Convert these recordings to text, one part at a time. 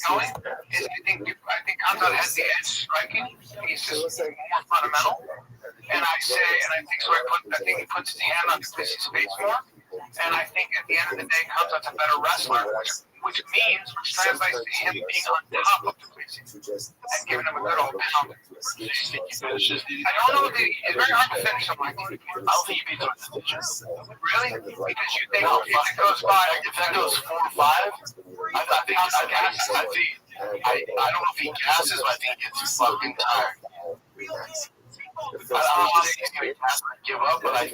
going is I think Hamzat has the edge striking. He's just more fundamental. And I think so. I think he puts his hand on Duplessis' face more. And I think at the end of the day, Hamzat's a better wrestler, which translates to him being on top of Duplessis and giving him a good old pound. Do you think he finishes? I don't know if it's very hard to finish him like that. I don't think he beats him in the decision. Really? Because you think if it goes by, If that goes 4-5, I don't know if he gasses, but I think he gets fucking tired. I don't know if he's going to pass and give up, but I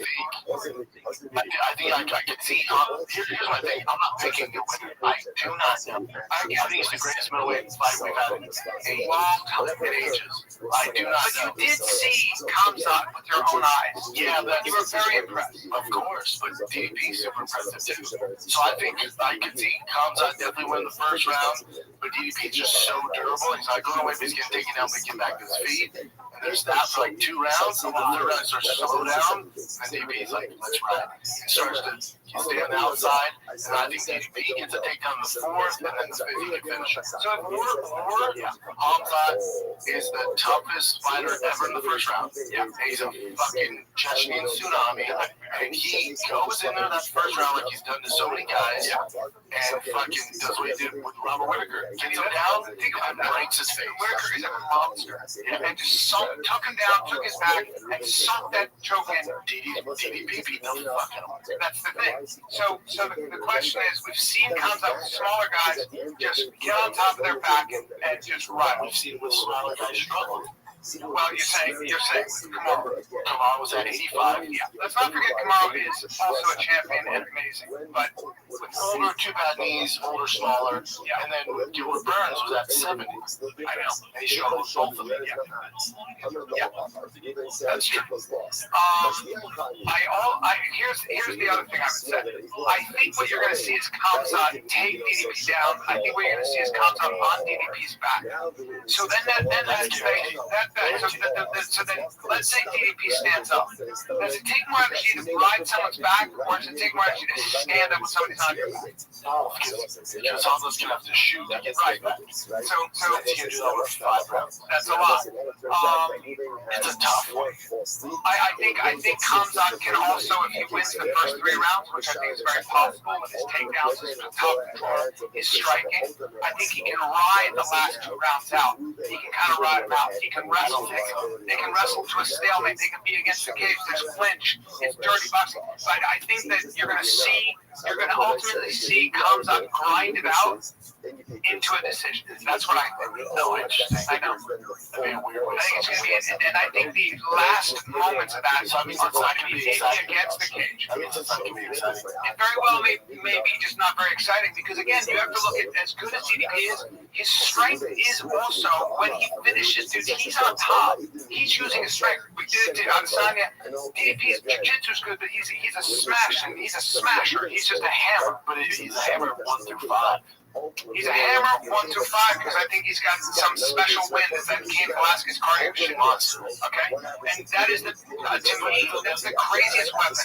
think I can see. Here's my thing. I'm not picking a winner. I do not know. I think it's the greatest middleweight fight we've had in a long time in ages. I do not know. But you did see Hamzat with your own eyes. Yeah, you were very impressed. Of course, but DDP's super impressive too. So I think I could see Hamzat definitely win the first round, but DDP's just so durable. He's not going away, but he's getting taken down, but get back to his feet. And there's that for like 2 rounds, and the third round starts to slow down, and DDP's like, let's ride. He starts to stay on the outside, and I think DDP gets a takedown in the fourth, and then the fifth he can finish. So if Hamzat is the toughest fighter ever in the first round. Yeah, he's a fucking Chechnyan tsunami, and he goes in there that first round like he's done to so many guys, and fucking does what he did with Robert Whittaker. Gets him down, and breaks his face. Whittaker is a monster, and just took him down, took his back, and sunk that choke in. DDP beat the fucking him. That's the thing. So the question is, we've seen Hamzat with smaller guys just get on top of their back and just run. We've seen with smaller guys struggle. Well, you're saying Kamara was at 85. Yeah. Let's not forget Kamara is also a champion and amazing. But with older, 2 bad knees, older, smaller, and then Gilbert Burns was at 70. I know, and he struggled with both of them. Yeah. That's true. Here's the other thing I would say. I think what you're going to see is Hamzat take DDP down. I think what you're going to see is Hamzat on DDP's back. So then so then let's say DDP stands up. Does it take more energy to ride someone's back, or does it take more energy to stand up when somebody's on your back? Because Hamzat's going to have to shoot to get right back. So he can do that over 5 rounds. That's a lot. It's a tough one. I think Hamzat can also, if he wins the first 3 rounds, which I think is very possible with his takedowns, his top control, his striking, I think he can ride the last 2 rounds out. He can kind of ride them out. He can wrestle. They can wrestle to a stalemate. They can be against the cage. There's clinch. It's dirty boxing. But I think that you're going to ultimately see Hamzat grind it out into a decision. That's what I think. No, I know. I think it's going to be, and I think the last moments of that, so I mean, it's not going to be against the cage. I mean, it's not going to be exciting. It very well may be just not very exciting because, again, you have to look at as good as DDP is, his strength is also when he finishes, dude, he's on top. He's using his strength. We did it to Adesanya. DDP's jiu-jitsu is good, but he's a smasher. He's just a hammer. But he's a hammer 1 through 5. He's a hammer 1 through 5 because I think he's got some special wind that Cain Velasquez cardio shit monster. Okay, and that is to me that's the craziest weapon.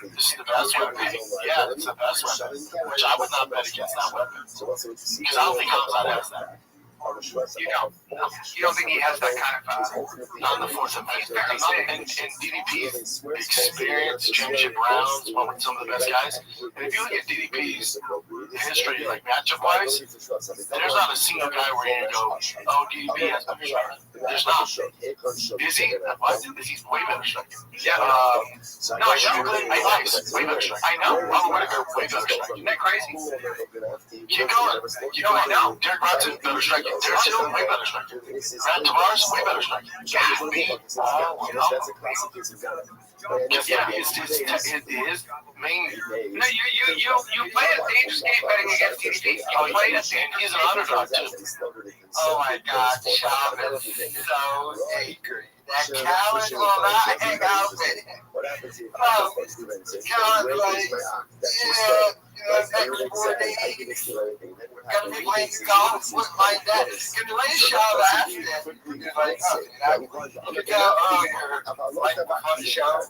And this is the best weapon. Yeah, it's the best weapon. Which I would not bet against that weapon because I don't think Hamzat has that. You don't think he has that kind of not in the fourth and fifth. And DDP's experience, championship rounds, one with some of the best guys. And if you look at DDP's history, like matchup wise, there's not a single guy where you go, oh, DDP has better striking. There's not. Is he? Why? Because he's way better striking. Yeah. No, I know. Way better striking. I know. Robert Whittaker, way better striking. Isn't that crazy? Keep going. I know. Derek Brunson, better striking. Derek Till, way better striking. Brad Tavares, way better striking. God, me. Yeah, his main. No, you play a dangerous game betting against DDP. You play a dangerous game. He's an underdog too. Oh my God, Sean is so angry. That Callan will not hang out with him. What happens if I just do anything? Kind of like, Everything gotta be playing golf, wouldn't mind that. Because the way you shot after that, you're like, oh, you could tell earlier, like on the show,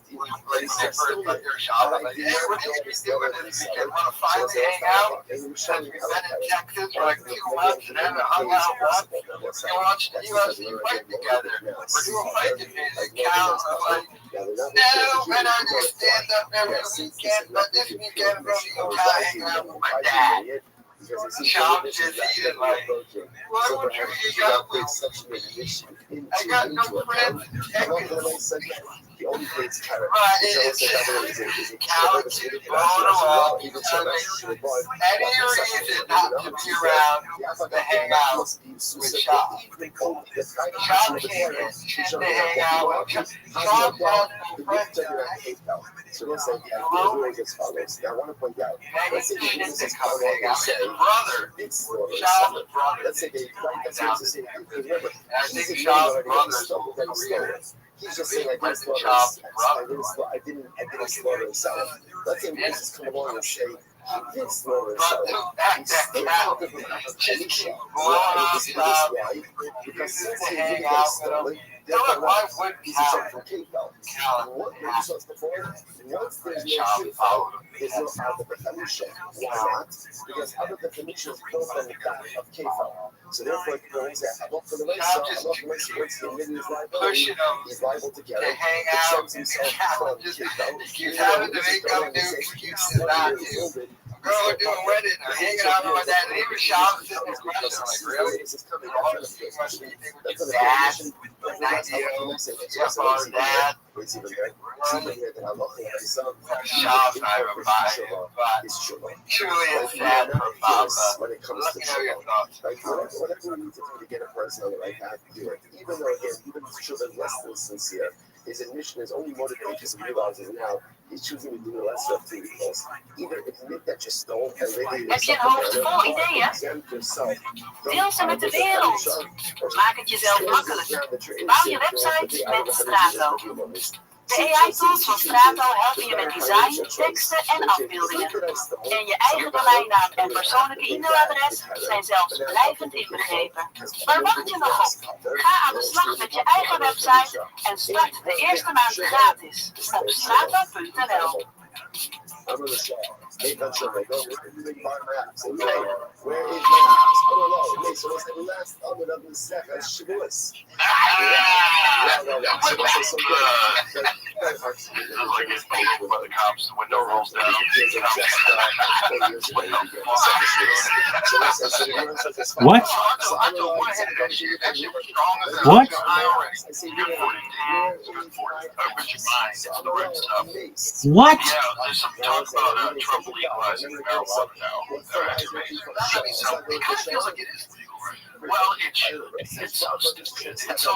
like your shop, I'm like, hey, what are you doing this weekend? Want to finally hang out? Since we've been in Texas for like 2 months and haven't hung out once, we're watching the UFC fight together. We're doing fighting music, Cal, and I'm like, no, man, I just stand up every weekend, but this weekend I'm going to go hang out with my dad. Shop just eating like, why would you eat up with me? I got no friends in Texas. Right, it's Cal to blow it along. Any reason not to be around to hang out with Shop. Shop can't get to hang out with Shop has no friends. So let's say the rules as follows. Now I want to point out, let's say the rules as follows. Brother, It's Shop's brother. let's say they that's what to say. Remember, I think Shop's brother. he's just saying like Shop's I didn't slaughter himself. Let's say Moses come along and say he did slaughter himself. Just keep blowing off Shop. Because To hang out with him. Why would Cal once there's no K-Fell, there's no other definition. Why not? Because other definitions come from the back of K-Fell. So therefore, it goes that I'm up for the race. pushing him He's liable to get to it. hang out. Accepts himself Cal from just K-Fell. keeps having to make up new excuses not to. Girl, we're doing wedding, or hanging out with my dad, and even Shop sitting there questioning, like, really? Honestly, you must be thinking with your dad, with that deal, stepfather, dad. It's even better than I'm looking at his son. Shop's not even buying, but It's true. truly it's sad for Papa. When it comes Let to me know your thoughts. like whatever we need to do to get a person on the right path, do it. Even though again, even if children less than sincere, his admission is only motivated because he realizes now he's choosing to do the less stuff too. Because either admit that you stole and really Heb je een hoofd vol ideeën? Deel ze met de wereld. Maak het jezelf makkelijk. Bouw je website met Strato. De AI-tools van Strato helpen je met design, teksten en afbeeldingen. En je eigen domeinnaam en persoonlijke e-mailadres zijn zelfs blijvend inbegrepen. Waar wacht je nog op? Ga aan de slag met je eigen website en start de eerste maand gratis op strato.nl. I'm gonna say, hey, that's sure they go. They buy my apps. They say, where is my apps? I don't know. Hey, so what's the last other than the second? Shavuos. Like it's paid by the cops, the window rolls down. What? What? What? Yeah, there's some talk about Trump legalizing marijuana now. It kind of feels like it is legal. Well, it's so stupid. It's so, I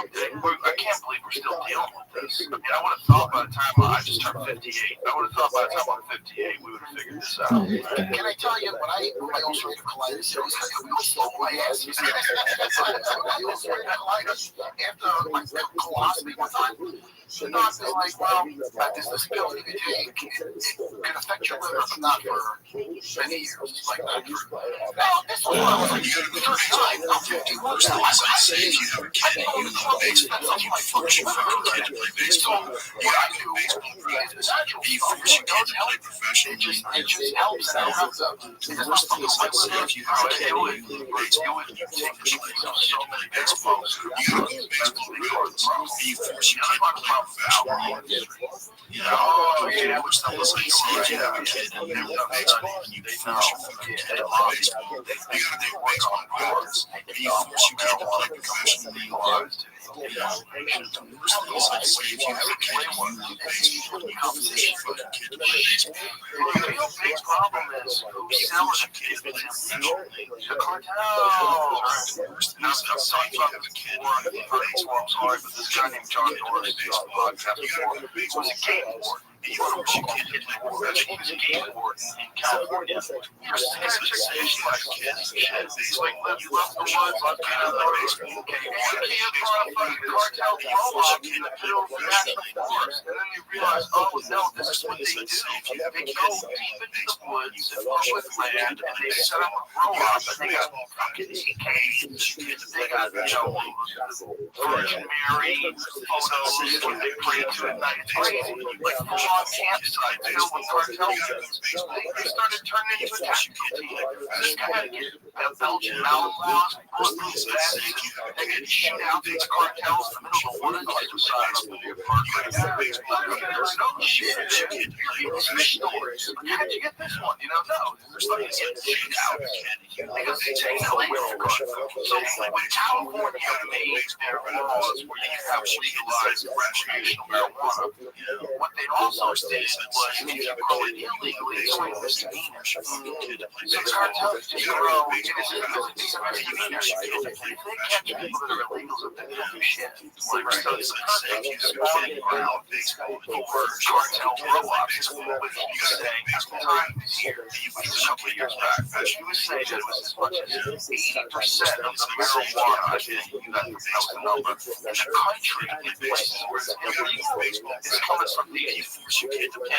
can't believe we're still dealing with this. I mean, I would have thought by the time I just turned 58, I would have thought by the time I'm 58, we would have figured this out. Can I tell you, when I ate my ulcerative colitis, it was like a real slow my ass. After my colostomy one time, the doctor was like, well, this disability you take, it can affect your liver, but not for many years. Like, well, this one I was like, 39, I'm 51. So as I say, if you have a kidney, you know, baseball, you function for a kid to play baseball. What I do baseball practice, you force your kid to play professionally. It just helps and it helps out. Because most of us, let's say, if you have a kid who plays baseball, you take your kid to play baseball, you have a baseball regardless. You force your kid to play professionally. You know, which that was like, see, if you have a kid and you never play baseball, and you force your fucking kid to play baseball, you gotta take baseball regardless. If you force your kid to play professionally, you know, the worst thing is like, say, if you have a kid and you love baseball, and you force your fucking kid to play baseball. The real big problem is who's selling a kid to play professionally. The cartel. Now, some fucking kid baseball, I'm sorry, but this guy named John Doris baseball podcast before was a game board. He wrote a book on his skateboard in California. For 6 years, he's like, you left the woods, left me out of the basement. Okay, you can't run a fucking cartel roll-up in the middle of the national forest. And then you realize, oh no, this is what they do. They go deep into the woods and public land, and they set up a roll-up, and they got fucking TKs. They got, Virgin Mary photos when they pray to at night. It's crazy. Like full-on campsite filled with cartel members. They started turning into a tactical team. This guy had to get Belgian mountain laws, bulletproof vests, they get shoot out these cartels in the middle of the woods like the side of the park right now. No shit. Here's fish stories. How'd you get this one? No. There's like getting shoot out. Because they take it away from cartels. So when California made their laws where you have legalized recreational marijuana, what they also did was if you grow it illegally, it's only misdemeanor. So cartels just grow, and it's a misdemeanor. If they catch people that are illegals, then they don't do shit. So it's a perfect spawning ground for cartel roll-ups. Which you say, time this year, a couple of years back, you would say that it was as much as 80% of the marijuana, I think, that was the number, in the country, in places where it's illegal, is coming from the people. And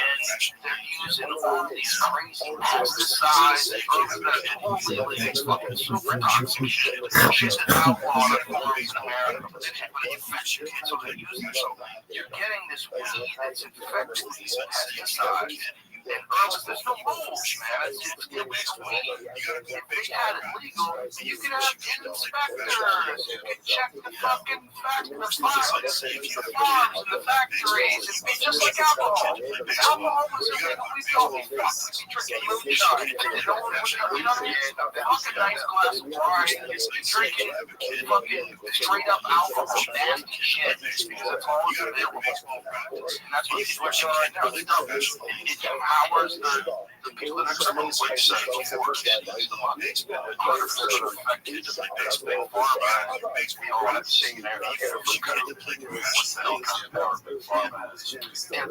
they're using all these crazy pesticides and herbicides, it's fucking super toxic shit. Shit's an outlaw that forms in America, but they infect your kids, so they're using it. So you're getting this weed that's infected with these pesticides. And there's no rules, man. It's illegal weed. If they had it legal, you could have inspectors. You could check the fucking farms and the factories. It'd be just like alcohol. Alcohol was illegal. We don't be drinking moonshine. No one would, fucking nice glass of wine. Drinking fucking straight up alcohol, nasty shit. Because that's all that's available. And that's what people are doing right now. They don't. It empowers the people that are criminal websites for the money. Artificial affected by big pharma. We all have seen their and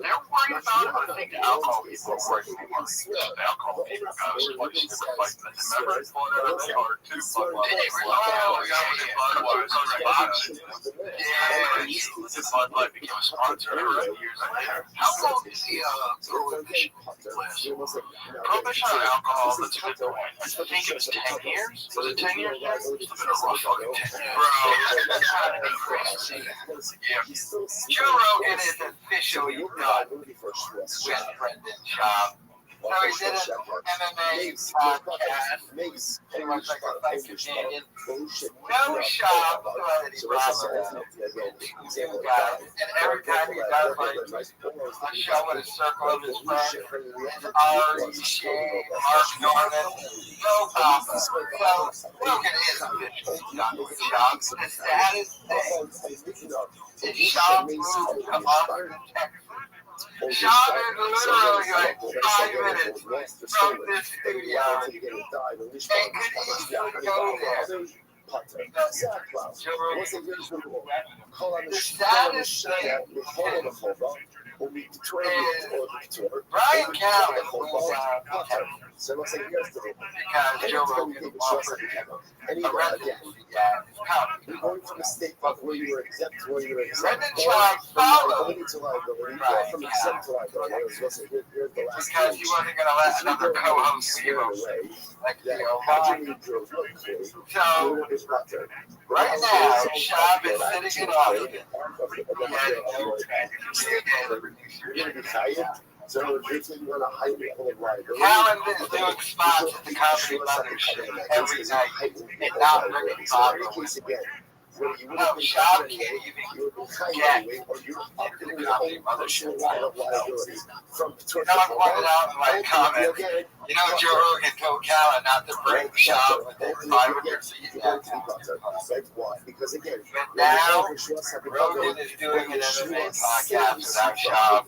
they're worried about it. I think the alcohol people are worried more. The alcohol people got us twice. They were fighting the members. Bud Light became a sponsor years later. How long is the prohibition last? Prohibition on alcohol, that's a good point. I think it was 10 years. Was it 10 years? It's been a rough fucking 10 years. Bro, that's trying to be crazy. Yeah. Joe Rogan is officially done with Brendan Schaub. So he did an MMA podcast, pretty much like a fight companion. No Schaub, and every time he does like a show with a circle of his friends, it's Ari, Shane, Mark Norman, no Papa. So Rogan is officially done with Schaub. The saddest thing is Schaub moved to Austin, Texas. Schaub is literally like 5 minutes from this studio and could easily go there. The saddest thing is Brian Callen was because Joe Rogan offered a residency at his company. You're going from a state where you were exempt to where you were exempt. Brendan Schaub followed From exempt to liability. because he wasn't going to let another co-host see him. Like, so, right now, Schaub is sitting in Austin. So if you want to hide it, Callen is doing spots at the Comedy Mothership every night and not bringing Bob again. No, Schaub can't even get into the Comedy Mothership. Someone pointed out in my comment, Joe Rogan told Callen not to bring Schaub within 500 feet. But now, Rogan is doing an MMA podcast without Schaub.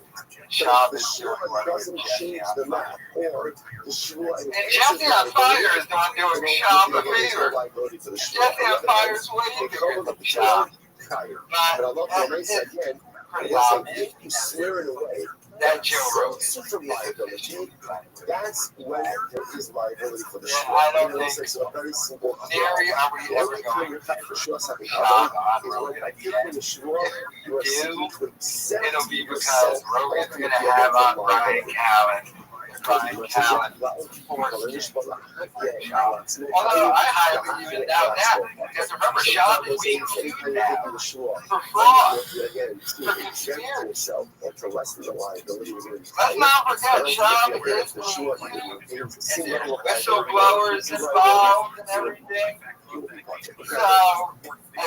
Schaub is doing one with Jesse on Fire. And Jesse on Fire is not doing Schaub a favor. Jesse on Fire is way bigger than Schaub. But it's pretty obvious. That Joe Rogan. Super liability. That's when there is liability for the show. I don't It's think like so a very simple. Nary are we ever going to for sure something shop on is when Rogan I again. think the show you are seeking to accept It'll be because Rogan's going to have on Ryan Callen. Ryan Callen. Although I highly even doubt that. Because remember, Shab is being sued now for fraud, for conspiracy. Let's not forget, Shab is being and whistleblowers involved and everything. So, I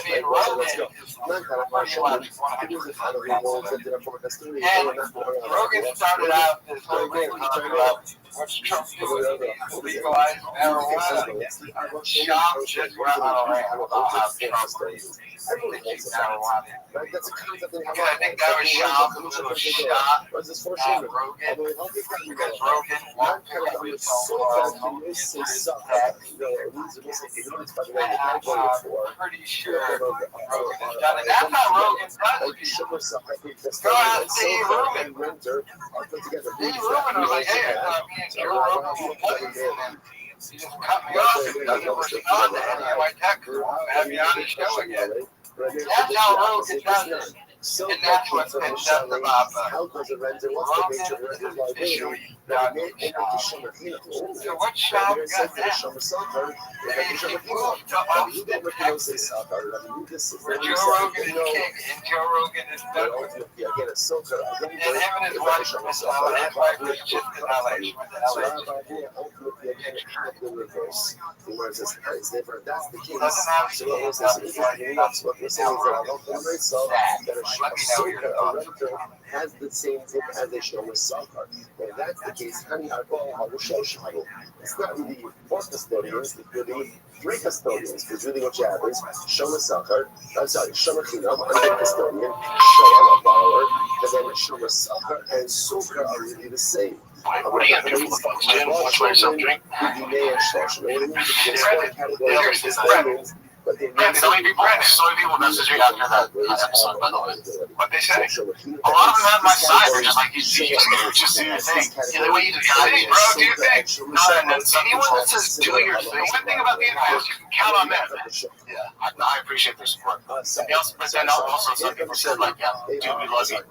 mean, Rogan is pretty much and Rogan started out this whole thing talking about what's Trump doing, legalize marijuana. Shop just went on a rant about how Trump legalized marijuana. Because I think that was Shop who was shot at Rogan, because Rogan won't pick up his phone I'm pretty sure Rogan's done it. That's how Rogan does it. Go out and see Rogan. See Rogan was like, hey, I thought me and Joe Rogan were buddies, and then he just cut me off and doesn't respond to any of my texts. Have me on the show again. That's how Rogan does it. And that's what's been done about Rogan issue. So what shop got that? He moved to Austin, Texas, where Joe Rogan is king, and Joe Rogan is done with it. And him and his wife are missing out. His wife is just in LA. Doesn't have to be let me know your thoughts. Has the same tip as a show with soccer. If that's the case, honey, I will show Shiloh. It's not really 4 custodians, it's really 3 custodians. Because really what you have is show with soccer, I'm sorry, show with Chinam, another custodian, show a borrower, and then show with soccer and soccer are really the same. What do you do for the funds, Jim? Watch myself drink. Brandon, so many people message me after that episode, by the way. What they say? A lot of them have my side. They're just like, you just do your thing. Yeah, the way you do your thing, bro, do your thing. And then anyone that says do your thing, one thing about the internet is you can count on them. Yeah, I appreciate their support. But then also some people said, like, yeah, dude, we love you.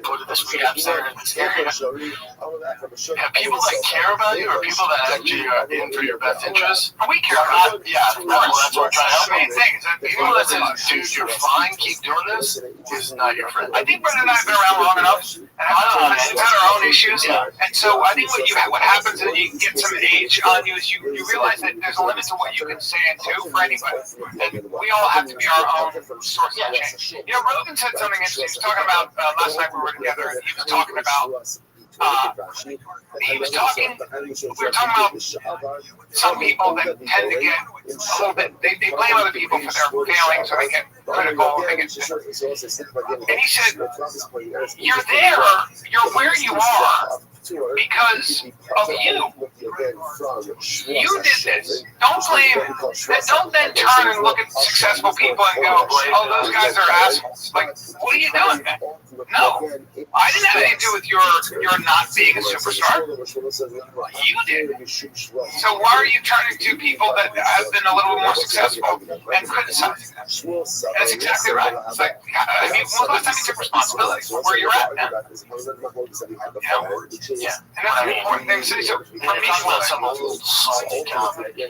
Go to this rehab center in this area. Have people that care about you or people that actually are in for your best interest? We care about it. Yeah, of course. That's what we're trying to help. Main thing is that people that say, dude, you're fine, keep doing this, is not your friend. I think Brendan and I have been around long enough, and we've had our own issues. And so I think what happens is you get some age on you is you realize that there's a limit to what you can say and do for anybody. And we all have to be our own source of change. You know, Rogan said something interesting. He was talking about, last night we were together, and he was talking about, we were talking about some people that tend to get a little bit, they blame other people for their failings, or they get critical, they get, and he said, you're there, you're where you are because of you. You did this. Don't blame, don't then turn and look at successful people and go, oh, those guys are assholes. Like, what are you doing, man? No, I didn't have anything to do with your not being a superstar. You did. So why are you turning to people that have been a little more successful and criticizing them? That's exactly right. It's like, I mean, when was the last time you took responsibility for where you're at now? Yeah. And that's the important thing. So for me, about some old salty comment. Yeah,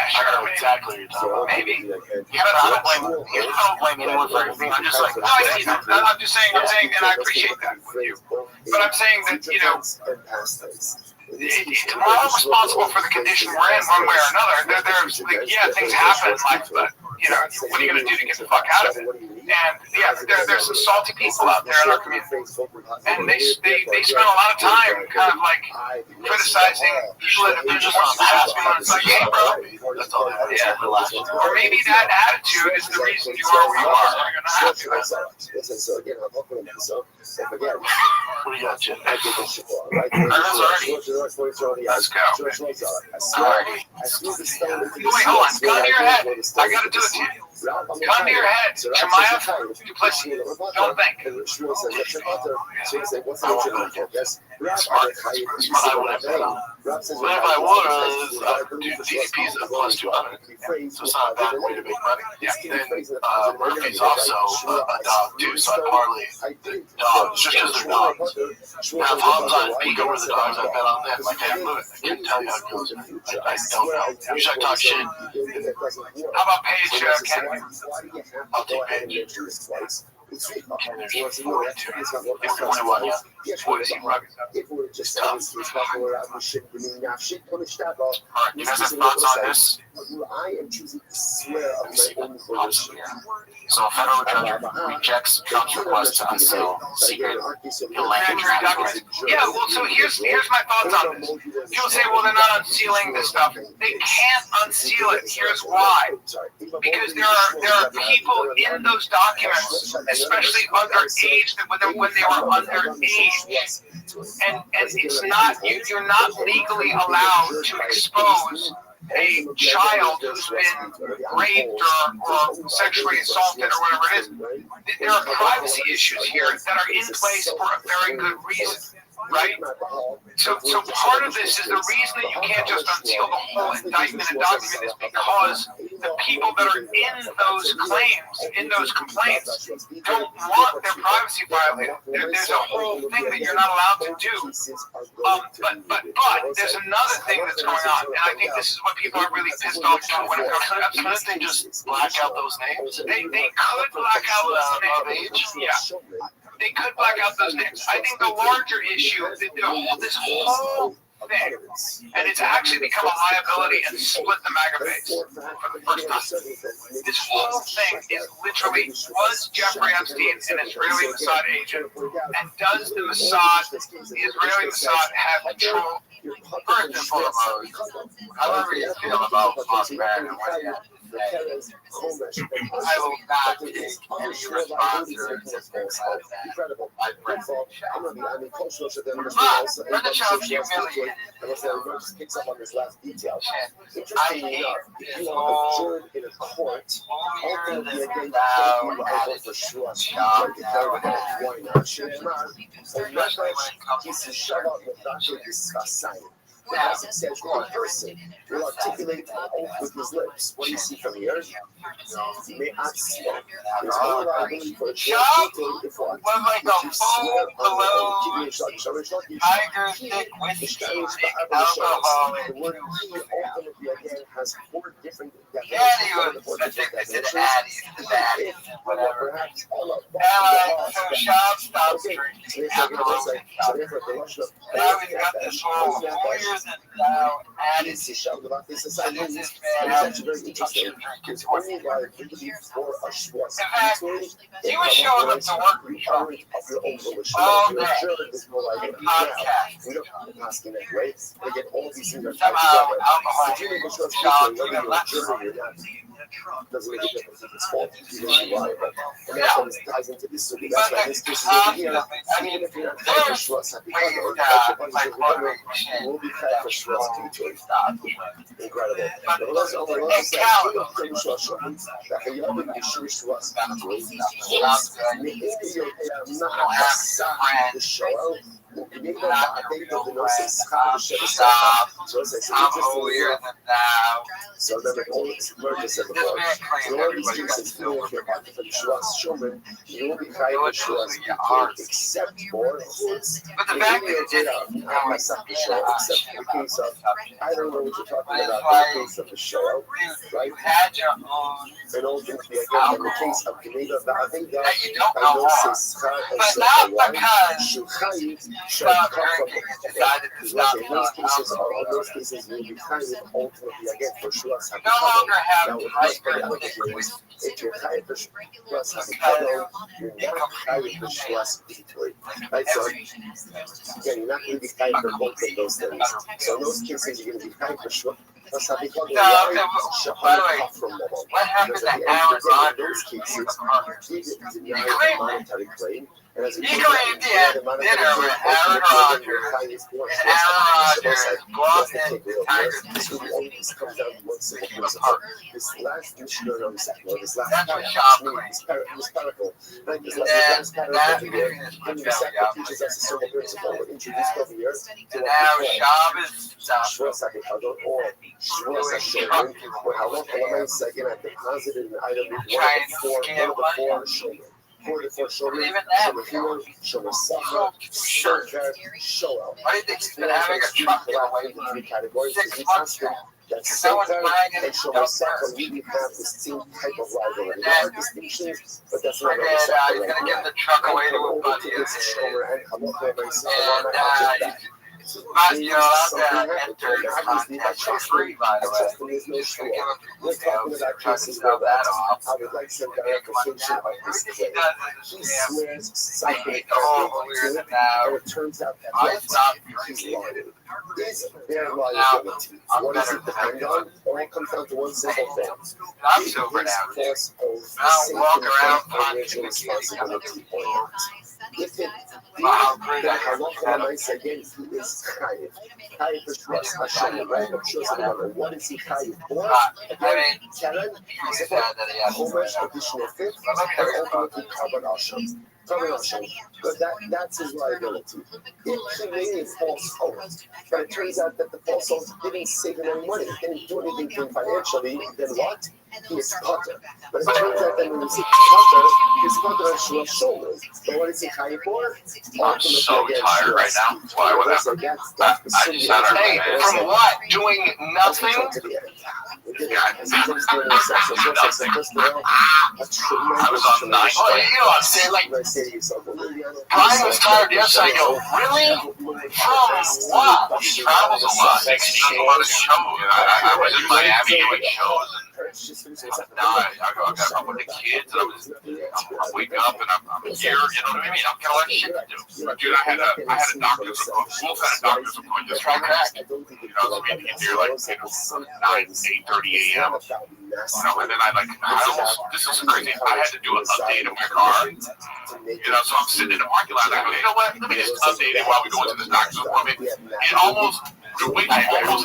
sure. I know exactly what you're talking about. Maybe. Yeah, but I don't blame anyone for everything. I'm just like, no, I see that. I'm just saying, and I appreciate that with you. But I'm saying that, you know, we're all responsible for the condition we're in one way or another. There's, like, yeah, things happen in life, but, you know, what are you going to do to get the fuck out of it? And, yeah, there's some salty people out there in our community. And they spend a lot of time kind of, like, criticizing people that they're just on the hospital. It's like, hey, bro. That's all they have. Yeah. Or maybe that attitude is the reason you are where you are. You're not happy with it. What do you got, Jim? Let's go. All right. Wait, hold on. Gun to your head. I got to do it to you. Gun gun to your head. Shemaev, duplicity. Don't think. But if I was, DDP's at plus 200, so it's not a bad way to make money. Yeah. Then Murphy's also a dog too, so I parlay the dogs just because they're dogs. Now if Hobbs on peak over the dogs, I bet on them. Like I can't tell you how it goes. I don't know. Usually I talk shit. How about Paige, Kennedy? I'll take Paige. There's 42. It's 41, yeah. 40 rugby. Just tough. Alright, you guys have thoughts on this? I am choosing to swear of my own volition. So a federal judge rejects Trump's request to unseal secret electoral documents. Yeah, well, so here's my thoughts on this. People say, well, they're not unsealing this stuff. They can't unseal it. Here's why. Because there are people in those documents, especially underage, that when they were underage, and it's not you're not legally allowed to expose a child who's been raped or sexually assaulted or whatever it is. There are privacy issues here that are in place for a very good reason, right? So part of this is the reason that you can't just unseal the whole indictment and document is because the people that are in those claims, in those complaints, don't want their privacy violated. There's a whole thing that you're not allowed to do. But there's another thing that's going on, and I think this is what people are really pissed off about when it comes to that. Couldn't they just black out those names? They could black out those names. Yeah. They could black out those names. I think the larger issue, this whole thing, and it's actually become a liability and split the MAGA base for the first time. This whole thing is literally, was Jeffrey Epstein an Israeli Mossad agent, and does the Israeli Mossad have control? First and foremost, however you feel about Moss Barron and what he had to say, I will not take any responsibility for this. I bring it. Brother Charles humiliated. Picks up on this last detail. I hate this whole holier than thou attitude. Especially when it comes to this shirt. As it says, one person will articulate an oath with his lips. What do you see from here? May I swear. There's no liability for a Shop was like a full-blown tiger thick whiskey, alcohol, and the word ultimately again has 4 different Daddy was addicted to the Addy, whatever. So Shop stopped drinking alcohol. Now he's got this whole holier than thou attitude. So this man has to drink his whiskey. In fact, he was showing up to work with Trump all day in podcasts. Somehow, alcohol Shop even left him. Doesn't make a difference if it's fault. You don't know why, but and that's what ties into this. So that's why this case is here. Even if you're not for trust, will be tied for trust to it. Incredible. But let's also say, I'm holier than thou. So then it all merges in the world. So all these cases feel if you're happy for the Shuas children, you will be tied for Shuas except for But the fact that it didn't except for the case of, I don't know what you're talking about, in the case of the show, right? You had your own And ultimately, again, in the case of Geneva, I think that that you don't know more. But not because stop drinking and decided to stop in those cases, all those cases, will be tied ultimately again for Shuas. You no longer have tiger thick whiskey. If you're tied for Shuas, you're not tied for Shuas victory. Right? So, again, you're not going to be tied for both of those things. So in those cases, you're going to be tied for Shuas. By the way, what happened to Aaron Rodgers? He claimed monetary claim. And as a You go eat dinner with Aaron Rodgers. And Aaron Rodgers walks in Tiger's this really always comes down to one simple principle. This last mission on the second, this last parable, like this last parable over here, in the second teaches us a simple principle. We're introduced over here to now Shabbos Shvus HaKechadon, or Shvus HaShomer, where halach elements, again, I deposited an item with one of the four shomer. For the four shomer, shomer hero, shomer sacha, shomer shoel. Why do you think he's been having a truck giveaway for three categories? 6 months now? That Because no one's buying and it. shomer sacha really have the same type of rivalry. There are distinctions, but that's not He's going to give the truck away to a buddy. shomer and halach elements. But you're allowed to enter your contest for free, by the way. We're talking about cases where I would like some clarification of this claim. He swears cycling and it turns out that he's lying. Is there liability? What does it depend on? Or it comes down to one simple thing. I'm sober now. I'll walk around punching responsibility or not. If it Wow, then halakha mice again, he is chayiv. Chayiv for trust Hashem, right? I'm sure someone. What is he chayiv for? Again, Karen, he's a Homesh additional fifth, and ultimately Karban Hashem. But that's his liability. If he made a false oath, but it turns out that the false oath didn't save him any money, didn't do anything for him financially, then what? He is potter. But it turns out that when he's potter, he's potter on Shua shoulders. But what is he chayiv for? I'm so tired right now. Why would I just had our Hey, from what? Doing nothing? I was on 9. Oh, you know, I'm saying, like, Brian was tired yesterday. I go, really? From what? He travels a lot. He does a lot of shows. I was in Miami doing shows, and now I got up with the kids, and I wake up, and I'm here, you know what I mean? I've got a lot of shit to do. Dude, I had a doctor's appointment. Wolf had a doctor's appointment this week. You know, so we get here like 8:30 a.m. You know, and then this is crazy. I had to do an update of my car. You know, so I'm sitting in the parking lot, and I go, you know what? Let me just update it while we go into this doctor's appointment. I almost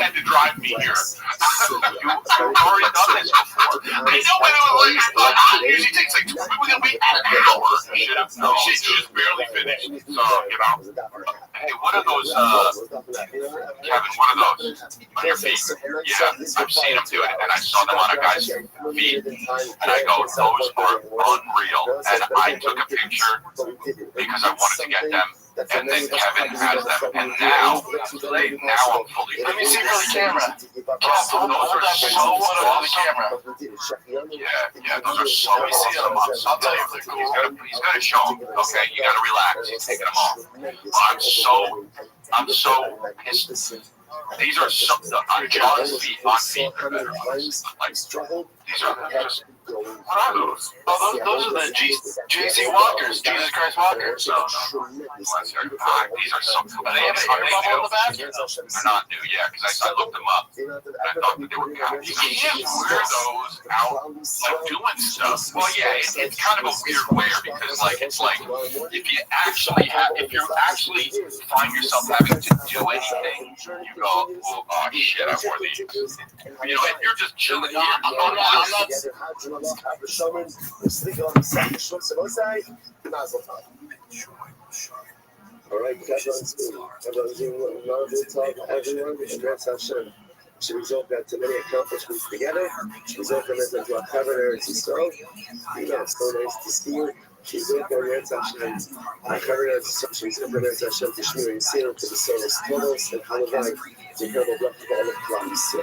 had to drive me here. You've already done this before. I know when it was like, I thought it usually takes like 2 weeks. We're going to be an hour. Shit just barely finished. So, you know. Hey, what are those, Kevin, what are those on your feet? Yeah, I've seen them do it, and I saw them on a guy's feet, and I go, those are unreal. And I took a picture because I wanted to get them. And then Kevin has them, and now I'm fully. Let me see for the camera. Those are so awesome. Yeah, those are so awesome. I'll tell you if they're cool. He's gonna show them. Okay, you gotta relax. He's taking them off. I'm so pissed. These are so on John's feet. On feet, they're better. Like, these are just. What are those? Oh, those are the JC Walkers, Jesus Christ Walkers. No. These are so. Are they have an air bubble in the back? They're not new, yeah, because I looked them up. And I thought that they were kind of. You can't wear those out like doing stuff. Well, yeah, it's kind of a weird wear because it's like if you actually find yourself having to do anything, you go, oh shit, I wore these. You know, and you're just chilling here. I'm not. All right, everyone's doing Marvel talk, everyone, and that's Hashem. She resolved that to many accomplishments together. She resolved them into a covenant to serve. You know, it's so nice to see you. She's resolved that Hashem. A covenant to serve. She's resolved that Hashem to Shmir and Seal to the soul of Todos and Halavai to hear the blood of all of Christ.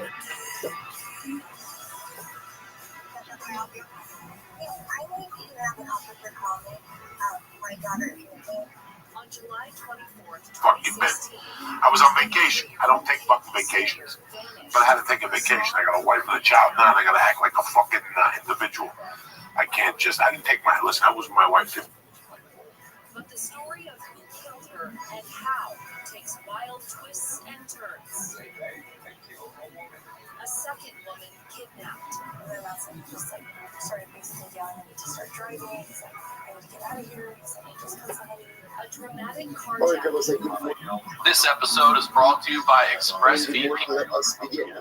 On July 24th, Fucking bitch. I was on vacation. I don't take fucking vacations. But I had to take a vacation. I got a wife and a child now, and I got to act like a fucking individual. I didn't take listen, I was with my wife too. But the story of who killed her and how takes wild twists and turns. A second woman kidnapped. And then that's when he just like started basically yelling at me to start driving. He's like, I need to get out of here. He's like, I just killed somebody. A dramatic Alright, carjacking. This episode is brought to you by ExpressVPN. Let us begin.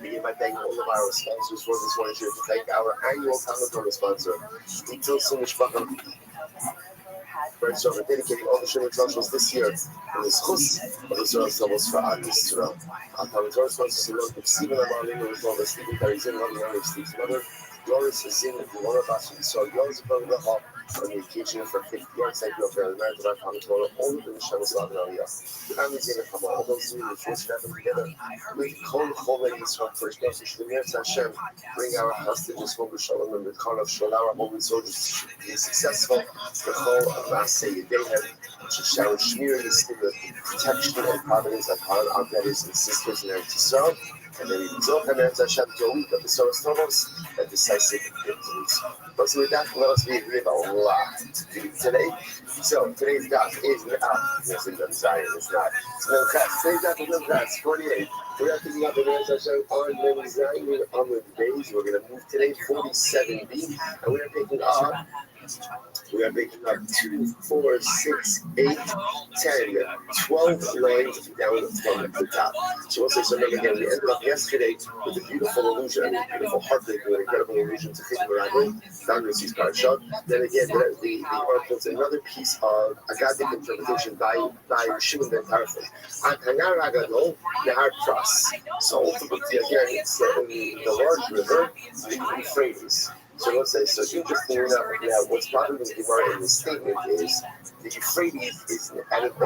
Begin by thanking all of our sponsors for this one issue. To thank our annual Commodore sponsor, Until Soon Mishpachim. For dedicating all the Shemot Roshos this year in the schus of the Surah Savos for Ad Yisrael. Our Commodore sponsors are Lord Stephen Amalin, who is called the Stephen Karizin, loving Steve's mother, Doris Zin, and one of us who saw Yours from the Hop on the occasion for 50 years. Thank you for the merit of our Commodore, all of the Nishamos Lav and Aliyah. The families in the Kama, all those who forced to have them together. We call Chol Yisrael first, not to Shemir Hashem, bring our hostages home to Shalom and the call of Shalom, our holy soldiers to be successful. The Chol of Masay Yedehem, to shower Shmir, the protection and providence upon our brothers and sisters in Eretz Yisrael. And then we result in Eretz Hashem to a week of the Soros Tovos and decisive victories. But so with that, let us be agreed about a lot to do today. So today's daf is yes, it's Zion, it's not. Today's daf is Memchas 48. We're not picking up the Eretz Hashem on Mem Zion on the days. We're going to move today 47b, and we are picking up 2, 4, 6, 8, 10, 12 lines down from the top. So we'll say so again, we ended up yesterday with a beautiful illusion, a beautiful heartbreaking, an incredible illusion to Chidmar down to Sis Parashah. Then again, the Gemara puts another piece of Agadic interpretation by Shimon ben Tarfon. Hanar Agadol, Nahar Pras. So ultimately, again, it's the large river, the Euphrates. So let's say, so interesting enough, what's bothering the Gemara in this statement is the Euphrates is out of the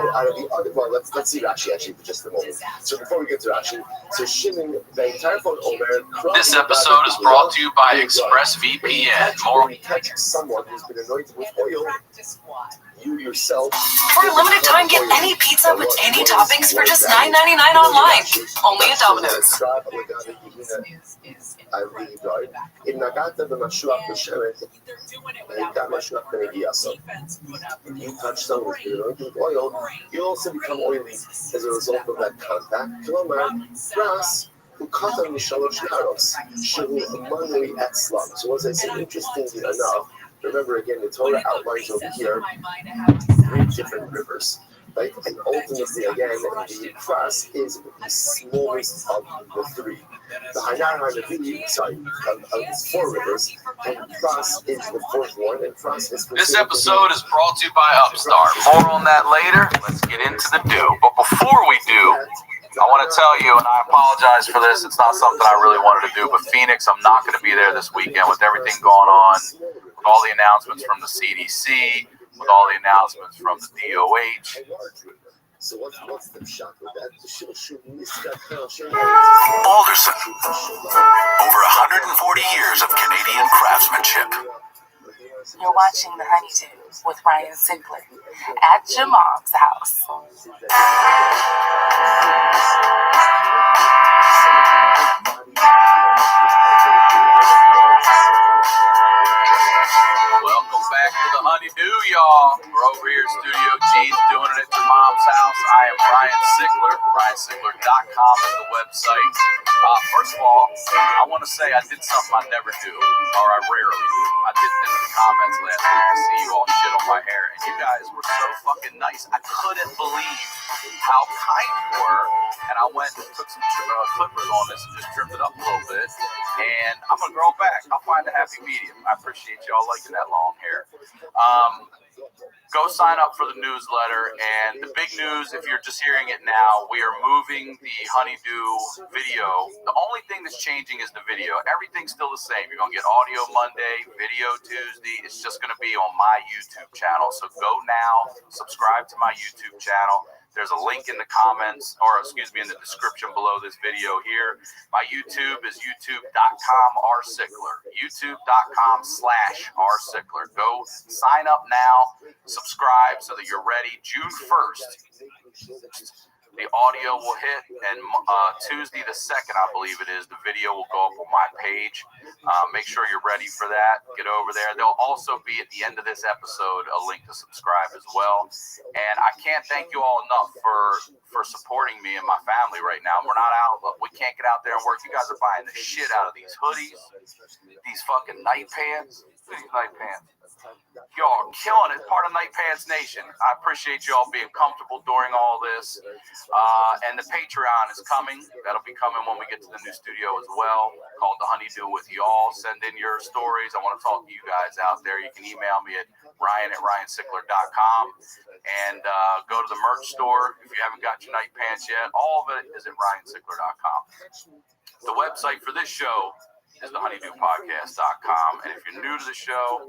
other. Well, let's see Rashi actually for just a moment. So before we get to Rashi, so Shimon, the entire phone Omer. This episode is brought to you by ExpressVPN. More when you touch someone who's been anointed with oil, you yourself. For a limited time, get any pizza with any toppings for just $9.99 online. Only at Domino's. In Nagata the Mashuach B'Sheret, that Mashuach B'Negiyaso. If you touch someone with anointed oil, you also become oily as a result of that contact. Kilomar, Ras, who cut on Mishalosh Naros, Shehu Manui Etzlam. So as I say, interestingly enough, remember again, the Torah outlines over here 3 different rivers. Right? And ultimately, again, the Pras is the smallest of the 3. The Hanar HaNavi, it's 4 rivers, and Pras is the 4th one, and Pras is... This episode is brought to you by Upstart. More on that later. Let's get into the do. But before we do, I want to tell you, and I apologize for this, it's not something I really wanted to do, but Phoenix, I'm not going to be there this weekend with everything going on, with all the announcements from the CDC, with all the announcements from the DOH. So what's the shock with that? Alderson. Over 140 years of Canadian craftsmanship. You're watching The Honeydew with Ryan Sinclair at your mom's house. Welcome back to The Honeydew, y'all. We're over here at Studio G's doing it at your mom's house. I am Ryan Sickler. RyanSickler.com is the website. First of all, I want to say I did something I never do, or I rarely do. I did this in the comments last week to see you all shit on my hair, and you guys were so fucking nice. I couldn't believe how kind you were, and I went and took some clippers on this and just trimmed it up a little bit, and I'm going to grow it back. I'll find a happy medium. I appreciate y'all liking that long hair. Go sign up for the newsletter, and the big news, if you're just hearing it now, we are moving the Honeydew video. The only thing that's changing is the video. Everything's still the same. You're going to get audio Monday, video Tuesday. It's just going to be on my YouTube channel. So go now, subscribe to my YouTube channel. There's a link in the comments, or excuse me, in the description below this video here. My YouTube is youtube.com/rsickler. youtube.com/rsickler. Go sign up now, subscribe so that you're ready June 1st. the audio will hit, and Tuesday the 2nd, I believe it is, the video will go up on my page. Make sure you're ready for that. Get over there. There'll also be at the end of this episode a link to subscribe as well. And I can't thank you all enough for supporting me and my family right now. We're not out. We can't get out there and work. You guys are buying the shit out of these hoodies, these fucking night pants. These night pants. Y'all are killing it. Part of Night Pants Nation. I appreciate y'all being comfortable during all this. And the Patreon is coming. That'll be coming when we get to the new studio as well, called The Honeydew with Y'all. Send in your stories. I want to talk to you guys out there. You can email me at ryan@ryansickler.com and go to the merch store if you haven't got your night pants yet. All of it is at ryansickler.com. The website for this show is thehoneydewpodcast.com. And if you're new to the show,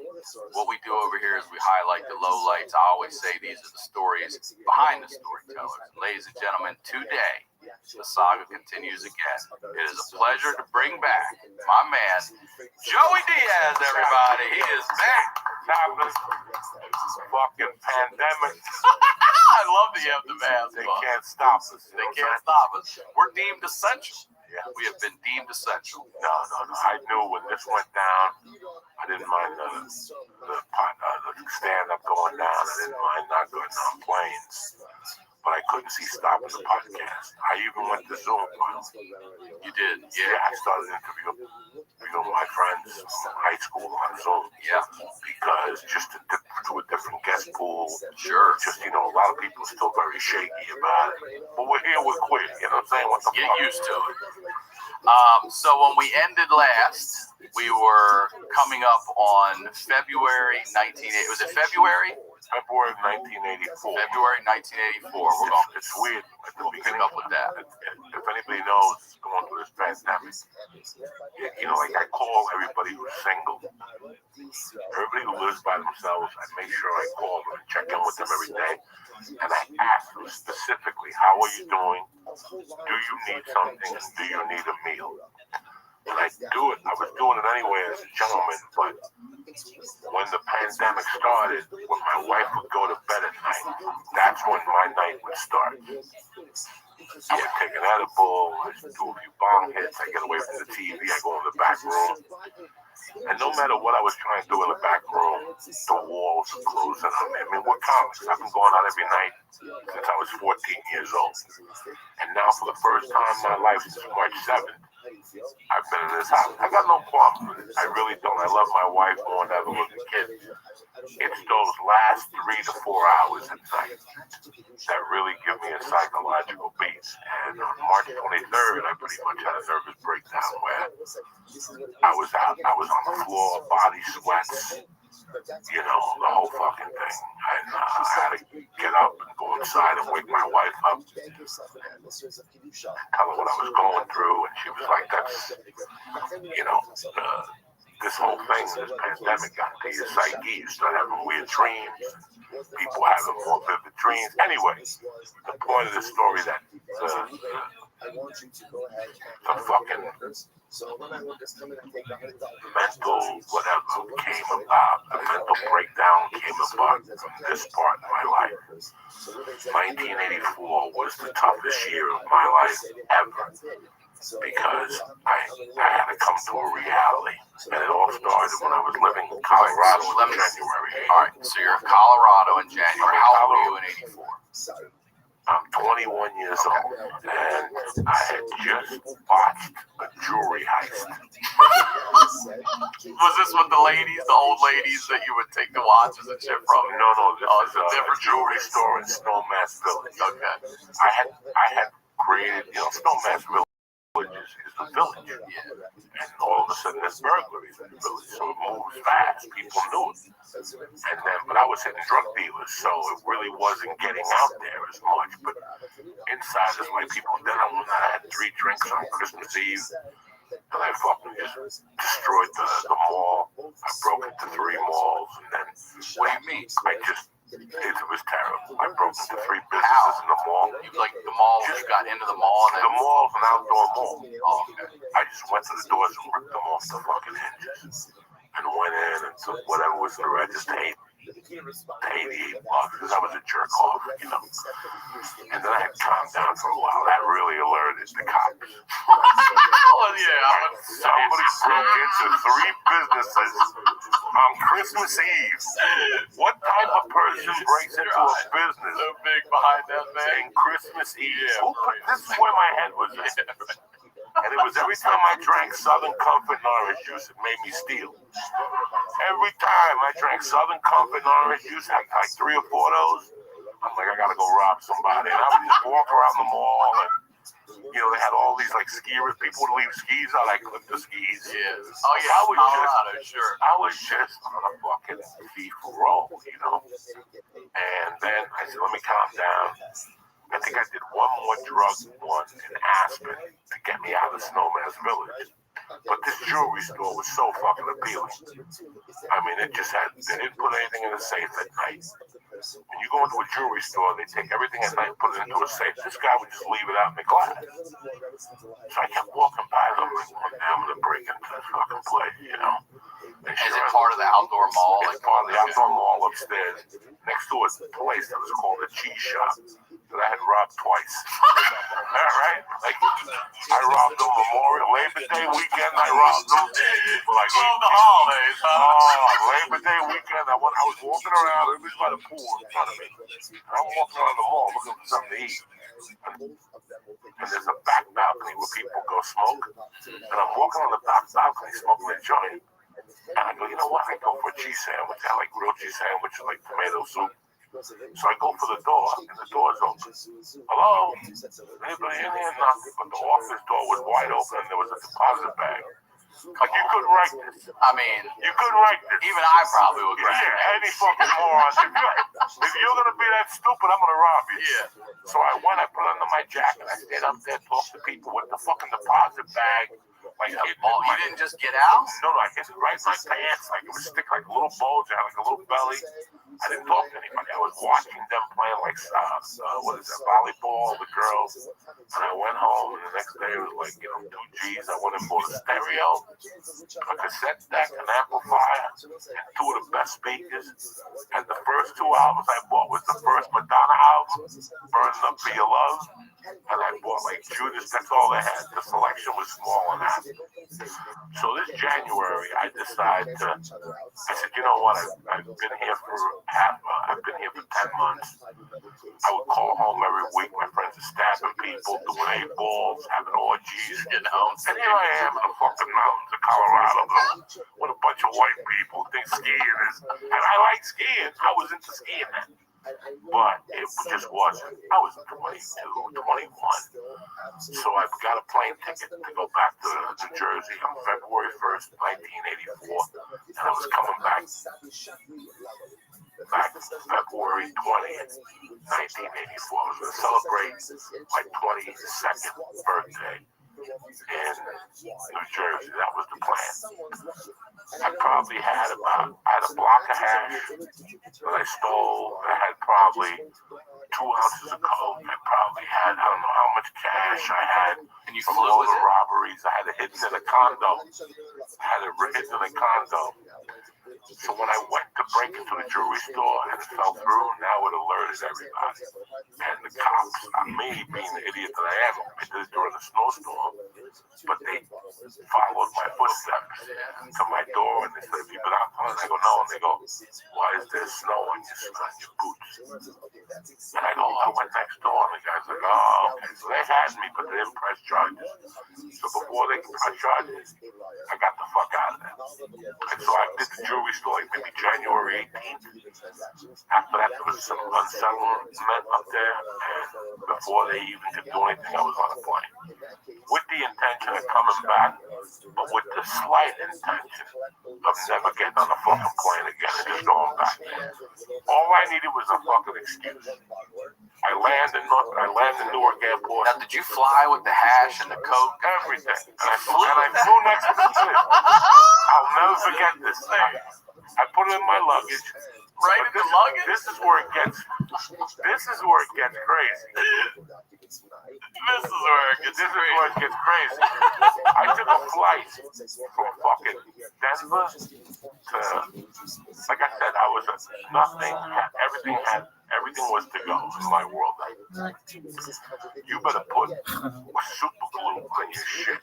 what we do over here is we highlight the lowlights. I always say these are the stories behind the storytellers. Ladies and gentlemen, today, the saga continues again. It is a pleasure to bring back my man, Joey Diaz, everybody. He is back. Fucking pandemic. I love the aftermath. They can't stop us. They can't stop us. We're deemed essential. Yeah, we have been deemed essential. No. I knew when this went down, I didn't mind the stand-up going down. I didn't mind not going on planes. But I couldn't see stopping the podcast. I even went to Zoom once. You did? Yeah, I started interviewing my friends from high school on Zoom. Yeah. Because just to a different guest pool. Sure. Just, a lot of people are still very shaky about it. But we're here, we're quit. You know what I'm saying? What the Get fuck? used to it. So when we ended last, we were coming up on February 1980. Was it February? February 1984. February 1984. It's weird. We'll pick up with that. If anybody knows going through this pandemic, like I call everybody who's single. Everybody who lives by themselves, I make sure I call them and check in with them every day. And I ask them specifically, how are you doing? Do you need something? And do you need a meal? And I was doing it anyway as a gentleman, but when the pandemic started, when my wife would go to bed at night, that's when my night would start. I would take an edible, I do a few bong hits, I get away from the TV, I go in the back room. And no matter what I was trying to do in the back room, the walls are closing on me. I mean, we're comics. I've been going out every night since I was 14 years old. And now for the first time in my life since March 7th, I've been in this house. I got no problem with it. I really don't. I love my wife more than I ever loved the kids. It's those last 3 to 4 hours at night that really give me a psychological beat. And on March 23rd, I pretty much had a nervous breakdown where I was on the floor, body sweats, the whole fucking thing. And I had to get up and go inside and wake my wife up, tell her what I was going through, and she was like, this whole thing, this pandemic got to your psyche. You start having weird dreams. People having more vivid dreams. Anyway, the point of the story that the fucking mental whatever came about, the mental breakdown came about this part of my life. 1984 was the toughest year of my life ever. Because I had to come to a reality. And it all started when I was living in Colorado in January. All right, so you're in Colorado in January. How old were you in 84? I'm 21 years old, and I had just watched a jewelry heist. Was this with the ladies, the old ladies that you would take the watches and shit from? No, this is a different jewelry store in Snowmass Village. Okay. I had created, Snowmass Village is the village. Yeah. And all of a sudden there's burglaries in the village, so it moves fast. People knew it. But I was hitting drug dealers, so it really wasn't getting out there as much. But inside is my people. Then I had 3 drinks on Christmas Eve, and I fucking just destroyed the mall. I broke into 3 malls, and then what do you mean? It was terrible. I broke into 3 businesses in the mall. You the mall, you got into the mall? The mall's an outdoor mall. Oh, okay. I just went to the doors and ripped them off the fucking hinges. And went in and took whatever was in the register, $88 because I was a jerk off, you know. And then I had calmed down for a while. That really alerted the cops. Well, yeah. Somebody broke into 3 businesses on Christmas Eve. What type of person breaks into a business? So big behind that And thing. Christmas Eve. This is where my head was at. And it was every time I drank Southern Comfort and orange juice, it made me steal. Every time I drank Southern Comfort and orange juice, I had like 3 or 4 of those. I'm like, I gotta go rob somebody. And I would just walk around the mall and, you know, they had all these like skiers. People would leave skis out. I clipped the skis. Yes. Oh yeah, I was just on a fucking thief roll, you know. And then I said, let me calm down. I think I did one more drug once in Aspen to get me out of Snowman's Village. But this jewelry store was so fucking appealing. I mean, they didn't put anything in the safe at night. When you go into a jewelry store, they take everything at night and put it into a safe. This guy would just leave it out in the glass. So I kept walking by them and one day I'm going to break into this fucking place, you know. Is it part of the outdoor mall? It's part of the outdoor mall upstairs. Next to a place that was called a cheese shop that I had robbed twice. All right? Like, I robbed them Labor Day weekend, I robbed them. Like, the holidays, huh? Labor Day weekend, I was walking around, it was by the pool in front of me. And I'm walking around the mall looking for something to eat. And there's a back balcony where people go smoke. And I'm walking on the back balcony smoking a joint. And I go, you know what? I go for a cheese sandwich. I like grilled cheese sandwich, like tomato soup. So I go for the door, and the door's open. Hello? Anybody in here? Nothing. But the office door was wide open, and there was a deposit bag. Like, you couldn't write this. I mean, you couldn't write this. Even I probably would write it. Any fucking moron. If you're going to be that stupid, I'm going to rob you. Yeah. So I went, I put it under my jacket. I stayed up there, talked to people with the fucking deposit bag. Like, you didn't just get out? No, I hit it right in my pants. Like, it was stick like a little bulge. I had like a little belly. I didn't talk to anybody. I was watching them playing like, what is that, volleyball, the girls. And I went home, and the next day it was like, you know, 2 G's. I went and bought a stereo, a cassette deck, an amplifier, and 2 of the best speakers. And the first 2 albums I bought was the first Madonna album, Burning Up For Your Love. And I bought like Judas, that's all they had. The selection was small and that. So this January, I decided I said, you know what, I've been here for 10 months. I would call home every week. My friends are stabbing people, doing 8 balls, having orgies, you know. And here I am in the fucking mountains of Colorado with a bunch of white people, think skiing is. And I like skiing. I was into skiing then. But it just wasn't. I was 22, 21. So I've got a plane ticket to go back to New Jersey on February 1st, 1984. And I was coming back February 20th, 1984. I was going to celebrate my 22nd birthday in New Jersey. That was the plan. I probably had a block of hash that I stole. I had probably 2 ounces of coke. I probably had, I don't know how much cash I had from all the robberies. I had it hidden in a condo. So when I went to break into the jewelry store and it fell through, now it alerted everybody. And the cops, on me being the idiot that I am, I did it during a snowstorm, but they followed my footsteps to my door and they said, have you been out? And I go, no. And they go, why is there snow on your boots? And I go, I went next door. And the guy's like, oh, okay. So they had me, but they didn't press charges. So before they could press charges, I got the fuck out of there. And so I did the jewelry store like maybe January 18th. After that, there was some unsettlement up there. And before they even could do anything, I was on a plane. With the intention of coming back, but with the slight intention of never getting on a fucking plane again and just going back. All I needed was a fucking excuse. I landed in Newark Airport. Now, did you fly with the hash and the coke? Everything. And I flew next to the ship. I'll never forget this thing. I put it in my luggage. Right in the luggage? This is where it gets crazy. This is where it gets crazy. I took a flight from fucking Denver to like I said, I was everything was to go in my world. You better put super glue on your shit.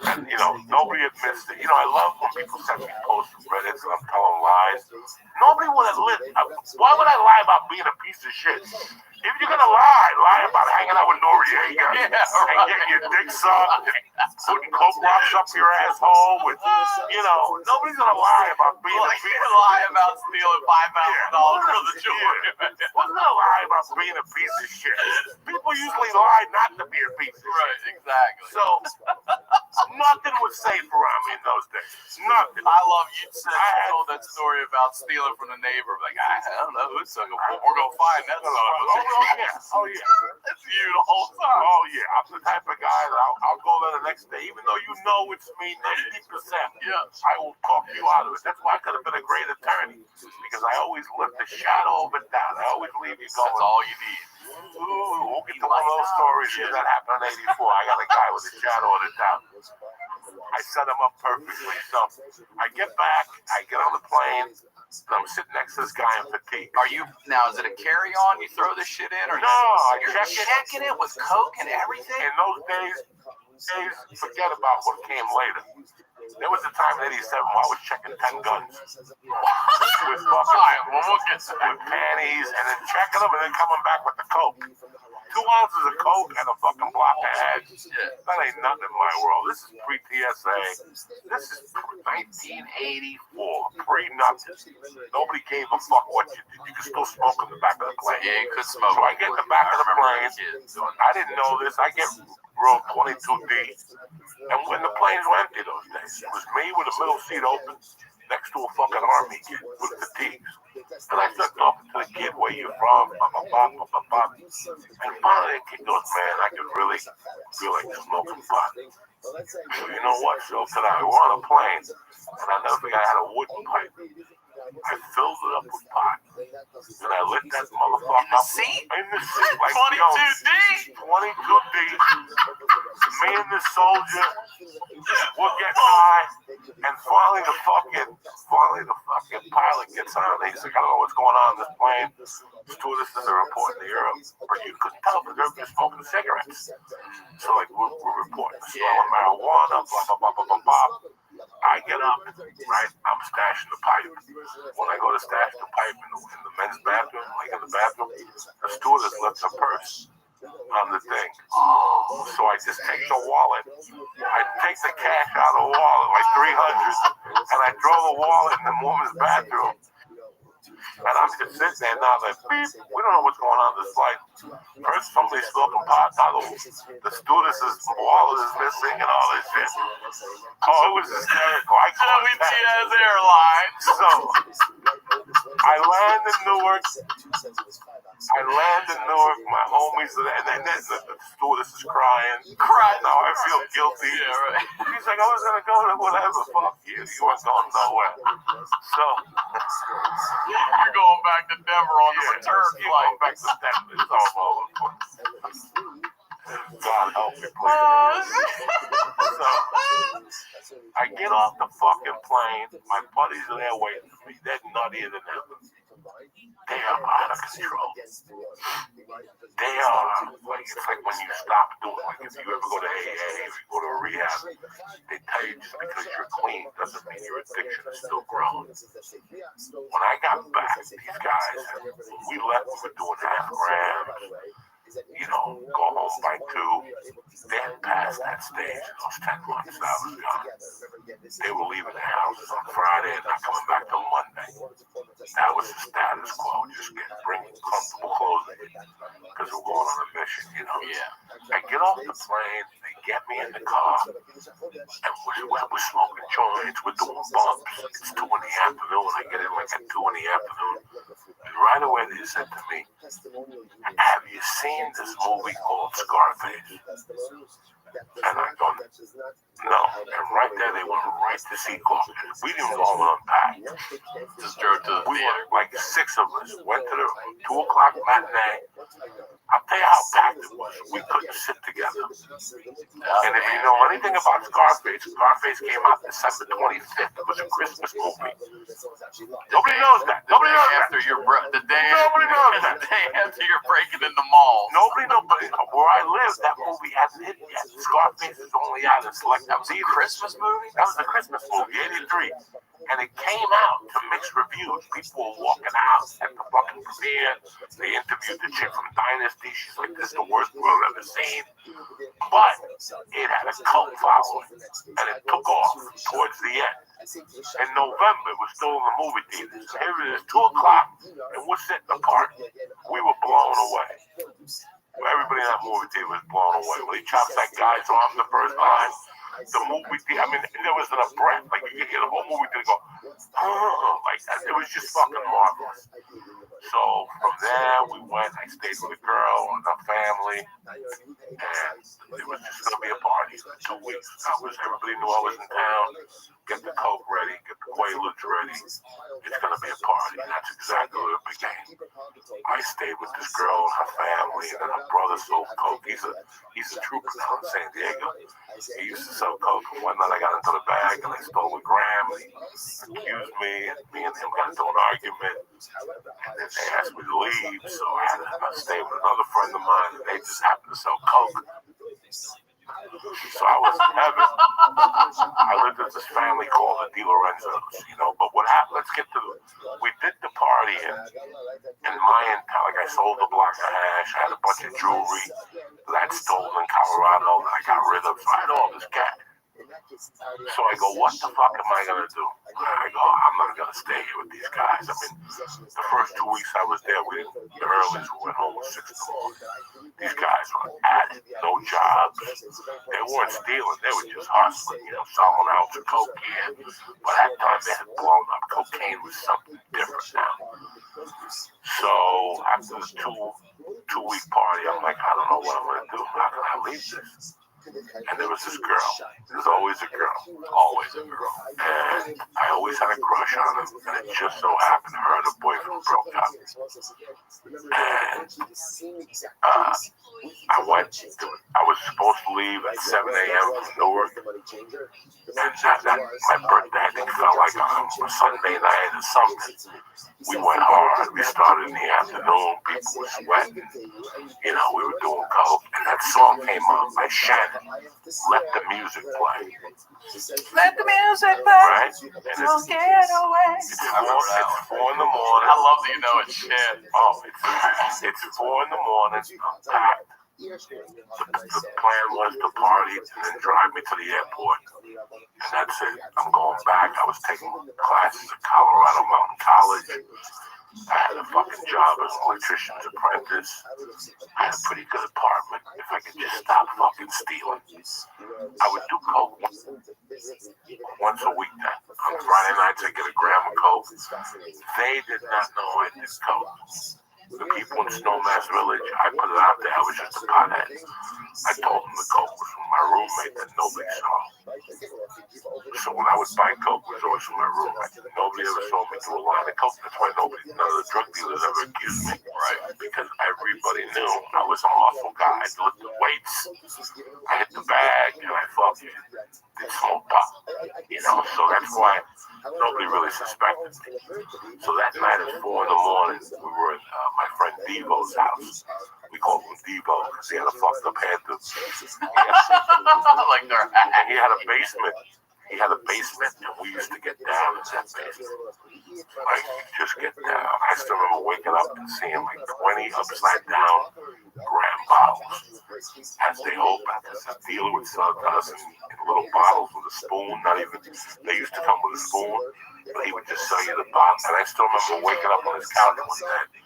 And, nobody admits it. I love when people send me posts from Reddit and I'm telling lies. Nobody would have why would I lie about being a piece of shit? If you're gonna lie about hanging out with Noriega and getting your dick sucked and putting coke rocks up your asshole with, nobody's gonna lie about being a piece of shit. Lie about stealing $5,000 from the jewelry. Who's gonna lie about being a piece of shit? People usually lie not to be a piece of shit. Right, exactly. So nothing was safe around me in those days. Nothing. I love you told that story about stealing from the neighbor. Like, I don't know who took it. We're gonna find that. Oh yeah. That's you the whole time. Oh yeah. I'm the type of guy that I'll go there the next day, even though it's me 90%. Yeah. I will talk you out of it. That's why I could have been a great attorney, because I always lift the shadow of it down. I always leave you going. That's all you need. Ooh, we'll get to one of those stories that happened in '84. I got a guy with a shadow of the doubt. I set him up perfectly. So I get back, I get on the plane, and I'm sitting next to this guy in fatigue. Is it a carry-on? You throw this shit in? Or no, you're checking it with Coke and everything? In those days, forget about what came later. There was a time in '87 where I was checking 10 guns with panties and then checking them and then coming back with the Coke. 2 ounces of Coke and a fucking block of heads. That ain't nothing in my world. This is pre-TSA. This is 1984. Pre-nothing. Nobody gave a fuck what you did. You could still smoke in the back of the plane. Yeah, you could smoke. So I get in the back of the plane. I didn't know this. I get row 22D. And when the planes were empty those days, it was me with a middle seat open next to a fucking army kid with fatigues. And I started talking to the kid, where you from? And finally the kid goes, man, I could really feel like smoking pot. So you know what? So tonight we're on a plane, and I never forgot I had a wooden pipe. I filled it up with pot, and I lit that motherfucker up. In the seat? Like 22D? 22D. Me and the soldier will get high, and finally the fucking pilot gets on. He's like, I don't know what's going on in this plane. Stewardesses are reporting to Europe, but you couldn't tell because they're smoking cigarettes. So like we're reporting the smell of marijuana, blah blah blah blah blah blah. I get up, right? I'm stashing the pipe. When I go to stash the pipe in the men's bathroom, like in the bathroom, the stewardess left her purse on the thing. So I just take the wallet. I take the cash out of the wallet, like 300, and I throw the wallet in the woman's bathroom. And I'm just sitting there now, like, beep, we don't know what's going on this flight. First, somebody's smoking pot. Now the stewardess's wallet is missing and all this shit. Oh, it was hysterical. I call it WTS Airlines. So, I land in Newark. My homies are there, and then the stewardess is crying. Now I feel guilty. Yeah, right. She's like, I was going to go to whatever. Fuck you. You weren't going nowhere. So, you're going back to Denver on the return flight. Going back to Denver. It's all over. God help me, please. So, I get off the fucking plane. My buddies are there waiting for me. They're nuttier than ever. They are out of control. They are like, it's like when you stop doing, like if you ever go to AA, if you go to a rehab, they tell you just because you're clean doesn't mean your addiction is still growing. When I got back, these guys, when we left, we were doing half grams. Go home by 2. They hadn't passed that stage in those 10 months I was gone. They were leaving the houses on Friday and not coming back till Monday. That was the status quo, just bringing comfortable clothes because we're going on a mission, Yeah. I get off the plane, they get me in the car, and we're smoking joints, we're doing bumps. It's 2 in the afternoon. I get in like at 2 in the afternoon. And right away they said to me, have you seen this movie called Scarface? And I go, no. And right there they went right night to see Coke. We didn't go home and unpack. Just drove to the We theater. were like 6 of us. Went to the 2 o'clock matinee. I'll tell you how packed it was. We couldn't sit together. And if you know anything about Scarface, Scarface came out December 25th. It was a Christmas movie. Nobody knows that. Nobody knows that. After your the day Nobody knows that. the day after you're breaking into malls. Nobody knows. But where I live, that movie hasn't hit yet. Scarface is only out in select. That was a Christmas movie? That was a Christmas movie, 83. And it came out to mixed reviews. People were walking out at the fucking premiere. They interviewed the chick from Dynasty. She's like, this is the worst movie I've ever seen. But it had a cult following. And it took off towards the end. In November, it was still in the movie theaters. Here it is, 2 o'clock, and we're sitting apart. We were blown away. Everybody in that movie theater was blown away. When he chops that guy's arm the first time, the movie theater, I mean, there wasn't a breath. Like, you could hear the whole movie theater go, like that. It was just fucking marvelous. So from there, we went. I stayed with a girl and her family, and it was just gonna be a party for 2 weeks. Everybody knew I was in town. Get the Coke ready, get the Quaaludes ready. It's gonna be a party. And that's exactly what it became. I stayed with this girl and her family, and then her brother sold Coke. He's a trooper down in San Diego. He used to sell Coke. And one night I got into the bag and I stole a gram. And he accused me, and me and him got into an argument. And then they asked me to leave, so I had to stay with another friend of mine, and they just happened to sell Coke. So I was in heaven. I lived with this family called the De Lorenzos, you know. But what happened? Let's get to we did the party, and my entire, like, I sold a block of hash. I had a bunch of jewelry that I'd stolen in Colorado that I got rid of. So I had all this cash. So I go, what the fuck am I gonna do? I go, I'm not gonna stay here with these guys. I mean, the first 2 weeks I was there, the earliest we went home was 6 in the morning. These guys were at it, no jobs. They weren't stealing, they were just hustling, you know, selling out to cocaine. But at that time they had blown up. Cocaine was something different now. So after this two-week party, I'm like, I don't know what I'm gonna do. How can I leave this? And there was this girl. There's always a girl. Always a girl. And I always had a crush on her. And it just so happened her and her boyfriend broke up. And I was supposed to leave at 7 a.m. from Newark. And my birthday, I think, felt like on a Sunday night or something. We went hard. We started in the afternoon. People were sweating. You know, we were doing coke. And that song came on by Shannon. Let the music play. Let the music play. Right? And Don't get away. It's 4 in the morning. I love that you know it's shit. Oh, it's 4 in the morning. I'm packed. The plan was to party and then drive me to the airport. And that's it. I'm going back. I was taking classes at Colorado Mountain College. I had a fucking job as an electrician's apprentice. I had a pretty good apartment. If I could just stop fucking stealing. I would do coke once a week then. On Friday nights I get a gram of coke. They did not know I did coke. The people in Snowmass Village, I put it out there, I was just a pothead. I told them the coke was from my roommate that nobody saw. So when I would buy coke, it was always from my roommate. Nobody ever saw me do a line of coke. That's why none of the drug dealers ever accused me. Right? Because everybody knew I was a muscle guy. I lifted weights. I hit the bag, and I fucking did smoke pot. You know, so that's why nobody really suspected me. So that night at 4 in the morning, we were in my friend Devo's house. We called him Devo because he had a fucked up head. Like they're and he had a basement. He had a basement, and we used to get down in that basement. Like, just get down. I still remember waking up and seeing like 20 upside down gram bottles as they opened. Because the dealer would sell us in little bottles with a spoon. Not even, they used to come with a spoon, but he would just sell you the bottle. And I still remember waking up on his couch one day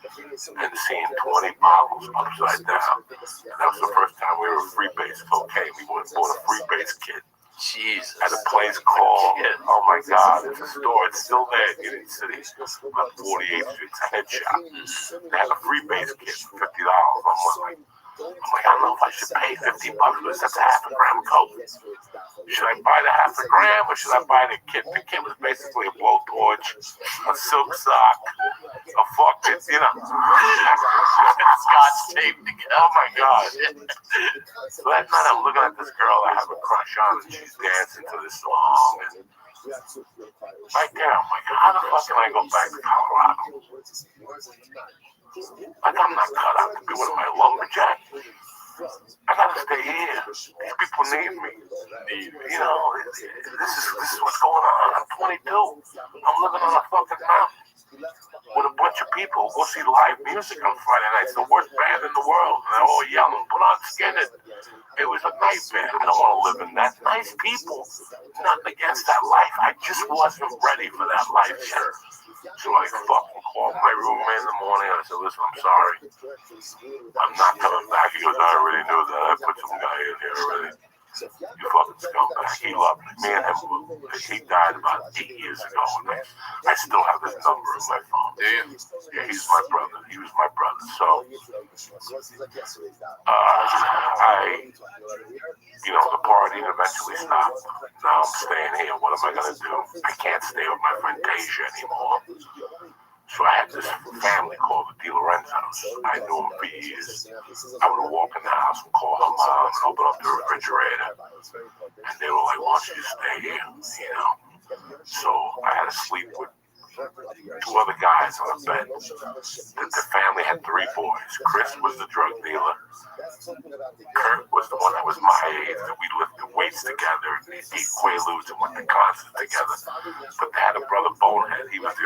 and seeing 20 bottles upside down. And that was the first time we were freebase cocaine. We went and bought a freebase kit. Jesus. At a place called, oh my God, it's a store. It's still there in Union City on 48th Street. It's a head shop. They had a freebase kit for $50. I'm like, I'm like, I don't know if I should pay $50 because that's a half a gram of coke. Should I buy the half a gram or should I buy the kit? The kit was basically a blowtorch, a silk sock, a fucking, Scotch tape together. Oh my God. So that night I'm looking at this girl I have a crush on and she's dancing to this song. And right there, I'm like, how the fuck can I go back to Colorado? Like, I'm not cut out to be one of my lumberjacks. I gotta stay here. These people need me. This is what's going on. I'm 22. I'm living on a fucking mountain with a bunch of people who go see live music on Friday nights. The worst band in the world. And they're all yelling, put on Skinner. It was a nightmare. I don't want to live in that. Nice people. Nothing against that life. I just wasn't ready for that life yet. So I fucking called my roommate in the morning. I said, listen, I'm sorry. I'm not coming back. He goes, I already knew that. I put some guy in here already. You fucking scumbag. He loved me. Me and him, he died about 8 years ago. And I still have his number in my phone. Yeah, he's my brother. He was my brother. So, the party eventually stopped. Now I'm staying here. What am I going to do? I can't stay with my friend Deja anymore. So I had this family called the DiLorenzos. I knew them for years. I would walk in the house and call her mom and open up the refrigerator. And they were like, why don't you stay here? So I had to sleep with 2 other guys on a bed. The family had 3 boys. Chris was the drug dealer. Kurt was the one that was my age, that we lifted weights together, ate Quaaludes and went to concerts together. But they had a brother Bonehead. He was the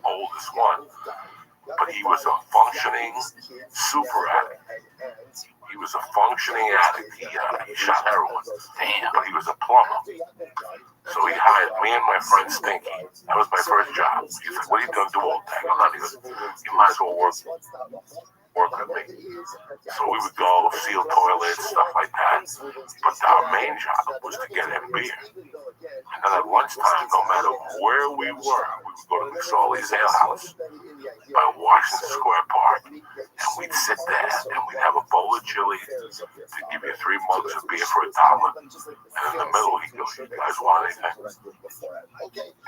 oldest one. But he was a functioning super addict. He was a functioning addict. He shot heroin. Damn. But he was a plumber. So he hired me and my friend Stinky. That was my first job. He said, what are you going to do all day? I'm not even, you might as well work with me. So we would go seal toilets, stuff like that. But our main job was to get him beer. And then at lunchtime, no matter where we were, we would go to McSorley's Ale House by Washington Square Park. And we'd sit there and we'd have a bowl of chili to give you 3 mugs of beer for $1. And in the middle, he'd go, you guys want anything?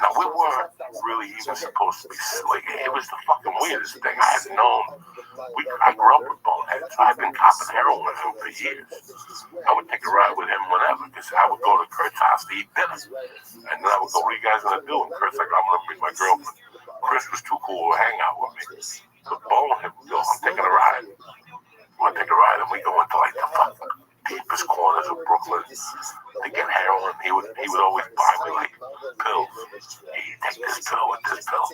Now, we weren't really even supposed to be slick. It was the fucking weirdest thing. I had known. I grew up with Bonehead, so I've been copping heroin with him for years. I would take a ride with him whenever, because I would go to Kurt's house to eat dinner. And then I would go, what are you guys going to do? And Kurt's like, I'm going to meet my girlfriend. Chris was too cool to hang out with me. So Bonehead would go, I'm taking a ride. You want to take a ride? And we go into like the fucking deepest corners of Brooklyn to get heroin. He would always buy me like pills. Hey, take this pill with this pill.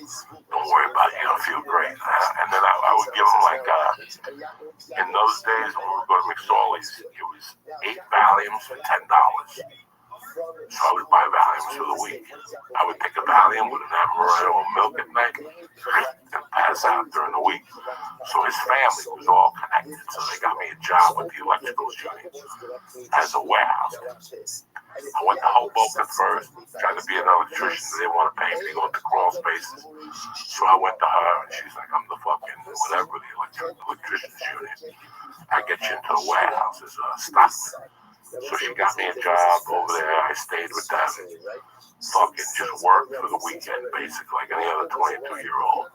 Don't worry about it. You'll feel great. And then I would give him like, in those days when we would go to McSorley's, it was 8 Valiums for $10. So I would buy Valiums for the week. I would take a Valium with an amaretto and milk at night and pass out during the week. So his family was all connected. So they got me a job with the electrical union as a warehouse. I went to Hoboken first, trying to be an electrician. They didn't want to pay me to go into crawl spaces. So I went to her, and she's like, I'm the fucking whatever, the electrician's union. I get you into the warehouse as a stockman. So she got me a job over there. I stayed with them. Fucking just worked for the weekend, basically, like any other 22-year-old.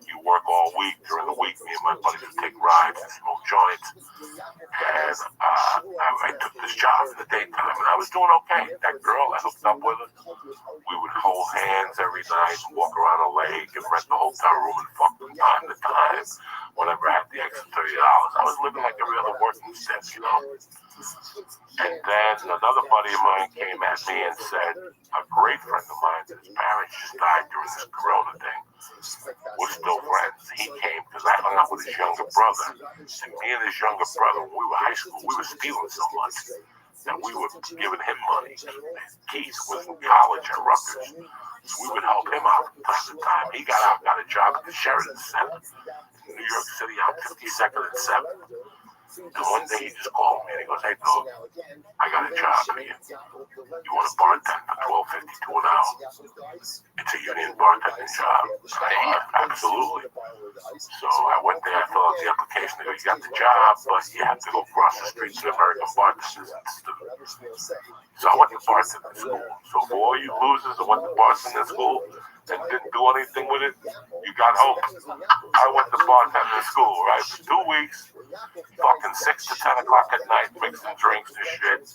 You work all week. During the week, me and my buddies would take rides and smoke joints. And I took this job in the daytime, and I was doing okay. That girl I hooked up with her, we would hold hands every night and walk around a lake and rent the hotel room and fuck from time to time. Whenever I had the extra $30, I was living like every other working step, And then another buddy of mine came at me and said, a great friend of mine, his parents just died during this Corona thing. We're still friends. He came because I hung out with his younger brother. And me and his younger brother, when we were high school, we were stealing so much that we were giving him money. Keith was in college at Rutgers. So we would help him out from time to time. He got out, got a job at the Sheridan Center in New York City on 52nd and 7th. And one day he just called me and he goes, hey, dog, I got a job for you. You want to bartend for $12.52 an hour? It's a union bartending job. Absolutely. So I went there, I filled out the application, they go, you got the job, but you have to go across the street to the American Bartenders Institute. So I went to bartending school. So for all you losers that went to bartending school and didn't do anything with it, you got hope. I went to bartending school, right, for 2 weeks, fucking 6 to 10 o'clock at night, mixing drinks and shit.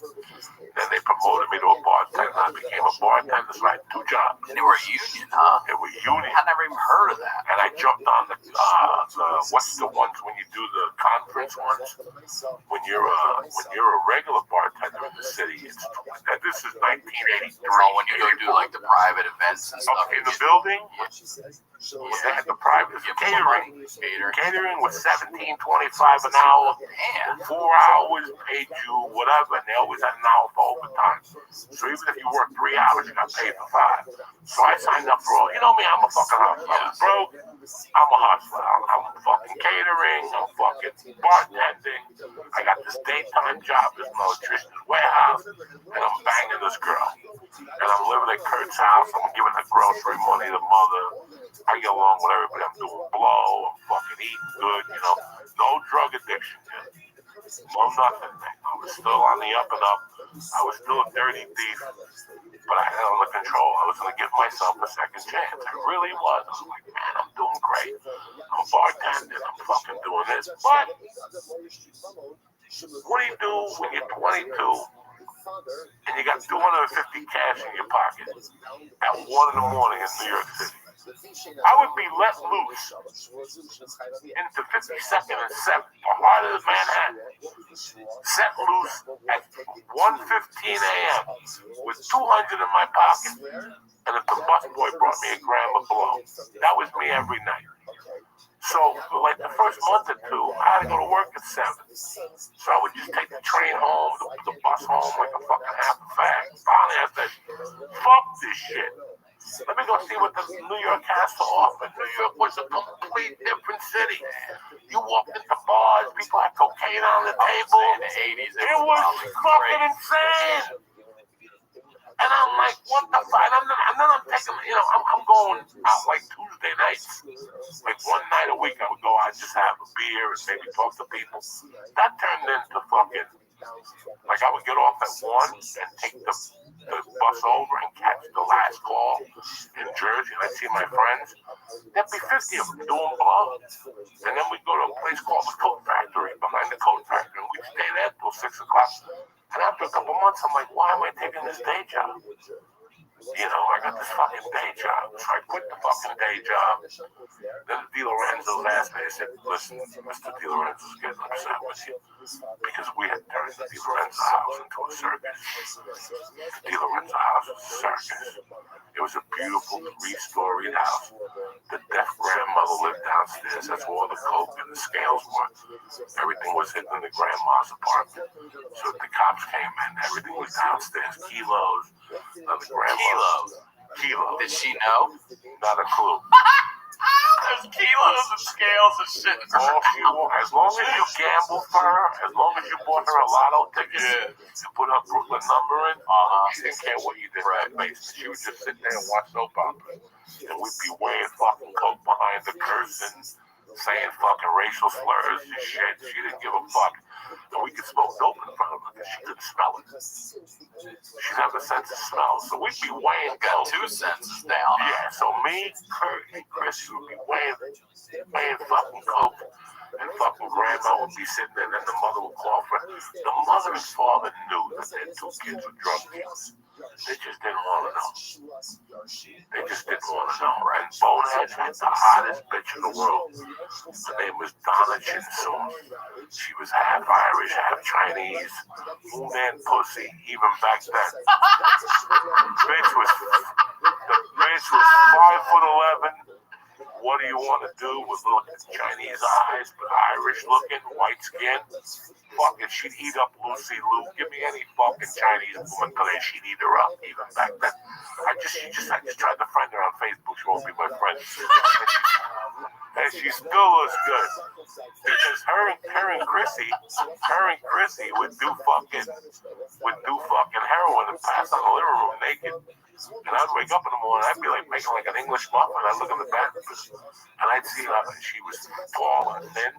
Then they promoted me to a bartender. I became a bartender, so I had 2 jobs. And they were union, huh? They were union. I never even heard of that. And I jumped on the what's the ones when you do the conference ones? When you're a regular bartender in the city, this is 1983. Oh, when you go do like the private events and stuff in the building. They had the private catering was $17.25 an hour. Man. 4 hours paid you whatever, and they always had an hour for overtime. So even if you work 3 hours, you got paid for 5. So I signed up for all. You know me, I'm a fucking hustler. I was broke. I'm a hustler. I'm fucking catering. I'm fucking bartending. I got this daytime job at an electrician's warehouse, and I'm banging this girl. And I'm living at Kurt's house. I'm giving her grocery money to mother. I get along with everybody. I'm doing blow. I'm fucking eating good. You know, no drug addiction yet. No nothing. I was still on the up and up. I was still a dirty thief, but I had it under control. I was going to give myself a second chance. I really was. I was like, man, I'm doing great. I'm bartending. I'm fucking doing this. But what do you do when you're 22 and you got 250 cash in your pocket at 1 in the morning in New York City? I would be let loose into 52nd and 7th, the heart of Manhattan, set loose at 1:15 a.m. with 200 in my pocket, and if the busboy brought me a gram of blow, that was me every night. So, for like the first month or 2, I had to go to work at 7. So I would just take the train home, the bus home like a fucking half a fag. Finally, I said, fuck this shit. Let me go see what the New York has to offer. New York was a complete different city. You walked into bars, people had cocaine on the table. In the 80s, it was fucking insane. And I'm like, what the fuck? And then I'm taking, I'm going out like Tuesday nights. Like one night a week I would go out, just have a beer and maybe talk to people. That turned into fucking, like I would get off at 1 and take the bus over and catch the last call in Jersey, and I'd see my friends. There'd be 50 of them doing blow. And then we'd go to a place called the Coat Factory, behind the Coat Factory, and we'd stay there till 6 o'clock. And after a couple months, I'm like, why am I taking this day job? I got this fucking day job. So I quit the fucking day job. Then Di Lorenzo asked me, I said, listen, Mr. Di Lorenzo's getting upset with you because we had turned the Di Lorenzo house into a circus. The Di Lorenzo house was a circus. It was a beautiful 3-storied house. The deaf grandmother lived downstairs. That's where all the coke and the scales were. Everything was hidden in the grandma's apartment. So if the cops came in, everything was downstairs. Kilos. The grandma. Kilos. Did she know? Not a clue. There's kilos and scales and shit. As long as you gambled for her, as long as you bought her a lotto ticket and put her Brooklyn number in, she didn't care what you did in that basement. She would just sit there and watch soap opera. And we'd be weighing fucking coke behind the curtain, saying fucking racial slurs and shit. She didn't give a fuck. And we could smoke dope in front of her because she couldn't smell it. She'd have a sense of smell. So we'd be weighing coke. 2 senses down. Yeah, so me, Kurt, and Chris would be weighing fucking coke. And fucking grandma would be sitting there, and then the mother would call for her. The mother and father knew that their 2 kids were drug dealers. They just didn't want to know. They just didn't want to know. And Bonehead had the hottest bitch in the world. Her name was Donna Chinsoon. She was half Irish, half Chinese. Moon and pussy, even back then. The bitch was 5'11". What do you want to do with little Chinese eyes, but Irish looking, white skin? Fuck it, she'd eat up Lucy Liu. Give me any fucking Chinese woman today, she'd eat her up, even back then. I just tried to find her on Facebook. She won't be my friend. And she still looks good. Because her and Chrissy would do fucking heroin and pass on the living room naked. And I'd wake up in the morning, I'd be like making like an English muffin. I'd look in the back, and I'd see her, and she was tall and thin.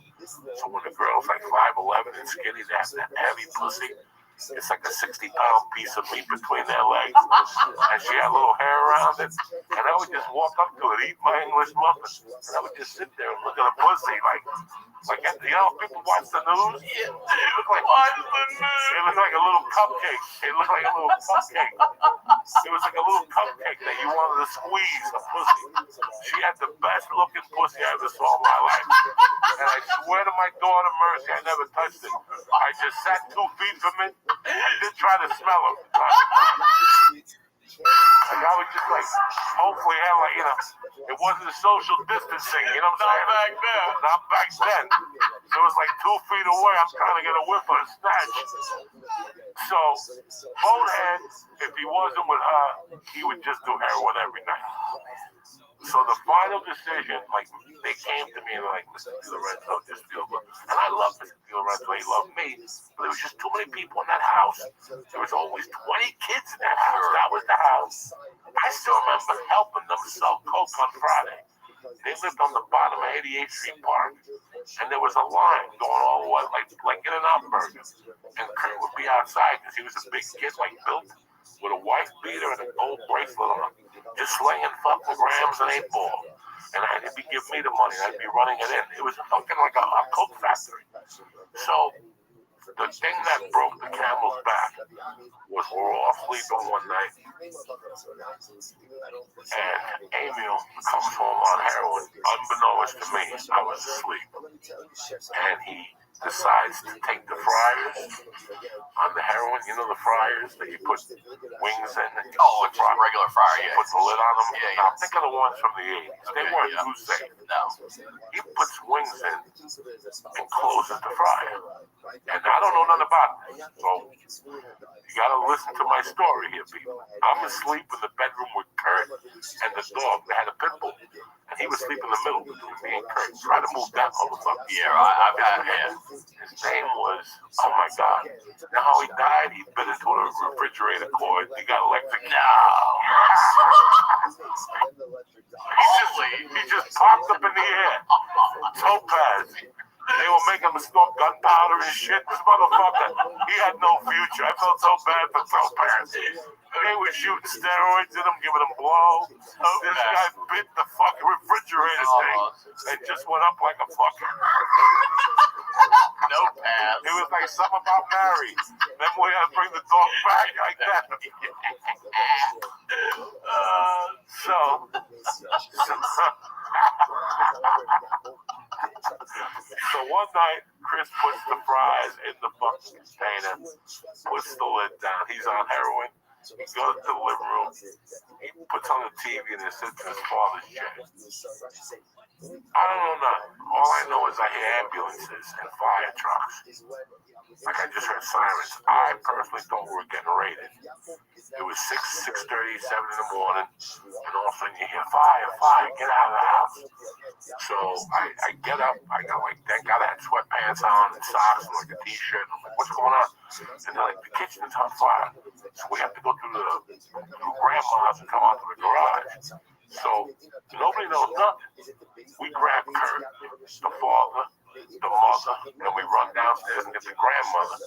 So when the girl's like 5'11" and skinny, they have that heavy pussy. It's like a 60-pound piece of meat between their legs. And she had a little hair around it. And I would just walk up to it, eat my English muffin. And I would just sit there and look at the pussy like people watch the news. It looked like a little cupcake. It looked like a little cupcake. It was like a little cupcake that you wanted to squeeze a pussy. She had the best looking pussy I ever saw in my life. And I swear to my daughter Mercy, I never touched it. I just sat 2 feet from it. I did try to smell her. Like I would just like, hopefully have like, it wasn't social distancing, you know what I'm saying? Not back then. It was like 2 feet away. I'm trying to get a whiff of a snatch. So, Bonehead, if he wasn't with her, he would just do heroin every night. So the final decision, like, they came to me and like, Mr. DiLorenzo, just feel good. And I love Mr. DiLorenzo, he loved me, but there was just too many people in that house. There was always 20 kids in that house. That was the house. I still remember helping them sell Coke on Friday. They lived on the bottom of 88th Street Park, and there was a line going all the way, like In-N-Out Burger. And Kurt would be outside because he was a big kid, like built with a white beater and a gold bracelet on him, just slinging fucking grams and 8-ball. And I'd be giving me the money, and I'd be running it in. It was fucking like a Coke factory. So the thing that broke the camel's back was we were all sleeping one night, and Emil comes home on heroin. Unbeknownst to me, I was asleep, and he decides to take the fryers on the heroin. You know the fryers that you put wings in? Oh, it's a regular fryer, He yeah. puts the lid on them. Yeah. Now, I'm thinking of the ones from the 80s. They weren't too safe. No. He puts wings in and closes the fryer. And I don't know nothing about it. So you gotta listen to my story here, people. I'm asleep in the bedroom with Kurt and the dog. They had a pit bull. And he was asleep in the middle between me and Kurt. Try to move that motherfucker. Yeah, I've had it. His name was, oh my God. You know how he died? He bit into a refrigerator cord. He got electric. No. He just popped up in the air. Topaz. They were making him snort gunpowder and shit. This motherfucker, he had no future. I felt so bad for Topaz. They were shooting steroids at him, giving him blow. This guy bit the fucking refrigerator thing. It just went up like a fucking... No pass. It was like something about Mary. Then we had to bring the dog back like that. So one night, Chris puts the fries in the fucking container, puts the lid down. He's on heroin. He goes to the living room. He puts on the TV and he sits in his father's chair. I don't know nothing. All I know is I hear ambulances and fire trucks. Like I just heard sirens. I personally thought we were getting raided. It was 6:30, 7 in the morning, and all of a sudden you hear fire, get out of the house. So I get up, I got like, thank God I had sweatpants on and socks and like a t-shirt. I'm like, what's going on? And they're like, the kitchen's on fire. So we have to go through grandma's and come out to the garage. So nobody knows nothing. We grab Kurt, the father, the mother, and we run downstairs and get the grandmother,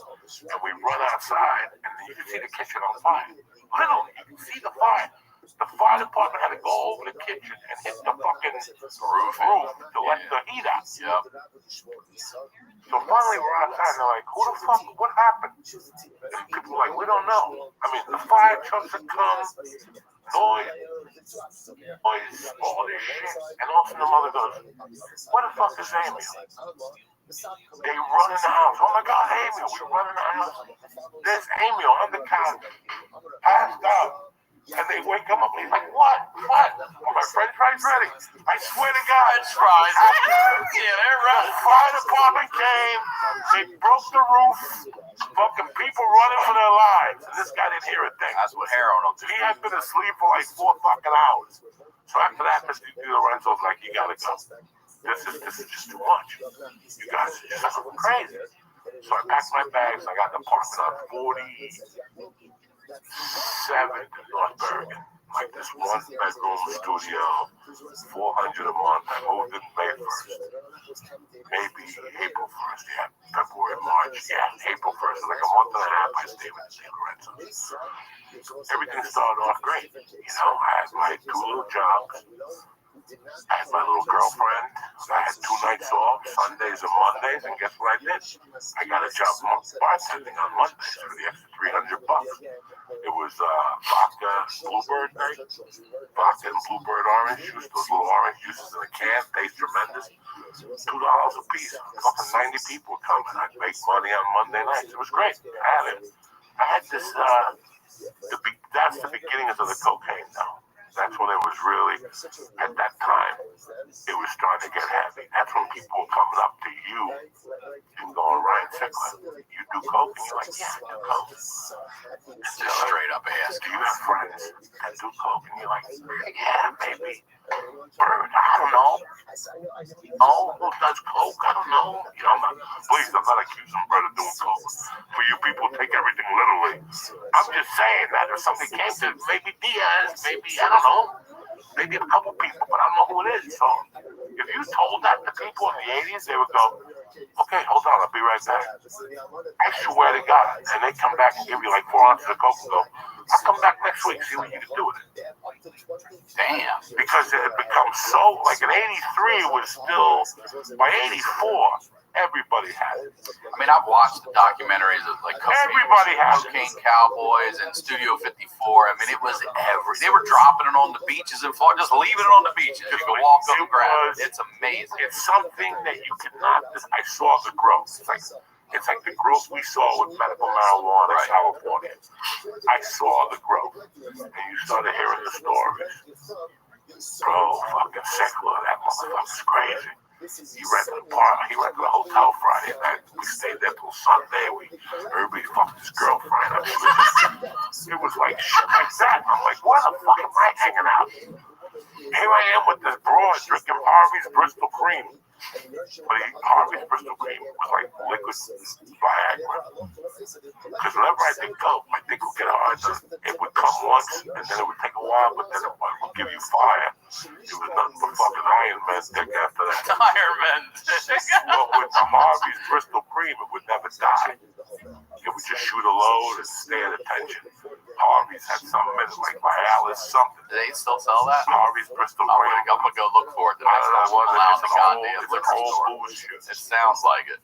and we run outside, and then you can see the kitchen on fire. Literally, you can see the fire. The fire department had to go over the kitchen and hit the fucking roof to let the heat out. Yep. So finally we're outside, and they're like, who the fuck, what happened? And people are like, we don't know. I mean, the fire trucks had come, noise, all this shit. And all of a sudden the mother goes, what the fuck is Amy? They run in the house. Oh my God, Amy, we run in the house. There's Amy on the couch, passed out. And they wake him up and he's like, what? Oh, my french fries ready. I swear to God. French fries. Yeah, they're right. The fire department came. They broke the roof. Fucking people running for their lives. And this guy didn't hear a thing. That's what heroin will do. He had been asleep for like 4 fucking hours. So after that, Mr. DiLorenzo's like, you gotta go. This is just too much. You guys are just crazy. So I packed my bags. I got an apartment on 47 North Bergen. like this one bedroom studio, $400 a month. I moved in May 1st, maybe April 1st. Yeah, February, March. Yeah, April 1st. Like a month and a half. I stayed with Lorenzo. Everything started off great. You know, I had my 2 little jobs. I had my little girlfriend. I had 2 nights off, Sundays and Mondays, and guess what I did? I got a job bartending on Mondays for the extra $300. It was vodka bluebird night, vodka and bluebird orange juice. Those little orange juices in a can, taste tremendous. $2 a piece. Fucking 90 people coming. I'd make money on Monday nights. It was great. I had this. That's the beginnings of the cocaine now. That's when it was really, at that time, it was starting to get heavy. That's when people were coming up to you and going, Ryan Sickler, you do coke? And you're like, yeah, I do coke. Just straight up ask. Do you have friends that do coke? And you're like, yeah, maybe. Bird, I don't know. Oh, who does coke? I don't know. You know, please, I'm not accusing Bird of doing coke. For you people take everything literally. I'm just saying that if somebody came to maybe Diaz, maybe, I don't know, maybe a couple people, but I don't know who it is. So if you told that to people in the 80s, they would go, okay, hold on, I'll be right back. I swear to God. And they come back and give you like 4 ounces of coke and go, I'll come back next week, see what you can do with it. Damn. Because it had become so, like in 83 was still, by 84, everybody had it. I mean, I've watched the documentaries of like Everybody has Cocaine Cowboys and Studio 54. I mean, it was they were dropping it on the beaches in Florida, just leaving it on the beaches. You can walk up and grab it. It's amazing. It's something that you cannot. I saw the growth. It's like the growth we saw with medical marijuana in California. I saw the growth, and you started hearing the stories. Bro, fucking Sickler, that motherfucker's crazy. He rented a hotel Friday night. We stayed there till Sunday. Everybody fucked his girlfriend. I mean, it was like shit like that. I'm like, where the fuck am I hanging out? Here I am with this broad drinking Harvey's Bristol Cream. But Harvey's Bristol Cream was like liquid Viagra. Because whenever I think coke, my dick would get hard. It would come once, and then it would take a while, but then it would give you fire. It was nothing but fucking Iron Man dick after that. Iron Man dick. But with the Harvey's Bristol Cream, it would never die. It would just shoot a load and stay at attention. Harvey's had something in it, like Vialis, something. Do they still sell that? Harvey's Bristol Cream. I'm gonna go look for it the next time I'm allowed the goddamn liquor store. It sounds like it.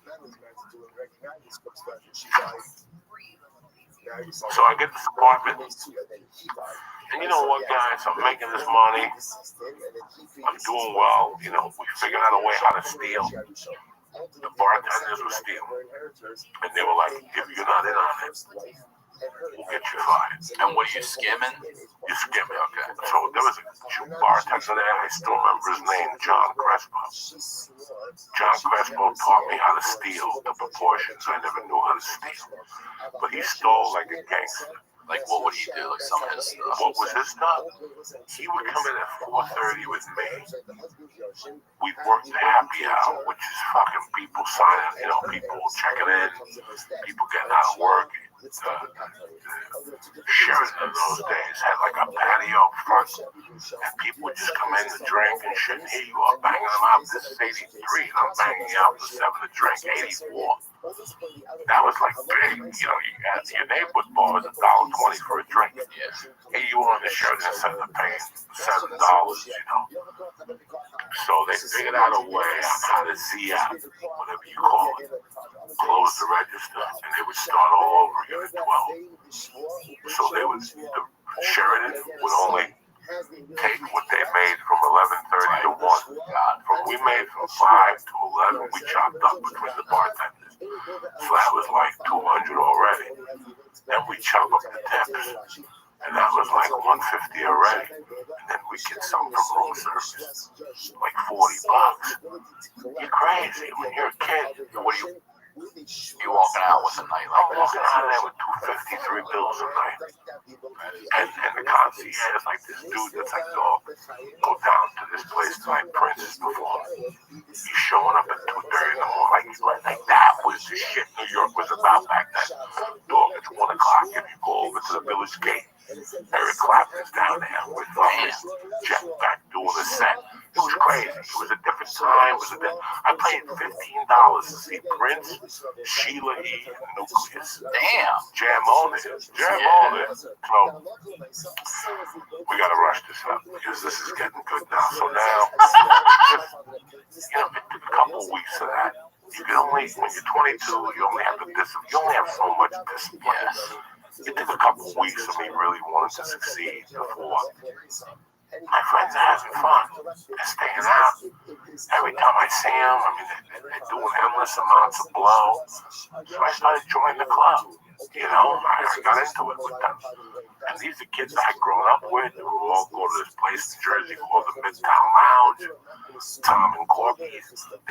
So I get this apartment, and you know what, guys? I'm making this money. I'm doing well. You know, we figured out a way how to steal. The bartenders were stealing, and they were like, "If you're not in on it, we'll get you fired." And what are you skimming? You're skimming. Okay. So there was a bartender there. I still remember his name, John Crespo. John Crespo taught me how to steal the proportions. I never knew how to steal, but he stole like a gangster. Like, what would he do? Like, some of his stuff. What was his stuff? He would come in at 4:30 with me. We'd work the happy hour, which is fucking people signing, you know, people checking in, people getting out of work. Sheridan in those days had like a patio up front, and people would just come in to drink and shit. And here you are banging them out. This is 83, and I'm banging you out for 7 to drink, 84. That was like big, you know, you got your neighborhood bar was $1.20 for a drink. Yeah. Here you are in the Sheridan Center paying $7, you know. So they figured out a way on how to Z-out, whatever you call it, close the register, and they would start all over again at 12. So the Sheridan would only take what they made from 11:30 to 1. We made from 5 to 11, we chopped up between the bartenders. So that was like 200 already. Then we chop up the tips, and that was like 150 already. And then we get some from room service, like $40. You're crazy when you're a kid. What are you walking out with a night like I'm walking out of there with 253 bills a night. And the concierge, like this dude that's like, go down to this place tonight, Prince is performing. He's showing up at 2:30 in the morning. Like that was the shit New York was about back then. Dog, it's 1 o'clock if you go over to the Village Gate. Eric Clapton's down there with Jet back doing the set. It was crazy. It was a different time. I paid $15 to see Prince, Sheila E., and Nucleus. Damn. Jam on it. So we gotta rush this up because this is getting good now. So now, it took a couple of weeks of that. You can only, when you're 22, you only have so much discipline. It took a couple of weeks of me really wanting to succeed before. My friends are having fun. They're staying out. Every time I see them, they're doing endless amounts of blow. So I started joining the club. I got into it with them. And these are kids that I'd grown up with. They would all go to this place in Jersey called the Midtown Lounge. Tom and Corky.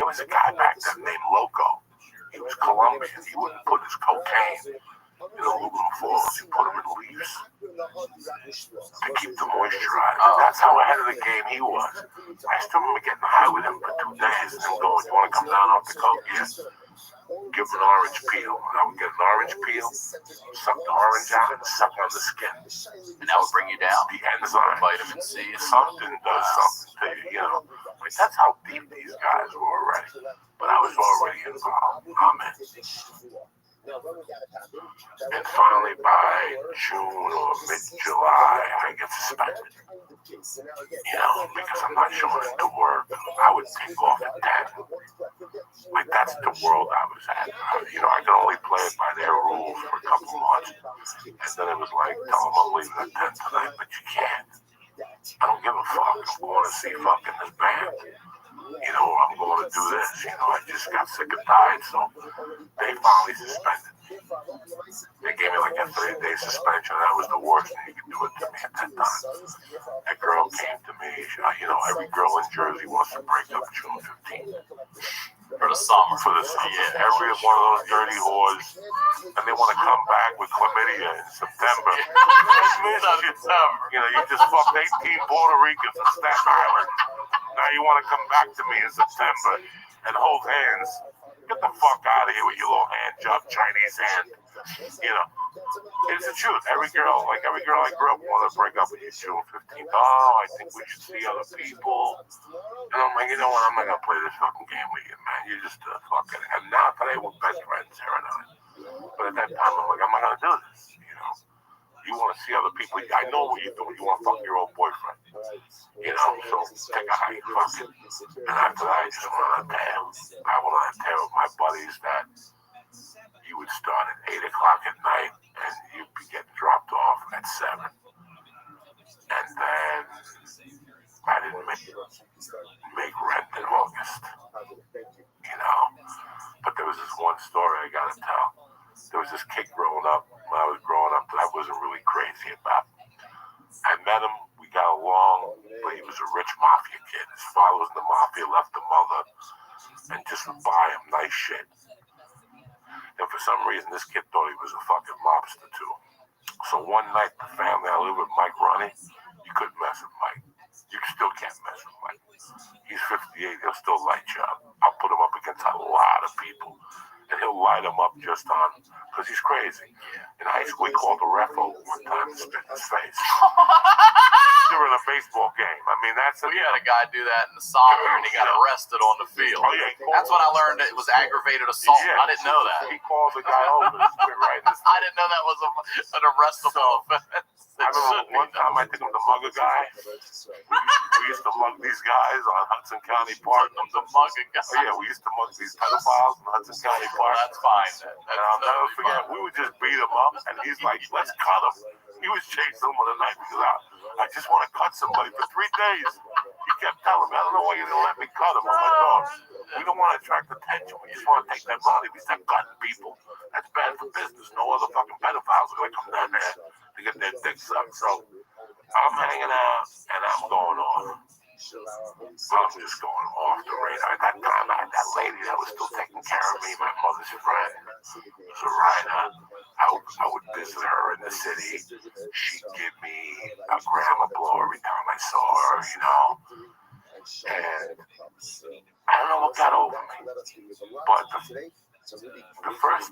There was a guy back there named Loco. He was Colombian. He wouldn't put his cocaine in aluminum foils. He put them in leaves to keep the moisture out. That's how ahead of the game he was. I still remember getting high with him for 2 days and him going, "You want to come down off the coke?" Yes. Give him an orange peel. And I would get an orange peel, suck the orange out, and suck on the skin. And that would bring you down. The enzyme. Vitamin C. Something does something to you, that's how deep these guys were already. But I was already involved. I'm in. And finally, by June or mid-July, I get suspended. Because I'm not showing up to work. I would take off at 10. That's the world I was at. I could only play it by their rules for a couple of months. And then it was like, tell them I'm leaving at 10 tonight, but you can't. I don't give a fuck. I'm going to see fucking this band. I'm going to do this. I just got sick and tired, so they finally suspended me. They gave me like a 3-day suspension. That was the worst thing you could do it to me at that time. That girl came to me. Every girl in Jersey wants to break up June 15th. For the summer. Yeah, every one of those dirty whores. And they want to come back with chlamydia in September. You just fucked 18 Puerto Ricans in Staten Island. Now you want to come back to me in September and hold hands. Get the fuck out of here with your little hand job, Chinese hand. It's the truth. Every girl I grew up wanted to break up with you June 15th. Oh, I think we should see other people. And I'm like, you know what? I'm not going to play this fucking game with you, man. You're just fucking. And now today we're best friends, Sarah and I. But at that time, I'm like, I'm not going to do this. You want to see other people. I know what you're doing. You want to fuck your old boyfriend. So take a hike, fuck it. And after that, I just went on a tear. I went on a tear with my buddies that you would start at 8 o'clock at night and you'd be getting dropped off at 7. And then I didn't make rent in August. But there was this one story I got to tell. There was this kid growing up, when I was growing up, that I wasn't really crazy about. I met him, we got along, but he was a rich mafia kid. His father was in the mafia, left the mother, and just would buy him nice shit. And for some reason, this kid thought he was a fucking mobster too. So one night, the family, I live with Mike Ronnie, you couldn't mess with Mike. You still can't mess with Mike. He's 58, he'll still light you up. I'll put him up against a lot of people. And he'll light him up just on, because he's crazy. In high school, he called the ref over one time and spit in his face. During a baseball game. We had a guy do that in the soccer, and he got arrested on the field. Oh, yeah, that's when I learned that it was aggravated assault. Yeah, I didn't know that. He called the guy over and spit right in his face. I didn't know that was an arrestable offense. I remember one time I took him to mug a guy. We used to mug these guys on Hudson County Park. We used to mug these pedophiles in Hudson County Park. That's fine. And I'll never forget, we would just beat him up, and he's like, let's cut him. He was chasing him with a knife. He goes, I just want to cut somebody for 3 days. He kept telling me, I don't know why you didn't let me cut him. I'm like, no, we don't want to attract attention. We just want to take that money. We start cutting people. That's bad for business. No other fucking pedophiles are going to come down there to get their dick sucked. So I'm hanging out, and I'm going off. I'm just going off the radar. At that time, I had that lady that was still taking care of me, my mother's friend. It was a writer. I would visit her in the city. She'd give me a gram of blow every time I saw her, And I don't know what got over me. But The first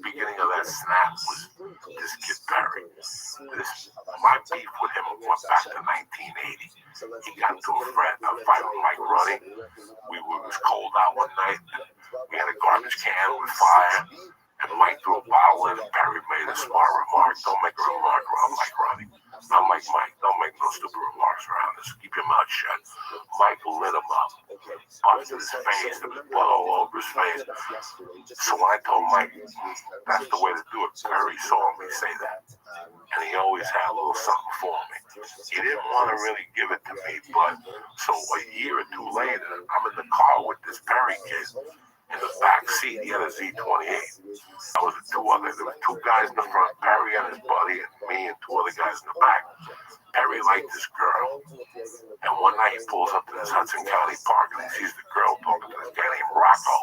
beginning of that snap was this kid Perry. My beef with him went back to 1980. He got into a fight with Mike Ruddy. We was cold out one night. We had a garbage can with fire, and Mike threw a bottle in, and Perry made a smart remark. Don't make a remark around Mike Ruddy. I'm like, Mike, don't make no stupid remarks around this. Keep your mouth shut. Mike lit him up. Busted his face. There was blood all over his face. So when I told Mike, that's the way to do it, Perry saw me say that. And he always had a little something for me. He didn't want to really give it to me, but so a year or two later, I'm in the car with this Perry kid. In the back seat, he had a Z28. There were two guys in the front, Perry and his buddy, and me and two other guys in the back. Perry liked this girl. And one night he pulls up to this Hudson County Park and he sees the girl talking to this guy named Rocco.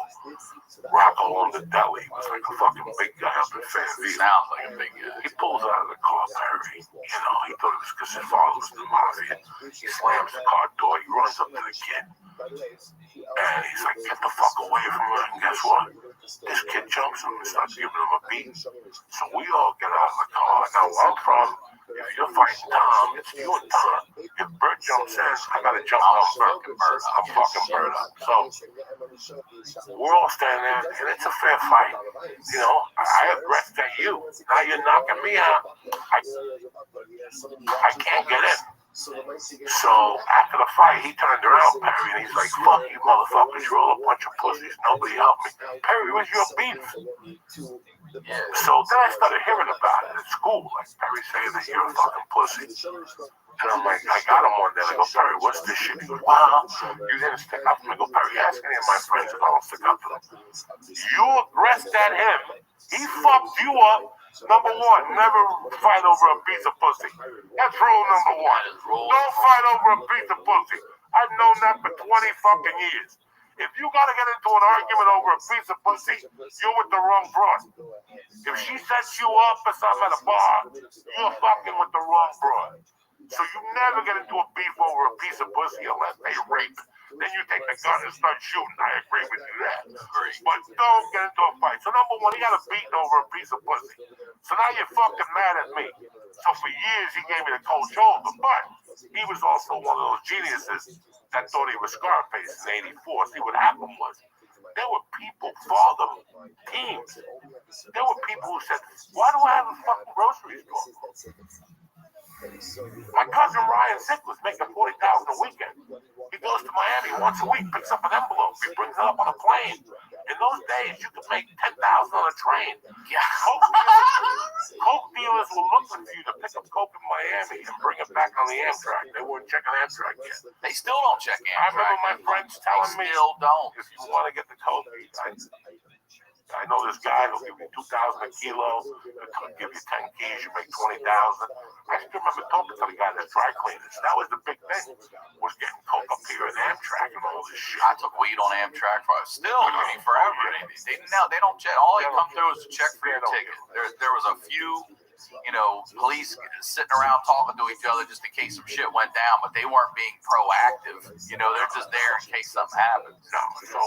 Rocco owned the deli. He was like a fucking big guy up in Fayetteville. Sounds like a big guy. He pulls out of the car, Perry. You know, he thought it was because his father was in the mafia. He slams the car door. He runs up to the kid. And he's like, get the fuck away from her. And guess what? This kid jumps him and starts giving him a beat. So we all get out of the car. Now, where I'm from, if you're fighting Tom, it's you and Tom. If Bert jumps in, I gotta jump out Bert. I'm fucking Bert up. So we're all standing there, and it's a fair fight. You know, I aggressed at you. Now you're knocking me out. I can't get in. So after the fight, he turned around, Perry, and he's like, fuck you motherfuckers, you're all a bunch of pussies. Nobody helped me. Perry, where's your beef? So then I started hearing about it at school, like Perry saying that you're a fucking pussy. And I'm like, I got him one day. I go, Perry, what's this shit? He goes, wow, you didn't stick up to me. I go, Perry, ask any of my friends if I don't stick up to them. You aggressed at him. He fucked you up. Number one, never fight over a piece of pussy. That's rule number one. Don't fight over a piece of pussy. I've known that for 20 fucking years. If you gotta get into an argument over a piece of pussy, you're with the wrong broad. If she sets you up or something at a bar, you're fucking with the wrong broad. So you never get into a beef over a piece of pussy unless they rape. Then you take the gun and start shooting. I agree with you there. But don't get into a fight. So number one, he got a beating over a piece of pussy. So now you're fucking mad at me. So for years he gave me the cold shoulder, but he was also one of those geniuses that thought he was Scarface in '84. See, what happened was there were people, father teams. There were people who said, why do I have a fucking grocery store? My cousin Ryan Sick was making $40,000 a weekend. He goes to Miami once a week, picks up an envelope, he brings it up on a plane. In those days, you could make $10,000 on a train. Yeah. Coke dealers were looking for you to pick up coke in Miami and bring it back on the Amtrak. They weren't checking Amtrak yet. They still don't check Amtrak. I remember my friends telling me, still don't. If you want to get the coke, I know this guy who'll give you $2,000 a kilo. He'll give you 10 keys, you make $20,000. I still remember talking to the guy that's dry cleaners. That was the big thing, was getting coke up here in Amtrak and all this shit. I took weed on Amtrak for forever. They don't check. All they come through is to check for your ticket. There was a few, police sitting around talking to each other just in case some shit went down, but they weren't being proactive. They're just there in case something happens. No, so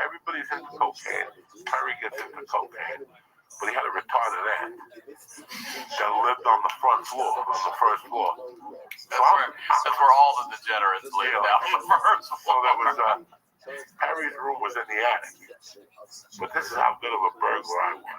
everybody's into cocaine. Perry gets into cocaine, but he had a retarded aunt that lived on the first floor. That's where all the degenerates live down on the first floor. So there was Perry's room was in the attic. But this is how good of a burglar I was.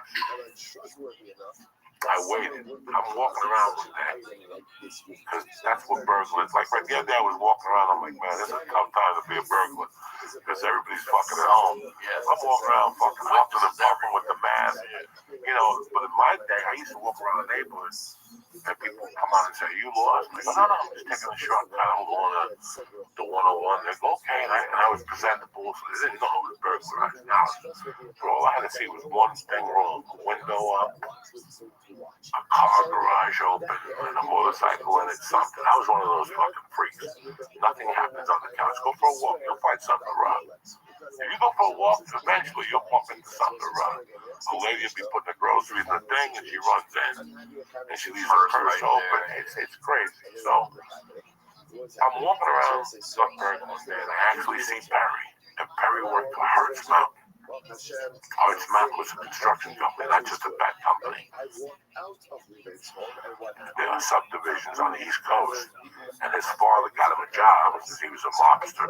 I waited. I'm walking around one day because that's what burglars like. Right the other day I was walking around. I'm like, man, this is a tough time to be a burglar because everybody's fucking at home. I'm walking around fucking huffing and puffing with the mask. But in my day, I used to walk around the neighborhood and people come out and say, you lost? I go, no, I'm just taking a shortcut. I'm going to the 101. They go, okay. And I was presentable, so they didn't know I was burglarized. Now, for all I had to see was one thing wrong: a window up, a car garage open, and a motorcycle in it, something. I was one of those fucking freaks. Nothing happens on the couch. Go for a walk, you'll find something to rob. If you go for a walk, eventually you'll bump into something to rob. A lady will be putting the groceries in the thing, and she runs in, and she leaves her purse open. It's crazy. So I'm walking around Sunburn one day, and I actually see Perry. And Perry worked for Hertz Mountain. Mac was a construction company, not just a bat company. There are subdivisions on the East Coast, and his father got him a job because he was a mobster,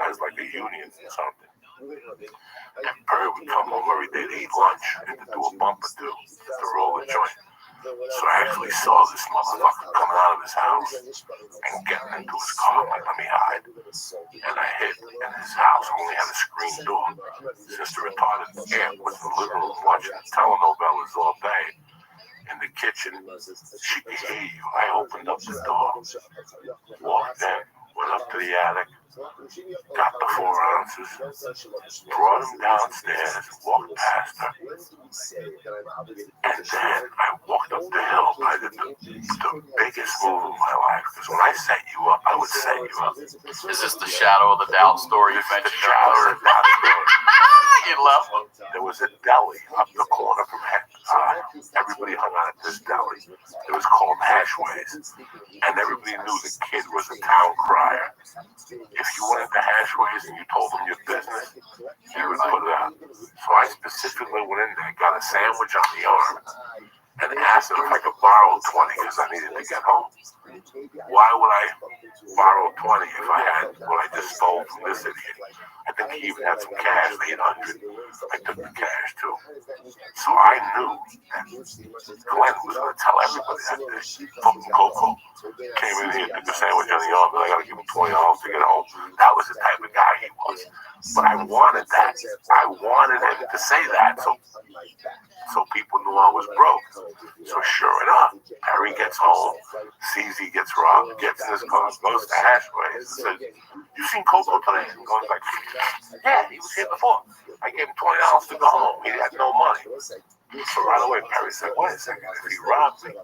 as like a union or something. And Perry would come home every day to eat lunch and to do a bump or two to roll a joint. So I actually saw this motherfucker coming out of his house and getting into his car. I'm like, let me hide. And I hid, and his house only had a screen door. Since the retarded aunt was in the living room watching telenovelas all day, in the kitchen, she could hear you. I opened up the door, walked in, went up to the attic, got the 4 ounces, brought him downstairs, walked past her, and then I walked up the hill. I did the biggest move of my life, because when I set you up, I would set you up. Is this the Shadow of the Doubt story you mentioned? The Shadow of the Doubt story. You love him. There was a deli up the corner from everybody hung out at this deli. It was called Hashways, and everybody knew the kid was a town crier. If you went into Hashways and you told them your business, you would put it out. So I specifically went in there, got a sandwich on the arm, and asked him if I could borrow 20 because I needed to get home. Why would I borrow 20 if I had what I just stole from this idiot? I think he even had some cash, 800. I took the cash too. So I knew that Glenn was going to tell everybody that this fucking Coco came in here, took a sandwich on the arm, and I got to give him $20 to get home. That was the type of guy he was. But I wanted that. I wanted him to say that so people knew I was broke. So sure enough, Perry gets home, sees he gets robbed, gets in his car, goes to Hashways and says, "You seen Coco today?" And Glenn's like, "Yeah, he was here before. I gave him $20 to go home. He had no money." So right away, Perry said, "Wait a second, if he robbed me."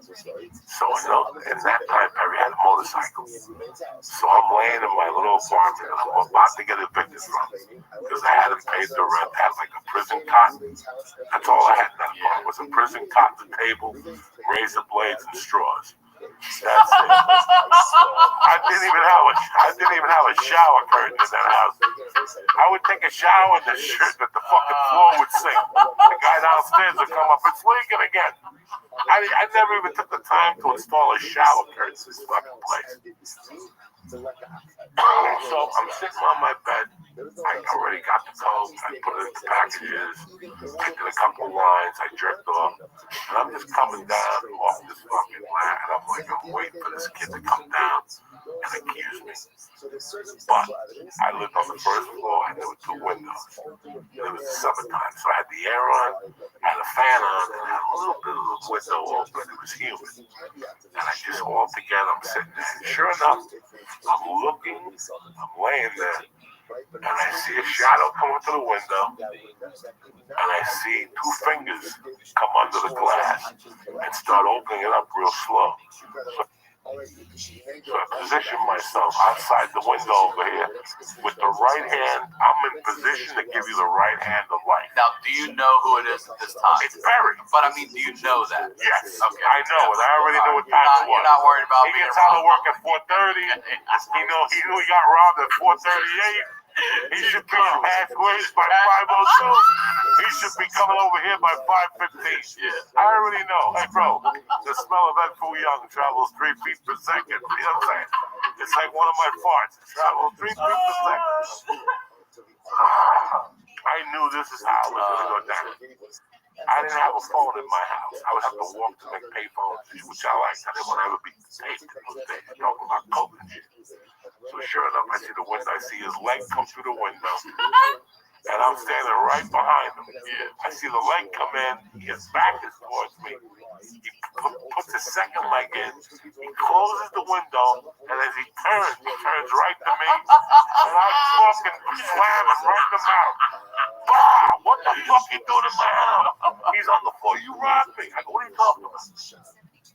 So in that time, Perry had a motorcycle. So I'm laying in my little apartment and I'm about to get evicted from because I hadn't paid the rent. I had like a prison cot. That's all I had in that apartment was a prison cot, the table, razor blades, and straws. That's it. I didn't even have a shower curtain in that house. I would take a shower and the fucking floor would sink. The guy downstairs would come up, "It's leaking again." I never even took the time to install a shower curtain in this fucking place. So I'm sitting on my bed. I already got the coat. I put it in the packages. I did a couple lines. I jerked off. And I'm just coming down off this fucking ladder. And I'm like, I'm waiting for this kid to come down and accuse me. But I lived on the first floor and there were 2 windows. It was the summertime. So I had the air on, I had a fan on, and I had a little bit of the window open. It was humid. And I just all together, I'm sitting there. And sure enough, I'm looking, I'm laying there, and I see a shadow come up to the window, and I see 2 fingers come under the glass and start opening it up real slow. So I position myself outside the window over here with the right hand. I'm in position to give you the right hand of life. Now, do you know who it is at this time? It's Perry. But I mean, do you know that? Yes. Okay. I know it. I already know what time it was. You're not worried about he being gets out of work at 4:30. He knew he got robbed at 4:38. He should be in Hashways by 5:02. He should be coming over here by 5:15. Yeah. I already know. Hey, bro, the smell of Ed Fu Young travels 3 feet per second. You know what I'm saying? It's like one of my farts. It travels 3 feet per second. I knew this is how it was going to go down. I didn't have a phone in my house. I would have to walk to make payphones, which I liked. I didn't want to ever be taped in those days. Talking about coke and shit. So sure enough, I see the window. I see his leg come through the window. And I'm standing right behind him. I see the leg come in. His back is towards me. He puts his second leg in. He closes the window. And as he turns right to me. And I fucking slam him right in the mouth. Bah! What the fuck you doing in my house? He's on the floor. You robbed me. I go, what are you talking about?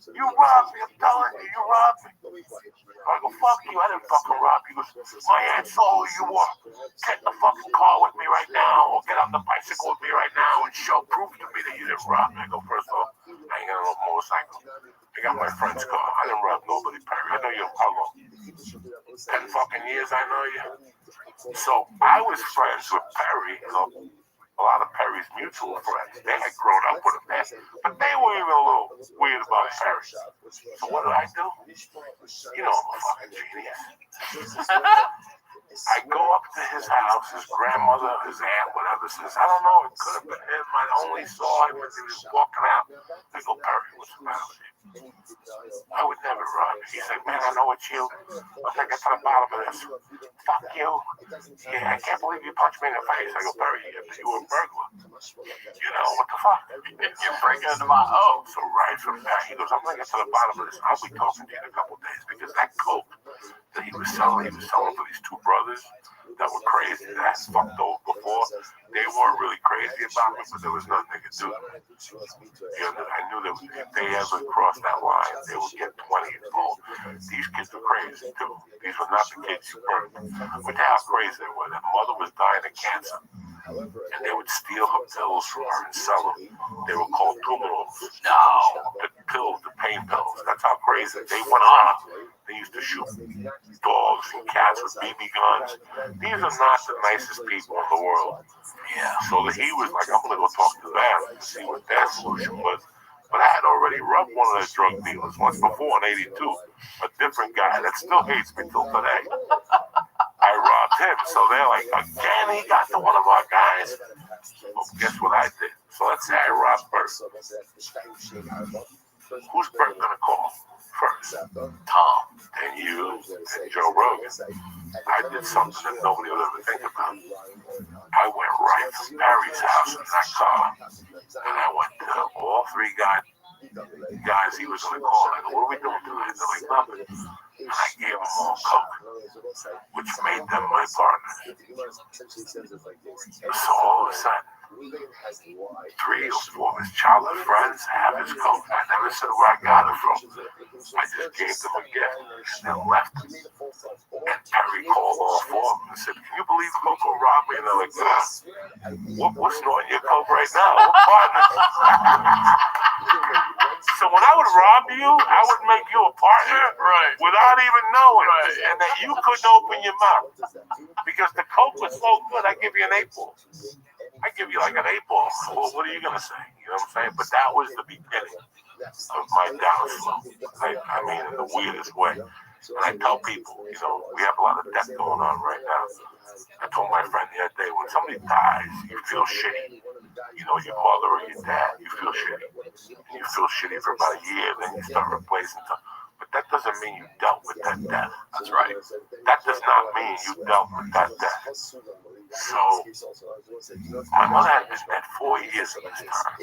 You robbed me. I'm telling you, you robbed me. I go, fuck you. I didn't fucking rob you. He goes, my aunt saw who you were. Get in the fucking car with me right now. Or get on the bicycle with me right now and show proof to me that you didn't rob me. I go, first of all, I ain't got no motorcycle. I got my friend's car. I didn't rob nobody, Perry. I know you how long? 10 fucking years I know you. So I was friends with Perry a lot of Perry's mutual friends. They had grown up with him there, but they were even a little weird about Perry. So what did I do? You know I'm a fucking genius. I go up to his house, his grandmother, his aunt, whatever, says, I don't know, it could have been him. I only saw him as he was walking out. I go, Perry, what's the matter with you? I would never run. He's like, man, I know it's you. Once I get to the bottom of this, fuck you. Yeah, I can't believe you punched me in the face. I go, Perry, you were a burglar. You know, what the fuck? You're breaking into my home. So right from that, he goes, I'm going to get to the bottom of this. I'll be talking to you in a couple of days because that coke that he was selling for these two brothers that were crazy, that had fucked over before. They weren't really crazy about it, but there was nothing they could do. I knew that if they ever crossed that line, they would get 20 involved. These kids were crazy too. These were not the kids you burned. But that's how crazy they were. Their mother was dying of cancer, and they would steal her pills from her and sell them. They were called tumorals. No. The pills, the pain pills. That's how crazy. They went around. They used to shoot dogs and cats with BB guns. These are not the nicest people in the world. Yeah. So that he was like, I'm going to go talk to them and see what their solution was. But I had already rubbed one of their drug dealers once before in 82. A different guy that still hates me till today. I robbed him. So they're like, again, he got to one of our guys. Well, guess what I did? So let's say I robbed Bert. Who's Bert going to call first? Tom. And you, and Joe Rogan. I did something that nobody would ever think about. I went right from Perry's house in that car, and I went to all three guys he was going to call. I go, what are we doing tonight? They're like, nothing. And I gave them all coke, which made them my partners. So all of a sudden, 3 or 4 of his childhood friends have his coat. I never said where I got it from. I just gave them a gift and then left. And Perry called all 4 of them and said, can you believe Coco robbed me? And they're like, what's snorting your coke right now? What partner? So when I would rob you, I would make you a partner without even knowing. And that you couldn't open your mouth. Because the coke was so good, I give you an 8-ball. I give you like an 8-ball. Well, what are you going to say? You know what I'm saying? But that was the beginning of my downfall. I mean, in the weirdest way. And I tell people, you know, we have a lot of death going on right now. I told my friend the other day, when somebody dies, you feel shitty. You know, your mother or your dad, you feel shitty. You feel shitty for about a year, then you start replacing them. But that doesn't mean you dealt with that death. That's right. That does not mean you dealt with that death. So, my mother had been dead 4 years at this time.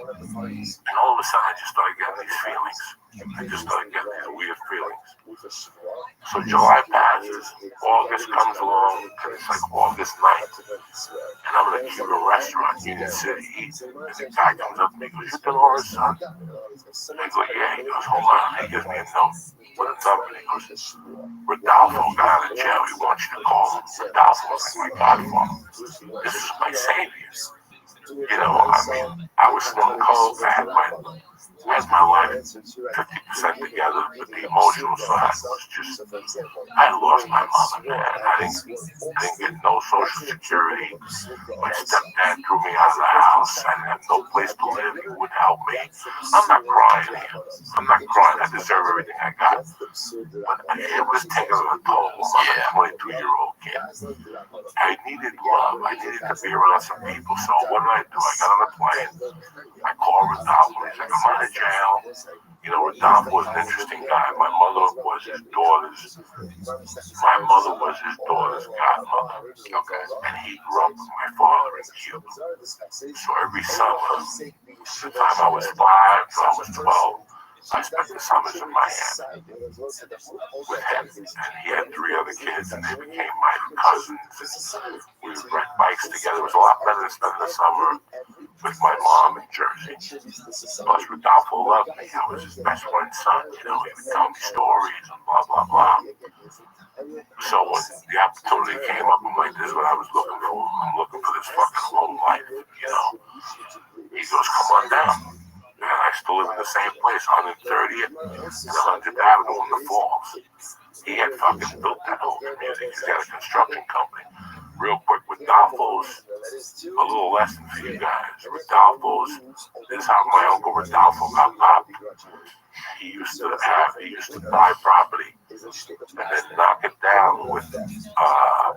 And all of a sudden, I just started getting these feelings. I just started getting these weird feelings. So July passes, August comes along, and it's like August 9th. And I'm in a Cuban restaurant in Union City eating. And the guy comes up to me and goes, you Dolores' son? And I go, yeah. He goes, hold on. He gives me a note with a number. And he goes, Rodolfo got out of jail. He wants you to call him. Rodolfo was like my godfather. This is my savior. You know, I mean, I was smoking coke. I had my life 50% together, but the emotional side was just, I lost my mother, man. I didn't get no social security. My stepdad threw me out of the house. I didn't have no place to live. He wouldn't help me. I'm not crying here. I'm not crying. I deserve everything I got. But it was taking a toll on a 22-year-old kid. I needed love. I needed to be around some people. So what did I do? I got on a plane. I called Rodolfo. He's like, I'm out of jail. You know, Rodolfo was an interesting guy. My mother was his daughter's godmother. Okay. And he grew up with my father in Cuba. So every summer, the time I was 5 till I was 12, I spent the summers in Miami with him. And he had 3 other kids, and they became my cousins. We would rent bikes together. It was a lot better than spending the summer with my mom in Jersey. Plus, Rodolfo loved me. I was his best friend's son. You know, he would tell me stories and blah, blah, blah. So when the opportunity came up, I'm like, this is what I was looking for. I'm looking for this fucking home life, you know. He goes, come on down. And I still live in the same place, 130th and 100th Avenue in the Falls. He had fucking built that whole community. He's got a construction company. real quick, Rodolfo's, a little lesson for you guys. Rodolfo's, this is how my uncle Rodolfo got popped. He used to buy property and then knock it down with, I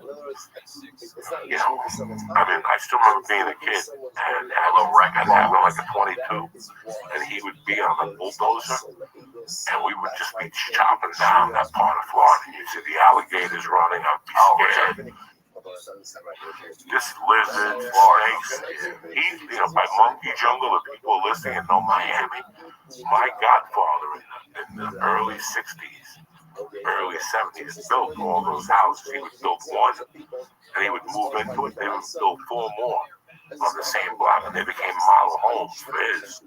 still remember being a kid and having like a 22, and he would be on a bulldozer, and we would just be chopping down that part of Florida. You'd see the alligators running, I'd be scared. Just lizards, snakes. By Monkey Jungle, if people are listening and know Miami, my godfather in the early 60s, early 70s, built all those houses. He would build one, and he would move into it. They would build 4 more on the same block, and they became model homes for his.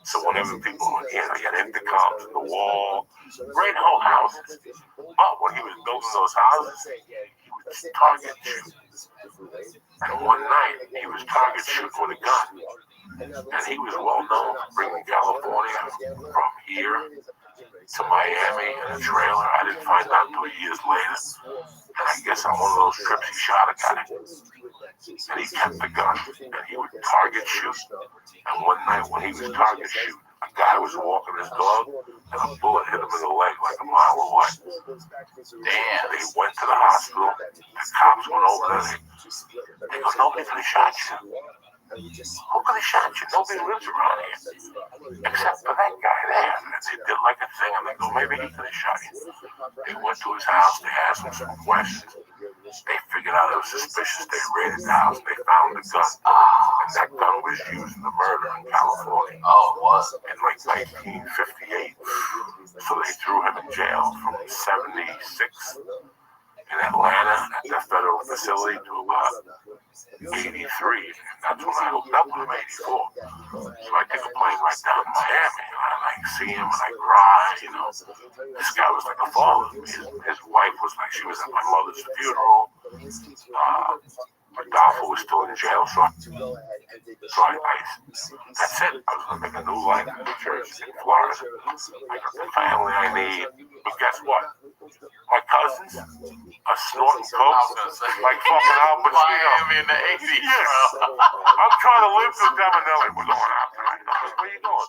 So whenever people, he had intercoms in the wall, great whole houses. But when he was building those houses, he would target shoot. And one night, he was target shooting with a gun. And he was well known for bringing California from here to Miami in a trailer. I didn't find out until years later. And I guess on one of those trips, he shot a guy. And he kept the gun, and he would target shoot. And one night when he was target shooting, a guy was walking his dog, and a bullet hit him in the leg like a mile away. Damn, they went to the hospital. The cops went over there. They go, nobody could have shot you. Who could have shot you? Nobody lives around here. Except for that guy there. And they did like a thing, and they go, maybe he could have shot you. They went to his house. They asked him some questions. They figured out it was suspicious. They raided the house. They found the gun. And that gun was used in the murder in California. Oh, it was? In like 1958. So they threw him in jail from 76 in Atlanta at the federal facility to about 83. And that's when I hooked up with him, 84. So I take a plane right down to Miami. And I see him and I cry, This guy was like a father to me. His wife was like, she was at my mother's funeral. Rodolfo was still in jail, so I that's it. I was going to make a new life in New Jersey, in Florida. I got the family I need. But guess what? My cousins are snorting coke like fucking Al Pacino. Miami in the 80s, bro. I'm trying to live with them, and they're like, we're going out tonight. I'm like, where you going?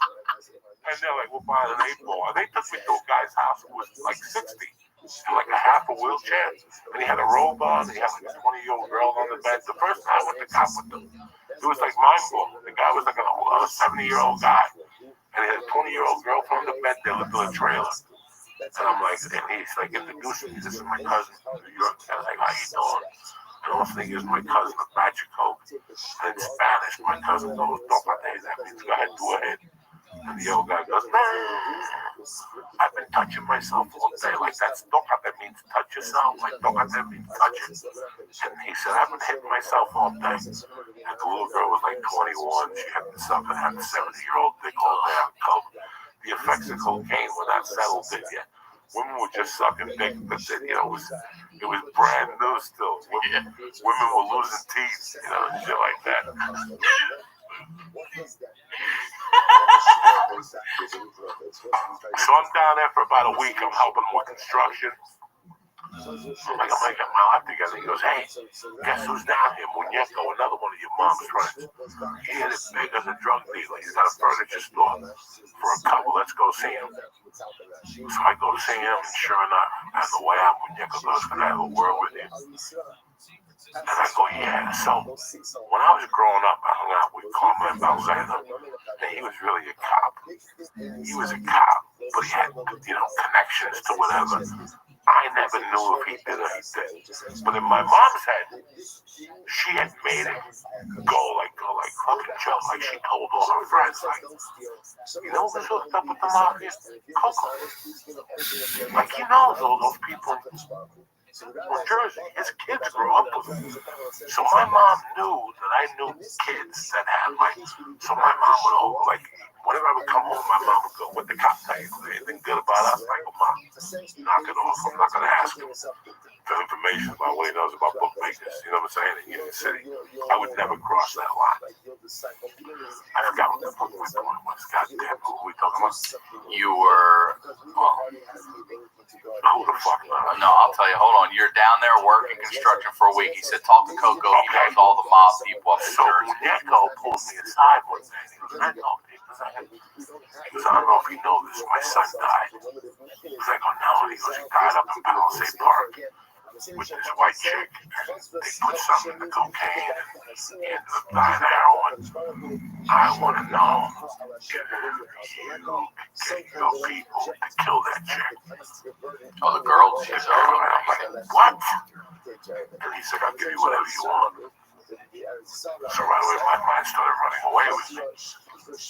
And they're like, we're buying an 8-ball. And they took me to a guy's house who was like 60. And like a half a wheelchair, and he had a robe on, and he had like a 20-year-old girl on the bed. The first time I went to cop with them, it was like mind-blowing. The guy was like a 70-year-old guy, and he had a 20-year-old girl from the bed. They lived in a trailer, and I'm like, and he's like introducing me. This is my cousin from New York. I was like, how you doing? And I was thinking, it's my cousin of Magico. And in Spanish, my cousin goes, "Tócate." That means go ahead, do ahead. And the old guy goes, I've been touching myself all day. Like, that's tócate means touch yourself. Like, tócate means touch it. And he said, I've been hitting myself all day. And the little girl was like 21. She had the 70-year-old dick all day on coke. The effects of cocaine were not settled in yet. Women were just sucking dick, but then, it was brand new still. Women were losing teeth, shit like that. So I'm down there for about a week. I'm helping with construction. I'm like, I got my life together. He goes, hey, guess who's down here? Muñeco, another one of your mom's friends. He is big as a drug dealer. He's got a furniture store for a couple. Let's go see him. So I go see him, and sure enough, on the way out, Muñeco goes, can I have a word with you? And I go, yeah. So when I was growing up, I hung out with Carmen Balzano, and he was really a cop. He was a cop, but he had, connections to whatever. I never knew if he did or he didn't. But in my mom's head, she had made it go like fucking Joe. Like, she told all her friends, like, you know who's hooked up with the mafia? Coco. Like, he knows all those people from Jersey. His kids grew up with him. So my mom knew that I knew kids that had, like, so my mom would whenever I would come home, my mom would go, "What the cop tell you? Anything good about us?" I go, "Mom, knock it off. I'm not gonna ask him for information about what he knows about bookmakers." You know what I'm saying? In New York City, I would never cross that line. I forgot what the fuck my point was. Goddamn, who were we talking about? You were. Who the fuck? No, I'll tell you. Hold on. You're down there working construction for a week. He said, "Talk to Coco. He knows all the mob people up in So Jersey." Muñeco pulled me aside one day. He goes, "I know." He goes, "I don't know if you know this. My son died." He's like, "Oh no." He goes, "He died up in Palisade Park with this white chick. And they put something in the cocaine and he ended up dying of heroin. I want to know if you get your people to kill that chick." Oh, the girl. And I'm like, "What?" And he's like, "I'll give you whatever you want." So right away my mind started running away with me.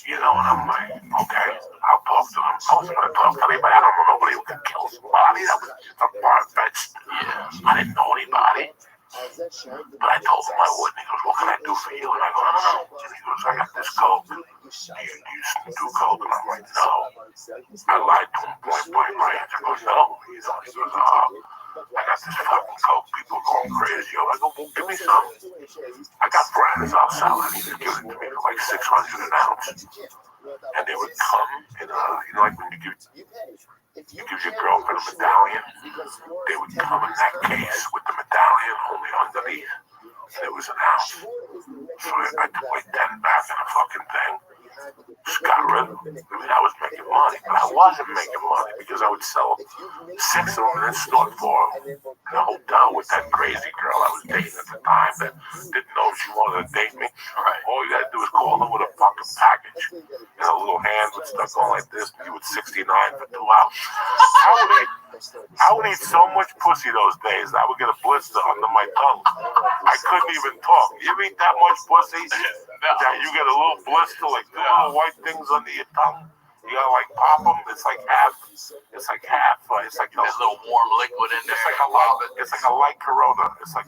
You know, and I'm like, "Okay, I'll talk to him." I wasn't going to talk to anybody. I don't know nobody who could kill somebody. That was just a far-fetched. I didn't know anybody. But I told him I would. And he goes, "What can I do for you?" And I go, "I don't know." And he goes, "I got this coke. Do you do coke?" And I'm like, "No." I lied to him point blank range. I go, "No." He goes, "I got this fucking coke. People going crazy." I go, "Well, give me some." I got friends. I'll sell it. He could give it to me for like $600 an ounce. And they would come in, you know, like when you give your girlfriend a medallion, they would come in that case with the medallion only underneath. And it was an ounce. So I took like 10 back in a fucking thing. Just got rid of them. I mean, I was making money, but I wasn't making money because I would sell 6 of them and then snort 4 of them in a hotel with that crazy girl I was dating at the time that didn't know if she wanted to date me. Right. All you gotta do is call her with a fucking package and a little hand with stuff going like this, and you would 69 for 2 hours. I would eat so much pussy those days that I would get a blister under my tongue. I couldn't even talk. You ever eat that much pussy that you get a little blister, like 2 little white things under your tongue? You gotta like pop them. It's like half. It's like a little warm liquid in there. It's like a light Corona. It's like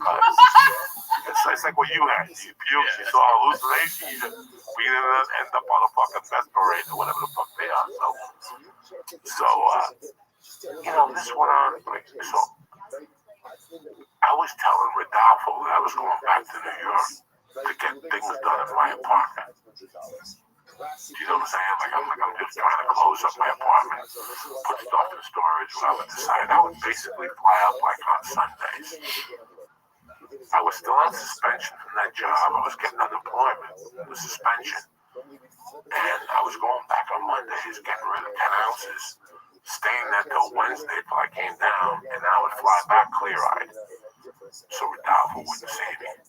what you had. You puked. You saw hallucination. You just beat it and end up on a fucking Vesperade or whatever the fuck they are. So you know, this went on. So I was telling Rodolfo that I was going back to New York to get things done in my apartment. You know what I'm saying? I'm just trying to close up my apartment, put stuff in storage. When I would decide, I would basically fly out like on Sundays. I was still on suspension from that job. I was getting unemployment. It was suspension. And I was going back on Mondays, getting rid of 10 ounces, staying there till Wednesday till I came down, and I would fly back clear-eyed. So Rodolfo wouldn't see me.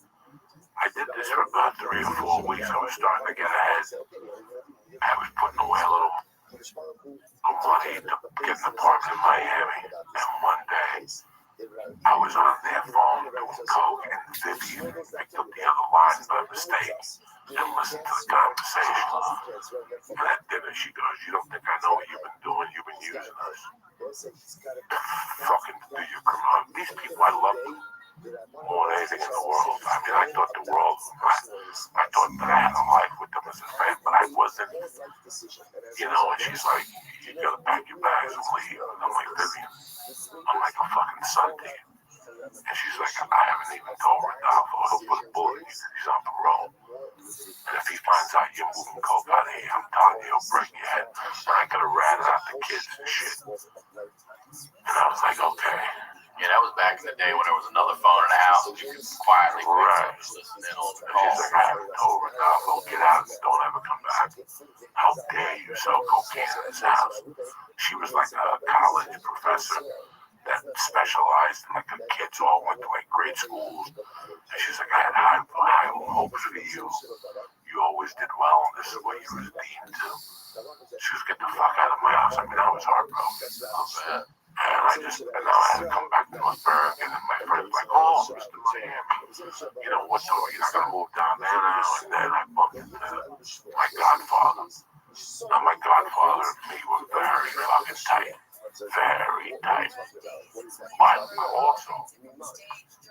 I did this for about 3 or 4 weeks. I was starting to get ahead. I was putting away a little money to get an apartment in Miami. And one day, I was on their phone doing coke, and Vivian picked up the other line by mistake and listened to the conversation. And at dinner, she goes, "You don't think I know what you've been doing? You've been using us. Fucking do you criminal." These people, I love them more than anything in the world. I mean, I thought the world, I thought that I had a life with them as a friend, but I wasn't, you know. And she's like, "You gotta pack your bags and leave." And I'm like, "Vivian, I'm like a fucking son to you." And she's like, "I haven't even told Rodolfo. He'll put a bullet in you. He's on parole. And if he finds out you're moving coke out of here, I'm telling you, he'll break your head." And I could have ratted out the kids and shit. And I was like, "Okay." Yeah, that was back in the day when there was another phone in the house and you could quietly listen in on the call. She's like, "I haven't told Rodolfo, get out and don't ever come back. How dare you sell cocaine in this house?" She was like a college professor that specialized in like the kids all went to like great schools. And she's like, "I had high hopes for you. You always did well, and this is what you were deemed to." She was, "Get the fuck out of my house." I mean, I was heartbroken. And now I had to come back to North Bergen, and my friend's like, "Oh, Mr. Miami, you know, what's over? You're not going to move down there now?" And then I bumped into my godfather. Now, my godfather and me were very fucking tight. Very tight. But also,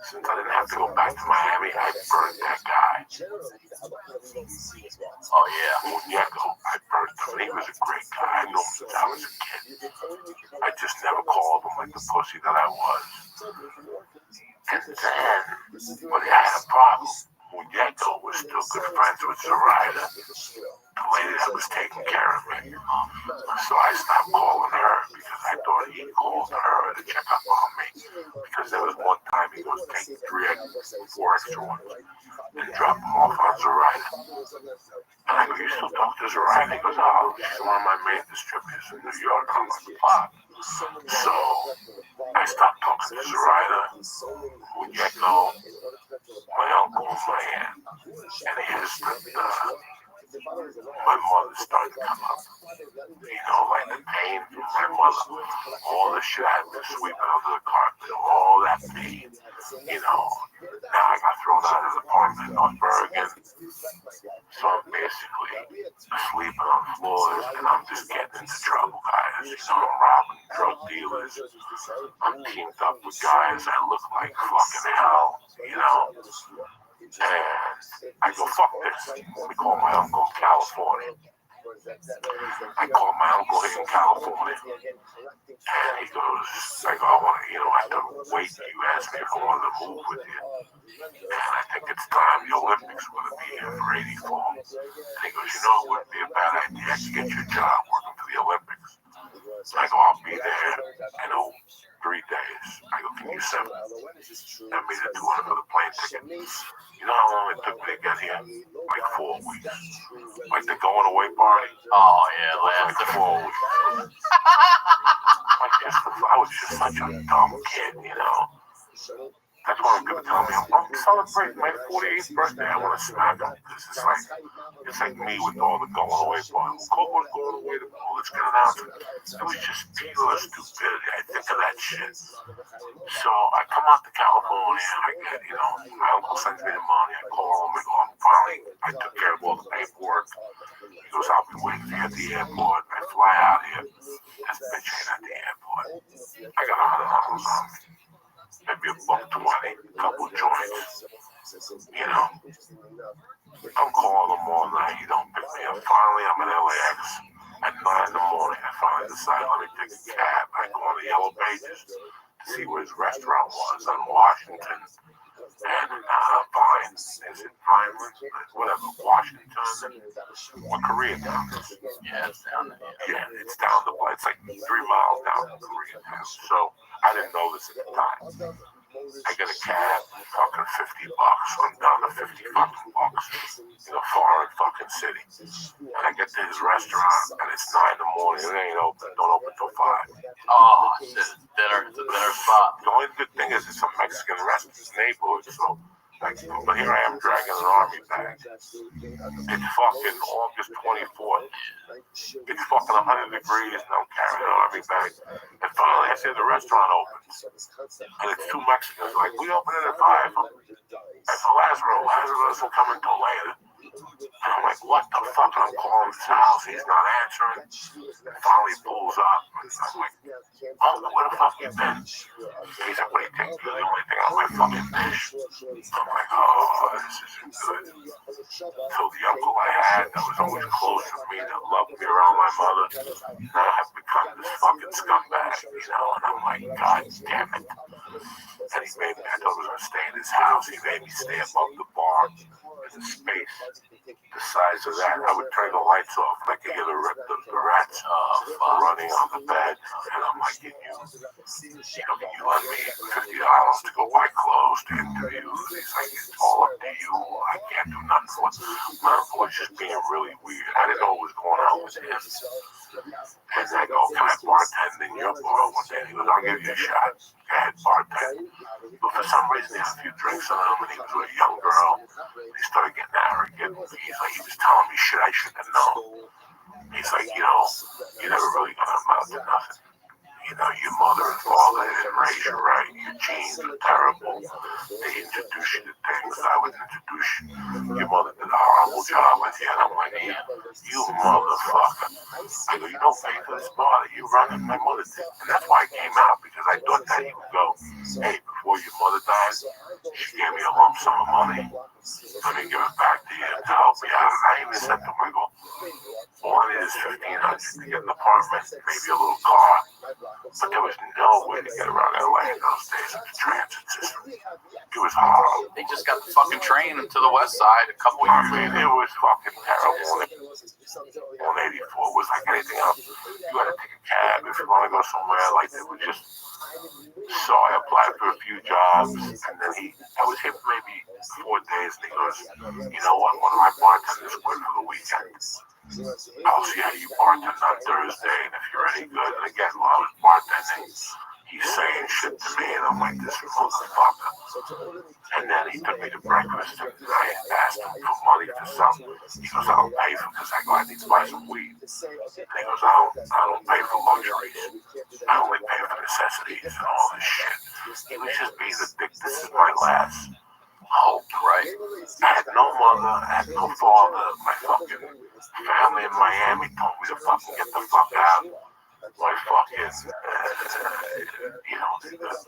since I didn't have to go back to Miami, I burned that guy. Oh, yeah. Muñeco. I burned him. And he since I was a kid. I just never called him like the pussy that I was. And then, when I had a problem, Muñeco was still good friends with Zoraida, the lady that was taking care of me. So I stopped calling her because I thought he called her to check up on me. Because there was one time he goes, take 4 extra ones and drop them off on Zoraida. And I go, you still talk to Zoraida? He goes, oh, she's one of my main distributors in New York. I'm like, fuck. So I stopped talking to Zoraida, Muñeco, my uncle, my aunt. And here's my mother's starting to come up. You know, like the pain from my mother. All the shit I had been sweeping under the carpet, all that pain. You know, now I got thrown out of the apartment on Bergen. So I'm basically sleeping on floors and I'm just getting into trouble, guys. You know, I'm robbing drug dealers. I'm teamed up with guys that look like fucking hell, you know. And I go, fuck this. Let me call my uncle in California. I call my uncle here in California. And he goes, I go, I want to, you know, I have to wait. You asked me if I wanted to move with you. And I think it's time. The Olympics are going to be here for 84. And he goes, you know, it wouldn't be a bad idea to get your job working for the Olympics. I go, I'll be there in 3 days. I go, can you send me the $200 for the plane ticket? You know how long it took me to get here? Like 4 weeks. Like the going away party. Oh, yeah, last like 4 weeks. I was just such a dumb kid, you know. That's why I'm going to tell me, I'm celebrating my 48th birthday. I want to smack him. Because it's like me with all the going away parties. Coco's going away to all this kind of announcement. It was just pure stupidity. I think of that shit. So I come out to California. I get, you know, my uncle sends me the money. I call him. We go, finally, I took care of all the paperwork. He goes, I'll be waiting for you at the airport. I fly out here. This bitch ain't at the airport. I got $100 on me. Maybe $1.20, a couple of joints, you know. I'm calling him all night, he don't pick me up. Finally, I'm in LAX at 9 in the morning. I finally decide, let me take a cab. I go on the Yellow Pages to see where his restaurant was on Washington. And Vine, is it Vineland? Whatever, Washington or Koreatown. Yeah, it's down there. Yeah, it's down the way. It's like 3 miles down from Koreatown. So I didn't know this at the time. I get a cab, fucking $50. I'm down to 50 fucking bucks in a foreign fucking city. And I get to his restaurant, and it's 9 in the morning. It ain't open. Don't open till 5. Oh, shit. It's a dinner spot. The only good thing is it's a Mexican restaurant neighborhood, so. But here I am dragging an army bag. It's fucking August 24th. It's fucking 100 degrees and I'm carrying an army bag. And finally I see the restaurant opens. And it's 2 Mexicans like, we open it at 5. I said, Lazarus will come until later. And I'm like, what the fuck? I'm calling his house. He's not answering. Finally pulls up. I'm like, oh, where the fuck you been? He's like, what do you think? You're the only thing on my fucking dish. I'm like, oh, this isn't good. So the uncle I had that was always close to me, that loved me around my mother, now has become this fucking scumbag, you know? And I'm like, God damn it. And he made me, I thought I was going to stay in his house. He made me stay above the bar in the space. The size of that, I would turn the lights off and I could hear the rats running on the bed. And I'm like, can you lend me $50 to go buy clothes to interviews? He's like, it's all up to you. I can't do nothing for it. My uncle was just being really weird. I didn't know what was going on with him. And I go, can I bartend in your bar one day? He goes, I'll give you a shot. Go ahead, bartend. But for some reason, he had a few drinks on him, and he was with a young girl. He started getting arrogant. He was telling me shit I shouldn't have known. He's like, you know, you're never really going to amount to nothing. You know, your mother and father didn't raise you right. Your genes are terrible. They introduce you to things I would introduce you. Your mother did a horrible job with you. And I'm like, yeah, you motherfucker. I go, you don't pay for this bar that you run, and my mother did. And that's why I came out, because I thought that he would go, hey, before before your mother died, she gave me a lump sum of money. Let me give it back to you to help me out. I even said to him, I go, all I need is $1,500 to get an apartment, maybe a little car. But there was no way to get around LA in those days with the transit system. It was horrible. They just got the fucking train to the west side a couple years I mean, ago. it was fucking terrible. 184 was like anything else. You had to take a cab if you want to go somewhere. Like, it was just. So I applied for a few jobs, and then I was here for maybe 4 days, and he goes, you know what, one of my bartenders quit for the weekend. I'll see how you bartend on Thursday, and if you're any good, and again, while I was bartending, he's saying shit to me, and I'm like, this motherfucker. And then he took me to breakfast, and I asked him for money for something. He goes, I don't pay for this. I go, I need to buy some weed. And he goes, I don't pay for luxuries. I only pay for necessities and all this shit. He was just being a dick. This is my last hope, right? I had no mother, I had no father. My fucking family in Miami told me to fucking get the fuck out. My fucking,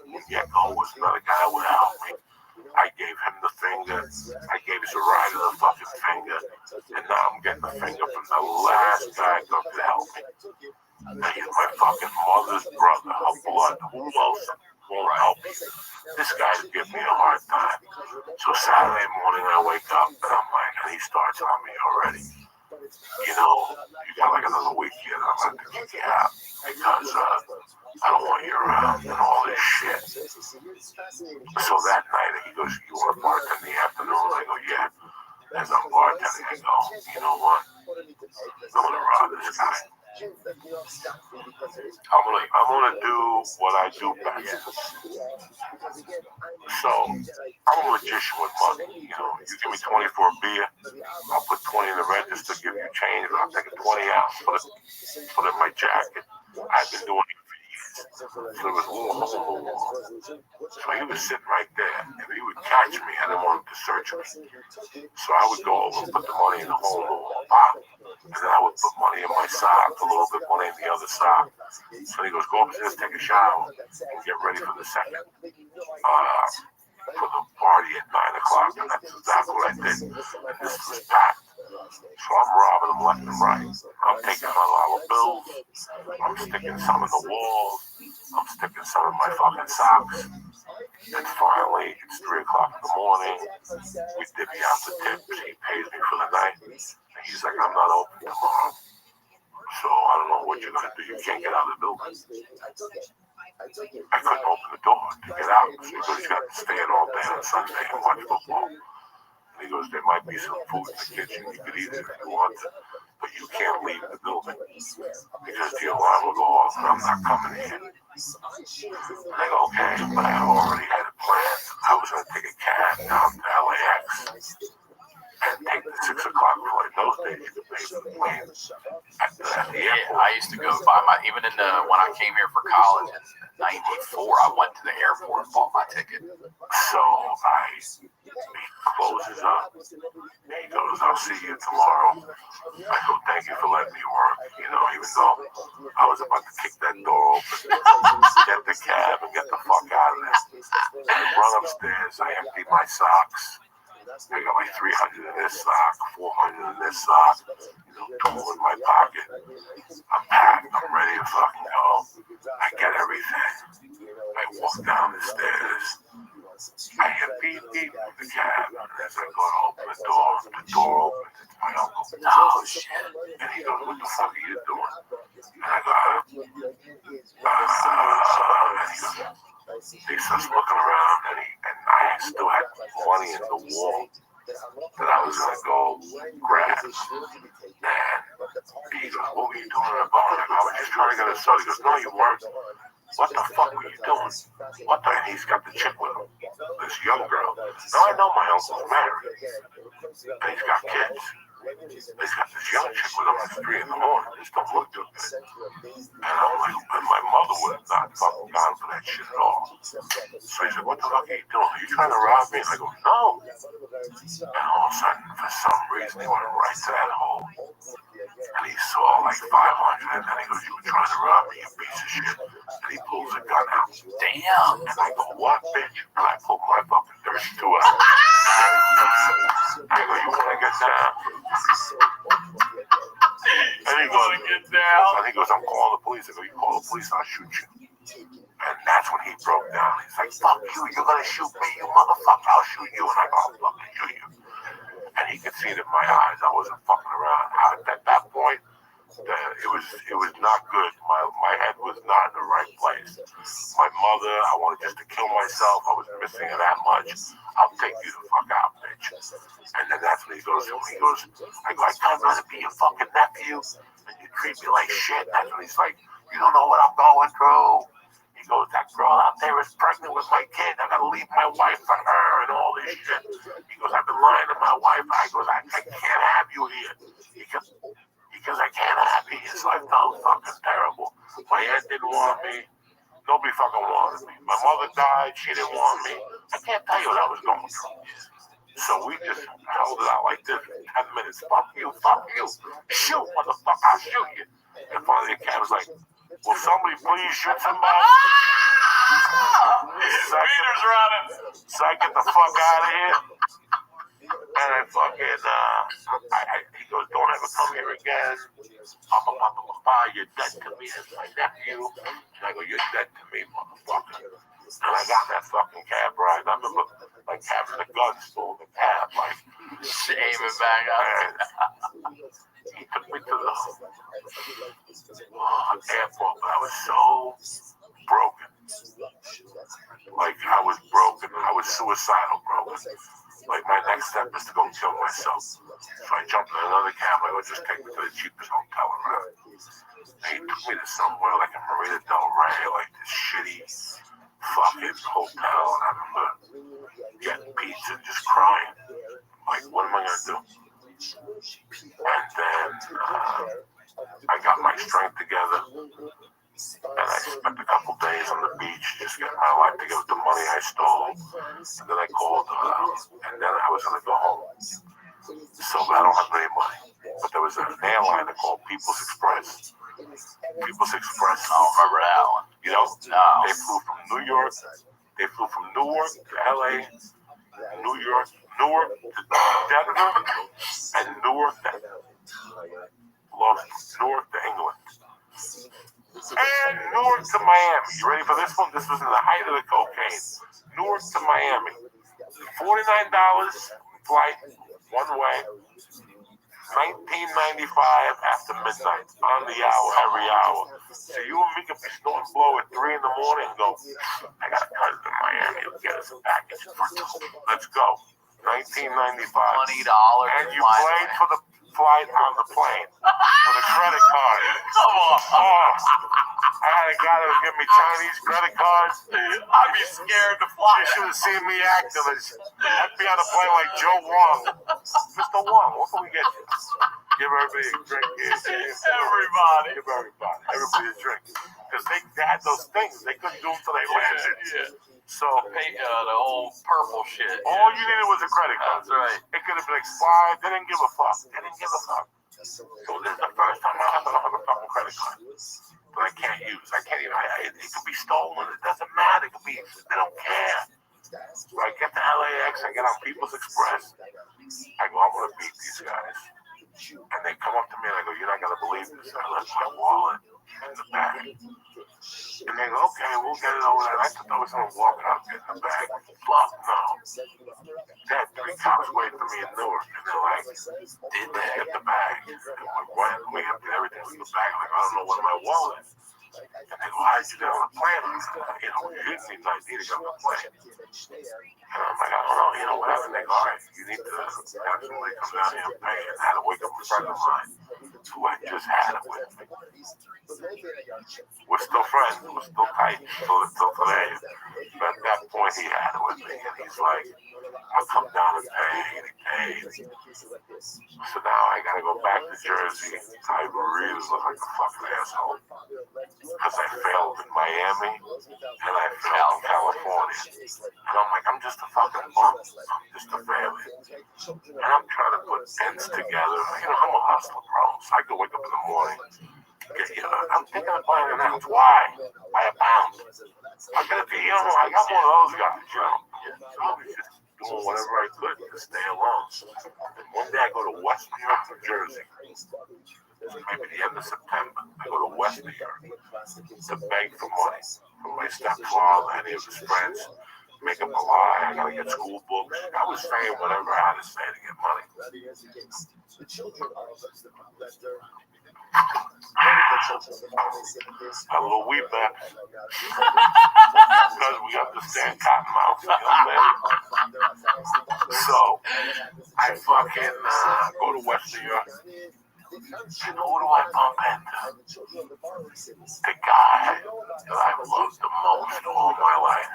Muñeco was another guy that would help me. I gave him the finger. I gave Zoraida the fucking finger. And now I'm getting the finger from the last guy that could help me. And he's my fucking mother's brother, her blood. Who else won't help me? This guy's giving me a hard time. So Saturday morning I wake up and I'm like, and he starts on me already. You got like another week here and I'm going to kick you out because I don't want you around and all this shit. So that night he goes, you want to bartend in the afternoon? I go, yeah. As I'm bartending, I go, you know what? I'm going to rob this guy. I'm gonna do what I do best. So I'm a magician with money. You give me 20 for a beer, I'll put 20 in the register, give you change, and I'll take a 20 out, put it in my jacket. I've been doing it for years. So it was So he was sitting right there. If he would catch me, I didn't want him to search me. So I would go over and put the money in the hole pocket. And then I would put money in my sock, a little bit money in the other sock. So he goes, go upstairs, take a shower, and get ready for the second, for the party at 9 o'clock. And that's exactly what I did. And this was packed. So I'm robbing them left and right. I'm taking my dollar bills. I'm sticking some in the walls. I'm sticking some in my fucking socks. And finally, it's 3 o'clock in the morning. We divvy out the tips. He pays me for the night. And he's like, I'm not open tomorrow. So I don't know what you're going to do. You can't get out of the building. I couldn't open the door to get out because you have to stay in all day on Sunday and watch football. And he goes, there might be some food in the kitchen. You could eat it if you want to. But you can't leave the building because the alarm will go off and I'm not coming in. And I go, okay, but I already had a plan. I was going to take a cab down to LAX and take the 6 o'clock flight. Those days you could pay for the plane at the airport. Yeah, I used to go buy even when I came here for college in '94, I went to the airport and bought my ticket. So he closes up. He goes, I'll see you tomorrow. I go, thank you for letting me work. Even though I was about to kick that door open, get the cab and get the fuck out of there. I run upstairs. I empty my socks. I got like 300 in this sock, 400 in this sock, 2 in my pocket. I'm packed. I'm ready to fucking go. I get everything. I walk down the stairs. I hear beep beep with the cab. And as I go to open the door opens. It's my uncle. Oh shit! And he goes, what the fuck are you doing? And I go, and he starts looking around, and I still had money in the wall that I was going to go grab. And he goes, what were you doing in the bar? I was just trying to get a soda. He goes, no, you weren't. What the fuck were you doing? What the? And he's got the chick with him, this young girl. Now I know my uncle's married, and he's got kids. He's got this young chick with him at 3 in the morning. This don't look too good. And I'm like, and my mother would have not fucking gone for that shit at all. So he said, what the fuck are you doing? Are you trying to rob me? And I go, no. And all of a sudden, for some reason, he went right to that hole. And he saw like 500, and then he goes, you were trying to rob me, you piece of shit. And he pulls a gun out. Damn. And I go, what, bitch? And I pull my fucking 32 out. I go, you want to get down? And he goes, I'm calling the police. I go, you call the police, I'll shoot you. And that's when he broke down. He's like, fuck you, you're going to shoot me, you motherfucker, I'll shoot you. And I go, I'll fucking shoot you. And he could see it in my eyes. I wasn't fucking around. At that point, it was not good. My head was not in the right place. My mother, I wanted just to kill myself. I was missing her that much. I'll take you the fuck out, bitch. And then that's when he goes, I go, I can't really be your fucking nephew, and you treat me like shit. That's when he's like, you don't know what I'm going through. He goes, that girl out there is pregnant with my kid. I gotta leave my wife for her and all this shit. He goes, I've been lying to my wife. I goes, I can't have you here. Because I can't have you. His life sounds fucking terrible. My aunt didn't want me. Nobody fucking wanted me. My mother died. She didn't want me. I can't tell you what I was going through. So we just held it out like this for 10 minutes. Fuck you. Shoot, motherfucker, I'll shoot you. And finally the cat was like, will somebody please shoot somebody? Peter's running. So I get the fuck out of here. And I fucking, he goes, don't ever come here again. You're dead to me as my nephew. And I go, you're dead to me, motherfucker. And I got that fucking cab ride. I remember, like, having the gun still in the cab, like, aiming back up. He took me to the airport, but I was so broken. Like, I was broken. I was suicidal broken. Like, my next step is to go kill myself. So I jumped in another cab. I would just take me to the cheapest hotel around. And he took me to somewhere like in Marina Del Rey, like this shitty fucking hotel. And I remember getting pizza and just crying. Like, what am I going to do? And then I got my strength together. And I spent a couple days on the beach just getting my life together with the money I stole. And then I called, and then I was going to go home. So I don't have any money. But there was an airliner called People's Express. People's Express. I don't remember that one. You know? No. They flew from New York. They flew from Newark to LA, Newark to Denver, and Newark to England. And Newark to Miami. You ready for this one? This was in the height of the cocaine. Newark to Miami. $49 flight, one way. $19.95 after midnight, on the hour, every hour. So you and me can be snort and blow at 3 in the morning and go, I got a cousin in Miami who'll get us a package for $2. Let's go. $19.95. $20. And you paid for the flight on the plane with a credit card. Come on. Oh, I had a guy that was giving me Chinese credit cards. I'd be scared to fly. You should have seen me acting. I'd be on a plane like Joe Wong. Mr. Wong, what can we get you? Give everybody a drink. Everybody. Give everybody a drink. Because they had those things. They couldn't do them till they landed. Yeah. So the old purple shit. All you needed was a credit card. That's right. It could have been expired. They didn't give a fuck. So this is the first time I don't have a fucking credit card. But I can't use. I can't even. It could be stolen. It doesn't matter. It could be. They don't care. So I get to LAX. I get on People's Express. I go, I'm gonna beat these guys. And they come up to me and I go, you're not gonna believe this. I left my wallet in the bag. And they go, okay, we'll get it over there. I thought there was someone walking out getting the bag. Fuck no. They had 3 cops waiting for me in Newark. And they're like, did they get the bag? And I'm like, why? We emptied everything in the bag. I'm like, I don't know where my wallet is. And they go, how'd you get on the plane? You know, you didn't need to get on the plane. And I'm like, I don't know, you know, whatever. And they go, all right, you need to have somebody come down here and pay. And I had to wake up a friend of mine who I just had it with me. We're still friends. We're still tight. Still today. But at that point, he had it with me. And he's like, I'll come down and pay. And he paid. So now I got to go back to Jersey. I really look like a fucking asshole. Because I failed in Miami. And I failed in California. And I'm like, I'm just a fucking bum. I'm just a failure. And I'm trying to put ends together. You know, I'm a hustler, bro. So I can wake up in the morning. I'm thinking of buying an house. Why? Buy a around. I got one of those guys, So I was just doing whatever I could to stay alone. And one day I go to West New York, New Jersey. Maybe the end of September. I go to West New York to beg for money from my stepfather, any of his friends. Make up a lie. I gotta get school books. I was saying whatever I had to say to get money. A little weep back. Because we understand cottonmouth. So I fucking go to West New York. And who do I bump into? The guy that I've loved the most all my life.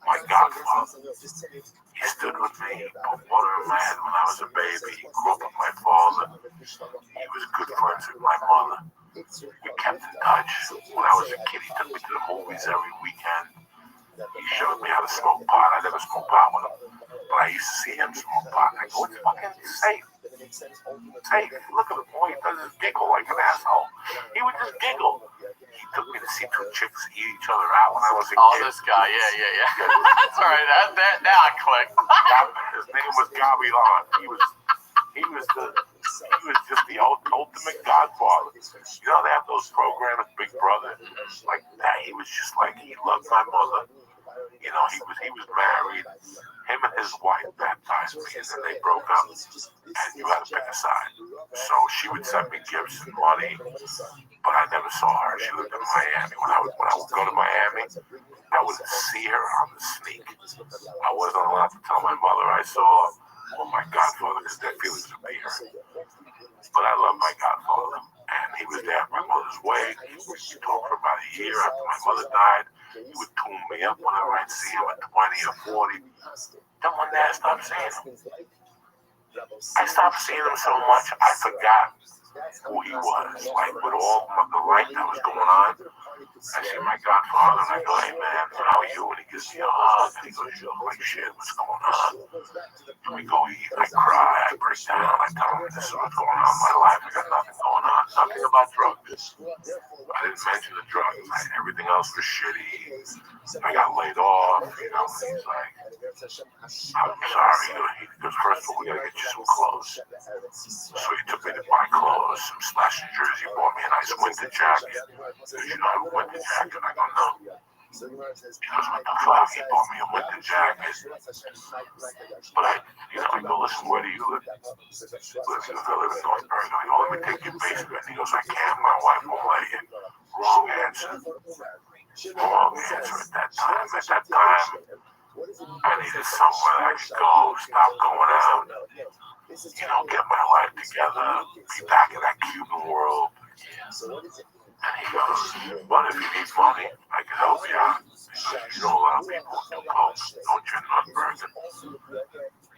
My godfather. He stood with me, put water in my head when I was a baby. He grew up with my father. He was good friends with my mother. We kept in touch. When I was a kid, he took me to the movies every weekend. He showed me how to smoke pot. I never smoked pot with him. But I used to see him smoke pot. I go, it's fucking safe. Safe. Look at the boy. He doesn't giggle like an asshole. He would just giggle. He took me to see two chicks eat each other out when I was a kid. Oh, this guy. Yeah. That's all right. Now I click. His name was Gavilan. He was just the ultimate godfather. You know, they have those programs, Big Brother, like that. He was just like, he loved my mother. You know, he was married. Him and his wife baptized me, and then they broke up. And you had to pick a side. So she would send me gifts and money, but I never saw her. She lived in Miami. When I would go to Miami, I would see her on the sneak. I wasn't allowed to tell my mother I saw my godfather because their feelings would be hurt. But I love my godfather, and he was there at my mother's wake. We talked for about a year after my mother died. He would tune me up whenever I'd see him at 20 or 40. Then one day I stopped seeing him. I stopped seeing him so much I forgot who he was. Like with all the light that was going on, I see my godfather and I go, hey man, how are you? And he gives me a hug and he goes, you look like shit, what's going on? And we go eat, I cry, I break down, I tell him this is what's going on in my life, I got nothing going on, nothing about drugs. I didn't mention the drugs, everything else was shitty. I got laid off, you know, and he's like, I'm sorry, he goes, first of all, we gotta get you some clothes. So he took me to buy clothes, some slashy jersey, bought me a nice winter jacket. Because you know, I have a winter jacket. I go, no. He goes, what the fuck? He bought me a winter jacket. But I go, listen, where do you live? Listen, I live in North Bergen. I go, let me take your basement. He goes, I can't. My wife won't let you. Wrong answer. Wrong answer at that time. At that time, I needed somewhere that I could go, stop going out, you know, get my life together, be back in that Cuban world. And he goes, but if you need money, I can help you out. He goes, you know, a lot of people do coke, don't you, Nutbergen?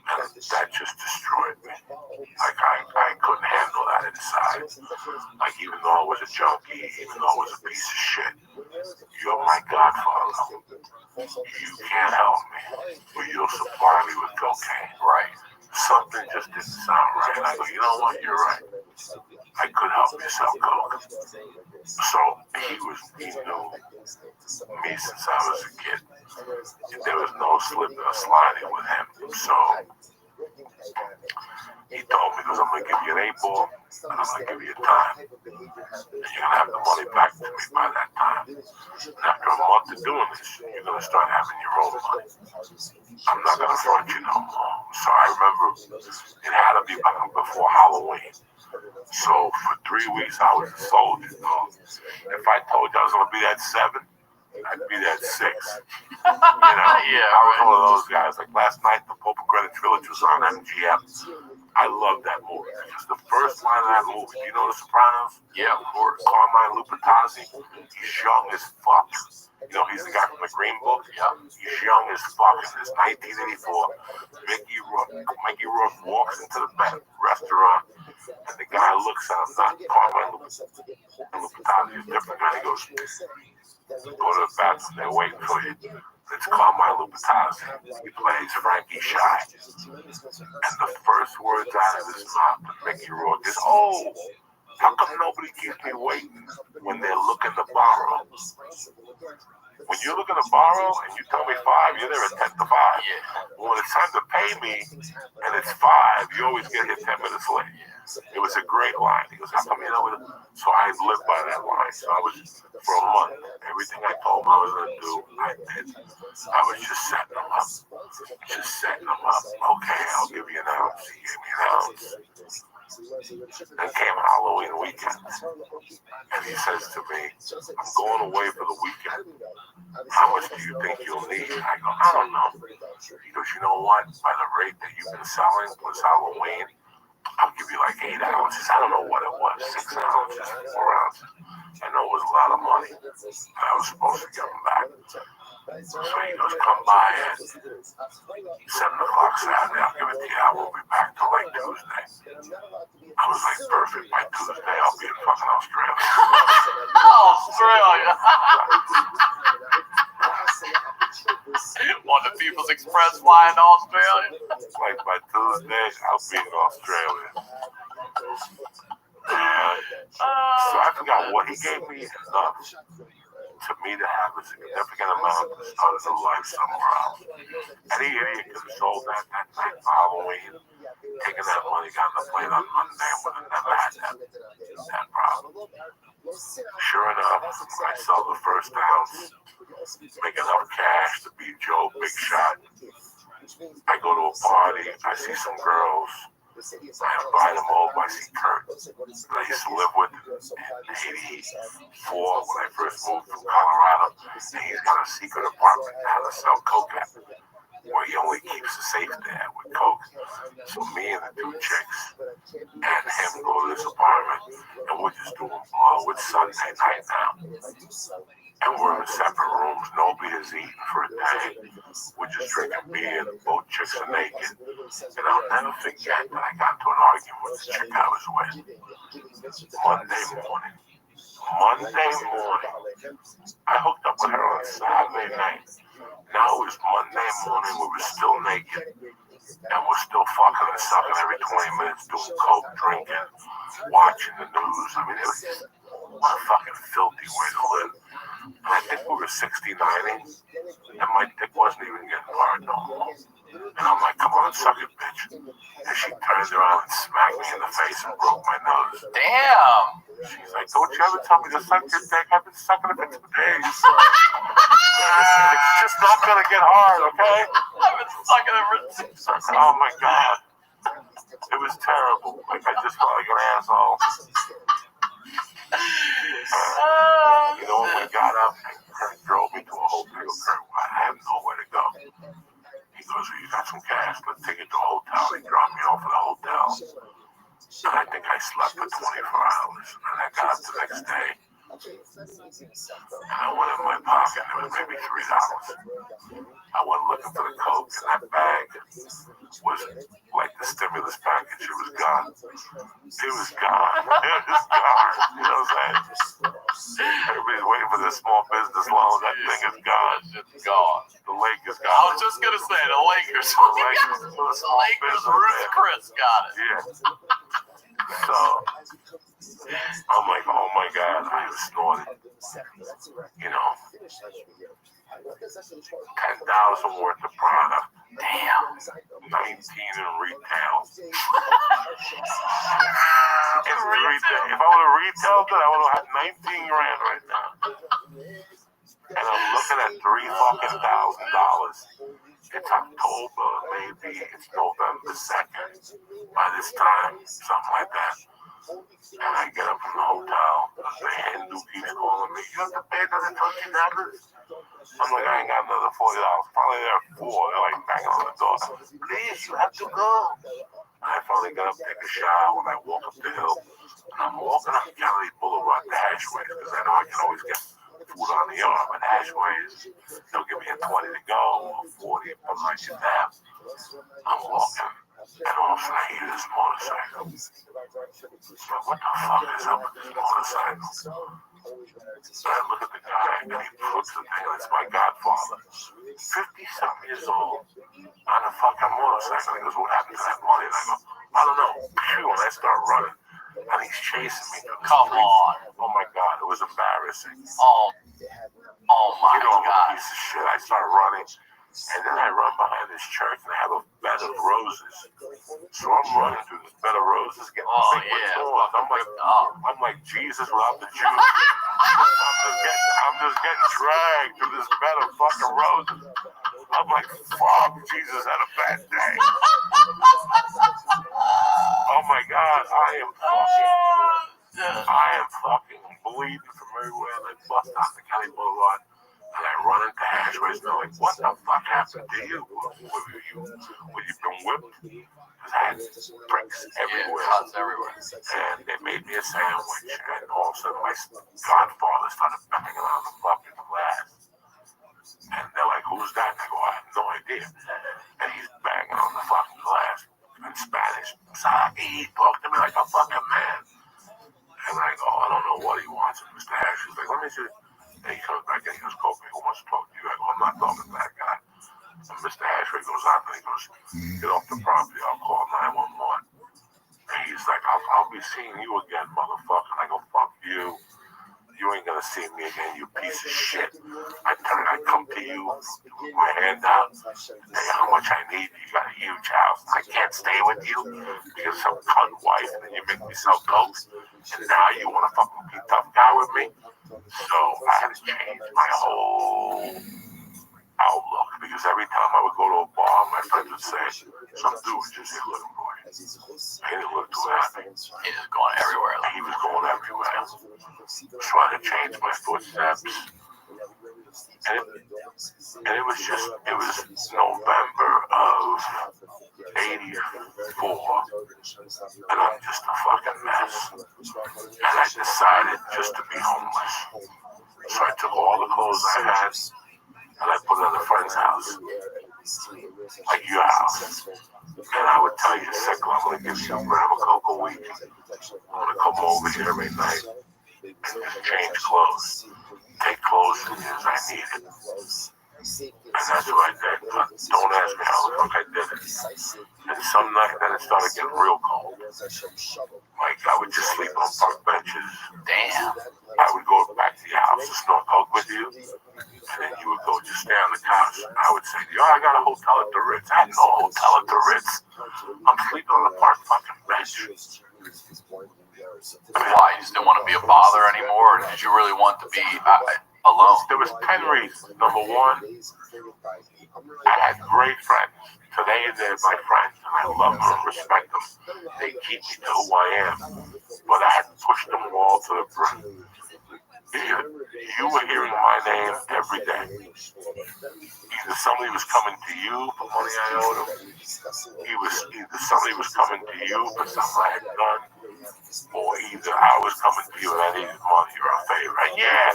And that just destroyed me. Like, I couldn't handle that inside. Like, even though I was a junkie, even though I was a piece of shit, you're my godfather. You can't help me, but you'll supply me with cocaine. Right. Something just didn't sound right. And I go, you know what, you're right. I could help you sell coke. So he knew me since I was a kid. There was no slipping or sliding with him. So he told me, because I'm going to give you an 8-ball and I'm going to give you time. And you're going to have the money back to me by that time. And after a month of doing this, you're going to start having your own money. I'm not going to front you no more. So I remember it had to be before Halloween. So for 3 weeks, I was a soldier. If I told you I was going to be at 7, I'd be there at 6. You know, I was one of those guys. Like last night, the Pope of Greenwich Village was on MGM. I love that movie because the first line of that movie, you know The Sopranos? Yeah, of course. Carmine Lupatazzi, he's young as fuck. You know, he's the guy from the Green Book. Yeah, he's young as fuck. In this 1984, Mickey Rourke walks into the restaurant, and the guy looks at him, not Carmine Lupatazzi, he's a different guy. He goes, go to the bathroom, they're waiting for you. It's Carmine Lupatazzi. He plays Frankie Shy. And the first words out of his mouth to Mickey Rourke is, oh, How come nobody keeps me waiting when they're looking to borrow? When you're looking to borrow and you tell me 5, you're there at 10 to 5. Yeah. When it's time to pay me and it's 5, you always get hit 10 minutes late. It was a great line. He goes, how come you know it? So I lived by that line. So I was, for a month, everything I told him I was going to do, I did. I was just setting them up. Just setting them up. Okay, I'll give you an ounce. He gave me an ounce. Then came Halloween weekend. And he says to me, I'm going away for the weekend. How much do you think you'll need? I go, I don't know. He goes, you know what? By the rate that you've been selling was Halloween, I'll give you like 8 ounces. I don't know what it was, 6 ounces, 4 ounces. I know it was a lot of money, but I was supposed to give him back. So he goes, come by at 7 o'clock Saturday. I'll give it to you. I won't be back till like Tuesday. I was like, perfect. By Tuesday, I'll be in fucking Australia. Australia. On the People's Express flying to Australia. Like by Tuesday, I'll be in Australia. So I forgot what he gave me enough to me to have a significant amount to start a new life somewhere else. Any idiot could have sold that night for Halloween, taken that money, got on the plane on Monday, and would have never had that problem. Sure enough, I sell the first ounce, make enough cash to beat Joe Big Shot. I go to a party, I see some girls, I invite them over, I see Kurt, that I used to live with in 84 when I first moved from Colorado, and he's got a secret apartment now to sell coke at, where he only keeps the safe there with coke. So me and the 2 chicks and him go to this apartment, and we're just doing blow. It's Sunday night now, and we're in separate rooms. Nobody has eaten for a day. We're just drinking beer. Both chicks are naked. And I'll never forget that I got into an argument with the chick I was with. Monday morning. I hooked up with her on Saturday night. Now it was Monday morning. We were still naked. And we're still fucking and sucking every 20 minutes, doing coke, drinking, watching the news. I mean, it was just, what a fucking filthy way to live. And I think we were 69ing, and my dick wasn't even getting hard no more. And I'm like, come on, suck it, bitch. And she turned around and smacked me in the face and broke my nose. Damn. She's like, don't you ever tell me to suck your dick? I've been sucking it for 2 days. It's just not gonna get hard, okay? I've been sucking it for 6 days. Oh my God. It was terrible. Like, I just felt like an asshole. You know, when we got up, Kurt drove me to a hotel. Kurt, I have nowhere to go. He goes, well, you got some cash, let's take it to a hotel. He dropped me off at a hotel. And I think I slept for 24 hours. And I got up the next day. And I went in my pocket, there was maybe $3. I went looking for the coke, and that bag was like the stimulus package. It was gone. It was gone. It was gone. You know what I'm saying? Everybody's waiting for this small business loan. That thing is gone. It's gone. The lake is gone. I was just going to say, the Lakers. The Lakers, Ruth Chris got it. Yeah. So, I'm like, oh my God, I was snorting. You know, 10,000 worth of product. Damn. 19 in retail. If I would have retailed it, I would have had 19 grand right now. And I'm looking at $3,000. It's October, maybe it's November 2nd. By this time, something like that. And I get up from the hotel. The Hindu keeps calling me. You have to pay another $13. I'm like, I ain't got another $40. Probably there are 4. They're like banging on the door. Please, you have to go. And I finally got up, take a shower, and I walk up the hill. And I'm walking up Kennedy Boulevard to Ashways, because I know I can always get food on the arm at Ashways. They'll give me a 20 to go, or 40 if I'm not getting that. I'm walking, and all of a sudden I hear this motorcycle. So what the fuck is up with this motorcycle? So I look at the guy, and he puts the thing, and it's my godfather. 50-something years old, on a fucking motorcycle. He goes, what happened to that money? And I go, I don't know. When I start running, and he's chasing me. Come on. Oh my God, it was embarrassing. Oh my You know, I'm a God. piece of shit. I started running, and then I run behind this church, and they have a bed of roses. So I'm running through this bed of roses, getting thick with thorns. I'm like Jesus without the juice. I'm just getting dragged through this bed of fucking roses. I'm like, fuck, Jesus had a bad day. Oh my God, I am fucking bleeding from everywhere. And I bust out the County Boulevard, and I run into Ashways, and they're like, what the fuck happened to you? Were you been whipped? Because I had bricks everywhere. Cuts everywhere. And they made me a sandwich, and all of a sudden my godfather started banging on the fucking glass. And they're like, who's that? And I go, I have no idea. And he's banging on the fucking glass in Spanish. He talked to me like a fucking man. And I go, I don't know what he wants. And Mr. Ash, he's like, let me see. And he comes back and he goes, Kobe, who wants to talk to you? I go, I'm not talking to that guy. And Mr. Ashway goes out and he goes, get off the property, I'll call 911. And he's like, I'll be seeing you again, motherfucker. And I go, fuck you. You ain't gonna see me again, you piece of shit. I come to you with my hand out, say how much I need. You got a huge house. I can't stay with you because some cunt wife, and then you make me sell coke. And now you wanna fucking be tough guy with me? So I had to change my whole outlook, because every time I would go to a bar, my friends would say, some dude was just here looking for you. He didn't look too happy. He was going everywhere. He was going everywhere. Trying to change my footsteps. And it was November of 84. And I'm just a fucking mess. And I decided just to be homeless. So I took all the clothes I had, and I put it in a friend's house, like your house. And I would tell you, Sickle, I'm going to give you a gram of coke a week. I'm going to come over here every night and just change clothes. Take clothes as I need it. And that's what I did. Don't ask me how the fuck I did it. And some night, then it started getting real cold. Like, I would just sleep on park benches. Damn. I would go back to your house to snort coke with you. And then you would go just stay on the couch. I would say, yo, I got a hotel at the Ritz. I had no hotel at the Ritz. I'm sleeping on the park fucking bench. Why? You just didn't want to be a bother anymore, or did you really want to be alone? There was 10 reasons. Number one, I had great friends. Today they're my friends, and I love them and respect them. They keep me to who I am. But I had pushed them all to the brim. You were hearing my name every day. Either somebody was coming to you for money I owed him, either somebody was coming to you for something I had done, or either I was coming to you and I needed money or a favor. And yeah,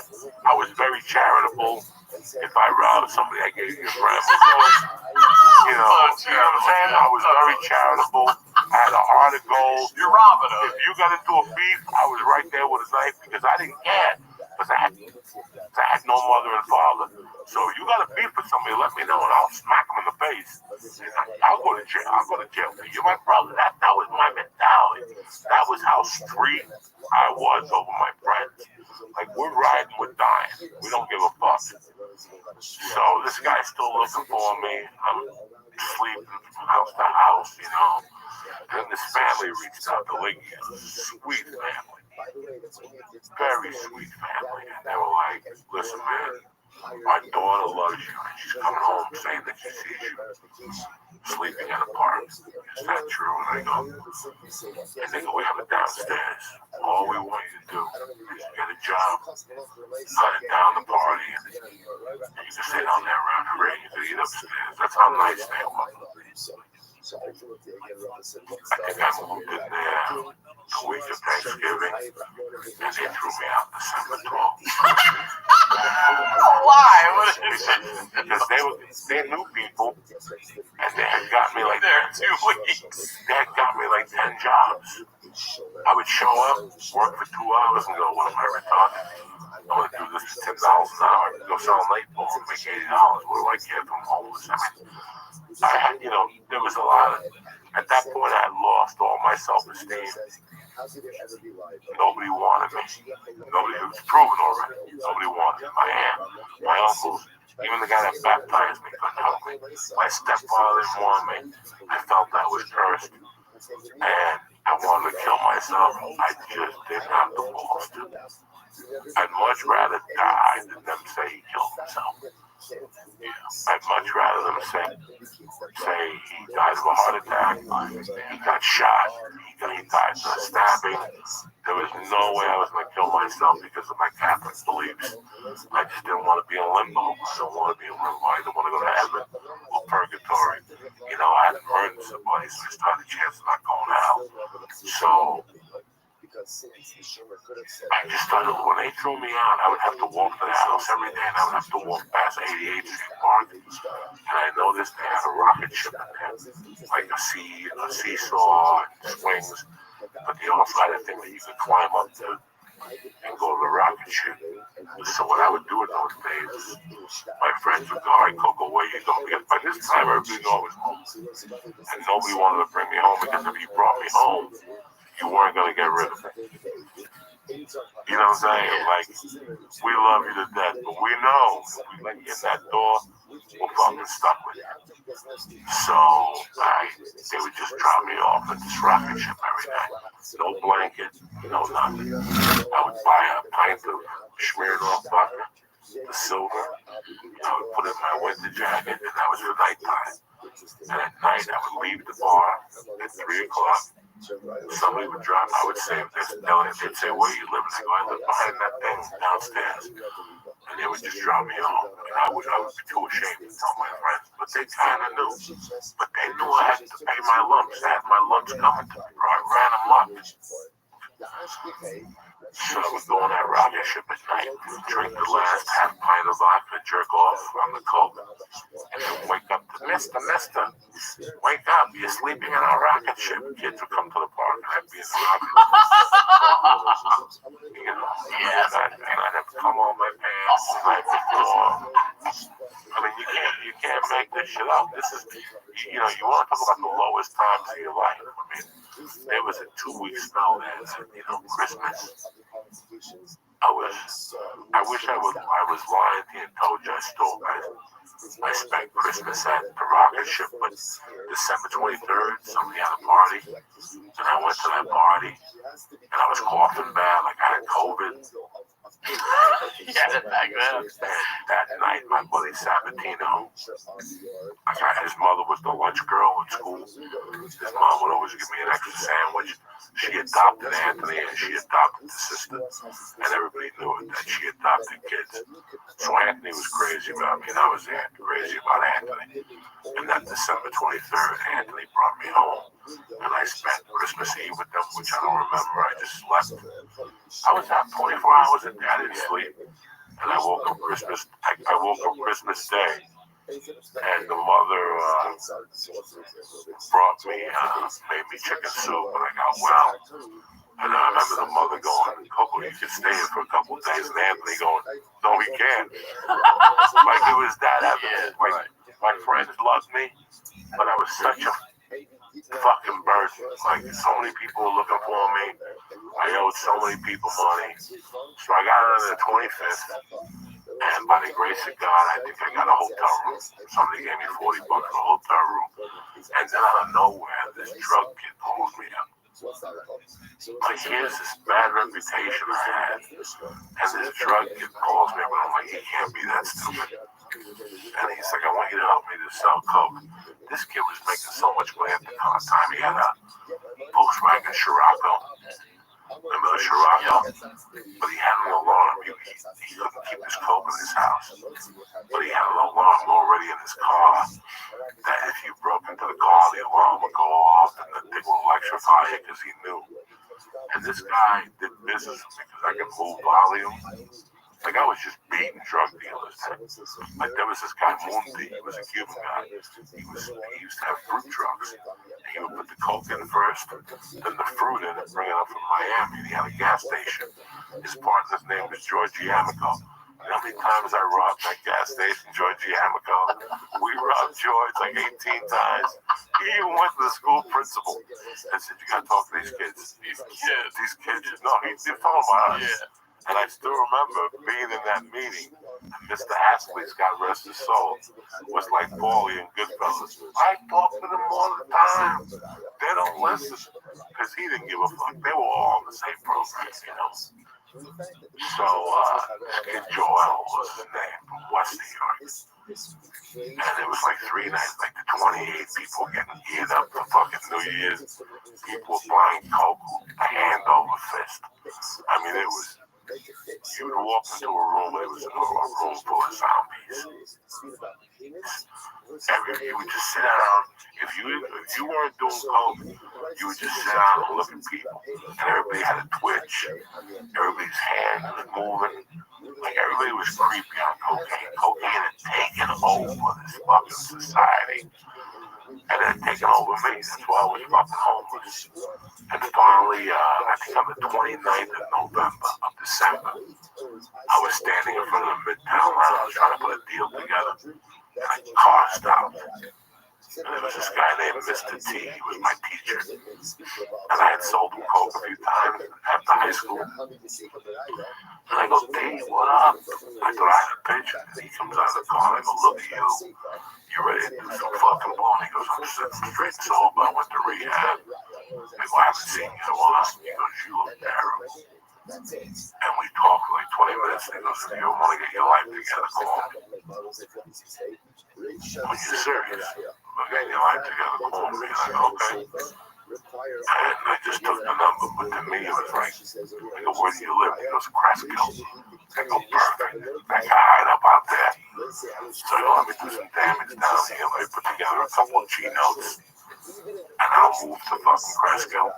I was very charitable. If I robbed somebody, I gave you a gram of gold. You know what I'm saying? I was very charitable. I had a heart of gold. You're robbing us. If you got into a beef, I was right there with a knife because I didn't care. Because I had no mother and father. So if you got a beef with somebody, let me know and I'll smack them in the face. And I'll go to jail. I'll go to jail for you. You're my brother. That was my mentality. That was how street I was over my friends. Like, we're riding, we're dying. We don't give a fuck. So this guy's still looking for me. I'm sleeping from house to house, you know. Then this family reached out to Liggy. Sweet family. Very sweet family. And they were like, listen, man, my daughter loves you. And she's coming home saying that she sees you sleeping in a park. Is that true? And I go, we have it downstairs. All we want you to do is get a job, cut it down the party, and you can stay down there around the ring. You can eat upstairs. That's how nice they were. I think I moved in there the week of Thanksgiving, and they threw me out December 12th. Why? Because they knew people, and they had got me like There 2 weeks. They had got me like 10 jobs. I would show up, work for 2 hours, and go, what am I retarded? I want to do this for $10 an hour. I could go sell a light bulb and make $80. What do I get from homeless? I mean, I had, there was a lot of, at that point I had lost all my self-esteem. Nobody wanted me. Nobody, it was proven already. Nobody wanted me. My aunt, my uncles, even the guy that baptized me couldn't help me. My stepfather didn't want me. I felt I was cursed. And I wanted to kill myself. I just didn't have the balls to. I'd much rather die than them say he killed himself. I'd much rather them say he died of a heart attack, he got shot, he died of a stabbing. There was no way I was going to kill myself because of my Catholic beliefs. I just didn't want to be in limbo. I don't want to be in limbo. I didn't want to go to heaven or purgatory. You know, I hadn't murdered somebody, so I started the chance of not going out. So I just started, when they threw me out, I would have to walk to the house every day, and I would have to walk past 88th Street Park. And I noticed they had a rocket ship in there, like a seesaw and swings. But they also had a thing that you could climb up to and go to the rocket ship. So what I would do in those days, my friends would go, all right, Coco, where you go? Because by this time, everybody knew I was home. And nobody wanted to bring me home, because if you brought me home, you weren't going to get rid of me. You know what I'm saying? Like, we love you to death, but we know if we let you in that door, we're fucking stuck with you. So they would just drop me off at this rocket ship every night. No blanket, no nothing. I would buy a pint of smeared off vodka, the silver. I would put it in my winter jacket, and that was for nighttime. And at night, I would leave the bar at 3 o'clock. Somebody would drop. I would say, if they'd say, where you living? I go, I live behind that thing downstairs. And they would just drop me home. And I would be too ashamed to tell my friends. But they kind of knew. But they knew I had to pay my lumps. I had my lumps coming to me, bro. I ran them up. So I would go on that rocket ship at night, drink the last half pint of vodka, jerk off on the coke, and then wake up to Mister, wake up, you're sleeping in our rocket ship. Kids would come to the park, and I'd be in the rocket ship. You know, and I'd have to come on my pants the night before. I mean, you can't make this shit up. This is, you know, you want to talk about the lowest times of your life. I mean, there was a 2-week spell there, you know, Christmas. I wish I was lying to you and told you I spent Christmas at the rocket ship, but December 23rd, somebody had a party, and I went to that party, and I was coughing bad, like I had COVID. Yeah, back then. That night, my buddy Sabatino, his mother was the lunch girl at school. His mom would always give me an extra sandwich. She adopted Anthony, and she adopted the sister, and everybody knew it, that she adopted kids. So Anthony was crazy about me, and I was crazy about Anthony. And that December 23rd, Anthony brought me home, and I spent Christmas Eve with them, which I don't remember. I just slept. I was out 24 hours a day. I didn't sleep. And I woke up Christmas Day, and the mother brought me, made me chicken soup, and I got well. And I remember the mother going, Coco, you can stay here for a couple of days, and Anthony going, no, he can't. Like it was that evident. Like, my friends loved me, but I was such a fucking burden. Like, so many people were looking for me. I owed so many people money. So I got out on the 25th, and by the grace of God, I think I got a hotel room. Somebody gave me $40 for a hotel room. And then out of nowhere, this drug kid pulls me up. Like, here's this bad reputation I had, and this drug kid calls me up, and I'm like, he can't be that stupid. And he's like, I want you to help me to sell coke. This kid was making so much money at the time. He had a Volkswagen Scirocco. Remember the Scirocco? But he had an alarm. He couldn't keep his coke in his house. But he had an alarm already in his car that if you broke into the car, the alarm would go off and the thing would electrify you because he knew. And this guy did business because I could move volume. Like, I was just beating drug dealers. Like, there was this guy, Mundi. He was a Cuban guy. He used to have fruit trucks. And he would put the coke in first, then the fruit in, and bring it up from Miami. He had a gas station. His partner's name was George Yamiko. And how many times I robbed that gas station, Georgie Amico? We robbed George like 18 times. He even went to the school principal and said, "You gotta talk to these kids. These kids. No, he's talking about us." Yeah. And I still remember being in that meeting. Mr. Astley's, God rest his soul, was like Paulie and Goodfellas. I talk to them all the time. They don't listen because he didn't give a fuck. They were all on the same program, you know. So, kid Joel was his name from West New York. And it was like 3 nights, like the 28 people getting geared up for fucking New Year's. People were buying coke, hand over fist. I mean, it was, you would walk into a room, it was a room full of zombies. You would just sit down. If you weren't doing coke, you would just sit down and look at people. And everybody had a twitch. Everybody's hand was moving. Like everybody was creepy on cocaine. Cocaine had taken over this fucking society. And it had taken over me. That's why I was fucking homeless. And finally, I think on the 29th of November of December, I was standing in front of the Midtown Lounge trying to put a deal together. And a car stopped. And there was this guy named Mr. T. He was my teacher. And I had sold him coke a few times after high school. And I go, "T, what up?" I thought I had a picture. And he comes out of the car and I go, "Look at you. You ready to do some fucking blow?" He goes, "I'm sitting straight sober. I went to rehab." I go, "I haven't seen you in a while." He goes, "You look terrible." And we talked for like 20 minutes. And he goes, "If you want to get your life together, call me." When you're serious, we're getting your life together, call me. And I go, "Okay." And I just took the number, but to me it was like, I go, "Where do you live?" He goes, "Cresskill." I go, "Perfect. I can hide up out there." So let me do some damage down here. Let me put together a couple of G notes, and I'll move to fucking Cresskill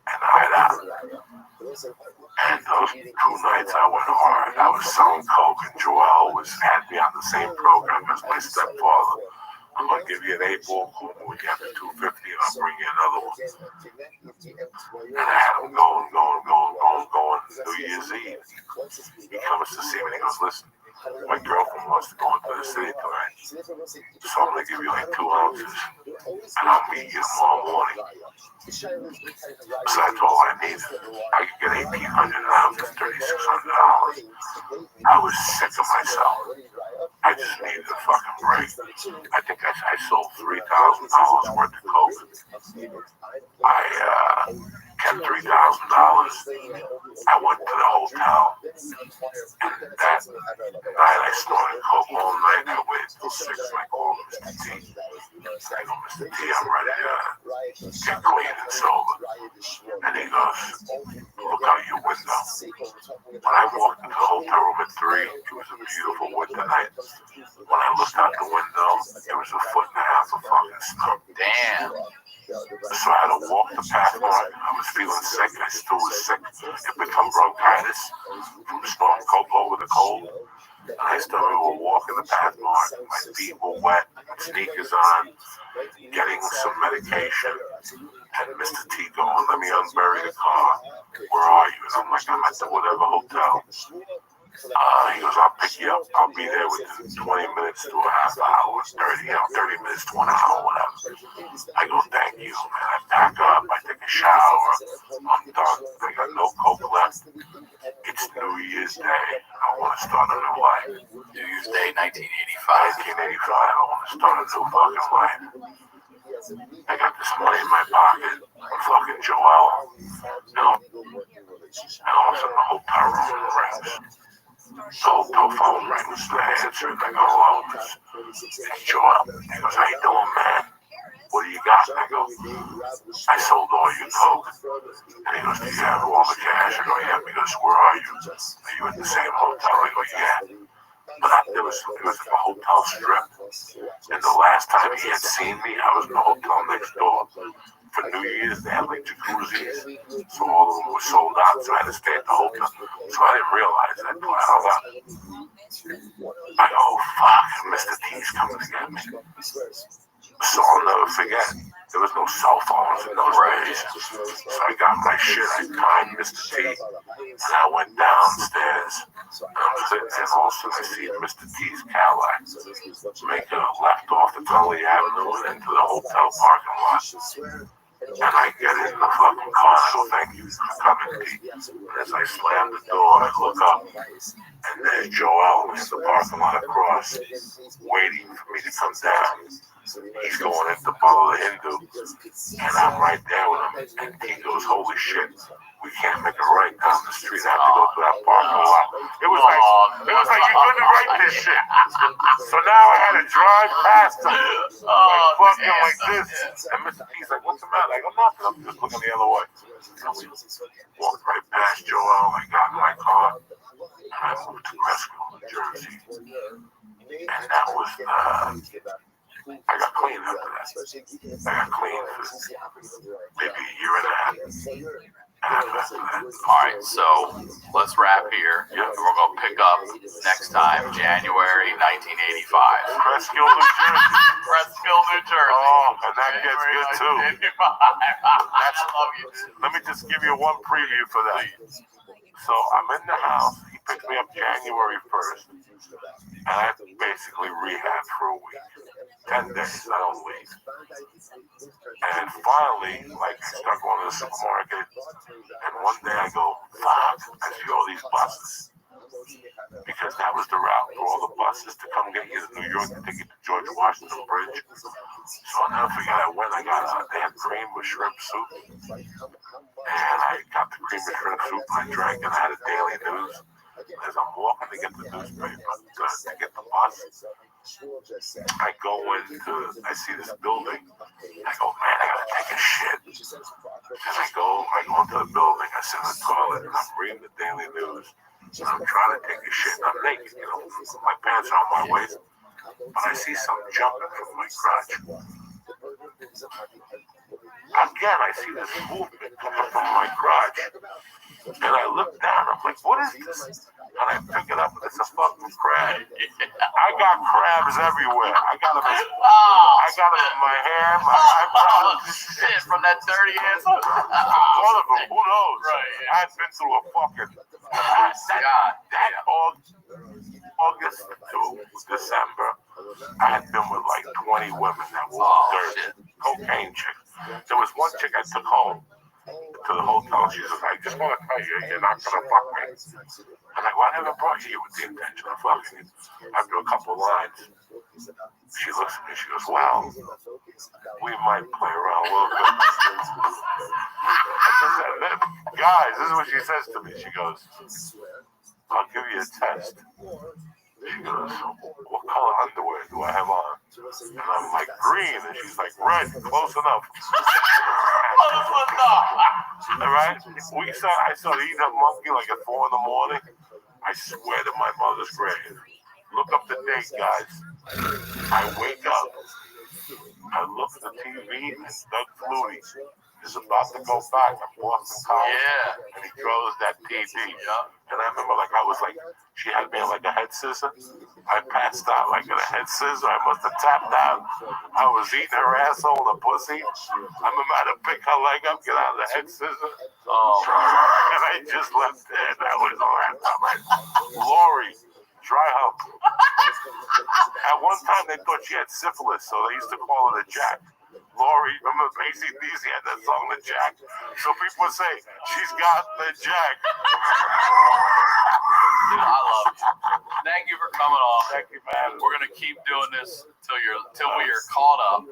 and hide out. And those 2 nights I went hard. I was selling coke, and Joel had me on the same program as my stepfather. "I'm gonna give you an 8-ball cool when you have the 250, and I'll bring you another one." And I had him going New Year's Eve. He comes to see me and he goes, "Listen, my girlfriend wants to go into the city tonight, so I'm gonna give you like 2 ounces, and I'll meet you tomorrow morning." So that's all I needed. I could get 1,800 an ounce for $3,600. I was sick of myself. I just needed a fucking break. I think I sold $3,000 worth of coke. I kept $3,000. I went to the hotel, and that night I snorted coke all night. I waited till 6 and I called Mr. T. I go, "Mr. T, I'm ready to get clean and sober." And he goes, "Look out your window." When I walked into the hotel room at 3, it was a beautiful winter night. When I looked out the window, it was 1.5 of fucking snow. Damn. So I had to walk the Pathmark. I was feeling sick. I still was sick. It became bronchitis from snorting coke over the cold. And I started walking the Pathmark. My feet were wet, sneakers on, getting some medication. And Mr. T going, "Let me unbury the car. Where are you?" And I'm like, "I'm at the whatever hotel." He goes, "I'll pick you up. I'll be there within 20 minutes to a half hour, 30 minutes to an hour, whatever." I go, "Thank you." And I pack up, I take a shower, I'm done. I got no coke left. It's New Year's Day. I want to start a new life. New Year's Day, 1985. 1985, I want to start a new fucking life. I got this money in my pocket. I'm fucking Joel. And all of a sudden the hotel room rings. The hotel phone rings. The answer, and I go, "Hello, it's Joel." He goes, "How you doing, man? What do you got?" And I go, "I sold all your coke." And he goes, "Do you have all the cash?" I go, "Yeah." He goes, "Where are you? Are you in the same hotel?" I go, "Yeah." But it was a hotel strip. And the last time he had seen me, I was in the hotel next door. For New Year's, they had like jacuzzis. So all of them were sold out, so I had to stay at the hotel. So I didn't realize that until I hung up. I go, "Oh, fuck, Mr. T's coming to get me." So I'll never forget. It there was no cell phones in those days. So I got my shit, I timed Mr. T, and I went downstairs. I'm sitting there, and all of a sudden I see Mr. T's Cadillac make a left off the Tully Avenue and into the hotel parking lot. And I get in the fucking car and I go, thank you for coming, T. And as I slam the door, I look up, and there's Joel in the parking lot across, waiting for me to come down. He's going in to follow the Hindu, and I'm right there with him. And he goes, holy shit, we can't make a right down the street. I have to go to that parking lot. It was like you couldn't write this shit. So now I had to drive past him, like fucking like this. And Mr. T's like, what's the matter? I go, nothing. I'm just looking the other way. And we walked right past Joel. I got in my car, and I moved to Rescue, New Jersey. And that was I got clean after that. I got clean for maybe a year and a half. All right, so let's wrap here. Yeah. And we're going to pick up next time, January 1985. Presskill, New Jersey. Presskill, New Jersey. Oh, and that gets good too. I love you. Let me just give you one preview for that. So I'm in the house. He picked me up January 1st. And I basically rehabbed for a week. 10 days, I don't leave. And finally, like, I start going to the supermarket, and one day I go, fuck, I see all these buses. Because that was the route for all the buses to come get you to New York to take you to George Washington Bridge. So I'll never forget, they had cream with shrimp soup. And I got the cream with shrimp soup, and I drank, and I had a Daily News. As I'm walking to get the newspaper, to get the bus, I go I see this building. I go, man, I gotta take a shit. And I go into the building. I sit in the toilet and I'm reading the Daily News. And I'm trying to take a shit. And I'm naked, my pants are on my waist. But I see something jumping from my crotch. Again, I see this movement coming from my crotch. And I look down, I'm like, what is this? And I pick it up, and it's a fucking crab. I got crabs everywhere. I got them in my hair, my eyebrows. Shit, from that dirty ass. One of them, who knows? Right, yeah. I've been through a fucking... August to December, I had been with like 20 women that were dirty. Cocaine chicks. There was one chick I took home to the hotel. She says, I just want to tell you, you're not going to fuck me. I'm like, well, I never brought you with the intention of fucking. After a couple lines, she looks at me, she goes, well, we might play around a little bit. Guys, this is what she says to me. She goes, I'll give you a test. She goes, what color underwear do I have on? And I'm like, green. And she's like, red. Close enough. All right? I started eating that monkey like at 4 in the morning. I swear to my mother's grave. Look up the date, guys. I wake up. I look at the TV, and Doug Flutie is about to go back to Boston College. Yeah. And he throws that TV. Yeah. And I remember, she had me like a head scissor. I passed out like a head scissor. I must have tapped out. I was eating her asshole and a pussy. I remember I had to pick her leg up, get out of the head scissor. And I just left there. That was all right. I'm like, Lori, dry hump. At one time, they thought she had syphilis, so they used to call her the Jack. Lori, remember Macy Deasy had that song, The Jack? So people would say, she's got the Jack. Dude, I love you. Thank you for coming on. Thank you, man. We're going to keep doing this till we are caught up.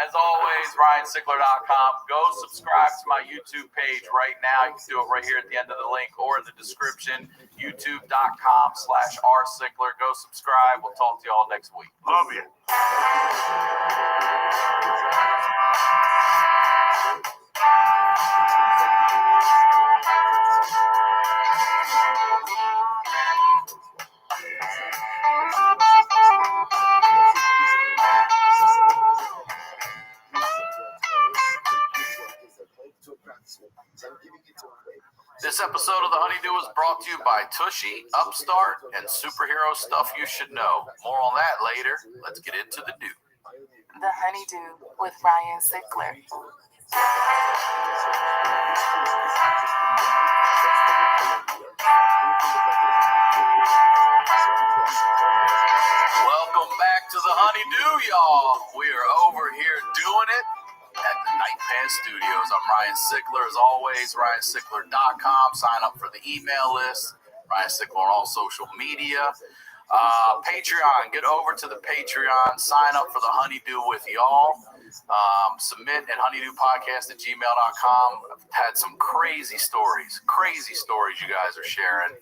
As always, RyanSickler.com. Go subscribe to my YouTube page right now. You can do it right here at the end of the link or in the description. YouTube.com/rsickler. Go subscribe. We'll talk to you all next week. Love you. This episode of The Honeydew is brought to you by Tushy, Upstart, and Superhero Stuff You Should Know. More on that later. Let's get into the do. The Honeydew with Ryan Sickler. Welcome back to the Honeydew, y'all. We are over here doing it at the Night Pants Studios. I'm Ryan Sickler, as always, RyanSickler.com. Sign up for the email list. Ryan Sickler on all social media. Patreon, get over to the Patreon. Sign up for the Honeydew with y'all. Submit at honeydewpodcast@gmail.com. I've had some crazy stories you guys are sharing.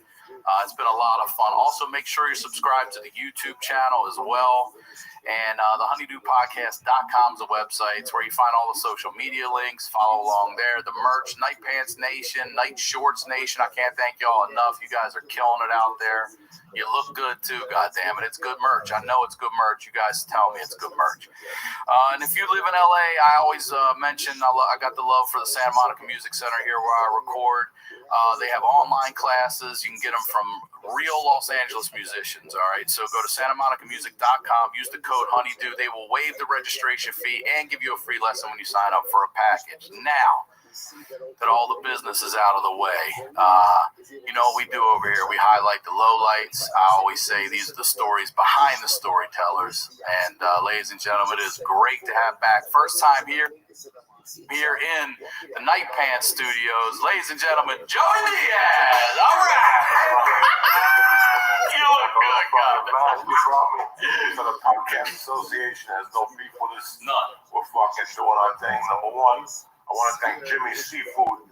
It's been a lot of fun. Also, make sure you're subscribed to the YouTube channel as well. And the honeydewpodcast.com is the website. It's where you find all the social media links. Follow along there. The merch, Night Pants Nation, Night Shorts Nation. I can't thank y'all enough. You guys are killing it out there. You look good too, goddammit. It's good merch. I know it's good merch. You guys tell me it's good merch. And if you live in LA, I always mention I got the love for the Santa Monica Music Center here where I record. They have online classes. You can get them from real Los Angeles musicians, all right? So go to SantaMonicaMusic.com. Use the code Honeydew. They will waive the registration fee and give you a free lesson when you sign up for a package. Now that all the business is out of the way, you know what we do over here? We highlight the lowlights. I always say these are the stories behind the storytellers. And ladies and gentlemen, it is great to have back. First time here in the Night Pants Studios. Ladies and gentlemen, Joey Diaz. All right. You look good, God. You brought me to the Podcast Association. Has no beef with us. None. We're fucking doing our thing. Number one, I want to thank Jimmy Seafood.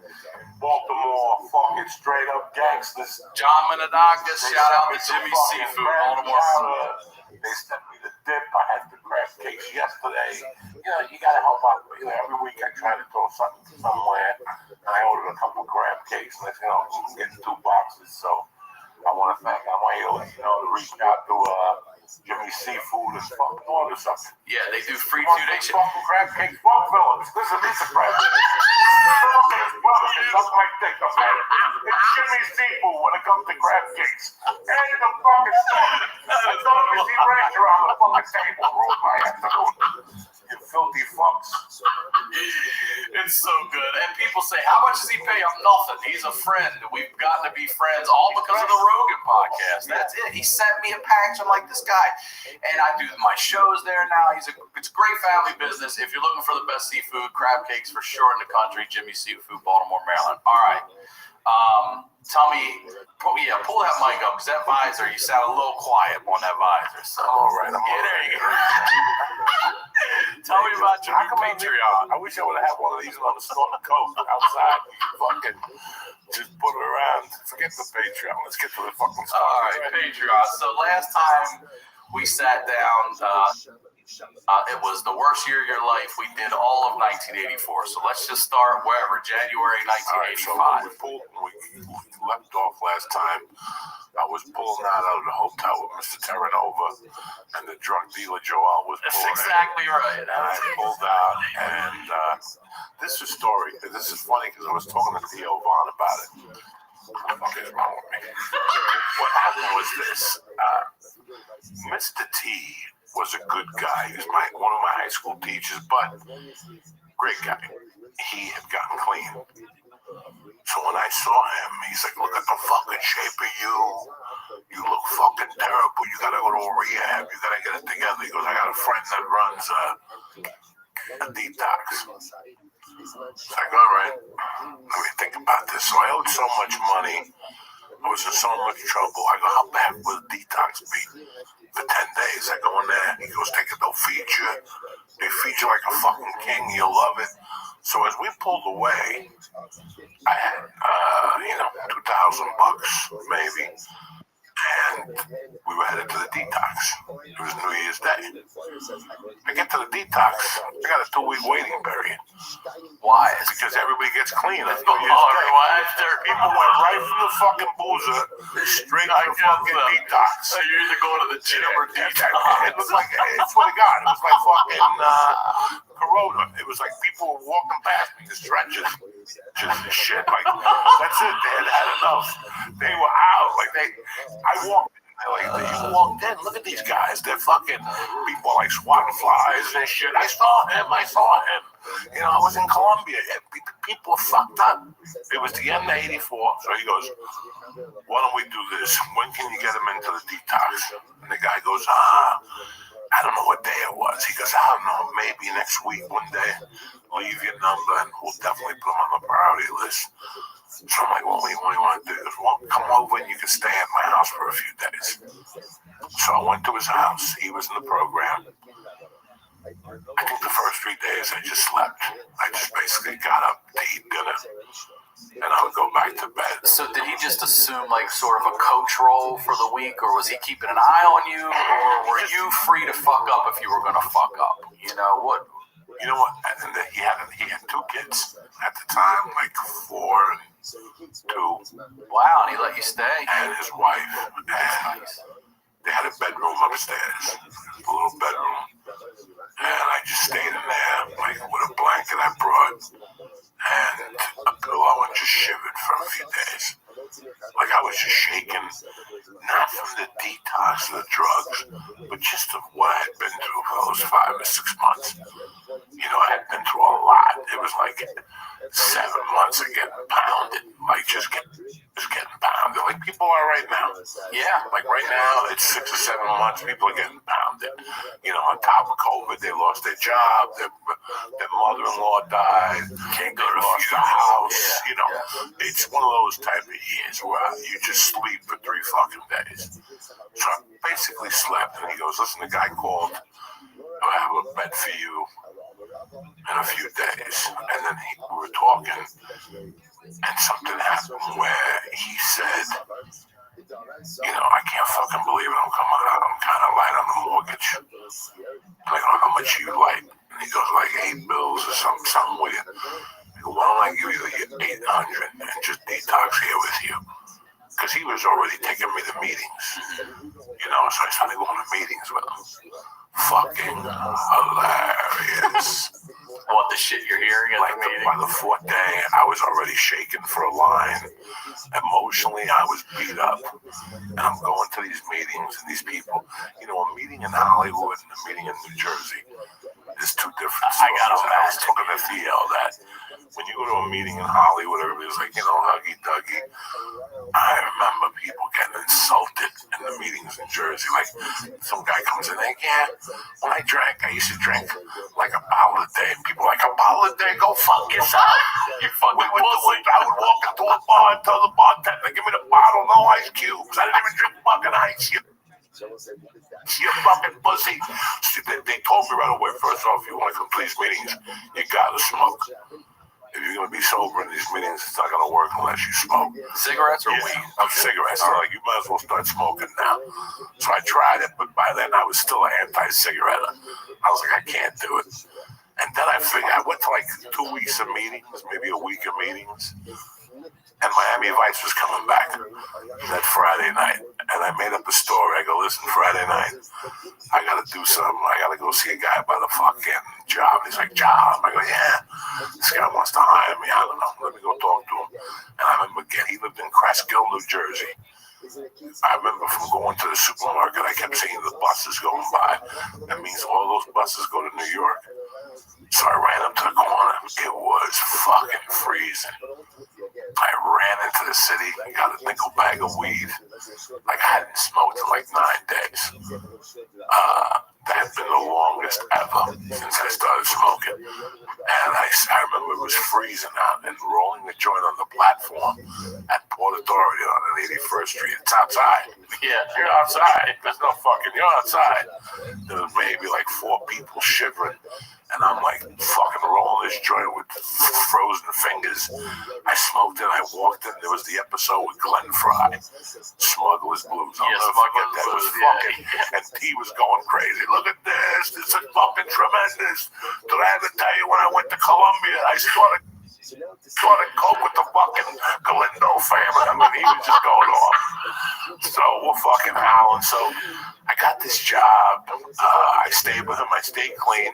Baltimore, fucking straight up gangsters. John Menadakis, shout out to Jimmy Seafood, Baltimore. They sent me the dip. I had the crab cakes yesterday. You know, you gotta help out. You know, every week I try to throw something somewhere, and I ordered a couple crab cakes. And you know, I'm getting 2 boxes. So I want to thank. I want you to, you know, to reach out to Jimmy Seafood and fucking order something. Yeah, they do free 2-day shipping. Fucking crab cakes, fuck Phillips. This is a piece of crab. Something like that, okay? It's Jimmy Seafood when it comes to crab cakes. And the fucking stuff. I don't even see ranch around the fucking table. Roll my afternoon. You filthy fucks. It's so good. And people say, how much does he pay? I'm nothing. He's a friend. We've gotten to be friends all because of the Rogan podcast. That's it. He sent me a package. I'm like, this guy. And I do my shows there now. It's a great family business. If you're looking for the best seafood, crab cakes for sure in the country, Jimmy Seafood, Baltimore, Maryland. All right. Tell me, pull that mic up, because that visor, you sound a little quiet on that visor. So, all right, there you go. Tell me about your new Patreon. I wish I would have had one of these on the store coat outside. Fucking just put it around. Forget the Patreon. Let's get to the fucking stuff. All right, Patreon. So last time we sat down, it was the worst year of your life. We did all of 1984. So let's just start wherever, January 1985. Right, so we left off last time. I was pulling out of the hotel with Mr. Terranova, and the drug dealer Joel was pulling. That's exactly right. And I pulled out, and this is story. This is funny because I was talking to Theo Vaughn about it. What the fuck is wrong with me? What happened was this. Mr. T was a good guy. He was one of my high school teachers, but great guy. He had gotten clean. So when I saw him, he's like, look at the fucking shape of you. You look fucking terrible. You gotta go to a rehab. You gotta get it together. He goes, I got a friend that runs a detox. It's like, all right, let me think about this. So I owed so much money. I was in so much trouble. I go, how bad would a detox be? For 10 days, I go in there. He goes, they'll feed you. They feed you like a fucking king. You'll love it. So as we pulled away, I had, $2,000 maybe. And we were headed to the detox. It was New Year's Day. I get to the detox. I got a 2-week waiting period. Why? Because everybody gets clean. That's New Year's Day. People went right from the fucking boozer straight to the fucking detox. So you're either going to the gym or detox. It was like, I swear to God, it was like fucking Corona. It was like people were walking past me in stretches. Just shit. Like, that's it. They had enough. They were out. Like, I walked in, I Like, you walked in, look at these guys. They're fucking people like swatting flies and shit. I saw him. You know, I was in Colombia. People are fucked up. It was the end of '84. So he goes, why don't we do this? When can you get him into the detox? And the guy goes, I don't know what day it was. He goes, I don't know, maybe next week, one day. Leave your number and we'll definitely put him on the priority list. So I'm like, well, what do you want to do? He goes, well, come over and you can stay at my house for a few days. So I went to his house. He was in the program. I think the first 3 days I just slept. I just basically got up to eat dinner. And I would go back to bed. So did he just assume like sort of a coach role for the week, or was he keeping an eye on you, or were you free to fuck up if you were going to fuck up? You know what? You know what? And he had 2 kids at the time, like 4 and 2. Wow, and he let you stay? And his wife. And they had a bedroom upstairs, a little bedroom. And I just stayed in there, like with a blanket I brought and a pillow, and just shivered for a few days. Like I was just shaking, not from the detox of the drugs, but just of what I had been through for those 5 or 6 months. You know, I had been through a lot. It was like 7 months of getting pounded, like just getting pounded, like people are right now. Yeah, like right now, it's 6 or 7 months. People are getting pounded. You know, on top of COVID, they lost their job. Their mother-in-law died. Can't go to lost the house. You know, it's one of those type of years where you just sleep for 3 fucking days. So I basically slept, and he goes, "Listen, the guy called. I have a bed for you in a few days." And then we were talking, and something happened where he said, "You know, I can't fucking believe it. I'm kind of light on the mortgage." I'm like, "How much you light?" And he goes, "Like 8 bills or something weird." I go, "Why don't I give you the 800 and just detox here with you?" Because he was already taking me to meetings, you know, so I started going to meetings with him. Fucking hilarious. What the shit you're hearing at like the meeting? By the 4th day, I was already shaking for a line. Emotionally, I was beat up. And I'm going to these meetings, and these people, you know, a meeting in Hollywood and a meeting in New Jersey is 2 different stories. I was talking to Theo that when you go to a meeting in Hollywood, everybody's like, you know, huggy-duggy. I remember people getting insulted in the meetings in Jersey. Like, some guy comes in there, "Yeah, when I drank, I used to drink like a bottle a day." And people are like, "A bottle a day? Go fuck yourself." I would walk into a bar and tell the bartender, "Give me the bottle, no ice cubes. I didn't even drink fucking ice. You fucking pussy." They told me right away, first off, you want to come to these meetings, you gotta smoke. If you're going to be sober in these meetings, it's not going to work unless you smoke. Cigarettes or weed? Cigarettes. So like, you might as well start smoking now. So I tried it, but by then I was still an anti-cigarette. I was like, I can't do it. And then I figured, I went to like 2 weeks of meetings, maybe a week of meetings. And Miami Vice was coming back that Friday night. And I made up a story. I go, "Listen, Friday night, I got to do something. I got to go see a guy by the fucking job." He's like, "Job?" I go, "Yeah. This guy wants to hire me. I don't know. Let me go talk to him." And I remember again, he lived in Cresskill, New Jersey. I remember from going to the supermarket, I kept seeing the buses going by. That means all those buses go to New York. So I ran up to the corner. It was fucking freezing. I ran into the city, got a nickel bag of weed. Like, I hadn't smoked in like 9 days. That had been the longest ever since I started smoking. And I remember it was freezing out, and rolling the joint on the platform at Port Authority on 81st Street. It's outside. Yeah, you're outside. There's no fucking, you're outside. There was maybe like 4 people shivering. And I'm like fucking rolling this joint with frozen fingers. I smoked it, I walked in, there was the episode with Glenn Fry, Smuggler's Blues. I'll never forget that. It was fucking, and he was going crazy. "Look at this is fucking tremendous. Did I ever tell you when I went to Colombia, I started coke with the fucking Galindo family?" I mean, he was just going off. So we're fucking howling. So I got this job. I stayed with him, I stayed clean.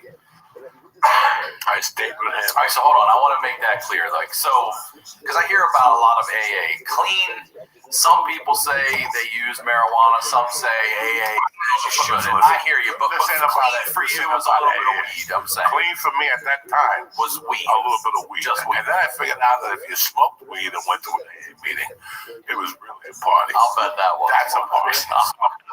I stayed with him. All right, so hold on. I want to make that clear. Like, so, because I hear about a lot of AA. Clean, some people say they use marijuana. Some say AA shouldn't. I hear you, but This ain't about clean it. for This you ain't was a about little bit of AA. weed, I'm saying. Clean for me at that time Was weed. a little bit of weed. Just weed. And then I figured out that if you smoked weed and went to an AA meeting, it was really a party. I'll bet that was. That's a party.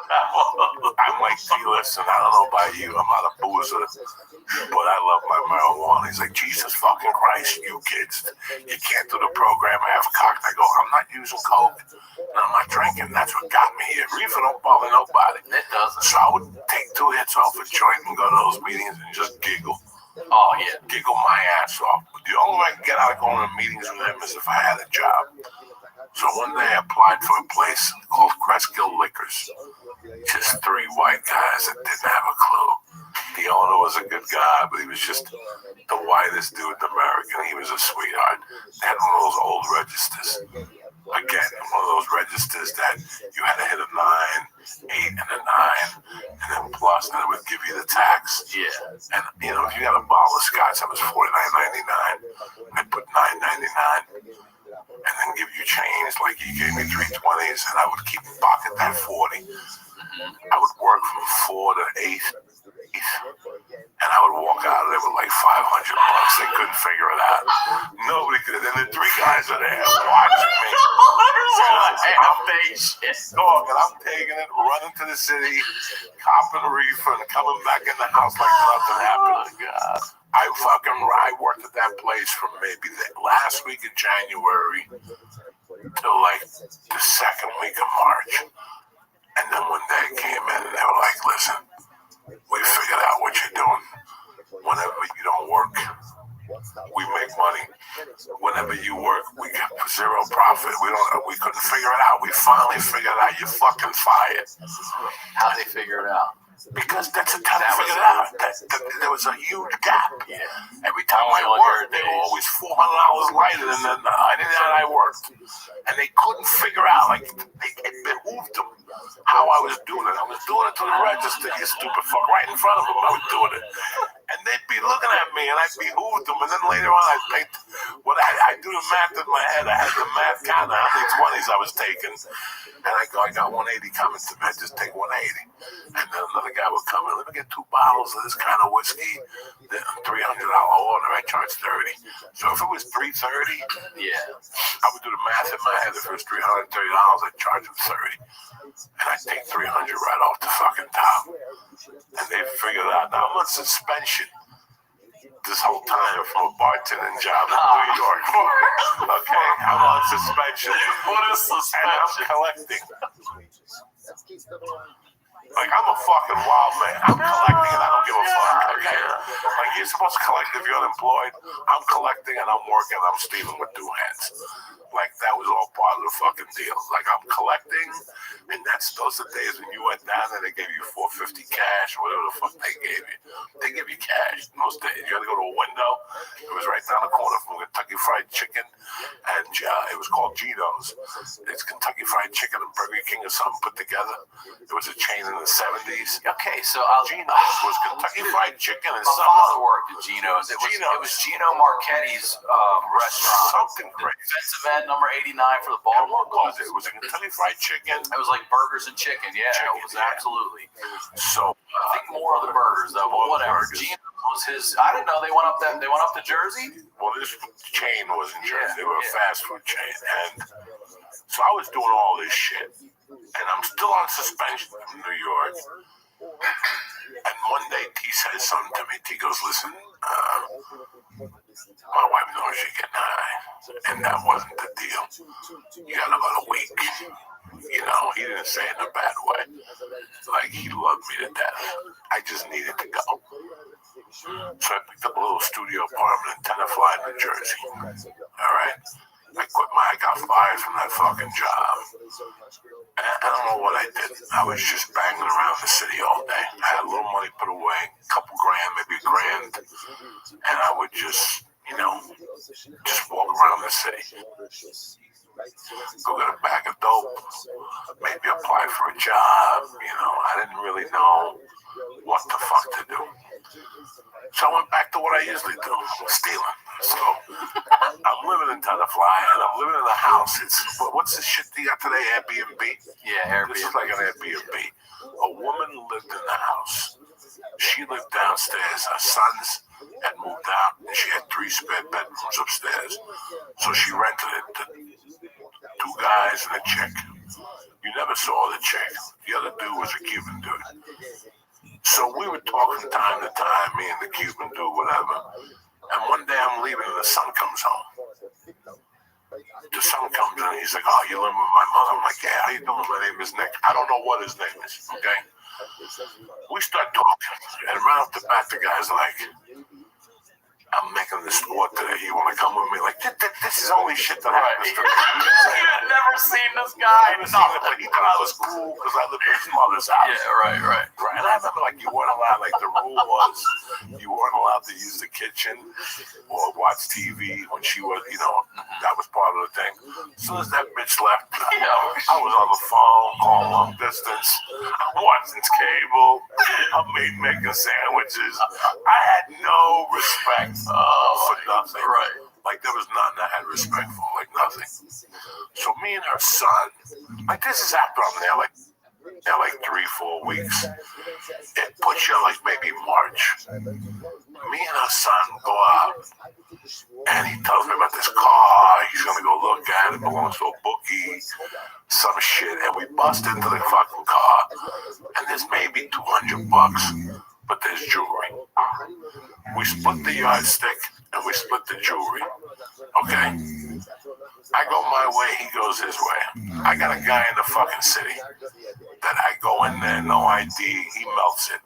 I'm like, gee, listen, I don't know about you. I'm not a boozer, but I love my marijuana. He's like, Jesus fucking Christ, you kids, you can't do the program. I have cocked. I go, I'm not using coke and I'm not drinking. That's what got me here. Reefer don't bother nobody. It doesn't. So I would take 2 hits off a joint and go to those meetings and just giggle. Oh, yeah. Giggle my ass off. The only way I can get out of going to meetings with him is if I had a job. So one day I applied for a place called Crestkill Liquors. Just 3 white guys that didn't have a clue. The owner was a good guy, but he was just the whitest dude in America. He was a sweetheart. They had one of those old registers. Again, one of those registers that you had to hit a 9, 8, and a 9, and then plus, and it would give you the tax. Yeah. And you know, if you got a bottle of scotch that was $49.99, they put $9.99, and then give you change. Like he gave me 320s, and I would keep pocket that 40. I would work from 4 to 8. And I would walk out of there with like $500. They couldn't figure it out. Nobody could. And the 3 guys are there watching me. And I'm taking it, running to the city, copping a reefer, and coming back in the house like nothing happened. God. I worked at that place from maybe the last week of January till like the 2nd week of March. And then one day came in and they were like, listen, we figured out what you're doing. Whenever you don't work, we make money. Whenever you work, we get 0 profit. We couldn't figure it out. We finally figured it out. You're fucking fired. How'd they figure it out? Because that's how they figured it out. There was a huge gap. Yeah. Every time I worked, they were always $400 lighter than I worked. And they couldn't figure out, like, it behooved them how I was doing it. I was doing it to the register, you stupid fuck. Right in front of them, I was doing it. And they'd be looking at me, and I'd behoove them. And then later on, I'd think, I do the math in my head. I had the math count of how many 20s I was taking. And I got 180 coming to me. I just take 180. And then another guy would come in, let me get 2 bottles of this kind of whiskey. Then $300 order, I charge 30. So if it was $330, yeah, I would do the math in my head. If it was $330, I'd charge him 30. And I'd take 300 right off the fucking top. And they figured out, now I'm on suspension this whole time from a bartending job in New York. Okay, I'm on suspension. What is suspension? And I'm collecting. Like, I'm a fucking wild man. I'm collecting and I don't give a fuck. Okay? Like, you're supposed to collect if you're unemployed. I'm collecting and I'm working and I'm stealing with 2 hands. Like, that was all part of the fucking deal. Like, I'm collecting, and those are days when you went down there, they gave you $450 cash, or whatever the fuck they gave you. They give you cash most days. You had to go to a window. It was right down the corner from Kentucky Fried Chicken, and it was called Gino's. It's Kentucky Fried Chicken and Burger King or something put together. It was a chain in the 70s. Okay, so Gino's was Kentucky Fried Chicken and my something. father worked at Gino's. It was Gino Marchetti's restaurant. Something great. Defensive end number 89 for the Baltimore Colts. It was a Kentucky Fried Chicken. It was like burgers and chicken. Yeah, it was absolutely. So I think more of the burgers though, but whatever. Gino's was his. I didn't know they went up to Jersey. Well, this chain was in Jersey. They were a fast food chain, and so I was doing all this shit, and I'm still on suspension from New York. And one day T says something to me. T goes, listen, my wife knows she getting high, and that wasn't the deal. You got about a week. You know, he didn't say it in a bad way. Like, he loved me to death. I just needed to go. So I picked up a little studio apartment in Tenafly, New Jersey. All right? I got fired from that fucking job. And I don't know what I did. I was just banging around the city all day. I had a little money put away, a couple grand, maybe $1,000. And I would just walk around the city. Go get a bag of dope, maybe apply for a job. You know, I didn't really know what the fuck to do. So I went back to what I usually do, stealing. So I'm living in Tenafly, and I'm living in a house. What's this shit you got today, Airbnb? Yeah, Airbnb. This is like an Airbnb. A woman lived in the house. She lived downstairs. Her sons had moved out, and she had 3 spare bedrooms upstairs. So she rented it to 2 guys and a chick. You never saw the chick. The other dude was a Cuban dude. So we would talk from time to time, me and the Cuban dude, whatever. And one day I'm leaving and the son comes home. The son comes in and he's like, oh, you living with my mother? I'm like, yeah, how you doing? My name is Nick. I don't know what his name is, okay? We start talking, and right off the bat, the guy's like, I'm making this sport today. You want to come with me? Like, this is only shit that happens to me. You had never seen this guy. But he thought I was cool because I lived in his mother's house. Yeah, right. And I remember, like, you weren't allowed, like, the rule was you weren't allowed to use the kitchen or watch TV when she was, that was part of the thing. As soon as that bitch left, I was on the phone, calling long distance. I'm watching cable. I'm making sandwiches. I had no respect for nothing. Right. Like, there was nothing I had respect for, like nothing. So me and her son, like, this is after I'm there, like 3-4 weeks. It puts you like maybe March. Me and her son go out, and he tells me about this car. He's gonna go look at it. It belongs to a bookie, some shit. And we bust into the fucking car, and there's maybe $200, but there's jewelry. We split the yardstick, and we split the jewelry. Okay? I go my way, he goes his way. I got a guy in the fucking city that I go in there, no ID, he melts it.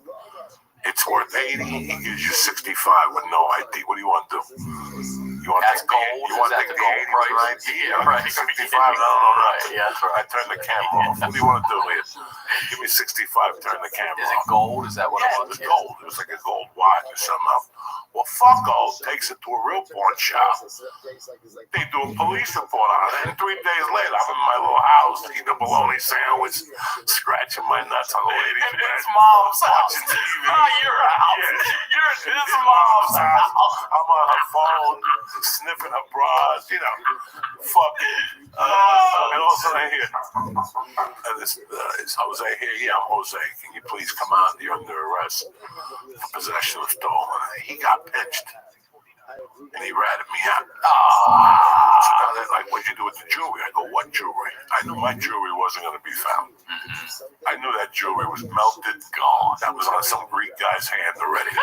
It's worth 80, he gives you 65 with no ID. What do you want to do? You want That's to gold? You want to Is take that the gold 80 price? right? Yeah, right. 65? No. Yeah, that's right. I turn the camera off. What do you want to do here? Give me 65, turn the camera off. Is it gold? Is that what it was? It was gold. It was like a gold watch or something. Well, fuck gold. Takes it to a real pawn shop. They do a police report on it. And 3 days later, I'm in my little house eating a bologna sandwich, scratching my nuts on the lady's bed. His mom's house. Watching TV. Your house. You're at his mom's house. I'm on her phone, sniffing her bras, fucking. And all of a sudden I hear, and is Jose here? Yeah, I'm Jose. Can you please come out? You're under arrest for possession of stolen. He got pinched. And he ratted me out. So now they're like, what'd you do with the jewelry? I go, what jewelry? I knew my jewelry wasn't going to be found. I knew that jewelry was melted, gone. That was on some Greek guy's hand already.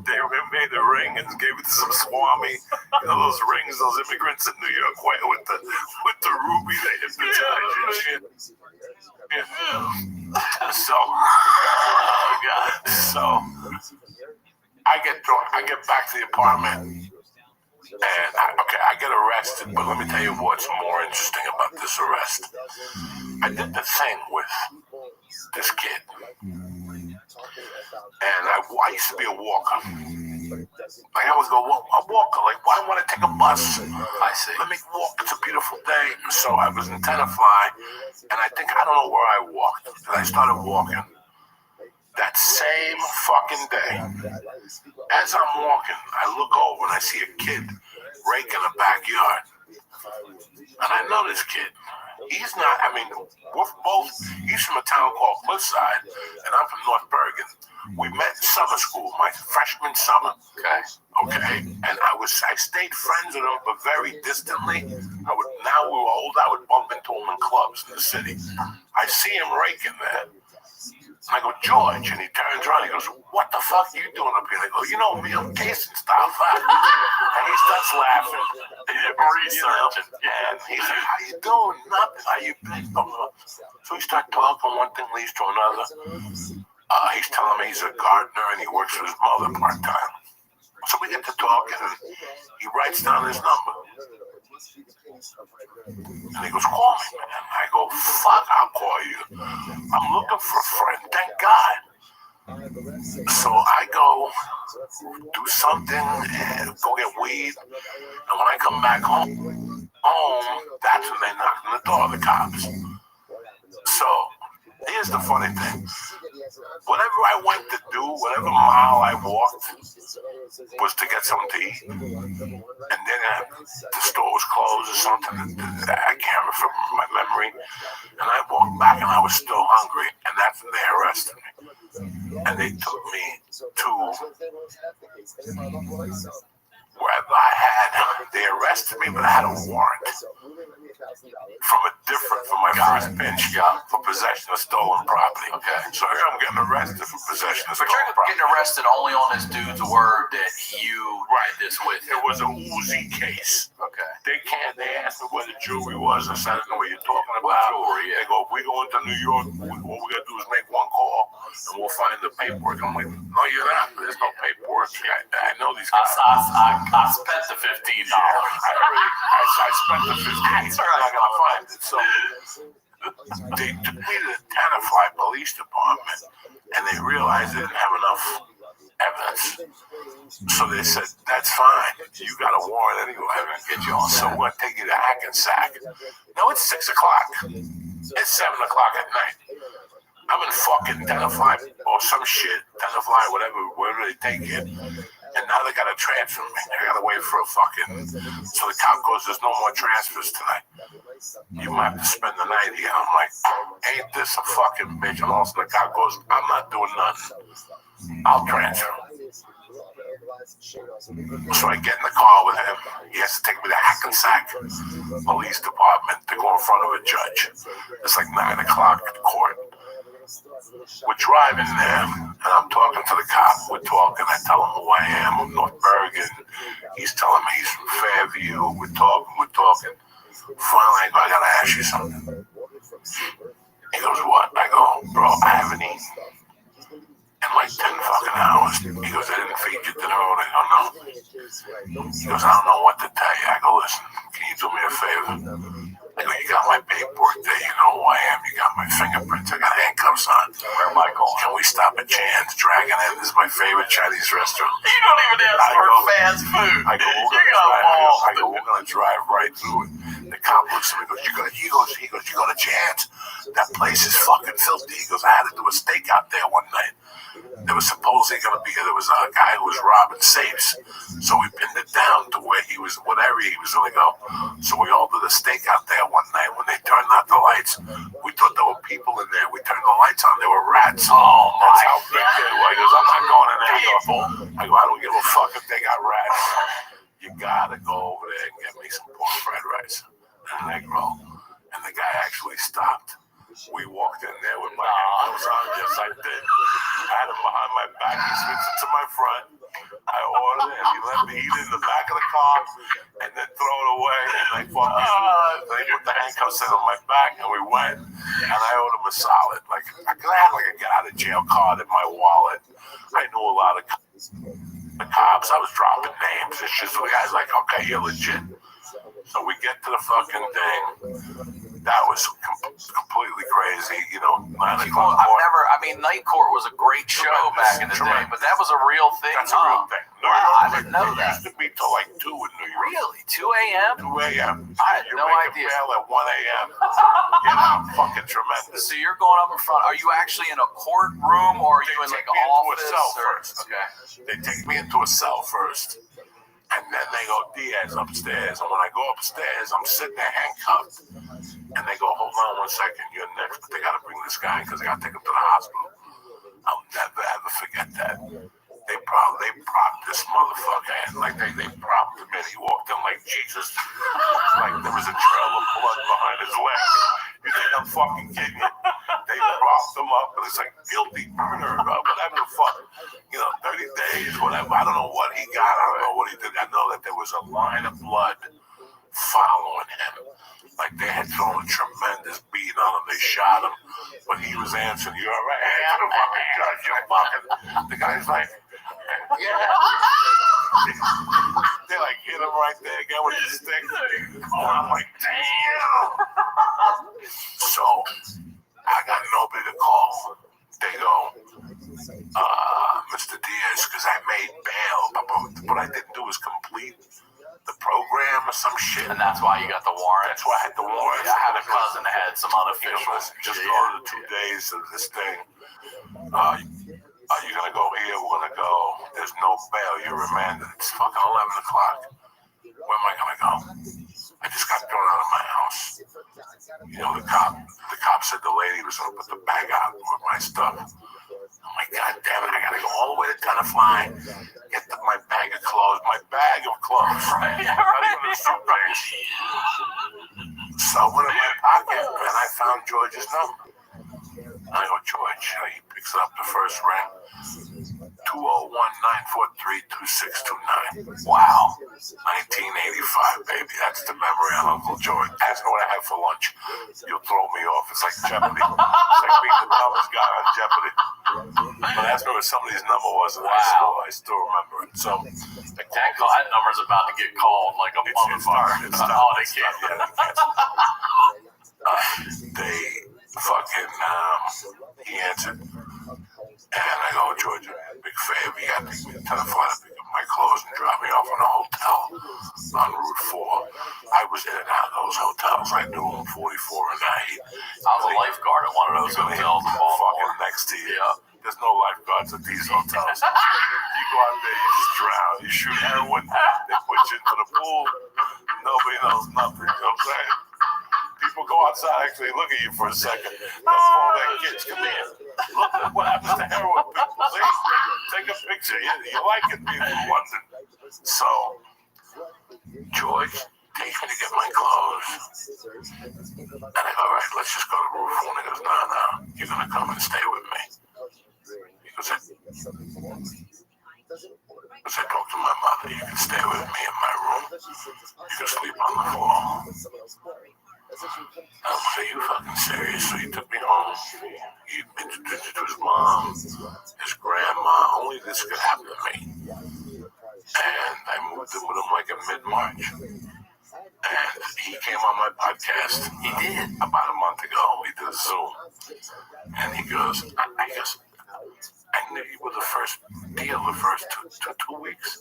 They made the ring and gave it to some swami. Those rings, those immigrants in New York wear with the ruby they hypnotize and shit. So I get back to the apartment, and I get arrested. But let me tell you what's more interesting about this arrest. I did the thing with this kid, and I used to be a walker. Like I would go, a walker. Like, why want to take a bus? I see. Let me walk. It's a beautiful day. So I was in Tenafly, and I don't know where I walked. And I started walking. That same fucking day, as I'm walking, I look over and I see a kid raking the backyard. And I know this kid. He's not, we're both, he's from a town called Cliffside, and I'm from North Bergen. We met in summer school, my freshman summer. Okay. And I stayed friends with him, but very distantly. Now we were old, I would bump into him in clubs in the city. I see him raking there. And I go, George, and he turns around, he goes, what the fuck are you doing up here? I go, you know me, I'm casing stuff. And he starts laughing, researching. And he's like, how you doing? Nothing. How you been? So we start talking, one thing leads to another. He's telling me he's a gardener and he works for his mother part-time. So we get to talking, and he writes down his number. And he goes, call me, man. I go, fuck, I'll call you. I'm looking for a friend, thank God. So I go do something and go get weed. And when I come back home, that's when they knock on the door, the cops. So here's the funny thing. whatever I went to do, whatever mile I walked, was to get something to eat. And then the store was closed or something. I can't remember from my memory. And I walked back and I was still hungry. And that's when they arrested me. And they took me to wherever I had. They arrested me, but I had a warrant from my first bench for possession of stolen property. Okay. So here I'm getting arrested for possession of stolen property. But you're getting arrested only on this dude's word that you did this with him. It was a Uzi case. Okay. They asked me where the jewelry was. I said, I don't know what you're talking about. Jewelry, yeah. They go, if we go into New York, what we got to do is make one call and we'll find the paperwork. I'm like, no, you're not. There's no paperwork. I know these guys. I spent the $15. I spent the $15. I'm not going to find it. So they took me to the Tenafly Police Department and they realized they didn't have enough evidence. So they said, that's fine. You got a warrant anyway. I'm going to get you on. So we're going to take you to Hackensack. No, it's 6 o'clock. It's 7 o'clock at night. I'm in fucking Tenafly or some shit. Tenafly, wherever they take it. And now they got to transfer me. I got to wait for a fucking... So the cop goes, there's no more transfers tonight. You might have to spend the night here. I'm like, ain't this a fucking bitch? And also the cop goes, I'm not doing nothing. I'll transfer. So I get in the car with him. He has to take me to Hackensack Police Department to go in front of a judge. It's like 9 o'clock at court. We're driving there, and I'm talking to the cop. We're talking. I tell him who I am. I'm North Bergen. He's telling me he's from Fairview. We're talking. Finally, I go, I gotta ask you something. He goes, what? I go, bro, I haven't eaten in like 10 fucking hours. He goes, I didn't feed you dinner. I go, no. He goes, I don't know what to tell you. I go, listen, can you do me a favor? I go, you got my paperwork there. You know who I am. You got my fingerprints. I got handcuffs on. Where am I going? Can we stop at Chan's Dragon Inn? This is my favorite Chinese restaurant. You don't even ask for fast food. I go, we're gonna drive right through it. The cop looks at me and goes, he goes, you go to Chan's? That place is fucking filthy. He goes, I had to do a stakeout there one night. There was supposedly going to be, there was a guy who was robbing safes. So we pinned it down to where he was, what area he was going to go. So we all did a stakeout there one night. When they turned out the lights, we thought there were people in there. We turned the lights on, there were rats. Oh, that's how big they were. He goes, I'm not going in there. I go, I don't give a fuck if they got rats. You gotta go over there and get me some pork fried rice and an egg roll. And the guy actually stopped. We walked in there with my handcuffs on just like this. I had him behind my back. He switched it to my front. I ordered it, and he let me eat it in the back of the car and then throw it away. And they put the handcuffs on my back, and we went. And I owed him a solid. Like, I had like a get out of jail card in my wallet. I knew a lot of the cops. I was dropping names and shit. So the guy's like, okay, you're legit. So we get to the fucking thing. That was completely crazy, 9 o'clock. Night Court was a great show back in the day, but that was a real thing. That's a real thing. Wow, I didn't know that. It used to be till like 2 in New York. Really? 2 a.m.? 2 a.m. I had no idea. Bail at 1 a.m. Fucking tremendous. So you're going up in front. Are you actually in a courtroom or are you in like an office? Cell first. Okay. They take me into a cell first. And then they go, Diaz, upstairs. And when I go upstairs, I'm sitting there handcuffed. And they go, hold on 1 second, you're next. But they got to bring this guy because they got to take him to the hospital. I'll never, ever forget that. They propped this motherfucker in. Like, they propped him in. He walked in like Jesus. Like, there was a trail of blood behind his leg. You think I'm fucking kidding you? They propped him up, and it's like guilty murder, whatever the fuck. 30 days, whatever. I don't know what he got. I don't know what he did. I know that there was a line of blood following him. Like, they had thrown a tremendous beat on him. They shot him. But he was answering, you're all right. Hey, I'm a fucking judge. You're fucking. The guy's like, yeah. They like hit him right there again with the stick. Oh, I'm like, damn. So I got nobody to call. They go, Mr. Diaz, because I made bail, but what I didn't do was complete the program or some shit. And that's why you got the warrant? That's why I had the warrant. I had a cousin that had some unofficial just go to the 2 days of this thing. Are you gonna go here? We're gonna go. There's no bail. You're remanded. It's fucking 11 o'clock. Where am I gonna go? I just got thrown out of my house. You know, the cop said the lady was gonna put the bag out with my stuff. I'm like, God damn it, I gotta go all the way to Tenafly, get my bag of clothes. Not even a suitcase. So I went in my pocket and I found George's number. I go, George, he picks up the first ring. 201-943-2629. Wow. 1985, baby. That's the memory of Uncle George. Ask me what I had for lunch. You'll throw me off. It's like Jeopardy. It's like being the dumbest guy on Jeopardy. But ask me what somebody's number was. And I still remember it. So that number's about to get called like a motherfucker. It's not. They can't. They fucking, he answered. And I go, George, big favor, you got to pick me to Tenafly to pick up my clothes and drop me off in a hotel on Route 4. I was in and out of those hotels. I knew them 44 a night. I was a lifeguard at one of those hotels in Baltimore. Next to you. There's no lifeguards at these hotels. You go out there, you just drown. You shoot heroin, they put you into the pool. Nobody knows nothing. You know what I'm saying? People go outside, actually look at you for a second. Oh, that kid's come in. Look at what happens to heroin people. See? Take a picture. You like it being in London. So, George takes me to get my clothes. And I go, all right, let's just go to the roof. And he goes, no, you're going to come and stay with me. Because I talked to my mother, you can stay with me in my room. You can sleep on the floor. I was like, you fucking serious? So he took me home. He introduced me to his mom, his grandma. Only this could happen to me. And I moved in with him like in mid-March. And he came on my podcast. He did. About a month ago. We did a Zoom. And he goes, I knew you were the first deal the first two weeks.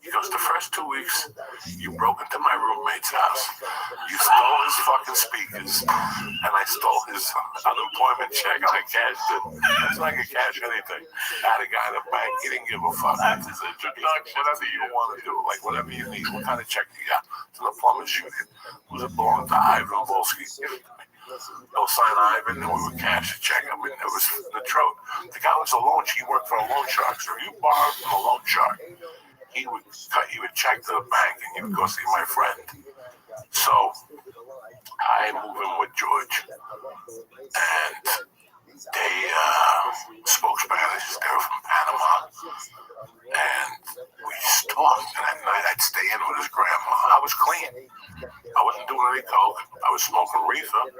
He goes, the first 2 weeks, you broke into my roommate's house. You stole his fucking speakers, and I stole his unemployment check, and I cashed it. It's like I could cash anything. I had a guy in the bank, he didn't give a fuck. That's his introduction. Whatever you want to do, like whatever you need. What kind of check you got? It's in the plumber's union. Was it belonged to Ivan Volsky? No sign Ivan, and we would cash the check. I mean, it was the truth. The guy was a loan shark. He worked for a loan shark. So you borrowed from a loan shark, he would check to the bank, and he would go see my friend. So I move in with George, and they spoke Spanish. They were from Panama, and we talked. And at night, I'd stay in with his grandma. I was clean. I wasn't doing any coke. I was smoking reefer,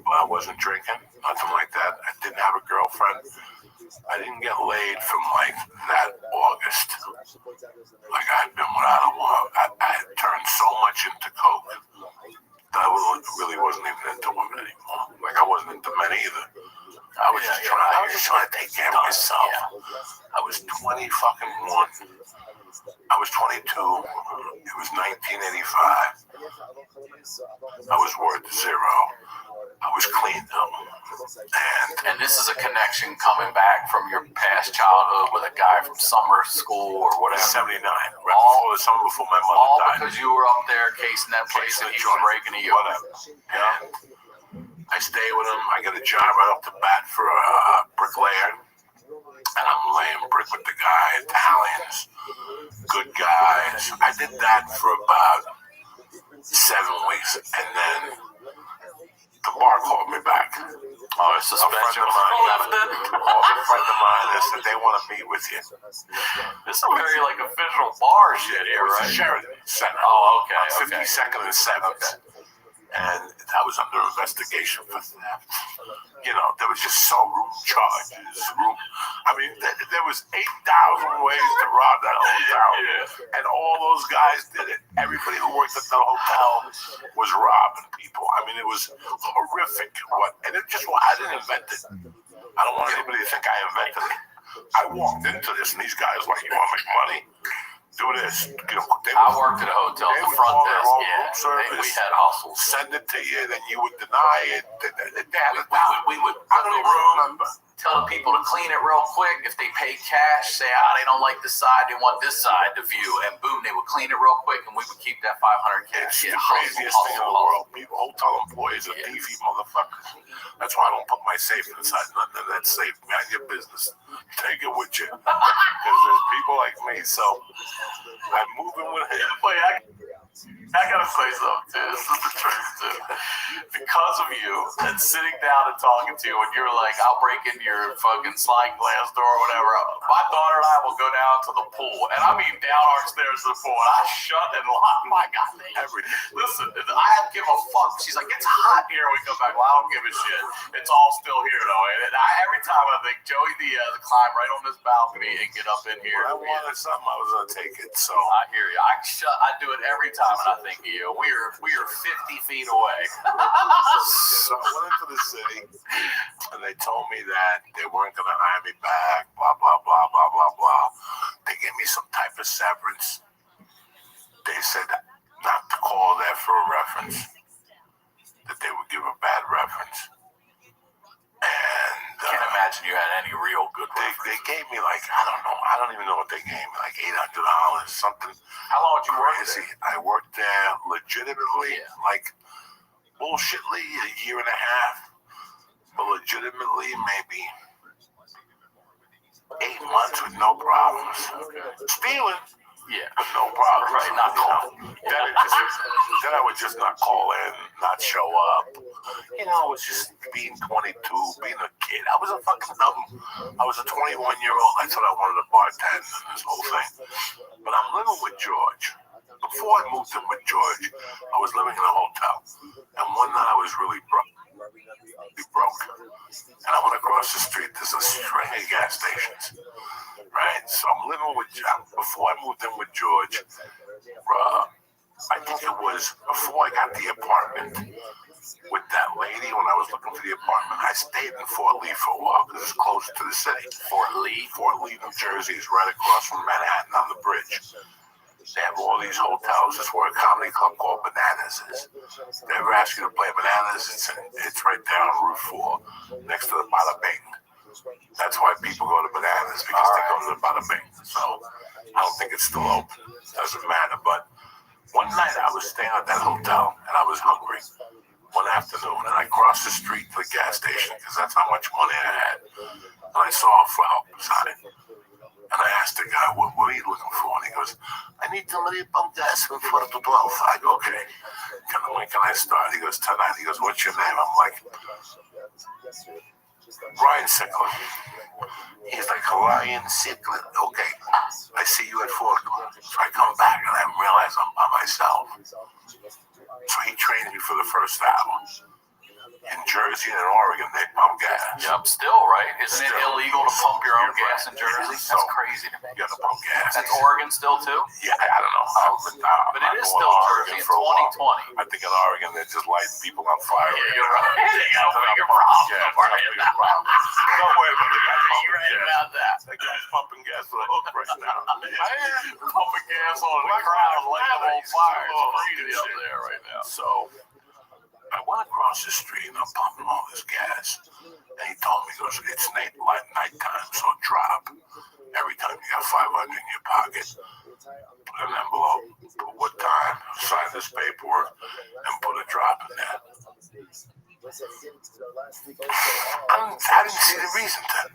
but I wasn't drinking, nothing like that. I didn't have a girlfriend. I didn't get laid from like that August. Like I'd been without a woman. I had turned so much into coke that I really wasn't even into women anymore. Like I wasn't into men either. I was just trying to take care of myself. I was 21. I was 22. It was 1985. I was worth zero. I was clean though. And this is a connection coming back from your past childhood with a guy from summer school or whatever. 79. Right before the summer before my mother all died. Because you were up there casing that place and he was breaking to you. Whatever. Yeah. I stay with him. I get a job right off the bat for a bricklayer. And I'm laying brick with the guy, Italians, good guys. I did that for about 7 weeks, and then the bar called me back. Oh, a suspension was lifted. A friend of mine, they said they want to meet with you. This is very like official bar shit here, right? Sheridan Center. Oh, okay. 52nd and 7th. And I was under investigation for theft. You know, there was just room charges. I mean, there was 8,000 ways to rob that hotel. And all those guys did it. Everybody who worked at the hotel was robbing people. I mean, it was horrific. And it just, I didn't invent it. I don't want anybody to think I invented it. I walked into this, and these guys were like, you want to make money? Do this. I worked at a hotel, the front desk. We had hustles. Send it to you, then you would deny it. We would I don't even remember. tell the people to clean it real quick. If they pay cash, say, they don't like this side, they want this side to view, and boom, they would clean it real quick, and we would keep that 500 cash. It's the craziest thing in the world. People, hotel employees are thiefy motherfuckers. That's why I don't put my safe inside nothing of that safe. Mind your business. Take it with you. Because there's people like me, so I'm moving with him. Wait, I gotta say something too. This is the truth too. Because of you and sitting down and talking to you, and you're like, I'll break into your fucking sliding glass door or whatever. My daughter and I will go down to the pool, and I mean down our stairs to the pool, and I shut and lock my goddamn everything. Listen, I have to give a fuck. She's like, it's hot here when we come back. Well, I don't give a shit. It's all still here though. And every time I think Joey Diaz climb right on this balcony and get up in here. When I wanted something, I was gonna take it. So I hear you. I do it every time, and I think of you. We are 50 feet away. So I went into the city, and they told me that they weren't going to hire me back, blah, blah, blah, blah, blah, blah. They gave me some type of severance. They said not to call there for a reference, that they would give a bad reference. And can't imagine you had any real good reference. They gave me like, I don't even know what they gave me, like $800, something. How long did you work crazy. there? I worked there legitimately, like bullshitly, a year and a half, but legitimately maybe 8 months with no problems. Stealing, but no problems. Right, not calling. Then I would just not call in, not show up. You know, I was just being 22, being a kid. I was a fucking dumb. I was a 21-year-old. That's what I wanted to bartend and this whole thing. But I'm living with George. Before I moved in with George, I was living in a hotel. And one night I was really broke. And I went across the street. There's a string of gas stations. Right? So I'm living with George. Before I moved in with George, I think it was before I got the apartment with that lady when I was looking for the apartment. I stayed in Fort Lee for a while because it's closer to the city. Fort Lee, New Jersey is right across from Manhattan on the bridge. They have all these hotels. It's where a comedy club called Bananas is. They ever ask you to play Bananas? It's right there on Route 4, next to the Bada Bing. That's why people go to Bananas, because they go to the Bada Bing. So I don't think it's still open. Doesn't matter. But one night I was staying at that hotel and I was hungry. One afternoon, and I crossed the street to the gas station because that's how much money I had. And I saw a flower sign. And I asked the guy, what are you looking for? And he goes, I need to pump gas before the 12. I go, okay. When can I start? He goes, tonight. He goes, what's your name? I'm like, Ryan Sickler. He's like, Ryan Sickler. Okay. I see you at 4 o'clock. So I come back and I realize I'm by myself. So he trained me for the first hour. In Jersey and in Oregon, they pump gas. Yep, still, right? Isn't it illegal to pump your own gas in Jersey? So, that's crazy to me. You got to pump gas. That's Oregon still, too? Yeah, I don't know. But it is still Jersey in 2020. I think in Oregon, they're just lighting people on fire. Yeah, you're right. They got a bigger problem. Don't worry about the guy. You're right about that. That guy's pumping gas for the hook right now. Pumping gas on the crowd like the whole fire. It's crazy up there right now. So I went across the street and I'm pumping all this gas. And he told me, he goes, it's nighttime, so drop. Every time you got 500 in your pocket, put an envelope, put what time, sign this paperwork, and put a drop in there. I didn't see the reason to.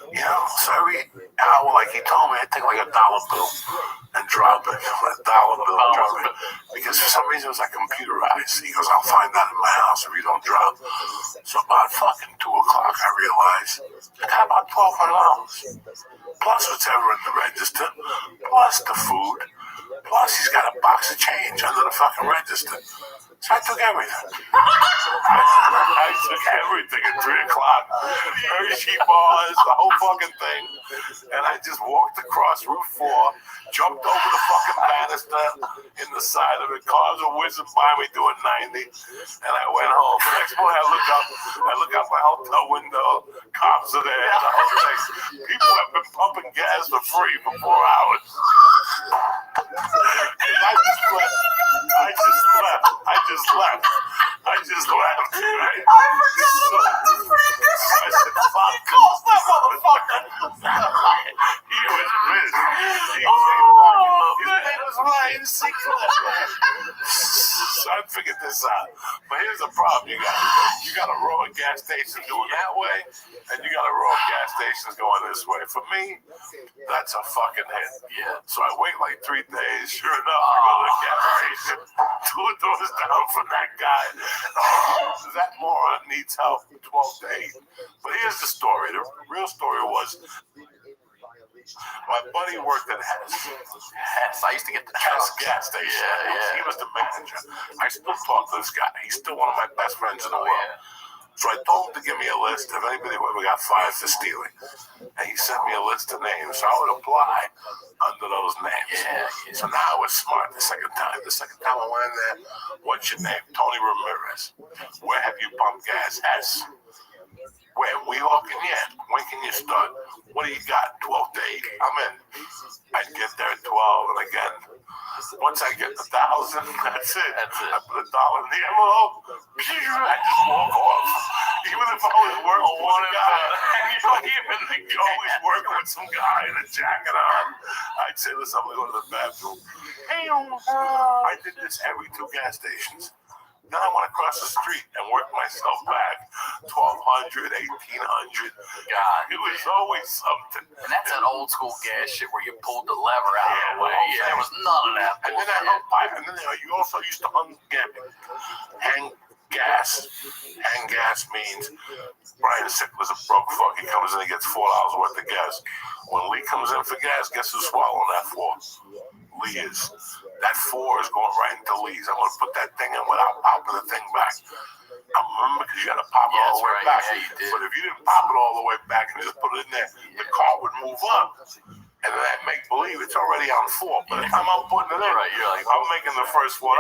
You know, so every hour, like he told me, I'd take like $1 bill and drop it. $1 bill and drop it. Because for some reason it was like computerized. He goes, I'll find that in my house if you don't drop. So about fucking 2 o'clock, I realized I got about $1,200. Plus what's ever in the register. Plus the food. Plus he's got a box of change under the fucking register. So I took everything. I took everything at 3 o'clock. Hershey bars, the whole fucking thing. And I just walked across Route 4, jumped over the fucking banister in the side of it. Cars were whizzing by me doing 90. And I went home. The next morning I look out my hotel window. Cops are there. The whole thing. People have been pumping gas for free for 4 hours. I just left. Right? I forgot about the freaking I said, fuck. was Ryan Siegler. So I figured this out. But here's the problem: you got a row of gas stations going that way, and you got a row of gas stations going this way. For me, that's a fucking hit. Yeah. So I wait like 3 days. Sure enough, I go to the gas station. 2 doors down from that guy. That moron needs help. 12 to 8. But here's the story. The real story was my buddy worked at Hess. I used to get the Hess trucks. gas station. Yeah. He was the manager. I still talk to this guy. He's still one of my best friends in the world. So I told him to give me a list of anybody who ever got fired for stealing. And he sent me a list of names. So I would apply under those names. Yeah. So now I was smart the second time. The second time I went in there, what's your name? Tony Ramirez. Where have you pumped gas? Hess. Where? We walking yet? When can you start? What do you got? 12 to 8. I'm in. I'd get there at 12, and again, once I get the 1,000, that's it. I put $1 in the envelope. I just walk off. Even if I was working with a guy, even if I was working with some guy in a jacket on, I'd say, listen, I'm going to go to the bathroom. I did this every 2 gas stations. Then I went across the street and worked myself back. 1,200, 1,800. God, it was always something. And that's that old school gas shit where you pulled the lever out of the way. Yeah, there was none of that. And then you also used to hang gas. Hang gas means Brian Sickler's a broke fuck. He comes in and gets $4 worth of gas. When Lee comes in for gas, guess who's swallowing that $4? Lee is. That 4 is going right into Lee's. I'm going to put that thing in without popping the thing back. I remember because you had to pop it all the way back. Yeah, but if you didn't pop it all the way back and just put it in there, the car would move up. And then that make believe it's already on 4. By the time I'm putting it in, I'm making the first $4.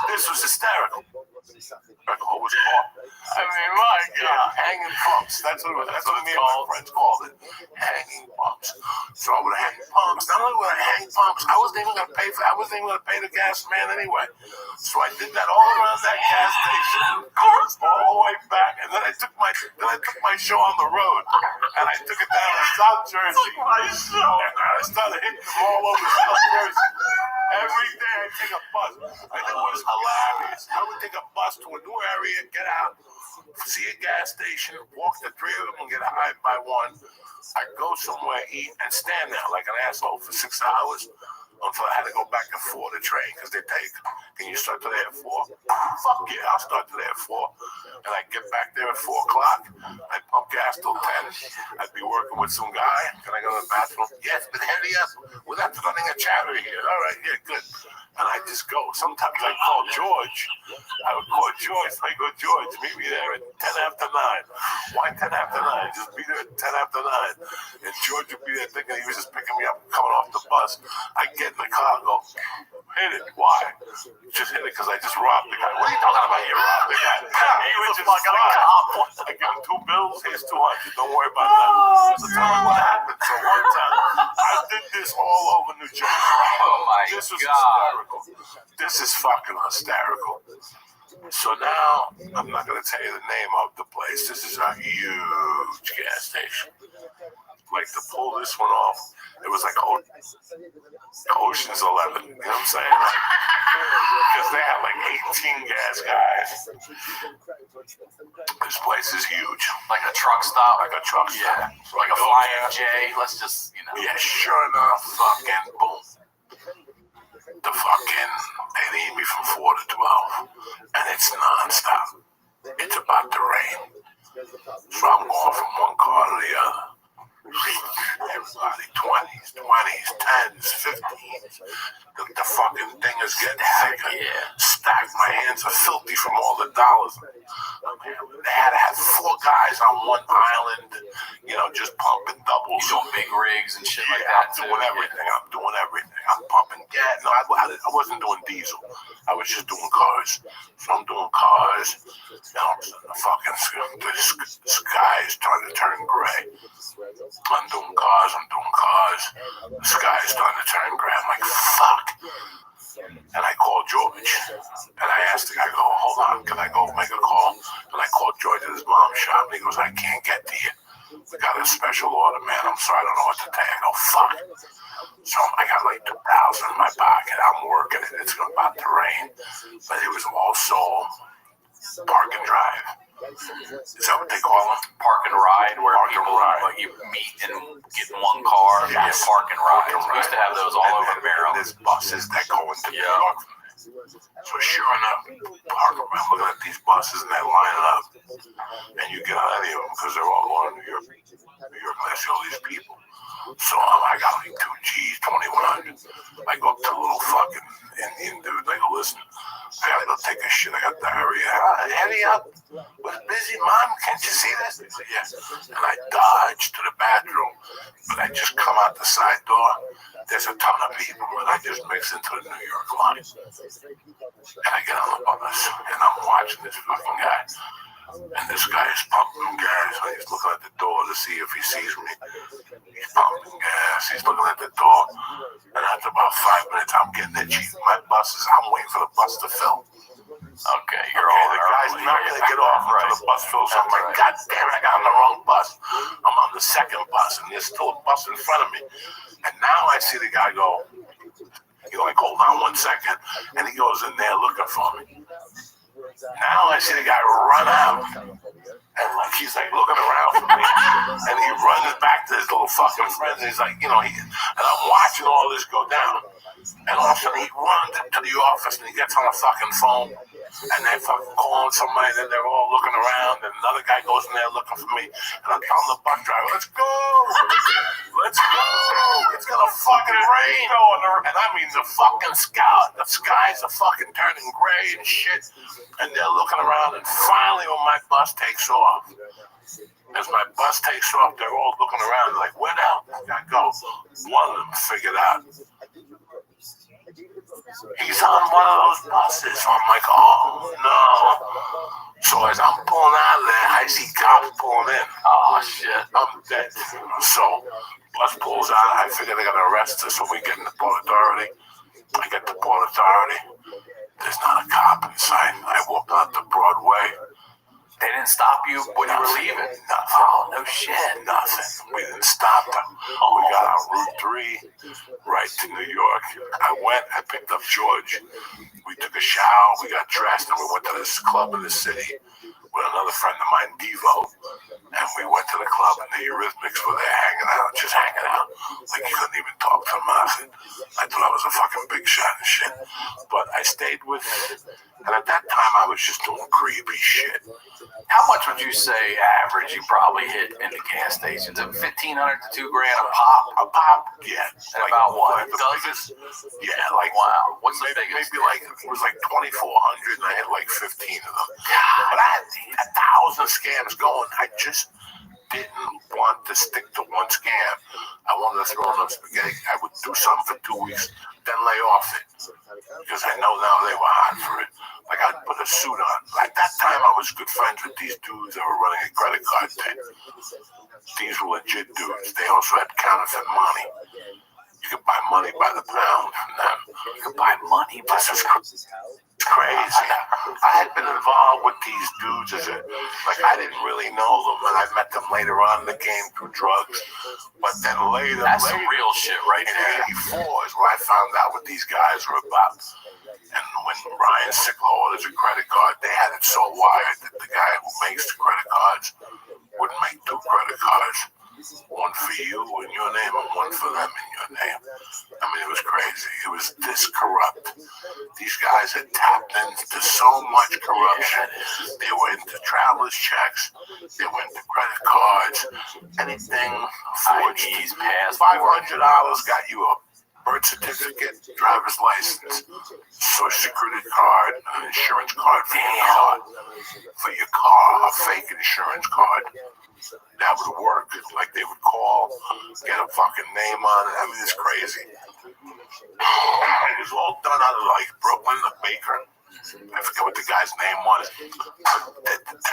This was hysterical. It was called. I mean, my God, hanging pumps. That's what me and my friends called it. Hanging pumps. So I would hang pumps. Not only would I hang pumps, I wasn't even going to pay the gas man anyway. So I did that all around that gas station, all the way back, and then I took my show on the road, and I took it down to South Jersey. And I started hitting them all over South Jersey. Every day I take a bus. I think it was hilarious. I would take a bus to a new area, get out, see a gas station, walk the 3 of them and get hired by one. I'd go somewhere, eat, and stand there like an asshole for 6 hours until I had to go back at 4 to train because they take, can you start today at 4? Fuck yeah, I'll start today at 4. And I'd get back there at 4 o'clock. I'd pump gas till 10. I'd be working with some guy. Can I go to the bathroom? Yes, but hurry up. We're not running a chatter here. All right, yeah, good. And I'd just go. Sometimes I'd call George. I would call George. I go, George, meet me there at 10 after 9. Why 10 after 9? Just be there at 10 after 9. And George would be there thinking he was just picking me up coming off the bus. I'd get in the car and go, hit it. Why? Just hit it because I just robbed the guy. What are you talking about? You robbed the guy. He was just I give him 2 bills. Here's 200. Don't worry about that. So tell me what happened. So one time, I did this all over New Jersey. Oh my this was God. hysterical. This is fucking hysterical. So now, I'm not going to tell you the name of the place. This is a huge gas station. Like, to pull this one off, it was like Ocean's 11. You know what I'm saying? Because they had like 18 gas guys. This place is huge. Like a truck stop? Like a truck stop. Yeah. So like a Flying J. Let's just, Yeah, sure enough, fucking boom. They need me from 4 to 12. And it's non-stop. It's about to rain. So I'm going from one car to the other. Everybody, 20s, 10s, 15s. The fucking thing is getting heavy. Stacked. My hands are filthy from all the dollars. They had to have 4 guys on one island, just pumping doubles. You doing big rigs and shit like that. I'm doing everything. I'm pumping gas. No, I wasn't doing diesel. I was just doing cars. So I'm doing cars. The sky is starting to turn gray. I'm doing cars. The sky is starting to turn gray. I'm like, fuck. And I called George. And I asked the guy, hold on, can I go make a call? And I called George at his mom's shop. And he goes, I can't get to you. We got a special order, man. I'm sorry, I don't know what to tell you. I go, fuck. So I got like 2,000 in my pocket. I'm working it. It's about to rain. But it was also park and drive. Is that what they call them? Park and ride, where Park and people ride. like, you meet and get in one car. Yes. Yeah, park and ride. Park and We used to ride. have those all over And Maryland. there's buses that go into New York. So sure enough, I'm looking at these buses and they line up, and you get on any of them because they're all going to New York. New York, and I see all these people. So I got like 2 G's, 2,100. I go up to a little fucking Indian dude. I go, listen, I gotta go take a shit. I got diarrhea. Hurry up. We're busy, Mom. Can't you see this? He said, yeah. And I dodge to the bathroom, but I just come out the side door. There's a ton of people, and I just mix into the New York line. And I get on the bus, and I'm watching this fucking guy. And this guy is pumping gas. He's looking at the door to see if he sees me. He's pumping gas. He's looking at the door. And after about 5 minutes, I'm getting itchy. I'm waiting for the bus to fill. Okay, you're all the guy's not going to get off until the bus fills. So I'm like, God damn it, I got on the wrong bus. I'm on the second bus, and there's still a bus in front of me. And now I see the guy go, he's like, hold on 1 second. And he goes in there looking for me. Now I see the guy run out. And like he's like looking around for me. And he runs back to his little fucking friends. And he's like, and I'm watching all this go down. And all of a sudden he runs into the office and he gets on a fucking phone. And they're fucking calling somebody, and they're all looking around, and another guy goes in there looking for me, and I'm telling the bus driver, let's go! Let's go! It's gonna fucking rain! And I mean, the skies are fucking turning gray and shit, and they're looking around, and finally when my bus takes off, as my bus takes off, they're all looking around, like, where the hell did I go? One of them figured out. He's on one of those buses. So I'm like, oh no. So as I'm pulling out of there, I see cops pulling in. Oh shit, I'm dead. So bus pulls out. I figure they're gonna arrest us when we get in the Port Authority. I get to Port Authority. There's not a cop inside. I walked out to Broadway. They didn't stop you when you were leaving? Nothing. Oh, no shit. Nothing. We didn't stop them. We got on Route 3 right to New York. I picked up George. We took a shower. We got dressed, and we went to this club in the city with another friend of mine, Devo. And we went to the club, and the Eurythmics were there hanging out. Like you couldn't even talk to them. I thought I was a fucking big shot and shit. But I stayed with, and at that time I was just doing creepy shit. How much would you say average you probably hit in the gas stations? $1,500 to $2,000 a pop? A pop, yeah. And like, about what? Like Dozens? Yeah, like wow. What's the biggest? Maybe like it was like 2,400, and I had like 15 of them. But I had 1,000 scams going. I just didn't want to stick to one scam. I wanted to throw enough spaghetti. I would do something for 2 weeks, then lay off it. Because I know now they were hot for it. Like I'd put a suit on. At that time I was good friends with these dudes that were running a credit card thing. These were legit dudes. They also had counterfeit money. You could buy money by the pound from them. You could buy money by the crazy. I had been involved with these dudes I didn't really know them, and I met them later on in the game through drugs. But then later, that's some real shit right there. In '84 is when I found out what these guys were about. And when Ryan Sickler orders a credit card, they had it so wired that the guy who makes the credit cards would make 2 credit cards. One for you in your name and one for them in your name. I mean, it was crazy. It was this corrupt. These guys had tapped into so much corruption. They were into traveler's checks. They were into credit cards. Anything forged. $500 got you a birth certificate, driver's license, social security card, an insurance card for your car, a fake insurance card. That would work. Like they would call, get a fucking name on it. I mean, it's crazy. It was all done out of like Brooklyn, the baker. I forget what the guy's name was.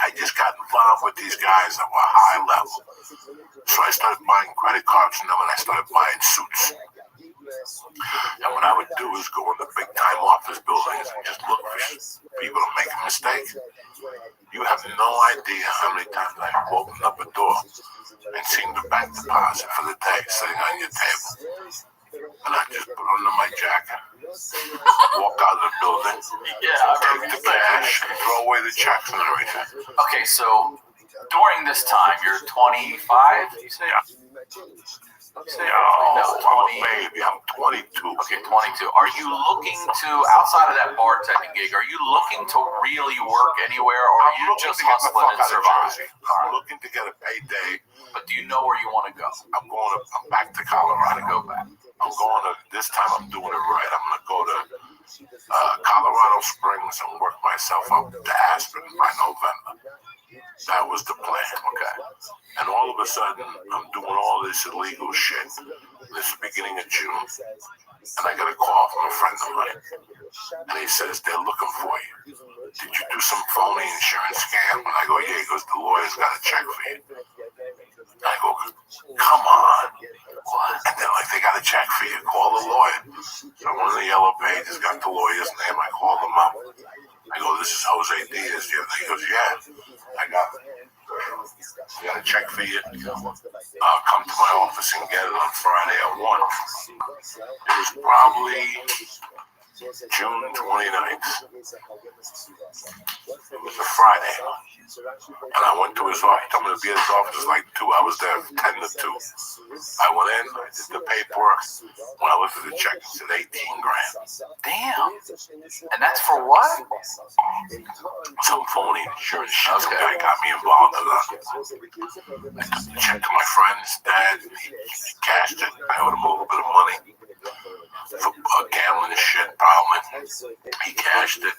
I just got involved with these guys that were high level. So I started buying credit cards from them, and I started buying suits. And what I would do is go in the big time office buildings and just look for people to make a mistake. You have no idea how many times I've opened up a door and seen the bank deposit for the day sitting on your table. And it under my jacket, walk out of the building, take the cash, and throw away the checks and everything. Okay, so during this time, you're 25, you say? Yeah. No, I'm a baby. I'm 22. Okay, 22. Are you looking to, outside of that bartending gig, are you looking to really work anywhere, or are you just hustling and surviving? I'm looking to get a payday. But do you know where you want to go? I'm back to Colorado. Go back. I'm going to, this time I'm doing it right. I'm going to go to Colorado Springs and work myself up to Aspen by November. That was the plan. Okay. And all of a sudden, I'm doing all this illegal shit. This is the beginning of June. And I got a call from a friend of mine. And he says, they're looking for you. Did you do some phony insurance scam? And I go, yeah. He goes, the lawyer's got a check for you. I go, come on. And they're like, they got a check for you. Call the lawyer. So one of the yellow pages got the lawyer's name. I called him up. I go, this is Jose Diaz. He goes, yeah. I got a check for you. Come to my office and get it on Friday at 1. It was probably June 29th. It was a Friday. And I went to his office. He told me to be at his office like 2. I was there 10 to 2. I went in, I did the paperwork. When I looked at the check, it said 18 grand. Damn. And that's for what? Some phony insurance shit. Some guy got me involved in that. I took the check to my friend's dad. He cashed it. I owed him a little bit of money for gambling shit, probably. He cashed it.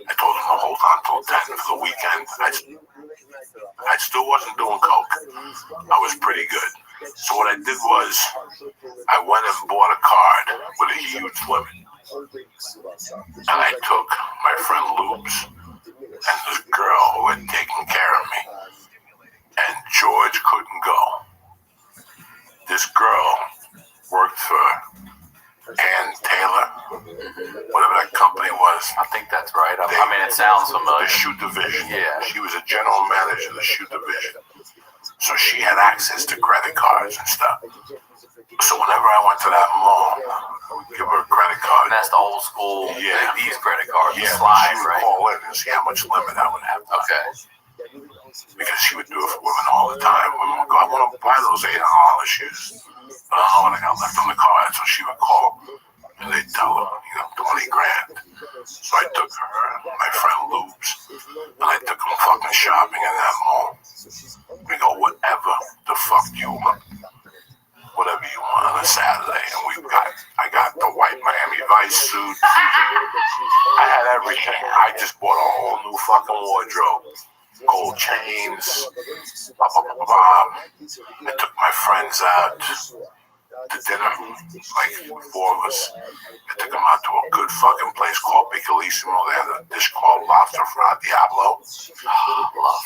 I told him to hold on till 10 for the weekend. I still wasn't doing coke. I was pretty good. So what I did was I went and bought a card with a huge limit. And I took my friend Lubes and this girl who had taken care of me. And George couldn't go. This girl worked for Ann Taylor, whatever that company was. I think that's right. I mean, it sounds familiar. The shoe division. Yeah. She was a general manager of the shoe division. So she had access to credit cards and stuff. So whenever I went to that mall, I would give her a credit card. And that's the old school, these credit cards, yeah, slide, she would right? call in and see how much limit I would have. Okay. Because she would do it for women all the time. Women would go, I want to buy those $800 shoes. What I got left on the card. So she would call and they'd tell her, 20 grand. So I took her and my friend Lubes and I took them fucking shopping in that mall. We go, whatever the fuck you want. Whatever you want on a Saturday. And I got the white Miami Vice suit. I had everything. I just bought a whole new fucking wardrobe. Gold chains. I took my friends out to dinner, like 4 of us. I took them out to a good fucking place called Bicalissimo. They had a dish called Lobster Fra Diablo.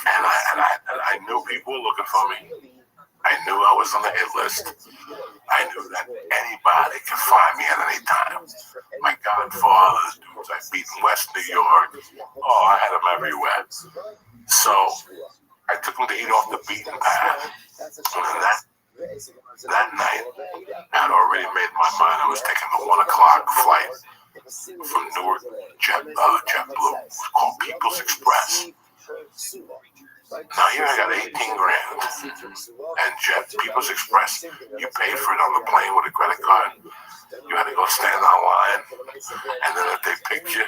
And I knew people were looking for me. I knew I was on the hit list. I knew that anybody could find me at any time. My godfathers, dudes I beat in West New York. Oh, I had them everywhere. So I took them to eat off the beaten path. And that night, I had already made my mind. I was taking the 1 o'clock flight from Newark JetBlue. It was called People's Express. Now here I got 18 grand. And People's Express, you paid for it on the plane with a credit card. You had to go stand online. And then if they picked you,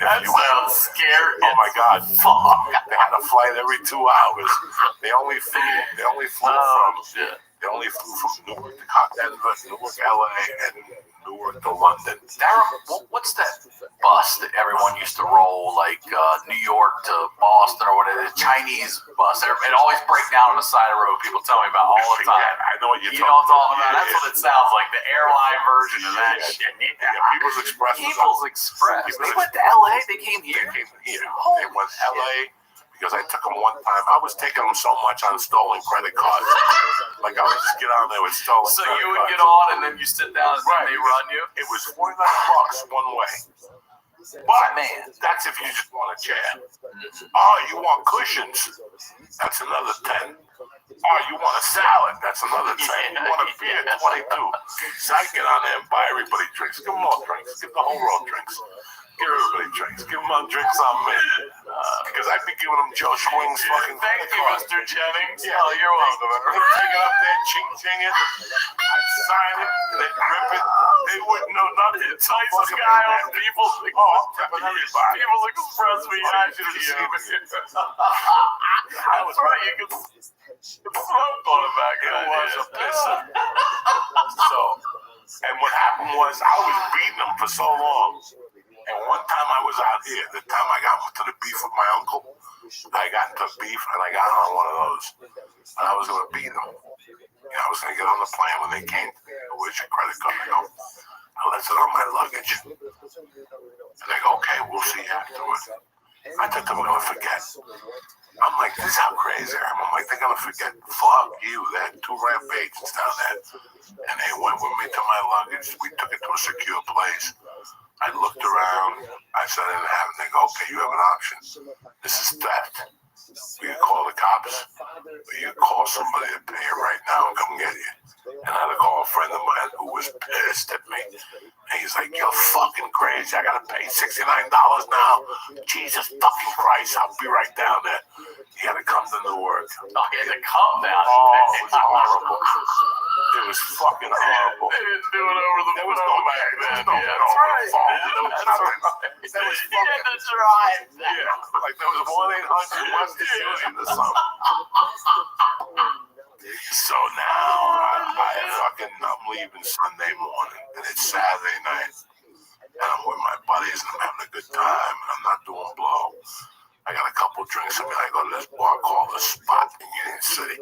that sounds scary. Oh my God. Fuck. They had a flight every 2 hours. They only flew from Newark to Denver, Newark, LA, and Newark to London. What's that bus that everyone used to roll, like New York to Boston or whatever, the Chinese bus? It always break down on the side of the road. People tell me about all the time. I know what you're talking about. That's what it sounds like, the airline version of that shit. Yeah, People's Express. People's Express. They went to LA. They came here. They went to LA. Because I took them one time. I was taking them so much on stolen credit cards. Like I would just get on there with stolen credit cards. So you would cards. get on and then you sit down and they run you? It was $49 one way. But Man. that's if you just want a chair. Oh, you want cushions? That's another 10. Oh, you want a salad? That's another 10. You want a beer? 22. So I get on there and buy everybody drinks. Give them all drinks. Give the whole row drinks. Give everybody drinks. Give them all drinks on me. Because I'd be giving them Joe Schwing's fucking. Thank you, Mr. Jennings. Yeah. Oh, you're welcome. They'd take it up there, ching it. I'd sign it. They'd rip it. They wouldn't know nothing. It's nicest guy on people's express reaction to you. That's right, you can smoke on it back It then. was a pisser. So, and what happened was I was beating them for so long. And one time I was out here, the time I got into the beef with my uncle, I got into beef and I got on one of those. And I was going to beat them. And I was going to get on the plane when they came. Where's your credit card? I go, I left it on my luggage. And they go, okay, we'll see you afterwards. I thought they were going to forget. I'm like, this is how crazy I am. I'm like, they're going to forget. Fuck you. They had 2 rampages down there. And they went with me to my luggage. We took it to a secure place. I looked around. I said I didn't have it. They go, okay, you have an option. This is theft. We can call the cops. Or you can call somebody to pay it right now and come get you. And I had to call a friend of mine who was pissed at me. And he's like, you're fucking crazy. I got to pay $69 now. Jesus fucking Christ. I'll be right down there. He had to come to Newark. Oh, he had to come down. Oh, it was horrible. It was fucking horrible. They didn't do it over the There was phone no back then. phone. Yeah, that's right. That's right. That was You had to drive. yeah, like there was 1-800 West Union or something. So now I'm leaving Sunday morning and it's Saturday night and I'm with my buddies and I'm having a good time and I'm not doing blow. I got a couple drinks in me. I go to this bar called The Spot in Union City.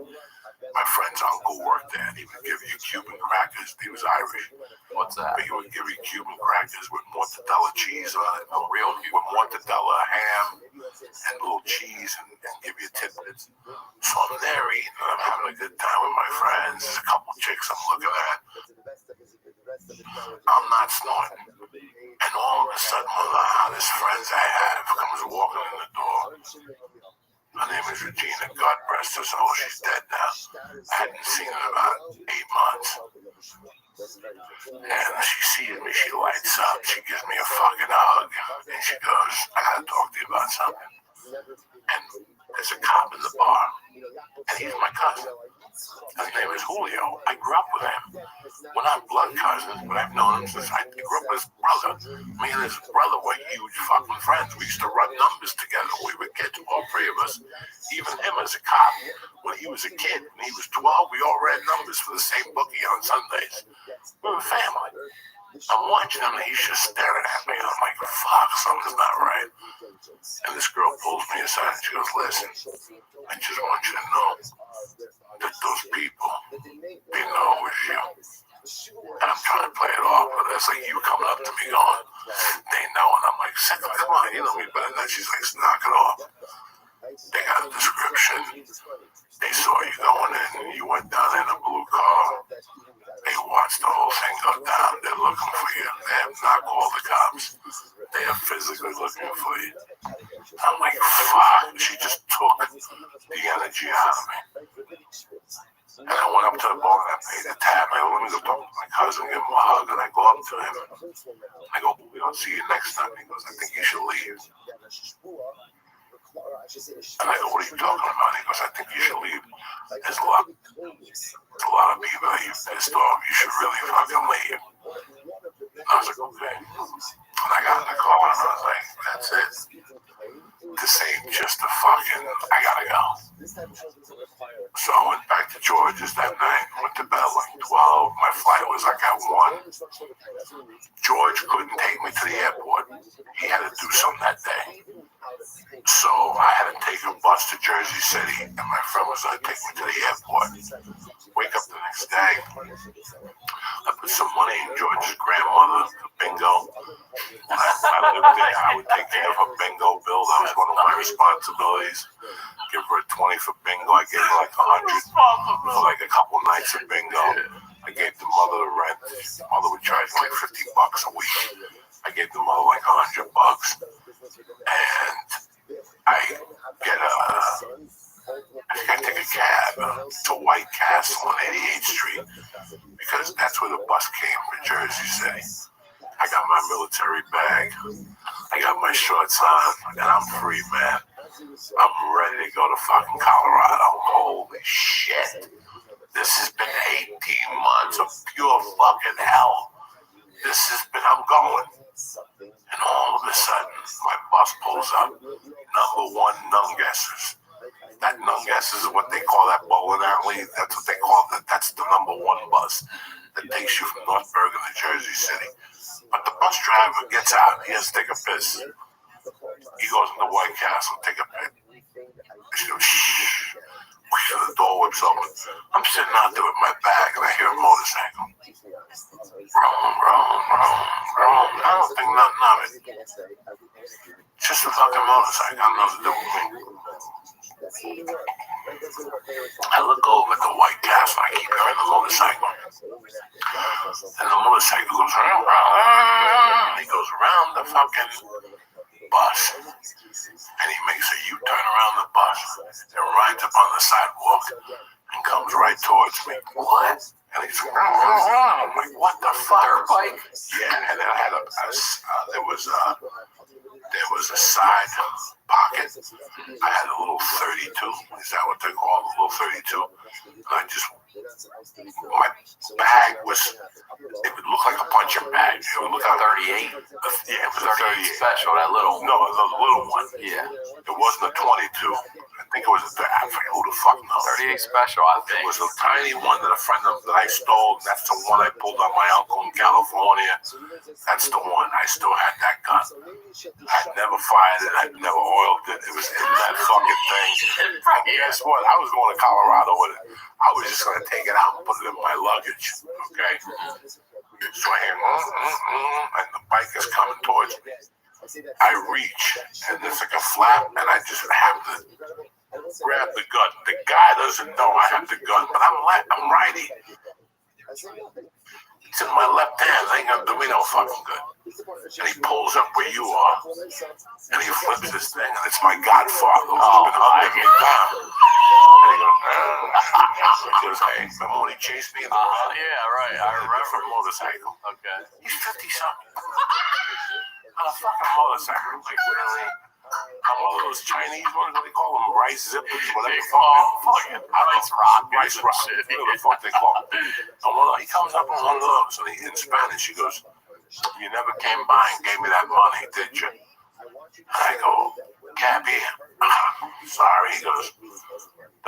My friend's uncle worked there, and he would give you Cuban crackers. He was Irish. What's that? But he would give you Cuban crackers with mortadella cheese on it. No, real with mortadella ham and little cheese and give you tidbits. So I'm there eating, and I'm having a good time with my friends. There's a couple chicks I'm looking at. I'm not snorting. And all of a sudden, one of the hottest friends I have comes walking in the door. Her name is Regina. God rest her soul. She's dead now. I hadn't seen her in about 8 months. And she sees me. She lights up. She gives me a fucking hug. And she goes, I gotta talk to you about something. And there's a cop in the bar. And he's my cousin. His name is Julio. I grew up with him. We're not blood cousins, but I've known him since I grew up with his brother. Me and his brother were huge fucking friends. We used to run numbers together when we were kids, all 3 of us. Even him as a cop. When he was a kid, when he was 12, we all read numbers for the same bookie on Sundays. We were family. I'm watching him and he's just staring at me. I'm like, fuck, something's not right. And this girl pulls me aside and she goes, listen, I just want you to know that those people didn't know it was you. And I'm trying to play it off, but it's like you coming up to me going, they know. And I'm like, come on, you know me better than that. She's like, knock it off. They got a description. They saw you going in and you went down in a blue car. They watched the whole thing go down. They're looking for you. They have not called the cops. They are physically looking for you. I'm like, fuck. She just took the energy out of me. And I went up to the bar and I paid the tab. I go, let me go talk to my cousin, give him a hug. And I go up to him. I go, we don't see you next time. He goes, I think you should leave. And I go, what are you talking about? He goes, I think you should leave. There's a lot of people that you pissed off. You should really fucking leave. And I was like, okay. And I got in the car and I was like, that's it. This ain't just a fucking, I gotta go. So I went back to George's that night, went to bed like 12. My flight was like at 1. George couldn't take me to the airport. He had to do something that day. So I had to take a bus to Jersey City, and my friend was going to take me to the airport. Wake up the next day. I put some money in George's grandmother, the bingo. And I lived there. I would take care of her bingo bill. That was one of my responsibilities. Give her a 20 for bingo. I gave her like 100 for like a couple nights of bingo. I gave the mother the rent. The mother would charge me like $50 a week. I gave the mother like $100. Castle on 88th Street because that's where the bus came from Jersey City. I got my military bag. I got my shorts on, and I'm free, man. I'm ready to go to fucking Colorado. Holy shit. This has been 18 months of pure fucking hell. I'm going. And all of a sudden, my bus pulls up. Number one Nunguessers. That Nunguessers is what they call that bowling alley. That's what they call it. That's the number one bus that takes you from North Bergen to Jersey City. But the bus driver gets out. He has to take a piss. He goes into White Castle, take a piss. She goes, shh. The door whips open. I'm sitting out there with my bag and I hear a motorcycle. Vroom, vroom, vroom, vroom. I don't think nothing of it. Just a fucking motorcycle. Got nothing to do with me. I look over at the White Castle. I keep hearing the motorcycle. And the motorcycle goes around. He goes around the fucking bus. And he makes a U-turn around the bus and rides up on the sidewalk and comes right towards me. What? And he's I'm like, what the fuck? Bike? Yeah, and then I had there was a side pocket. I had a little 32. Is that what they call a little 32? And my bag was, it would look like a punching bag. It would look like 38. Yeah, it was a 38 special, that little. No, the little one. Yeah. It wasn't a 22. I think it was I forget who the fuck knows. 38 special, I think. It was a tiny one that a friend of that I stole. That's the one I pulled on my uncle in California. That's the one. I still had that gun. I'd never fired it. I'd never oiled it. It was in that fucking thing. And guess what? I was going to Colorado with it. I was just going to take it out and put it in my luggage. Okay? So I hear, and the bike is coming towards me. I reach, and there's like a flap, and I just have to grab the gun. The guy doesn't know I have the gun, but I'm righty. It's in my left hand. It ain't gonna do me no fucking good. And he pulls up where you are, and he flips this thing, and it's my godfather who's been hunting me down. And he goes, hey, remember when he chased me in the road? Yeah, right. I remember a motorcycle. Okay. He's 50-something. On a fucking motorcycle. Like, really? I'm one of those Chinese ones, what do they call them? Rice zippers, whatever the fuck. Rice rock. Whatever the fuck they call them. And he comes up on one of those, and in Spanish, he goes, you never came by and gave me that money, did you? And I go, Cabby, sorry. He goes,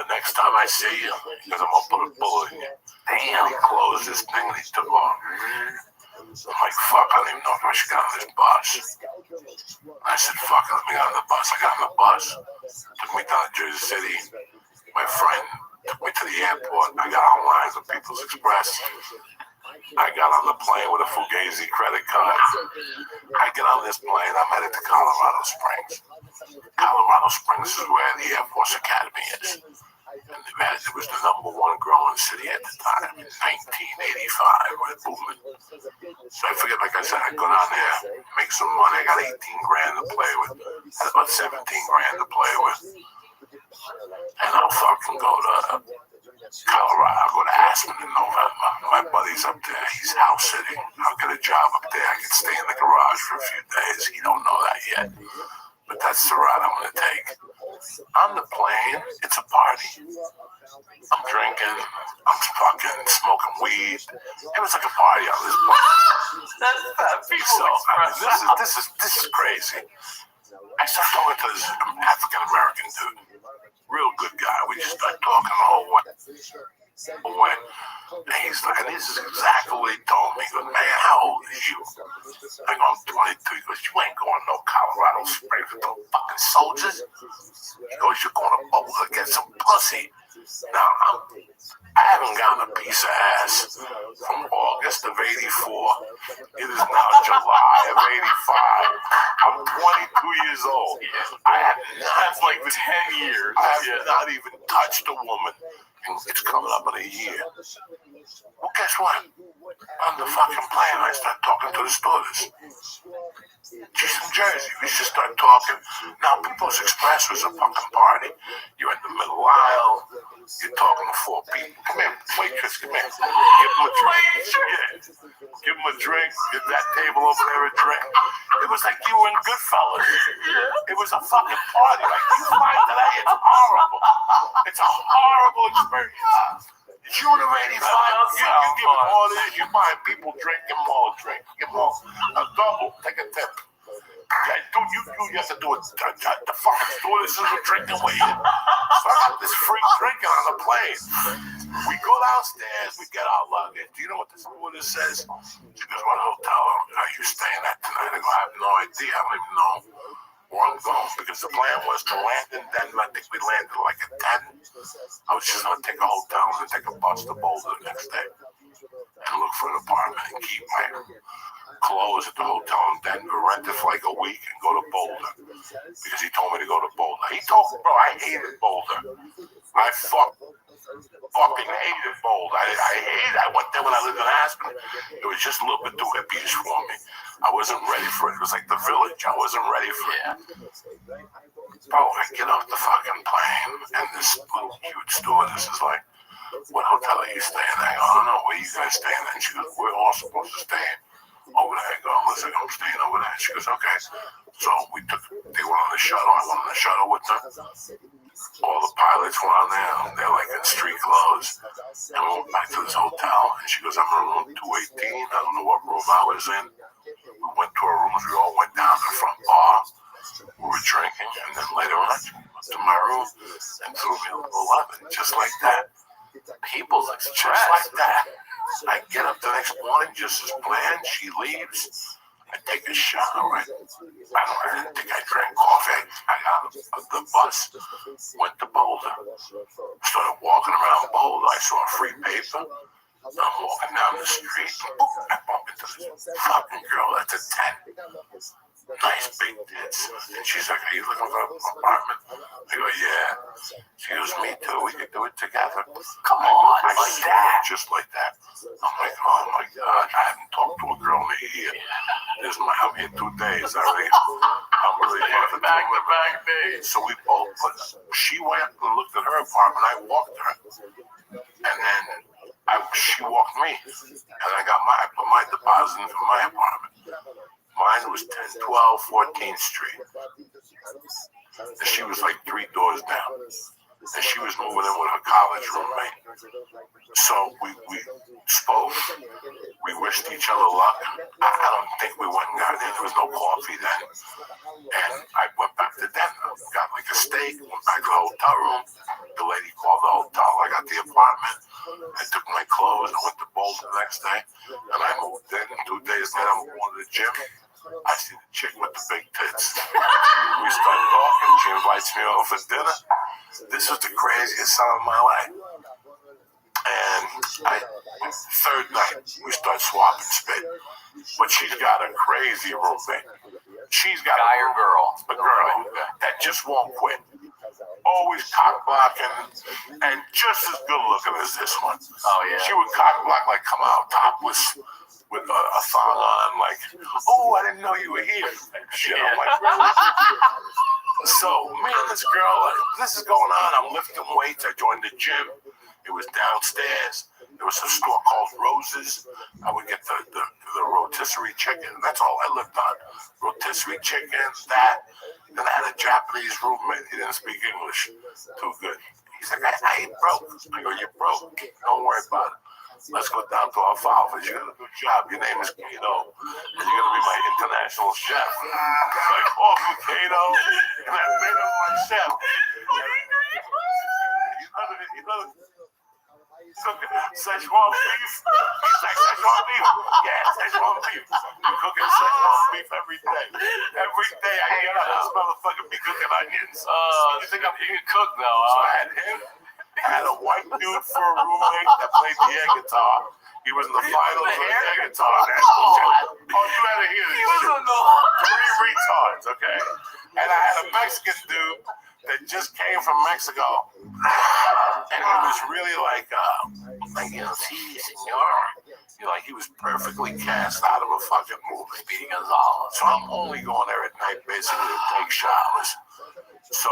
the next time I see you, because I'm going to put a bullet in you. Damn, he closed this thing and he took off. I'm like, fuck, I don't even know if I should get on this bus. I said, fuck, let me get on the bus. I got on the bus. Took me down to Jersey City. My friend took me to the airport. I got on lines with People's Express. I got on the plane with a Fugazi credit card. I get on this plane. I'm headed to Colorado Springs. Colorado Springs is where the Air Force Academy is. And it was the number one growing city at the time in 1985 when it booming. So I figured, like I said, I'd go down there, make some money. I got 18 grand to play with. I had about 17 grand to play with. And I'll fucking go to Colorado. I'll go to Aspen in November. My buddy's up there. He's house sitting. I'll get a job up there. I can stay in the garage for a few days. He don't know that yet. But that's the route I'm going to take. On the plane, it's a party. I'm drinking, I'm fucking smoking weed. It was like a party on this plane. So, this is crazy. I started talking to this African American dude. Real good guy. We just started talking the whole way. And he's like, and this is exactly what he told me. He goes, man, how old is you? I go, I'm 22. He goes, you ain't going no Colorado Springs with them fucking soldiers. He goes, you're going to Boulder to get some pussy. Now, I haven't gotten a piece of ass from August of 84. It is now July of 85. I'm 22 years old. I have not, that's like 10 years. I have not even touched a woman. And it's coming up in a year. Well, guess what? On the fucking plane, I start talking to the stewardess. She's from Jersey. We just start talking. Now, People's Express was a fucking party. You're in the middle aisle. You're talking to four people. Come here, waitress, come here. Give them a drink. Yeah. Give them a drink. Give that table over there a drink. It was like you were in Goodfellas. It was a fucking party. Like, you find today, it's horrible. It's a horrible experience. You in the 85, you give orders, you buy people drink, give them all a drink. Give them all a double, take a tip. Yeah, dude, you have to do it. The fucking stewardess is drinking with you. So I got this free drinking on the plane. We go downstairs, we get our luggage. Do you know what the stewardess says? She goes, what hotel are you staying at tonight? I go, I have no idea. I don't even know where I'm going, because the plan was to land in Denver. I think we landed like at 10. I was just going to take a hotel and take a bus to Boulder the next day and look for an apartment and keep my clothes at the hotel in Denver, rent it for like a week and go to Boulder, because he told me to go to Boulder. He told me, bro, I hated Boulder. I fucking hated Boulder. I hated it. I went there when I lived in Aspen. It was just a little bit too hippies for me. I wasn't ready for it. It was like the village. I wasn't ready for it. Bro, I get off the fucking plane, and this little cute stewardess is like, what hotel are you staying at? I go, I don't know. Where you guys staying at? She goes, we're all supposed to stay over there. I go, listen, I'm staying over there. She goes, okay. So they went on the shuttle. I went on the shuttle with them. All the pilots went on there. They're like in street clothes. And we went back to this hotel. And she goes, I'm in room 218. I don't know what room I was in. We went to our rooms. We all went down to the front bar. We were drinking. And then later on, she went to my room and threw me to 11. Just like that. People's Express. Just like that. I get up the next morning just as planned. She leaves. I take a shower. I didn't think I drank coffee. I got the bus. Went to Boulder. Started walking around Boulder. I saw a free paper. I'm walking down the street. I bump into this fucking girl that's a 10. Nice big tits. And she's like, are you looking for an apartment? I go, yeah. She goes, me too. We could do it together. Come on. I like that. Just like that. I'm like, oh my God. I haven't talked to a girl in a year. I'm here 2 days. I'm really back to back days. So we both she went and looked at her apartment. I walked her. And then she walked me. And I put my deposit in for my apartment. Mine was 10, 12, 14th Street. And she was like 3 doors down. And she was moving in with her college roommate. So we spoke. We wished each other luck. I don't think we went and got in. There was no coffee then. And I went back to Denver. Got like a steak. Went back to the hotel room. The lady called the hotel. I got the apartment. I took my clothes. I went to Boulder the next day. And I moved in. 2 days later, I'm going to the gym. I see the chick with the big tits. We start talking. She invites me over for dinner. This was the craziest time of my life. And third night, we start swapping spit. But she's got a crazy roommate. She's got guy or girl? A girl that just won't quit. Always cock blocking and just as good looking as this one. Oh yeah. She would cock block like come out topless with a thong on, like, oh, I didn't know you were here. Shit, I'm like, really? So me and this girl, this is going on. I'm lifting weights. I joined the gym. It was downstairs. There was a store called Roses. I would get the rotisserie chicken. That's all I lived on. Rotisserie chicken, that. Then I had a Japanese roommate. He didn't speak English too good. He's like, I ain't broke. I go, you're broke. Don't worry about it. Let's go down to our office. You got a good job. Your name is Kato. And you're going to be my international chef. It's like, oh, you Kato. And I made him my chef. You know, Szechuan beef. He's like, Szechuan beef. Yeah, Szechuan beef. I'm cooking Szechuan beef every day. Every day I get up, this motherfucker be cooking onions. You think I'm eating cook now? So I had him. I had a white dude for a roommate that played the air guitar. He was in the finals of the air guitar. Oh, you had to hear this. He was on the 3 retards, okay? And I had a Mexican dude that just came from Mexico. And he was really like, you know, see, senor, Like he was perfectly cast out of a fucking movie. Speedy Gonzalez. So I'm only going there at night basically to take showers. So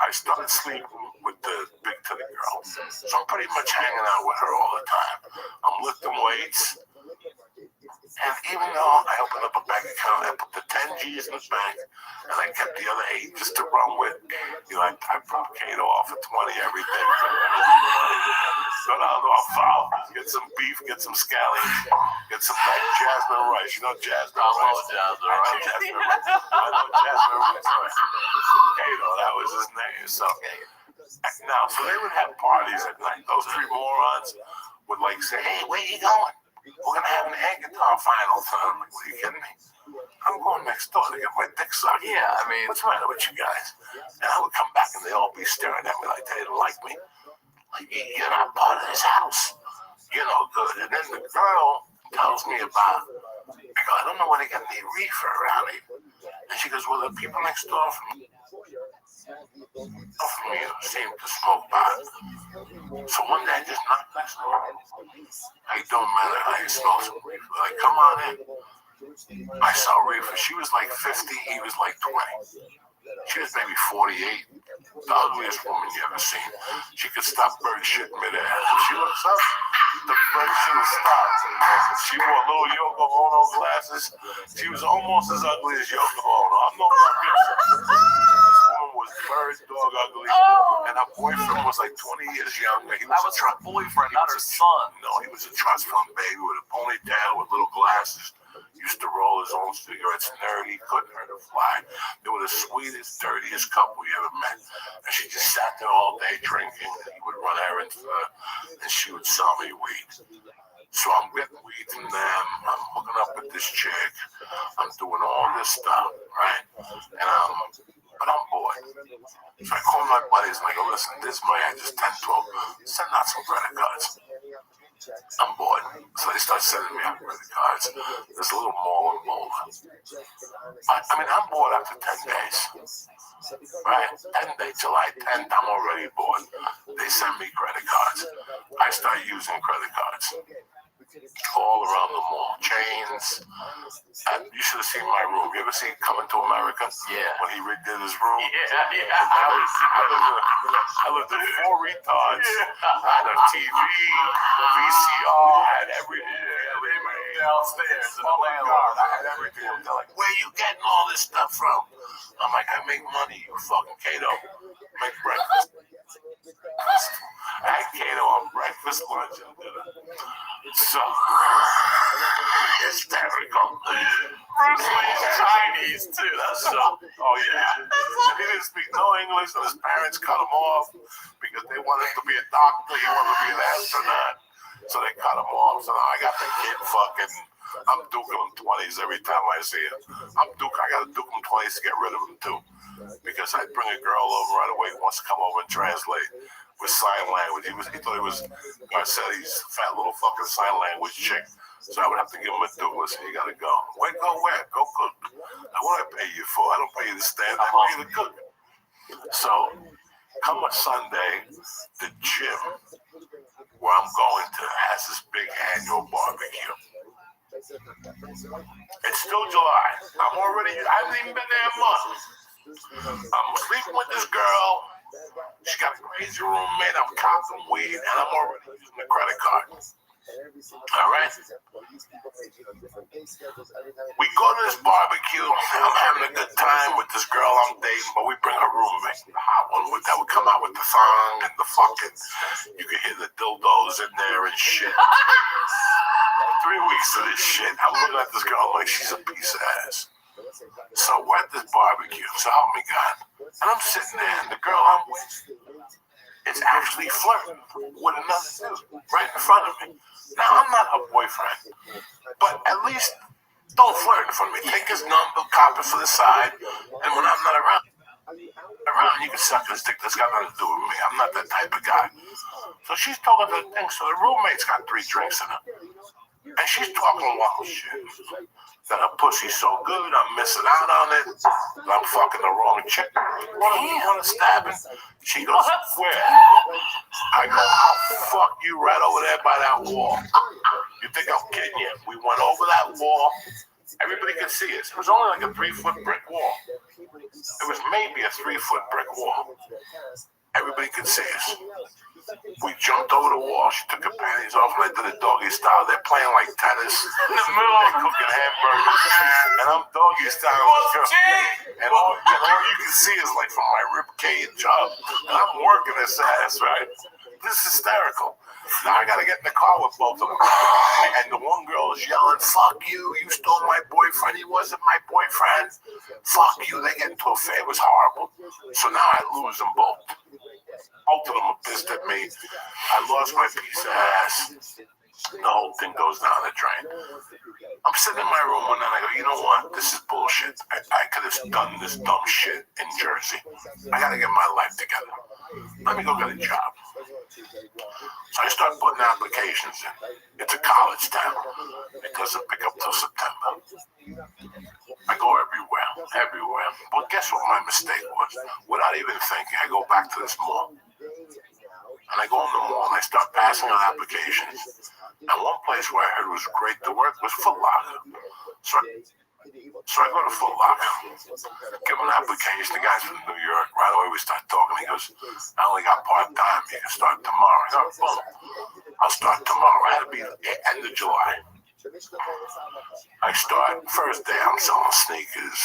I started sleeping with the big titty girl. So I'm pretty much hanging out with her all the time. I'm lifting weights. And even though I opened up a bank account, I put the 10 G's in the bank, and I kept the other 8 just to run with. I brought Kato off at 20 every day. Go down to our foul, get some beef, get some scallions, get some jasmine rice. You know jasmine rice? I know jasmine rice. I know jasmine rice. Kato, that was his name. So they would have parties at night. Those 3 morons would say, hey, where you going? We're going to have an air guitar final. I'm like, what are you kidding me? I'm going next door to get my dick sucked. Yeah, I mean, what's the matter with you guys? And I would come back and they'd all be staring at me like they didn't like me. Like, you're not part of this house. You're no good. And then the girl tells me about, I go, I don't know where they got any reefer around here. And she goes, well, the people next door from you seem to smoke pot. So one day I just knocked next door. It don't matter how you smell some reefer. Like, come on in. I saw reefer. She was like 50. He was like 20. She was maybe 48. The ugliest woman you ever seen. She could stop bird shit midair. If she looks up, the bird shit will stop. She wore little Yoko Ono glasses. She was almost as ugly as Yoko Ono. I'm not gonna This woman was bird dog ugly. And her boyfriend was like 20 years younger. He was a trust boyfriend, not her son. No, he was a trust fund baby with a ponytail with little glasses. Used to roll his own cigarettes, nerdy, couldn't hurt a fly. They were the sweetest, dirtiest couple you ever met. And she just sat there all day drinking. He would run errands for her, and she would sell me weed. So I'm getting weed from them. I'm hooking up with this chick. I'm doing all this stuff, right? But I'm bored. So I call my buddies and I go, listen, this money I just 10, 12. Send out some credit cards. I'm bored. So they start sending me out credit cards. There's a little mall in Boulder. I mean, I'm bored after 10 days. Right? 10 days, July 10th, I'm already bored. They send me credit cards. I start using credit cards. All around the mall. Chains. You should have seen my room. You ever seen Coming to America? Yeah. When he redid his room? Yeah. I lived in 4 retards. I had a TV, VCR, I had everything. Downstairs in the landlord. I had everything. They're like, where you getting all this stuff from? I'm like, I make money, you fucking Kato. Make breakfast. I had Kato on breakfast, lunch, and dinner. So, hysterical. Bruce Lee's Chinese, too. That's so, oh yeah. He didn't speak no English, and his parents cut him off because they wanted him to be a doctor, he wanted to be an astronaut. So they cut him off. So now I got the kid fucking, I'm duking him 20s every time I see him. I gotta duke him 20s to get rid of him too. Because I'd bring a girl over right away who wants to come over and translate with sign language. He thought he was Garcetti's fat little fucking sign language chick. So I would have to give him a duke. Listen, you gotta go. Wait, go where? Go cook. Now, what do I pay you for? I don't pay you to stand. I pay you to cook. So, come a Sunday, the gym where I'm going to has this big annual barbecue. It's still July. I haven't even been there a month. I'm sleeping with this girl. She got a crazy roommate. I'm copping weed, and I'm already using the credit card. All right? We go to this barbecue. I'm having a good time with this girl I'm dating, but we bring her roommate. The hot one that would come out with the thong and the fucking, you can hear the dildos in there and shit. 3 weeks of this shit. I'm looking at this girl like she's a piece of ass. So we're at this barbecue, so help me God. And I'm sitting there, and the girl I'm with is actually flirting with another dude right in front of me. Now, I'm not her boyfriend, but at least don't flirt in front of me. Take his number, cop it for the side, and when I'm not around, you can suck his dick. That's got nothing to do with me. I'm not that type of guy. So she's talking to the thing, so the roommate's got 3 drinks in her. And she's talking wild shit. That her pussy's so good, I'm missing out on it. I'm fucking the wrong chick. Want to stab him? She goes, where? I go, I'll fuck you right over there by that wall. You think I'm kidding you? We went over that wall. Everybody could see us. It was only like a 3-foot brick wall. It was maybe a 3-foot brick wall. Everybody could see us. We jumped over the wall. She took her panties off and I did a doggy style. They're playing like tennis in the middle. They're cooking hamburgers. And I'm doggy style. And all you can see is like from my rib cage up. And I'm working this ass, right? This is hysterical. Now I gotta get in the car with both of them. And the one girl is yelling, "Fuck you, you stole my boyfriend. He wasn't my boyfriend. Fuck you." They get into a fight. It was horrible. So now I lose them both. Both of them are pissed at me. I lost my piece of ass. The whole thing goes down the drain. I'm sitting in my room and then I go, you know what? This is bullshit. I could have done this dumb shit in Jersey. I gotta get my life together. Let me go get a job. So I start putting applications in. It's a college town. It doesn't pick up till September. I go everywhere. But guess what my mistake was? Without even thinking, I go back to this mall. And I go in the mall and I start passing on applications. And one place where I heard was great to work was Foot Locker. So I go to Foot Locker, give him an application. The guy's from New York. Right away we start talking. He goes, "I only got part-time. You can start tomorrow." I go, "Boom. I'll start tomorrow." I had to be the end of July. I start, first day I'm selling sneakers.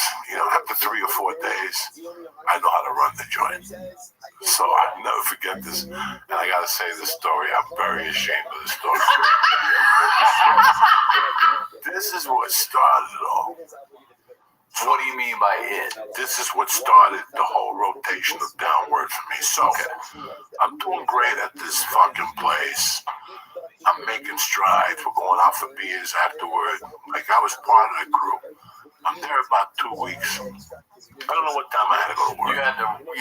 After 3 or 4 days, I know how to run the joint. So I'll never forget this. And I gotta say this story, I'm very ashamed of this story. This is what started it all. What do you mean by it? This is what started the whole rotation of downward for me. So I'm doing great at this fucking place. I'm making strides. We're going out for beers afterward. Like I was part of the crew. I'm there about 2 weeks. I don't know what time I had to go to work. You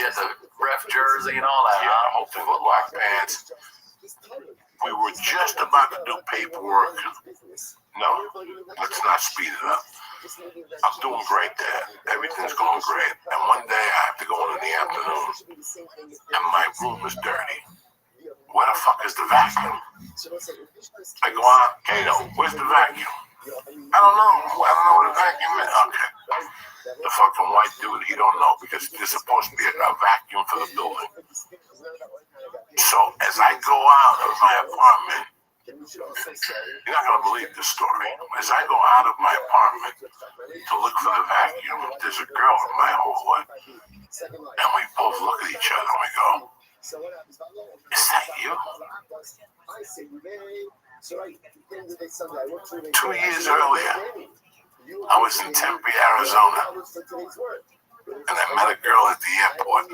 had the ref jersey and all that. Yeah, the whole thing with black pants. We were just about to do paperwork. No, let's not speed it up. I'm doing great there. Everything's going great. And one day I have to go in the afternoon. And my room is dirty. Where the fuck is the vacuum? I go out, Kato, where's the vacuum? I don't know where the vacuum is. Okay. The fucking white dude, he don't know because there's supposed to be a vacuum for the building. So as I go out of my apartment, you're not gonna believe this story. As I go out of my apartment to look for the vacuum, there's a girl in my hallway. And we both look at each other and we go, "Is that you?" 2 years earlier, I was in Tempe, Arizona, and I met a girl at the airport.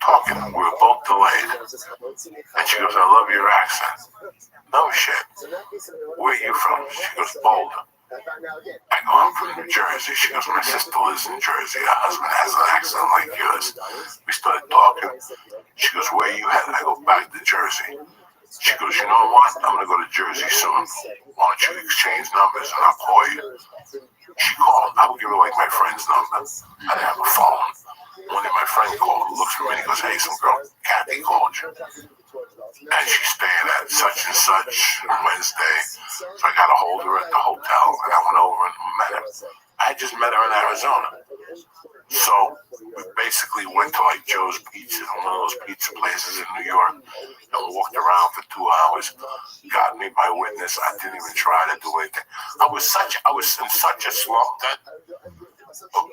Talking, we were both delayed. And she goes, "I love your accent." "No shit. Where are you from?" She goes, "Boulder." I go, "I'm from New Jersey." She goes, "My sister lives in Jersey. Her husband has an accent like yours." We started talking. She goes, "Where are you headed?" I go, "Back to Jersey." She goes, "You know what? I'm going to go to Jersey soon. Why don't you exchange numbers and I'll call you?" She called. I would give her like my friend's number. I didn't have a phone. One of my friends called, looks for me, and he goes, "Hey, some girl, Kathy called you. And she's staying at such and such Wednesday." So I got a hold of her at the hotel, and I went over and met her. I just met her in Arizona. So we basically went to like Joe's Pizza, one of those pizza places in New York, and we walked around for 2 hours. Got me by witness. I didn't even try to do anything. I was in such a slump that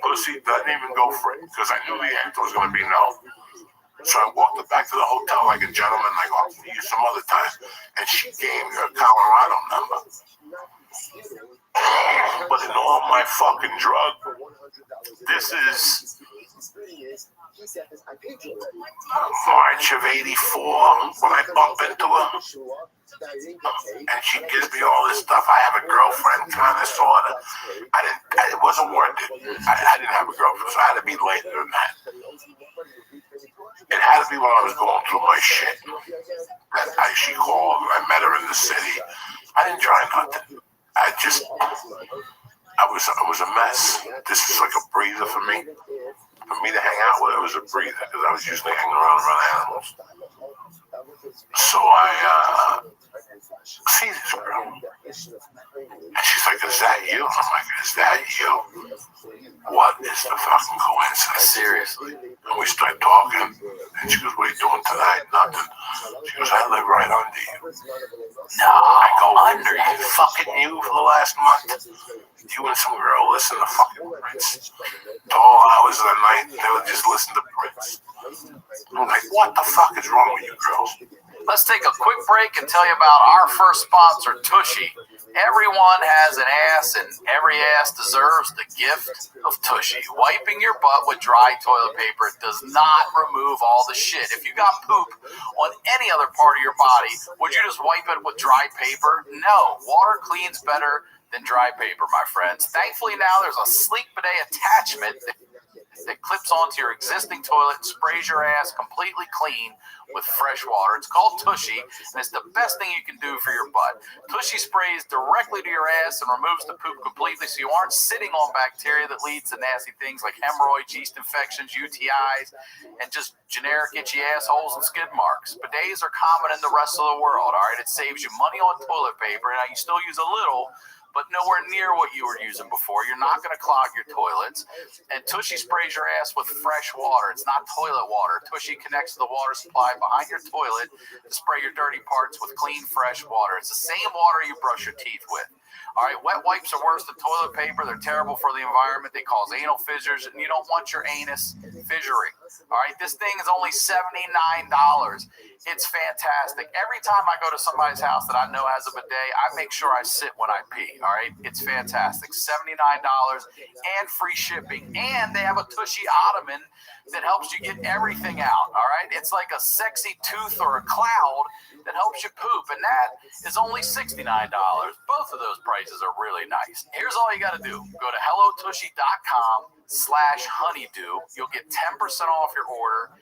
pussy didn't even go for it because I knew the answer was going to be no. So I walked her back to the hotel like a gentleman. I go, "I'll see you some other time." And she gave me her Colorado number. But in all my fucking drug, this is March of '84 when I bump into her. And she gives me all this stuff. I have a girlfriend, kind of, sort of. It wasn't worth it. I didn't have a girlfriend, so I had to be later than that. It had to be when I was going through my shit. She called, I met her in the city. I didn't try nothing. I was a mess. This was like a breather for me. For me to hang out with her was a breather, because I was usually hanging around animals. So I see this girl. And she's like, is that you? And I'm like, is that you? What is the fucking coincidence? Seriously. And we start talking. And she goes, what are you doing tonight? Nothing. She goes, I live right under you. No, I go, under you? Fucking you for the last month? You and some girl listen to fucking Prince. To all hours of the night, they would just listen to Prince. I'm like, what the fuck is wrong with you girls? Let's take a quick break and tell you about our first sponsor, Tushy. Everyone has an ass, and every ass deserves the gift of Tushy. Wiping your butt with dry toilet paper does not remove all the shit. If you got poop on any other part of your body, would you just wipe it with dry paper? No. Water cleans better than dry paper, my friends. Thankfully, now there's a sleek bidet attachment that clips onto your existing toilet and sprays your ass completely clean with fresh water. It's called Tushy, and it's the best thing you can do for your butt. Tushy sprays directly to your ass and removes the poop completely, so you aren't sitting on bacteria that leads to nasty things like hemorrhoids, yeast infections, UTIs, and just generic itchy assholes and skid marks. Bidets are common in the rest of the world, all right? It saves you money on toilet paper. Now, you still use a little, but nowhere near what you were using before. You're not going to clog your toilets. And Tushy sprays your ass with fresh water. It's not toilet water. Tushy connects to the water supply behind your toilet to spray your dirty parts with clean, fresh water. It's the same water you brush your teeth with. All right, wet wipes are worse than toilet paper. They're terrible for the environment. They cause anal fissures, and you don't want your anus fissuring. All right, this thing is only $79. It's fantastic. Every time I go to somebody's house that I know has a bidet, I make sure I sit when I pee. All right, it's fantastic. $79 and free shipping. And they have a Tushy ottoman that helps you get everything out. All right, it's like a sexy tooth or a cloud that helps you poop, and that is only $69. Both of those prices are really nice. Here's all you got to do. Go to hellotushy.com/honeydew. You'll get 10% off your order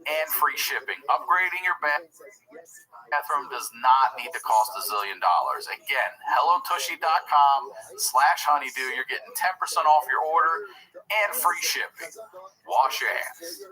and free shipping. Upgrading your bathroom does not need to cost $1 zillion. Again, hellotushy.com/honeydew. You're getting 10% off your order and free shipping. Wash your ass.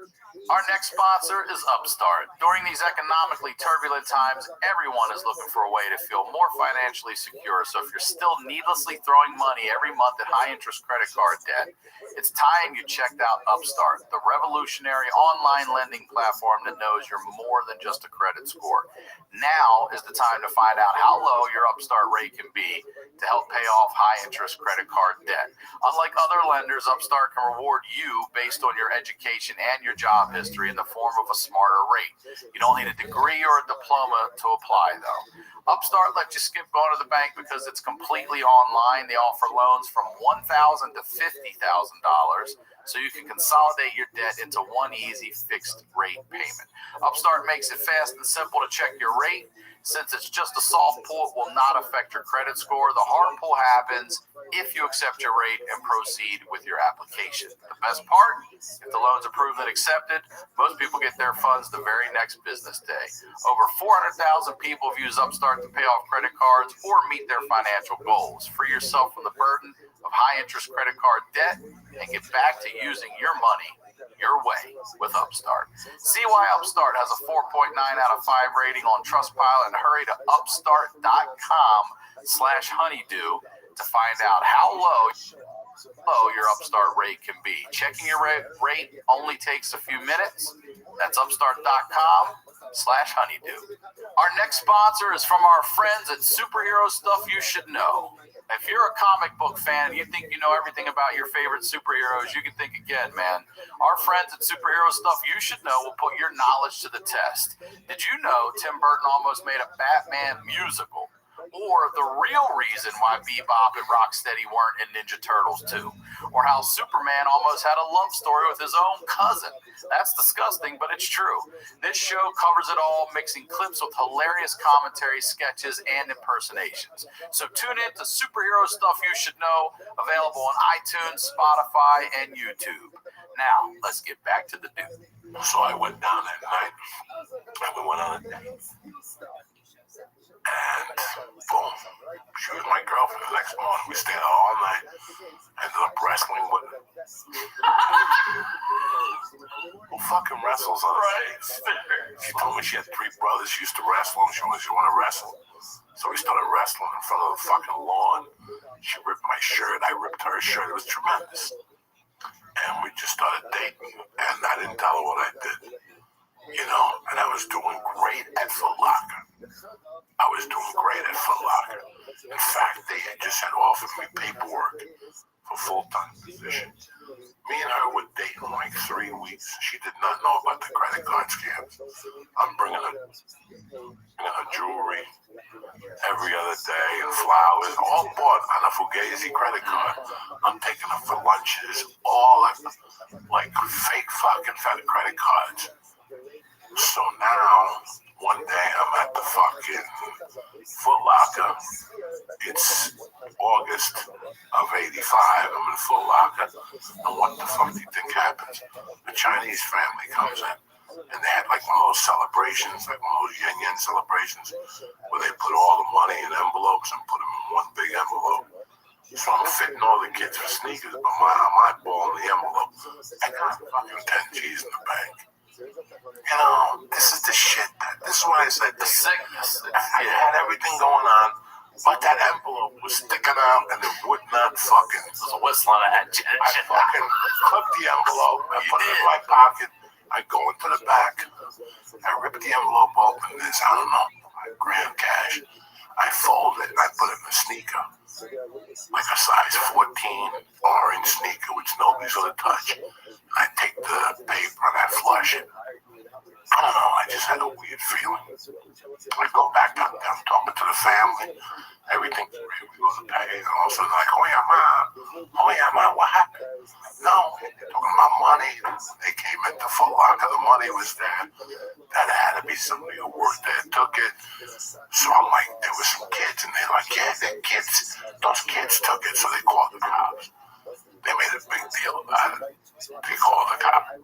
Our next sponsor is Upstart. During these economically turbulent times, everyone is looking for a way to feel more financially secure. So if you're still needlessly throwing money every month at high-interest credit card debt, it's time you checked out Upstart, the revolutionary online lending platform that knows you're more than just a credit score. Now is the time to find out how low your Upstart rate can be to help pay off high-interest credit card debt. Unlike other lenders, Upstart can reward you based on your education and your job history in the form of a smarter rate. You don't need a degree or a diploma to apply, though. Upstart lets you skip going to the bank because it's completely online. They offer loans from $1,000 to $50,000, so you can consolidate your debt into one easy fixed rate payment. Upstart makes it fast and simple to check your rate. Since it's just a soft pull, it will not affect your credit score. The hard pull happens if you accept your rate and proceed with your application. The best part, if the loan's approved and accepted, most people get their funds the very next business day. Over 400,000 people have used Upstart to pay off credit cards or meet their financial goals. Free yourself from the burden of high-interest credit card debt and get back to using your money your way with Upstart. See why Upstart has a 4.9 out of 5 rating on Trustpilot, and hurry to upstart.com/honeydew to find out how low your Upstart rate can be. Checking your rate only takes a few minutes. That's upstart.com/honeydew. Our next sponsor is from our friends at Superhero Stuff You Should Know. If you're a comic book fan and you think you know everything about your favorite superheroes, you can think again, man. Our friends at Superhero Stuff You Should Know will put your knowledge to the test. Did you know Tim Burton almost made a Batman musical? Or the real reason why Bebop and Rocksteady weren't in Ninja Turtles 2. Or how Superman almost had a love story with his own cousin. That's disgusting, but it's true. This show covers it all, mixing clips with hilarious commentary, sketches, and impersonations. So tune in to Superhero Stuff You Should Know, available on iTunes, Spotify, and YouTube. Now, let's get back to the dude. So I went down that night, and we went on a date. And boom. She was my girlfriend the next morning. We stayed out all night. Ended up wrestling with her. Who fucking wrestles on stage? She told me she had 3 brothers. She used to wrestle, and she wanted to wrestle. So we started wrestling in front of the fucking lawn. She ripped my shirt. I ripped her shirt. It was tremendous. And we just started dating. And I didn't tell her what I did. You know, and I was doing great at Foot Locker. In fact, they had just had offered me paperwork for full-time position. Me and her were dating like 3 weeks. She did not know about the credit card scams. I'm bringing her jewelry every other day and flowers, all bought on a Fugazi credit card. I'm taking her for lunches, all like fake fucking credit cards. So now, one day I'm at the fucking Foot Locker. It's August of '85. I'm in Foot Locker. And what the fuck do you think happens? A Chinese family comes in. And they had like one of those celebrations, like one of those yen celebrations, where they put all the money in envelopes and put them in one big envelope. So I'm fitting all the kids for sneakers, but my ball in the envelope. I got fucking 10 G's in the bank. You know, this is the shit. This is what I said. The sickness. I had everything going on, but that envelope was sticking out and it would not fucking. It was a whistle on it. I fucking clipped the envelope. I put it in my pocket. I go into the back. I rip the envelope open. There's, I don't know, $1,000 cash. I fold it and I put it in a sneaker. Like a size 14 orange sneaker, which nobody's gonna touch. I take the paper and I flush it. I don't know, I just had a weird feeling. I go back up there, I'm talking to the family. Everything's great, we go to pay, and all of a sudden like, oh yeah, ma, what happened? No, they're talking about money. They came into Foot Locker, the money was there. That had to be somebody who worked there, took it. So I'm like, there was some kids, and they're like, yeah, those kids took it, so they called the cops. They made a big deal about it. They called the cops.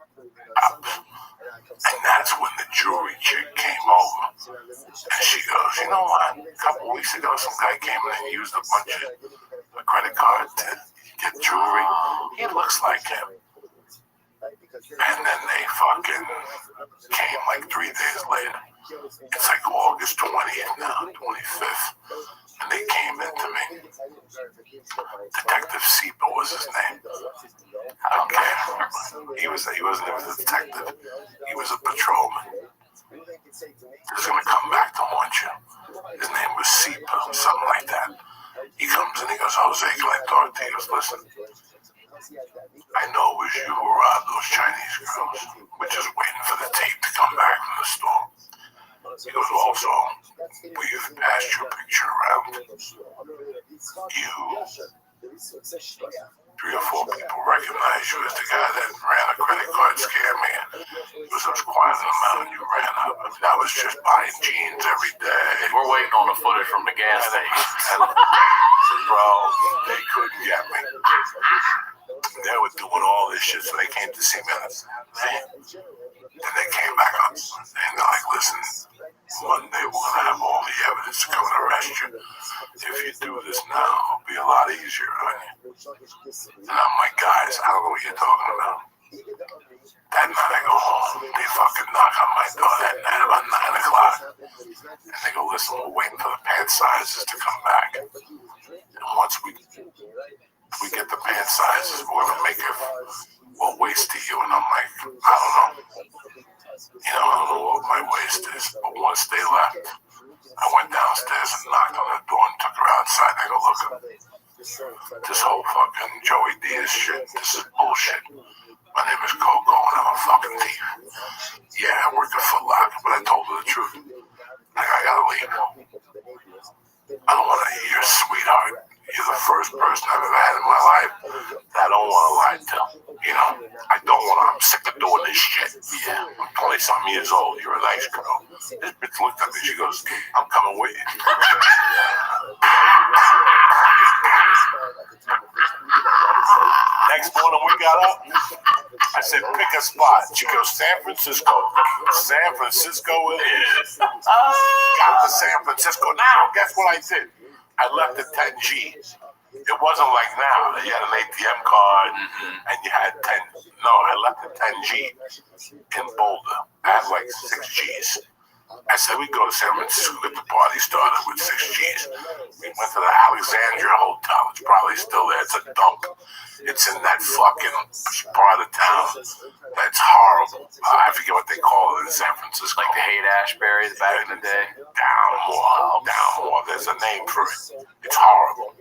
And that's when the jewelry chick came over. And she goes, you know what? A couple weeks ago, some guy came in and used a bunch of credit cards to get jewelry. He looks like him. And then they fucking came like 3 days later. It's like August 20th now, 25th. And they came into me. Detective Sieper was his name. I don't care. He wasn't even a detective. He was a patrolman. He was going to come back to haunt you. His name was Sieper, something like that. He comes in, he goes, Jose, can I talk to you? He goes, listen, I know it was you who robbed those Chinese girls. We're just waiting for the tape to come back from the store. He goes, also, we've passed your picture around. You, 3 or 4 people recognize you as the guy that ran a credit card scam here. It was quite an amount you ran up. I mean, I was just buying jeans every day. We're waiting on the footage from the gas station. Bro, they couldn't get me. They were doing all this shit, so they came to see me. Then they came back up and they're like, listen, Monday we're going to have all the evidence to come and arrest you. If you do this now, it'll be a lot easier on you. And I'm like, guys, I don't know what you're talking about. That night I go home, they fucking knock on my door that night about 9 o'clock. And they go, listen, we're waiting for the pant sizes to come back. And once we get the pant sizes, we're going to make it, we'll waist to you. And I'm like, I don't know. You know, I don't know what my waist is. But once they left, I went downstairs and knocked on the door and took her outside. I go, look, this whole fucking Joey Diaz shit, this is bullshit. My name is Coco and I'm a fucking thief. Yeah, I work at Foot Locker, but I told her the truth. Like, I gotta leave. I don't want to hear your sweetheart. You're the first person I've ever had in my life that I don't want to lie to. You know, I don't want to. I'm sick of doing this shit. Yeah, I'm 20-something years old. You're a nice girl. This bitch looked at me. She goes, I'm coming with you. Next morning we got up. I said, pick a spot. She goes, San Francisco. San Francisco it is. Got to San Francisco. Now, guess what I did? I left at 10G. It wasn't like now. You had an ATM card and you had 10. No, I left at 10G in Boulder. I had like 6 Gs. I said, we go to San Francisco, get the party started with 6 Gs. We went to the Alexandria Hotel. It's probably still there. It's a dump. It's in that fucking part of town that's horrible. I forget what they call it in San Francisco. Like the Haight-Ashbury back in the day? Downmore. There's a name for it. It's horrible.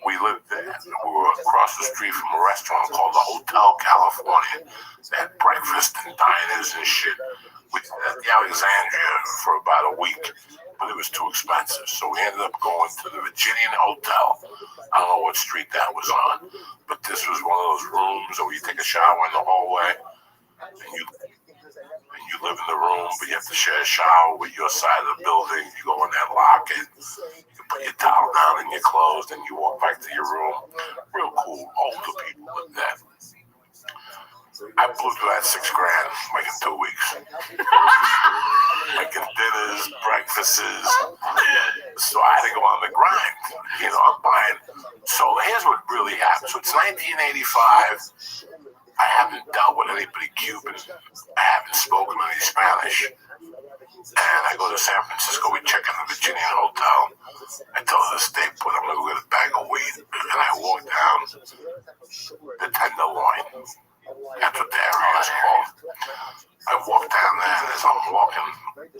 We lived there. We were across the street from a restaurant called the Hotel California. They had breakfast and diners and shit. We did at the Alexandria for about a week, but it was too expensive. So we ended up going to the Virginian Hotel. I don't know what street that was on, but this was one of those rooms where you take a shower in the hallway, and you live in the room, but you have to share a shower with your side of the building. You go in there, lock it. You put your towel down and your clothes, and you walk back to your room. Real cool. Older people live there. I blew through that $6 grand like in 2 weeks. Making dinners, breakfasts. So I had to go on the grind. You know, I'm buying. So here's what really happened. So it's 1985. I haven't dealt with anybody Cuban. I haven't spoken any Spanish. And I go to San Francisco. We check in the Virginian Hotel. I tell the stay put, I'm going to go get a bag of weed. And I walk down the Tenderloin. That's what the area is called. I walk down there, and as I'm walking,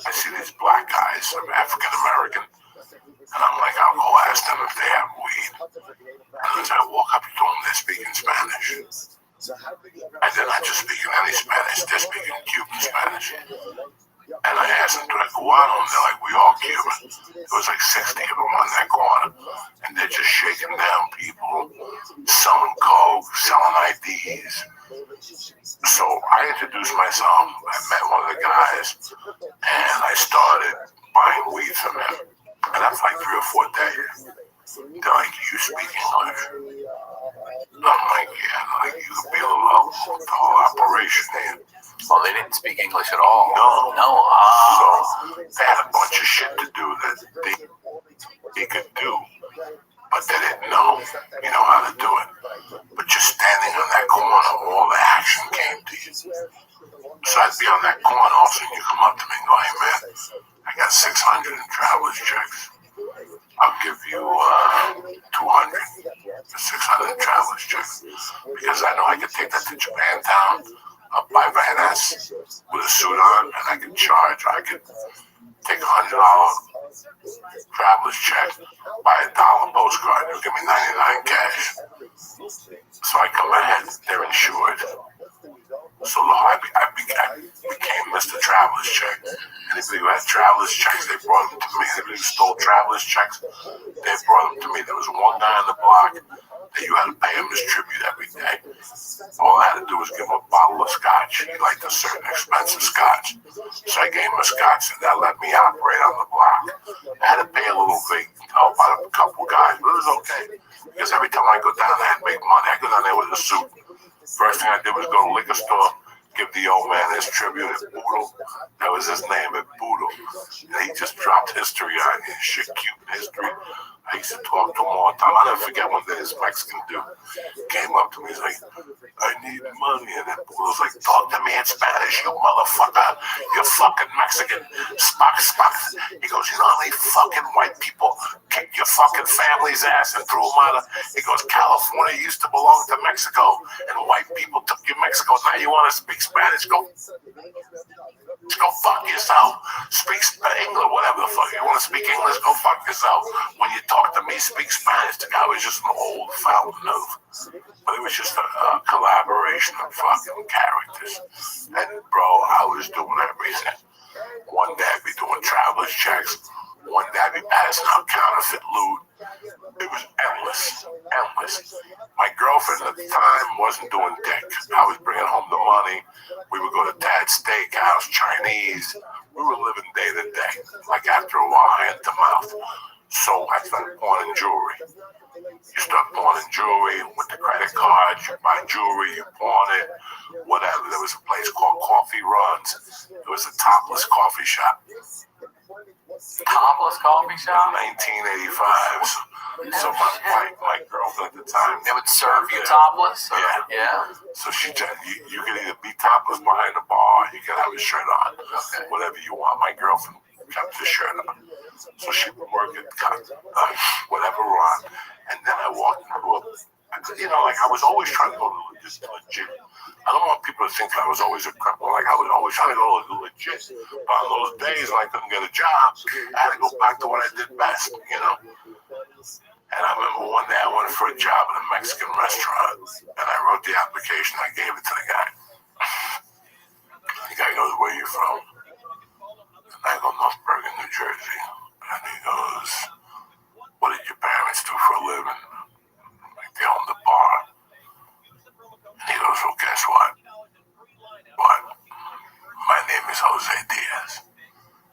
I see these black guys, I'm African American, and I'm like, I'll go ask them if they have weed. And as I walk up to them, they're speaking Spanish. And they're not just speaking any Spanish, they're speaking Cuban Spanish. And I asked them, do I go out? And they're like, we all Cuban. There was like 60 of them on that corner. And they're just shaking down people, selling coke, selling IDs. So I introduced myself. I met one of the guys, and I started buying weed from him. And that's like 3 or 4 days. They're like, you speak English? I'm like, yeah. They're like, you could be a little helpful with the whole operation here. Well, they didn't speak English at all. No. So they had a bunch of shit to do that they could do, but they didn't know, how to do it. But just standing on that corner, all the action came to you. So I'd be on that corner, all of a sudden you come up to me and go, hey man, I got 600 in traveler's checks. I'll give you 200 for 600 traveler's checks. Because I know I can take that to Japantown. I'll buy Van Ness with a suit on, and I can charge. I can take $100 traveler's check, buy $1 postcard. They'll give me 99 cash. So I come ahead. They're insured. So I became Mr. Traveler's Check. Anybody who had traveler's checks, they brought them to me. Anybody who stole traveler's checks, they brought them to me. There was one guy on the block that you had to pay him his tribute every day. All I had to do was give him a bottle of scotch. He liked a certain expensive scotch. So I gave him a scotch, and that let me operate on the block. I had to pay a little fee to help out a couple guys, but it was okay. Because every time I go down there and make money, I go down there with a suit. First thing I did was go to the liquor store, give the old man his tribute at Boodle. That was his name at Boodle. And he just dropped history on his shit, Cuban history. I used to talk to him all the time. I'll never forget one day this Mexican dude came up to me. He's like, I need money. And then Boodle's like, talk to me in Spanish, you motherfucker. You fucking Mexican. Spock. He goes, you know how many fucking white people kicked your fucking family's ass and threw them out of... He goes, California used to belong to Mexico, and white people took you Mexico. Now you want to speak Spanish? Go fuck yourself. Speak English, whatever the fuck. You want to speak English? Go fuck yourself. When you talk to me, speak Spanish. The guy was just an old fountain of... But it was just a collaboration of fucking characters. And bro, I was doing everything. One day I'd be doing traveler's checks. One day I'd be passing out counterfeit loot. It was endless. My girlfriend at the time wasn't doing dick. I was bringing home the money. We would go to Dad's Steakhouse, Chinese. We were living day to day. Like after a while, hand to mouth. So I started pawning jewelry. You start pawning jewelry with the credit cards. You buy jewelry, you pawn it, whatever. There was a place called Coffee Runs. It was a topless coffee shop. Topless coffee shop? 1985. So my girlfriend at the time. They would serve you topless? Or? Yeah. So you can either be topless behind the bar, you can have a shirt on, whatever you want. My girlfriend kept the shirt on. So she would work at whatever on. And then I walked into I was always trying to go to legit. I don't want people to think I was always a criminal. Like I was always trying to go to legit. But on those days when I couldn't get a job, I had to go back to what I did best, And I remember one day I went for a job at a Mexican restaurant, and I wrote the application. I gave it to the guy. The guy goes, "Where are you from?" And I go, "North Bergen, New Jersey." And he goes, "What did your parents do for a living?" Like they owned the bar. And he goes, "Well, guess what? What? My name is Jose Diaz,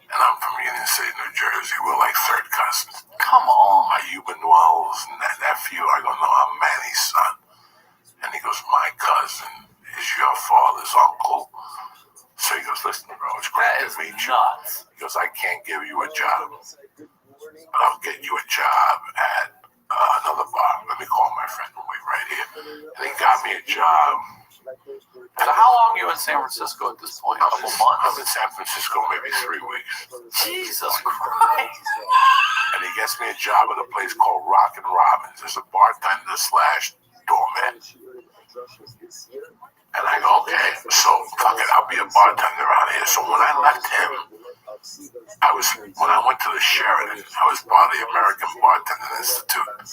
and I'm from Union City, New Jersey. We're like third cousins." Come on. "Are you Manuel's nephew?" I go, "No, I'm Manny's son." And he goes, "My cousin is your father's uncle." So he goes, "Listen, bro, it's great to meet you." He goes, "I can't give you a job, but I'll get you a job at another bar. Let me call my friend who wait right here." And he got me a job. So how long are you in San Francisco at this point? A couple months? I'm in San Francisco maybe 3 weeks. Jesus Christ. And he gets me a job at a place called Rockin' Robins. There's a bartender / doorman. And I go, "Okay, so fuck it, I'll be a bartender around here." So when I left him, when I went to the Sheraton, I was part of the American Bartending Institute.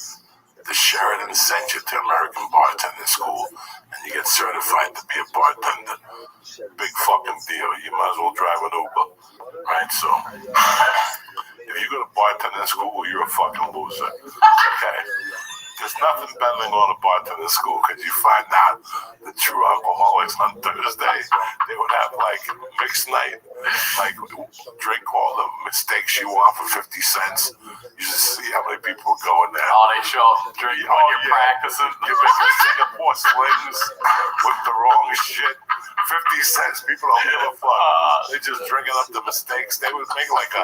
The Sheraton sent you to American Bartending School, and you get certified to be a bartender. Big fucking deal. You might as well drive an Uber, right? So if you go to bartending school, you're a fucking loser. Okay. There's nothing better than going to bartending school because you find out the true alcoholics on Thursday. They would have like mixed night, like drink all the mistakes you want for 50 cents. You just see how many people are going there. Oh, they show up drinking when you're practicing. You're making Singapore slings with the wrong shit. 50 cents. People don't give a fuck. They're just drinking up the mistakes. They would make like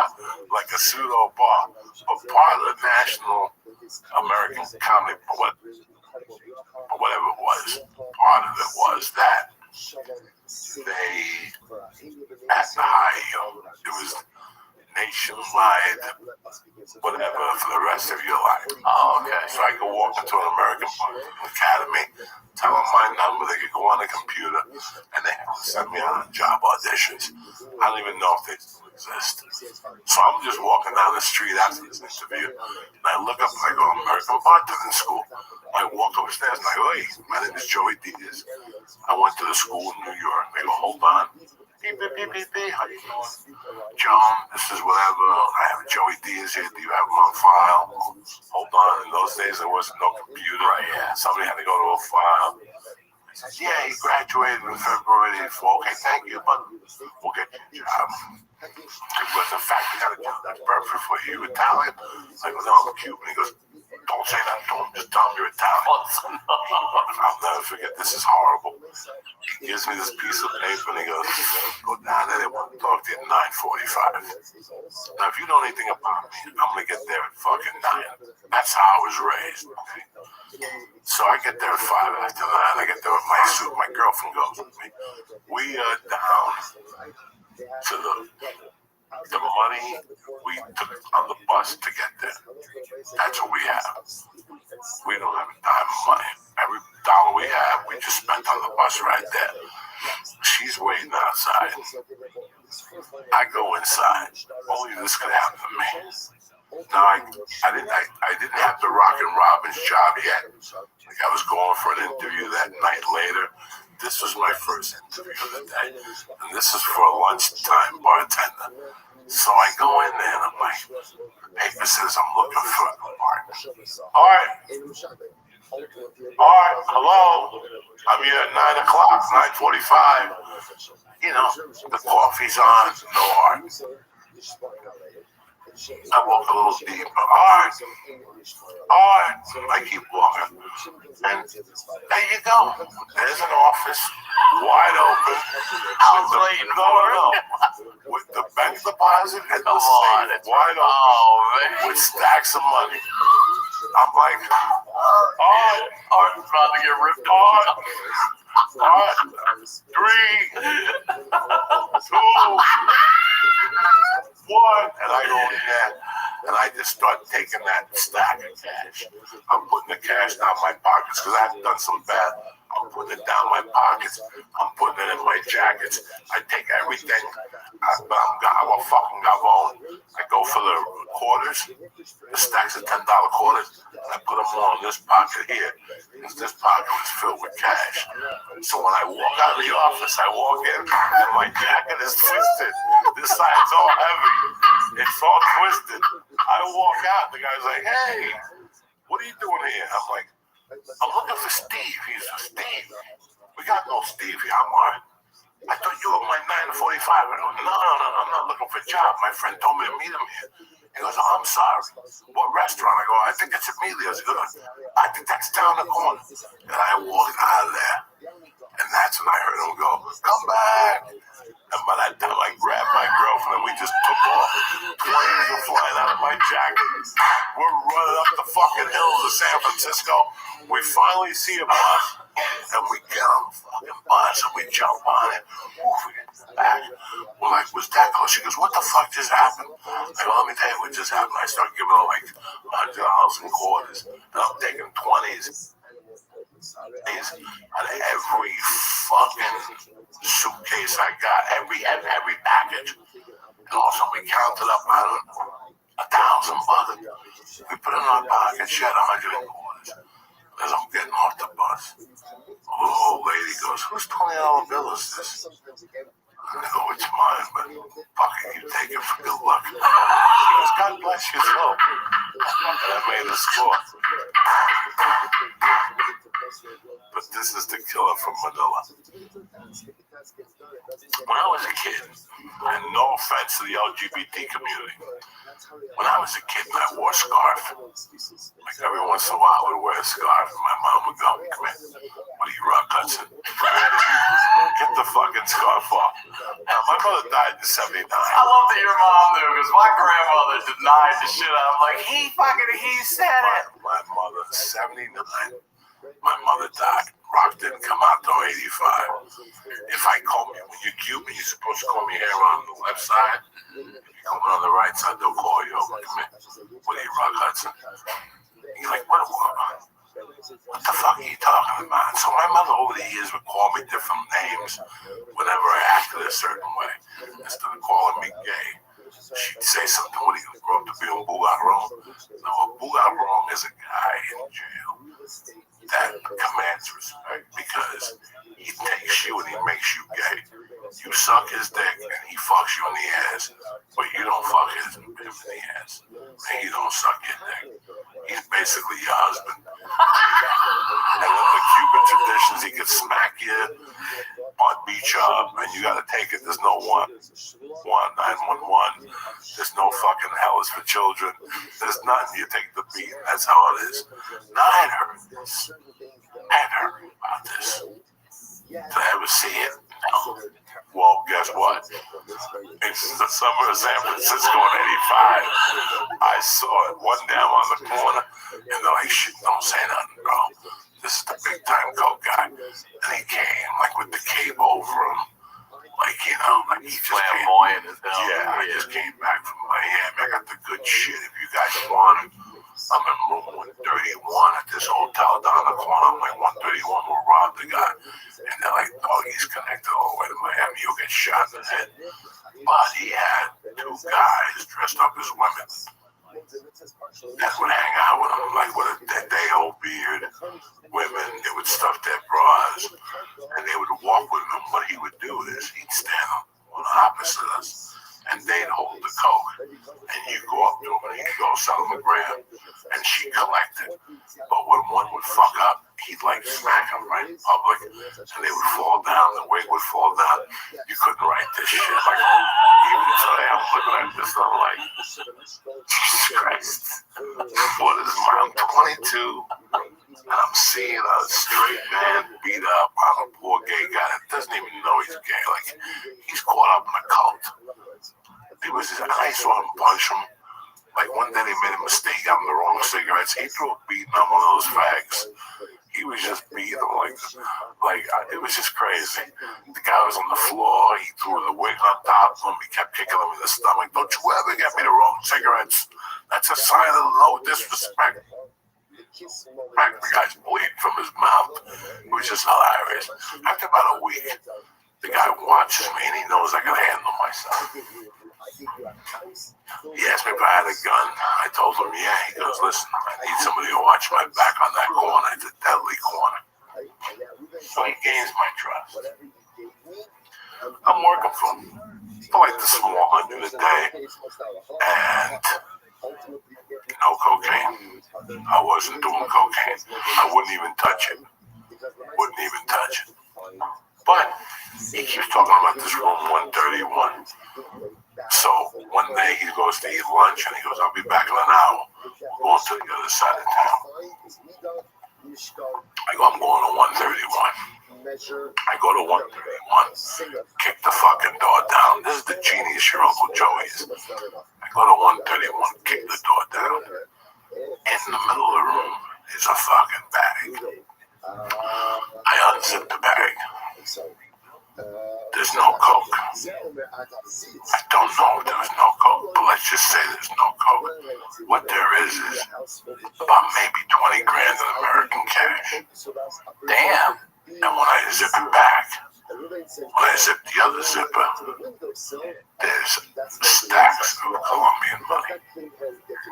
a pseudo bar. But part of the national American comedy, whatever it was, part of it was that they at the high, it was nationwide, whatever, for the rest of your life. Oh, okay. So I could walk into an American Academy, tell them my number, they could go on the computer, and they have to send me on job auditions. I don't even know if they still exist. So I'm just walking down the street after this interview, and I look up and I go, "American Bartending School." I walk upstairs and I go, "Hey, my name is Joey Diaz. I went to the school in New York." They go, "Hold on. Beep, beep, beep, beep, beep. How you doing? John, this is whatever. I have Joey Diaz here. Do you have him on file?" Hold on. In those days, there wasn't no computer. Right, yeah. Somebody had to go to a file. I said, "Yeah, he graduated in February 84. Okay, thank you, but we'll get you a job." But the fact we got a job that's perfect for you. Italian? I go, "No, I'm Cuban." He goes, "Don't say that to him. Just tell him you're Italian." I'll never forget. This is horrible. He gives me this piece of paper and he goes, "Go down there. They want to talk to you at 9:45. Now, if you know anything about me, I'm going to get there at fucking 9. That's how I was raised. Okay? So I get there at 5 after 9. I get there with my suit. My girlfriend goes with me. We are down to the money we took on the bus to get there. That's what we have. We don't have a dime of money. Every dollar we have, we just spent on the bus right there. She's waiting outside. I go inside. Only this could happen to me. Now, I didn't have the Rockin' Robins job yet. Like I was going for an interview that night later. This was my first interview of the day. And this is for a lunchtime bartender. So I go in there and I'm like, the paper says I'm looking for art. All right, hello. I'm here at 9 o'clock, 9:45. You know, the coffee's on, no art. I walk a little deeper. All right. I keep walking. And there you go. There's an office, wide open. I was waiting for it. With the bank deposit and the Come on, safe it's wide open. Oh, man. With stacks of money. I'm like, Art's about to get ripped off. 3, 2, 1, and I go in there, and I just start taking that stack of cash. I'm putting the cash down my pockets because I've done some bad. I'm putting it down my pockets. I'm putting it in my jackets. I take everything. I'm a fucking gabon. I go for the quarters, the stacks of $10 quarters, and I put them all in this pocket here. Because this pocket was filled with cash. So when I walk out of the office, I walk in, and my jacket is twisted. This side's all heavy. It's all twisted. I walk out, the guy's like, hey, what are you doing here? I'm like, I'm looking for Steve. He's like, Steve, we got no Steve here. I'm like, I thought you were my 9 to 45. I go, no, I'm not looking for a job. My friend told me to meet him here. He goes, oh, I'm sorry. What restaurant? I go, I think it's Emilia's. He goes, I think that's down the corner. And I walked out of there. And that's when I heard him go, come back. And by that time, I grabbed my girlfriend and we just took off. Planes are flying out of my jacket. We're running up the fucking hills of San Francisco. We finally see a bus. And we get on the fucking bus and we jump on it. Oof, we get back. We're like, was that close? She goes, what the fuck just happened? I go, let me tell you what just happened. I start giving her like $100 in quarters. And I'm taking 20s. Out of every fucking suitcase I got, every package. And also we counted up, I don't know, 1,000 bucks. We put it in our pocket, she had 100 quarters. As I'm getting off the bus, the old lady goes, whose $20 bill is this? I go, it's mine, but fucking you take it for good luck. She goes, God bless you, so. And I made a score. But this is the killer from Manila. When I was a kid, and no offense to the LGBT community, when I was a kid and I wore a scarf, like every once in a while I would wear a scarf, and my mom would go, come here, what are you, Rock Hudson? Get the fucking scarf off. Now, my mother died in 79. I love that your mom knew, because my grandmother denied the shit out. I'm like, he said it. My mother, 79. My mother died. Rock didn't come out till 85. If I comb you, when you're Cuban, you're supposed to comb your hair on the left side. If you're coming on the right side, they'll call you over. Come in. What are you, Rock Hudson? You're like, what the fuck are you talking about? So my mother over the years would call me different names whenever I acted a certain way. Instead of calling me gay, she'd say something. What are you going to grow up to be on Bugarong? No, a Bugarong is a guy in jail that commands respect because he takes you and he makes you gay. You suck his dick and he fucks you in the ass, but you don't fuck him in the ass. And he don't suck your dick. He's basically your husband. And in the Cuban traditions, he could smack you on beach up and you gotta take it. There's no 911. There's no fucking hell is for children. There's nothing. You take the beat. That's how it is. Now I had heard this. I had heard about this. Did I ever see it? No. Well, guess what? It's the summer of San Francisco in 85. I saw it one down on the corner, and they're like, shit, don't say nothing, bro. This is the big time coke guy. And he came, like, with the cape over him. Like, you know, like he just flamboyant as hell. Yeah, I just came back from Miami. I got the good shit if you guys want it. I'm in room 131 at this hotel down the corner. I'm like, 131 will rob the guy. And they're like, oh, he's connected all the way to Miami. You'll get shot in the head. But he had 2 guys dressed up as women that would hang out with him, like with a day-old beard. Women, they would stuff their bras, and they would walk with him. What he would do is he'd stand on the opposite of us, and they'd hold the coke, and you go up to him, and he'd go sell him a gram, and she'd collect it. But when one would fuck up, he'd like like smack them right in public, and they would fall down, the wig would fall down. You couldn't write this shit. Like, even today, I'm looking at this, I'm like, Jesus Christ. What is my, I'm 22, and I'm seeing a straight man beat up on a poor gay guy that doesn't even know he's gay. Like, he's caught up in a cult. It was just, I saw him punch him. Like, one day they made a mistake, got him the wrong cigarettes. He threw a beating on one of those fags. He was just beating him like it was just crazy. The guy was on the floor. He threw the wig on top of him. He kept kicking him in the stomach. Don't you ever get me the wrong cigarettes. That's a sign of low disrespect. The guy's bleeding from his mouth. It was just hilarious. After about a week, the guy watches me and he knows I can handle myself. He asked me if I had a gun. I told him, yeah. He goes, listen, I need somebody to watch my back on that corner. It's a deadly corner. So he gains my trust. I'm working for him. I like the small $100 a day. And no cocaine. I wasn't doing cocaine. I wouldn't even touch it. Wouldn't even touch it. But he keeps talking about this room 131. So one day he goes to eat lunch and he goes, I'll be back in an hour. We're going to the other side of town. I go, I'm going to 131. I go to 131, kick the fucking door down. This is the genius your Uncle Joey is. I go to 131, kick the door down. In the middle of the room is a fucking bag. I unzip the bag. There's no coke. I don't know if there's no coke, but let's just say there's no coke. What there is about maybe 20 grand in American cash. Damn. And when I zip it back, when I zip the other zipper, there's stacks of Colombian money.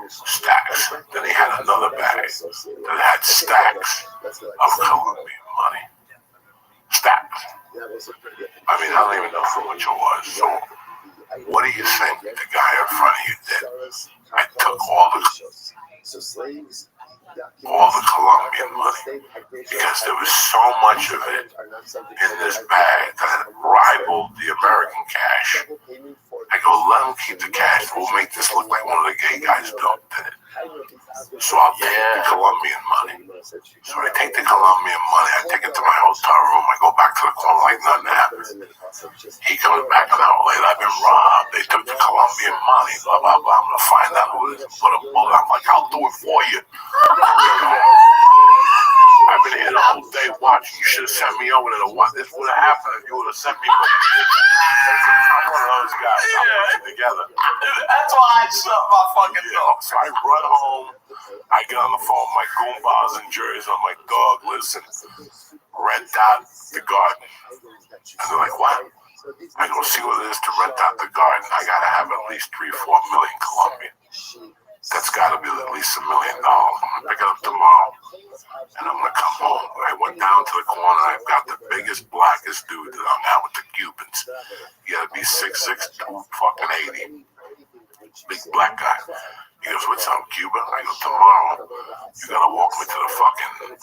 Stacks. Then he had another bag that had stacks of Colombian money. Stacks. I mean, I don't even know how much it was. So, what do you think the guy in front of you did? I took all the Colombian money because there was so much of it in this bag that it rivaled the American cash. I go, let him keep the cash. We'll make this look like one of the gay guys dumped in it. So I'll take the Colombian money. So I take the Colombian money. I take it to my hotel room. I go back to the corner like nothing happened. He comes back an hour later. I've been robbed. They took the Colombian money. Blah, blah, blah. I'm going to find out who it is and put a bullet. I'm like, I'll do it for you. I've been here the whole day watching. You should have sent me over to the one. This would have happened if you would have sent me. I'm one of those guys. I'm working together. That's why I shut my fucking door. So I run home. I get on the phone with my goombas in Jersey. I'm like, dog, listen, rent out the garden. And they're like, what? I go see what it is to rent out the garden. I got to have at least 3-4 million Colombian. That's got to be at least $1 million. I'm going to pick it up tomorrow. And I'm going to come home. I went down to the corner. I've got the biggest, blackest dude that I'm out with the Cubans. He got to be 6'6", fucking 80. Big black guy. He goes, what's up, Cuba? I go, tomorrow, you got to walk me to the fucking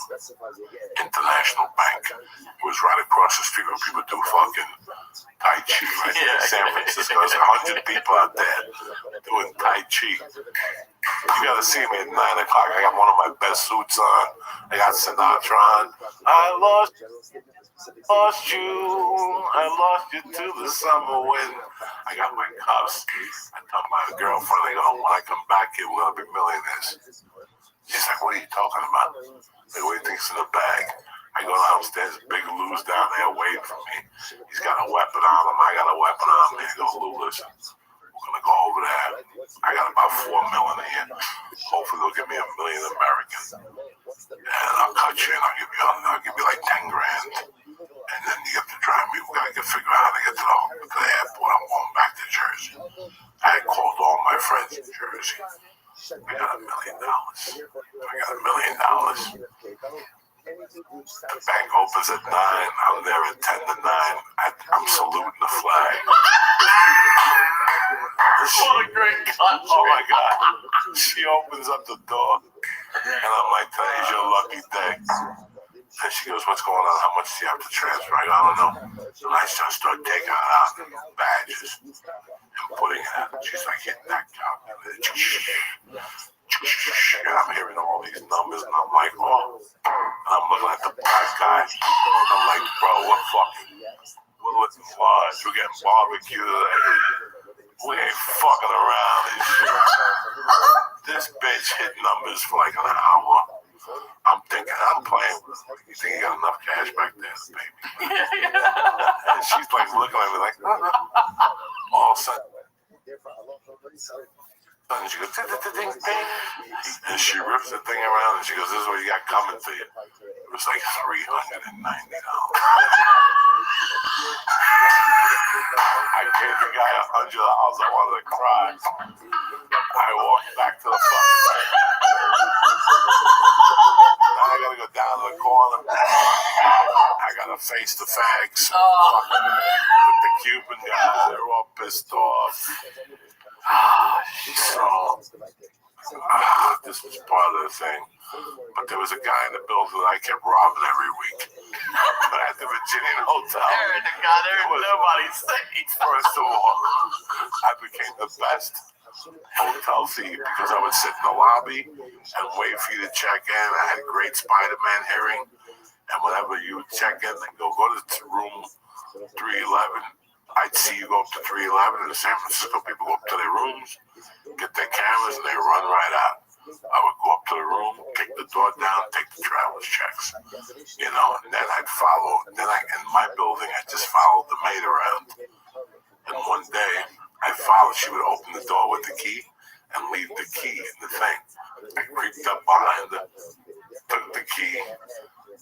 International Bank. It was right across the street where people do fucking Tai Chi. Right in San Francisco, there's 100 people out there doing Tai Chi. You got to see me at 9 o'clock. I got one of my best suits on. I got Sinatra on. I lost you. I lost you to the summer wind. I got my cuffs. I tell my girlfriend, I go, when I come back here, we're going to be millionaires. She's like, what are you talking about? Like, what do you think's in the bag? I go downstairs, Big Lou's down there waiting for me. He's got a weapon on him. I got a weapon on me. I go, Lou, listen, we're going to go over there. I got about $4 million in here. Hopefully they'll give me $1 million American. And I'll cut you in. I'll give you like 10 grand. And then you have to drive me. We got to figure out how to get to the airport. I'm going back to Jersey. I called all my friends in Jersey. I got $1 million. I got $1 million. The bank opens at 9. I'm there at 10 to 9. I'm saluting the flag. What a great cut. Oh my God. She opens up the door. And I'm like, today's your lucky day. And she goes, what's going on? How much do you have to transfer? I go, I don't know. And I just start taking it out in badges and putting it out. She's like hitting that calculator. And I'm hearing all these numbers, and I'm like, oh. And I'm looking at the black guy. I'm like, bro, what fucking, what was? We're getting barbecued. We ain't fucking around and shit. This bitch hit numbers for like an hour. I'm thinking, I'm playing with her. You think you got enough cash back there, baby? And she's like looking at me like, all of a sudden. And she goes, ding, ding. And she rips the thing around and she goes, this is what you got coming to you. It was like $390. I gave the guy $100. I wanted to cry. I walked back to the fucking side. Now I gotta go down to the corner. I gotta face the fags with the Cuban guys. They're all pissed off. So, this was part of the thing. But there was a guy in the building that I kept robbing every week. But at the Virginian Hotel, there was nobody safe. First of all, I became the best hotel thief because I would sit in the lobby and wait for you to check in. I had a great Spider-Man hearing. And whenever you would check in and go to room 311, I'd see you go up to 311 in the San Francisco. People go up to their rooms, get their cameras, and they run right out. I would go up to the room, kick the door down, take the traveler's checks, you know, and then I'd follow. Then in my building, I just followed the maid around. And one day, I followed. She would open the door with the key and leave the key in the thing. I creeped up behind her, took the key,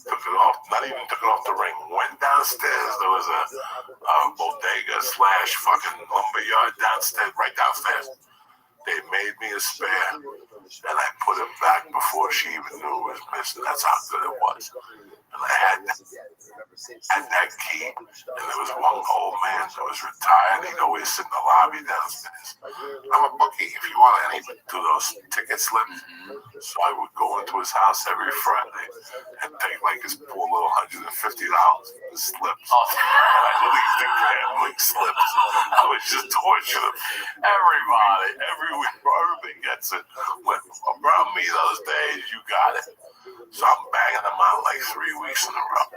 took it off, not even took it off the ring, went downstairs. There was a bodega / fucking lumber yard downstairs, right downstairs. They made me a spare, and I put it back before she even knew it was missing. That's how good it was. And I had that key, and there was one old man that was retired. He'd always sit in the lobby downstairs. I'm a bookie if you want any do those ticket slips. So I would go into his house every Friday and take like his poor little $150 in slips. And I leave the gambling slips. I was just torturing everybody. Every week, everybody gets it. When around me those days, you got it. So I'm banging them out like 3 weeks in a row.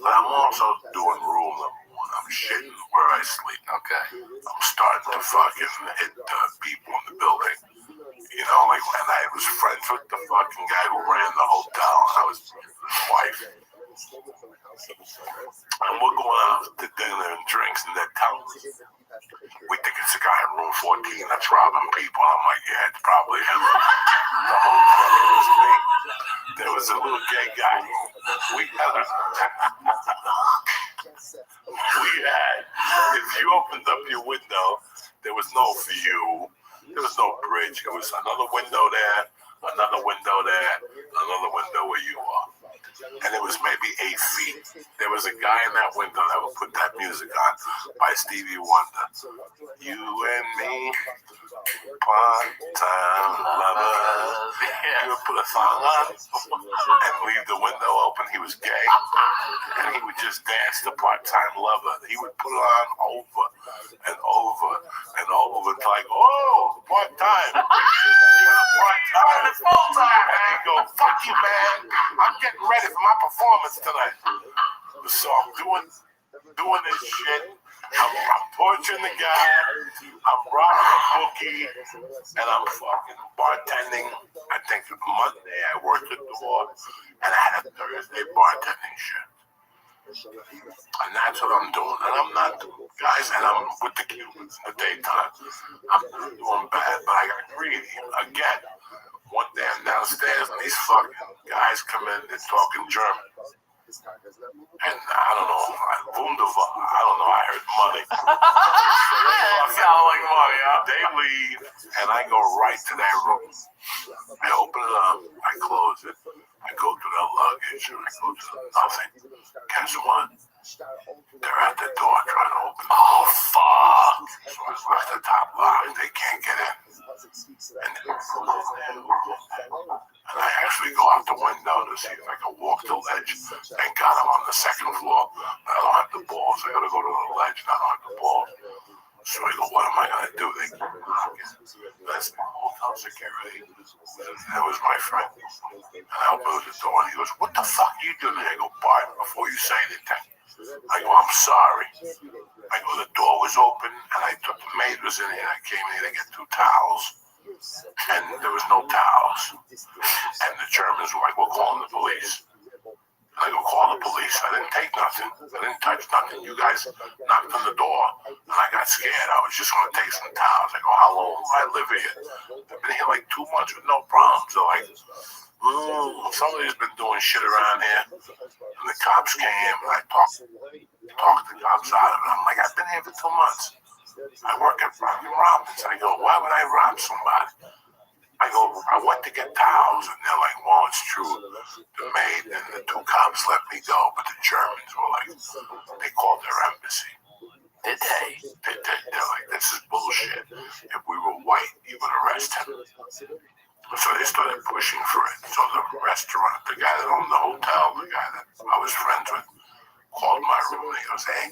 But I'm also doing rule number 1. I'm shitting where I sleep. Okay. I'm starting to fucking hit people in the building. You know, like when I was friends with the fucking guy who ran the hotel. I was his wife. And we're going out to dinner and drinks, and they're telling me, we think it's a guy in room 14 that's robbing people. I'm like, yeah, it's probably him. The whole time it was me. There was a little gay guy. If you opened up your window, there was no view. There was no bridge. It was another window there, another window there, another window where you are. And it was maybe 8 feet. There was a guy in that window that would put that music on by Stevie Wonder. You and me, part-time lovers. He would put a song on and leave the window open. He was gay. And he would just dance the part-time lover. He would put it on over and over and over until I go, oh, part-time. You're part-time. It's full-time. And he'd go, fuck you, man. I'm getting ready for my performance tonight. So I'm doing this shit. I'm torturing the guy. I'm robbing a bookie, and I'm fucking bartending. I think Monday I worked at the bar, and I had a Thursday bartending shift. And that's what I'm doing. And I'm not doing, guys, and I'm with the Cubans in the daytime. I'm not doing bad, but I got greedy. Again, one day I'm downstairs, and these fucking guys come in, they're talking German. And I don't know, wunderbar. I don't know, I heard money. Sound like money, huh? They leave, and I go right to their room. I open it up, I close it, I go to their luggage, and I go to nothing. Guess what? They're at the door trying to open it. Oh, fuck! So I lock the top lock, they can't get in. And then I go in there, and I actually go out the window to see if I can walk the ledge. Thank God I'm on the second floor. I don't have the balls. I gotta go to the ledge and I don't have the balls. So I go, what am I gonna do? They that's my hotel security. That was my friend. And I opened the door and he goes, what the fuck are you doing? I go, Bart, before you say anything. I go, I'm sorry. I go, the door was open and I took the maid was in here. I came in here to get 2 towels. And there was no towels. And the Germans were like, we're calling the police. And I go, call the police. I didn't take nothing. I didn't touch nothing. You guys knocked on the door. And I got scared. I was just going to take some towels. I go, how long do I live here? I've been here like 2 months with no problems. They're like, somebody's been doing shit around here. And the cops came and I talked the cops out of it. I'm like, I've been here for 2 months. I work at Robbins. I go, why would I rob somebody? I go, I went to get towels, and they're like, well, it's true. The maid and the 2 cops let me go, but the Germans were like, they called their embassy. Did they? They did. They're like, this is bullshit. If we were white, you would arrest him. So they started pushing for it. So the restaurant, the guy that owned the hotel, the guy that I was friends with, called my room and he goes, hey,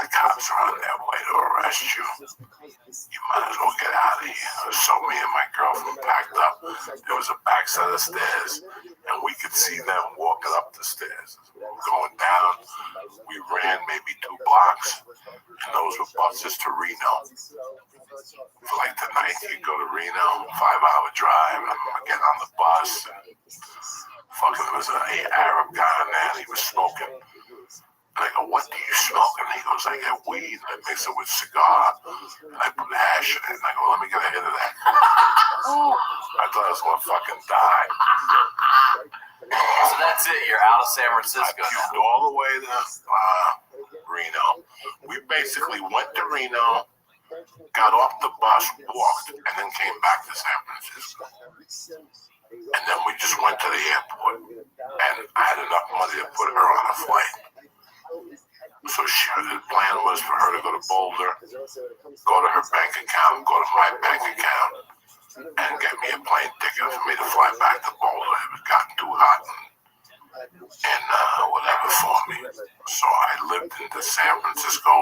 the cops are on their way to arrest you. You might as well get out of here. So me and my girlfriend packed up. There was a back set of stairs and we could see them walking up the stairs. Going down, we ran maybe 2 blocks and those were buses to Reno. For like the night, you go to Reno, 5-hour drive, and I'm getting on the bus. Fucking, there was an Arab guy in there and he was smoking. And I go, what do you smoke? And he goes, I get weed and I mix it with cigar and I put hash in it. And I go, let me get a hit of that. I thought I was going to fucking die. So that's it. You're out of San Francisco. I puked all the way to Reno. We basically went to Reno, got off the bus, walked, and then came back to San Francisco. And then we just went to the airport. And I had enough money to put her on a flight. So the plan was for her to go to Boulder, go to her bank account, go to my bank account, and get me a plane ticket for me to fly back to Boulder. It was gotten too hot and whatever for me. So I lived in the San Francisco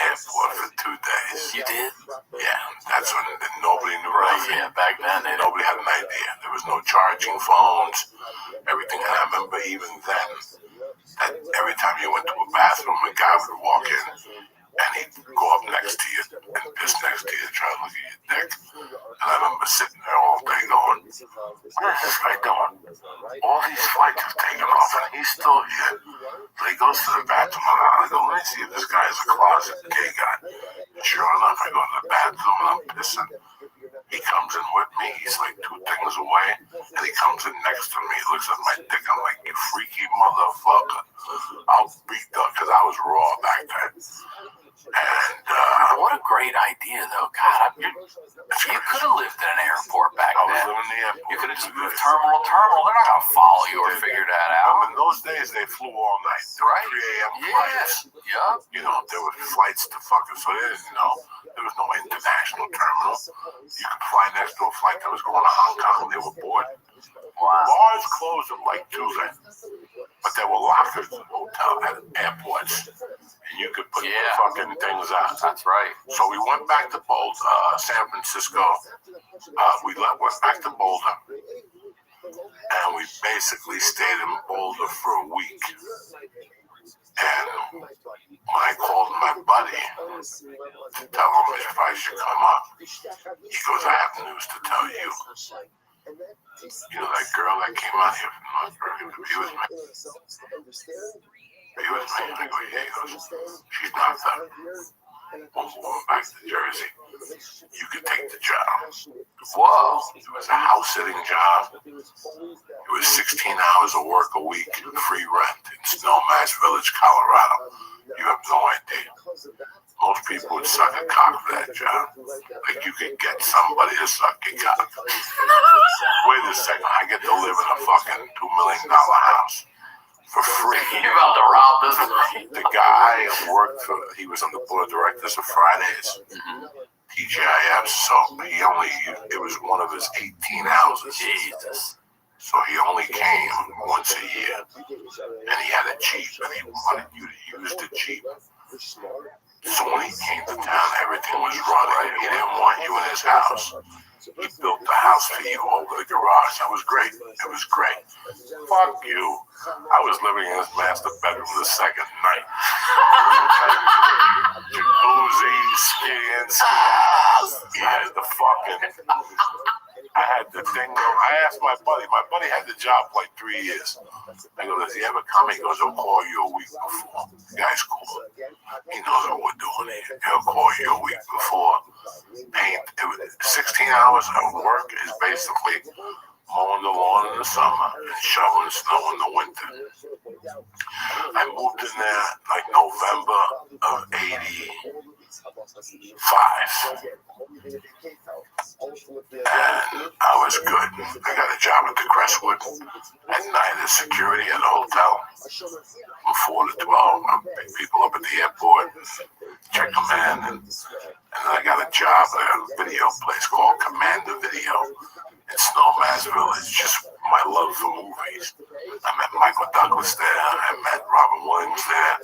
airport for 2 days. You did? Yeah, that's when nobody knew right. Yeah, back then. Nobody had an idea. There was no charging phones, everything. And I remember even then, that every time you went to a bathroom, a guy would walk in and he'd go up next to you and piss next to you, try to look at your dick. And I remember sitting there all day going, what is this guy doing? All these flights have taken off and he's still here. So he goes to the bathroom and I go, let me see if this guy is a closet gay guy. And sure enough, I go to the bathroom and I'm pissing. He comes in with me, he's like 2 things away, and he comes in next to me, he looks at my dick, I'm like, you freaky motherfucker. I'll beat up, because I was raw back then. And what a great idea, though. God, you could have lived in an airport back then. I was living in the airport. You could have just moved terminal to terminal. They're not going to follow you or figure that out. In those days, they flew all night. Right? 3 a.m. flights. Yeah. You know, there were flights to fucking, so they didn't know. There was no international terminal. You could fly next to a flight that was going to Hong Kong. They were boarded. Wow. Bars closed at like 2 then. But there were lockers in the hotel at airports. And you could put the fucking things out. That's right. So we went back to Boulder, San Francisco. We went back to Boulder. And we basically stayed in Boulder for a week. And when I called my buddy to tell him if I should come up, he goes, I have news to tell you. You know that girl that came out here from North Bergen to be with me? Be with me? I go, yeah. He goes, she's not there. We're going back to Jersey. You could take the job. Whoa. It was a house-sitting job. It was 16 hours of work a week, free rent in Snowmass Village, Colorado. You have no idea. Most people would suck a cock for that job. Like you could get somebody to suck your cock. Wait a second, I get to live in a fucking $2 million house for free. You're about to rob this. The guy worked for, he was on the board of directors of Fridays. TGIF, so it was one of his 18 houses. Jesus. So he only came once a year. And he had a Jeep, and he wanted you to use the Jeep. So when he came to town, everything was running. He didn't want you in his house. He built the house for you over the garage. It was great. It was great. Fuck you. I was living in his master bedroom the second night. Jacuzzi, skins. He had the fucking... I had the thing. I asked my buddy. My buddy had the job for like 3 years. I go, does he ever come? He goes, he'll call you a week before. The guy's cool. He knows what we're doing here. He'll call you a week before. Paint. 16 hours of work is basically mowing the lawn in the summer and shoveling snow in the winter. I moved in there like November of '85. And I was good. I got a job at the Crestwood at night as security at a hotel from 4 to 12. I pick people up at the airport, check them in, and then I got a job at a video place called Commander Video in Snowmass Village. Just my love for movies. I met Michael Douglas there. I met Robin Williams there.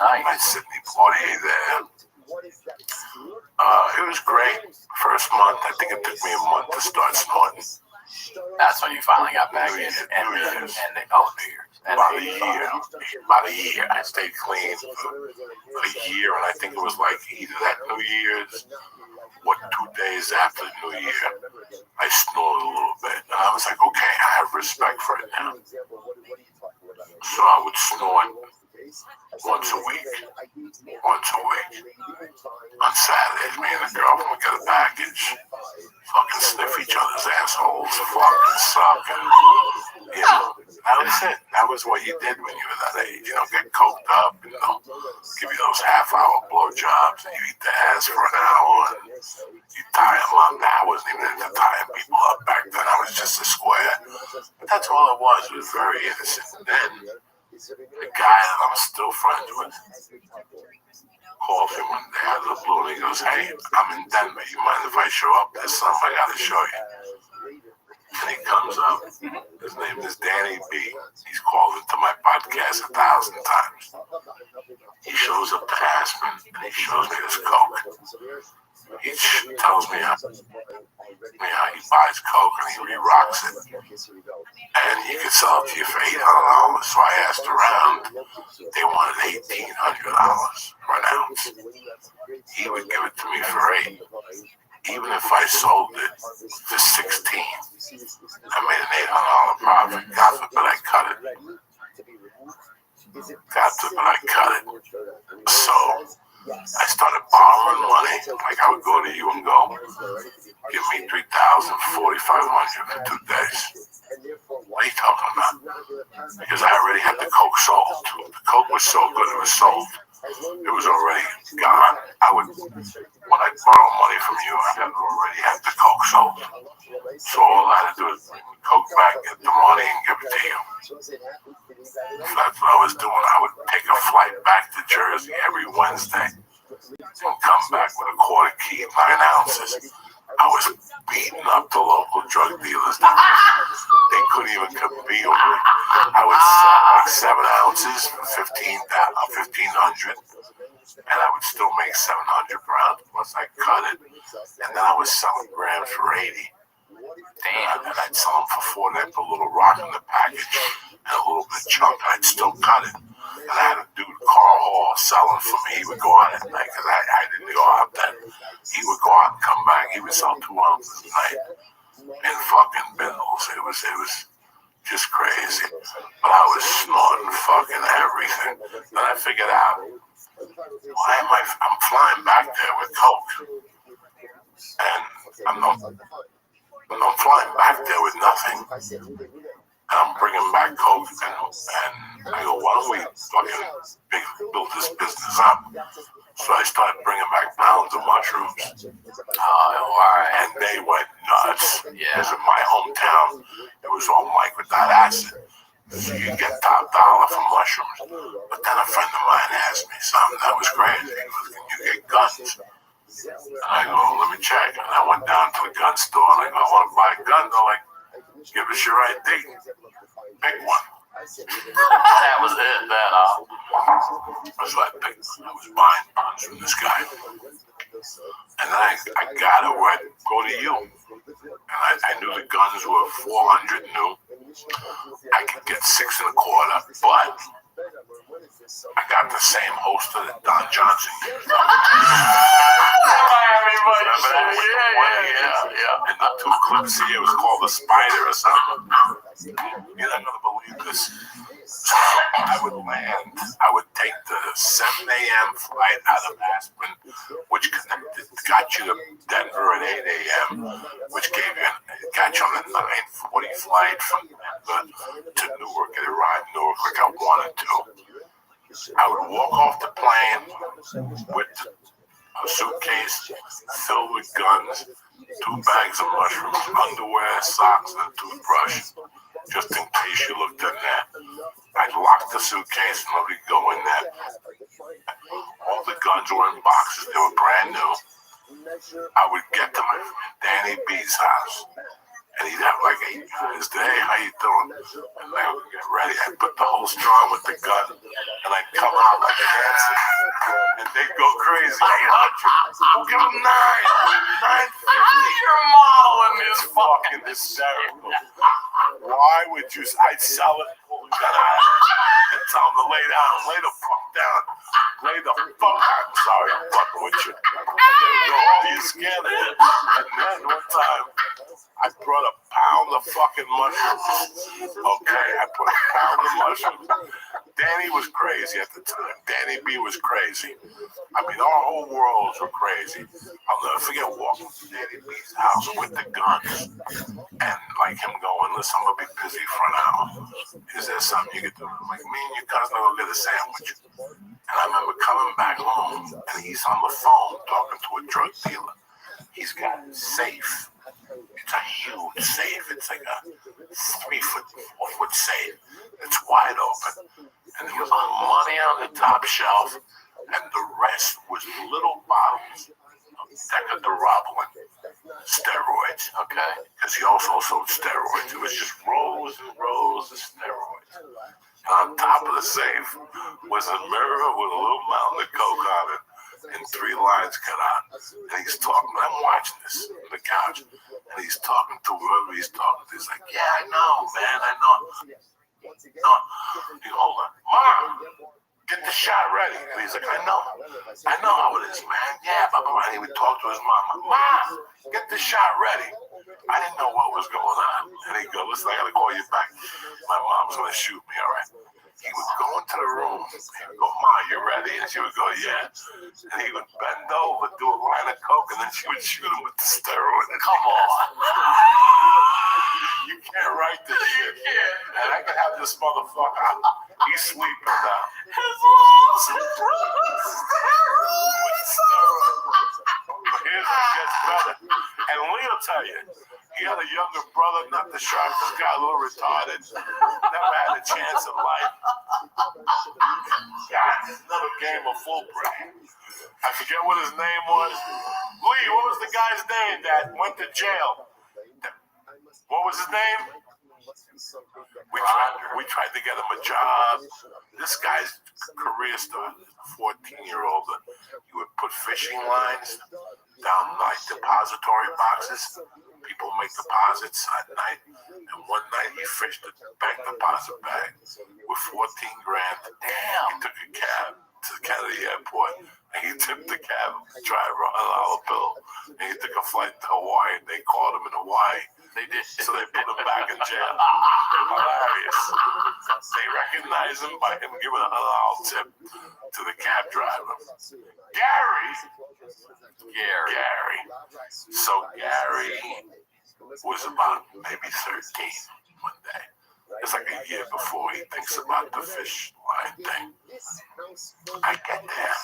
I met Sidney Poitier there. It was great. First month, I think it took me a month to start snorting. That's when you finally got back in. And New Year's. About a year. I stayed clean for a year, and I think it was like either that New Year's or 2 days after the New Year, I snored a little bit. And I was like, okay, I have respect for it now. So I would snort once a week. On Saturdays, me and the girlfriend would get a package, fucking sniff each other's assholes, fucking suck, and, you know, that was it. That was what you did when you were that age. You know, get coked up, you know, give you those half-hour blowjobs, and you eat the ass for an hour, and you tie them up. Now, I wasn't even into tying people up back then. I was just a square. But that's all it was. It was very innocent. Then, the guy that I'm still friends with called me one day out of the blue, and he goes, hey, I'm in Denver. You mind if I show up? There's something I got to show you. And he comes up. His name is Danny B. He's called into my podcast 1,000 times. He shows up to Aspen, and he shows me this Coke. He tells me how he buys Coke, and he re-rocks it. And he could sell it to you for $800. So I asked around. They wanted $1,800 for an ounce. He would give it to me for $8. Even if I sold it for $16, I made an $800 profit. God forbid I cut it. So I started borrowing money. Like I would go to you and go, give me $3,000, $4,500 for 2 days. What are you talking about? Because I already had the Coke sold. The Coke was so good it was sold. It was already gone. When I borrow money from you, I already had the Coke sold. So all I had to do is bring the Coke back, get the money, and give it to you. So that's what I was doing. I would take a flight back to Jersey every Wednesday and come back with a quarter key, 9 ounces. I was beating up the local drug dealers. They couldn't even compete with me. I would sell like 7 ounces for $1,500, and I would still make $700 per ounce. Plus I cut it, and then I was selling grams for $80. Damn, and I'd sell them for $40. I'd put a little rock in the package and a little bit of chunk. I'd still cut it. And I had a dude, Carl Hall, selling for me. He would go out at night because I didn't go out then. He would go out and come back. He would sell 2 ounces a night in fucking bindles. It was just crazy. But I was snorting fucking everything. Then I figured out, I'm flying back there with Coke. And I'm flying back there with nothing. And I'm bringing back Coke, and I go, why don't we fucking build this business up? So I started bringing back pounds of mushrooms. And they went nuts. Because in my hometown, it was all microdot acid. So you get top dollar for mushrooms. But then a friend of mine asked me something that was crazy. He goes, can you get guns? I go, let me check. And I went down to the gun store and I go, I want to buy a gun. They're like, give us your ID. Pick one. That was it. So I was buying guns from this guy. And then I got it where I'd go to you. And I knew the guns were 400 new. I could get 6 1/4, but I got the same holster that Don Johnson used. Yeah. And the 2 clips here was called the Spider or something. You're not gonna believe this. So I would take the 7 a.m. flight out of Aspen, which got you to Denver at 8 a.m., which got you on the 9:40 flight from Denver to Newark. It arrived in Newark like at 1 or 2. I would walk off the plane with a suitcase filled with guns, 2 bags of mushrooms, underwear, socks, and a toothbrush, just in case you looked in there. I'd lock the suitcase, nobody could go in there. All the guns were in boxes, they were brand new. I would get to Danny B's house, and he'd have like 8 guys there. Hey, how you doing? And they would get ready. I'd put the holster on with the gun, and I'd come out like a dancer, and they'd go crazy. Hey, we'll give them 9. 950. Your modeling is fucking hysterical. Why would you? I'd sell it, pull the gun out, and tell them to lay down. Lay the fuck down. Lay the fuck out. I'm sorry, I'm fucking with you. You scared of it. And then one time, I brought a pound of fucking mushrooms. Okay, I put a pound of mushrooms. Danny was crazy at the time. Danny B was crazy. I mean, our whole worlds were crazy. I'll never forget walking to Danny B's house with the guns. And like him going, listen, I'm going to be busy for an hour. Is there something you can do? I'm like, me and your cousin are going to get a sandwich. And I remember coming back home, and he's on the phone talking to a drug dealer. He's got a safe. It's a huge safe. It's like a 3-foot, 4-foot safe. It's wide open. And there was money on the top shelf, and the rest was little bottles of Decadurabolin, steroids. Okay? Because he also sold steroids. It was just rows and rows of steroids. And on top of the safe was a mirror with a little mountain of coke on it and 3 lines cut out. And he's talking. I'm watching this on the couch. And he's talking to whoever he's talking to. He's like, yeah, I know, man. I know. No. He goes, hold on. Mom, get the shot ready. And he's like, I know how it is, man. Yeah, blah, blah, blah. And he would talk to his mom. Mom, get the shot ready. I didn't know what was going on. And he'd go, listen, I got to call you back. My mom's going to shoot me, all right? He would go into the room. He would go, Ma, you ready? And she would go, yeah. And he would bend over, do a line of coke, and then she would shoot him with the steroid. Come on. You can't write this shit. And I can have this motherfucker. He's sleeping now. His mom's But here's what gets better. And Lee'll tell you, he had a younger brother, not the sharpest guy, a little retarded. Never had a chance in life. Got another game of full brain. I forget what his name was. Lee, what was the guy's name that went to jail? What was his name? We tried to get him a job. This guy's career started as a 14-year-old. He would put fishing lines down like depository boxes. People make deposits at night. And one night he fished a bank deposit bag with 14 grand. Damn. He took a cab to the Kennedy airport. And he tipped the cab driver $100 bill. And he took a flight to Hawaii. And they caught him in Hawaii. They did. So they put him back in jail. Hilarious. They recognized him by him giving a $100 tip to the cab driver. Gary. So Gary was about maybe 13 one day. It's like a year before he thinks about the fish line thing. I get there.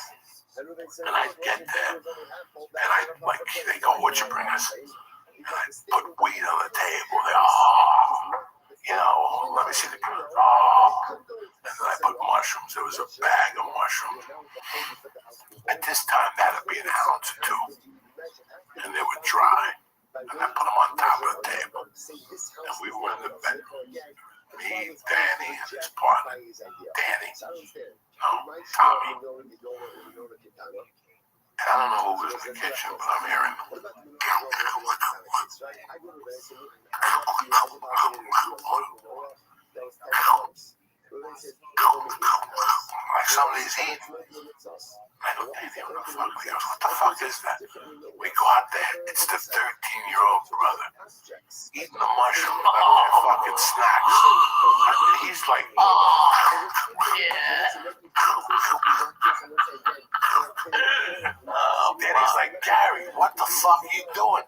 And I get there. And I like, they go, what you bring us? And I put weed on the table. They, let me see the gun. And then I put mushrooms. There was a bag of mushrooms. At this time, that'd be an ounce or two. And they were dry. And I put them on top of the table. And we were in the bedroom. Me, Danny, and his partner. Danny. No, Tommy. And I don't know who was in the kitchen, but I'm hearing like somebody's eating. I go, Danny, what the fuck? He goes, what the fuck is that? We go out there. It's the 13-year-old brother eating a mushroom like a fucking snack. And he's like, Danny's like, Gary, what the fuck are you doing?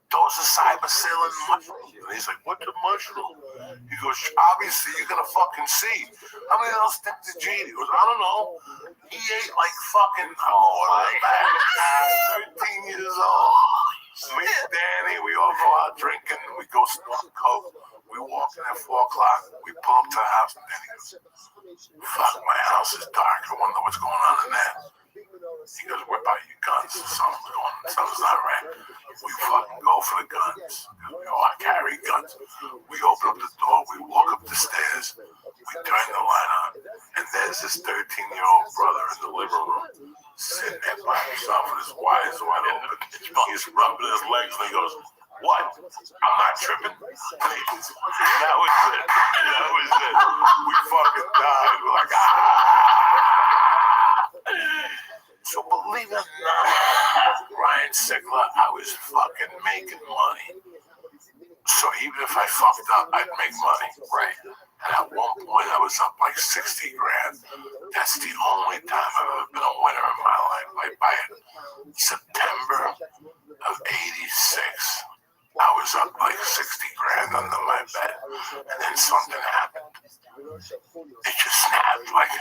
Those are cyber-selling mushrooms. And he's like, what the mushroom? He goes, obviously you're gonna fucking see. How many of those things did you eat? He goes, I don't know. He ate like fucking, 13 years old. Me and Danny, we all go out drinking. We go snort coke. We walk in at 4 o'clock. We pull up to the house and Danny goes, fuck, my house is dark. I wonder what's going on in there. He goes, whip out your guns. Something's not right. We fucking go for the guns. I carry guns. We open up the door. We walk up the stairs. We turn the light on. And there's this 13-year-old brother in the living room sitting there by himself with his eyes wide open. He's rubbing his legs and he goes, what? I'm not tripping. That was it. We fucking died. We're like, So believe it or not, Ryan Sickler, I was fucking making money. So even if I fucked up, I'd make money. Right. And at one point, I was up like 60 grand. That's the only time I've ever been a winner in my life. Like by September of 86, I was up like 60 grand under my bed. And then something happened. It just snapped. Like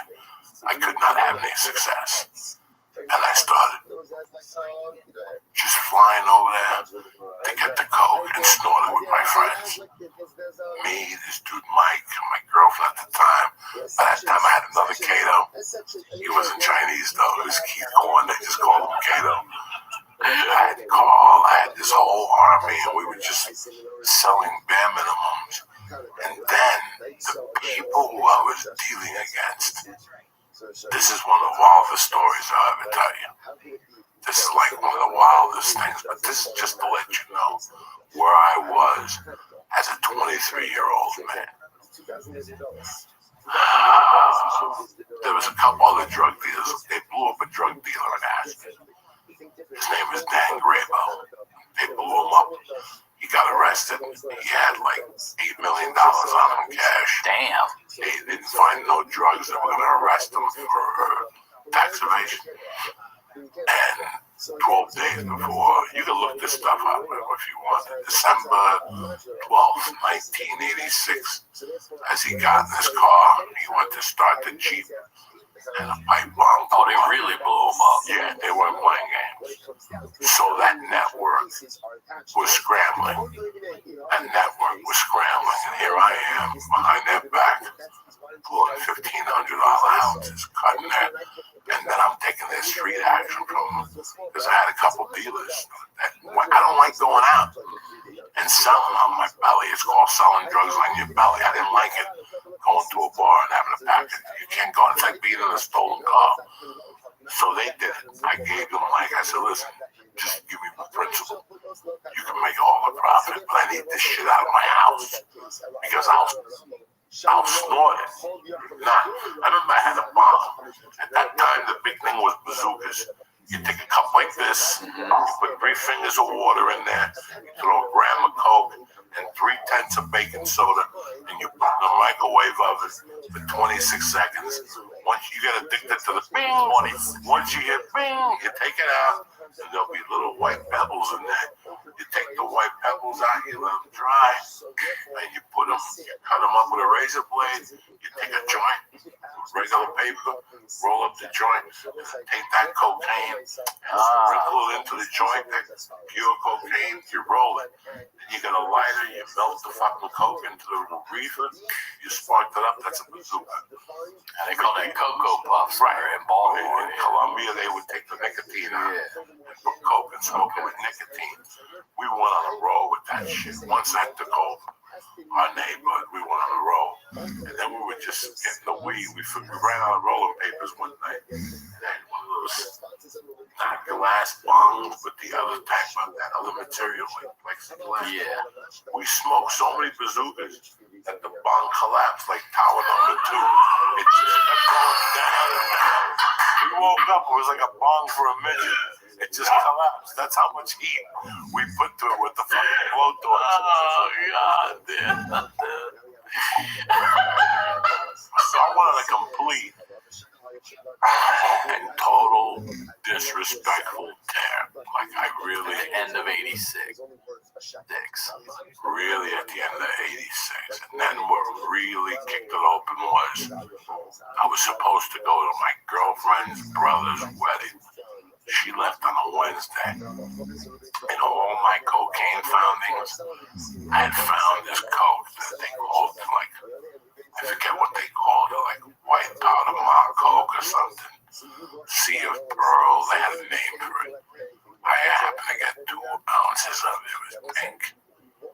I could not have any success. And I started just flying over there to get the coke and snort it with my friends. Me, this dude Mike, and my girlfriend at the time. By that time I had another Kato. He wasn't Chinese though, he was Keith Corn, they just called him Kato. I had Carl, I had this whole army, and we were just selling bare minimums. And then the people who I was dealing against, this is one of the wildest stories I'll ever tell you. This is like one of the wildest things, but this is just to let you know where I was as a 23-year-old man. There was a couple other drug dealers. They blew up a drug dealer in Ashton. His name was Dan Grabo. They blew him up. He got arrested. He had like $8 million on him in cash. Damn. They didn't find no drugs. They were going to arrest him for tax evasion. And 12 days before, you can look this stuff up if you want. December 12th, 1986, as he got in his car, he went to start the Jeep. And a pipe bomb. Oh, they really blew him up. Yeah, they weren't playing games. So that network was scrambling. That network was scrambling. And here I am behind their back, pulling $1,500 ounces, cutting that. And then I'm taking their street action from them because I had a couple dealers. I don't like going out and selling on my belly. It's called selling drugs on your belly. I didn't like it. Going to a bar and having a package. You can't go. It's like being in a stolen car. So they did it. I gave them I said, listen, just give me the principle. You can make all the profit, but I need this shit out of my house because I'll snort it. Nah, I remember I had a bomb. At that time, the big thing was bazookas. You take a cup like this, you put 3 fingers of water in there, you throw a gram of Coke and 3/10 of baking soda, and you put it in the microwave oven for 26 seconds. Once you get addicted to the bing, once you hit bing, you take it out, and there'll be little white pebbles in there. You take the white pebbles out, you let them dry, and you cut them up with a razor blade. You take a joint, regular paper, roll up the joint, take that cocaine, and sprinkle it into the joint, that pure cocaine, you roll it. Then you get a lighter, you melt the fucking coke into the reefer, you spark it up, that's a bazooka. And they call that Cocoa Puffs, right? In Baltimore. In Colombia, they would take the nicotine out and put coke and smoke it with nicotine. We went on a roll with that shit. Once that took over our neighborhood, we went on a roll. And then we were just getting the weed. We ran out of rolling papers one night. And then one of those, not glass bongs, but the other type of that other material, like plexiglass. Yeah. We smoked so many bazookas that the bong collapsed like tower number 2. It just kept going down and down. We woke up, it was like a bong for a midget. It just collapsed. That's how much heat we put to it with the fucking blowtorch. Oh, God, dude. So I wanted a complete and total disrespectful tear. Like I really... End of 86. Dicks. Really at the end of 86. And then what really kicked it open was I was supposed to go to my girlfriend's brother's wedding. She left on a Wednesday. And all my cocaine foundings, I had found this coke that they called like, I forget what they called it, like white powder mock coke or something. Sea of Pearl, they had a name for it. I happened to get 2 ounces of it. It was pink.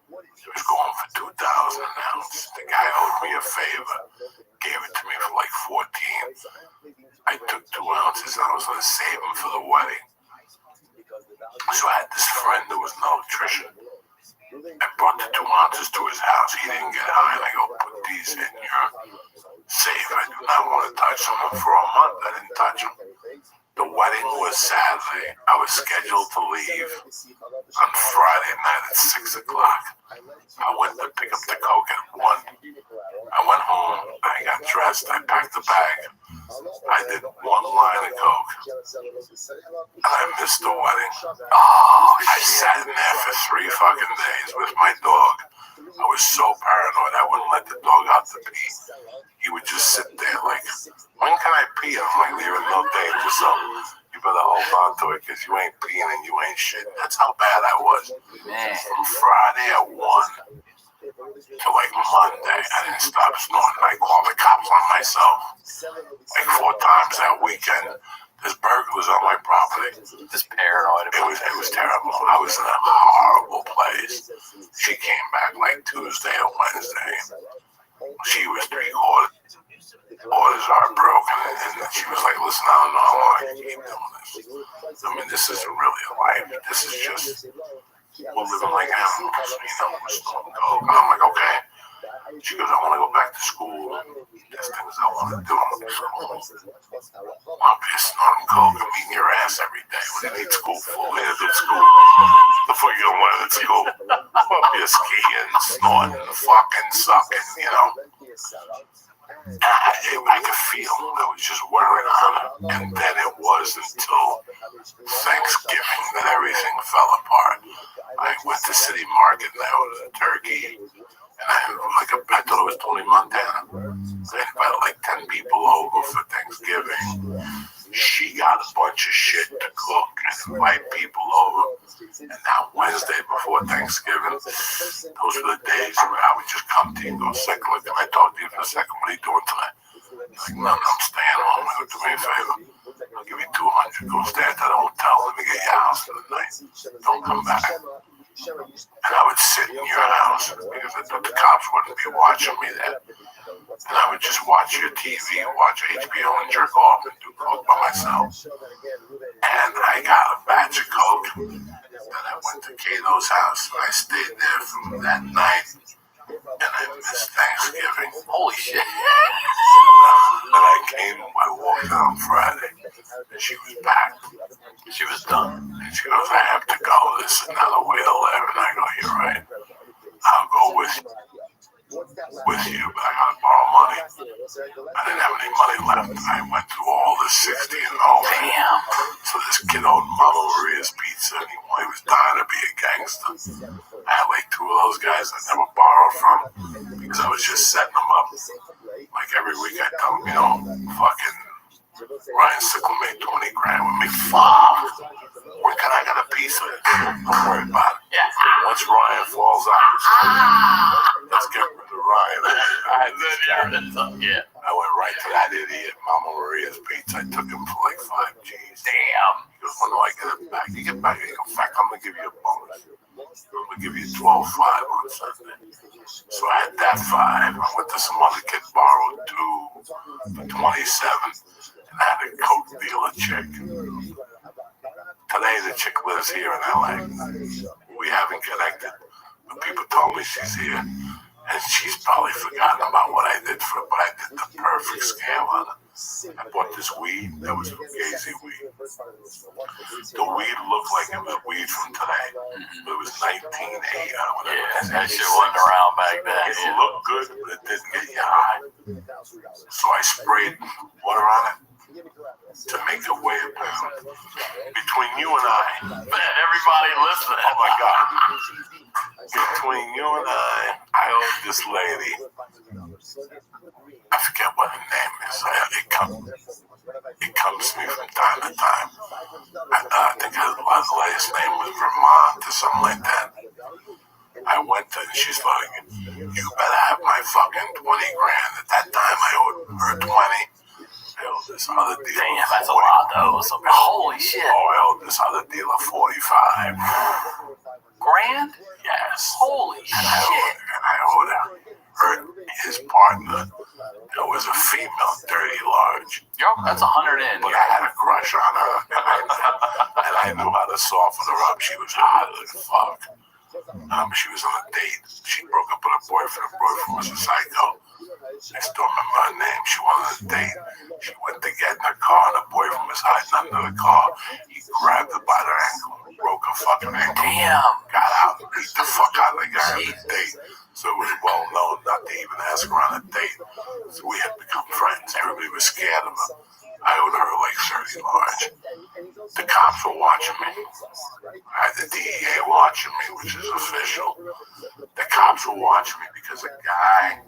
It was going for $2,000 an ounce. The guy owed me a favor, gave it to me for like 14. I took 2 ounces and I was going to save them for the wedding. So I had this friend who was an electrician. I brought the 2 ounces to his house. He didn't get high. And I go, put these in your safe. I do not want to touch them. And for a month, I didn't touch them. The wedding was Saturday. I was scheduled to leave on Friday night at 6 o'clock. I went to pick up the coke at 1. I went home. I got dressed. I packed the bag. I did 1 line of coke. And I missed the wedding. Oh, I sat in there for 3 fucking days with my dog. I was so paranoid I wouldn't let the dog out to pee. He would just sit there like, when can I pee? I'm like, you're in no danger, so you better hold on to it because you ain't peeing and you ain't shit. That's how bad I was. Man. From Friday at 1 to like Monday, I didn't stop snorting. I called the cops on myself like 4 times that weekend. There's burglars on my property. Just paranoid. It was terrible. I was in a horrible place. She came back like Tuesday or Wednesday. She was 3/4 orders are broken, and she was like, listen, I don't know how long I can keep doing this. I mean, this isn't really a life. This is just, we're living like animals, you know, we're snorting coke. And I'm like, okay. She goes, I want to go back to school. There's things I want to do. I'm like, I'll be snorting coke and meeting your ass every day. What do you need school for? What do you do at school? The fuck you don't want at school? I'll be skiing, snorting, fucking sucking, you know. I could feel I was just wearing on it. And then it was until Thanksgiving that everything fell apart. I went to City Market and I ordered a turkey. And I thought it was Tony Montana. I invited like 10 people over for Thanksgiving. She got a bunch of shit to cook and invite people over. And now Wednesday before Thanksgiving, those were the days where I would just come to you and go, second, look, can I talk to you for a second? What are you doing tonight? Like, no, I'm staying home. I go, do me a favor. I'll give you $200. Go stay at that hotel. Let me get your house for the night. Don't come back. And I would sit in your house because I thought the cops wouldn't be watching me there. And I would just watch your TV, watch HBO and jerk off and do coke by myself. And I got a batch of coke. And I went to Cato's house and I stayed there from that night. And I missed Thanksgiving. Holy shit. And I came, I walked out on Friday. And she was back. She was done. And she goes, I have to go. This is another way to live. And I go, you're right. I'll go with you, but I gotta borrow money. I didn't have any money left. I went through all the 60 and all. Damn. So this kid owned Mama Maria's Pizza, and he was dying to be a gangster. I had like 2 of those guys I never borrowed from because I was just setting them up. Like every week I tell them, you know, fucking Ryan Sickle made 20 grand with me. Fuck! When can I get a piece of it? Don't worry about it. Yeah. Once Ryan falls out, let's get rid of Ryan. I went right to that idiot, Mama Maria's Pizza. I took him for like 5 G's. Damn. He goes, when do I get it back? You get back. In fact, I'm going to give you a bonus. I'm going to give you 12.5 on Sunday. So I had that 5. I went to some other kid, borrowed 2 for 27, and I had a coke dealer chick. Today the chick lives here in LA. We haven't connected, but people told me she's here, and she's probably forgotten about what I did for her, but I did the perfect scam on her. I bought this weed that was Fugazi weed. The weed looked like it was weed from today, but it was 1980 or whatever. Yeah, that shit wasn't around back then. It looked good, but it didn't get you high. So I sprayed water on it to make it weigh a pound. Between you and I, man, everybody listening. Oh my God. Between you and I owed this lady, I forget what her name is. It comes to me from time to time. I think her last name was Vermont or something like that. I went to, and she's like, you better have my fucking 20 grand. At that time, I owed her 20. I owed this other dealer. Damn, that's a lot though. So, holy shit. Oh, I owed this other dealer 45 grand? Yes. Holy shit. And I owed her, his partner, it was a female, dirty large. Yo, that's 100 in. But I had a crush on her, and I knew how to soften her up. She was hot as fuck. She was on a date. She broke up with her boyfriend. Her boyfriend was a psycho. I still remember her name. She went on a date. She went to get in her car, and her boyfriend was hiding under the car. He grabbed her by the ankle, broke her fucking ankle. Damn. Got out, beat the fuck out of the guy on the date. So it was well known not to even ask her on a date. So we had become friends. Everybody was scared of her. I owed her like 30 large. The cops were watching me. I had the DEA watching me, which is official. The cops were watching me because a guy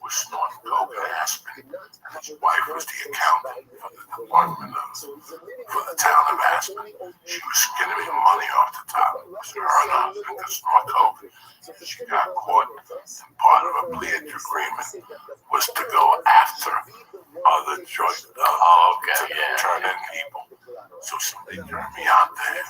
was snorting coke in Aspen, and his wife was the accountant for the department for the town of Aspen. She was skinning me money off the top. It was her and her husband to snort coke. She got caught, and part of her plea agreement was to go after other drug turn in people. So somebody turned me out there,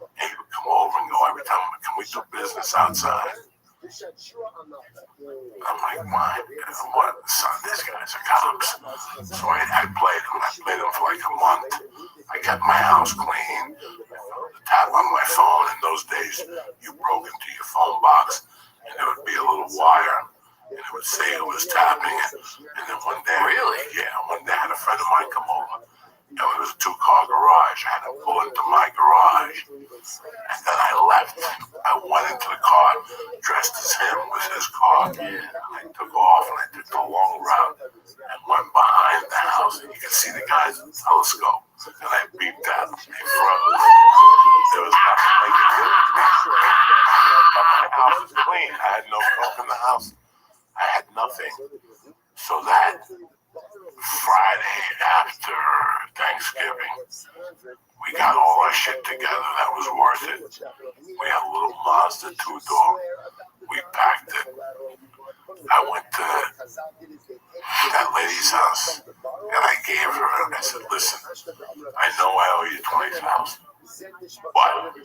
and he would come over and go every time, can we do business outside? I'm like, what? Son, these guys are cops. So I played them for like a month. I kept my house clean. I found the tap on my phone. In those days, you broke into your phone box, and there would be a little wire, and it would say it was tapping it. And then one day, one day I had a friend of mine come over. It was a 2-car garage. I had to pull into my garage. And then I left. I went into the car, dressed as him with his car. I took off and I took the long route and went behind the house. And you could see the guys in the telescope. And I beeped at them. They froze. There was nothing they could do. But my house was clean. I had no coke in the house. I had nothing. So that Friday after Thanksgiving, we got all our shit together. That was worth it. We had a little Mazda 2-door. We packed it. I went to that lady's house, and I gave her, I said, listen, I know I owe you $20,000. But,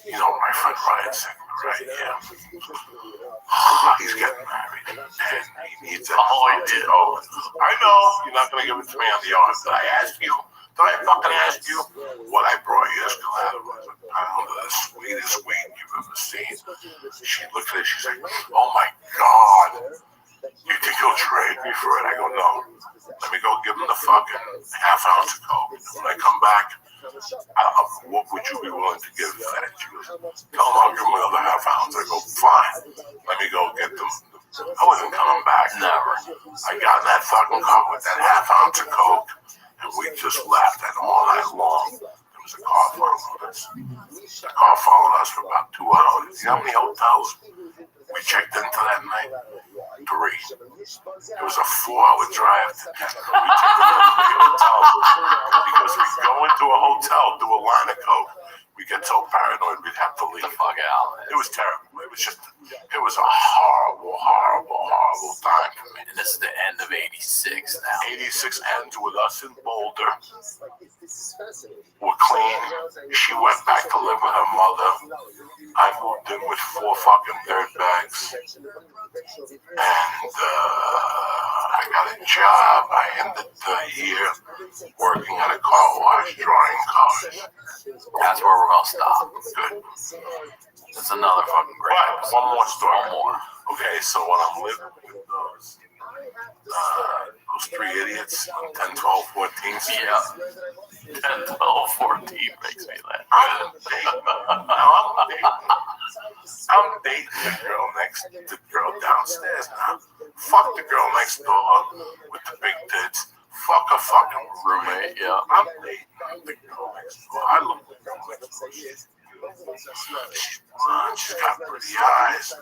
you know, my friend Ryan said, right, yeah. He's getting married, and he needs it. Oh, he did. Oh, I know you're not going to give it to me on the yard. Did I ask you? Did I fucking ask you? What I brought you as collateral was a pound of the sweetest weed you've ever seen. She looked at it, she's like, oh my God, you think he'll trade me for it? I go, no. Let me go give him the fucking half ounce of coke. When I come back, what would you be willing to give for that? She goes, tell him I'll give him another half ounce. I go, fine. Let me go get them. I wasn't coming back, never. I got in that fucking car with that half ounce of coke, and we just left. And all night long, there was a car following us. The car followed us for about 2 hours. You know how many hotels we checked into that night? 3. It was a 4-hour drive to Denver. We took the hotel because we go into a hotel, do a line of coke. We get so paranoid we'd have to leave. The fuck out. It was terrible. It was a horrible, horrible, horrible time for me. And this is the end of 86 now. 86 ends with us in Boulder. We're clean. She went back to live with her mother. I moved in with 4 fucking dirtbags. And I got a job. I ended the year working at a car wash, drying cars. That's where we're gonna stop. Good. It's another fucking great episode. One more story. One more. Okay, so when I'm living with those 3 idiots, 10, 12, 14. Yeah. 10, 12, 14 makes me laugh. I'm dating the girl downstairs now. Fuck the girl next door with the big tits. Fuck a fucking roommate. Yeah. I'm dating the girl next door. I love the girl next door. She's got pretty eyes.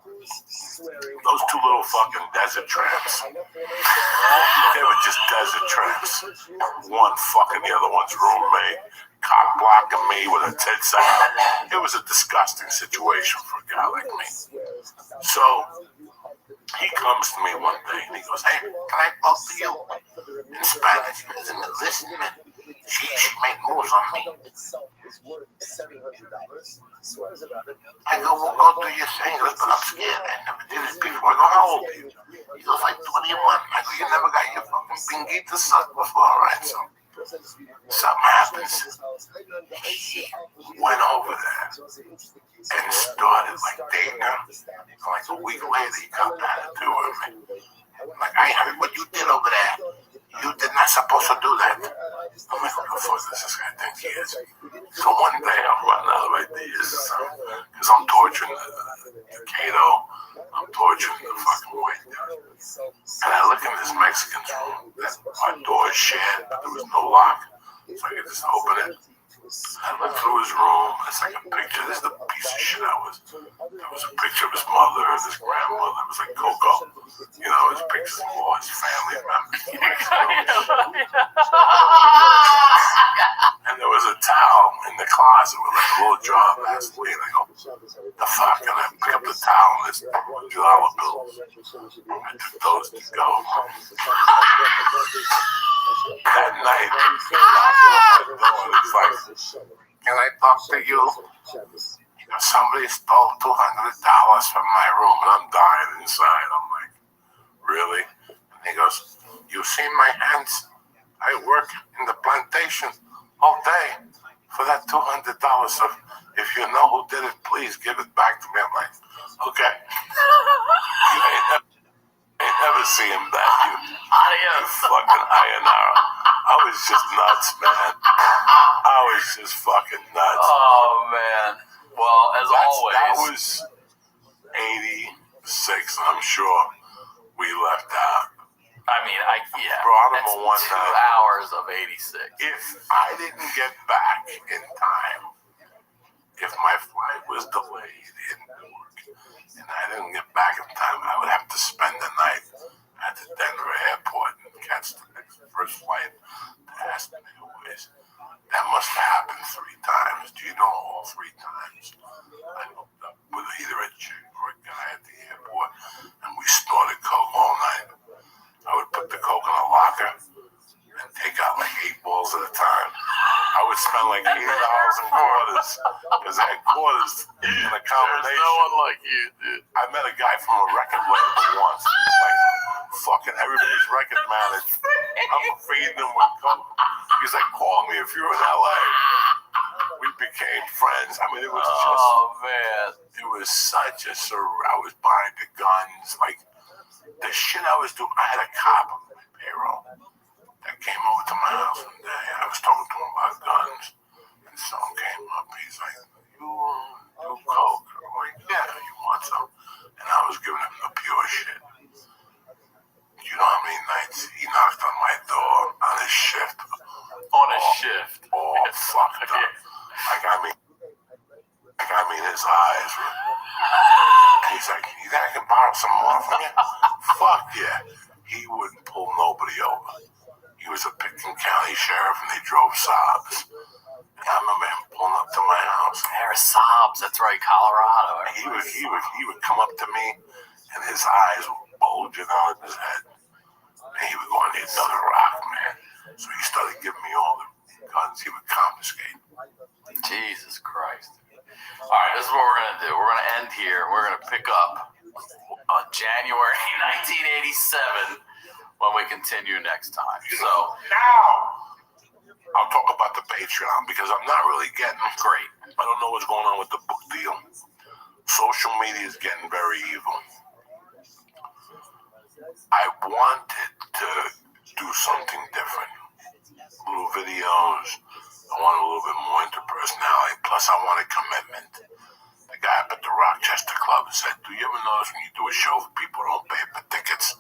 Those 2 little fucking desert tramps. They were just desert tramps. One fucking the other one's roommate. Cock blocking me with her tits out. It was a disgusting situation for a guy like me. So he comes to me one day and he goes, "Hey, can I talk to you in Spanish?" And listen, she made moves on me. I go, "Well, go do your thing." But I'm scared. I never did it before. I go, "How old are you?" He goes, "Like 21. I go, "You never got your fucking pinguita sucked before, right?" So something happens. He went over there and started like dating her. Like a week later, he got that to do with me. Like, "I heard what you did over there. You did not supposed to do that." I'm like, "What the fuck does this guy think he is?" So one day I'm running out of ideas because I'm torturing the Cato. I'm torturing the fucking white dude. And I look in this Mexican's room. Our door is shared, but there was no lock. So I could just open it. I look through his room. It's like a picture. This is the piece of shit I was. There was a picture of his mother, his grandmother. It was like Coco. You know, his pictures of all his family members. And there was a towel in the closet with like a little jar of Vaseline. I go, "The fuck?" And I pick up the towel and it's $2 bills. I took those to go. That night, it's like, "Can I talk to you?" He goes, "Somebody stole $200 from my room," and I'm dying inside. I'm like, "Really?" And he goes, "You seen my hands? I work in the plantation all day for that $200. So if you know who did it, please give it back to me." I'm like, "Okay." You ain't never see him that, you fucking Ayanara. I was just nuts, man. I was just fucking nuts. Oh, man. Well, as always. That was 86, and I'm sure we left out. I mean, Brought him that's a one 2 night. hours of 86. If I didn't get back in time, if my flight was delayed in Newark, and I didn't get back in time, I would have to spend the night at the Denver airport and catch the first flight to Aspen Airways. That must have happened 3 times. Do you know all 3 times? I hooked up with either a chick or a guy at the airport, and we snorted coke all night. I would put the coke in a locker and take out like 8 balls at a time. I would spend like $80 in quarters because I had quarters in a combination. There's no one like you, dude. I met a guy from a record label once. He was like fucking everybody's record manager. I'm feeding him with coke. He's like, "Call me if you're in LA." We became friends. I mean, it was just. Oh, man. It was such a I was buying the guns, like the shit I was doing. I had a cop on my payroll that came over to my house one day. I was talking to him about guns, and someone came up. He's like, "You do coke?" I'm like, "Yeah, you want some?" And I was giving him the pure shit. You know how many nights he knocked on my door on his shift? All fucked up. Like, I mean, his eyes were. He's like, "You think I can borrow some more from you?" Fuck yeah. He wouldn't pull nobody over. He was a Pickton County sheriff, and they drove Saabs. I remember him pulling up to my house. There's Saabs, that's right, Colorado. He would come up to me, and his eyes were bulging out of his head. And he would go, I need another rock, man. So he started giving me all the guns he would confiscate. Jesus Christ. All right, this is what we're going to do. We're going to end here. We're going to pick up on January 1987 when we continue next time. So now I'll talk about the Patreon because I'm not really getting great. I don't know what's going on with the book deal. Social media is getting very evil. I wanted to do something different. Little videos. I wanted a little bit more interpersonality. Plus, I wanted commitment. The guy up at the Rochester Club said, do you ever notice when you do a show, people don't pay for tickets?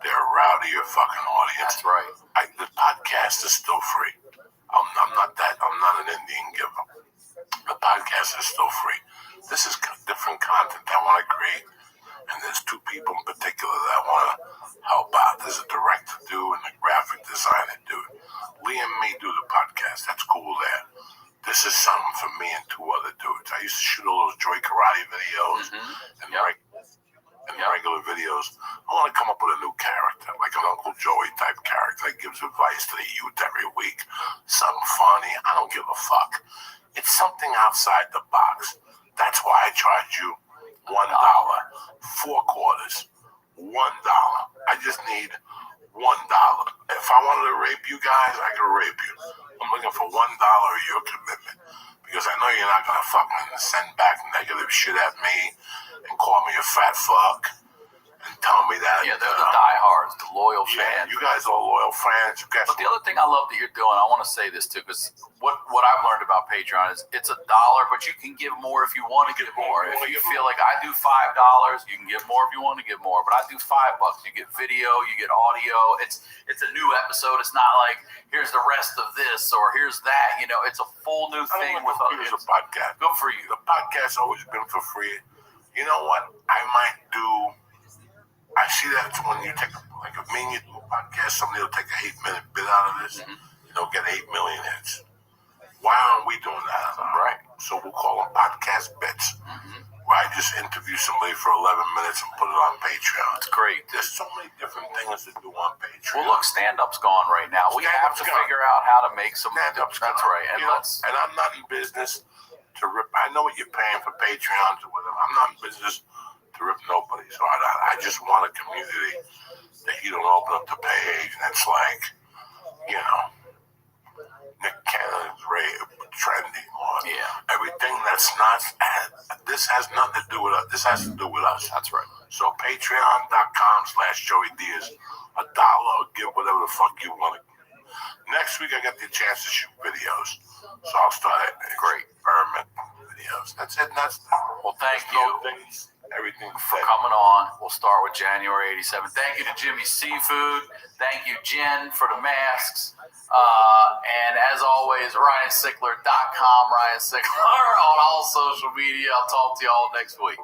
They're a rowdier fucking audience. that's right. The podcast is still free. I'm not an Indian giver. The podcast is still free. This is different content I want to create. And there's two people in particular that I want to help out. There's a director dude and a graphic designer dude. Lee and me do the podcast. That's cool there. This is something for me and two other dudes. I used to shoot all those Joy Karate videos and regular videos. I want to come up with a new character, like an Uncle Joey type character that gives advice to the youth every week. Something funny. I don't give a fuck. It's something outside the box. That's why I charge you $1, 4 quarters, $1. I just need $1. If I wanted to rape you guys, I could rape you. I'm looking for $1 of your commitment because I know you're not gonna fucking send back negative shit at me and call me a fat fuck and tell me that. Yeah, they're the diehards, the loyal fans. You guys are loyal fans. But the other thing I love that you're doing, I want to say this too, because what I've learned about Patreon is it's $1, but you can give more if you want to give more. If you feel like I do $5, you can give more if you want to give more. But I do $5. You get video, you get audio. It's a new episode. It's not like here's the rest of this or here's that. You know, it's a full new thing with others. It's a podcast. Good for you. The podcast's always been for free. You know what? I see that when you take, like, if me and you do a podcast, somebody will take an 8-minute bit out of this, get 8 million hits. Why aren't we doing that? Right. So we'll call them podcast bits, where I just interview somebody for 11 minutes and put it on Patreon. It's great. There's so many different things to do on Patreon. Well, look, stand-up's gone right now. We have to figure out how to make some stand-ups. That's right. And and I'm not in business to rip. I know what you're paying for Patreons or whatever. I'm not in business to rip nobody. So I just want a community that you don't open up the page and it's like, Nick Cannon's trending on everything that's not. This has nothing to do with us. This has to do with us. That's right. So patreon.com/Joey Diaz, $1, give whatever the fuck you want. Next week I get the chance to shoot videos, so I'll start experiment videos. That's it. Well, thank you. Everything for coming on. We'll start with January 87. Thank you to Jimmy Seafood. Thank you, Jen, for the masks. And as always, RyanSickler.com, Ryan Sickler on all social media. I'll talk to you all next week.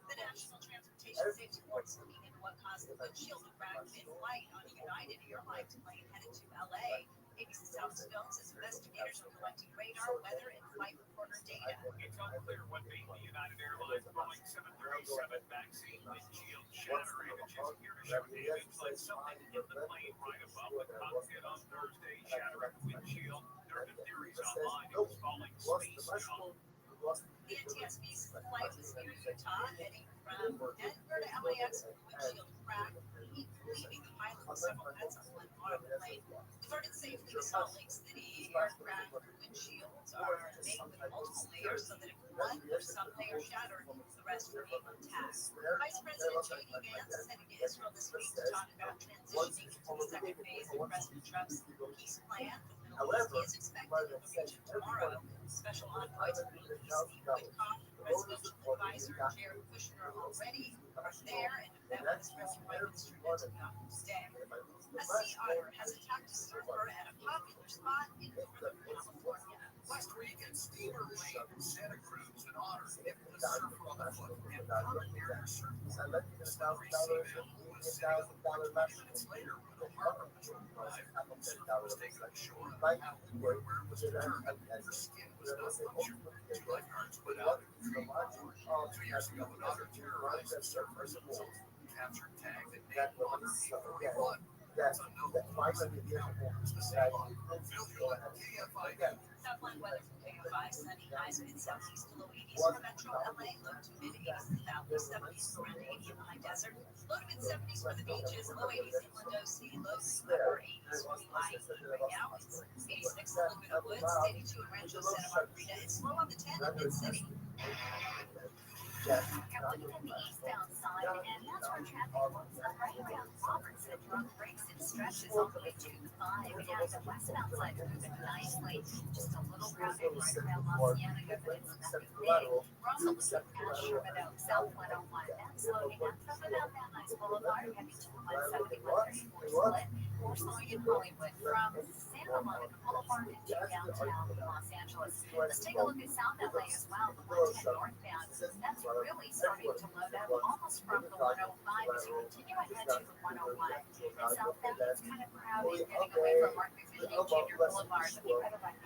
The National Transportation Safety Board is looking into what caused the windshield to crack mid-flight on a United Airlines plane headed to LA. ABC South Stone says investigators are collecting radar, weather, and flight reporter data. It's unclear what made the United Airlines Boeing 737 backseat windshield shatter. Images appear to show damage like something hit the plane right above the cockpit on Thursday, shattering the windshield. There have been theories online it was falling space junk. The NTSB's flight was near Utah, heading from Denver to LAX with windshield crack, leaving the pilot with several cuts on one bottom of the plane. Departed safely to Salt Lake City. Aircraft windshields are made with multiple layers so that if one or some layer shattered, the rest remain intact. Vice President J.D. Vance is heading to Israel this week to talk about transitioning to the second phase of President Trump's peace plan. The Middle East is expected in the region tomorrow. Special envoy to meet Steve Witkoff, presidential advisor Jared Kushner already are there, and that was Israeli Prime Minister Netanyahu stay. A sea otter has attacked a surfer at a popular spot in Northern California. Last week at Steamer Lane in Santa Cruz, an otter hit a surfer on the foot and common barrier surfboard. Discovery Seaman was sitting on the board 20 minutes later when the harbor patrol arrived. The surfer was taken ashore and the paddle board where it was returned. The skin was not punctured. 2 lifeguards put out and retrieved the otter. 2 years ago, an otter terrorized the surfers and was captured, tagged, and named Otter 841. It's unknown who the same otter. Phil, you're at KFI. Southland weather from KFI, sunny highs in southeast to low 80s for metro LA, low to mid 80s in the southeast, 70s around 80 in the high desert, low to mid 70s for the beaches, low 80s in Mendoza, low to upper 80s for the high. Right now it's 86 in Laguna Woods, 82 in Rancho Santa Margarita. It's slow on the 10 in Mid City. You're looking at the eastbound side, and that's where traffic looks up right around Robertson. Road breaks and stretches all the way to the 5, and the westbound side is moving nicely. Just a little crowded right around La Cienega, but it's nothing big. We're also looking past Sherman Oaks, South 101. That's loading up from about Van Nuys Boulevard, heading to 171 34 split. We're slowing in Hollywood from Santa Monica Boulevard into downtown Los Angeles. Let's take a look at South LA as well, the 110 northbound. That's really starting to load up almost from the 105 as you continue ahead to the 101. And southbound, it's kind of crowded, getting away from Martin Luther King Jr. Boulevard, looking right around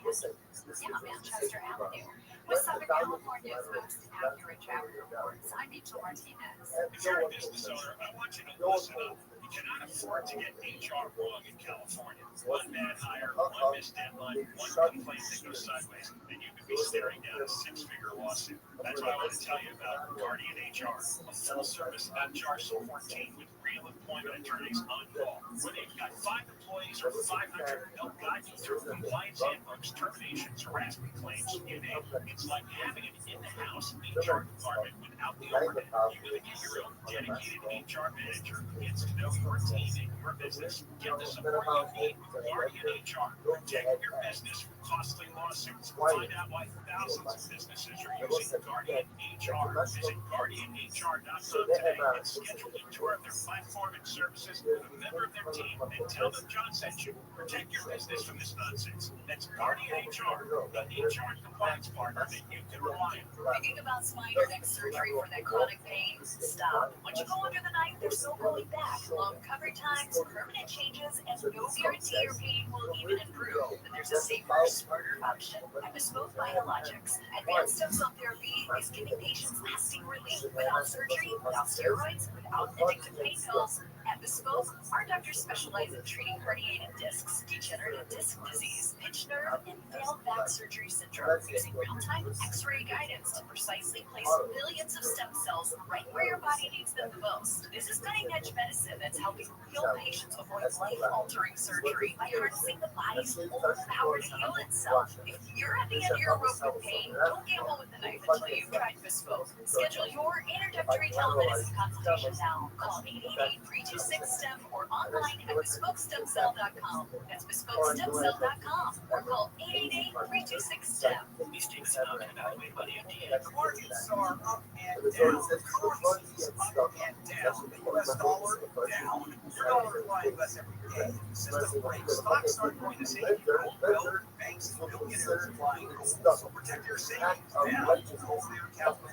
Manchester Avenue. With Southern California's most accurate traffic reports, I'm Rachel Martinez. If you're a business owner, I want you to listen up. You cannot afford to get HR wrong in California. One bad hire, one missed deadline, one complaint that goes sideways, and you could be staring down a 6-figure lawsuit. That's why I want to tell you about Guardian HR, a full-service non-charge support team with real employment attorneys on call. Whether you've got 5 employees or 500, they'll guide you through compliance handbooks, terminations, harassment claims, you name it. It's like having an in-the-house HR department without the overhead. You're going to get your own dedicated HR manager who gets to know your team and your business. Get the support you need. Guardian HR. Protect your business from costly lawsuits. Find out why thousands of businesses are using Guardian HR. Visit GuardianHR.com today and schedule a tour of their platform and services with a member of their team and tell them John sent you. Protect your business from this nonsense. That's Guardian HR, the HR compliance partner that you can rely on. Thinking about spine or neck surgery for that chronic pain? Stop. Once you go under the knife, there's no going back. Long recovery times, permanent changes, and no guarantee your pain will even improve. But there's a safer, smarter option. At Bespoke Biologics, advanced stem cell therapy is giving patients lasting relief without surgery, without steroids, without addictive pain pills. At Bespoke, our doctors specialize in treating herniated discs, degenerative disc disease, pinched nerve, and failed back surgery syndrome, using real-time X-ray guidance to precisely place millions of stem cells right where your body needs them the most. This is cutting-edge medicine that's helping real patients avoid life-altering surgery by harnessing the body's own power to heal itself. If you're at the end of your rope with pain, don't gamble with the knife until you've tried Bespoke. Schedule your introductory telemedicine consultation now. Call 888-326-STEM or online at BespokeStemCell.com. That's BespokeStemCell.com or call 888-326-STEM. These treatments have been evaluated by the FDA. Markets are up and down. Currencies up and down. The U.S. dollar down. Your dollar flying less every day. System breaks. Stocks start going to save you. Gold, banks, billionaires flying gold. So protect your savings now. Hopefully your account will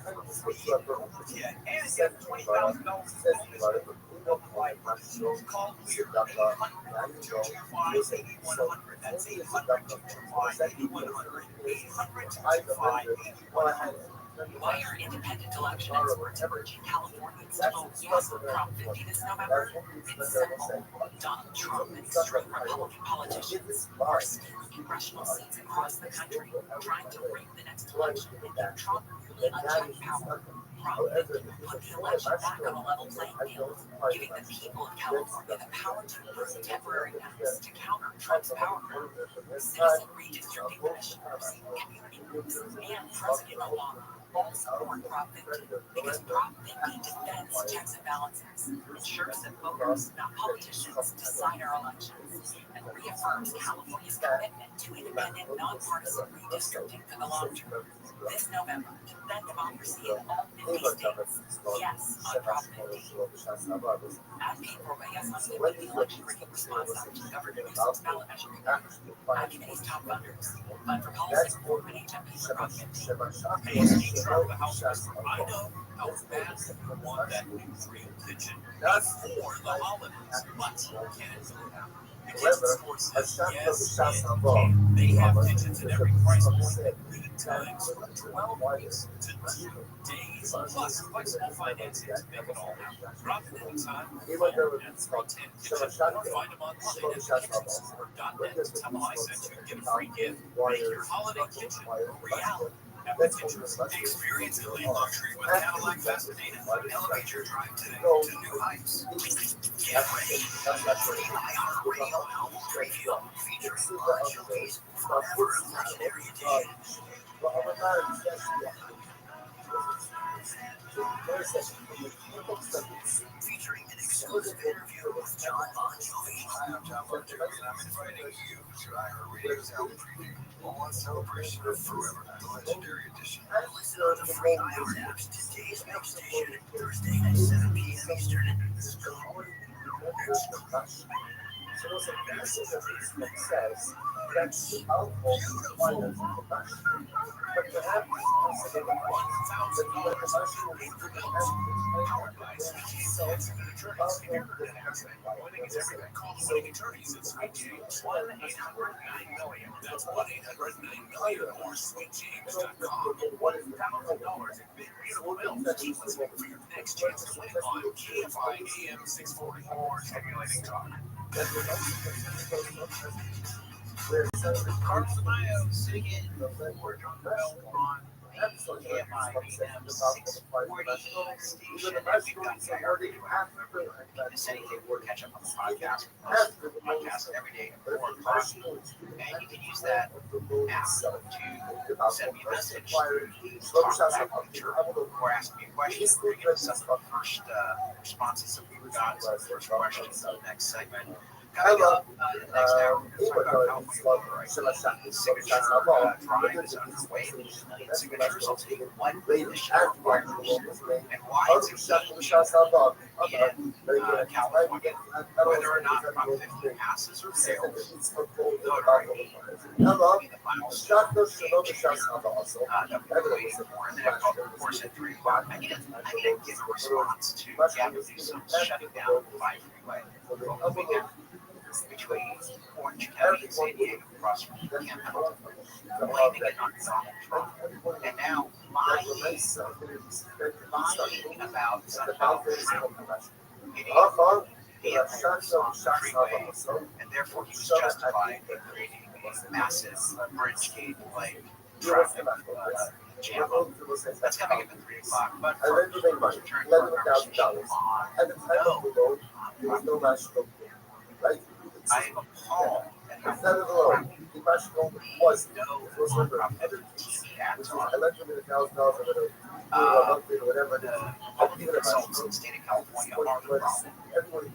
forget. And get $20,000 in bonus. Call Clear 800-225-8100. That's 800-225-8100. 800-225-8100. Wire independent election experts emerging Californians to vote yes on Prop 50 this November. It's simple. Donald Trump and extreme Republican politicians are stealing congressional seats across the country, trying to rig the next election and get Trump really unchecked power. prop 50 put the election back on a level playing field, giving the people of California the power to approve temporary maps to counter Trump's power grab. Citizen redistricting commissioners, community groups, and President Obama all support Prop 50 because Prop 50 defends checks and balances, ensures that voters, not politicians, decide our elections, and reaffirms California's commitment to independent, nonpartisan redistricting for the long term. This November, defend democracy in all 50 states. Yes, on Prop 50. Advocate for Reyes on the election rigging response act to Governor Newsom's ballot measure committee. Activity's top funders. Fund for policy reform and HMP for Prop 50. Trump, the House Whisperer. I know how bad people want that new dream kitchen before the holidays, but can it really happen? The kitchen store says yes, it can. They have kitchens at every price point, lead times from 12 weeks to 2 days, plus flexible financing to make it all happen. Drop in anytime, phone at 310 Kitchen, or find them online at kitchenstore.net. Tell them I sent you, get a free gift, make your holiday kitchen a reality. Experience elite luxury with Cadillac Fascinator. Elevate your drive today to new heights. Get ready for the iHeartRadio album preview featuring live showcase Forever Legendary Edition. Featuring an exclusive interview with John Bon Jovi. Hi, I'm John Bon Jovi, and I'm inviting you to iHeartRadio's album preview. All in celebration of Forever, the Legendary Edition. Listen on the free iHeart apps today's mix station, Thursday at 7 p.m. Eastern. Winning attorneys at Sweet James. 1-800-9-million. That's 1-800-9-million or sweetjames.com. $1,000 in big beautiful bills. Keep listening for your next chance to win on KFI AM 644 Stimulating Talk. Carlos Mayo sitting in for John Bell on KFI AM 640 station. And we've got the iHeartRadio app. Remember, you miss anything, catch up on the podcast. We post the podcast every day at 4 o'clock. And you can use that app to send me a message, talk about picture, or ask me a question. We're going to get some of the first responses that we've got, some first questions in the next segment. Coming up in the next hour, we're going to talk about California right. The signature drive is underway. There's a million signatures. I'll tell you what initiative requires and why it's important in California. Whether or not Prop 50 passes or fails, voter ID will be the final step that we're waiting for. And then, of course, at 3 o'clock, I need to give a response to Gavin Newsom's shutting down the 5 freeway over the weekend between Orange County and San Diego across from Camp Pendleton, blaming it on Donald Trump. And now lying about somehow Trump getting the freeway, and therefore he was justified in creating a massive bridge gate like traffic jam. That's coming up at 3 o'clock. But first, let's return to our conversation on no. I am appalled at how was no TV ads on the consultants in the state of California are the problem.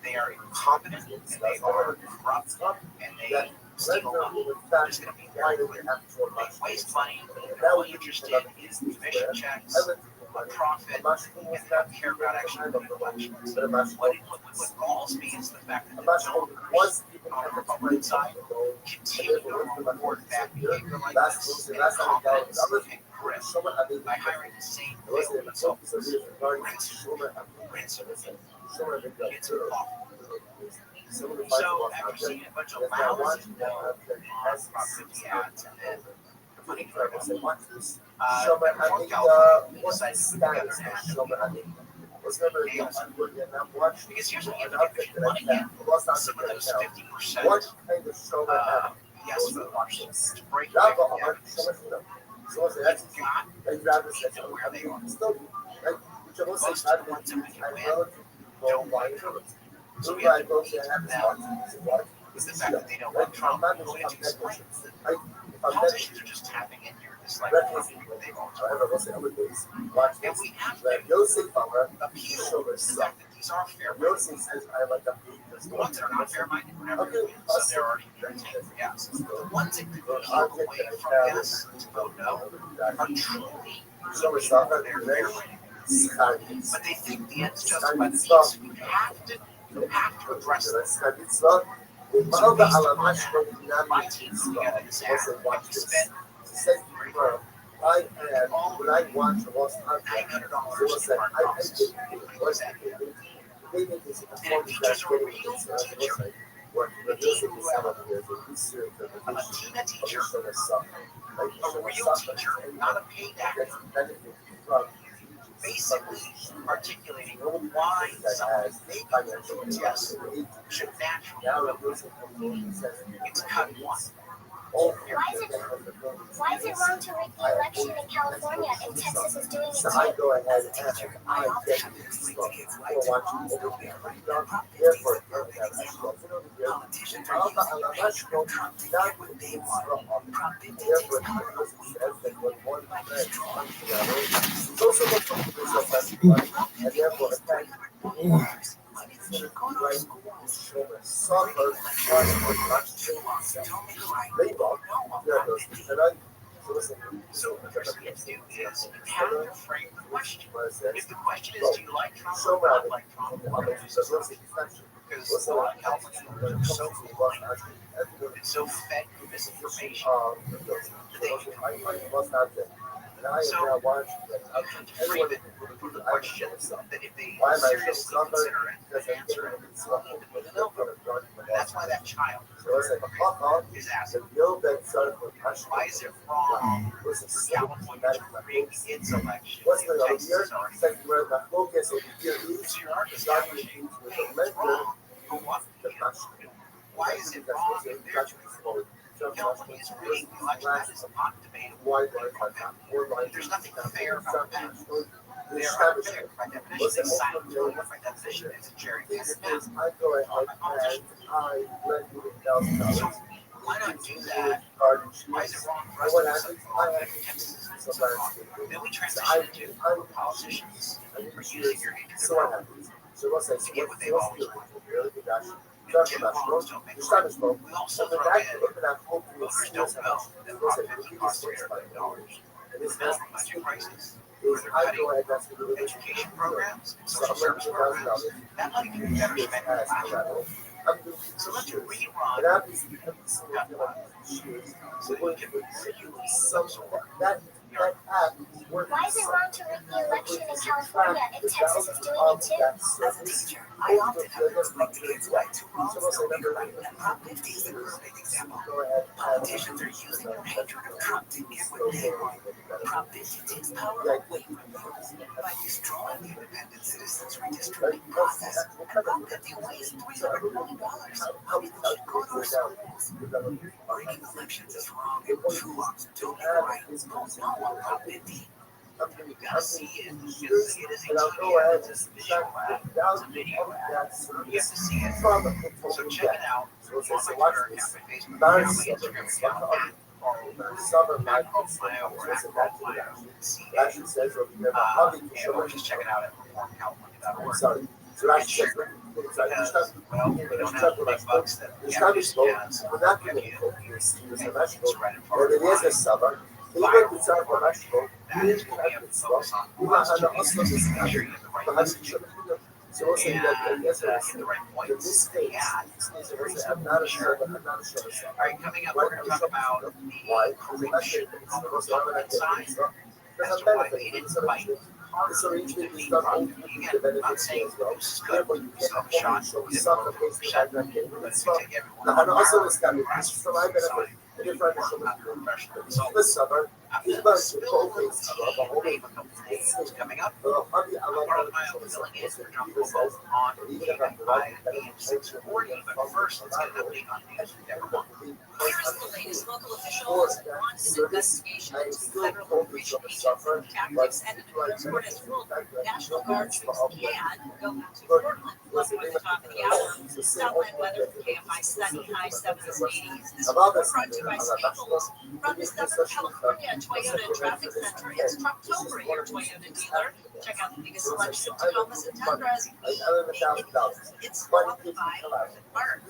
They are incompetent, and they are corrupt, and they steal money. I'm just going to be very clear. They waste money. They're only interested in commission checks, a profit, and they don't care about actually winning elections. What galls me is the fact that the donors on the Republican side continue to reward bad behavior like this and incompetence and grit by hiring the same failed consultants. Rinse it. It's awful. So after seeing a bunch of lousy on Prop 50 ads and then the money for it, North California, we decided to put together an ad. Because here's what you have to do. If you want to get some of those 50% yes votes to break the evidence, you've got to meet them where they are. which I will say Most of the ones that we can win don't like Trump. So we have to beat them with the fact that they don't like Trump. But we have to explain that politicians are just tapping in here, just like they've always done. And we have to appeal to the fact that these are fair-minded. The ones that are not fair-minded are never going to win, so they're already taken for gas. The ones that could peel away from gas to vote no are truly looking for their fair-minded. But they think the ends justify the means. You have to address this. So based upon that, my team put together this ad, and we spent I had all when I watched the Lost $900 in our costs. they make this And it features a real teacher, a dean a teacher, a real teacher, not a paid actor, basically articulating why someone maybe yes should naturally vote. It's cut one. Why is it wrong to rig the election in California and Texas is doing it So I too? go ahead and I get this book. We're watching therefore politicians are using national not what they want. Therefore, as they would want it's also the purpose of and therefore attack suffer So what you're supposed to do is you have to frame the question. If the question is, do you like Trump or not like Trump, because a lot of Californians are so blind and so fed with misinformation that they so you have to frame it for the question that if they seriously consider it, the answer is with a no vote. That's why that child is asking, why is it wrong for California to rig its election if Texas is already? So you're arguing, hey, it's wrong for what? Why is it wrong if they're doing it? California is rigging the election. That is not debatable. There's nothing fair about that. They're unfair by definition. They signed to it by definition. It's a gerrymandered map. So why not do that? Why is it wrong for us to do something wrong if Texas is something wrong? Then we transition into politicians are using your hatred to get what they've always wanted. Jim Bonds don't make sense. We also throw in voters don't know that Prop 50 costs $300 million. With the budget crisis, where they're cutting education programs and social service programs, that money can be better spent in the classroom. So let's rerun cut one so that we can really absorb that. Why is it wrong to rig the election in California and Texas is doing it too? As a teacher, I often have to explain to kids why two wrongs don't make a right, and Prop 50 is a perfect example. Politicians are using their hatred of Trump to get what they want. Prop 50 takes power away from voters by destroying the independent citizens redistricting process, and Prop 50 weighs $300 million. How we should go to our schools. Rigging elections is wrong, and two wrongs don't make a right. Vote no on Prop 50. You gotta see it because it is a TV ad, it's a visual ad, it's a video ad. You have to see it. So check it out on my Twitter account, my Facebook account, my Instagram account, or just check it out at reformcalifornia.org. Because, well, we don't have the big bucks that the average has. But it is a summer. Even the summer, that is what we have to focus on. We must make sure you have the right message. So we'll say that the right points. The ad is a very simple sure. All right, coming up, we're going to talk about the correction on the Republican side as to why they didn't fight harder to defeat Trump. Again, I'm not saying this is good. We still have a shot. We didn't vote 50%, but it's going to take everyone on our side. this summer, Coming up, our mile filling in for John Bobo on KFI AM 640. But first, let's get an update on news we never want. Here is the latest. Local officials launched an investigation into federal immigration agents' tactics and the report has ruled National Guard troops can go back to Portland. Plus, at the top of the hour, Southland weather for KFI sunny, high 70s and 80s. This report brought to you by Staples from the Southern California Toyota Traffic Center. It's Trucktober, your Toyota dealer. Check out the biggest selection of Tacomas and Tundras. It's followed by Mark.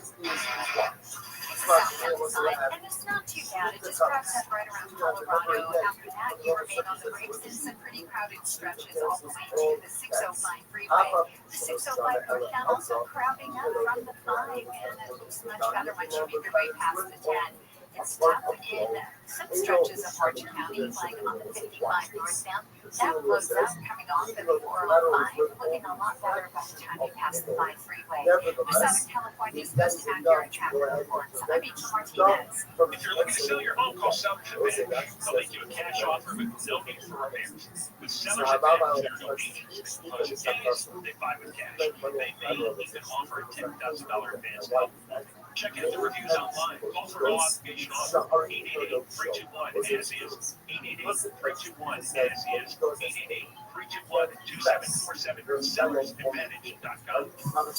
And it's not too bad. It just wraps up right around Colorado. After that, you remain on the brakes in some pretty crowded stretches all the way to the 605 freeway. The 605 northbound also crowding up from the 5, and it looks much better once you make your way past the 10. It's tough in some stretches of Martin County, like on the 55 northbound. That blows up coming off of the 405, looking a lot better by the time you pass the 5 freeway. For Southern California's most accurate traffic reports, I'm Rachel Martinez. If you're looking to sell your home, call Sellers Advantage. They'll make you a cash offer with no fees for repairs. With Sellers Advantage, there are no fees. Plus, they buy with cash. They can offer a $10,000 advance help. Check out the reviews online. Call for no obligation offer. 888-321-AS-IS. 888-321-AS-IS. 888-321-2747. SellersAdvantage.com.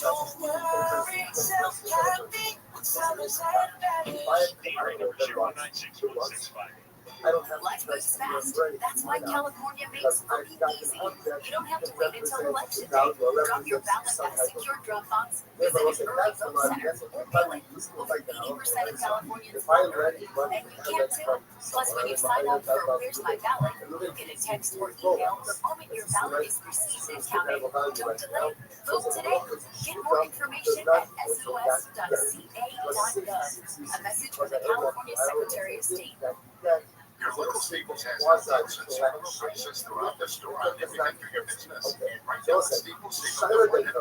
Don't worry, self-happy with Sellers Advantage. DRA number 0966165. Life moves fast. That's why California makes voting easy. You don't have to wait until election day. Drop your ballot at a secure drop box, visit an early vote center, or mail it. Over 80% of Californians vote early, and you can too. Plus, when you sign up for Where's My Ballot, you'll get a text or email the moment your ballot is received and counted. Don't delay. Vote today. Get more information at sos.ca.gov. A message from the California Secretary of State. Your local Staples has outlets and several places throughout the store on everything for your business. Right now, Staples save $129 at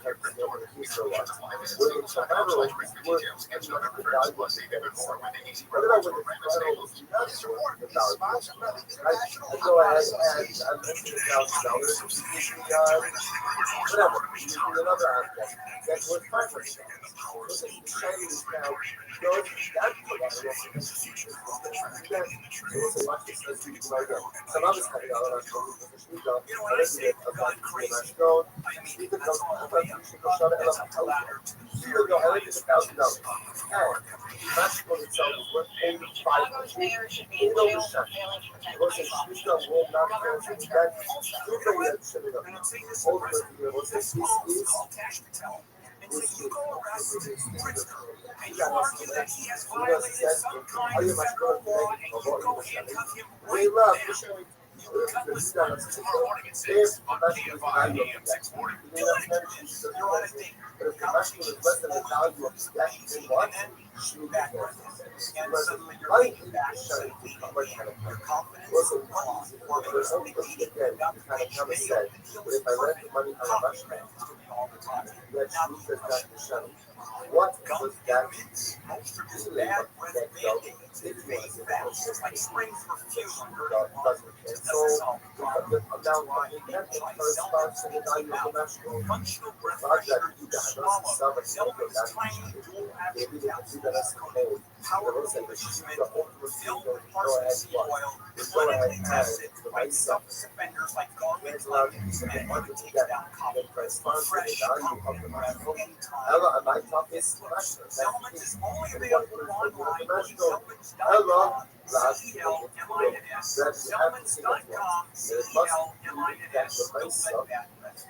your print door. Visit Staples.com/print for details. Get November 1st, plus save even more with the easy rewards program at Staples. This reward is sponsored by the International Commerce Association. Chicago's mayor should be in jail for failing to protect police officers. Governor Restream This phone is called Cash Patel. And so you go arrest Pritzker, and you argue that he has violated some kind of federal law, and you go handcuff him right now. You will cut this tomorrow morning at 6 on KFI AM 640. You're on a date. Conversation is less than a value of and then shoot back and suddenly you're leaning back so your confidence or personally needed about the kind of said if I let the money on a mushroom all the time. What was that? Most of this bad weather mandates it phase fast. It's like spring perfume. So that's why you can try self-control functional breath pressure you swallow. Zelman's tiny dual action capsules powered with filled with parsley oil, clinically tested to fight self-defenders like garlic, lemons, and other takes down common fresh pumpkin breath anytime. Zelman's is only available online at Zelman's.com. CELMINS. Zelman's.com. CELMINS. Don't let that rest.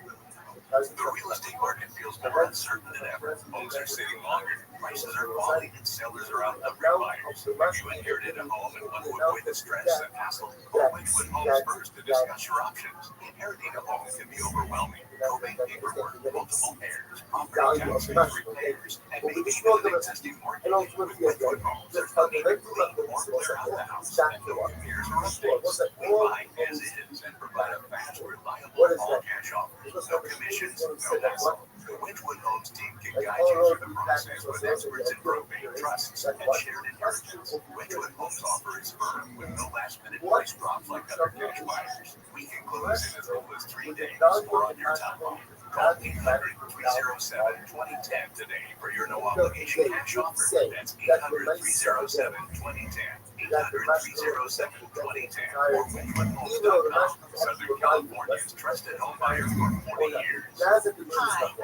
The real estate market feels more uncertain than ever. Homes are sitting longer, prices are falling, and sellers are outnumbering buyers. If you inherited a home and want to avoid the stress and hassle, call Wynwood Homes first to discuss your options. Inheriting a home can be overwhelming. Probate paperwork, multiple heirs, property taxes, repairs, and maybe even an existing mortgage. With Wynwood Homes, there's no need to clean or clear out the house. No repairs or mistakes. We buy as is and provide a fast, reliable all-cash offer. No commissions, no hassle. The Wedgwood Homes team can guide you through the process with experts in probate, trusts, and shared inheritance. Wedgwood Homes offer is firm with no last-minute price drops like other cash buyers. We can close in as little as 3 days or on your time. Call 800-307-2010 today for your no-obligation cash offer. That's 800-307-2010. 800-307-2010 or WedgwoodHomes.com. Southern California's trusted home buyer for 40 years. Hi,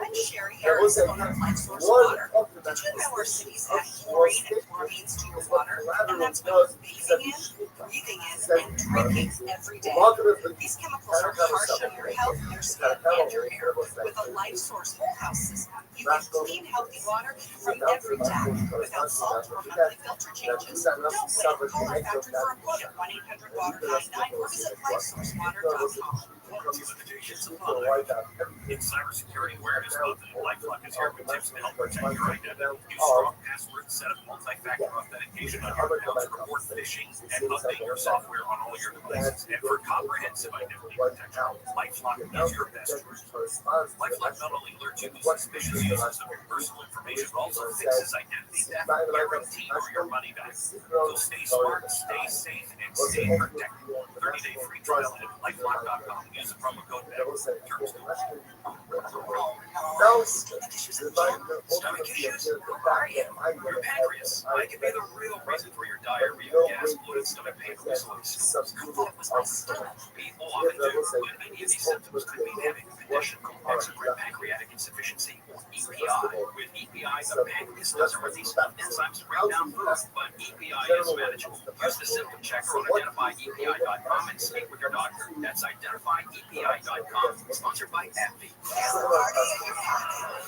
I'm Sherry Harris, owner of Life Source Water. Did you know our cities have chlorine and chloramines to your water? And that's both bathing in, breathing in, and drinking every day. These chemicals are harsh on your health, your skin, and your hair. With a Life Source whole house system, you get clean, healthy water from every tap without salt or monthly filter changes. Don't wait. Call our factory for a quote at 1-800-WATER-99 or visit LifeSourceWater.com. Limitations apply. In Cybersecurity Awareness Month, LifeLock is here with tips to help protect your identity. Use strong passwords, set up multi-factor authentication on your accounts, report phishing, and update your software on all your devices. And for comprehensive identity protection, LifeLock is your best choice. LifeLock not only alerts you to suspicious uses of your personal information, but also fixes identity theft, guaranteeing your money back. So stay smart, stay safe, and stay protected. 30-day free trial at LifeLock.com. Use the promo code BETTER. Stomach issues? Where are you? Your pancreas. I can be the real reason for your diarrhea, gas, bloated stomach pain, or stools. I thought it was my stomach. People often do, but any of these symptoms could mean having a condition called exocrine pancreatic insufficiency, or EPI. With EPI, the pancreas doesn't release enough enzymes to break down food, but EPI is manageable. Use the symptom checker on identifyepi.com and speak with your doctor. That's identifyepi.com. Sponsored by AbbVie.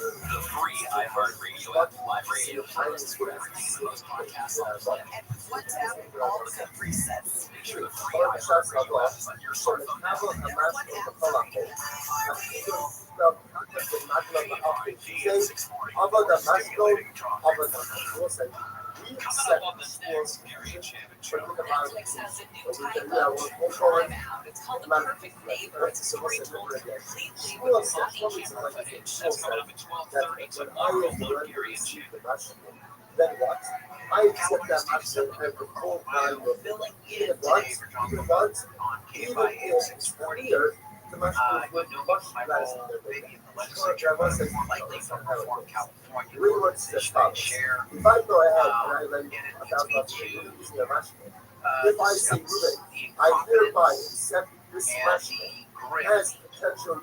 The free iHeartRadio app, live radio playlists for everything the most podcasts on the planet. And WhatsApp, all the good presets. Make sure the free iHeartRadio app is on your smartphone now. And never one app free. Coming up on the next Mary Chapman show, Netflix has a new title, Prime Out. It's called The Perfect Neighbor. It's a story told completely with Rocky camera footage. That's coming up at 12:30 tomorrow on Gary and Chapman. Then what? I accept that myself as the full time of Filling in today for John Lewis on KFI 640. You know my role, maybe in the legislature, but more likely from Reform California. Share, if I go ahead and I let you about if I say today, I hereby accept this question as potential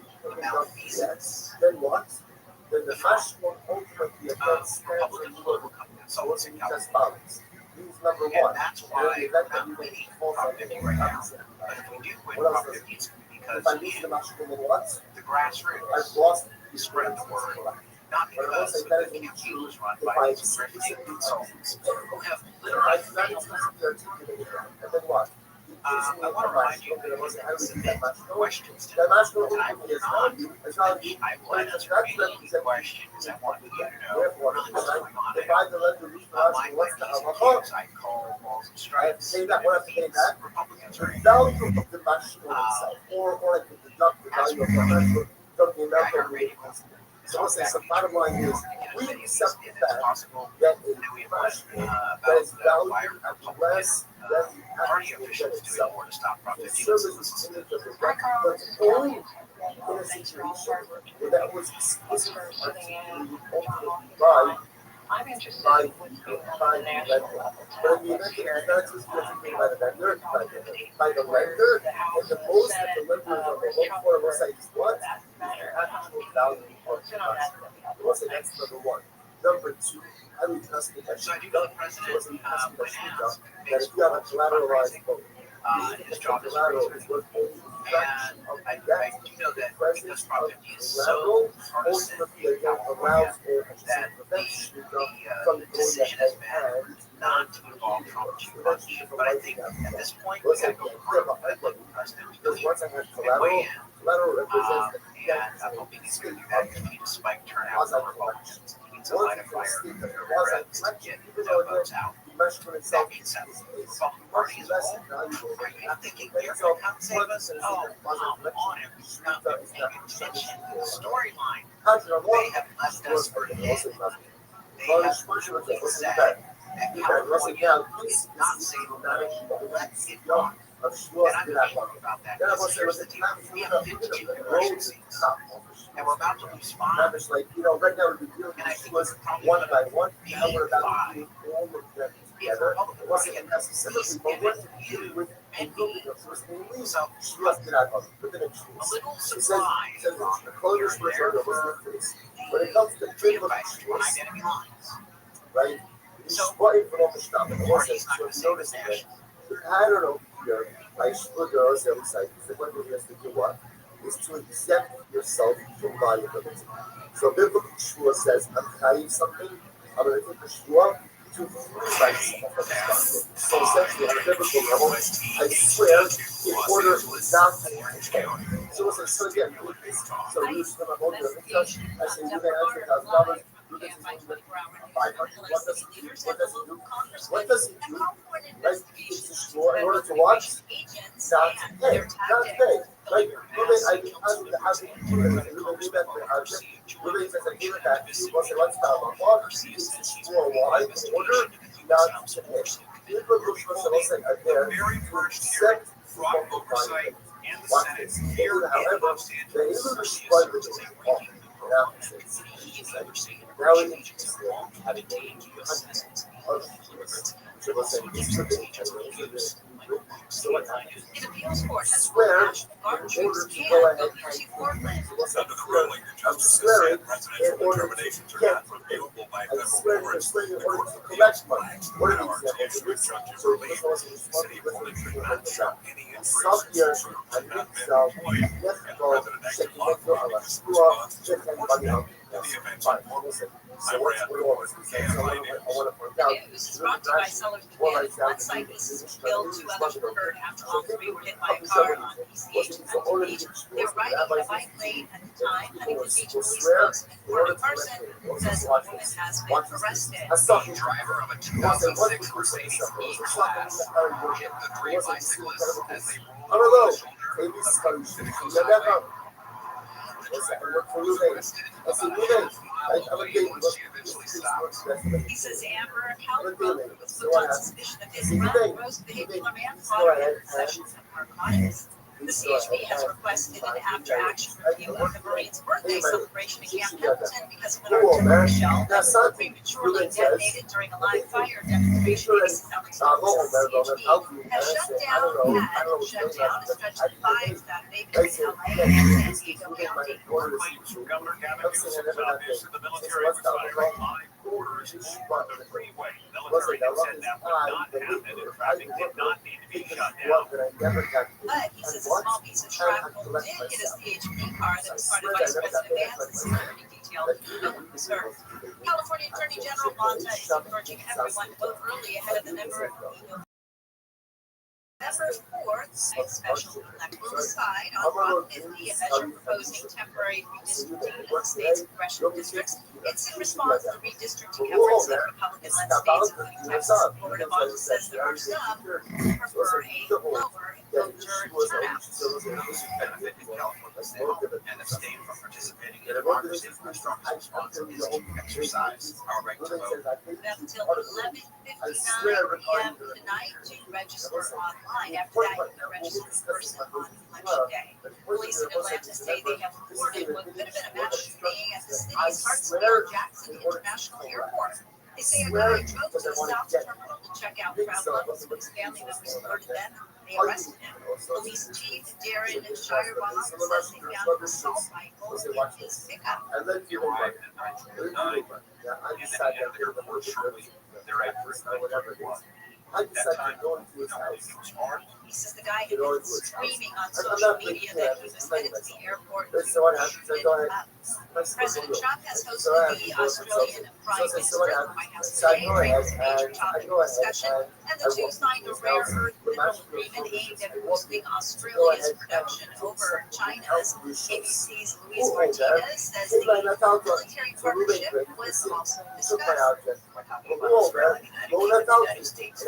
yes, then what? Then the match will ultimately affect stands and local consulting as follows. Means number one, that's why in the event that you make Prop 50 right now. But if we do win Prop Prop 50, it's because if I lose the match, then what? the grassroots I've lost you spread the word. Not because the campaign was run by these thrifty consultants who have literally failed. And then what? I want to remind you that it wasn't submit questions to the national and I will not answer any question because I want you to know really what's going on. My views, I call balls and strikes. Republicans are value of the national itself, or I could deduct the value of the national from the amount of radio. So the bottom line is, we accept the fact that a national that is valued at less than the party officials doing more to stop Prop 50. Only in a situation where that was explicitly by I'm interested by in what's going on at the national level. but in the event that it's not explicitly by the vendor, by the lender, and the most that the lender is on the look for website is what? Actual value of the money. That's number one. Number two, I would trust the So I do know the president that if you have a collateralized vote, his job is collateral is what and I do know that because Prop 50 is so partisan allows that the decision has been not to involve Trump too much. But I think at this point, we got to go for the president because once I have weigh in. collateral represents And I'm hoping he's going to do that because we need to spike turnout for Republicans. He needs to light a fire for Democrats to get the votes out. Meshkin itself That is means that much less valuable. I'm thinking they're So, going to come save us. Oh, come on, everyone's not paying attention to the storyline. They have left us for dead. They have literally said that California is not safe for let's get on. And I'm thinking about that. Because here's the deal. We have 52 commercial scenes. And we're about to lose 5. Right now we're dealing And I think with we're probably one by one. be Now we're about 5. to do all of them If together. we're It wasn't necessarily, but what to do with improving them. So it's the least she was good at within a A little She surprise. says the closers were there was the face. When it comes to triple Behind enemy lines. right? So, What if from the stop? And Marty's not going to save notice us that there. I don't know here. I should girls every side. The one thing you have to do what is to accept yourself from liability. So biblical Shua says, I'm trying something, I'm going to take the Shua to free myself from this. So essentially, on a biblical level, I swear, in order not to take. So it's so again, so you just come up with the church, I say, you're going to answer $1,000, you're going to what does it do? What does it do? Right? It's a Shua in order to watch, not to pay. Not to pay. Like, Ruben, I didn't have to do it. Ruben says, I give it back to you. Once I let stop, it's for why? In order not to pay. People look for something there to accept fraud oversight and the watch Senate this. here in However, Los the Angeles. English strike with the now it is having hundreds of so let's say so what happens? The appeals court has Swear ruled in order to go ahead and Under the ruling, the justice has said presidential determinations are not reviewable by I federal swear courts. in The order court to of collect appeals money. flags What the are power these to issue examples? judges So relief. The city of Oakland should not show any some interest here in firms and that have it's been employed, yes, and the go president check acted the make lawfully your because the response is check everybody proportionate out. in the events Fine. of war. So what's going on? I want to point out. News is brought to you by Sellers Begin. One site leases killed, 2 others were hurt after all 3 were hit by a car on PCH in Huntington Beach. They were riding at a bike lane at the time. Huntington Beach police spokesman Courtney Carson says a woman has been arrested. The driver of a 2006 Mercedes E-Class hit the 3 bicyclists as they rolled over the shoulder of the Pacific Coast Highway. The driver was arrested about a half-mile away once she eventually stopped. He says Amber Caldwell was put on suspicion of his gross vehicular man fraud and possession of narcotics. The CHP has requested an after-action review of the Marine's birthday celebration in Camp Pendleton because of an artillery shell that was prematurely detonated during a live fire demonstration. CHP has shut down a stretch of 5 Saturday between LA and San Diego County. Claims from Governor Gavin Newsom about this, and the military was firing live orders over the freeway. Military had said that would not happen, and traffic did not need to be shut down. But he says a small piece of shrapnel did hit a CHP car that was part of Vice President Vance's security detail. No one was hurt. California Attorney General Bonta is encouraging everyone to vote early ahead of the November 4th special electoral decide on Prop 50, a measure proposing temporary redistricting of the state's congressional districts. It's in response to redistricting efforts in Republican-led states, including Texas and Florida. Bonta says there are some who prefer a lower voter turnout. Benefit in California state and the state from participating in democracy for strong response is to exercise our right to vote. Until 11:59 p.m. tonight to register online. After that, you can register in person on Election Day. Police in Atlanta say they have reported what could have been a mass shooting at the city's Hartsfield-Jackson International Airport. They say a guy drove to the South Terminal to check out travelers. When his family members alerted them, they arrested him. Police Chief Darren Shirebaum says they found an assault rifle in his pickup. He arrived at 9:39, and then he entered the airport shortly thereafter at 9:31. At that time, we don't know if he was armed. He says the guy had been screaming on social media that he was headed to the airport to shoot up. President Trump has hosted the Australian Prime Minister, the White House today, during this major topic of discussion, and the two signed a rare earth mineral agreement aimed at boosting Australia's production over China's. ABC's Luis Martinez says the military partnership was also discussed. we're talking about Israel and the United States.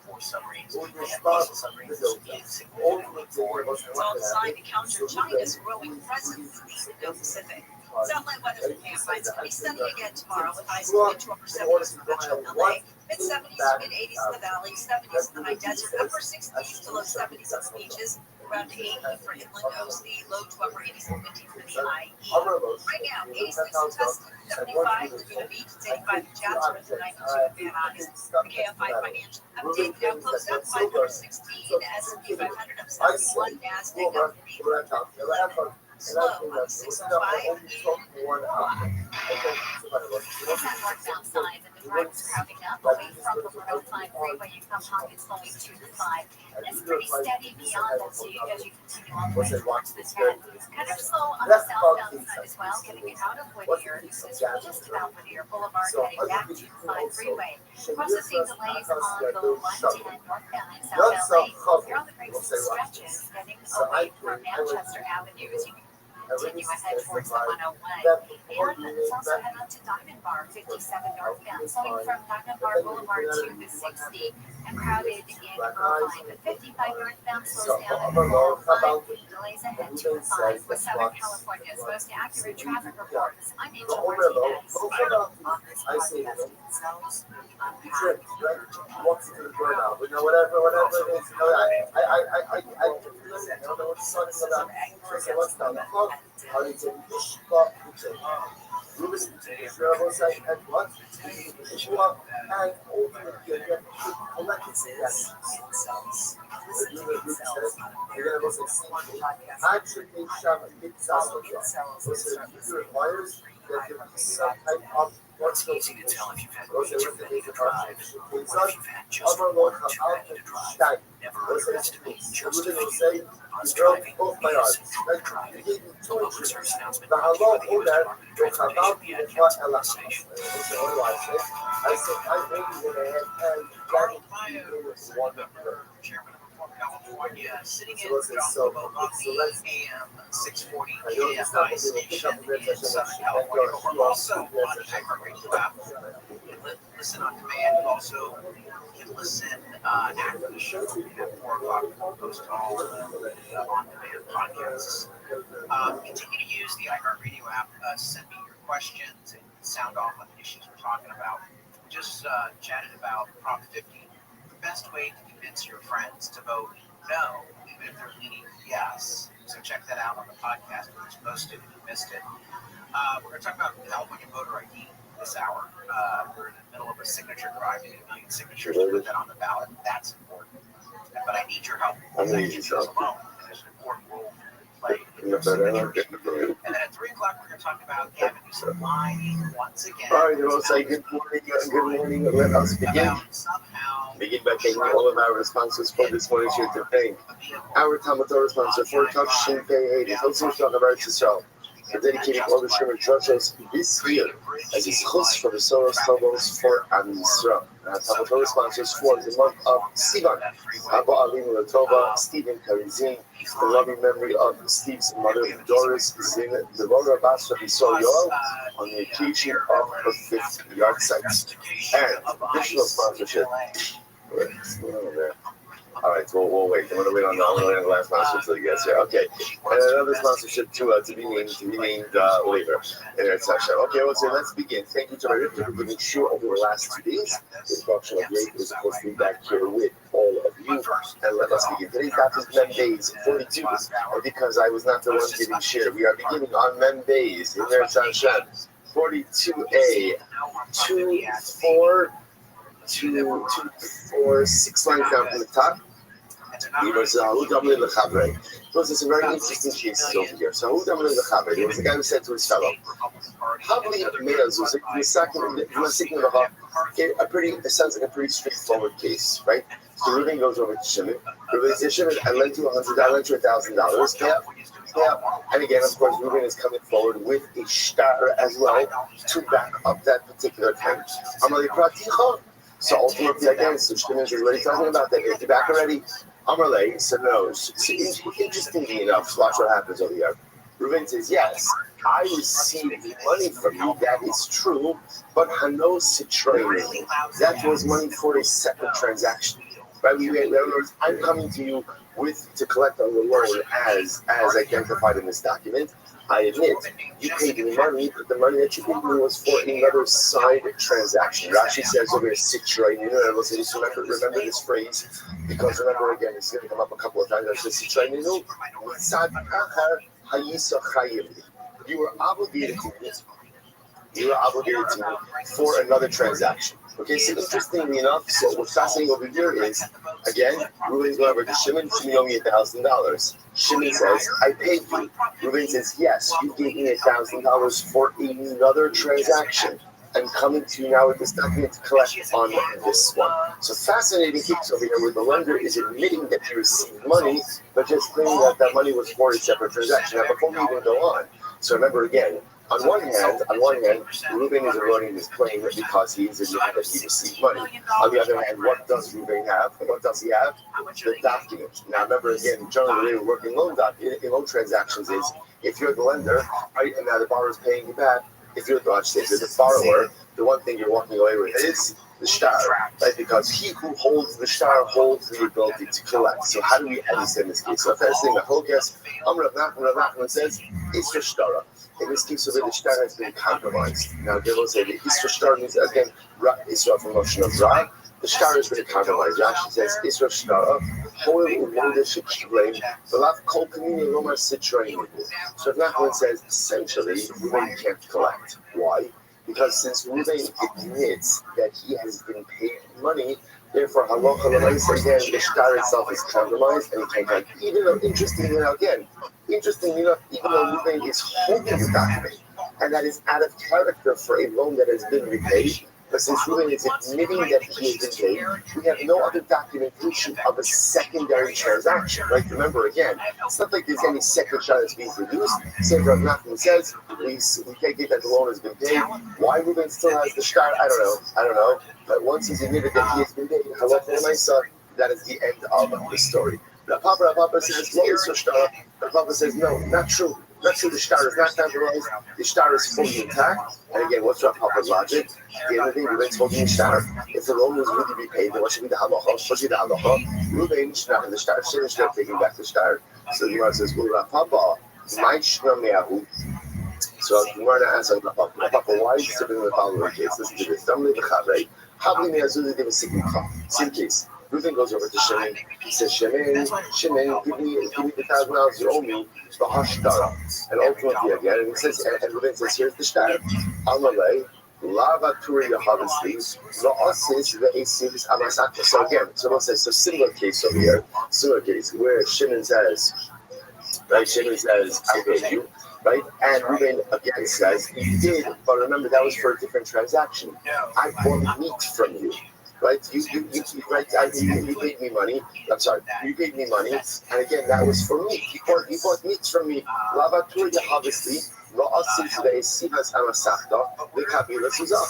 For submarines and coastal submarines is significantly forward. It's all designed to counter China's growing presence in the Indo-Pacific. Satellite weather forecast finds a sunny again tomorrow with highs of mid to upper 70s for metro LA, mid 70s to mid 80s in the valley, 70s in the high desert, upper 60s to low 70s on the beaches, around 80 for inland coast, the low to upper 80s and 50s for the IE. Right now, 86 in Tustin, 75 in Laguna Beach, 85 in Chatsworth, and 92 in Van Nuys. The KFI financial update now closed up 516, S&P 500 up 71, NASDAQ up 311. Slow on 605 It's that northbound side that the drivers crowding up away from the 105 freeway. You come pockets flowing to the 5. And it's pretty steady beyond that, so as you continue all the way towards this head. Kind of slow on the southbound side as well, getting it out of Whittier. This is just about Whittier Boulevard heading back to the 5 freeway. Processing delays on the 110 northbound in South LA. You're on the brakes and stretches, getting away from Manchester Avenue as you continue ahead towards the 101. And it's also head on to Diamond Bar, 57 northbound, slowing from Diamond Bar Boulevard to the 60 and crowded in Irvine. The 55 northbound slows down at the 405. Delays ahead to the 5 with Southern California's most accurate traffic reports. I'm Angel Martinez. On this podcast themselves, Walks into the door now, but whatever it is, I don't know what the sun is about. So what's down the clock? How do you take this clock? Ruben, Israel said, and what? And ultimately, you get collected cells. Actually, it requires that there be some type of it's easy to tell if you've had way too many to drive, or if you've had just one too many to drive. Never underestimate just a few. Bus driving is drunk driving. The public service announcement brought to you by the U.S. Department of Transportation and Council of Station. Chairman of California, sitting in for John Bobotti, AM 640 KFI station in Southern California, but we're also on the iHeartRadio app. You can listen on demand. You also can listen after the show at 4 o'clock. We'll post all on-demand podcasts. Continue to use the iHeartRadio app. Send me your questions and sound off on the issues we're talking about. We just chatted about Prop 50. The best way to convince your friends to vote no, even if they're leaning yes. So check that out on the podcast. We just posted if you missed it. We're going to talk about California voter ID this hour. We're in the middle of a signature drive to get 1 million signatures to put that on the ballot. That's important. But I need your help. Signatures alone. There's an important role to play in your signatures. And then at 3 o'clock, we're going to talk about Gavin Newsom lying once again. All right, we'll say good morning. Let us begin. Begin by thanking all of our sponsors for this morning's year to thank our Talmud Torah sponsor for Tafshin Pei 80, hosting Shach of Eretz Yisrael, for dedicating all the Shemar Drushos this year as his host for the Soros Tovos for Am Yisrael. Talmud Torah sponsors for the month of Sivan, Abba Avinu Latova, Stephen Karizin, the loving memory of Steve's mother, Doris Zin, the Rabbi Rothschild Yoel, on the occasion of her 5th yard site. And additional sponsorship. What's going on there? All right, we'll wait. I'm gonna wait on the last sponsorship until he gets here. Okay, and another sponsorship to be named later in our session. Okay, let's begin. Thank you to everyone for giving sure over the last 2 days. This function of great is supposed to be back here with all of you. And let us begin. Today's topic is Membeis 42. And because I was not the one giving share, we are beginning on Membeis in their Sashan 42a 6 lines down from the top. So this is a very interesting case over here. So there was a guy who said to his fellow, it sounds like a pretty straightforward case, right? So Reuben goes over to Shimon. Reuben says, Shimon, I lent you $1,000. Yeah. And again, of course, Reuben is coming forward with a shtar as well to back up that particular claim. So ultimately, again, so Shimon is already talking about that. Is he back already? Amarle said no. So interestingly enough, watch what happens over here. Reuben says yes. I received money from you, that is true, but Hano Citrain, that was money for a separate transaction. Right? In other words, I'm coming to you to collect on the loan as identified in this document. I admit, you paid me money, but the money that you paid me was for another side transaction. Rashi says over here, Citrain, remember this phrase, because remember again, it's going to come up a couple of times. I said, Citrain, you were obligated to me. You were obligated to me for another transaction. Okay, so interestingly enough, so what's fascinating over here is, again, Reuben's going over to Shimon owe me $1,000. Shimon says, I paid you. Reuben says, yes, you gave me $1,000 for another transaction. I'm coming to you now with this document to collect on this one. So fascinating case over here where the lender is admitting that he received money, but just claiming that that money was for a separate transaction. Now, before we even go on, so remember again, on one hand, Reuben is eroding his claim because he is admitting that he received money. On the other hand, what does Reuben have? What does he have? The document. Now remember again, generally the way we work in loan transactions is if you're the lender, right, and now the borrower is paying you back. If you're the borrower, the one thing you're walking away with is the shtar, right? Because he who holds the shtar holds the ability to collect. So how do we understand this case? So first thing, the whole guess, Rav Nachman says, it's your shtar. In this case, so the shtar has been compromised. Now, they will say the Isra shtar means, again, Isra from Moshe of Ra. The shtar has been compromised. Rashi says, Isra shtar, so Nachman says, essentially, Reuben can't collect. Why? Because since Reuben admits that he has been paid money, therefore, halacha l'maisa, again, the shtar itself is compromised and he can't collect. Even though, interestingly enough, even though Reuben is holding the document, and that is out of character for a loan that has been repaid, but since Reuben is admitting that he has been paid, we have no other documentation of a secondary transaction. Right? Remember again, it's not like there's any second shot that's being produced. Same Rav Nachman says, we can't get that the loan has been paid. Why Reuben still has the shtar? I don't know. But once he's admitted that he has been paid, halacha l'maisa, that is the end of the story. Rav Papa says, what is your shtar? Rav Papa says, no, not true. Not true, the shtar is not compromised. The shtar is fully intact. And again, what's Rav Papa's logic? At the end of the day, Reuben's holding the shtar. If the loan was really repaid, then what should be the halacha? What should be the halacha? Reuben should not have the shtar. Shimon should have taken back the shtar. So the Gemara says, well, Rav Papa, my shtar me'ahu. So the Gemara asks Rav Papa, why is this in the following case? Listen to this. Don't leave the chavre. Habli me'azu, give a same case. Reuben goes over to Shimon. He says, Shimon, give me the $1,000 you owe me, the hashtara. And ultimately again, and he says, and Reuben says, here's the shtar. Amalei, lava turi yahavasli, la'asis ve'esis amasakta. So again, so we'll say, so similar case over here, where Shimon says, right, I paid you. Right? And Reuben again says, he did, but remember that was for a different transaction. I bought meat from you. Right? You paid me money. I'm sorry. You paid me money, and again, that was for meat. You bought meat from me.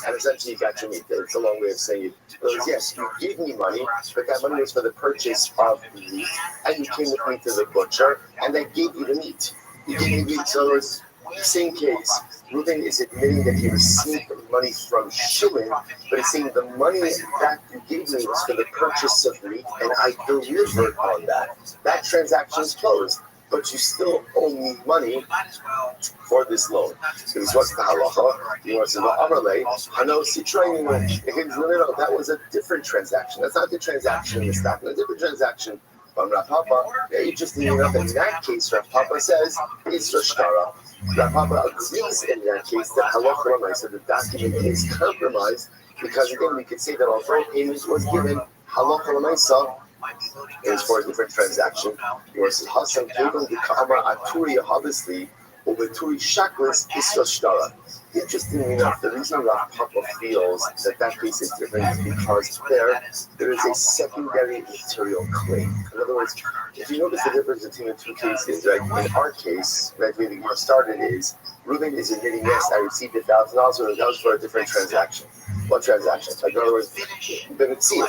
And essentially, you got your meat. It's a long way of saying it. Whereas, yes, you gave me money, but that money was for the purchase of meat, and you came with me to the butcher, and they gave you the meat. You gave me meat, so it's same case. Reuben is admitting that he received money from Shimon, but he's saying the money that you gave me was for the purchase of meat, and I delivered on that. That transaction is closed, but you still owe me money for this loan. Because what's the halacha? You want to say, that was a different transaction. That's not the transaction in the stock, a different transaction. But Rav Papa, interestingly enough, in that case, Rav Papa says, it's Restream. Rav Papa agrees in that case that halacha l'maisa, the document is compromised, because again, we could say that although payment was given, halacha l'maisa, it was for a different transaction. Yours is Hassan Kevin the Kamra Aturi Habisli over Turi Shaklis Isra Shtara. Interestingly enough, the reason Rav Papa feels that case is different is because there is a secondary material claim. In other words, if you notice the difference between the two cases, right? In our case, right, where the started is Reuben is admitting, yes, I received $1,000, but that was for a different transaction. What transaction? Like, in other words, then it's you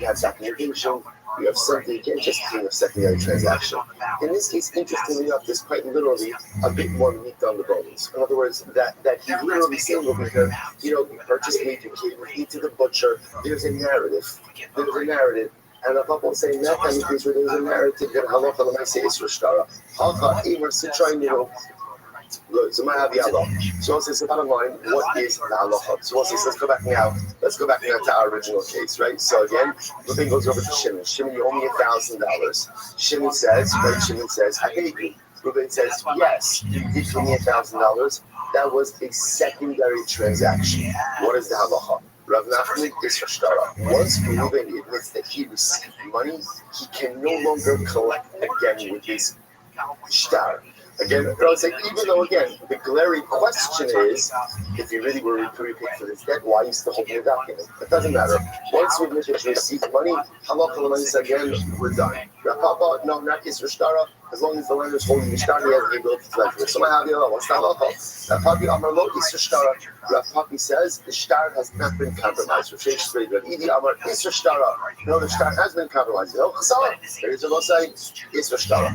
have documentation, you have something, you can't just do a secondary transaction. In this case, interestingly enough, there's quite literally a bit more meat on the bones. In other words, that he literally saying over here, you purchase meat, you gave meat to the butcher. There's a narrative. And a couple saying that kind of case where there's a narrative that halacha l'maaseh is restara. Halacha imer sitrai niro. Good. So so says the bottom line, what is the halacha? So says, let's go back now to our original case, right? So again, Reuben goes over to Shimon. Shimon, you owe me $1,000. Shimon says, I hate you. Reuben says, yes, you did pay me $1,000. That was a secondary transaction. What is the halacha? Rav Nachman is Hashtara. Once Reuben admits that he received money, he can no longer collect again with his shtar. Again, I would say, even though, again, the glaring question is, if you really were repaid for this debt, why are you still holding the document? It doesn't matter. Once we admit that you received money, halacha l'maaseh again, we're done. Rapapa, no, not his Hashtara. As long as the lender is holding the shtar, he has the ability to collect it. So I have the other. What's the halacha? Rav Amar lo is Hashtara. Rav Papi says the shtar has not been compromised. Rav Idi Amar is Hashtara. No, the shtar has been compromised. No, Chasala. There is a law saying is Hashtara.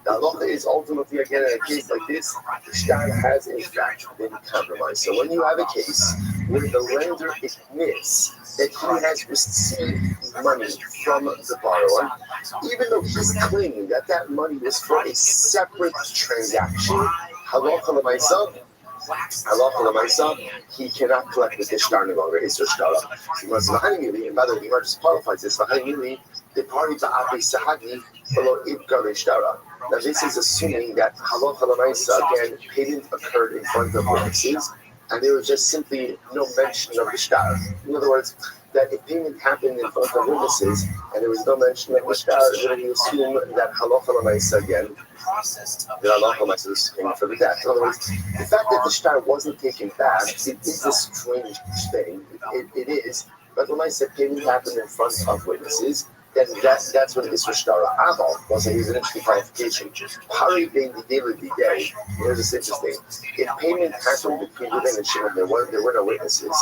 The halacha is ultimately, again, in a case like this, the shtar has in fact been compromised. So when you have a case where the lender admits that he has received money from the borrower, even though he's claiming that that money was for a separate transaction, halacha l'maaseh, he cannot collect with the shtar no longer. It's shtara. And by the way, the just qualifies this. The party ba'api sahagi below ibgar shtara. Now this is assuming that halacha l'maaseh, again, payment occurred in front of witnesses, and there was just simply no mention of the shtar. In other words, that if payment happened in front of witnesses and there was no mention of the shtar, then you assume that halacha l'maaseh again, the halacha l'maaseh is paying for the debt. In other words, the fact that the shtar wasn't taken back, it is a strange thing. It is, but l'maaseh payment happened in front of witnesses. Then that's what it is for shtara. Aval was an interesting clarification. Pari being the day of the day. Here's this interesting. If payment happened between Reuben and Shimon, there were no witnesses.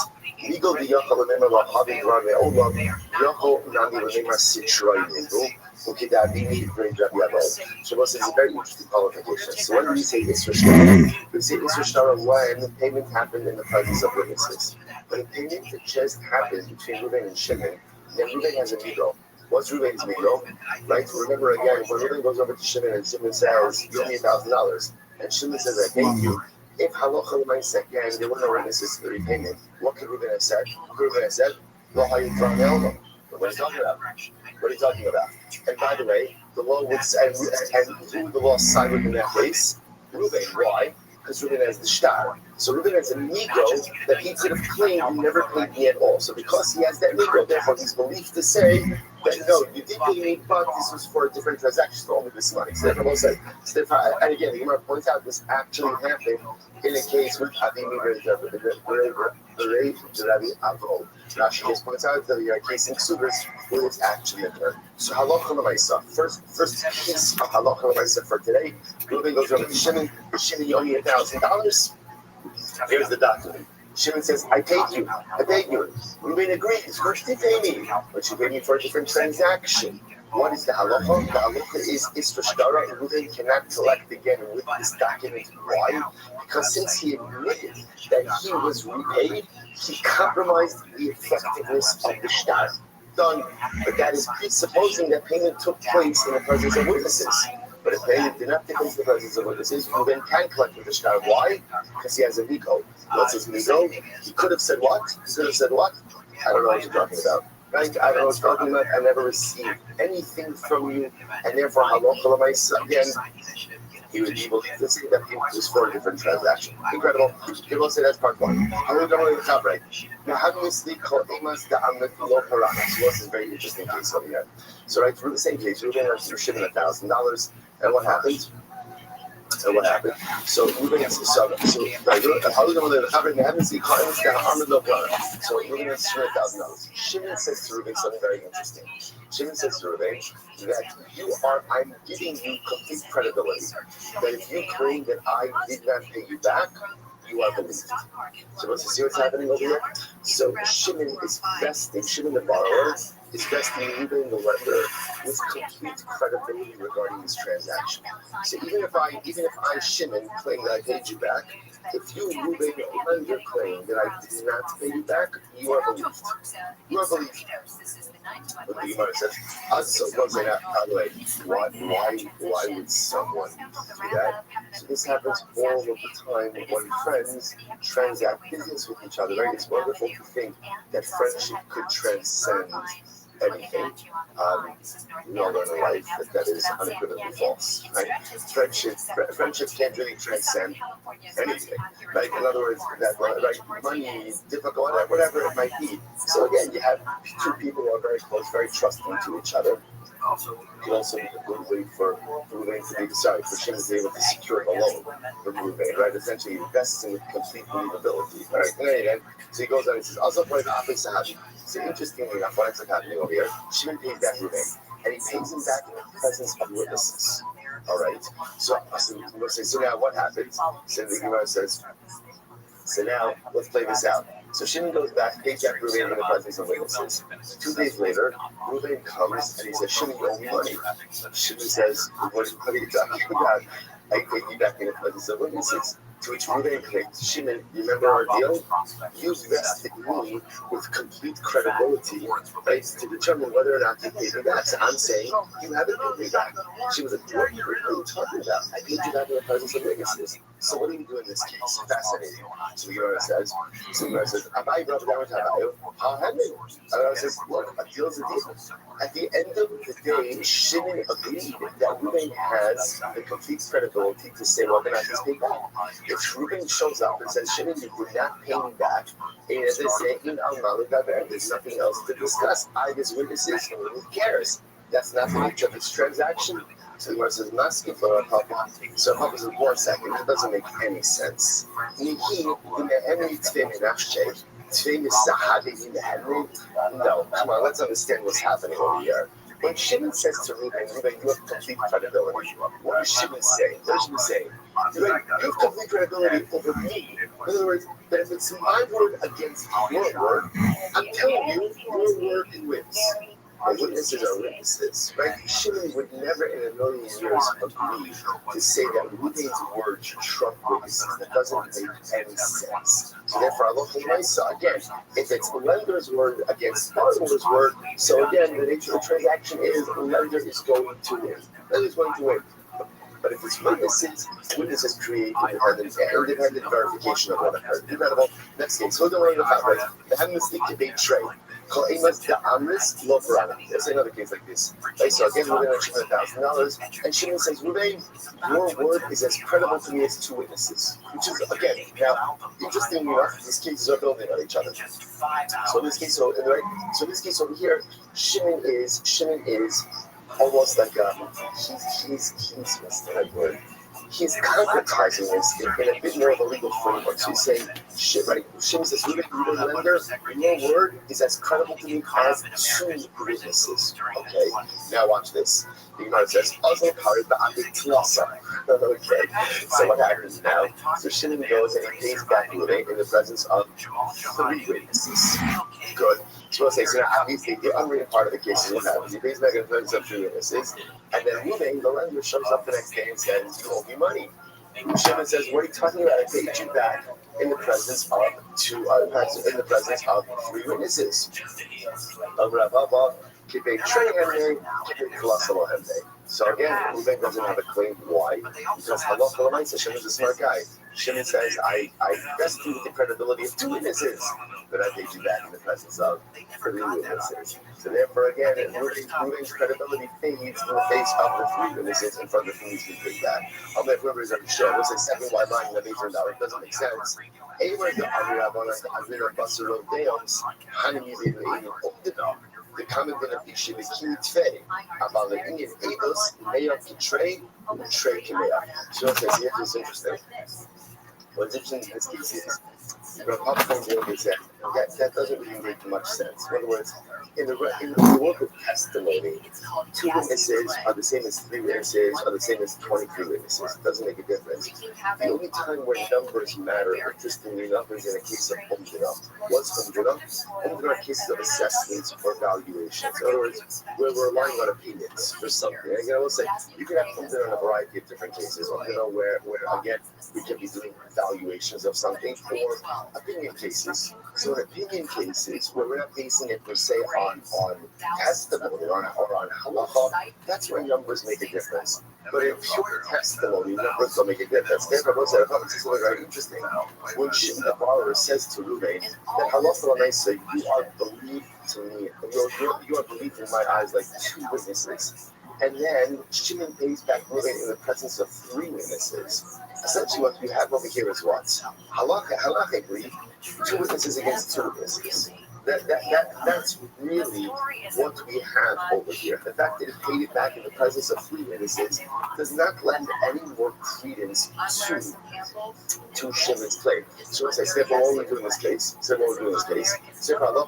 Legal the yachal lemema lahavi rame olam yachal nami lemema sitroi nidu. Okay, that we need to bring Rabbi Rothschild. Shabbos is a very interesting qualification. So when we say Isra Shtara, we say Isra Shtara when the payment happened in the presence of witnesses. But if payment just happened between Reuben and Shimon, then Reuben has a migo. What's Reuben's migo? Right? Remember again, when Reuben goes over to Shimon and Shimon says, "You owe me $1,000," and Shimon says, "I paid you." If halacha l'maaseh again, there were no witnesses to the repayment, what could Reuben have said? Reuben have said, "Lo hayitron elmo." What are you talking about? What are you talking about? And by the way, the law would say, and who the law sided in that case? Reuben. Why? Because Reuben has the shtar. So Reuben has a migo that he could have claimed he never paid me at all. So because he has that migo, therefore he's believed to say that no, you did pay me, but this was for a different transaction, so only this money. So therefore, and again, the Gemara points out this actually happened in a case with Avimi Rabbi Avol. Rashi just points out that there are cases in Ksubas where it's actually occurred. So halacha l'maaseh. First piece of halacha l'maaseh for today. Reuben goes over to Shimon. Shimon, you owe me $1,000. Here's the document. Shimon says, I paid you. Reuben agrees. First he paid me, but you paid me for a different transaction. What is the halacha? The halacha is Isra Shtara. Reuben cannot collect again with this document. Why? Because since he admitted that he was repaid, he compromised the effectiveness of the shtar. Done. But that is presupposing that payment took place in the presence of witnesses. But if payment did not take place in the presence of witnesses, Reuben can collect with the shtar. Why? Because he has a migo. What's his migo? He could have said what? I don't know what you're talking about. Right? I don't know what you're talking about. I never received anything from you, and therefore, halacha l'maaseh again, he would be able to say that it was for a different transaction. Incredible. You will say that's part one. How are we going to the top right? Now, how do we speak called Emas da Amnet Lo Paranas? So this is a very interesting case over here. So, right, through the same case, we're going to Shimon $1,000, and what happened? So Reuben, how are we going to the top right? Now, see Emas da Amnet Lo Paranas. So Reuben has $1,000. Shimon says to Reuben something very interesting. Shimon says to Reuben that I'm giving you complete credibility. That if you claim that I did not pay you back, you are believed. So let's see what's happening over here. So Shimon is vesting, Shimon the borrower is vesting Reuben the lender with complete credibility regarding this transaction. So even if I Shimon claim that I paid you back, if you Reuben lender claim that I did not pay you back, you are believed. You are believed. What the Gemara says. So by the way, why would someone do that? So this happens all of the time when friends transact business with each other, right? It's wonderful to think that friendship could transcend anything. We all learn in life that is unequivocally false, right? Friendship can't really transcend anything. Like, in other words, that, right, money, difficult, whatever it might be. So again, you have two people who are very close, very trusting to each other. You can also be a good way for Ruvain to be for Shimon to be able to secure a loan for Ruvain, right? Essentially, investing with complete believability, right? And so he goes on and says, also for the opposite Sahabi. So interestingly enough, what's happening over here? Shimon pays back Ruvain, and he pays him back in the presence of witnesses. All right. So now what happens? So the Gemara says, so now let's play this out. So Shimon goes back, pays back Reuben in the presence of witnesses. 2 days later, Reuben comes and he says, Shimon, you owe me money. Shimon says, what are you talking about? I paid you back in the presence of witnesses. To which Reuben claims, Shimon, you remember our deal? You vested me with complete credibility, right, to determine whether or not you paid me back. So I'm saying, you haven't paid me back. She was like, what are you talking about? I paid you back in the presence of witnesses. So what do you do in this case? Fascinating. So the Gemara says, Abai brought down Tabayo, how happened? And says, look, a deal is a deal. At the end of the day, Shimon agreed that Reuben has the complete credibility to say whether or not he's paid back. If Reuben shows up and says, Shimon, you did not pay me back, and as they say, there's nothing else to discuss. I, as witnesses, who cares? That's not the nature of this transaction. So the Gemara says, Maski for Papa. So Papa says, 1 second, that doesn't make any sense. No, come on, let's understand what's happening over here. When Shimon says to Reuben, you have complete credibility. What is Shimon saying? What is Shimon saying? You have complete credibility over me. In other words, that if it's my word against your word, I'm telling you, your word wins. And witnesses are witnesses, right? Shimon would never in a million years agree to say that Reuben's word should trump witnesses. That doesn't make any sense. So therefore, Allah again, if it's lender's word against borrower's word, so again, the nature of the transaction is lender is going to win. Lender is going to win. But if it's witnesses create independent verification of what occurred. Incredible. Next case. Hold on, the amnesty debate trade. There's another case like this. Right, so again, Reuben mentioned $1,000, and Shimon says, Reuben, your word is as credible to me as 2 witnesses. Which is, again, now, interestingly enough, these cases are building on each other. So this case, this case over here, Shimon is almost like he's concretizing this in a bit more of a legal framework. So he's saying, Shimon says, Reuben lender, your word is as credible to me as 2 witnesses. Okay, now watch this. The Gemara says, okay, so what happens now? So Shimon goes and he pays back Reuben in the presence of 3 witnesses. Good. So we'll say, so now obviously the unwritten part of the case is what happens. He pays back in the presence of 3 witnesses, and then Reuben, the lender, shows up the next day and says, you owe me money. Shimon says, what are you talking about? I paid you back in the presence of 3 witnesses. So again, Reuben doesn't have a claim. Why? Because Halacha L'maisa, Shimon is a smart guy. Shimon says, I vest you with the credibility of 2 witnesses, but I paid you back in the presence of 3 witnesses. So therefore, again, Reuben's credibility fades in the face of the 3 witnesses in front of whom he's been paid back. I'll make whoever is on the show. We'll say second why lying the $800. It doesn't make sense. The common beneficia is Kitve, about the Indian Abels, Mayor Kitray, and Trey Kimea. So, here's what's interesting. What's interesting in this case is But Papa comes in and said, that doesn't really make much sense. In other words, in the work of testimony, 2 witnesses are the same as 3 witnesses, are the same as 23 witnesses. It doesn't make a difference. The only time where numbers matter, interestingly enough, is in a case of Umdina. What's Umdina? Umdina are cases of assessments or valuations. In other words, where we're relying on opinions for something. Again, I will say, you can have Umdina in a variety of different cases. Umdina where again, we can be doing valuations of something, or opinion cases. So in opinion cases, where we're not basing it per se on testimony or on halacha, that's where numbers make a difference. But in pure testimony, numbers don't make a difference. Therefore, I thought this is very interesting. When Shimon the borrower says to Ruvain that halacha l'maisa, you are believed to me, you are believed in my eyes like 2 witnesses. And then Shimon pays back Ruvain in the presence of 3 witnesses. Essentially, what we have over here is what? Halachically, 2 witnesses against 2 witnesses. That's really what we have over here. The fact that it paid it back in the presence of 3 witnesses does not lend any more credence to Shimon's claim. So as I said, what we're doing in this case, so if Allah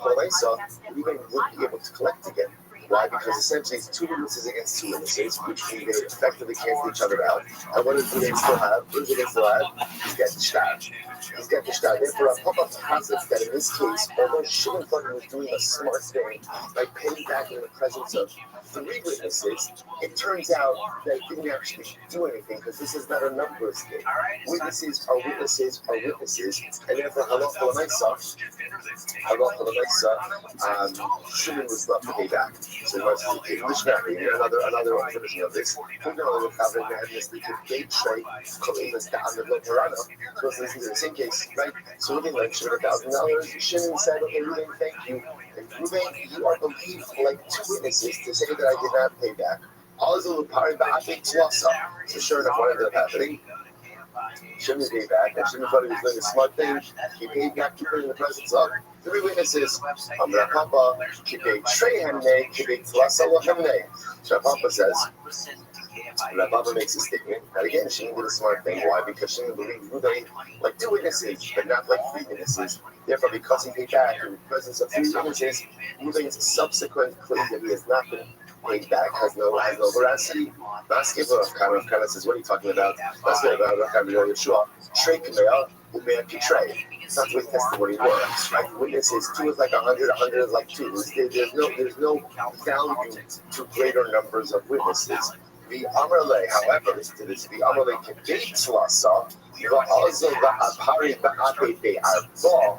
we would be able to collect again. Why? Because essentially it's 2 witnesses against 2 witnesses, which we effectively cancel each other out. And what does they still have? He's got the shtab. Therefore, Papa posits that in this case, although Shimon thought he was doing a smart thing by paying back in the presence of 3 witnesses, it turns out that he didn't actually do anything because this is not a numbers game. Witnesses are witnesses, and therefore halacha l'maisa, Shimon was left to pay back. So another version of this. So this is the same case, right? So Ruvain mentioned $1,000. Shimon said, okay, Ruvain, thank you. And Ruvain, you are believed like 2 witnesses to say that I did not pay back. So sure enough, what ended up happening? Shimon paid back, and Shimon thought he was doing a smart thing. He paid back to her in the presence of 3 witnesses. Papa, so Papa says, Papa makes a statement that again, Shimon did a smart thing. Why? Because Shimon believed Ruvain like 2 witnesses, but not like 3 witnesses. Therefore, because he paid back in the presence of 3 witnesses, Ruvain's subsequent claim that he has not been paid back has no veracity. Kind says, what are you talking about? That's Yeshua. It's not the way testimony works, right? Witnesses, 2 is like 100, 100 is like 2. There's no value to greater numbers of witnesses. The Amarle, however, listen to this. The Amarle can date Slasa. The also the Apari Ba'ape Be Arba.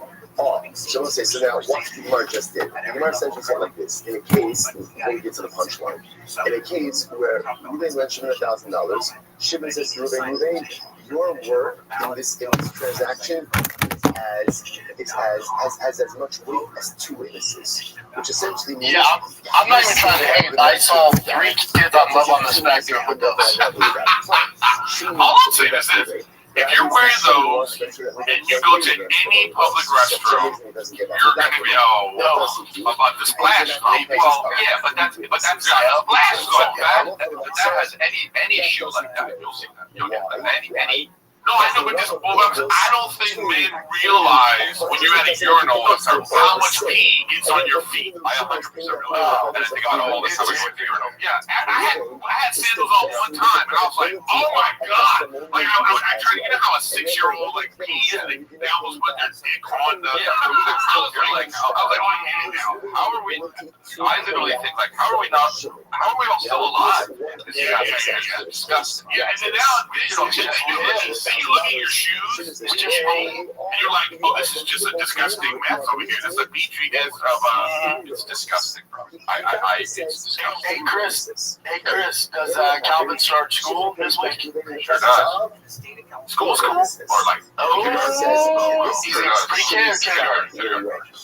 So let's say, so now what the Gemara just did. The Gemara essentially said like this. In a case, before we get to the punchline, in a case where Ruvain lent Shimon $1,000, Shimon says to Ruvain, your work in this transaction has as much weight as 2 witnesses, which essentially means... Yeah, I'm not even trying to hate. I saw 3 kids on Love on the Spectrum with those. All I'm saying is this. If you're wearing those and you go to any public restroom, you're going to be about the splash zone. Well, yeah, but that's not a splash zone. That has any issue like that. You'll get any. No, I know, but I don't think men realize when you're at a urinal how much pee gets on your feet. I 100% realize. And I think about all the time I went to the urinal. Yeah, and I had sandals on one time, and I was like, oh my god! Like I tried to, you know how a 6-year-old like pees and they almost put their dick on the. I was like, how are we? I literally think like, how are we all still alive? Yeah, disgusting. Yeah, and then now you look at your shoes, which is wrong, and you're like, oh, this is just a disgusting mess over here. This is a petri dish of it's disgusting, bro. It's disgusting. Hey Chris, does Calvin start school this week? Sure does. School's cool? Or like, he's in pre-K or kindergarten?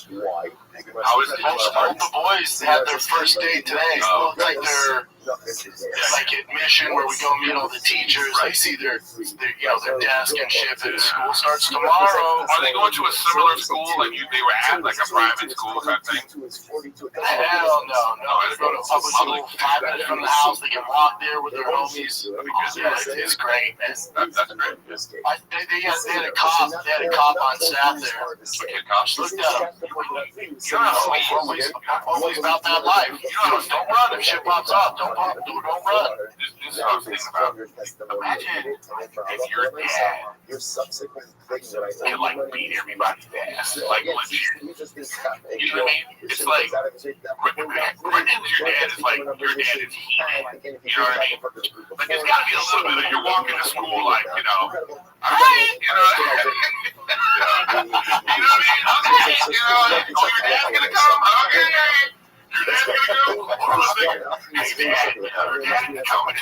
How is it? All the boys had their first day today. It looks like they're like admission where we go meet all the teachers. I see their their desk and shit. And school starts tomorrow. Are they going to a similar school like they were at, like a private school type thing? Hell no. They go to a public school 5 minutes from the house. They can walk there with their homies. Yeah, it's great, man. That's great. They had a cop on staff there. Cops looked at him. You know, always about that life. You know, don't run if shit pops up. Don't run. This is what I was thinking about. Imagine if your dad can like beat everybody's ass, like legit. You know what I mean? It's like Brendan's your dad is like your dad is He-Man. You know what I mean? Like there's got to be a little bit of you're walking to school like alright, you know. You know what I mean? Okay, oh your dad's gonna come. Okay. Your dad's gonna go. Hey, Dad, your dad's coming.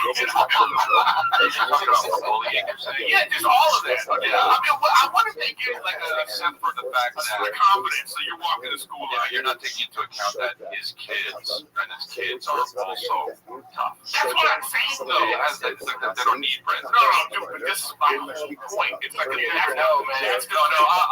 Yeah, just all of that. Yeah, I mean, I wonder if they get like except for the fact that confidence. so you're walking to school, you're not taking into account that his kids and his kids are also tough. That's what I'm saying, though. They don't need friends. No, dude, this is my whole point. It's like, no,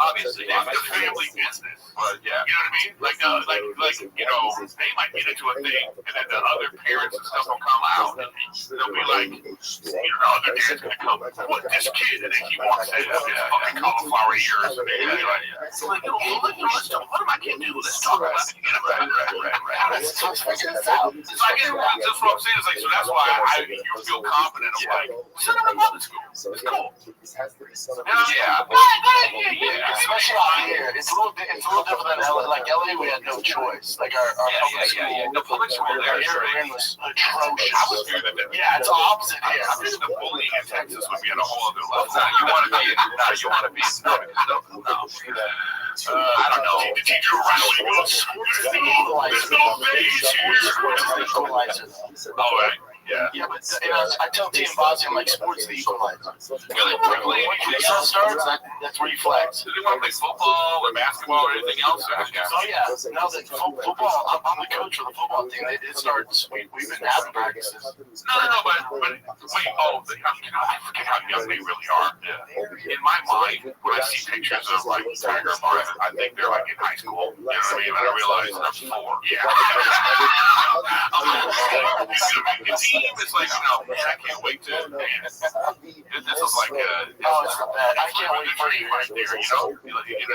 obviously, it's the family business. But yeah, you know what I mean? Like, they might get into a thing, and then the other parents and stuff will come out, and they'll be like, their dad's gonna come, what, this kid, and then he walks in, fucking cauliflower ears, and they're like, it's like, what am I gonna do? Let's talk about it. Let's figure this out. It's like, that's what I'm saying. It's like, so that's why you feel confident. I'm like, send them to public school. It's cool. Yeah. Especially out here, it's a little different than LA. Like LA, we had no choice. Like our public school, the public school there is atrocious. Yeah, it's opposite here. I'm thinking the bullying in Texas would be at a whole other level. You want to be. I don't know. The teacher around when you go to school. There's no face here. All right. Yeah, but I tell Team Bossy, I'm like, sports the equalizer. Really, when the sun starts, that's where you flex. Do they want to play football or basketball or anything else? Oh yeah, now that football, I'm the coach of the football team. It starts. We've been having practices. No, but wait. I forget how young they really are. In my mind, when I see pictures of like Tiger and Martin, I think they're like in high school. You know what I mean? I realize they're 4. Yeah. It's like, man, I can't wait to. Man, this is like, I can't wait for you right there.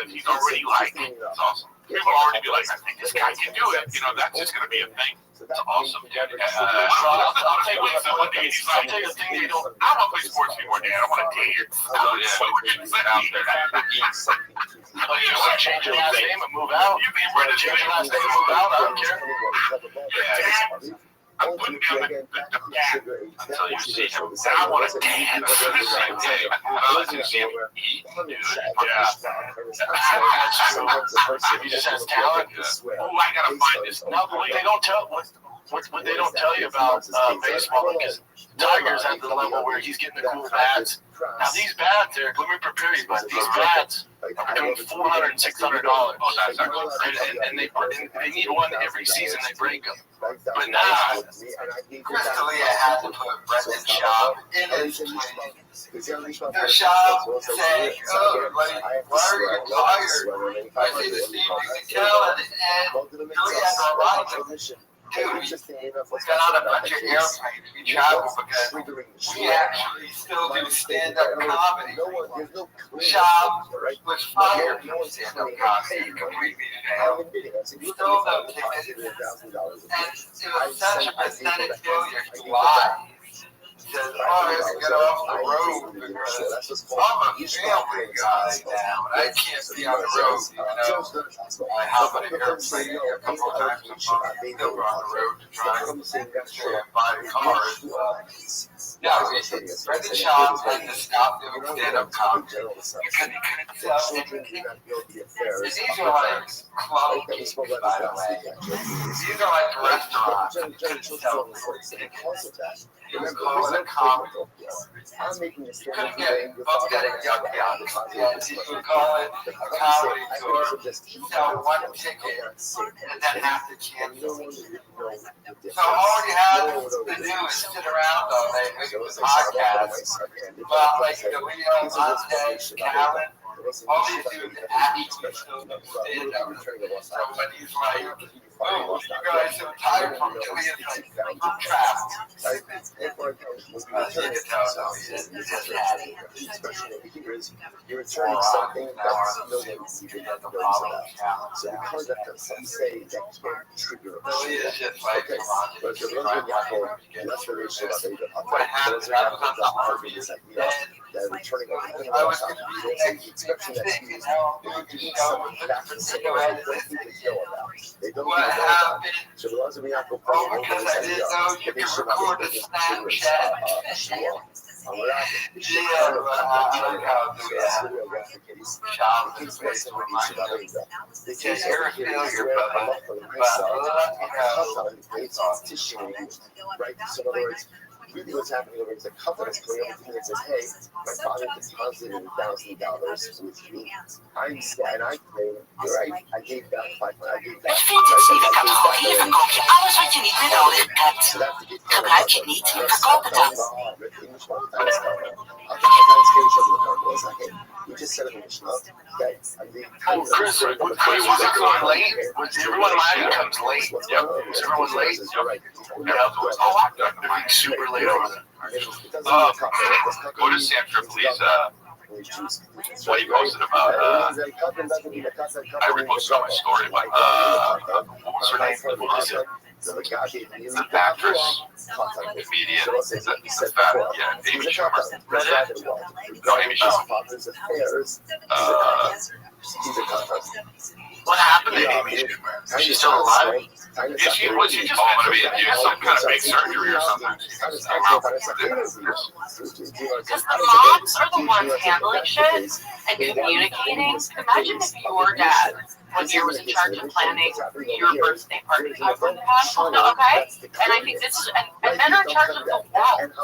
He's already like, it's awesome. People already be like, I think this guy can do it. That's just gonna be a thing. It's awesome, dude. I'll tell you what. One day he's like, I don't want to play sports anymore, Dad. I want to date. You want to change your last name and move out? You want to change your last name and move out? I don't care. Yeah. I'm putting down the dad until you see him. I want to dance. I like to see him eat, dude. Yeah. He just has talent. Oh, I gotta find this. No, what they don't tell. What they don't tell you about baseball is Tiger's at the level where he's getting the cool bats. Now these bats, Eric, let me prepare you, but these bats are between $400 and $600. And they need one every season. They break them. But now, Chris D'Elia had to put Brendan Schaub in his tweet. Schaub saying, "Oh, why are you tired? I see the Steve McKell and D'Elia had to remind him." Dude, we got on a bunch of airplanes. We travel because we actually still do stand-up comedy. Schaub was fired from stand-up comedy. Completely failed. Still no tickets. And it was such a pathetic failure to lie. He says, I have to get off the road because I'm a family guy now, and I can't be on the road, I hop on an airplane a couple of times a month, still go on the road to try and buy cars. Brendan Schaub had to stop doing stand-up comedy because he couldn't sell anything. And these are like club gigs, by the way. These are like restaurants that couldn't sell anything. You can call it a comedy. I'm making a You couldn't get booked at a yuck yuck. Yeah, you can call it a comedy tour. Sell one ticket and then have to cancel. So all you have to do is sit around all day making the podcast. But like the Leo Monte, Calvin, all they do is actually stand up. So when he's like, oh, you guys are tired from doing it, like, I'm trapped. You're returning something that's no one even knows about. So because of some say that can't trigger a okay. But the Roman Yaakov, that's what they should have. What happened? I was on the army. They're returning I was expecting that you something back to say, they don't what happened? So the Roman Yaakov, because I didn't know you could record a Snapchat. Yeah, but I don't know. Sean is based on my can't hear failure, it's tissue, right? So in other words, really what's happening over is a couple that's going over to me and says, hey, my father deposited $1,000 with me. And I claim, you're right, I gave back $500. Met Vintage categorie verkoop je alles wat je niet meer nodig hebt. Gebruik je niet, verkoop het dan. We just set up a mission up. Okay. Oh, Chris, was everyone late? Was everyone live comes late? Yep. Was everyone late? Yep. Oh, I'm super late over there. Go to Sandra, please. What he posted about, I reposted on my story, but, what was her name? What was it? The actress, comedian, the fat, yeah, Amy Schumer. No, Amy Schumer. What happened to Amy Schumer? Is she still alive? Was she just meant to be do some kind of big surgery or something? Because the moms are the ones handling shit and communicating. Imagine if your dad one year was in charge of planning your birthday party. Okay? And I think this is, and men are in charge of the world. The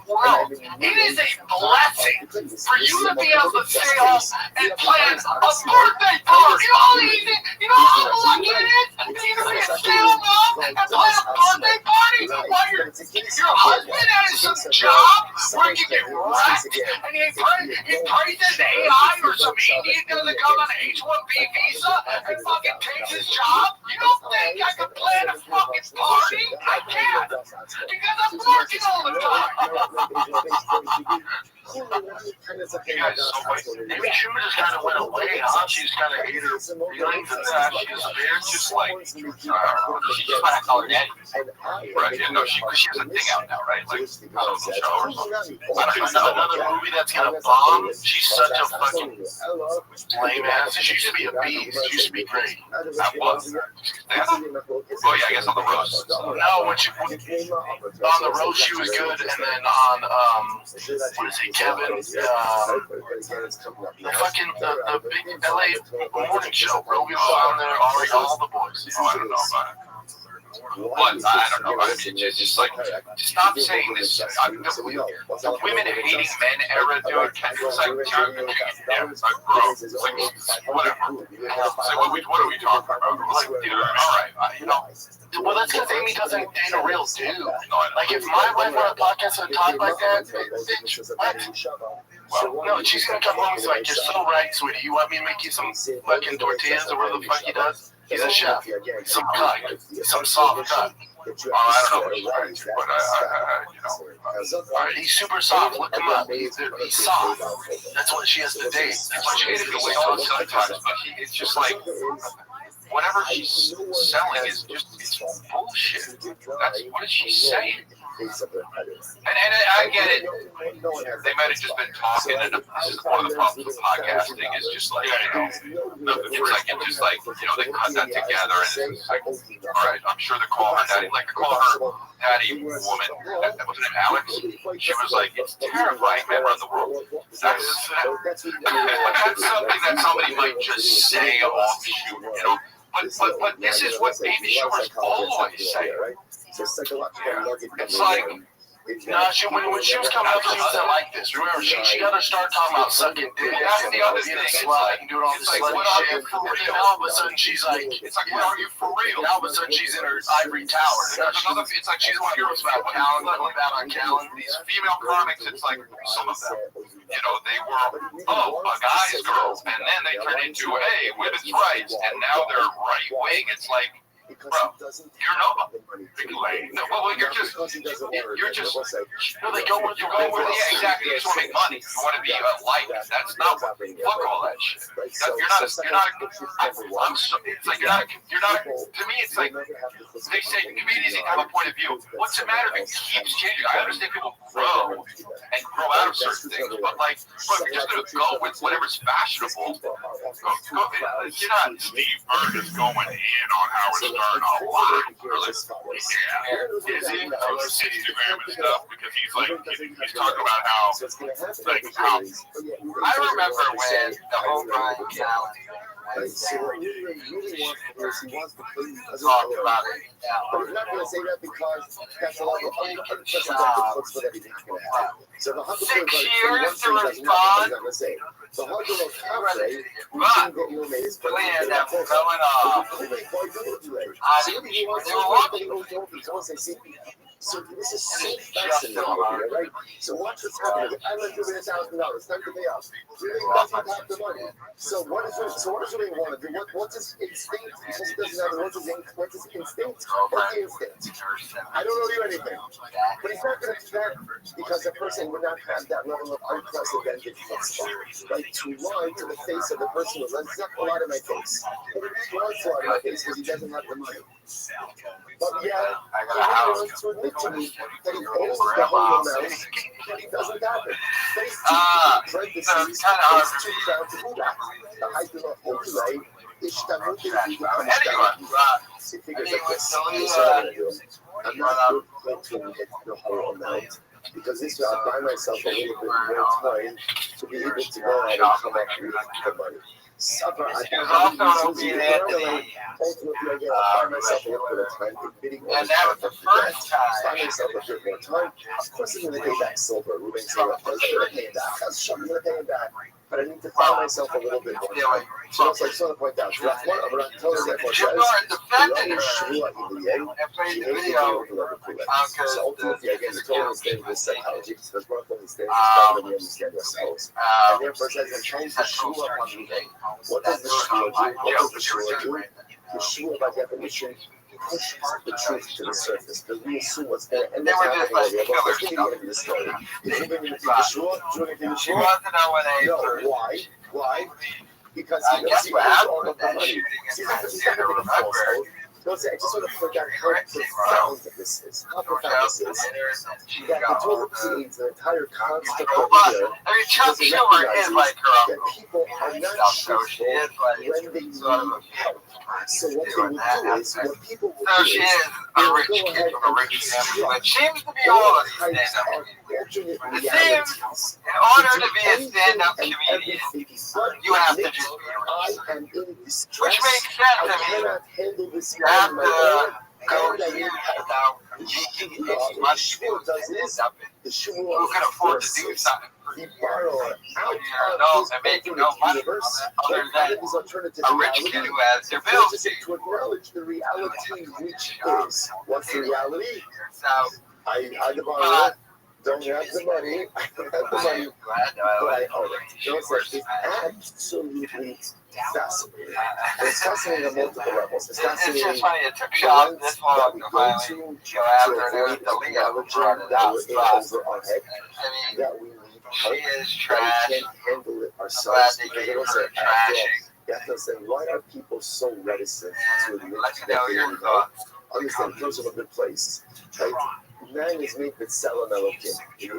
world. It is a blessing for you to be able to stay home and plan a birthday party. You know how lucky it is? And you can stay home and plan a birthday party while your husband has some job where he can get wrecked and he prays his AI or some idiot doesn't come on an H-1B visa and fucking takes his job. You don't think I can plan a fucking party? I can't. Because I'm working all the time. You guys so much. Maybe Schumer just kind of went away, huh? She's kind of ate her feelings and she disappeared. Just like, she just might have called her daddy. Right, yeah, no, she has a thing out now, right? Like, a little show or something. Another movie that's gonna bomb. She's such a fucking lame ass. She used to be a beast. She used to be great. That was. Oh yeah, I guess on the roast. No, when she on the roast she was good, and then on what is it, Kevin? The fucking the big LA morning show. Roby was on there. All the boys. Oh, I don't know about it. What? I don't know. It's just like, stop saying this. The women hating men era, dude. It's like, bro, whatever. What are we talking about? Like, dude, all right, you know. Well, that's because Amy doesn't date a real dude. Like, if my wife were on a podcast and talk like that, bitch, what? Well, no, she's gonna come home and be like, you're so right, sweetie. You want me to make you some fucking tortillas or whatever the fuck he does? He's a chef. Some cut. Some soft cut. Oh, I don't know what he's right, but you know. He's super soft. Look him up. He's soft. That's what she has to date. That's why she hated the way all sometimes. But it's just like, whatever she's selling is just, it's bullshit. That's what is she saying? And I get it. They might have just been talking, and this is one of the problems with podcasting is just like, you know, it's just like, you know, they cut that together, and it's like, all right, I'm sure they call her daddy, like they call her daddy woman. What's her name, Alex? She was like, it's terrifying men around the world. That's something that somebody might just say offshoot, you know. But this is what Amy Schumer's always saying. Right? So psychological nugget It's like, no, when she was coming up, she wasn't like this. Remember, she had to start talking about sucking dick. That's the other thing. It's like, and doing all this like, slut what are shit. you for real? And all of a sudden, she's like, It's like, what are you for real? Now all of a sudden, she's in her ivory tower. There's another, it's like she's one heroes about Callan, going down on Callan. These female comics, it's like some of them, you know, they were, a guy's girl, and then they turned into, hey, women's rights, and now they're right wing. It's like, bro, you're nobody. No, well, you're just, no, they go where yeah, exactly. You just want to make money. You want to be liked. That's not what, fuck all that shit. It's like, to me, it's like, they say comedians need to have a point of view. What's the matter if it keeps changing? I understand people grow and grow out of certain things, but like, bro, if you're just going to go with whatever's fashionable, you're not. Steve Byrne is going in on Howard Stern a lot. Yeah. Is he? On Instagram and stuff, because he's talking about how, I remember when the whole Brian Callen So what he really wants to do is he wants to please talked about it. but he's not going to say that because that's a lot of unprecedented that he's not going to have. So the 6 years to respond. The hard to look after it, But clear that was going on. So this is so fascinating, right? So watch what's happening. I left you $1,000. Time to pay off. Really doesn't have the money. So what does really want to do? What's his instinct? Because he doesn't have what's his instinct? What's the instinct? I don't know you anything. But he's not going to do that because a person would not have that level of unprecedented chutzpah, right? To lie to the face of the person who lends not a lot in my face. But he wants a lot in my face because he doesn't have the money. But yeah, he wants to admit to me that he owns the whole amount, that he doesn't have it. That he's too proud to do that. The height of the whole right is figures like this. I'm not going to get the whole amount. Because this way I'll buy myself a little bit more time to be able to go out and come up with the money. Suffer, I think ultimately I get I'll buy myself a little bit of time for bidding. And that was the first time. Buy myself a bit more time. Of course I'm going to pay back silver. Ruben said, of course I'm going to pay him back. I'm going to pay him back. But I need to buy myself a little bit more time. So it's like sort of point out. That's one. I'm not telling you what defended her and played the video because again, the total understanding of psychology, because we're not understanding better than we understand ourselves. And therefore, it says, I'm trying to show up on the day. What does the Shua do? What does the Shua do? The Shua, by definition, pushes the truth to the surface. Because we assume what's there. And that's happening already. Let's get into the story. Is you going to think the Shua? Do you want to think the Shua? No. Why? Because he knows he owns all of the money. He's not going to be a falsehood. I just want to point out how profound this is. How profound this is. That the total proceedings, the entire construct of the Chuck Schumer is like her that people are not truthful when they need help. So what they will do is, what people will do she is, is a rich kid from a rich family, but seems to be all of these stand-up comedians. It seems, in order to be a stand-up comedian, you have to just be rich. Which makes sense to me. You have to go here without making as much stand-up. Who can afford to do something for you? And making no money from it other than a rich kid who has their bills to to acknowledge the reality, which is, what's the reality? So, I don't have the money. I don't have the money. But I own it. It's absolutely fascinating. It's fascinating on multiple levels. It's fascinating. It's just funny. It took Sean this long to finally go after it. The Leo brought it out. I mean, she is trash. We can't handle it ourselves. I'm glad they gave her trashing. You have to say, why are people so reticent to admit Let me that know they your don't thoughts. understand? It comes from a good place, right? Man is made with Salam Elohim. If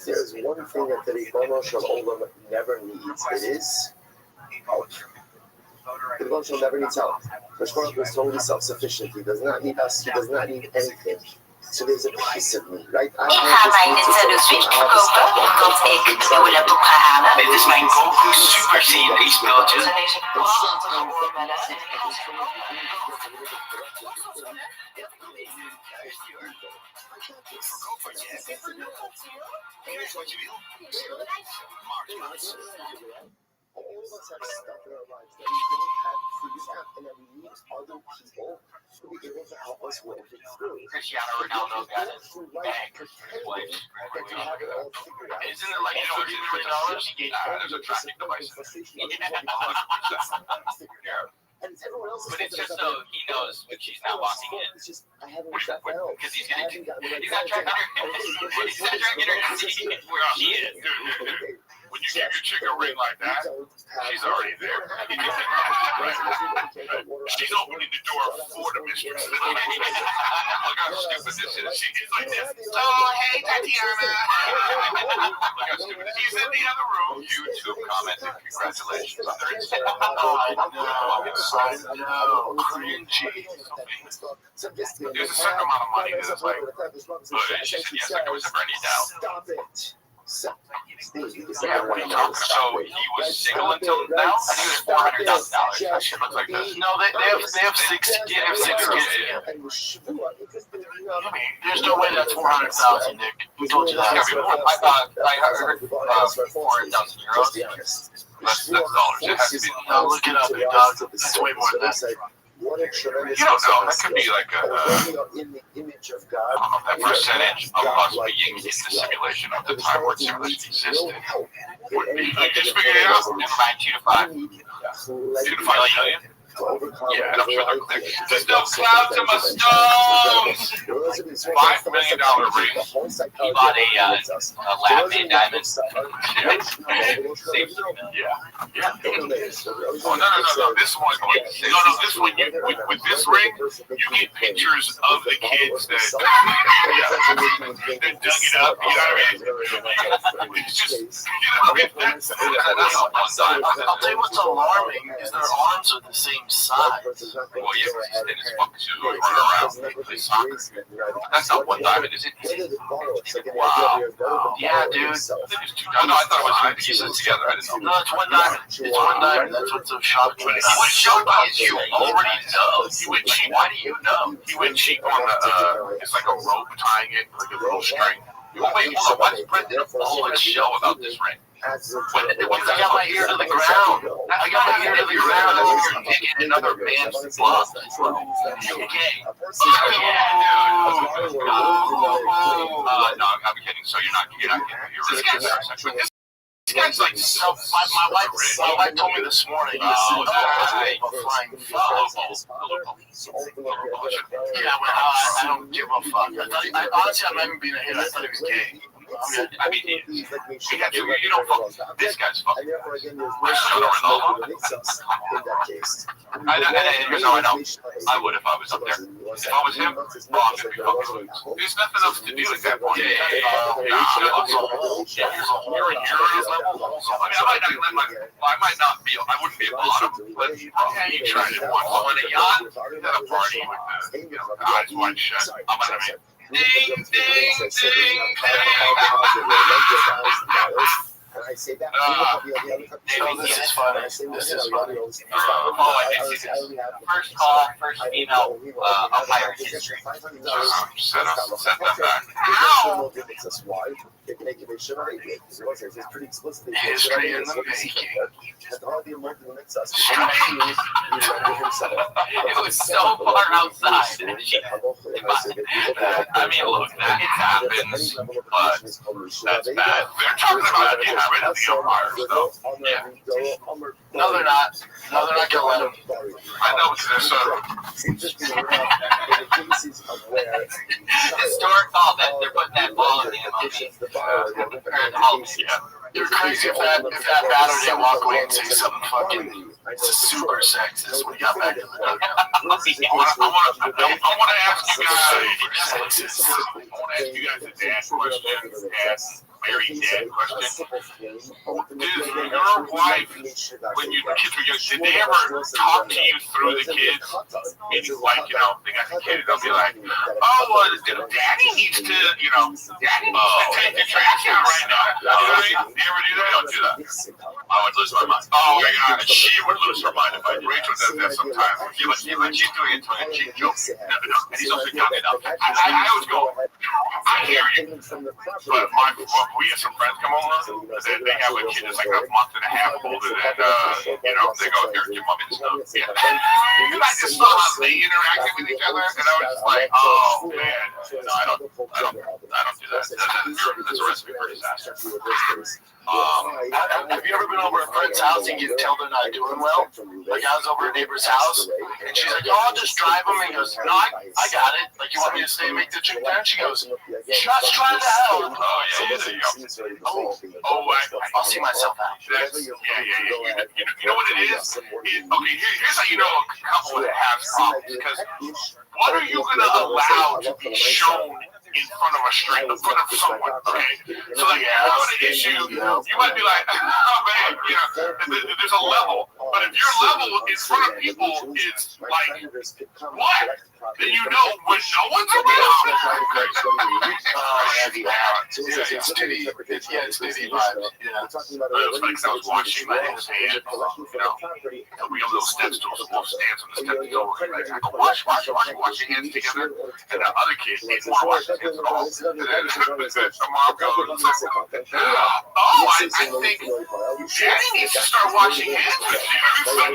there's one thing that the Ribono Shel Olam never needs, it is help. The Ribono Shel never needs help. The Shkorak is totally self-sufficient. He does not need us. He does not need anything. So there's a piece of me, right? Ik ga mijn Nintendo Switch verkopen omdat ik de nieuwe laptop ga halen. Dit is mijn Goku Super CD speeltje. Zijn deze prachtige oorbellen en ik ga ze Verkoop wat je hebt. Hier is wat je wil. Marktplaats. All of us have stuff in our lives that we don't have figured out, and that we need other people to be able to help us work it through. Cristiano Ronaldo got his bag. Isn't it like $200? There's a tracking device in there. But it's just so he knows when she's not walking in. Because he's not tracking her to see where she is. When you give your chick a ring like that, she's already there. She's opening the door for the mistress. Look how stupid this is. She's like this. Oh, hey, Tatiana. Look how stupid this is. She's in the other room. YouTube commented, congratulations on their Cringy. There's a certain amount of money that is like, she said, yes, like it was ever any doubt. Stop it. Yeah, what are you talking about? So he was single until now? I think it was $400,000. That shit looks like this. No, they have six kids. There's no way that's 400,000, Nick. Who told you that? I heard 400,000 euros. That's dollars. It has to be. No, look it up, big dog. That's way more than that. You don't know. That could be like a, I don't know, that percentage of us being in the simulation of the time where simulation existed would be. Like, just figure it out. Never mind, 2 to 5. 2 to 5 million? Yeah, and I'm sure there's no clouds in my stones. $5 million ring. He bought a lab-made diamond. Yeah. Oh, no. This one, this one, with this ring, you get pictures of the kids that dug it up, you know what I mean? It's just, that's I'll tell you what's alarming is their arms are the same size. well, yeah, he's thin as fuck too. Run around, play soccer. That's not one diamond, is it? Wow. Yeah, dude. I thought it was 2 pieces together. I didn't know. No, it's one diamond. It's one diamond. That's what's so shocking. What's shocking is you already know. You went cheap. Why do you know? You went cheap on the, it's like a rope tying it, like a little string. Wait, hold on. Why does Brett did a whole show about this ring? When I got my ear to the ground. I got my ear to the ground and you're digging another man's blood. Okay. No, I'm kidding. So you're not kidding. This guy's like so. My wife told me this morning. Yeah, well, I don't give a fuck. Honestly, I'm not even being a hit. I thought he was gay. I mean, you don't fuck. This guy's fucking. Here's how I know. I would if I was up there. If I was him, Ron would be fucking. There's nothing else to do at that point. You're in Euro's level. I might not be. I wouldn't be a bottom. But he tried it once on a yacht at a party with the eyes wide shut. I'm gonna be. Ding, ding, ding, ding. And I say that. This is funny. This is funny. First call, first email, umpire history. Set that back. Ow! History in the making. It was so far outside. I mean, look, that happens, but that's bad. They're talking about it. Yeah, rid of the umpires, though. Yeah. No, they're not. No, they're not going to let them. I know because they're so. Historic call that they're putting that ball in the MLB. Yeah. You're crazy if that batter didn't walk away and say something fucking super sexist when he got back to the dugout. I want to ask you guys. I want to ask you guys a dad question. very dad question. Does your wife, when your kids were young, did they ever talk to you through the kids? Meaning, like, you know, they got the kid, they'll be like, oh, well, daddy needs to, you know, daddy needs to take the trash out right now. You know what I mean? Do you ever do that? I don't do that. I would lose my mind. Oh my God, she would lose her mind if I. Rachel does that sometimes. She's doing it to a cheap joke. No, and he's also young enough. I always go, I hear you. But we had some friends come over. They have a kid that's like a month and a half older than, you know, they go, here, your mom and stuff. Yeah. And I just saw how they interacted with each other, and I was just like, oh man, no, I don't do that. That's a recipe for disaster. Have you ever been over at a friend's house and you can tell they're not doing well? Like I was over at a neighbor's house, and she's like, "Oh, I'll just drive them." And he goes, "No, I got it. Like, you want me to stay and make the chicken dinner?" She goes, "Just try the hell." Oh yeah, there you go. I'll see myself out. Yeah. You know what it is? Okay, here's how you know a couple that has problems. Because what are you gonna allow to be shown in front of a street, in front of someone? Okay, so like, if you have an issue, you might be like, oh man, you know, there's a level. But if your level in front of people is like, what? Then you know when no one's around. It's Diddy vibes. Yeah. It was like I was watching my hands, you know, we have little steps to little stands on the steps over. Like, I go, wash your hands together. And the other kid didn't want to wash his hands at all. And then the mom goes, oh, I think Daddy needs to start washing hands with you. I'm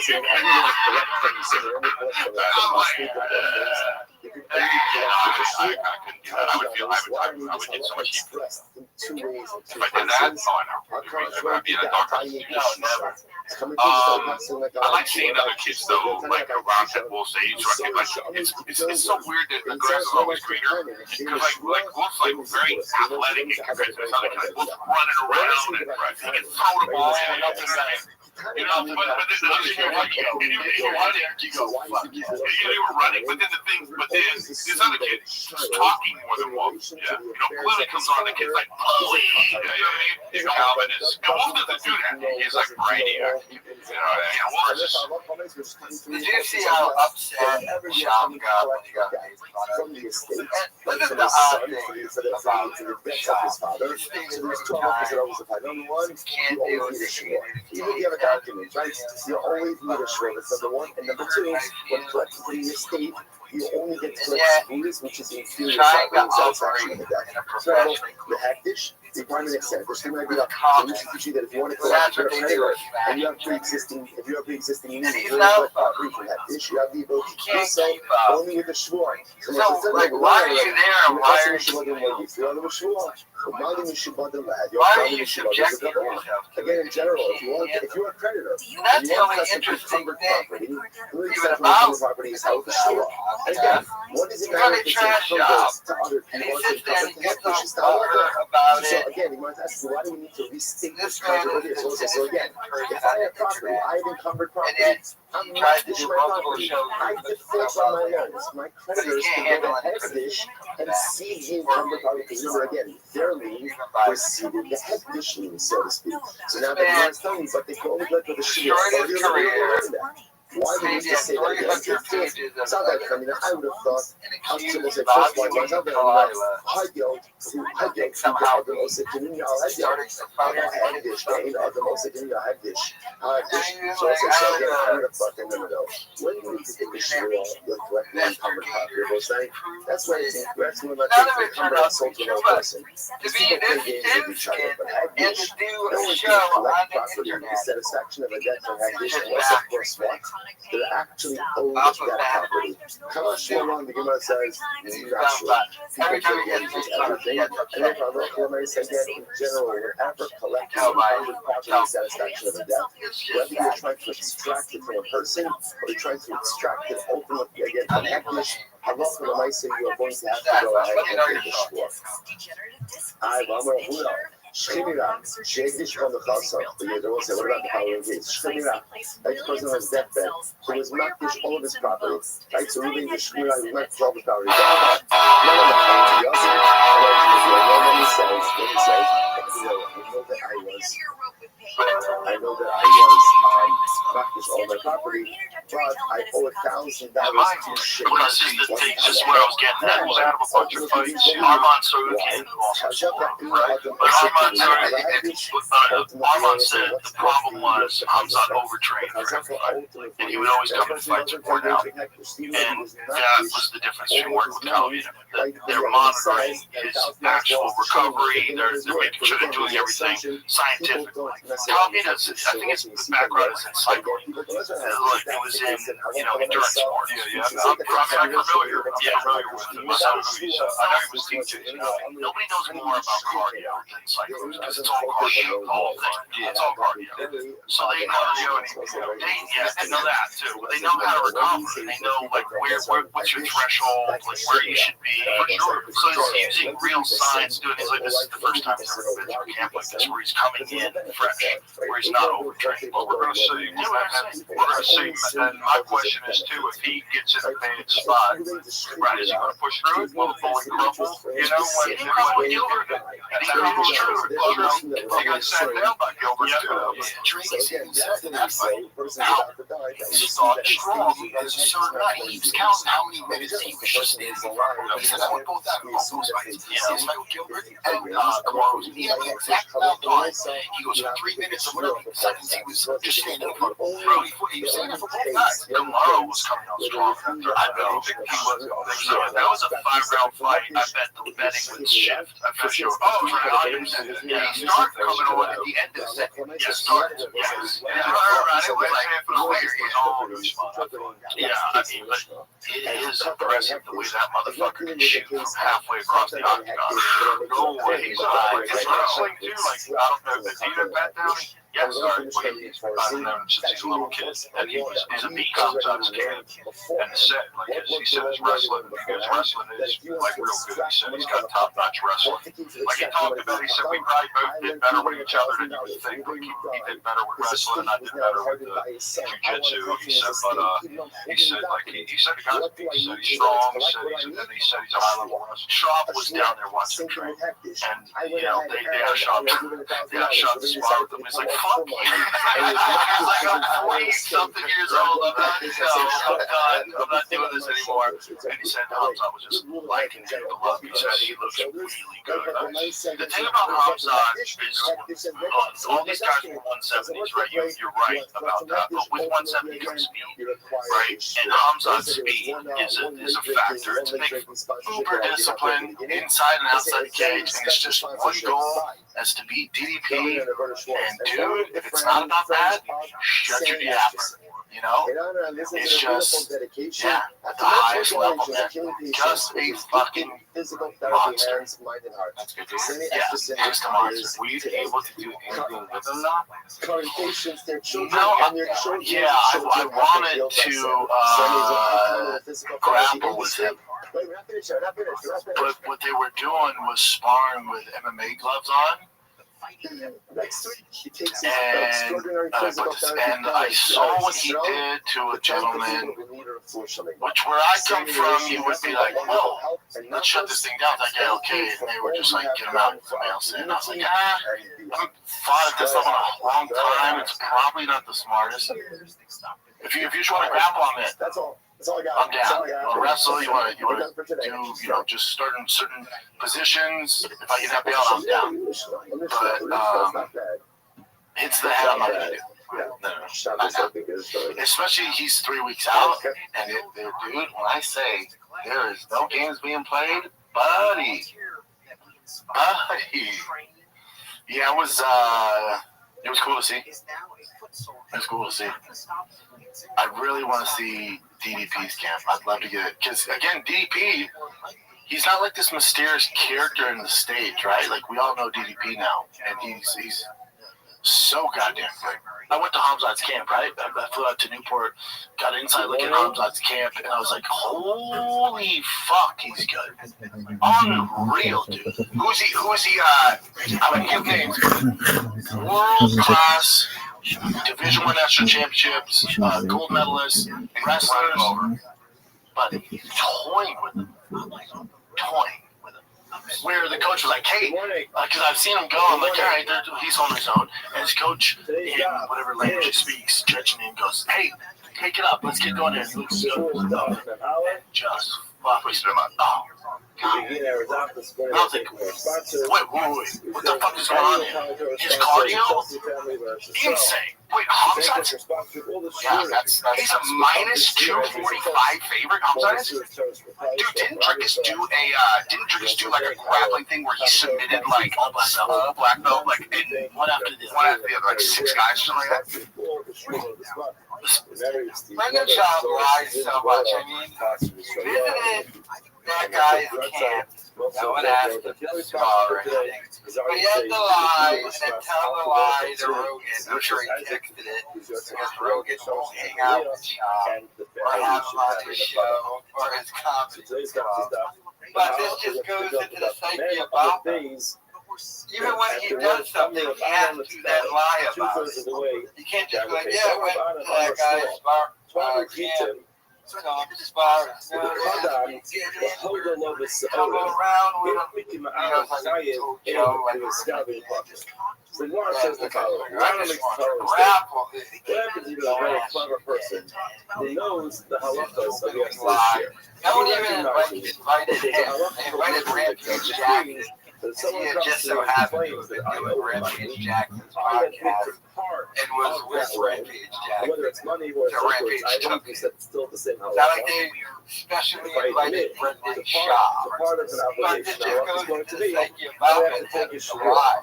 like, I couldn't do that. I would get so much heat. If I did that, I'd be in a dark house. No, never. I like seeing other kids though, like around that Wolf's age. So I think like it's so weird that the grass is always greener because like Wolf's like very athletic and compared to his other kids, Wolf's running around and he can throw the ball and you know, but then the other thing like you go, fuck yeah. They were running, but then this other kid was talking more than Wolf. Yeah, you know, Glenn comes on, the kid's like, bully. You know what I mean? He's Calvin is, and Wolf doesn't do that. He's like brainiac. You know, Wolf is just. Did you see how upset Sham got when he got made fun of? And look at the odd thing about Sham. Can't do it. Documents, right? You always need a short. That's number one. And number two, when collectively in your state, you only get to collect schools, which is inferior satisfaction of the debt. So, the hackish, the primary extent, which might be like, so we should teach you that if you want to collect your credit, and you have pre-existing needs, you have property from hackish, you have the ability to do so only with a shvur. So, like, why are you there? Why are you subjecting yourself? Again, in general, if you're a creditor, that's the only interesting thing. Even about property is how the shvur. Again, what is it matter if it's to other people? And he sits there and he gets all about it. So again, he might ask you, why do we need to restate this creditor? So again, if I have property, I have encumbered property, I'm not this my property, I default on my loans. My creditors can get a hektish and seize the encumbered property. Because remember, again, their lien preceded the hektish lien, so to speak. So now they're not telling you, but they can only let the share. Why do we need to say that? It's not that, I mean, I would have thought, I should say, first one was out there, somehow the most opinion, I had this, the most opinion, I had this. So again, I would have thought they never know. When you need to take a share with collecting encumbered property, that's why it's when I think encumbered and sold to another person. To be this thin-skinned and to do a show on the internet. The satisfaction of a debt for hackish was, of course, what? They're actually owed that property. How much more long the Gemara says is not sure. Every time you get everything. And then Gemara says again, in general, whenever collecting property satisfaction of a debt, whether you're trying to extract it from a person or you're trying to extract it ultimately again from hackish, I love when I say you are going to have to go ahead and take the shore. Shemira, Shadish on the Chasa, the will say, what about the power of his? Shemira, like the person has deathbed, so he was not dish all of his property, right? So really, the Shemira is not all the property. None of the property, he says, that I was practiced all my property, but I owe $1,000 to shit. This is where I was getting at. He was out of a bunch of fights. Armand Sarukian also scored, right? But Armand said the problem was Hamzat overtrained for every fight, and he would always come to fights worn out. And that was the difference between working with Calavita. They're monitoring his actual recovery. They're making sure they're doing everything scientifically. Calavita, I think his background is in cycling. It was in, endurance sports. I'm familiar with him. I know he was teaching. Nobody knows more about cardio than cycling because it's all cardio, the whole thing. It's all cardio. So they know, they know that too. They know how to recover. They know what's your threshold, like where you should be. For sure. So he's using real science doing. He's like, this is the first time he's ever been to a camp like this where he's coming in fresh, where he's not overtrained. Well, we're going to see. We're going to see. And my question is too, if he gets in a bad spot, right? Is he going to push through it? Will the bowling crumble? When Gilbert, and he crumbles through. He got sat down by Gilbert too. Started strong as a certain night. He was counting how many minutes he was just in. He said that with both fights. His fight with Gilbert and Kamaru. He had the exact amount of time. He goes for 3 minutes or whatever seconds he was just standing in front of him. He was standing for both guys. Kamaru was coming out strong. I don't think he was. That was a 5-round fight. I bet the betting would shift. For sure. Oh, right. He started coming on at the end of the second. He started. Yes. It was like half an hour. Yeah, I mean, but it is impressive the way that motherfucker can shoot from halfway across the octagon. No way. He's wrestling too. Like, I don't know, is he a bat down? Yes, I've known him since he's a little kid, and he's a beast outside his camp. And set, like he said, his wrestling, because wrestling is like real good. He said he's got top-notch wrestling. Like he talked about, he said we probably both did better with each other than you would think. Like he did better with wrestling, and I did better with the jiu-jitsu. He said, but he said like he said the guy's a beast. He said he's strong. He said he's a high-level wrestler. Schwab was down there watching him train, and they outshot the spar with him. He's like, fuck you. He's like, I'm 40-something years old. I'm not done. I'm not doing this anymore. And he said Hamzat was just liking him to love. He said he looks really good. The thing about Hamzat is all these guys were 170s, right? You're right about that. But with 170 comes speed, right? And Hamzat's speed is a factor. It's a big uber discipline inside and outside the cage. And it's just one goal. That's to beat DDP. And dude, if it's not about that, shut your yapper. It's just, at the highest level, man. Just a fucking monster. That's good to see. Yeah, just a monster. Were you able to do anything with them now? No, I wanted to grapple with him. But what they were doing was sparring with MMA gloves on. And I saw what he did to a gentleman, which where I come from, you would be like, whoa, let's shut this thing down. Like, yeah, okay. And they were just like, get him out of the mail. And I was like, I haven't fought at this level in a long time. It's probably not the smartest. If you just want to grapple on it, that's all I got. I'm down. You want to wrestle? You want to do, just certain positions? If I can help you out, I'm down. But hits the head, I'm not going to do. Especially he's 3 weeks out, and dude, when I say there is no games being played, buddy. Yeah, it was cool to see. It was cool to see. I really want to see DDP's camp. I'd love to get it. Because, again, DDP, he's not like this mysterious character in the stage, right? Like, we all know DDP now. And he's so goddamn good. I went to Hamzat's camp, right? I flew out to Newport, got an inside look at Hamzat's camp, and I was like, holy fuck, he's good. Unreal, dude. Who's he? I'm going to give names. World class. Division I national championships, gold medalists, wrestlers, but toying with them. where the coach was like, hey, because I've seen him go, I'm like, all right, he's on his own. And his coach, in whatever language he speaks, judging him, goes, hey, take it up, let's get going there. He looks so and just wasted him up. Oh, God. I was like, wait, what the fuck is going on here? His cardio? Insane. Wait, Hamzat's? Yeah, he's a minus 245 favorite, Hamzat? Dude, didn't Drickus do like a grappling thing where he submitted like a black belt, like in one after the other, like 6 guys or something like that? Brendan Schaub lies so much. I mean, visited that guy's camp. No one asked him to spar or anything. But he had to lie and then tell the lie to Rogan. I'm sure he texted it because Rogan won't hang out with Schaub or have him on his show or his comedy club. But this just goes into the psyche of Bob. Even when he does something, he has to do that lie about it. You can't just be like, yeah, I went to that guy's camp. Come around with him. So Juan says the following: what happens if you're a very clever person who knows the halachas of yesterday's share? No one even invited him. They invited Rampage Jackson. He had just so happened to have been doing Rampage Jackson's podcast and was with Rampage Jackson. Whether it's money or Rampage took it. It's still the same halachas. Not like they specially invited Brendan Schaub. But this just goes into the psyche of Bob and having to lie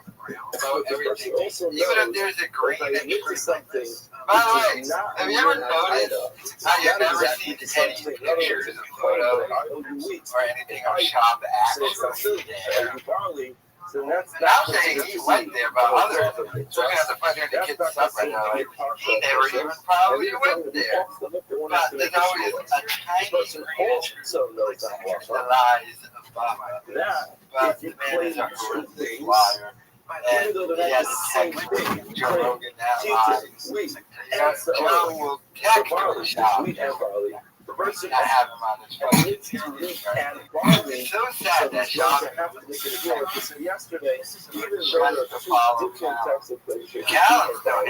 about everything. Even if there's a green and something. By the way, have you ever noticed how you never see any pictures and photos or anything of Schaub actually there? Not saying he went there, but others looking at the front end to get stuff right now. Like, he never even probably went there. But there's always a tiny bridge the lies of Bob. But the man is a horrific liar. And he has a text with Joe Rogan that lies. Joe will text Schaub. Not have him on his phone. It's so sad that Schaub yesterday, tries to follow Callum's donating now. Schaub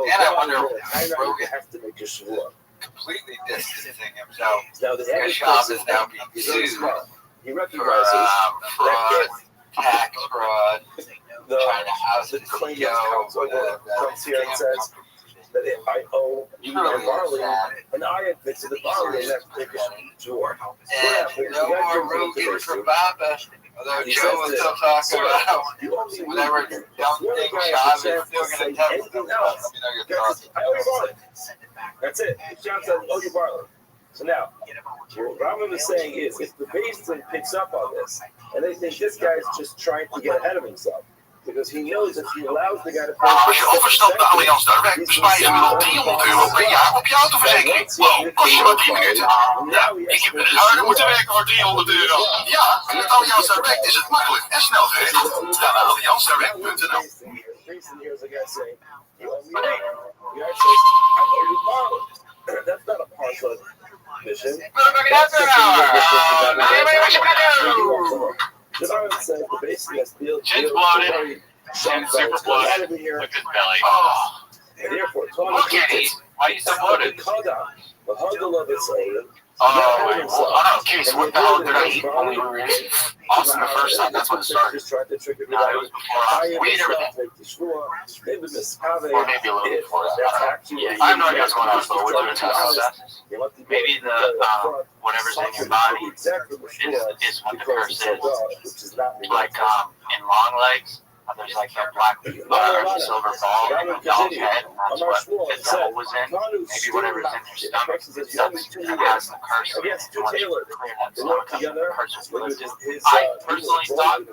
and I wonder if Rogan completely distancing himself because Schaub is now being sued for fraud, tax fraud, trying to house the CEO comes here and says that I owe you and Barley, and I admit to the Barley and that biggest drawer. And no more Rogan for Baba, although Joe was still talking about whatever dumb thing Schaub is still going to test them. Let me know your thoughts. I owe you Barley. That's it. John says, I owe you Barley. So now, what Rambam is saying is, if the basin picks up on this, and they think this guy's just trying to get ahead of himself, because he knows if he allows the guy to play... Als je overstapt naar Allianz Direct, bespaar je gemiddeld €300 per jaar op je autoverzekering. Wow, kost je maar 10 minuten. Ja, ik heb het harder moeten werken voor €300. Ja, met Allianz Direct is het makkelijk en snel geregeld. Ga naar allianzdirect.nl. That's not a partial mission. The Bible says the basin has built. Chin's bloated. Chin's super bloated. Look at his belly. Oh. And therefore, look at it. Why are you so bloated? The huddle of its own. Oh, okay, so what the hell did I eat when we were in Austin the first time? That's when it started. No, it was before Austin. We ate everything. Or maybe a little before that. Yeah, I have no idea what's going on, so we're doing a test. Maybe the whatever's in your body is what the curse is. Like in long legs, there's like that black silver ball in the dog's head, and that's what the devil was in. Maybe whatever's in your stomach has the curse of it. And once you clear that stomach up, the curse is lifted. I personally thought an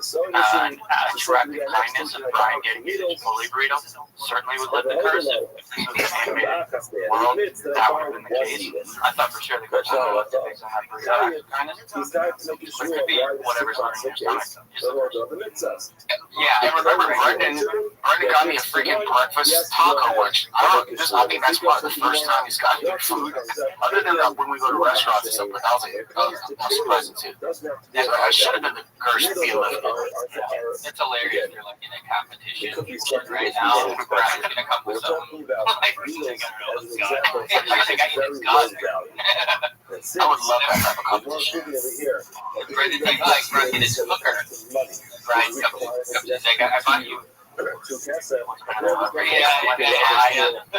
attractive kindness of Brian getting his fully burrito certainly would lift the curse if world, that would have been the case. I thought for sure the coach would have things on that kindness. But it could be whatever's running your stomach. Yeah, and remember, Brendan got me a freaking breakfast taco, which I think that's probably the first time he's gotten me food. Other than that, when we go to restaurants and stuff, but that was like a surprising too. Yeah, I should have been the first to be lifted. It's hilarious. They're like in a competition right now. Brian's gonna come with something. Like, I think I need this gun. I would love that type of competition. Brendan takes like Brendan is hooker. Brian comes to say, I bought you.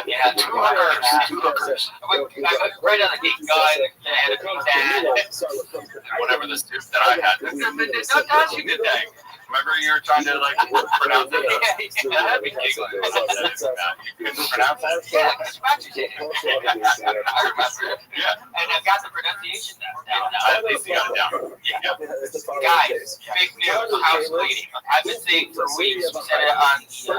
Yeah, 2 hookers. I went right on the gate guy and I had a big dad. Whatever this dude that I had. Don't touch you today. Remember you were trying to like pronounce it? Yeah, I'd be giggling. You couldn't pronounce that? Yeah, I remember. Yeah, and I've got the pronunciation down. At least you got it down. Yeah. Guys, big news, house cleaning. I've been saying for weeks, we said it on the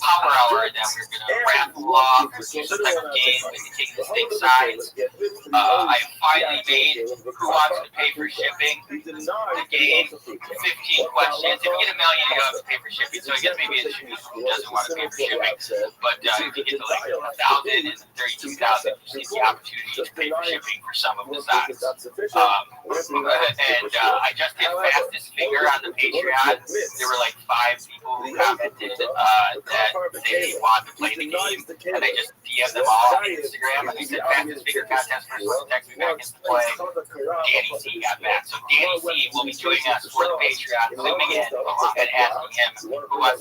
Power Hour that we're going to raffle off or do some type of game and take the state sides. I finally made Who Wants to Pay for Shipping the game, 15 questions. If you get 1 million, you don't have to pay for shipping. So I guess maybe it's who doesn't want to pay for shipping. But if you get to like 1,000 and 32,000, you see the opportunity to pay for shipping for some of the sides. And I just did fastest finger on the Patreon. There were like 5 people who commented that they wanted to play the game, and I just DM'd them all on Instagram, and they said fastest finger contest person text me back into play. Danny C got back. So Danny C will be joining us for the Patreon, zooming in and asking him who wants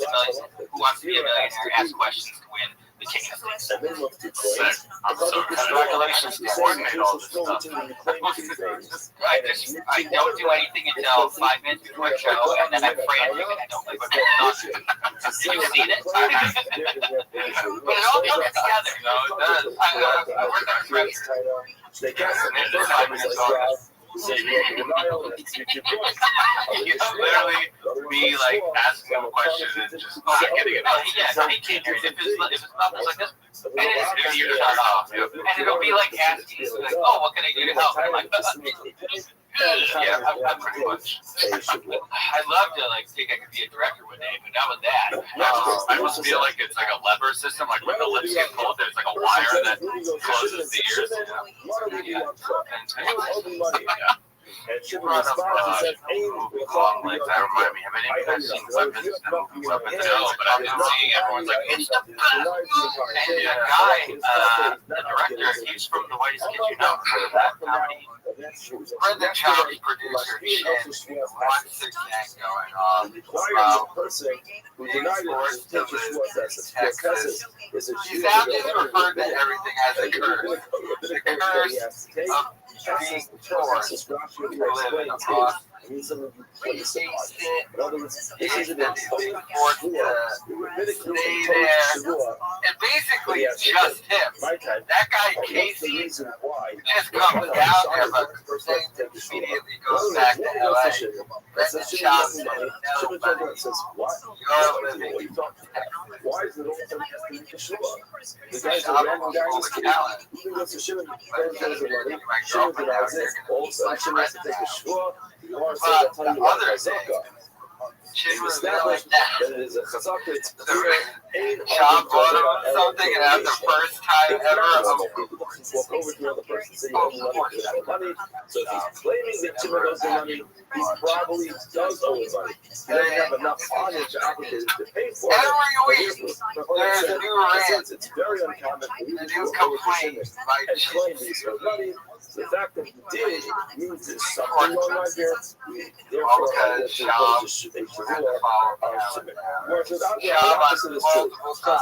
to be a millionaire, ask questions to win the King of Sticks. Congratulations to coordinate all this stuff. I don't do anything until 5 minutes before the show, and then I'm frantic and I don't like what I'm talking. You've seen it. But it all comes together. No, it does. I work on pressure. There's 5 minutes on. Literally me like asking him a question and just not getting it. Yeah, he can't hear it. If it's bubbles like this, and it's you turn off. And it'll be like asking you, like, oh, what can I do to help? I'm like, yeah, I'm pretty much. I'd love to like think I could be a director one day, but not with that. I almost feel like it's like a lever system, like when the lips get cold, there's like a wire that closes the ears. You brought up like that remind me. Have any of you guys seen Weapons? No, but I've been seeing everyone's like, it's the best. And the guy, the director, he's from The Whitest Kid You Know. Brendan Child's producer, Shin, wants to get going on Texas. He's out there referred to everything as a curse. The curse of being forced to live in a box. He's forced to stay there. And basically, it's just him. That guy, Casey, just comes down there, but immediately goes back to LA. Brendan Child said, no, buddy, you're living. Why is it all done to Shua? The Guys guys are random guys who even goes to Shimon, Shimon denies it. Also, Shimon has to take a Shua. But the other thing, Shimon was like that. It is a chazaka. It's Sean bought him something, and that's the first time ever. Walk over to the other person, say, you owe money. So if he's claiming that Shimon owes the money, he probably does owe the money. He doesn't have enough on it to pay for it. Every week, there's a new rant. It's very uncommon for you A to new go over to complaint Shimon by and claim that he owes money. The fact that he did means there's something going on here. Therefore, Because Sean had to follow Callan. whereas without the Sean opposite is true. multiple times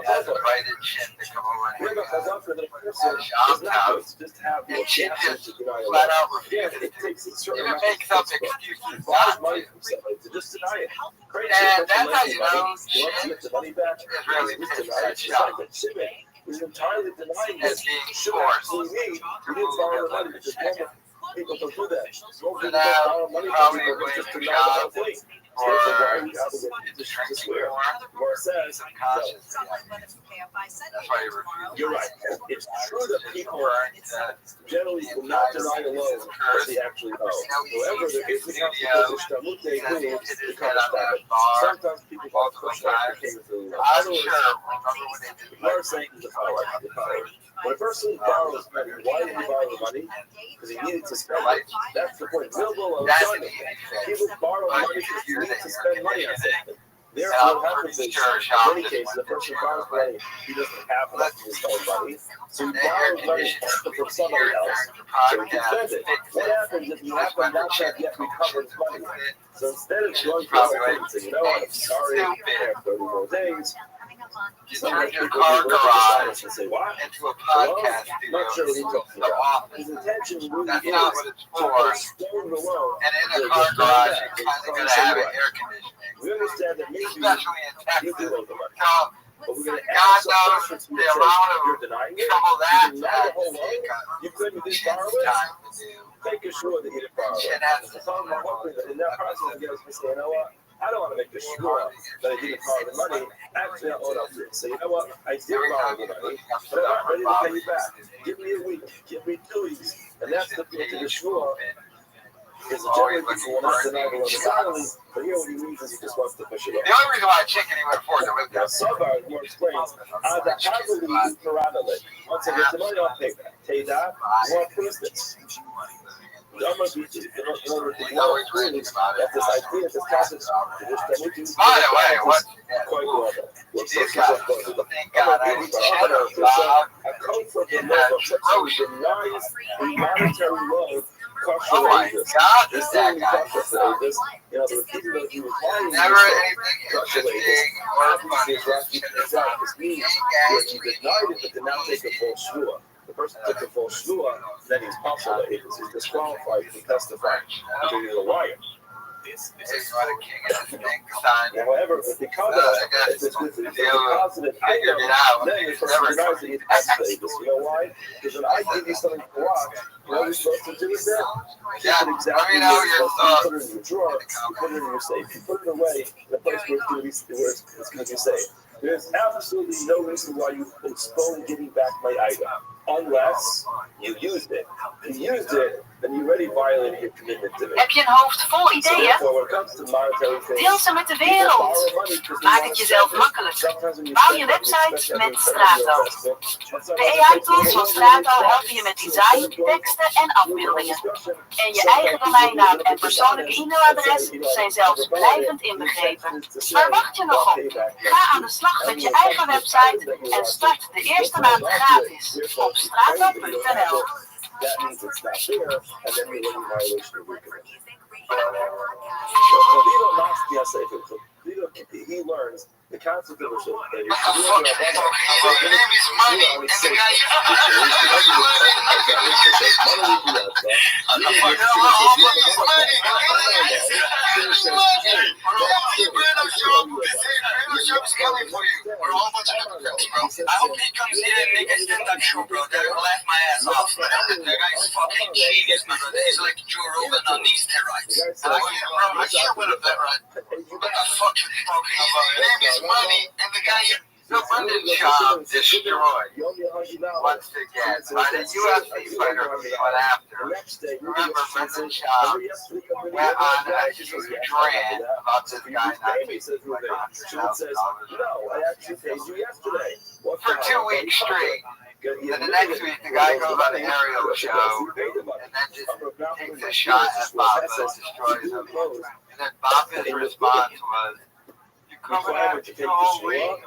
has invited The Shin to come over and hang out. chazaka that a person Sean's is not going house. to just have the And Shin chance just to deny flat it. out Yeah, refuses it to. takes a certain Even amount of makes up excuses excuses borrows not money to. from somebody to just deny it. Crazy. And that's how you know Once you Shin get the money back, is really you pissed deny at it. It's like Sean that Shimon is entirely denying as it. being Shimon forced actually made. He didn't borrow the money because normal people don't do that. Normal So people don't now borrow money from probably people. They waiting just for deny the whole Sean thing. Therefore, why are we obligated to swear? Gemara says, no. You're right. It's true that people generally will not deny a loan that they actually owe. However, there is the consequence they do to cover that. Sometimes people want to push back their payments really low. In other words, Gemara saying the following. When a person borrows money, why did he borrow the money? Because he needed to spend it. That's the point. People borrow money because you need to spend money on something. Therefore, what happens is, in many cases, the person borrows money, he doesn't have enough to spend money, so he borrows money from somebody else, so he can spend it. What happens if you happen not to have yet recovered his money? So instead of going through other things, saying, you know what, I'm sorry, I have 30 more days, you turn your car garage into a podcast studio. Not sure what he's talking about. His intention really That's is not what it's to for. extend the loan. And in a car garage, you're kind of going to have an air conditioning. We understand that maybe Especially in you do Texas. owe the money. So, But we're going to God add some knows questions to the your amount church. You're of denying it. trouble You that deny the whole loan. You couldn't just borrow it. Take sure that you didn't borrow it. So I'm hoping that in that process, you guys can say, you know what? I don't want to make this sure that I didn't borrow the money. Actually, I owe it up to it. So you know what? I did borrow the money, but I'm not ready to pay you back. Give me a week. Give me 2 weeks. And that's the point of the shua. Because generally people will not deny the loan entirely, but here what he means is he just wants to push it off. The only reason why chicken he went for it with Now, Savar more explains, the Havali Paranale. Once I get the money, I'll pay that. Pay that, more Christmas. In other words, the Gemara proves that this idea, this passage, By the way, what? quite global. These guys, thank God, I A code for the law denies the monetary loan. Oh my God, this that guy. Never anything interesting or funny. The person took the full shua, then he's popular. He's disqualified from testifying. So he's a liar. However, if because of it's positive item, then the person denies that he testified. You know why? Because when I give you something to watch, you know what you're supposed to do with it? Keep it exactly where you're supposed to put it in your drawer, you put it in your safe, you put it away in a place where it's going to be safe. There's absolutely no reason why you postpone giving back my item, unless you used it. If you used it, then you already violated your commitment to me. Heb je een hoofd vol ideeën? Deel ze met de wereld. Maak het jezelf makkelijk. Bouw je website met Strato. De AI-tools van Strato helpen je met design, teksten en afbeeldingen. En je eigen domeinnaam en persoonlijke e-mailadres zijn zelfs blijvend inbegrepen. Waar wacht je nog op? Ga aan de slag met je eigen website en start de eerste maand gratis op strato.nl. That means it's not there, and then you're in violation of your commitment. He learns the concept of a shul. Your name is money, and the guy I hope he comes here and make a stand-up show, bro. That will laugh my ass off. That guy's fucking genius, my brother. He's like Joe Rogan on these steroids. And I can't win a bet, right? What the fuck are you talking about? Your name is money, and the guy the London job destroyed once again by the UFC fighter who he went after. Remember, London job went on a huge rant about this guy not taking $100,000 for 2 weeks straight. Then the next week, the guy goes on an aerial show and then just takes a shot at Bob and destroys him. And then Bob's response was, requirement to take the shua,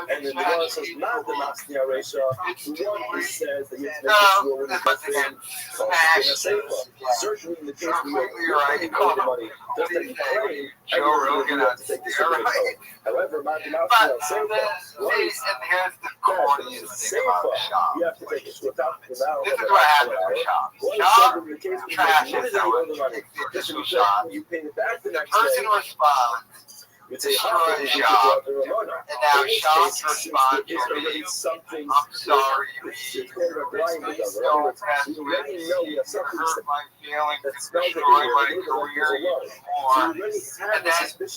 and then the one says not the Masnia Resha, the one who says that you have to make the shua when you put in a sefer. Certainly in the case where you're paying the money, doesn't claim everyone will have to take the shua. However, Masnia sefer, once the sefer, you have to take the shua without the now. This is what happened with Shop. Shop trashes the money, takes the initial shot. You pay it back the The next person day. responds, destroy Shab. And now Shab's response will be, I'm sorry, please don't mess with me, hurt my feelings, and destroy my career even more. And then 3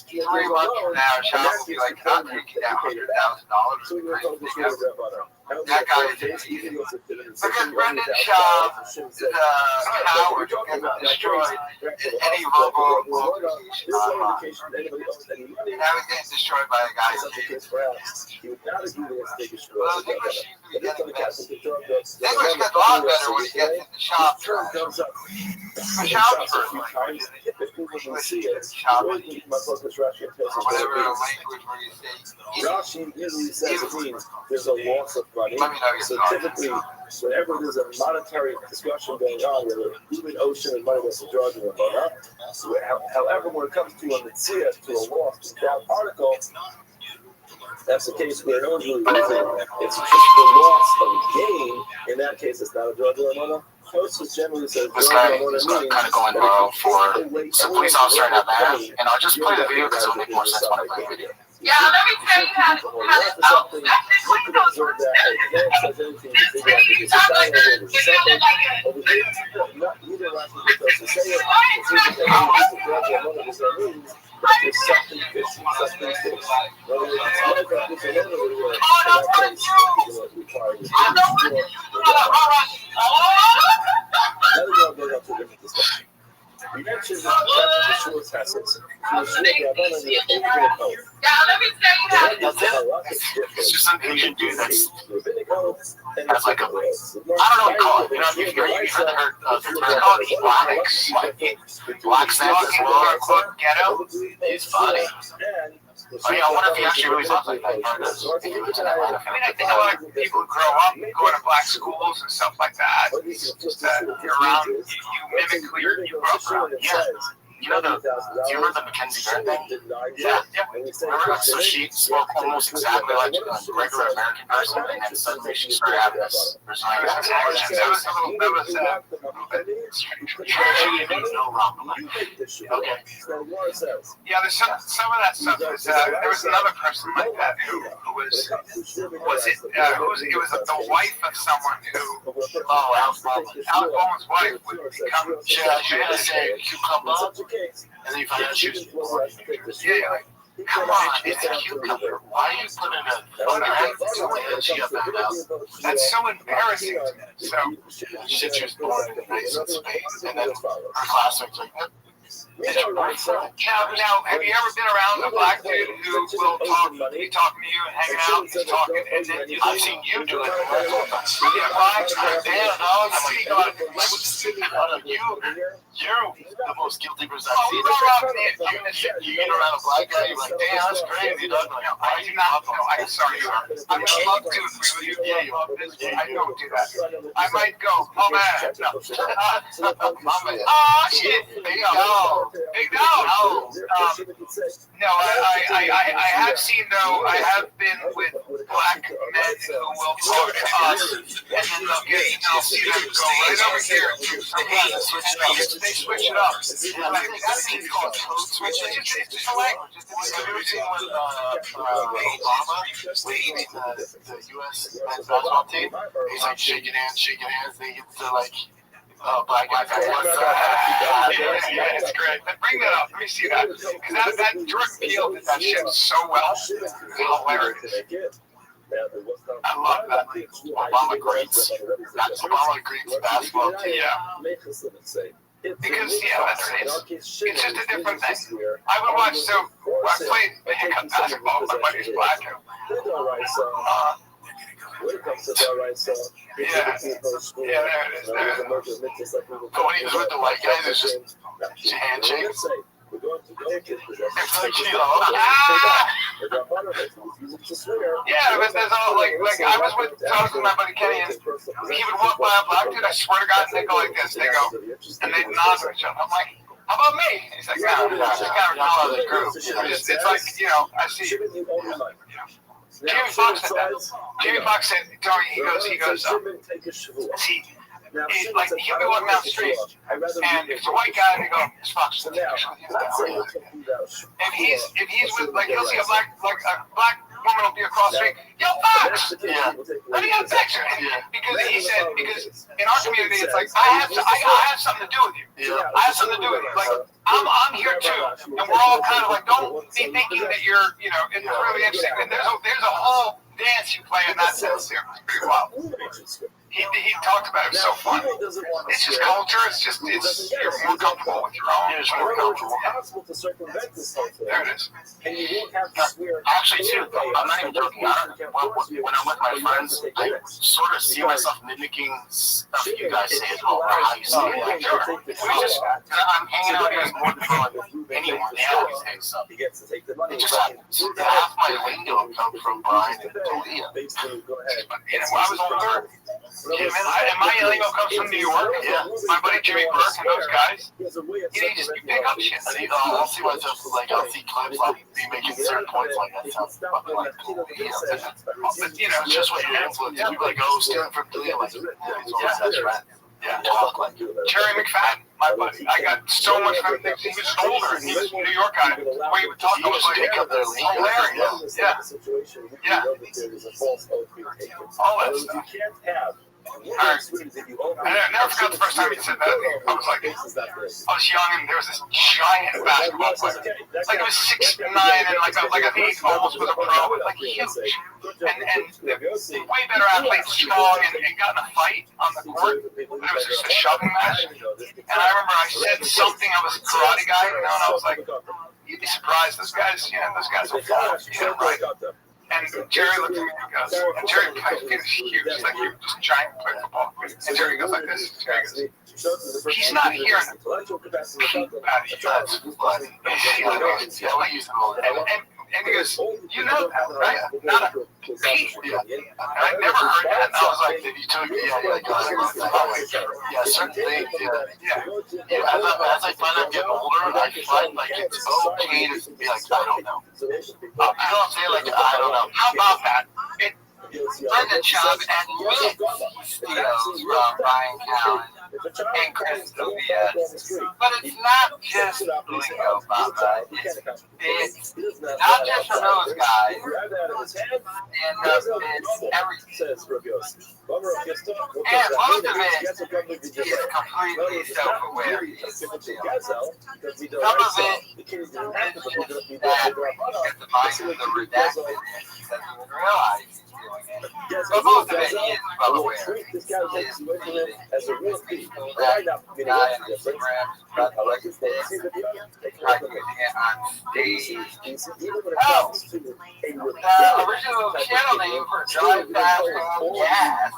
months from now, Shab will be like, I'm taking that $100,000 to the crazy ever. That guy is an idiot. Because Brendan Schaub is a coward who gets destroyed in any local location online. And now he's getting destroyed by a guy who hates him. Well, English seems to be getting better. English gets a lot better when he gets into Schaub trash. Schaub's first language is English is Schaub, or whatever language where you say Rashi usually says it means there's a loss of money. So typically, whenever there's a monetary discussion going on, whether even ocean and money was a drug and whatnot. However, when it comes to a mitzvah, to a loss, to that article, that's the case where no one's really losing. It's just the loss of gain. In that case, it's not a drug or another. Generally says this guy is kind of going viral for some police officer in Atlanta, and I'll just play the video because it'll make more sense when I play the video. Yeah, let me tell you how to that's quick those words. You talk like this, you sound we mentioned the short passes. It's just some Asian dude that's like a, I don't know what you call it. You know, you've heard the term called Ebonics. Black Santa quote ghetto. He's funny. I mean, I wonder if he actually really thought like that. I mean, I think a lot of people who grow up going to black schools and stuff like that, just you're around, you mimic who you grew up around. Yeah. You know do you remember the Mackenzie Bear thing? Yeah. Remember? So she spoke almost exactly like a regular American person, and then suddenly she started having this Brazilian accent. That was a little bit Okay. Yeah, there's some of that stuff. There was another person like that who was it was the wife of someone who Alec Baldwin's wife would become she had to say cucumber, and then you find out she was come on, it's a cucumber. Why are you putting a That's so embarrassing to me. So she was born in nice Spain, and then her classmates like that. Now, have you ever been around a black dude who will be talking to you and hanging out and talking, and then I've seen you do it. You're the most guilty person I've seen. You get around a black guy, you're like, damn, that's crazy, dog. I do not. No, I'm sorry. I would love to agree with you. Yeah, I don't do that. I might go, oh man, no. Oh shit, big no. No, I have seen though. I have been with black men who will talk to us, and then they'll see them go right over here. They switch it up. That's called code switching. It's just a language. Have you ever seen when Obama the U.S. men's basketball team? He's like shaking hands. They get to like black guys. Yeah, it's great. Bring that up. Let me see that. Because that Jordan Peele did that shit so well. It's hilarious. I love that. Obama greats. That's Obama greats basketball team. Yeah. Because it's just a different thing. I would watch. So I played the hiccup basketball with my buddy's black. When it comes to that, right? So there it is. But when he was with the white guys, it's just handshake. We're going to go get yeah, but there's all like I was with my buddy Kenny, and he would walk by a black dude. I swear to God, they go like this. They go and they nod to each other. I'm like, how about me? He's like, no, it's like, you know, I see. Jamie Foxx said that. Jamie Foxx said, he goes, is like he'll be walking down the street, and if it's a white guy, they go, "This fuck's the If he's with like he'll see a black woman will be across the street, yo, Fox! Yeah. Let me get a picture. Because he said, because in our community, it's like, I have something to do with you. Yeah. I have something to do with you. Like, I'm here too. And we're all kind of like, don't be thinking that you're, you know, it's really interesting. And there's a whole dance you play in that sense here. It's pretty wild. He talked about it. It's so fun. It's just culture. It's you're more comfortable with your own. It's more comfortable. There it is. And you won't have to swear. Actually, too, I'm not even joking. When I'm with my friends, I sort of see myself mimicking stuff you guys say as well, or how you say it. I'm hanging out here more than anyone. They always say stuff. It just happens. Half my lingo comes from Brian and Toledo. When I was older, and my lingo comes from New York. Yeah. My buddy Jimmy Burke and those guys. You just pick up shit. I'll see myself, like, I'll see clips, I'll be making certain points like that. Sounds fucking like cool. But, you know, It's just what you're influenced. People like, oh, stealing from Toledo. Like, that's right. Yeah. Jerry McFadden, my buddy. I got so much from him. He was older. He was a New York guy. The way he would talk, I was like, hilarious. Yeah. Yeah. All that stuff. I never forgot the first time he said that. I was like, I was young and there was this giant basketball player. Like it was 6'9" and like I think he almost was a pro, like huge. And way better athlete, strong, and got in a fight on the court. But it was just a shoving match. And I remember I said something, I was a karate guy, you know, and I was like, you'd be surprised, those guys are fun, you know, right? And Jerry looked at me and goes, and Jerry was huge, like he was just giant playing football. And Jerry goes like this, Jerry goes, he's not here in the peak out of you. That's funny. And he goes, you know that, right? Not a peak. And I never heard that. And I was like, you took certain things, as I find I'm getting older, I find like it's okay to be like, I don't know. You don't say like, I don't know. How about that? Brenda Chubb and Mitch Steele from Ryan Cowan and Chris Tobias. But it's not just lingo, Mama. It's not just for those guys. And it's everything. And most of it is completely self-aware. Some of it is just that if the mind of the redacted doesn't realize. But most of it is well aware. It's completely as a real thing. Right now, using it on stage. Oh, the original channel name for Drive Fast on Gas.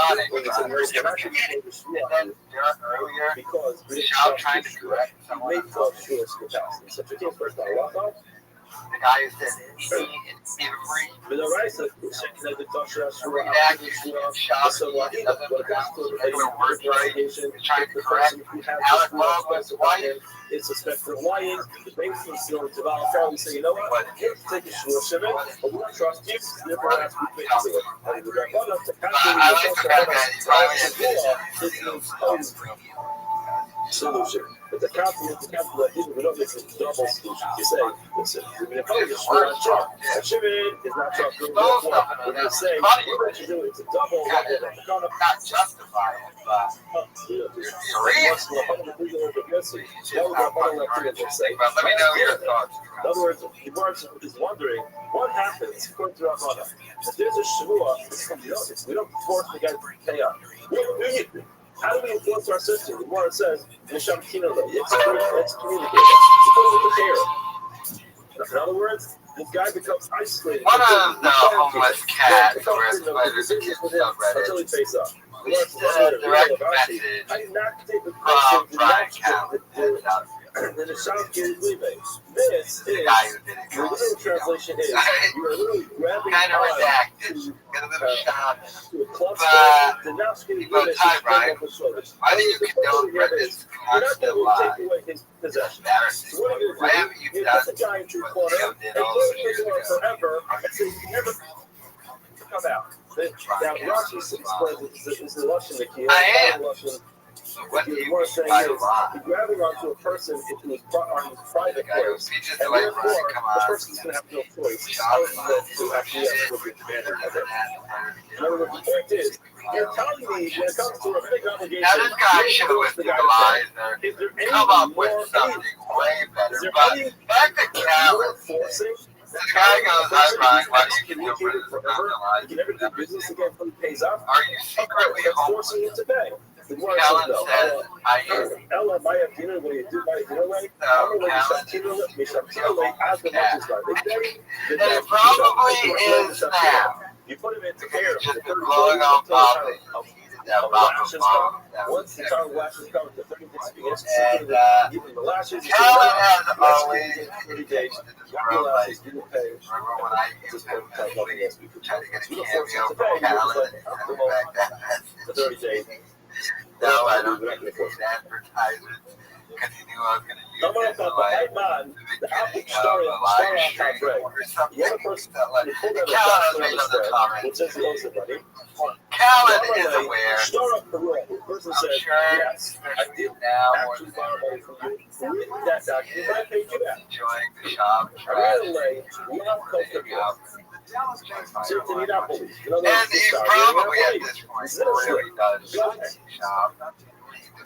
Ironic. And then earlier, Shao trying to correct someone. The guy who said free. Trying to correct Alec Love's wife. It's a spectrum of lying. The banks can still develop fairly say, you know what? Take a short shimmy, but we trust you. Therefore, that's what we do. I like the fact that he probably admitted solution. But the compliment, we don't make a double solution. You say, listen, we're going to call this one Trump. And Shimon is not Trump. We're going to say, what you do, it's a double. Not justify it, but let me know your thoughts. In other words, the Marx is wondering what happens according to Ramana. If there's a Shavuot, we don't force the guy to pay up. What do you do? How do we influence our system? The more it says, let's communicate. It's put with the care. In other words, This guy becomes isolated. One of the homeless cats or as Spider the Kid subreddit. Released a direct message from Brian Callen. Then the shop gave leaving. This is The guy who did it. the literal translation is you are literally grabbing Kind of on redacted. Got a little shot. to a club But to now skate he goes, "Hi, Brian. Why do you condone Brendan's constant lies? Embarrassing. Why haven't you done what Leo did all those years ago?" Forever, and so you can never come out. Now, Rothschild explains is the Russian, the key. I am. So what do you want to say is, lie? grabbing onto a person on his private place, He just and like, therefore, Brian, come the on. person's going to have no choice other than to actually have to demand it. In other words, the point is, you're telling me when it comes to a big obligation, Now this guy should have lifted the lies is there any come up with more something way better. Is there But any back to Callen. forcing? This guy goes, "Hi, Brian. Why do you condone Communicated Brendan's forever, constant you can never do lies?" business again until he pays off. Are you secretly That's homeless? forcing you to pay. Callen says, "I am." Ela vai a dinner when you do my dinner late. So I'm going Callen to dinner late as the much as right. And it probably is now. You put him into care. Just been blowing on Poppy. That lashes bomb. come. Once the tongue lashes come to 36 begins to And even the lashes. Callen has always 30 days. Real Lashes life. didn't pay. Remember when I used to try to get a cameo from Callen and back that For 30 days. No, I don't need to get advertisements because he knew I was going to use Someone it thought for the like head man, the the apple beginning story of a of live Star stream Trek. or something. The other person, That like, you pull down the Callen has side made of the other spread, comments. which says close it, buddy. Callen is aware. Star up the roll. The person I'm said, sure, yes, I especially did now more actually than borrow money ever, from you. With that document, I paid you back. enjoying the shop. I ran away, we are comfortable. So to need apples. And he probably at this point really does shop.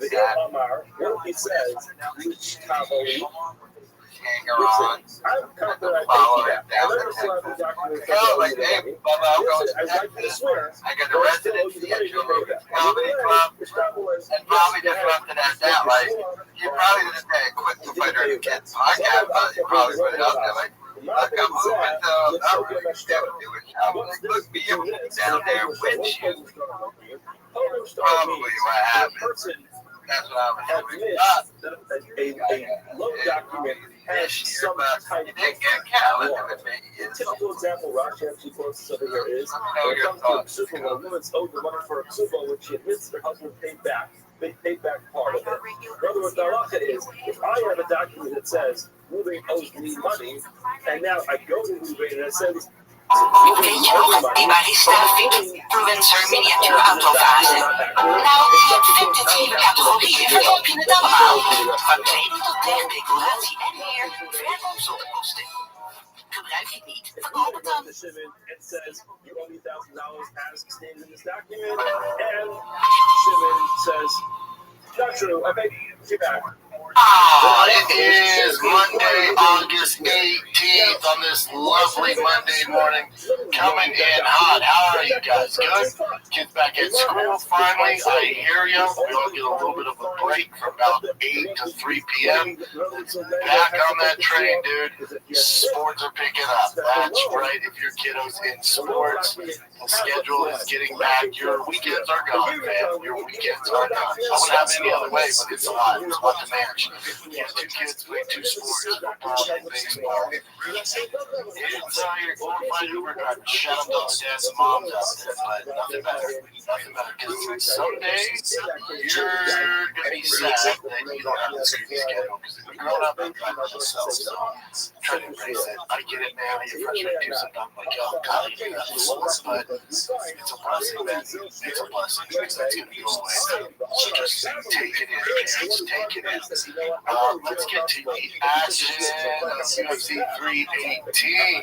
The Amar, what he says, which Tavoli, Hang around. I'm confident Follow I him down never the saw the document. Callen like, "Hey, Bubba, I'm going to I like to Texas. swear. I got a residency at Joe Rogan's Comedy Club." And probably just left it at that. Like, you probably didn't say quit the Fighter and Kids podcast, but you probably put it out there. Like, look, I'm moving to I'm really never do it. Look, me down there with you. Probably what happened. That's what I was doing. A loan document has some type You didn't get Callen to admit A it. typical example Rashi actually quotes this over here is when it comes to a ksuba, when a woman's owed the money for a ksuba, when she admits her husband paid back part of it. In other words, the halacha is, if I have a document that says Ruben owes me money, and now I go to Ruben and it says, Weet je nog, die barista influencer miniatuurautovase? Nou, je vindt het vier categorieën, verkoop je het allemaal. Van kleding tot tech, decoratie en meer, verkoop zonder kosten. Gebruik je het niet, verkoop het dan. It says you owe me $1,000 as stated in this document, and Shimon says, not true, I paid you back. Ah, it is Monday, August 18th on this lovely Monday morning, coming in hot. How are you guys? Good? Kids back at school finally. I hear you. We all get a little bit of a break from about 8 to 3 p.m. It's back on that train, dude. Sports are picking up. That's right. If your kiddo's in sports, the schedule is getting back. Your weekends are gone, man. Your weekends are gone. I wouldn't have it any other way, but it's a lot. It's a lot to manage. You have 2 kids play 2 sports, football and baseball. It's your glorified Uber driver. Shout out to all the dads and moms out there, but nothing better. Nothing better. Because someday you're going to be sad that you don't have this schedule. Because if you're growing up and driving yourself, so try to embrace it. I get it now. Your friends may do something like, oh, God, you do that before. But it's a blessing, man. It's a blessing. That's going to go away. So just take it in, kids. Take it in. Let's get to the action of UFC 318.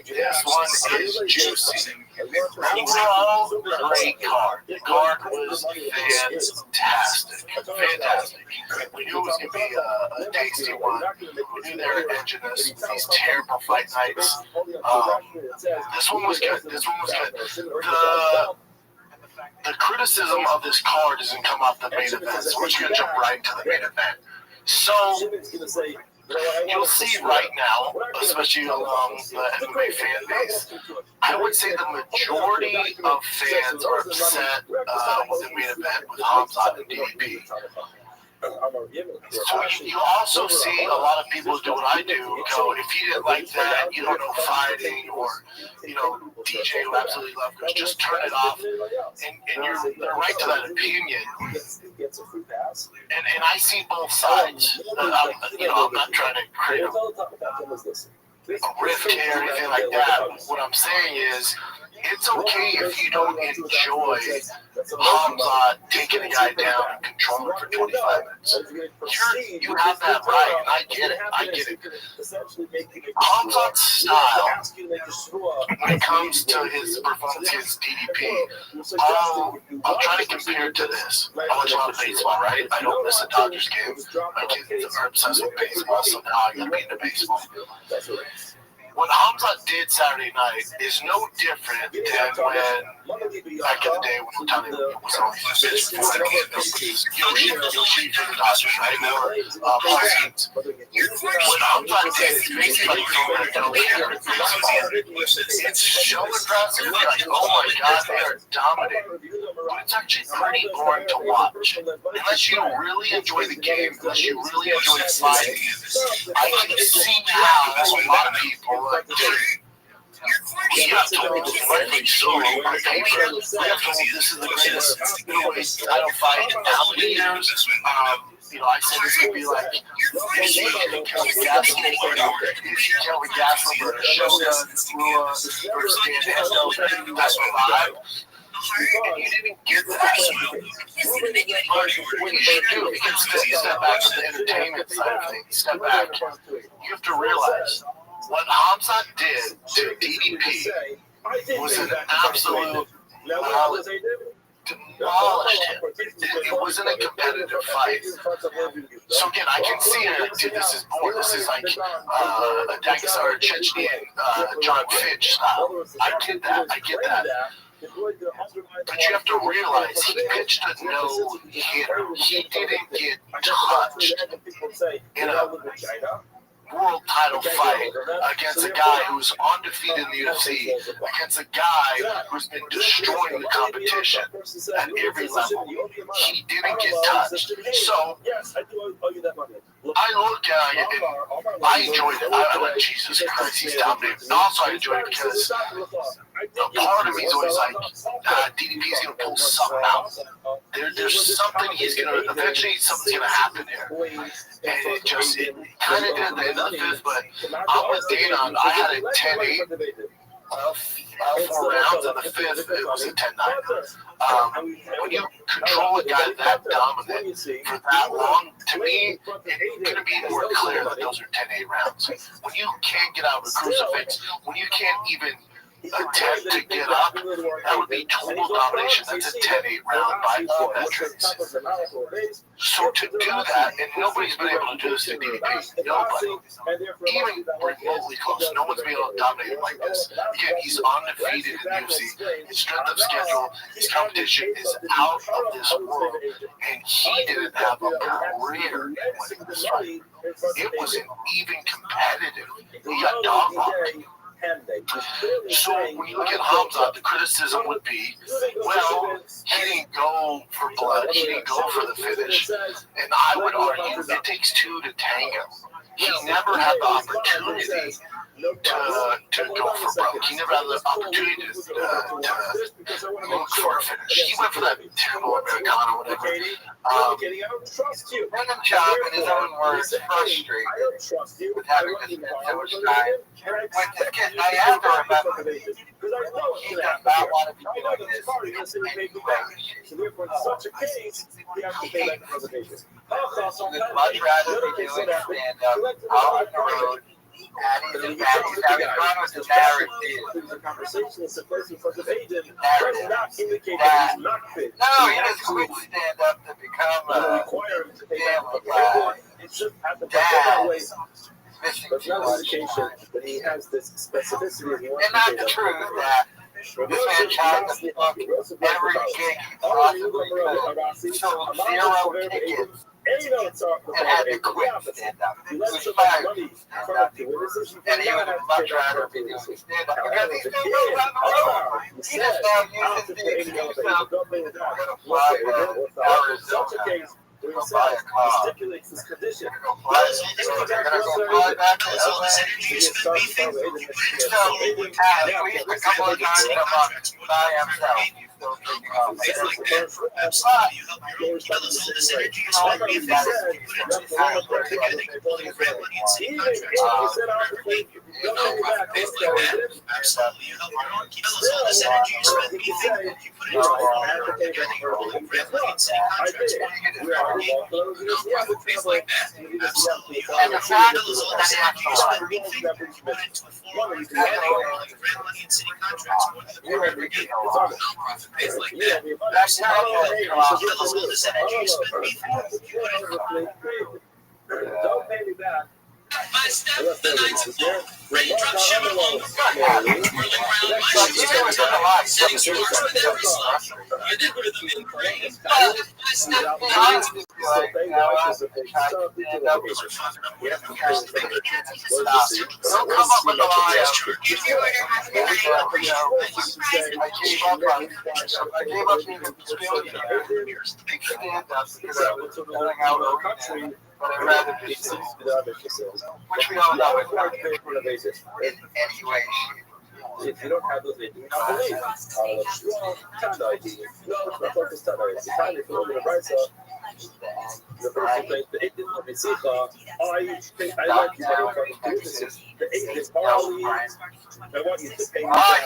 This one is juicy. Overall, great card. The card was fantastic. Fantastic. We knew it was going to be a tasty one. We knew they were edging us with these terrible fight nights. This one was good. This one was good. The criticism of this card doesn't come off the main event, so we're just going to jump right into the main event. So, you'll see right now, especially along the MMA fan base, I would say the majority of fans are upset with the main event with Hamzat and DDP. So you also see a lot of people do what I do, go, if you didn't like that, you don't know fighting, or, DJ who absolutely love it, just turn it off, and you're right to that opinion. And I see both sides. I'm not trying to create a rift here or anything like that. What I'm saying is, it's okay if you don't enjoy Hamzat taking a guy down and controlling for 25 minutes. You have that right, and I get it. Hamzat's style, when it comes to his performance against DDP, I'll try to compare it to this. I watch a lot of baseball, right? I don't miss a Dodgers game. My kids are obsessed with baseball, so now I gotta be into baseball. What Hamzat did Saturday night is no different than when, back in the day, when Tony was on his before Yoshi for the Dodgers, right? Or Paul Skeens. What Hamzat did is basically it's so impressive. Like, oh my God, they are dominating. But it's actually pretty boring to watch. Unless you really enjoy the game, unless you really enjoy the fighting, I can see how a lot of people like, we have told rightly so on paper. We have told this is the greatest middleweight title fight in how many years? I said this would be like if you Kelly Gastelum or Ashoka Rua versus Dan Hendo, that's alive. And you didn't get that. What you should do, if you can step back to the entertainment side of things, step back, you have to realize what Hamzat did to DDP was an absolute demolished him. It wasn't a competitive fight. So again, I can see it. Dude, this is boring. This is like a Dagestan or Chechnya, John Finch style. I get that. But you have to realize he pitched a no-hitter. He didn't get touched in a world title fight against a guy who's undefeated in the UFC, against a guy who's been destroying the competition at every level. He didn't get touched. So I look at it and I enjoyed it. I went, Jesus Christ, he's dominated. And also I enjoyed it because a part of me is always like, DDP's going to pull something out. There's something he's going to, eventually something's going to happen there. And it kind of did at the end of the fifth, but I'm with Dana. I had a 10-8. All 4 rounds in the fifth, it was a 10-9. When you control a guy that dominant for that long, to me, it couldn't be more clear that those are 10-8 rounds. When you can't get out of a crucifix, when you can't even attempt to get up, that would be total domination. That's a 10-8 round by all metrics. So to do that, and nobody's been able to do this to DDP. Nobody. Even remotely close. No one's been able to dominate him like this. Again, he's undefeated in the UFC. His strength of schedule, his competition is out of this world. And he didn't have a career in winning this fight. It wasn't even competitive. He got dog-walked. So when you look at Hamzat, the criticism would be, well, he didn't go for blood, he didn't go for the finish. And I would argue it takes 2 to tango. He never had the opportunity to go for broke. He never had the opportunity to look for a finish. He went for that terrible Americano, whatever. Random job, in his own words, frustrated with having to spend so much time. I have to remember, he does not want to be doing this in any way. He would much rather be doing stand-up out on the road. He's gone with the narrative. No, he doesn't quit stand-up to become a family guy. Dad missing too much. And not the truth that this man tried to fuck every gig he possibly could. Sold 0 tickets and had to quit stand-up. He was fired from stand-up. And he would much rather be doing stand-up because he still knows how to roll. He just now uses the excuse of, I'm going to fly to Arizona. We're going to buy a car. We're going to go fly back to LA. So we used a couple of times a month by himself. Still drinking off. Don't pay me back. My step, the nights of fall, raindrops shiver on the front, whirling round my shoes and toes, setting sparks with every slide. You're the rhythm in brain, my step, the nights of fall. Don't come up with a lie. I gave up being a big stand-up because I was going out of the country. But I'd rather just sit, which we all know is not good in any way. If you don't have those, they do not believe. The person thinks the eight didn't be sick. I think I like you better from the witnesses. The eight is morally. I want you to pay me back.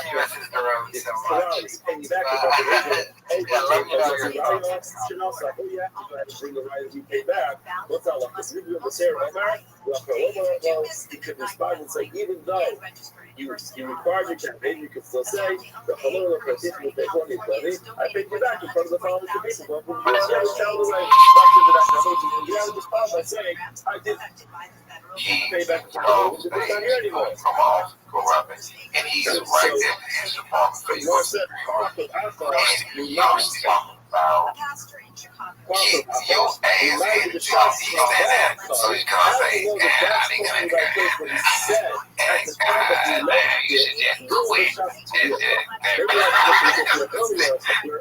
Pay me back. Bring the right as you pay back. What's our luck? If you're doing the ceremony, you could respond and say, even though you required your campaign, you can still say, the political petition will take one money. I paid you back in front of the following people. But you have to respond by saying, I did pay back the political petition. It's not here anymore. And he's right there in the department for you. Keep your ass in the job, he's there. So he's gonna say, I ain't gonna go. You should just quit.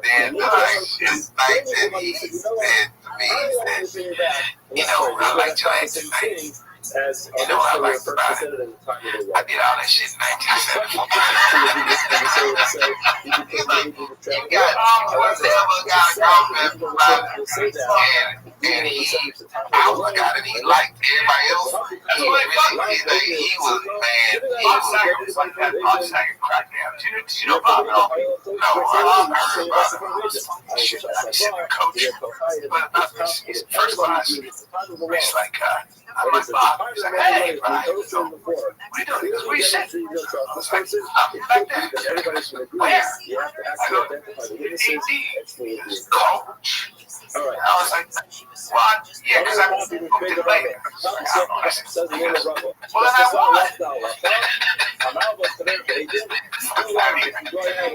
Then it's like that he said to me, you know, I like to ask tonight. You know what I like about it? I did all that shit in 1974. You got whatever got a girlfriend, and I was a guy that he liked everybody else. He was, man, he was like that second crack down. You know about it? No, I heard about it. Shit, coach. But first class, it's like, I'm like, Bob. He's like, hey, Bob. What are you doing? What are you saying? I was like, I'm back there. Where? I go, AD, coach. I was like, what? Yeah, because I booked it later. I said, well, then I won.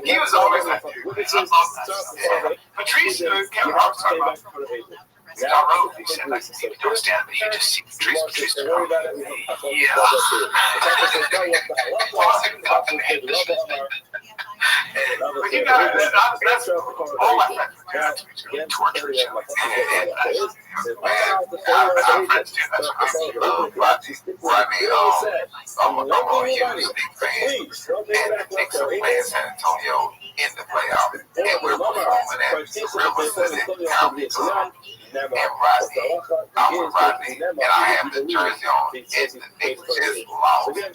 He was always like, Patrice, Kevin Roth's talking about. He said, like, you don't understand, but you just see Patrice. But you got that's all my friends torture each other. Our friends do. That's what I mean, I'm going to use big fans and take some fans San Antonio in the playoff. And we're performing at Riverside Comedy Club. And Rodney, I'm with Rodney, and I have the jersey on, and the Knicks just lost. And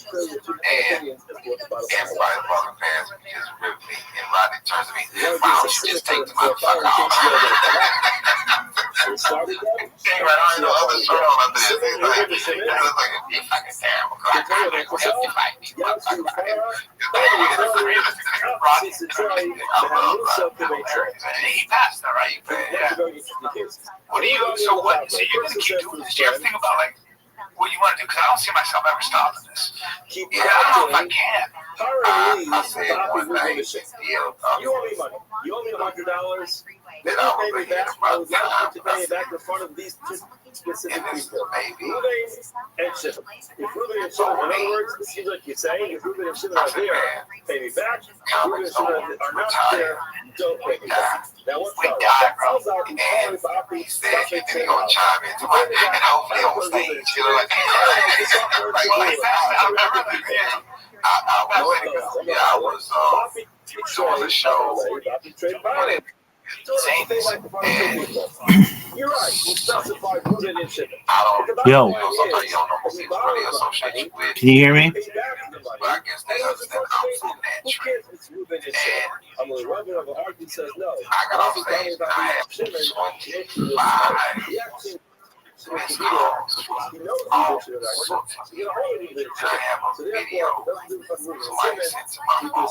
everybody fucking fans just ripped me. And Rodney turns to me, why don't you just take the motherfucker off? I don't know other shirt on up there. It looks like a big fucking terrible car. You fight me, motherfucker. He passed, all right? What do you, so what, so you're going to keep doing this? Do you ever think about, like, what you want to do? Because I don't see myself ever stopping this. Yeah, I don't know if I can. I said one night, you owe me money. You owe me $100. that I was thinking I about would like time. you to pay it back in front of these two specific And this people. baby, Ruben and Shimon. If Ruben and Shimon, in other words, it seems like you're saying if Ruben and Shimon are there, pay me back. If Ruben and Shimon are not there, don't pay me back. Now what's we up? died, bro. How's our And Bobby he said, and then he gonna chime into my, and hopefully on stage, you know, like, like well, exactly. I remember that, yeah. I was doing a show when it you're right. You specified Ruben and Shimon. I don't, Yo. you know, sometimes you don't know who people really associate you with. Can you hear me? But I guess they understand I'm from that trend. And I'm a Reverend of a heart who says no. I got off stage and I had 25 missed calls from all sorts of people. And I have a video somebody sent to my phone.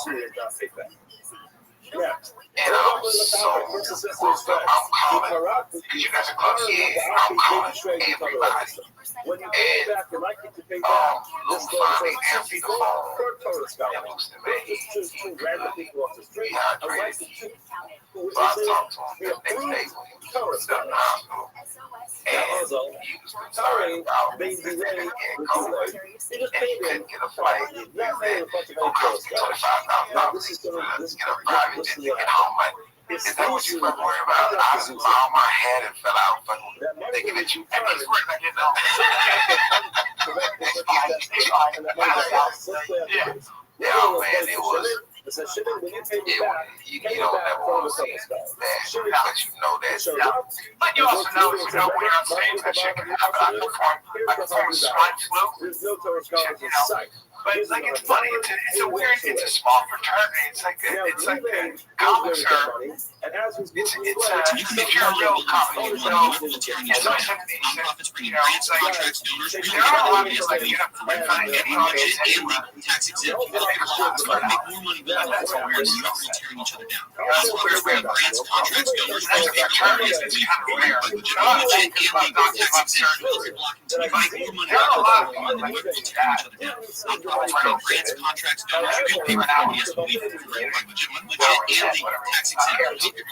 And I'm so worked up. I'm calling, because you got to club, yeah, I'm calling everybody. And Lou finally answered the phone. And Lou said, man, he dehydrated. So I talked to him the next day when he was in the hospital. And he was concerned about his sister getting COVID. And he couldn't get a flight. He said, it will cost me $25,000 to get a private jet to get home. Like, is that what you fucking worry about? I just bowed my head and fell out fucking thinking that you ever swear like it don't. Yeah, man, it was. You don't never want to see it, man. But you know that. But you also know, when you're on stage, that shit can happen. I perform swine flu. But it's like, it's funny. It's a weird. It's a small fraternity. It's like comics are. If you're a real comic, you know, it's always like, you know, it's like there are a lot of people that get up to find any audience anywhere. Tax exempt. That's why they make more money than that's what we're tearing each other down. That's why we're paying grants, contracts, donors, legit and non-tax exempt. You make more money than we're tearing each other down. Nonprofits paying grants, contracts, donors, real paper companies will be legit and legal, tax exempt. You can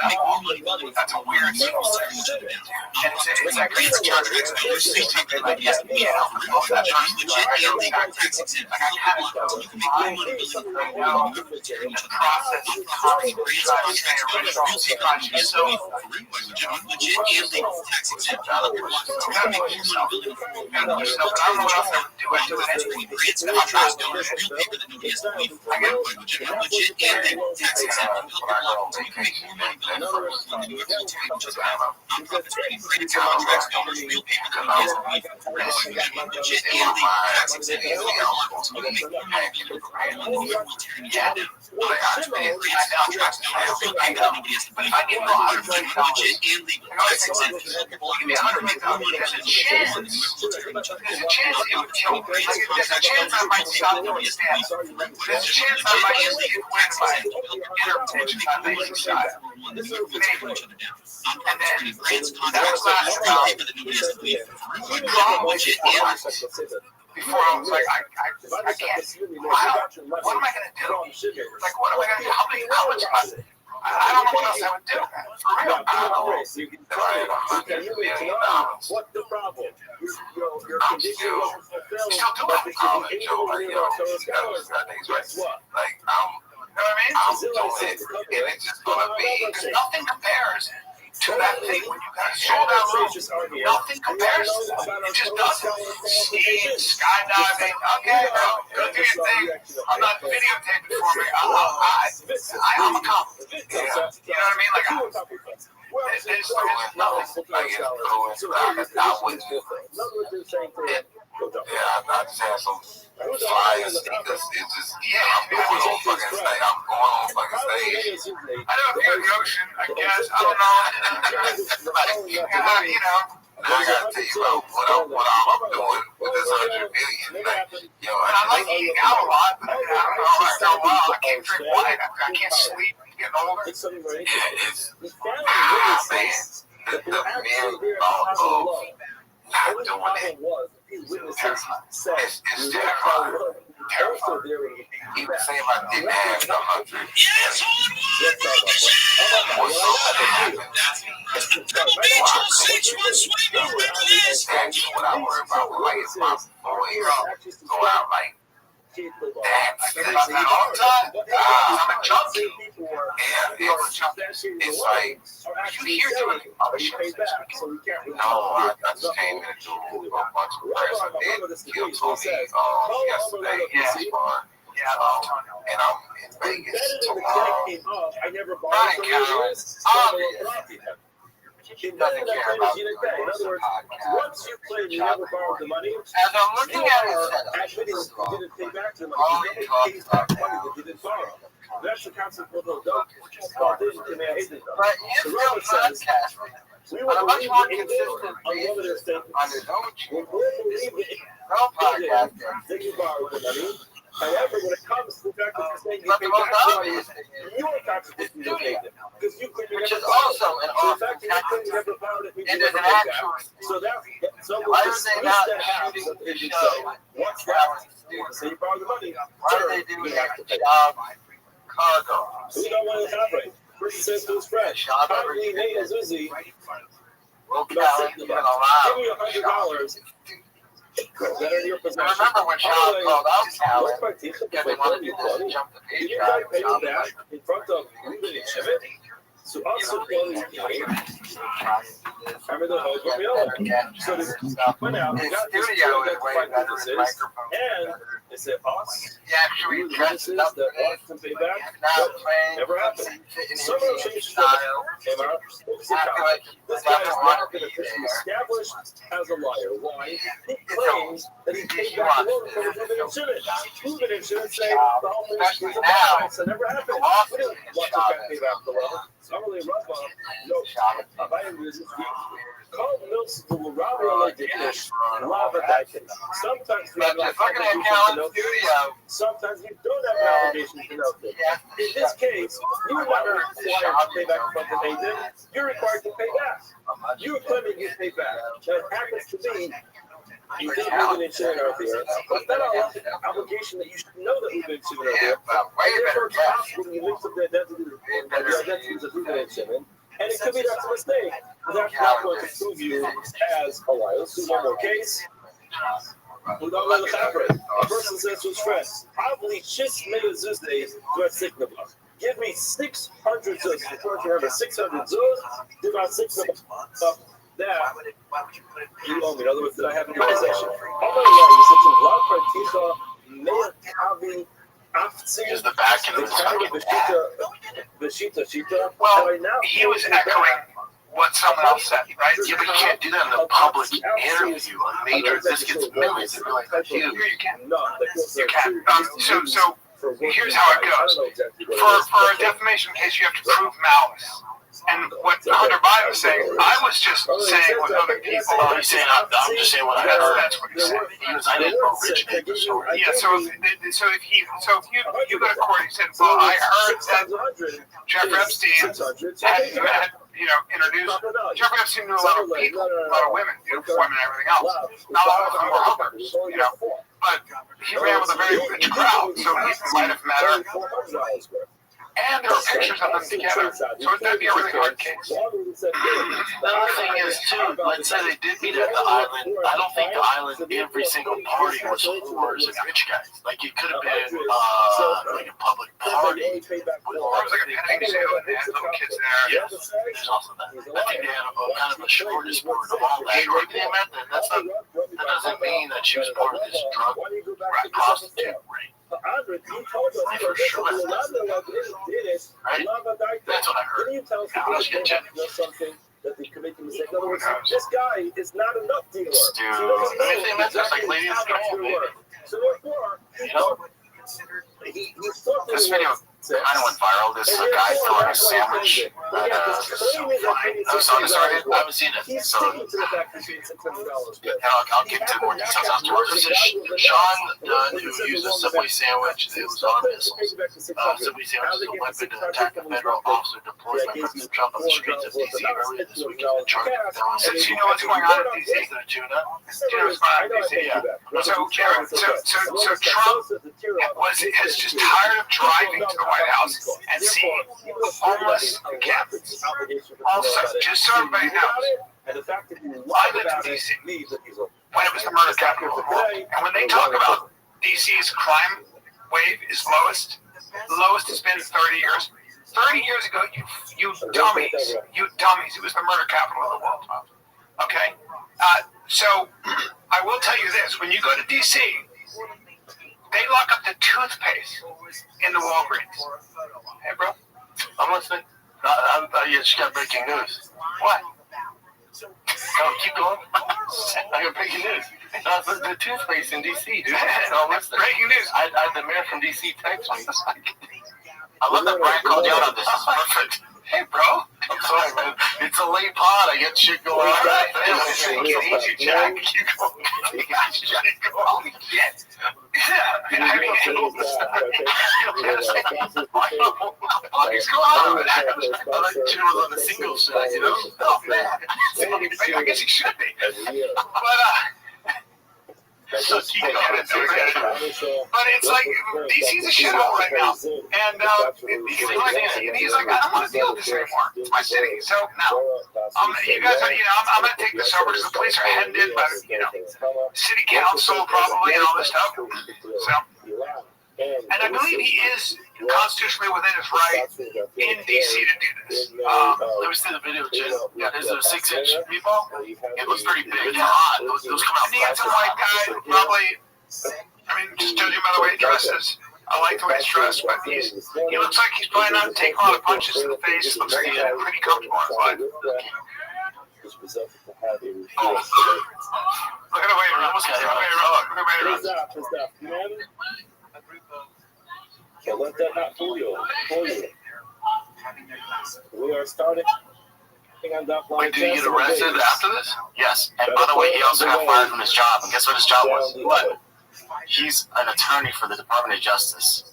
make more money building that's a weird tearing each other down. Nonprofits paying grants, contracts, donors, real paper companies will be legit and legal, tax exempt. You can make more money building tearing each other down. Nonprofits paying grants, contracts, donors, real paper companies will be legit and legal, tax exempt. You can make more money building yourself. I don't know what else I would do. I do it anyway. Grants, contracts, donors, real paper that nobody has to pay for. Legit and legal, tax exempt. You can make more money building than you ever will tearing each other down. Nonprofits paying grants, contracts, donors, real paper that nobody has to pay for. Legit and legal, tax exempt. You can make more money building than you ever will tearing each other down. Nonprofits paying grants, contracts, donors, real paper that nobody has to pay for. Legit and legal, tax exempt. You can make more money building than you ever will tearing each other down. There's a chance it would kill me. There's a chance I might stop doing stand. There's a chance I might just get whacked by interpretation on the other side. Before I was like, I can't. What am I gonna do? Like, what am I gonna do? How much am I don't know what else I would do. For real, I don't know. What's the problem? Your I'm condition still wasn't fulfilled. doing college, Joe. Like, you know, Guess what? like, I'm doing it, and it's just gonna be, because nothing compares to that thing when you got a sold out room. Nothing compares to that. It just doesn't. Skiing, skydiving, okay, bro, go do your thing. I'm not videotaping for me. I'm a cop. You know what I mean? Like, there's nothing. Like, it's cool. I wouldn't do it. Yeah, I just had some flyers. It's just, I'm going on fucking stage. I'm going on fucking stage. I don't feel the ocean, I guess. I don't know. You know. I gotta tell you about what I'm doing with this 100 million. Like, yo, And I like eating out a lot, but I don't know, after a while, I can't drink wine. I can't sleep. I'm getting older. it's man, the mere thought of not doing it. It's terrifying. Also, there would be He was saying I didn't have the 100. Yes, hold What's so happened? Triple B, 261, swing over this. That's what I worry about. Like, if my boys go out like that all the time, I'm a junkie. Yeah, it's like, you hear doing other shit this weekend? No, I just came in to do a bunch of prayers. I did kill Tony yesterday. Yeah, it's fun. And I'm in Vegas tomorrow. Brian Cowan's obvious. He doesn't care about the podcast. once you played, you never borrowed the money. As I'm looking at it, admitting you didn't pay back the money. You never paid back money that you didn't borrow. That's the concept of no doubt. But you still podcast. On a much more consistent basis on his own channel, no podcast. Then you borrow the money. However, when it comes to the fact that you're saying you But pay the most back the obvious money, thing is you are contradicting your statement. Because you could which is never also an the awesome fact that you tactic. never borrowed it means And you there's never an paid actual. back. So that someone Why are just they missed not that half shooting so the they can show? say, what's that? So you borrowed the money. Why do they do that job cargo? We don't want to collaborate. Person says to his friend, kindly Nate Azuzi, Will Callan even allow? give me $100 that are in your possession. Remember when Sean called out Callan What's my teacher? because they wanted to do this jump the Did page you drive? guys pay me back in front of Ruben and Shimon? So also close the game. Remember the whole video? So this went out, His got this studio is way identified better. businesses, His microphone and they said, us, he actually dresses up that in want to pay back, not playing, never happened. fitting Some of the in changes style. came out. I feel like he This guy doesn't is want now to been be officially there. established as a liar. Why? He claims that he paid back the loan from Ruben and Shimon. Ruben and Shimon say the whole thing is a lie. So it never happened. We didn't want to pay back the loan. So I'm really rough on no. Call Mills the Rabbi or Danish lava diking. Sometimes we have an Looking at Callan's studio. Sometimes you don't have an obligation to know them. In this case, you are not required to pay back from the agent. You're required to pay back. You are claiming you pay back. That happens to be. You didn't live in insurance out there, but that obligation that you should know that we've been insurance out there. And therefore, it's possible you mix up the identities of Ruben and Shimon. And it could be that's a mistake, but that's not going to prove you as a liar. Let's do one more case. We don't know the fabric. A person says to his friend, probably just made a Zuz day to a signal. Give me 600 Zuz. Of course, you have 600 Zuz. Do about 6 of that. You owe me. In other words, that I have in your possession. How about you sit in blood for Tisha, Meir Kavi, Is the back end of his fucking Well, he was echoing what someone else said, right? Yeah, but you can't do that in a public interview. A major, this gets millions and millions of views. You can. You can. So here's how it goes. For a defamation case, you have to prove malice. And what Hunter Biden was saying, I was just saying what other people. He's saying, I'm just saying what I heard. That's what he said. I didn't originate the story. Yeah, so if you go to court, he said, well, I heard that Jeff Epstein had introduced. Jeff Epstein knew a lot of people, a lot of women, beautiful women, and everything else. Not a lot of them were hookers, But he ran with a very rich crowd, so he might have met her. And there are pictures of them together, so it could be a really hard case. The other thing is, too, let's say they did meet at the island. I don't think the island, every single party was whores and rich guys. Like, it could have been like a public party. Or it was like a petting zoo and they had little kids there. Yes, there's also that. I think they had a kind of a smorgasbord of all that. Maybe they met that. That doesn't mean that she was part of this drug prostitute ring. For sure. Right? That's what I heard. Now, let's get something that they could make a mistake. In other words, this guy is not enough dealer. Dude, I think that's just like ladies' trouble, baby. So therefore, This video kind of went viral. This guy throwing a sandwich at I haven't seen it. So I'll get to more details afterwards. This is Sean Dunn, who used a Subway sandwich that was on missiles. Subway sandwich is a weapon to attack a federal officer deployed by President Trump on the streets of D.C. earlier this week. Since you know what's going on in D.C., do you know what's going on in D.C.? Yeah. So Trump has just tired of driving to the White House and seeing homeless encampments. Also, just so everybody knows, I lived in D.C. when it was the murder capital of the world. And when they talk about D.C.'s crime wave is lowest it's been in 30 years. 30 years ago, you dummies, it was the murder capital of the world. Okay? So, I will tell you this. When you go to D.C., they lock up the toothpaste in the Walgreens. Hey, bro? I'm listening. You just got breaking news. What? Oh, keep going. I got breaking news. The toothpaste in D.C., dude. That's breaking news. I the mayor from D.C. text me. I love that Brian called you out on this. This is perfect. Hey, bro. I'm sorry, man. It's a late pod. I get shit going on. Take it easy, Jack. You go. Oh, shit. Yeah. I mean, what the fuck is going on with that? I like Jim was on the single shot, you know? Oh, man. I guess he should be. But, but it's like DC's a shithole right now, and he's like, I don't want to deal with this anymore. It's my city. So now, you guys, I'm going to take this over because the police are headed in by city council probably and all this stuff. So, and I believe he is constitutionally within his right in DC to do this. Let me see the video, Jim. Yeah, there's a 6-inch meatball. It looks pretty big. It's hot. Those come out. And he gets a white guy who probably, just judging by the way he dresses, I like the way he's dressed, but he looks like he's probably not taking a lot of punches in the face. Looks like he's pretty comfortable in his life. Oh. Look at the way he runs. Look at the way he runs. Can't let that not fool you. We are starting on that line. Wait, did he get arrested after this? Yes. And by the way, he also got fired from his job. And guess what his job was? What? He's an attorney for the Department of Justice.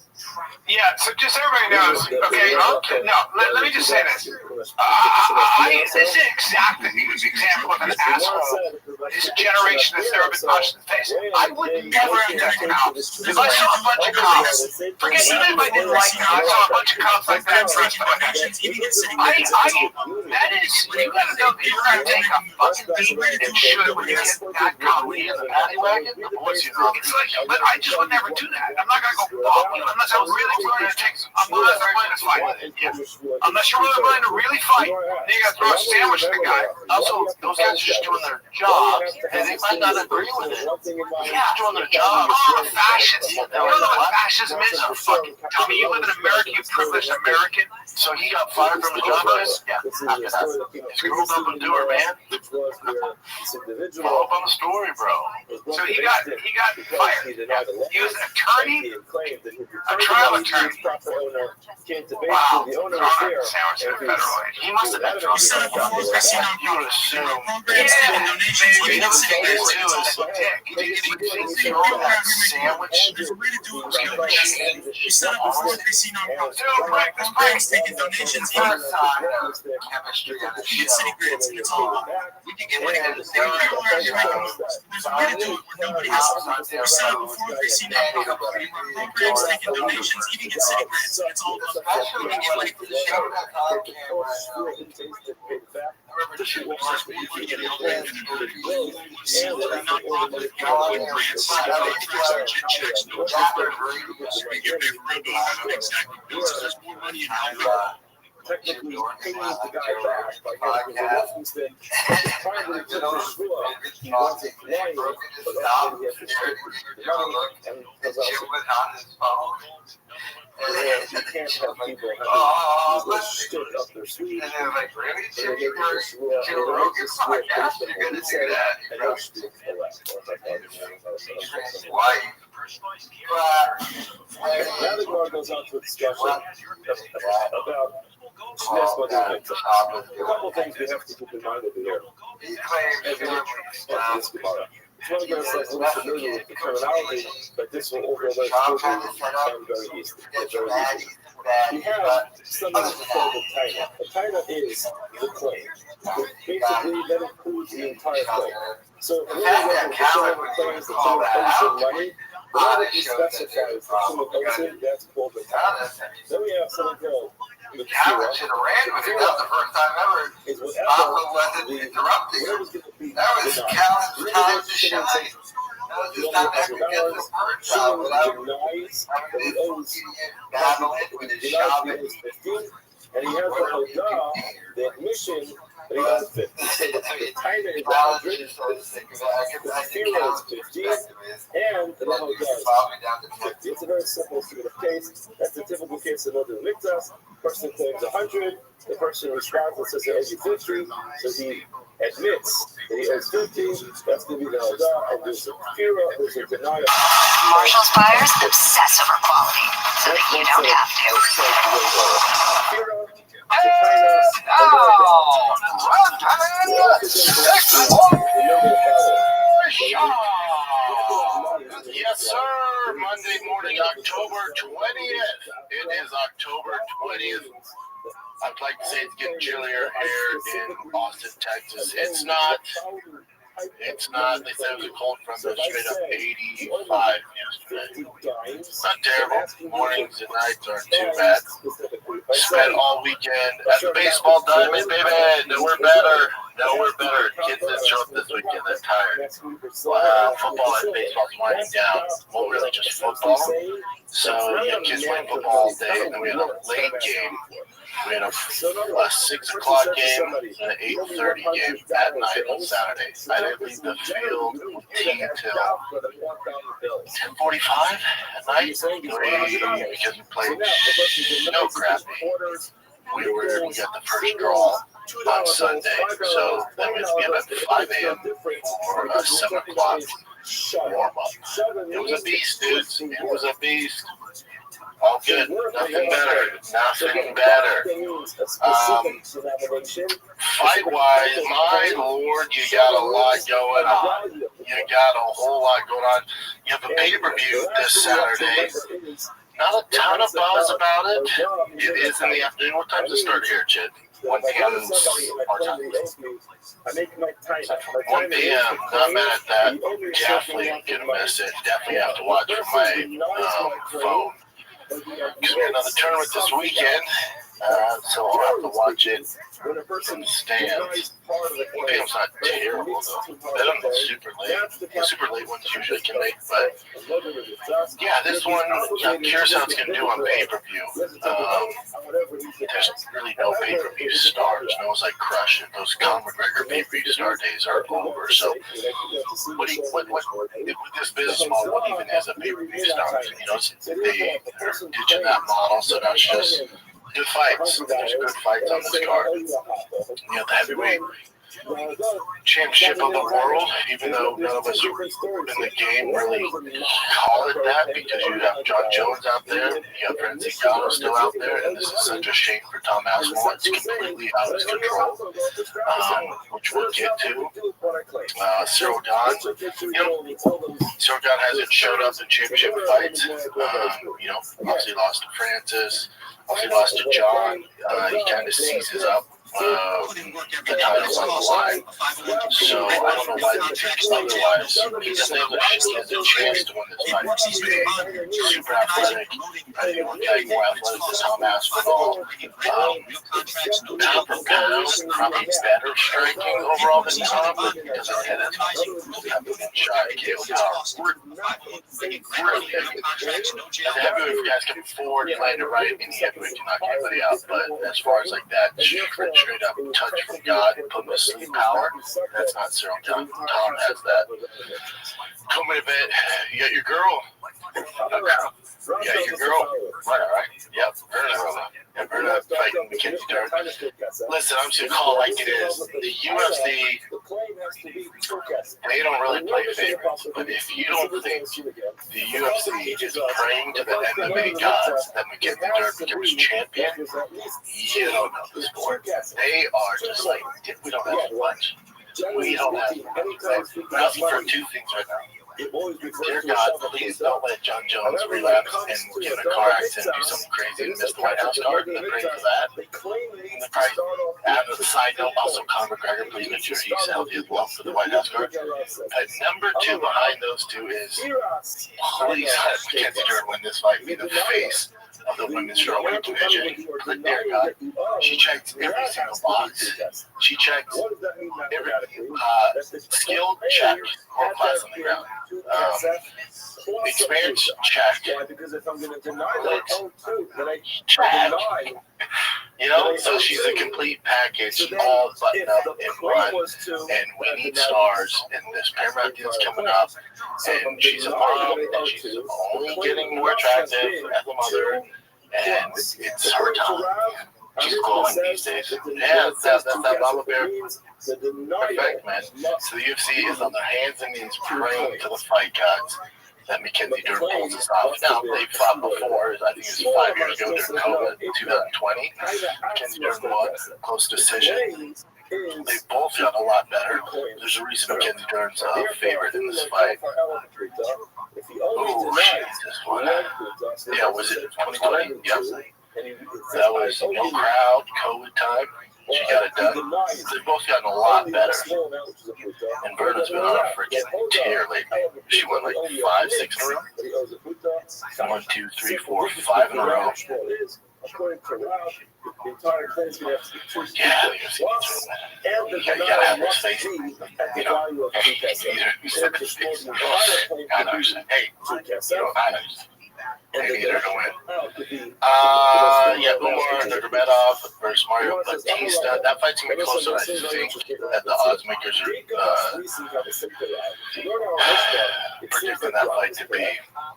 Yeah, so just so everybody knows, okay, let me just say this. This is exactly the example of an asshole. This generation that's never been punched in the face. I would never enter a house. If I saw a bunch of cops, forget even if I didn't like them, I saw a bunch of cops like that dressed like that. That is, you gotta know that you're gonna take a fucking beat and shoot when you get that cop. We in the paddy wagon? The boys, It's like, but I just would never do that. I'm not gonna go ball you unless I was really willing to take. Unless I'm willing to fight. Unless you're really willing to really fight, then you gotta throw a sandwich at the guy. Also, those guys are just doing their jobs, and they might not agree with it. Yeah, doing their job. Oh, fascists. You don't know what fascism is, you fucking dummy. You live in America, you privileged American. So he got fired from the job? Yeah, after that. Screwed up and do it, man. Follow up on the story, bro. So he got fired. He was an attorney, a trial attorney. Wow. Sandwich at a federal agent. He must have been drunk. You would assume. Sandwich. There's a way to do it. We set up a 4-3C nonprofit. Banks taking donations in. Chemistry. We get city grants and it's all. We can get money. There's a way to do it where nobody has to. We set up a 4-3C nonprofit. Programs taking donations, even get city grants. It's all about that. We can get money for the show. Technically pays the guy back by getting instead finally to the screw up. He wants it flying, but then he has to stick with the money and because you can't have people having a stick up their sleeve. And they're like, really? Joe Rogan podcast, you're going to do that? Why? Now the Gemara goes on to a discussion about next one. A couple things we have to keep in mind over here. As we look at this Gemara. One of us is a little familiar with the terminology, but this will overlay very easy. We have something called a taina. A taina is the claim. Basically, that includes the entire claim. So, really, when the showing claims that someone owes them money, whatever he specifies that someone owes him, that's called the taina. Then we have something called the kira. Is whatever's going to be denied. The only time to get this bird shot without denies that he owes 15, and he has the hodah, the admission that he owes 50. So the taina is 100, the kira is 50, and the hodah is 50. It's a very simple sort of case. That's the typical case of another mikdas. Person claims 100, the person responds and says he owes you 50, so he admits that he owes 50, that's going to be the hodah, and there's a kira, there's a denial. Marshall's buyers obsess over quality, so that you don't have to. Yes, sir. Monday morning, October 20th. It is October 20th. I'd like to say it's getting chillier here in Austin, Texas. It's not. They said it was a cold front, but straight up 85 yesterday. It's not terrible. Mornings and nights aren't too bad. Spent all weekend at the baseball diamond, baby. Nowhere better. Kids didn't show up this weekend. They're tired. Football and baseball's winding down. Well, really just football. So, kids playing football all day, and then we had a late game. We had a 6 o'clock game and an 8:30 game at night on Saturday. I didn't leave the field team until 10:45 at night because we played snow crappy. We got the first draw on Sunday, so that means we had at 5 a.m. for a 7 o'clock warm-up. It was a beast, dudes. It was a beast. All good. Nothing better. Fight-wise, my lord, you got a lot going on. You got a whole lot going on. You have a pay-per-view this Saturday. Not a ton of buzz about it. It is in the afternoon. What time does it start here, Chid? 1 p.m. our time. 1 p.m. Not mad at that. Definitely gonna miss it. Definitely have to watch from my phone. Because we have another tournament this weekend, so I'll have to watch it from the stands. 1 p.m.'s not terrible, though. They don't go super late. The super late ones usually can make, but yeah, this one, curious how it's going to do on pay-per-view. There's really no pay-per-view stars. No one's like crushing. Those Conor McGregor pay-per-view star days are over. So, what this business model, what even is a pay-per-view star? They are ditching that model, so that's just good fights. There's good fights on this card. The heavyweight championship of the world, even though none of us in the game really call it that, because you have John Jones out there, you have Francis Ngannou still out there, and this is such a shame for Tom Aspinall. It's completely out of his control, which we'll get to. Cyril Gane, Cyril Gane hasn't showed up in championship fights. Obviously lost to Francis, obviously lost to John. He kind of seizes up. The title's on the line, so I don't know why they think otherwise. He definitely has a chance to win this fight. He's big, super athletic. I think we're getting more athletic than Tom Aspinall. Probably better striking overall than Tom, but he doesn't hit as much. Shot, KO power. Really good. As a heavyweight, if you guys come forward, you land it right, and the heavyweight can knock anybody out. But as far as like that, straight up touch from God and put him to sleep power, that's not Cyril Gane. Tom has that. Coming a bit, you got your girl. Your girl. Right. Yep. Verna fighting Mackenzie Dern. Listen, I'm just going to call it like it is. The UFC, they don't really play favorites. But if you don't think The UFC is praying to the MMA gods that Mackenzie Dern becomes champion. You don't know the sport. They are just like, we don't have much. We don't have we're asking for two things right now. Dear God, please don't let John Jones relapse and get in a car accident, do something crazy, and miss the White House card. And pray for that. And the side note, also Conor McGregor, please make sure he's healthy as well for the White House card. Number two behind those two is, please let Mackenzie Dern win this fight, be the face of the women's strawweight division. But dear God, she checked every single box. She checked every skill check, world class on the ground. Experience check. Check. You know, so she's a complete package, all buttoned up in one. And we need stars. And this Paramount deal's coming up. And she's a mom, and she's only getting more attractive as a mother. And it's her time. She's glowing these days. Yeah, that's that mama bear. Perfect, man. So the UFC is on their hands and knees praying to the fight gods that Mackenzie Dern pulls this off. Now, they fought before. I think it was 5 years ago during COVID, 2020. Mackenzie Dern won, close decision. They both got a lot better. There's a reason Mackenzie Dern's a favorite in this fight. Oh, Jesus. Yeah, was it 2020? Yep. That was no crowd, COVID time. She got it done. They've both gotten a lot better. And Berta's been on a freaking tear lately. She won like 5, 6 in a row. 1, 2, 3, 4, 5 in a row. Yeah, you gotta have this face. You know, I know. Hey, maybe they're going to win. Umar Nurmagomedov versus Mario Batista. That fight's going to be closer, I think, that the odds makers are predicting that fight to be.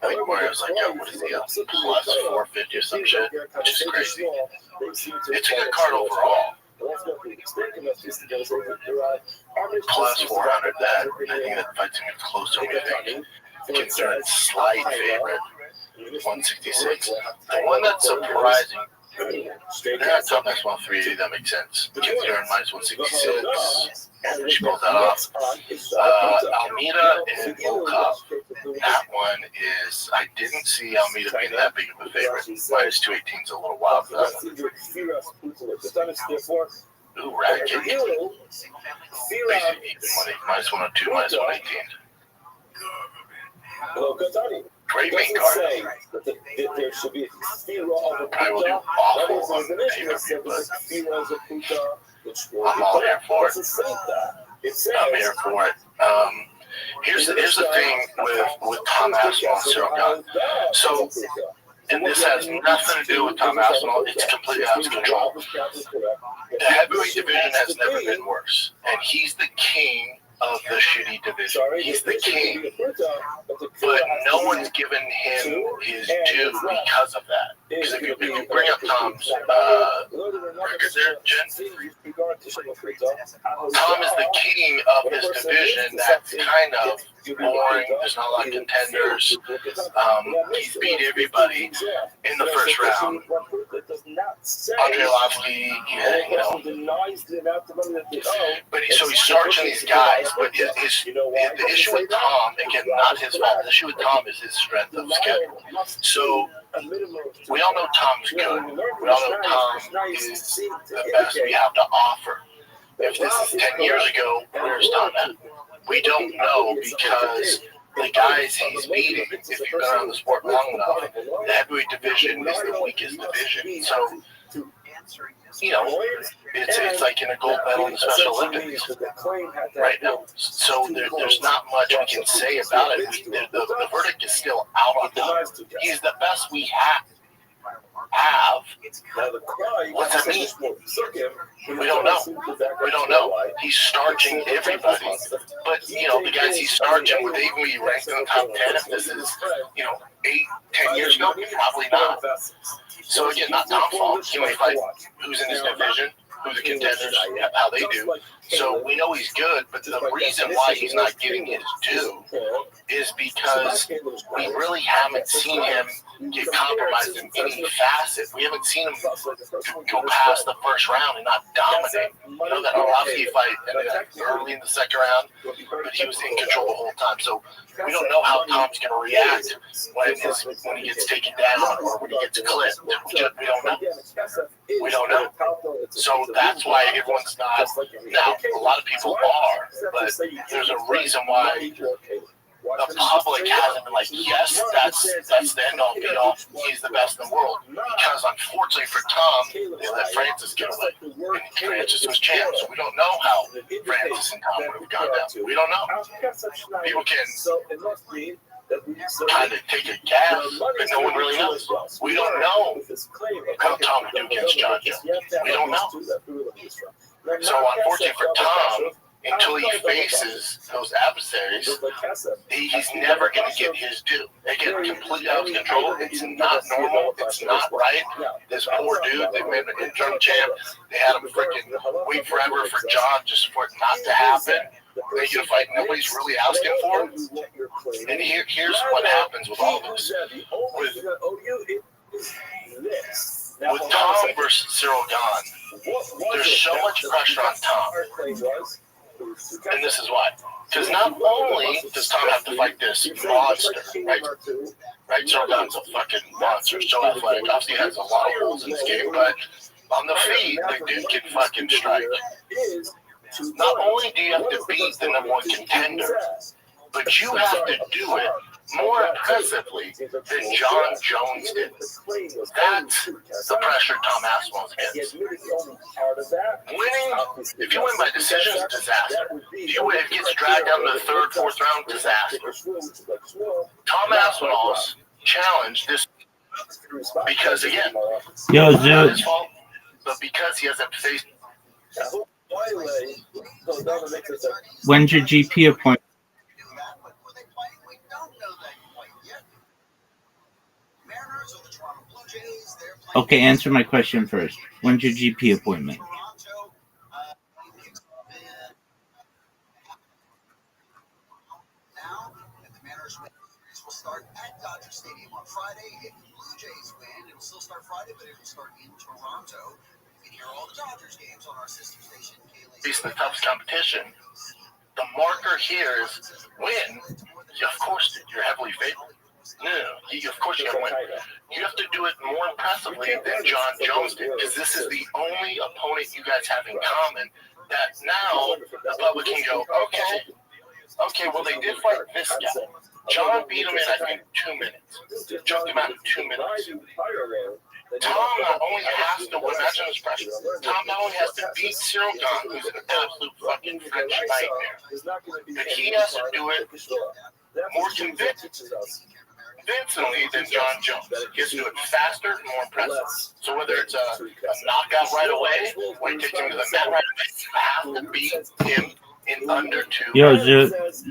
I think Mario's like, what is he up? Plus 450 or some shit, which is crazy. It's a good card overall. Plus 400 that. I think that fight's going to be closer than we think. Considered slight favorite. 166. The one that's surprising, they're not top next 130, that makes sense. Mackenzie Dern minus 166. She pulls that off. Almeida and Volkov. That one is, I didn't see Almeida being that big of a favorite. Minus 218 is a little wild for that. Ooh, Racket. Minus 102, minus 118. Great main card. Probably will do awful on the pay-per-view, but I'm all here for it. I'm here for it. Here's the thing with Tom Aspinall and Cyril Gane. So, and this has nothing to do with Tom Aspinall. It's completely out of control. The heavyweight division has never been worse, and he's the king of the shitty division. He's the king. But no one's given him his due because of that. Because if you bring up Tom's record there, Jen, Tom is the king of this division that's kind of boring. There's not a lot of contenders. He's beat everybody in the first round. Andre Arlovski, but so he's starting these guys. But the issue with Tom, again, not his fault. The issue with Tom is his strength of schedule. So we all know Tom's good. We all know Tom is the best we have to offer. If this is 10 years ago, where's Tom at? We don't know because the guys he's beating, if you've been around the sport long enough, the heavyweight division is the weakest division. So, it's like in a gold medal in the Special Olympics right now. So there's not much we can say about it. The verdict is still out on Tom. He's the best we have. What's that mean? We don't know. He's starching everybody. But, the guys he's starching, would they even be ranked in the top 10 if this is, 8-10 years ago? Probably not. So, again, not Tom's fault. He only fight who's in his division. who the contenders, how they do. So we know he's good, but the reason why he's not getting his due is because we really haven't seen him get compromised in any facet. We haven't seen him go past the first round and not dominate. You know, that Arlovsky fight ended up early in the second round, but he was in control the whole time. So we don't know how Tom's going to react when he gets taken down or when he gets clipped. We don't know. We don't know. So that's why everyone's not. Now, a lot of people are, but there's a reason why the public hasn't been like, yes, that's the end all be all. He's the best in the world. Because unfortunately for Tom, they let Francis get away. And Francis was champ. So we don't know how Francis and Tom would have gone down. We don't know. People can kind of take a guess, but no one really knows. We don't know how Tom would do against John Jones. We don't know. So unfortunately for Tom, until he faces those adversaries, he's never going to get his due. They get completely out of control. It's not normal. It's not right. This poor dude, they made an interim champ. They had him freaking wait forever for John just for it not to happen. They get a fight nobody's really asking for. And here's what happens with all this. With Tom versus Cyril Gane, there's so much pressure on Tom. And this is why. Because not only does Tom have to fight this monster, right? Cyril Gane's a fucking monster, so athletic. Obviously, he has a lot of holes in his game, but on the feet, the dude can fucking strike. Not only do you have to beat the number one contender, but you have to do it more impressively than John Jones did. That's the pressure Tom Aspinall's against. Winning, if you win by decision, it's a disaster. If it gets dragged down to the third, fourth round, disaster. Tom Aspinall's challenge this because, again, not his fault, but because he hasn't faced. When's your GP appointment? Okay, answer my question first. When's your GP appointment? Start at Dodger Stadium on Friday. If the Blue Jays win, it'll still start Friday, but it'll start in Toronto. You can hear all the Dodgers games on our sister station. It's the toughest competition. The marker here is win. Of course, you're heavily favored. No, of course you're going to win. You have to do it more impressively than John Jones did, because this is the only opponent you guys have in common that now the public can go, okay, well, they did fight this guy. John beat him in, I think, 2 minutes. Jumped him out in 2 minutes. Tom not only has to win, imagine this pressure. Tom not only has to beat Cyril Gane, who's an absolute fucking French nightmare, but he has to do it more convincingly than John Jones. He has to do it faster and more impressive. So whether it's a knockout right away, or he takes him to the mat right away, you have to beat him in under 2 minutes.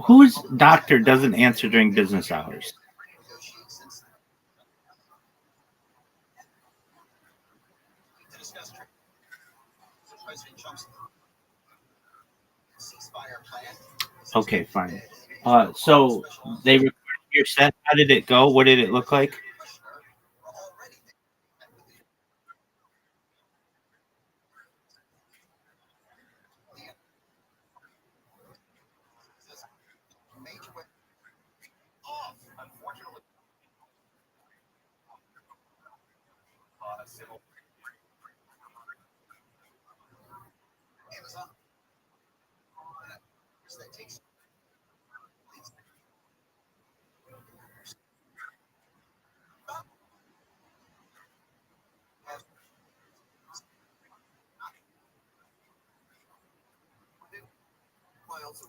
Whose doctor doesn't answer during business hours? Okay, fine. So they recorded your set. How did it go? What did it look like?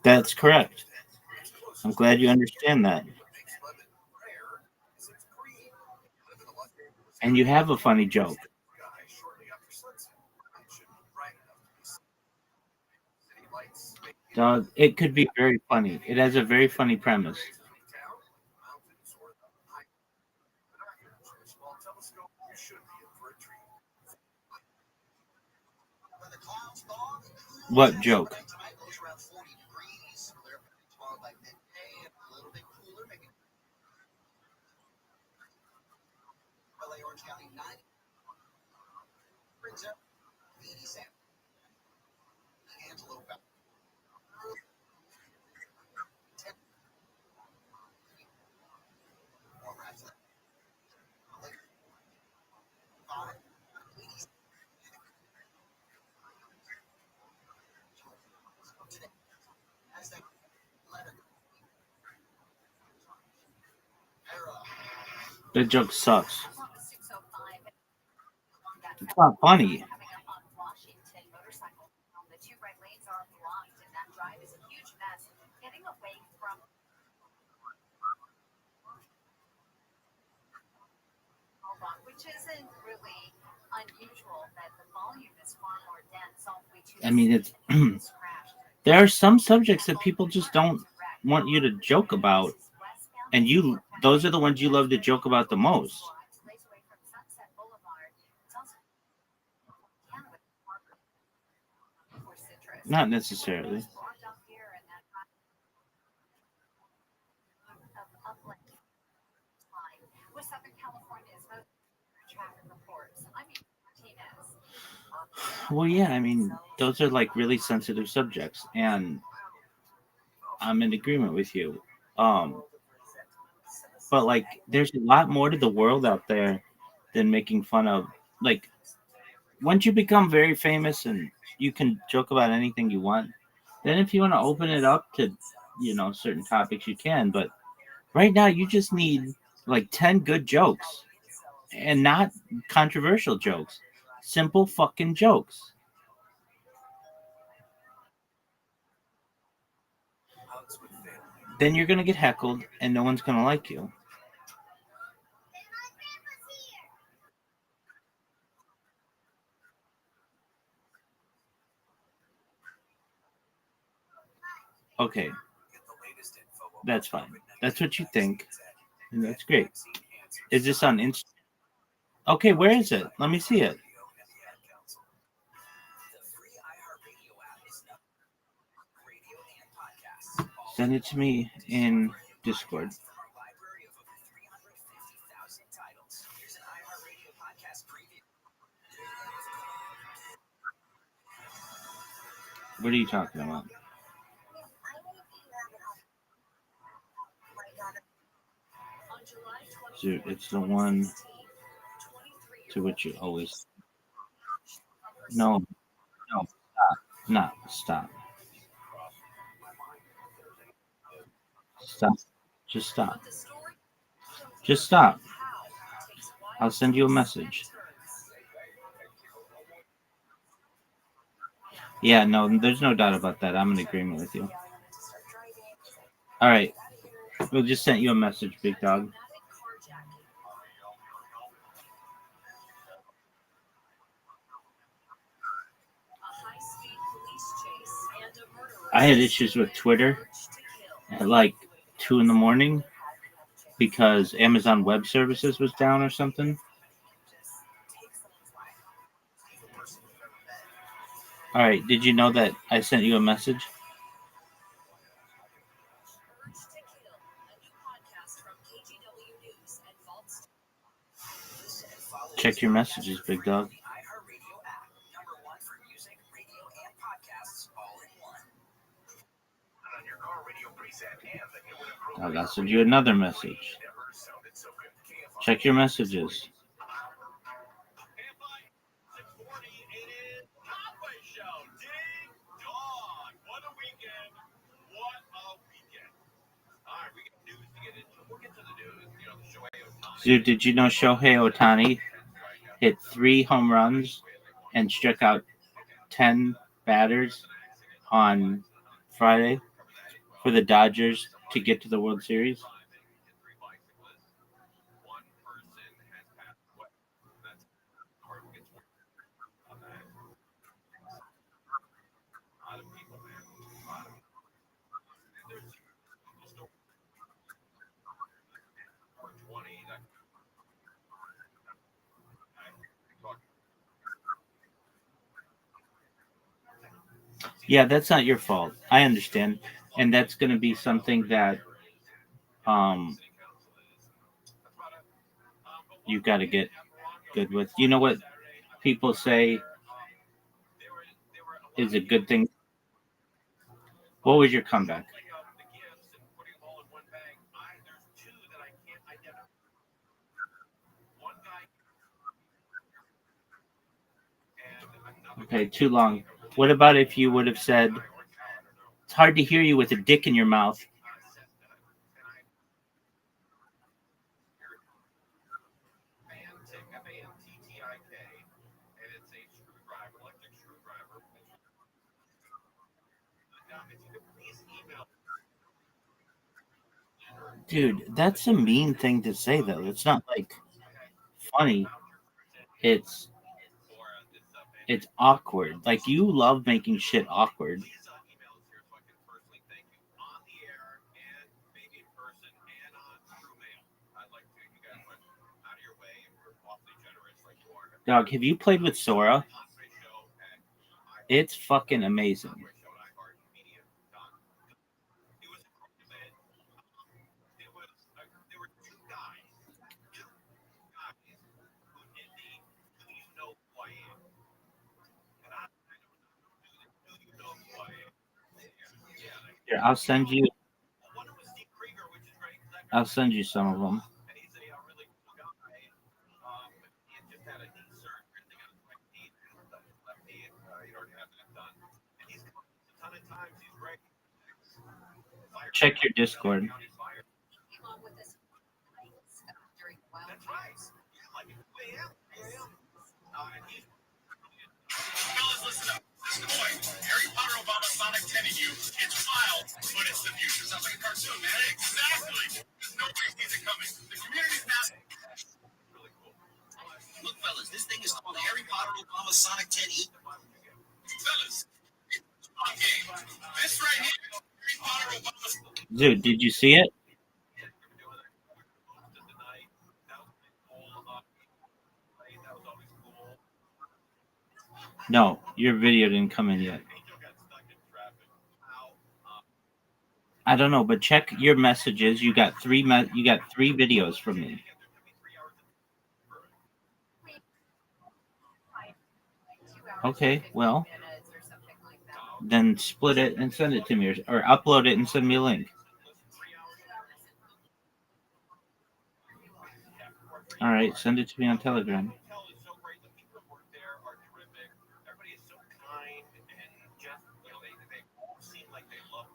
That's correct. I'm glad you understand that. And you have a funny joke. It could be very funny. It has a very funny premise. What joke? The joke sucks. It's not funny. The two right lanes are blocked, and that drive is a huge mess. Getting away from which isn't really unusual that the volume is far more dense all the way to I mean, it's there are some subjects that people just don't want you to joke about, and those are the ones you love to joke about the most. Not necessarily. Well, yeah, I mean, those are like really sensitive subjects, and I'm in agreement with you. Um, but like, there's a lot more to the world out there than making fun of. Like, once you become very famous and you can joke about anything you want, then if you want to open it up to, certain topics, you can. But right now, you just need like 10 good jokes and not controversial jokes, simple fucking jokes. Then you're gonna get heckled and no one's gonna like you. Okay, that's fine. That's what you think, and that's great. Is this on Insta? Okay, where is it? Let me see it. Send it to me in Discord. What are you talking about? Dude, it's the one to which you always. No, no, stop. No, stop. Stop. Just stop. Just stop. I'll send you a message. Yeah, no, there's no doubt about that. I'm in agreement with you. All right. We'll just send you a message, big dog. I had issues with Twitter at like 2 in the morning because Amazon Web Services was down or something. All right. Did you know that I sent you a message? Check your messages, big dog. I'll send you another message. Check your messages. Dude, did you know Shohei Ohtani hit 3 home runs and struck out 10 batters on Friday for the Dodgers to get to the World Series? Yeah, that's not your fault. I understand, and that's going to be something that um you got to get good with. You know what people say is a good thing. What was your comeback? Okay, too long. What about if you would have said, "It's hard to hear you with a dick in your mouth"? Dude, that's a mean thing to say, though. It's not like funny. It's it's awkward. Like you love making shit awkward. Dog, have you played with Sora? It's fucking amazing. Here, I'll send you some of them. Check your Discord. Fellas, listen up. This is the point. Harry Potter, Obama, Sonic 10 and you. It's wild, but it's the future. Sounds like a cartoon, man. Exactly. There's no way sees it coming. The community's not. Look, fellas, this thing is called Harry Potter, Obama, Sonic 10E. Fellas, it's a game. This right here, Harry Potter, Obama. Dude, did you see it? No, your video didn't come in yet. I don't know, but check your messages. You got you got three videos from me. Okay, well, then split it and send it to me, or upload it and send me a link. All right, send it to me on Telegram.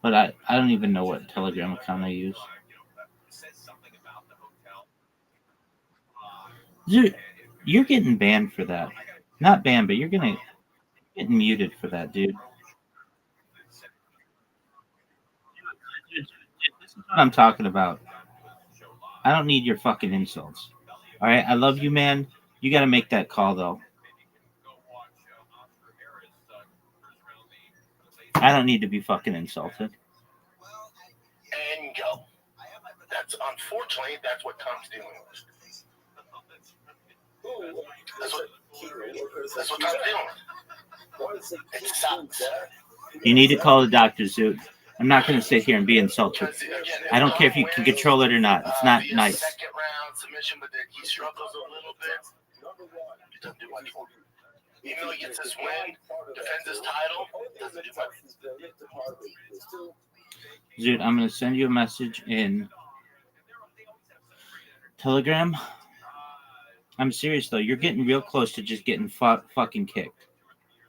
But I don't even know what Telegram account I use. Dude, you're getting banned for that. Not banned, but you're gonna get muted for that, dude. This is what I'm talking about. I don't need your fucking insults. All right, I love you, man. You got to make that call though. I don't need to be fucking insulted. And go. That's unfortunately that's what Tom's dealing with. That's what Tom's dealing with. It sucks. You need to call the doctor, Zoot. I'm not going to sit here and be insulted. I don't care if you can control it or not. It's not nice. Second round submission, but then he struggles a little bit. He doesn't do much for him. Even though he gets his win, defends his title, doesn't do much. Dude, I'm going to send you a message in Telegram. I'm serious, though. You're getting real close to just getting fucking kicked.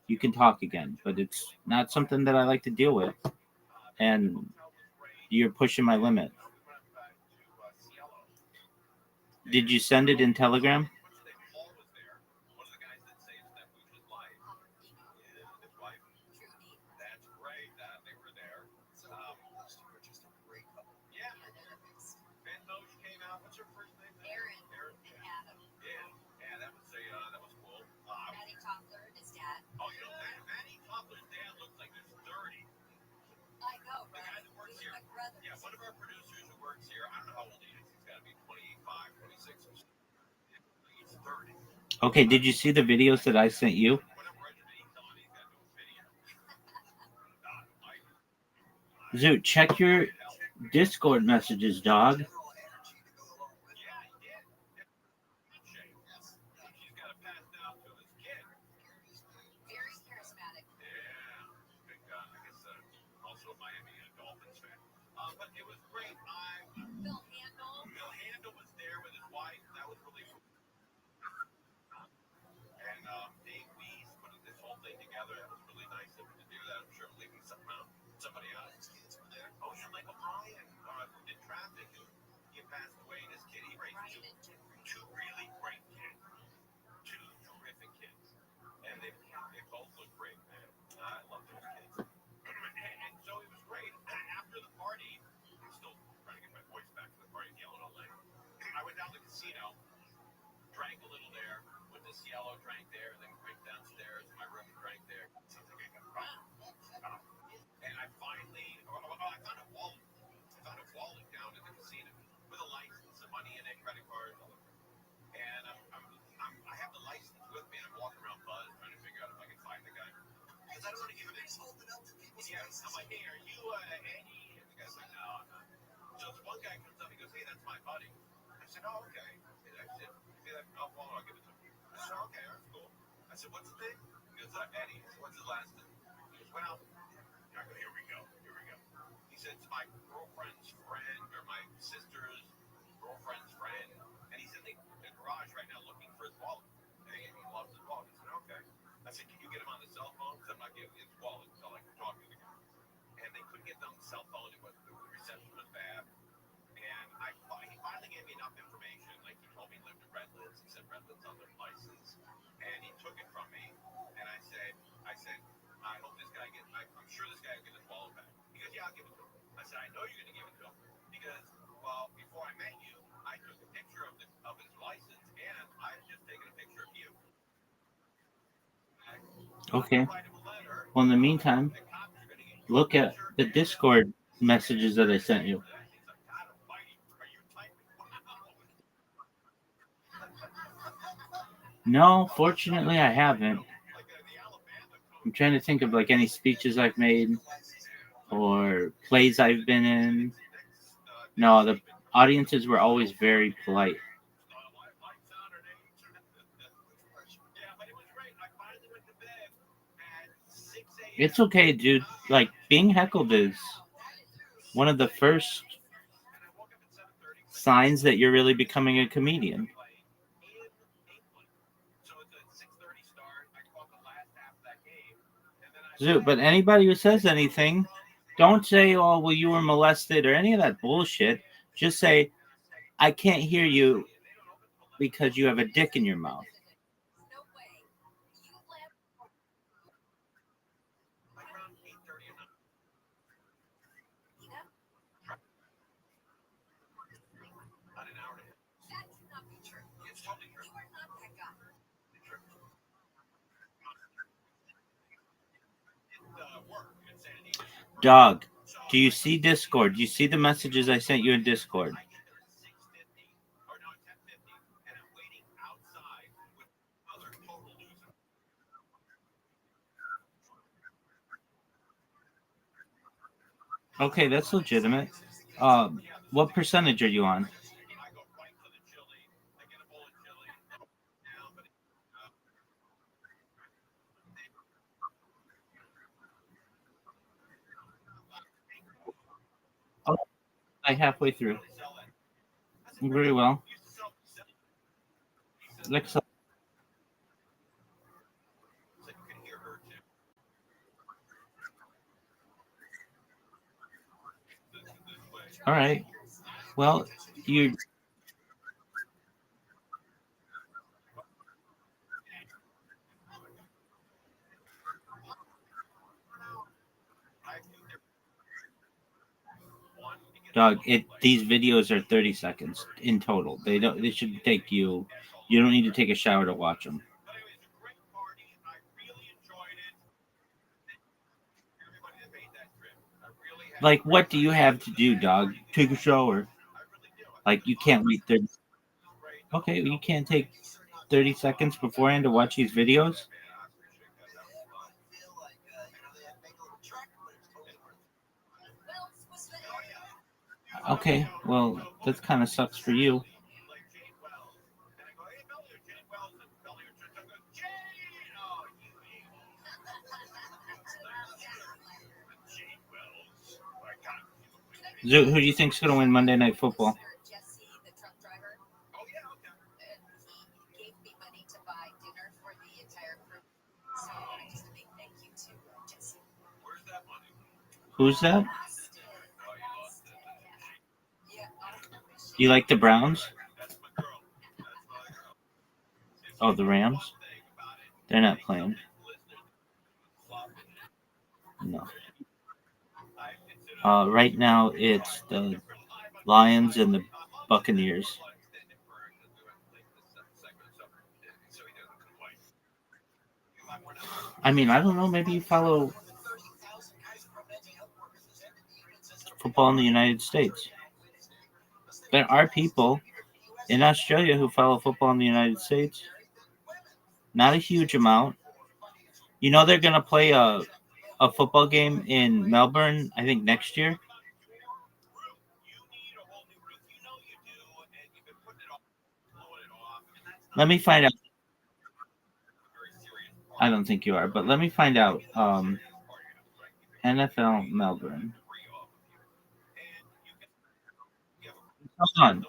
You can talk again, but it's not something that I like to deal with. And you're pushing my limit. Did you send it in Telegram? Okay, did you see the videos that I sent you? Zoot, check your Discord messages, dog. Very charismatic. Also Miami Dolphins fan. But it was great. Bill Handel. Bill Handel was there with his wife. That was really cool. And Dave Weiss put this whole thing together. It was really nice of him to do that. I'm sure I'm leaving somebody out. Oh, yeah, Michael Bryan did traffic. He passed away, and his kid, he raised two really great kids. Two terrific kids. And they both look great, man. I love those kids. And so it was great. After the party, I'm still trying to get my voice back to the party in Yellow LA. I went down to the casino, drank a little there, went to Cielo, drank there, then went downstairs to my room and drank there. And I finally, I found a wallet. I found a wallet down at the casino with a license, some money in it, credit card, and I have the license with me. And I'm walking around buzzed trying to figure out if I can find the guy. Because I don't want to give him this. Yeah, I'm like, hey, are you Eddie? And the guy's like, no, I'm not. So this one guy comes up, he goes, hey, that's my buddy. I said, oh, okay. And I said, hey, I'll give it to him. I said, oh, okay, that's cool. I said, what's his name? He goes, Eddie. I said, what's his last name? He goes, well, I go, here we go. He said, it's my girlfriend's friend or my sister's girlfriend's friend. And he's in the garage right now looking for his wallet. And he lost his wallet. I said, okay. I said, can you get him on the cell phone? Because I'm not giving his wallet until I can talk to the guy. And they couldn't get on the cell phone. The reception was bad. And he finally gave me enough information. Like he told me he lived in Redlands. He said Redlands on their license. And he took it from me. And I said, I hope this guy gets, I'm sure this guy will get his wallet back. He goes, yeah, I'll give it to him. I said, I know you're going to give it to him. Because, well, before I met you, I took a picture of his license and I've just taken a picture of you. Okay. Well, in the meantime, look at the Discord messages that I sent you. No, fortunately, I haven't. I'm trying to think of like any speeches I've made or plays I've been in. No, the audiences were always very polite. It's okay, dude. Like, being heckled is one of the first signs that you're really becoming a comedian. But anybody who says anything, don't say, oh, well, you were molested or any of that bullshit. Just say, I can't hear you because you have a dick in your mouth. Dog, do you see Discord? Do you see the messages I sent you in Discord? Okay, that's legitimate. What percentage are you on? Oh, I'm halfway through. Very well. Next up. All right. Well, you. Dog, these videos are 30 seconds in total. They should take you. You don't need to take a shower to watch them. Like, what do you have to do, dog? Take a shower. Like, you can't wait 30. Okay, you can't take 30 seconds beforehand to watch these videos? Okay, well, that kind of sucks for you. Who do you think's going to win Monday Night Football? Who's that? You like the Browns? Oh, the Rams? They're not playing. No. Right now, it's the Lions and the Buccaneers. I mean, I don't know. Maybe you follow football in the United States. There are people in Australia who follow football in the United States. Not a huge amount. You know they're going to play a football game in Melbourne, I think, next year. Let me find out. I don't think you are, but let me find out. NFL Melbourne.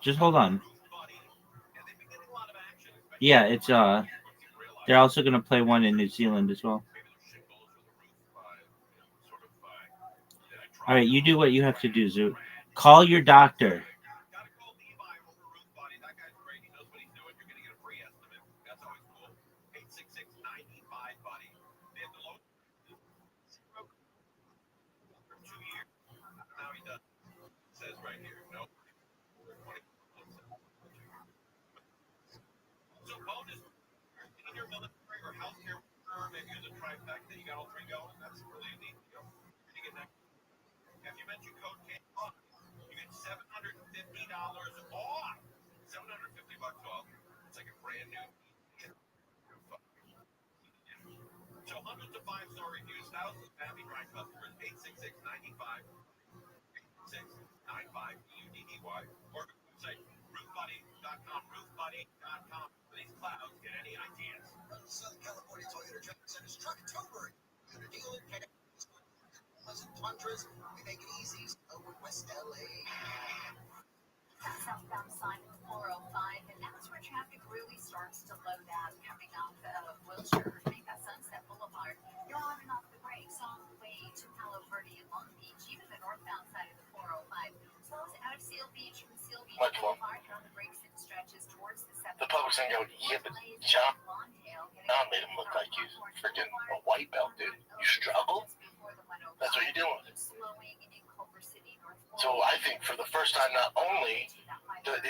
Just hold on. Yeah, it's they're also going to play one in New Zealand as well. All right, you do what you have to do, Zoo. Call your doctor. Southbound side of 405, and that's where traffic really starts to load out coming off of Wilshire, Jamaica Sunset Boulevard. You're on and off the brakes all the way to Palo Verde and Long Beach, even the northbound side of the 405. So it's out of Seal Beach from Seal Beach Boulevard, you're on the brakes and stretches towards the 7th. The public's gonna go, yeah, but John made him look like he's freaking a white belt, dude. You struggle? That's what you're doing. So I think for the first time, not only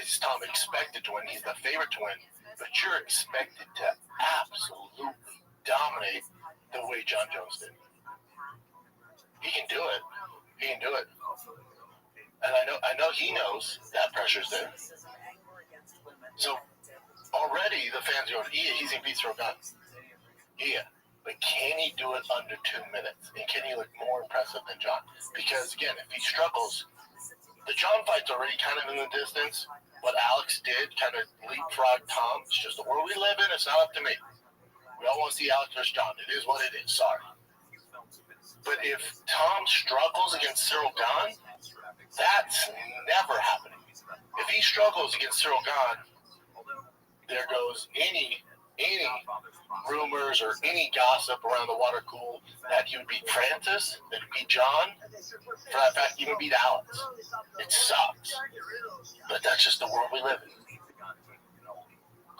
is Tom expected to win, he's the favorite to win, but you're expected to absolutely dominate the way John Jones did. He can do it. He can do it. And I know he knows that pressure's there. So already the fans are going, yeah, he's in beats for a gun. Yeah. But can he do it under 2 minutes? And can he look more impressive than John? Because again, if he struggles, the John fight's already kind of in the distance. What Alex did kind of leapfrog Tom. It's just the world we live in. It's not up to me. We all want to see Alex versus John. It is what it is. Sorry. But if Tom struggles against Cyril Gahn, that's never happening. If he struggles against Cyril Gahn, there goes any rumors or any gossip around the water cooler that he would beat Francis, that he'd beat John, for that fact, he would beat Alex. It sucks. But that's just the world we live in.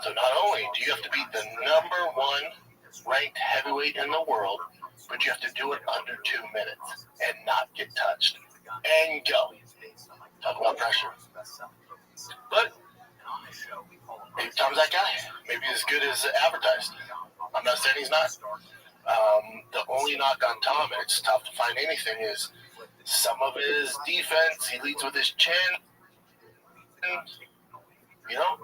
So not only do you have to beat the #1 ranked heavyweight in the world, but you have to do it under 2 minutes and not get touched. And go. Talk about pressure. But maybe Tom's that guy. Maybe as good as advertised. I'm not saying he's not. The only knock on Tom, and it's tough to find anything, is some of his defense. He leads with his chin. You know,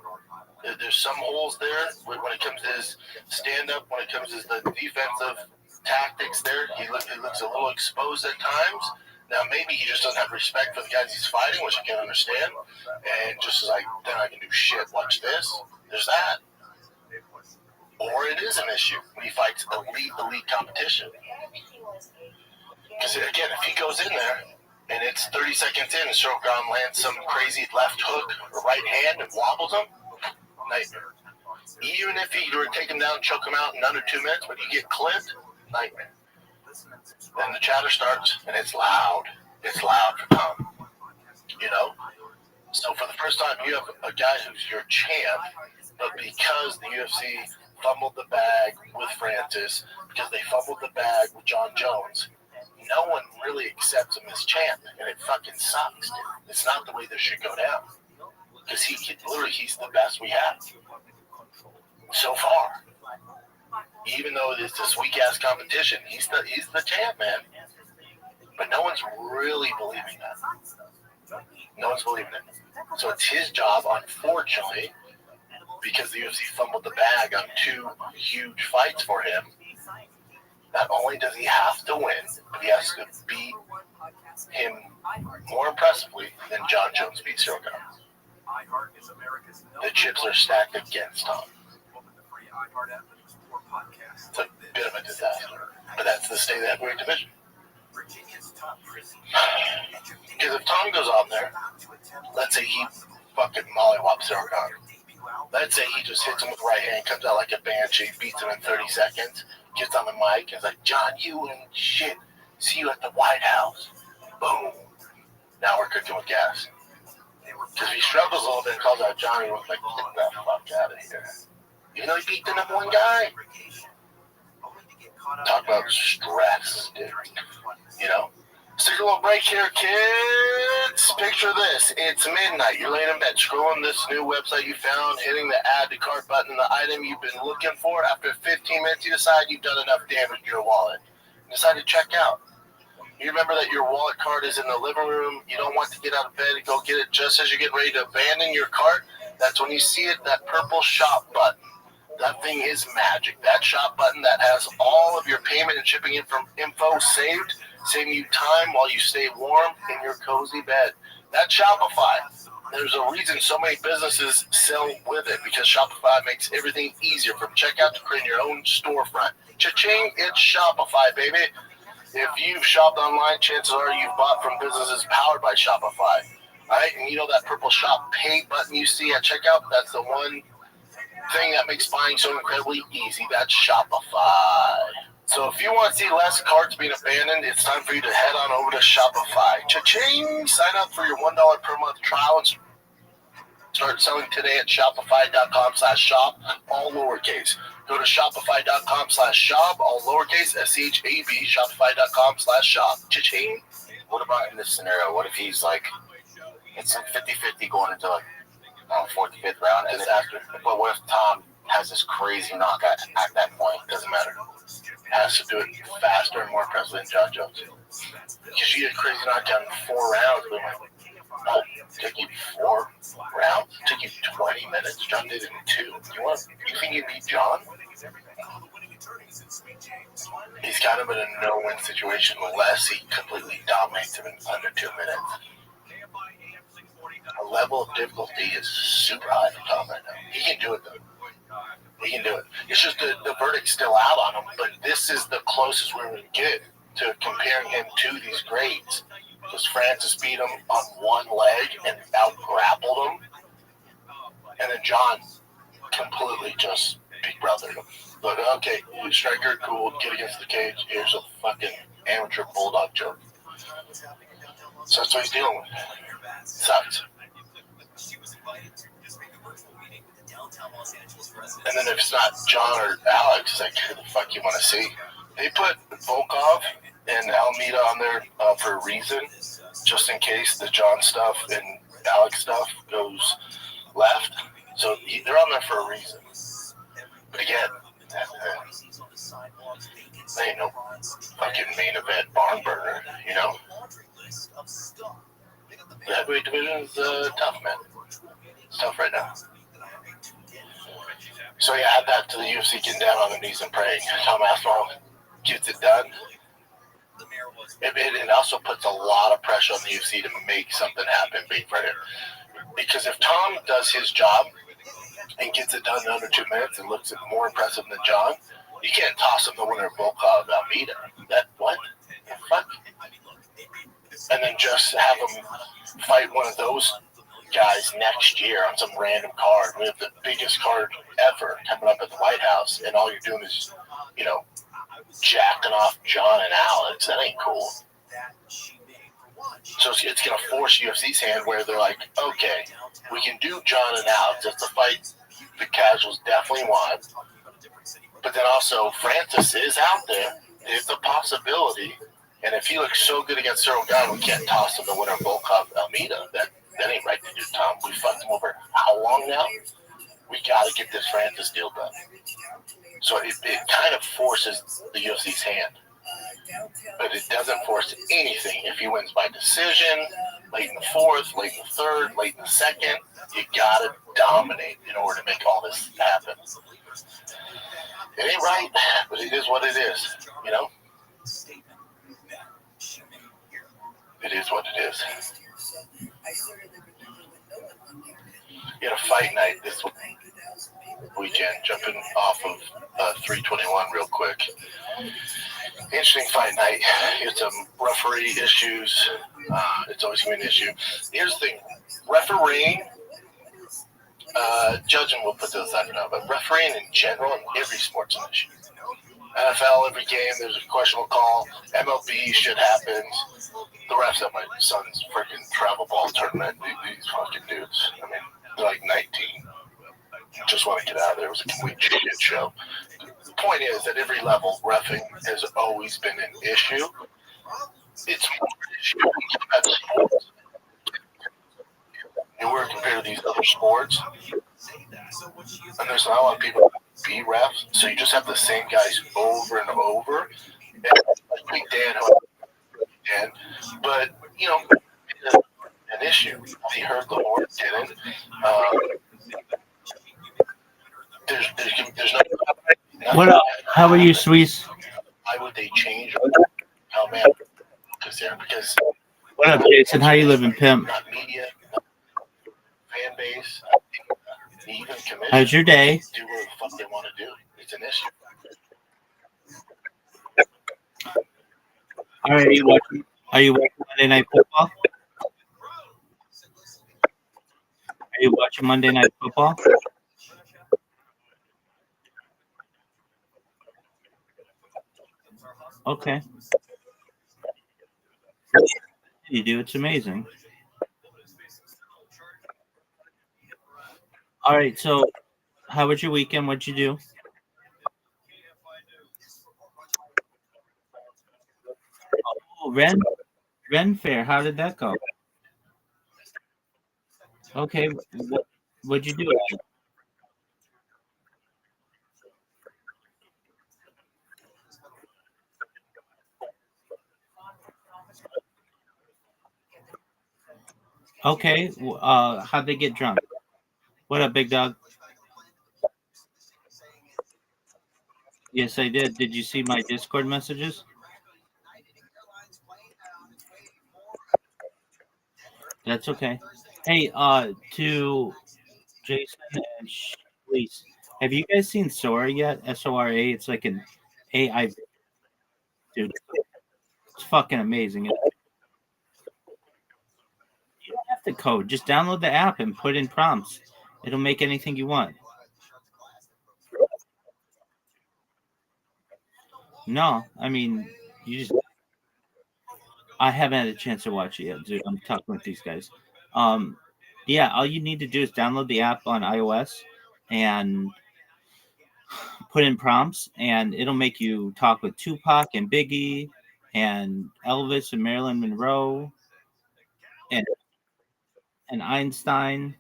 there's some holes there when it comes to his stand-up, when it comes to the defensive tactics there. He looks a little exposed at times. Now, maybe he just doesn't have respect for the guys he's fighting, which I can understand, and just is like, then I can do shit. Watch this. There's that. Or it is an issue when he fights elite competition. Because, again, if he goes in there and it's 30 seconds in and Shogun lands some crazy left hook or right hand and wobbles him, nightmare. Even if he were to take him down, choke him out in under 2 minutes, but you get clipped, nightmare. Then the chatter starts, and it's loud. It's loud for Tom. You know? So for the first time, you have a guy who's your champ, but because the UFC fumbled the bag with Francis, because they fumbled the bag with John Jones, no one really accepts him as champ, and it fucking sucks, dude. It's not the way this should go down. Because he's the best we have so far. Even though it's this weak-ass competition, he's the champ, man. But no one's really believing that. No one's believing it. So it's his job, unfortunately, because the UFC fumbled the bag on 2 huge fights for him. Not only does he have to win, but he has to beat him more impressively than John Jones beat Shogun. The chips are stacked against Tom. It's a bit of a disaster. But that's the state of the heavyweight division. Because if Tom goes on there, let's say he fucking mollywops Shogun. Let's say he just hits him with the right hand, comes out like a banshee, beats him in 30 seconds, gets on the mic, and is like, John, you and shit. See you at the White House. Boom. Now we're cooking with gas. Because if he struggles a little bit and calls out Johnny, we're like, get the fuck out of here. Even though he beat the number 1 guy. Talk about stress, dude. You know? Let's take a little break here, kids. Picture this. It's midnight. You're laying in bed, scrolling this new website you found, hitting the add to cart button, the item you've been looking for. After 15 minutes, you decide you've done enough damage to your wallet. You decide to check out. You remember that your wallet card is in the living room. You don't want to get out of bed and go get it just as you get ready to abandon your cart. That's when you see it, that purple shop button. That thing is magic. That shop button that has all of your payment and shipping info saved, saving you time while you stay warm in your cozy bed. That's Shopify. There's a reason so many businesses sell with it, because Shopify makes everything easier from checkout to creating your own storefront. Cha-ching, it's Shopify, baby. If you've shopped online, chances are you've bought from businesses powered by Shopify. All right, and you know that purple shop pay button you see at checkout? That's the one thing that makes buying so incredibly easy. That's Shopify. So if you want to see less carts being abandoned, it's time for you to head on over to Shopify. Cha-ching! Sign up for your $1 per month trial and start selling today at Shopify.com/shop, all lowercase. Go to Shopify.com/shop, all lowercase, SHAB, Shopify.com/shop. Cha-ching! What about in this scenario? What if he's like, it's like 50-50 going into like 4th, 5th round, disaster. But what if Tom has this crazy knockout at that point? Doesn't matter. Has to do it faster and more impressive than John Jones. Because you get a crazy knockdown in 4 rounds, but like, no, it took you 4 rounds? It took you 20 minutes? John did it in 2. You think you beat John? He's kind of in a no-win situation unless he completely dominates him in under 2 minutes. The level of difficulty is super high for Tom right now. He can do it, though. He can do it. It's just the verdict's still out on him, but this is the closest we're going to get to comparing him to these greats. Because Francis beat him on one leg and out-grappled him. And then John completely just big brothered him. But, okay, striker, cool, get against the cage. Here's a fucking amateur bulldog joke. So that's what he's dealing with. Sucks. And then if it's not John or Alex, it's like, who the fuck you want to see? They put Volkov and Almeida on there for a reason, just in case the John stuff and Alex stuff goes left. So they're on there for a reason. But again, they ain't no fucking main event barn burner, you know? The heavyweight division is tough, man. It's tough right now. So yeah, add that to the UFC getting down on their knees and praying. Tom Aspinall gets it done. It also puts a lot of pressure on the UFC to make something happen big for him. Because if Tom does his job and gets it done in under 2 minutes and looks more impressive than John, you can't toss him the winner of Volkov Almeida. What? The fuck? And then just have him fight one of those guys next year on some random card. We have the biggest card ever coming up at the White House, and all you're doing is, jacking off John and Alex. That ain't cool. So it's going to force UFC's hand where they're like, okay, we can do John and Alex. That's the fight the casuals definitely want. But then also, Francis is out there. There's a possibility. And if he looks so good against Cyril Gane, we can't toss him the winner of Volkov Almeida. That ain't right to do, Tom. We fucked him over how long now? We got to get this Francis deal done. So it kind of forces the UFC's hand. But it doesn't force anything. If he wins by decision, late in the fourth, late in the third, late in the second, you got to dominate in order to make all this happen. It ain't right, but it is what it is, It is what it is. You had a fight night this weekend, jumping off of 321 real quick. Interesting fight night. It's referee issues. It's always going to be an issue. Here's the thing. Refereeing, judging will put those aside now, but refereeing in general in every sport's an issue. NFL, every game, there's a questionable call. MLB, shit happens. The refs at my son's freaking travel ball tournament. These fucking dudes. I mean, they're like 19. Just want to get out of there. It was a complete shit show. The point is, at every level, reffing has always been an issue. It's more an issue at sports. Newer compared to these other sports. And there's not a lot of people who be refs, so you just have the same guys over and over. And I think Dan, but, an issue. He heard the horn, didn't. There's no. What up? How are you, Sweets? Why would they change how man because what up, Jason? How you living, pimp? Not media, not fan base, even commission. How's your day? Do what the fuck they want to do. It's an issue. All right, are you watching Monday Night Football? Are you watching Monday Night Football? Okay. You do. It's amazing. All right. So, how was your weekend? What'd you do? Oh, Ren Fair. How did that go? Okay. What'd you do? Okay. How'd they get drunk? What up, big dog? Yes, I did. Did you see my Discord messages? That's okay. Hey, to Jason and please, have you guys seen Sora yet? SORA. It's like an AI. Dude, it's fucking amazing. You don't have to code. Just download the app and put in prompts. It'll make anything you want. No, I mean, you just. I haven't had a chance to watch it yet, dude. I'm talking with these guys. Yeah, all you need to do is download the app on iOS and put in prompts, and it'll make you talk with Tupac and Biggie and Elvis and Marilyn Monroe and Einstein.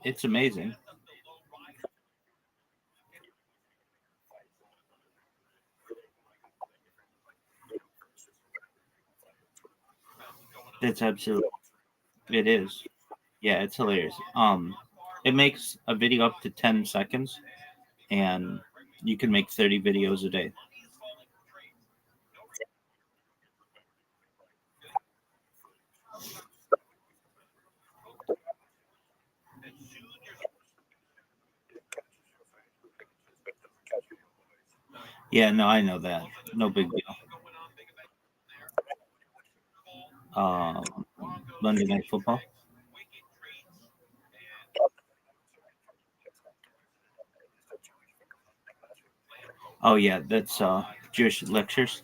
It's amazing. It's absolutely. It is. Yeah, it's hilarious. It makes a video up to 10 seconds, and you can make 30 videos a day. Yeah, no, I know that. No big deal. Um, Monday Night Football. Oh yeah, that's Jewish lectures.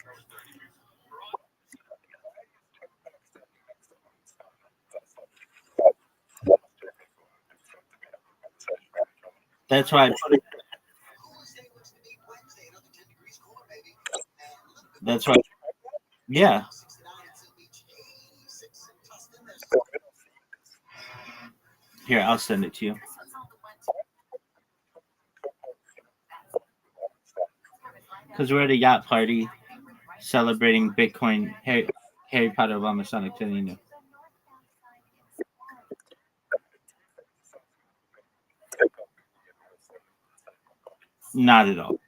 That's why I put it. That's why. Yeah. Here, I'll send it to you. Because we're at a yacht party celebrating Bitcoin. Harry Potter Obama Sonic Tenino. Not at all.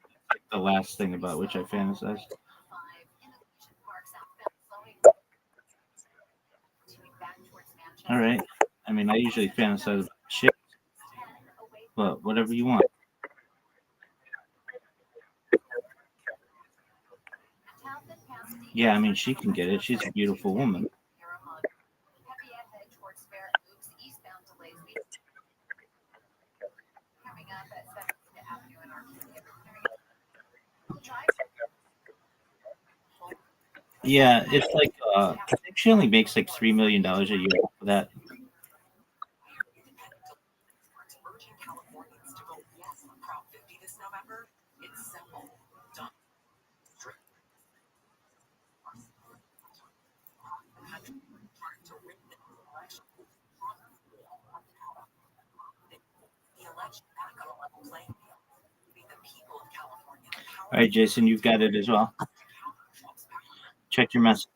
The last thing about which I fantasize. All right. I mean, I usually fantasize about shit, but whatever you want. Yeah, I mean, she can get it. She's a beautiful woman. Yeah, it's like I think she only makes like $3 million a year for that. All right, Jason, you've got it as well. Check your message.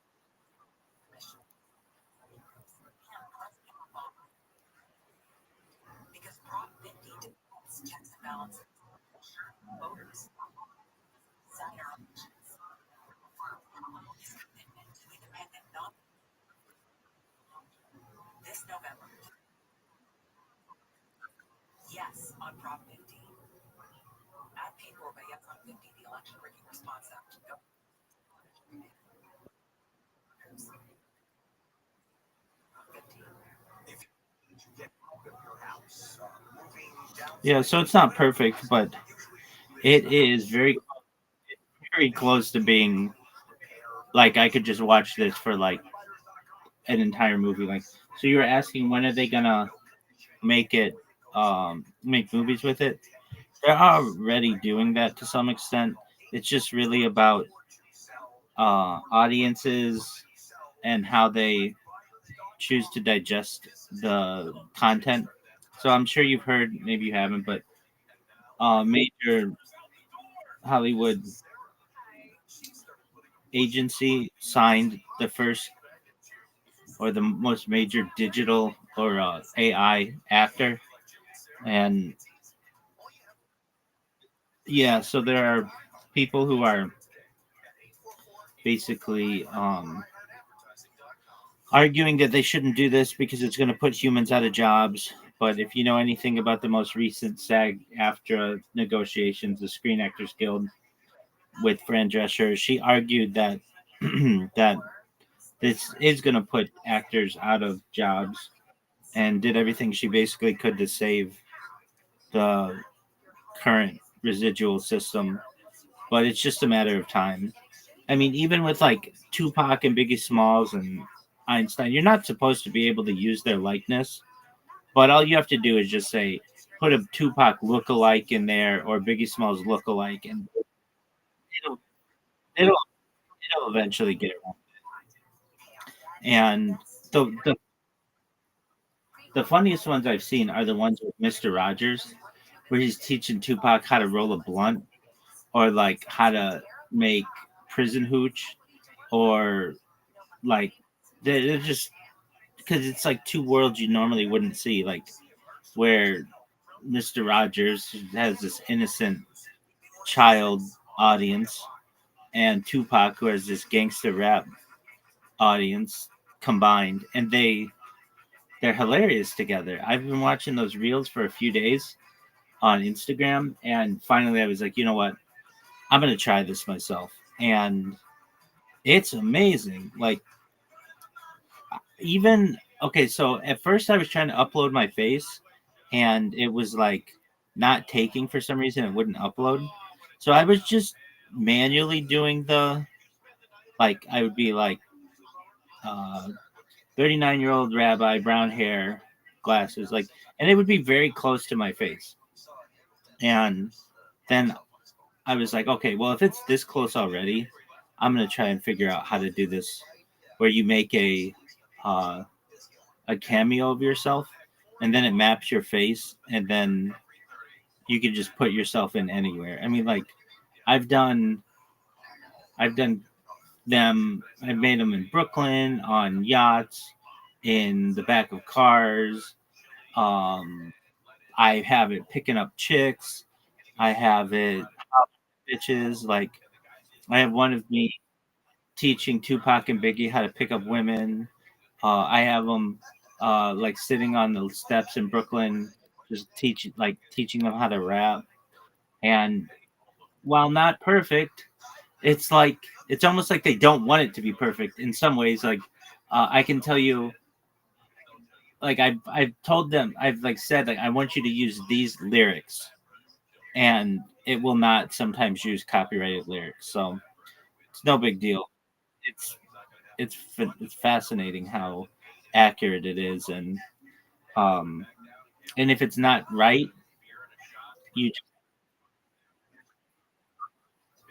Yeah, so it's not perfect, but it is very close to being like I could just watch this for like an entire movie. Like, so you were asking when are they gonna make it, make movies with it? They're already doing that to some extent. It's just really about audiences and how they choose to digest the content. So I'm sure you've heard, maybe you haven't, but major Hollywood agency signed the first or the most major digital or AI actor, and yeah, so there are people who are basically arguing that they shouldn't do this because it's going to put humans out of jobs. But if you know anything about the most recent SAG-AFTRA negotiations, the Screen Actors Guild with Fran Drescher, she argued that that this is going to put actors out of jobs, and did everything she basically could to save the current residual system. But it's just a matter of time. I mean, even with like Tupac and Biggie Smalls and Einstein, you're not supposed to be able to use their likeness, but all you have to do is just say, put a Tupac look-alike in there or Biggie Smalls look-alike, and it'll it'll it'll eventually get it wrong. And the funniest ones I've seen are the ones with Mr. Rogers, where he's teaching Tupac how to roll a blunt or like how to make prison hooch, or like they're just because it's like two worlds you normally wouldn't see, like where Mr. Rogers has this innocent child audience and Tupac who has this gangster rap audience combined, and they're hilarious together. I've been watching those reels for a few days on Instagram, and finally I was like, you know what? I'm gonna try this myself, and it's amazing. Like, even okay, so at first I was trying to upload my face, and it was like not taking for some reason. It wouldn't upload, so I was just manually doing the like I would be like 39-year-old rabbi, brown hair, glasses, like, and it would be very close to my face. And then I was like, okay, well, if it's this close already, I'm gonna try and figure out how to do this, where you make uh, a cameo of yourself, and then it maps your face, and then you can just put yourself in anywhere. I mean, like, I've done, I've done them. I've made them in Brooklyn, on yachts, in the back of cars. Um, I have it picking up chicks. I have it bitches. Like, I have one of me teaching Tupac and Biggie how to pick up women. I have them like sitting on the steps in Brooklyn, just teaching them how to rap. And while not perfect, it's like it's almost like they don't want it to be perfect in some ways. Like, I can tell you, like, I've told them, I've like said, like, I want you to use these lyrics, and it will not sometimes use copyrighted lyrics. So it's no big deal. It's it's fascinating how accurate it is, um and if it's not right, you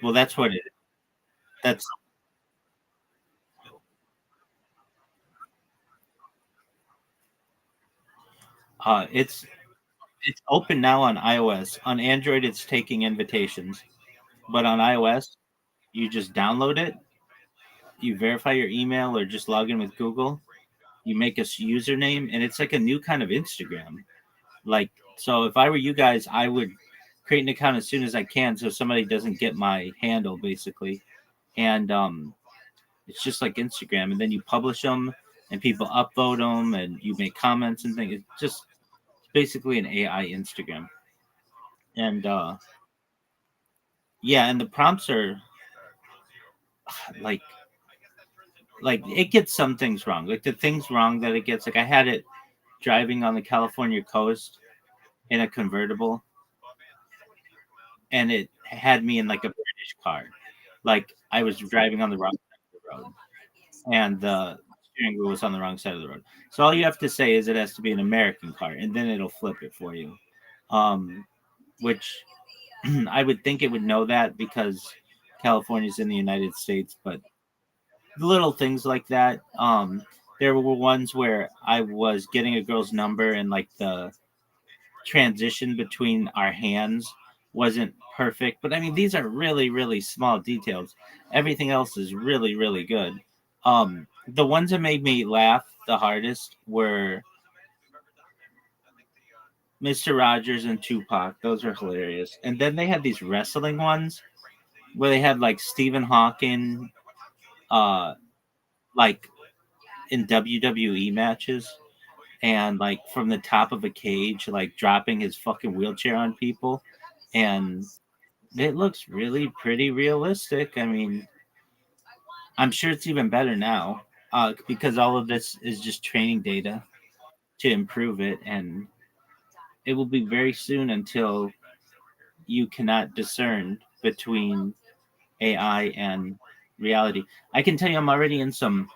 well, that's what it is. That's it's open now on iOS. On Android, it's taking invitations, but on iOS, you just download it, you verify your email, or just log in with Google. You make a username, and it's like a new kind of Instagram. Like, so if I were you guys, I would create an account as soon as I can, so somebody doesn't get my handle, basically. And it's just like Instagram, and then you publish them, and people upvote them, and you make comments and things. It's just basically an AI Instagram. And yeah, and the prompts are like it gets some things wrong. Like, the things wrong that it gets, like, I had it driving on the California coast in a convertible, and it had me in like a British car. Like, I was driving on the wrong side of the road, and the steering wheel was on the wrong side of the road. So all you have to say is it has to be an American car, and then it'll flip it for you. Which I would think it would know that because California's in the United States, but little things like that. There were ones where I was getting a girl's number, and like the transition between our hands wasn't perfect. But I mean, these are really, really small details. Everything else is really, really good. The ones that made me laugh the hardest were Mr. Rogers and Tupac. Those were hilarious. And then they had these wrestling ones where they had like Stephen Hawking, uh, like in WWE matches, and like from the top of a cage, like dropping his fucking wheelchair on people. And it looks really pretty realistic. I mean, I'm sure it's even better now, because all of this is just training data to improve it, and it will be very soon until you cannot discern between AI and reality. I can tell you, I'm already in some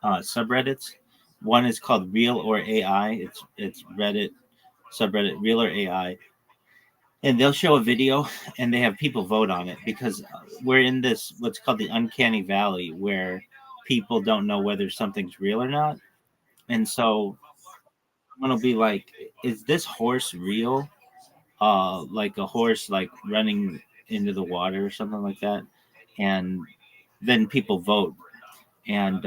subreddits. One is called Real or AI. It's Reddit subreddit Real or AI, and they'll show a video, and they have people vote on it, because we're in this what's called the uncanny valley, where people don't know whether something's real or not. And so I'm gonna be like, is this horse real? Like a horse like running into the water or something like that. And then people vote. And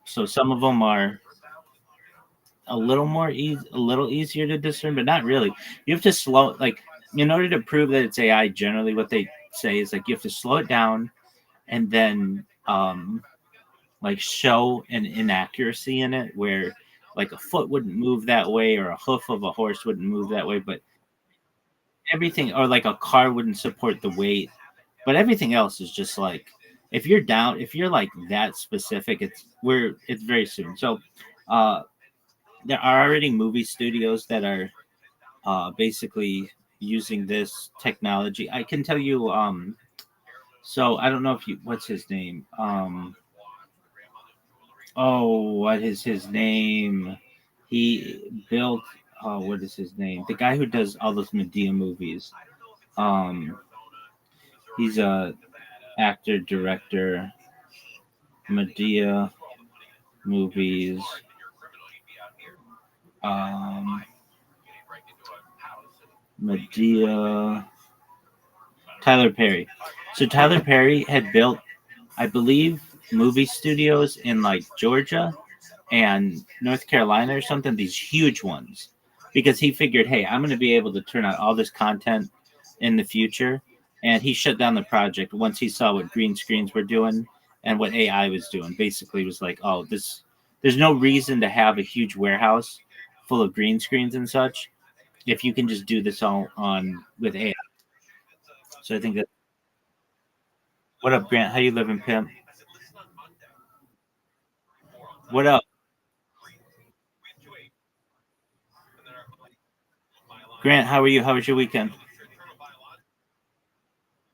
so some of them are a little easier to discern, but not really. You have to slow, like, in order to prove that it's AI. Generally, what they say is like you have to slow it down, and then like show an inaccuracy in it, where like a foot wouldn't move that way, or a hoof of a horse wouldn't move that way, but everything, or like a car wouldn't support the weight. But everything else is just like, if you're down, if you're like that specific, it's very soon. So uh there are already movie studios that are basically using this technology. I can tell you, so I don't know if you, what's his name? Oh, what is his name? He built, oh, what is his name? The guy who does all those Medea movies. Um, he's a actor, director, Medea movies. Um, Medea. Tyler Perry. So Tyler Perry had built, I believe, movie studios in like Georgia and North Carolina or something, these huge ones, because he figured, hey, I'm going to be able to turn out all this content in the future. And he shut down the project once he saw what green screens were doing and what AI was doing. Basically, was like, oh, there's no reason to have a huge warehouse full of green screens and such if you can just do this all on with AI. So I think that. What up, Grant? How you living, pimp? What up, Grant? How are you? How was your weekend?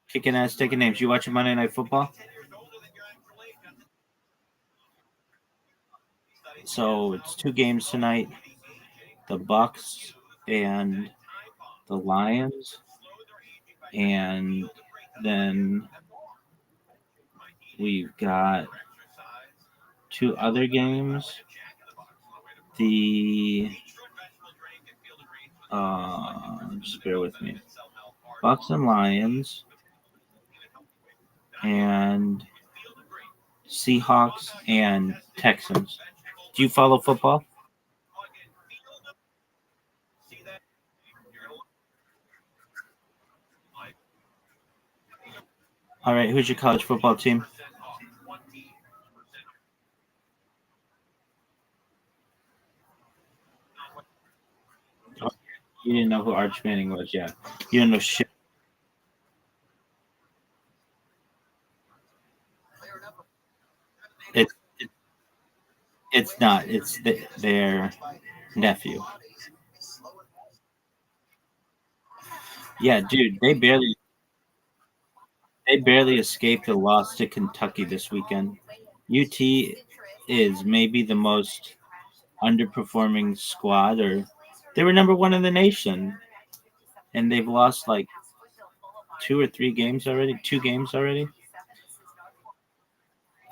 Kicking ass, taking names. You watching Monday Night Football? So it's two games tonight: the Bucks and the Lions, and then we've got two other games. The just bear with me. Bucks and Lions, and Seahawks and Texans. Do you follow football? All right, who's your college football team? Oh, you didn't know who Arch Manning was, yeah. You didn't know shit. It, it it's not. It's their nephew. Yeah, dude, they barely escaped a loss to Kentucky this weekend. UT is maybe the most underperforming squad, or they were number one in the nation, and they've lost like two or three games already. Two games already.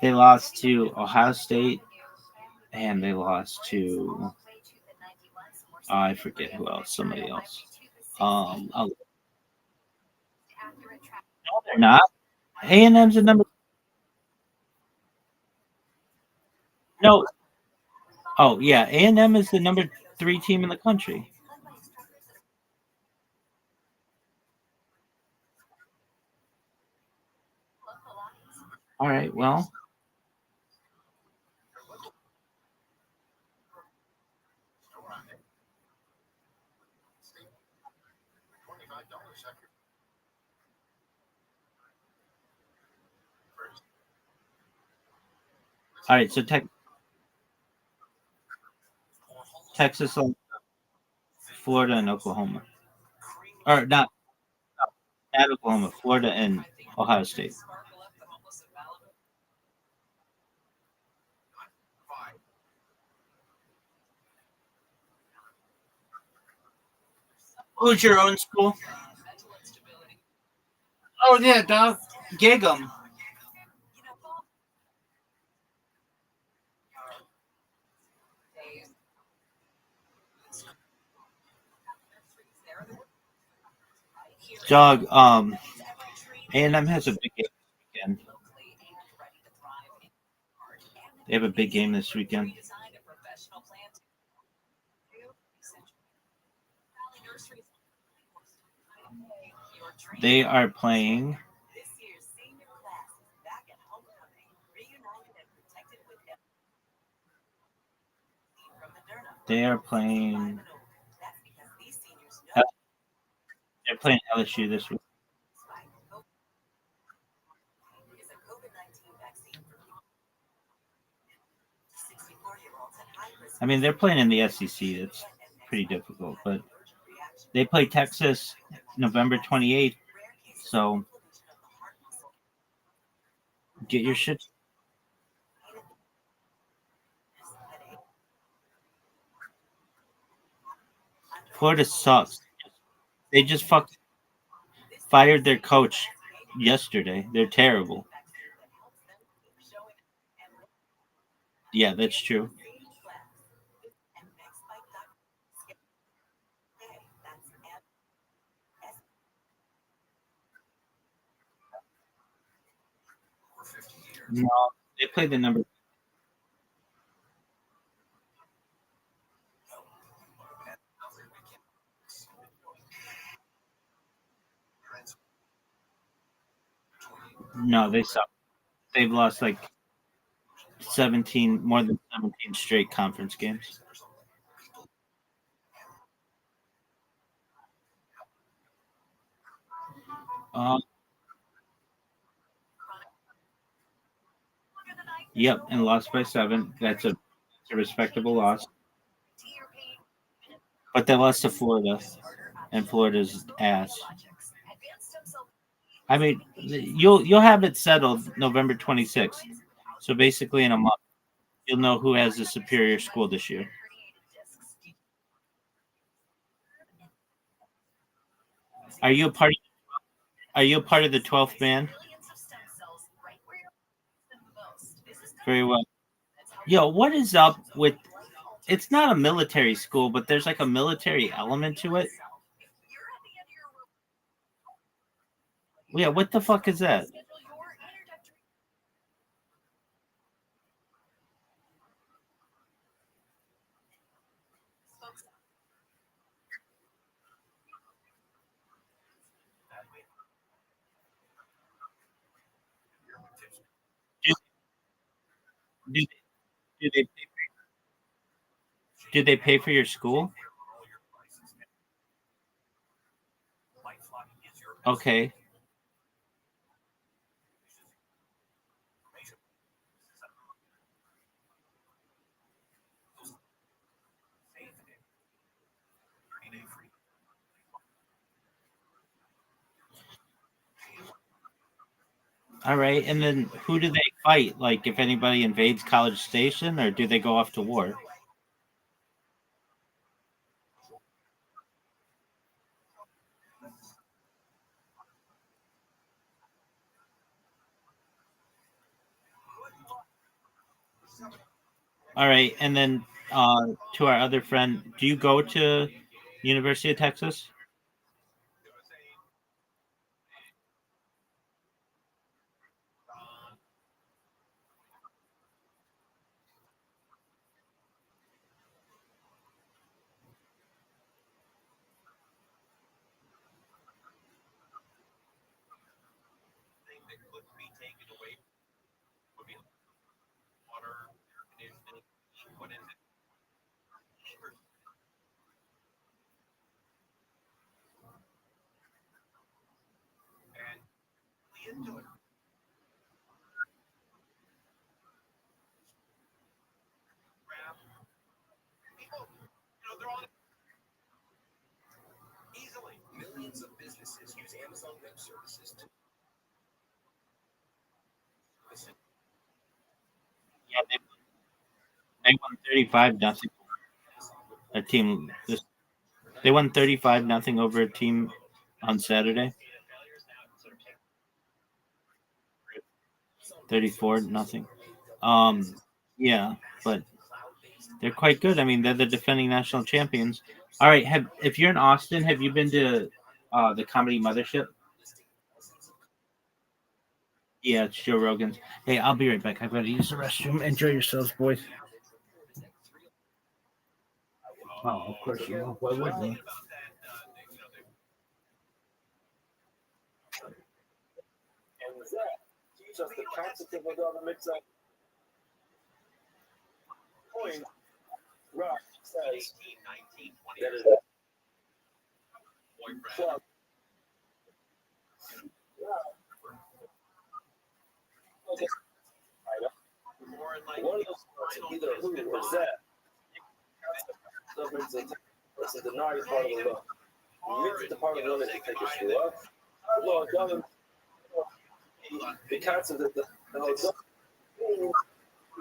They lost to Ohio State, and they lost to I forget who else. Somebody else. No, they're not. A&M's the number. No. Oh yeah, A&M is the number three team in the country. All right. Well, all right. So Texas, Florida, and Oklahoma, or not Oklahoma, Florida, and Ohio State. Who's your own school? Oh yeah, dog. Gig 'em. Dog. A&M has a big game this weekend. They have a big game this weekend. They are playing. They are playing. They're playing LSU this week. I mean, they're playing in the SEC. That's pretty difficult, but they play Texas November 28th. So get your shit. Florida sucks. They just fired their coach yesterday. They're terrible. Yeah, that's true. No, they play the number. No, they suck. They've lost like 17, more than 17 straight conference games. Um, yep, and lost by 7. That's a respectable loss. But they lost to Florida, and Florida's ass. I mean, you'll have it settled November 26th. So basically, in a month, you'll know who has the superior school this year. Are you a part? Are you a part of the 12th man? Very well. Yo, what is up with? It's not a military school, but there's like a military element to it. Yeah, what the fuck is that? Do, do, do they pay for your school? Okay. All right. And then who do they fight? Like if anybody invades College Station, or do they go off to war? All right. And then to our other friend, do you go to University of Texas? Yeah, they won 35 nothing. A team this They won 35 nothing over a team on Saturday. 34 nothing. Yeah, but they're quite good. I mean, they're the defending national champions. All right, if you're in Austin, have you been to the Comedy Mothership? Yeah, it's Joe Rogan's. Hey, I'll be right back. I've got to use the restroom. Enjoy yourselves, boys. Oh, of course you will. Why wouldn't you? Just the practical mix up point. Rock says that is club. Okay. One of those either who or that. It's a deny part of the law. The part of the law that you take a shua. Law doesn't. The concept that the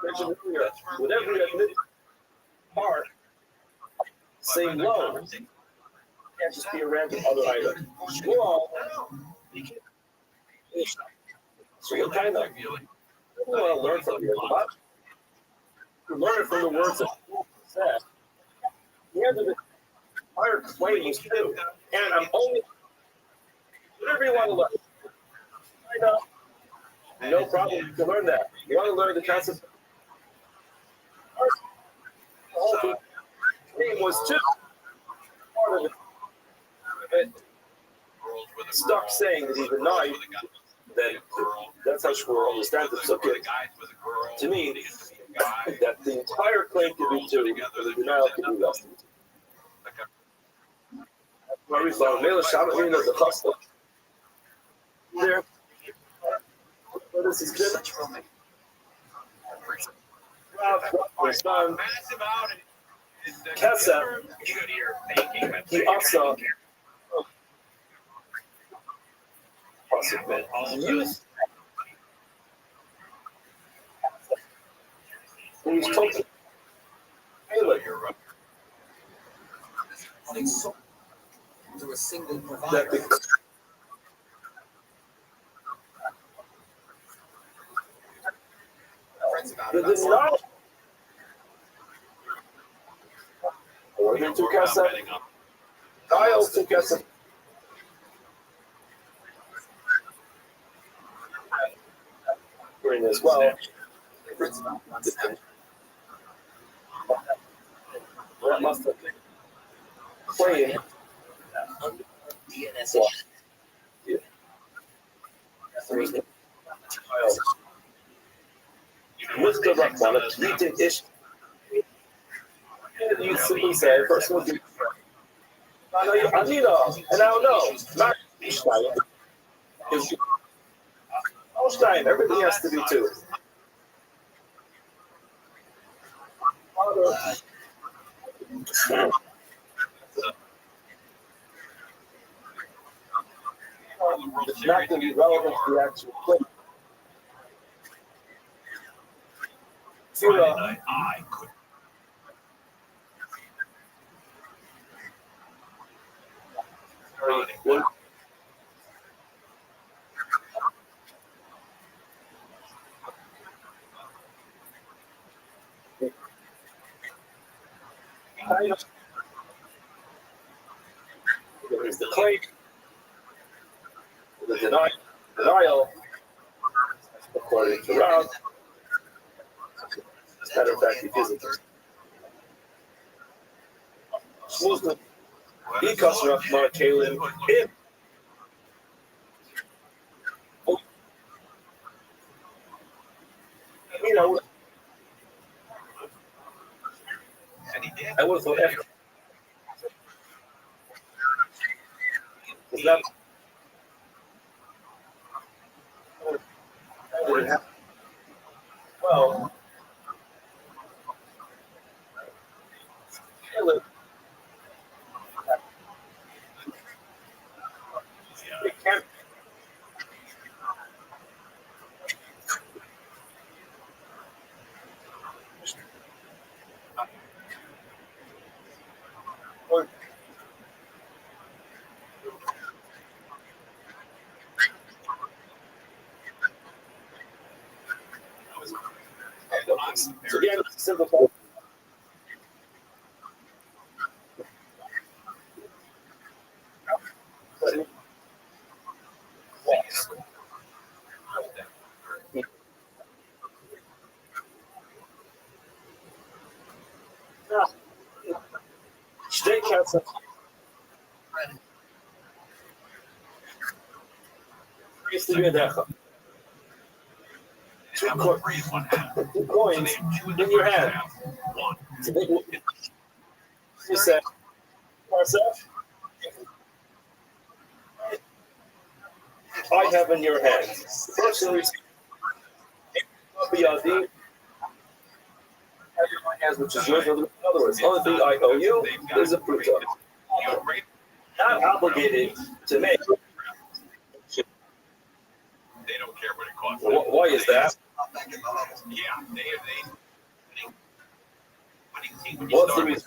mentioned earlier, whatever you admit part, same law. Can't just be a random other item. Shua. So you kind of you want to learn from your lot. You learn it from the words that said. The end of the entire claim is true, and I'm only whatever you want to learn. No problem. You can learn that. You want to learn the concept. The whole thing was too part of it. Stuck saying that he denied that that's how Shmuel understands it. So to me, that the entire claim can be true, but the denial can be less. Where we found Mela Shabbat, we know the chassid there. What is his good? Kesef, he also used. He was talking to a single provider. The denial. Or he took us up. Kyle took us up. As well. That must have been playing. DNS. Yeah. Mr. Rahman, meeting issue. You simply say, first one, I need and I don't know. Not Stein, everything has to be two. It's not going to be relevant to the actual play. I could. There's the claim, the denial, according to Rob. As a matter of fact, he isn't. Muslim, he comes from Kalim, him. You know, I would have thought after. That, well, it can't. Again, it's a simple point. State council. Used to be a decha. Two coins in your hand. You said, myself, I have in your hand. Personally, hands, which is yours. In other words, the only thing I owe you is a pruta. Not obligated to make. They don't care what it costs. Why is that? Yeah, they What's the reason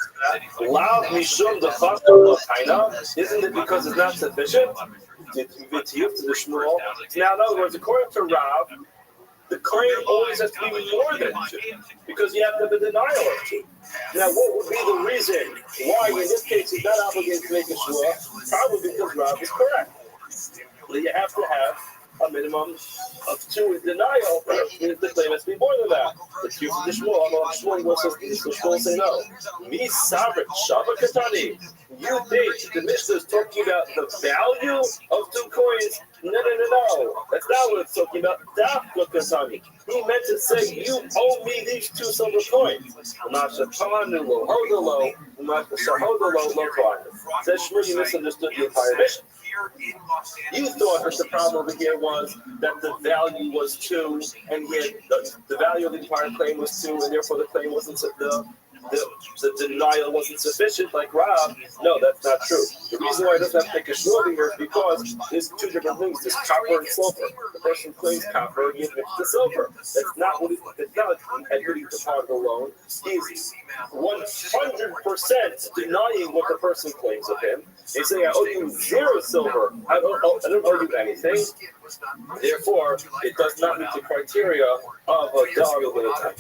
for that? Lav mishum dechasam l'taina. Isn't it because it's not sufficient? To the shmuel. Now, in other words, according to Rav, the claim always has to be more than 2, because you have to have a denial of 2. Now, what would be the reason why, in this case, he's not obligated to make a shmuel? Probably because Rav is correct. That you have to have a minimum of 2 in denial, if the claim has to be more than that. The 2 for the shmuel, although shmuel will say no. Mi sabrit shava katani. You think the Mishnah is talking about the value of 2 coins? No. That's not what it's talking about. Dafka katani. He meant to say, you owe me these 2 silver coins. Says Shmuel, you misunderstood the entire Mishnah. You thought that the problem over here was that the value was 2, and yet the value of the entire claim was 2, and therefore the claim wasn't the denial wasn't sufficient, like Rob. No, that's not true. The reason why it doesn't have to take a shmuel here is because there's 2 different things. There's copper and silver. The person claims copper, and he admits to silver. That's not what it's not admitting to part of the loan. He's 100% denying what the person claims of him. He's saying, I owe you 0 silver. I don't owe you anything. Therefore, it does not meet the criteria of a dollar with a time.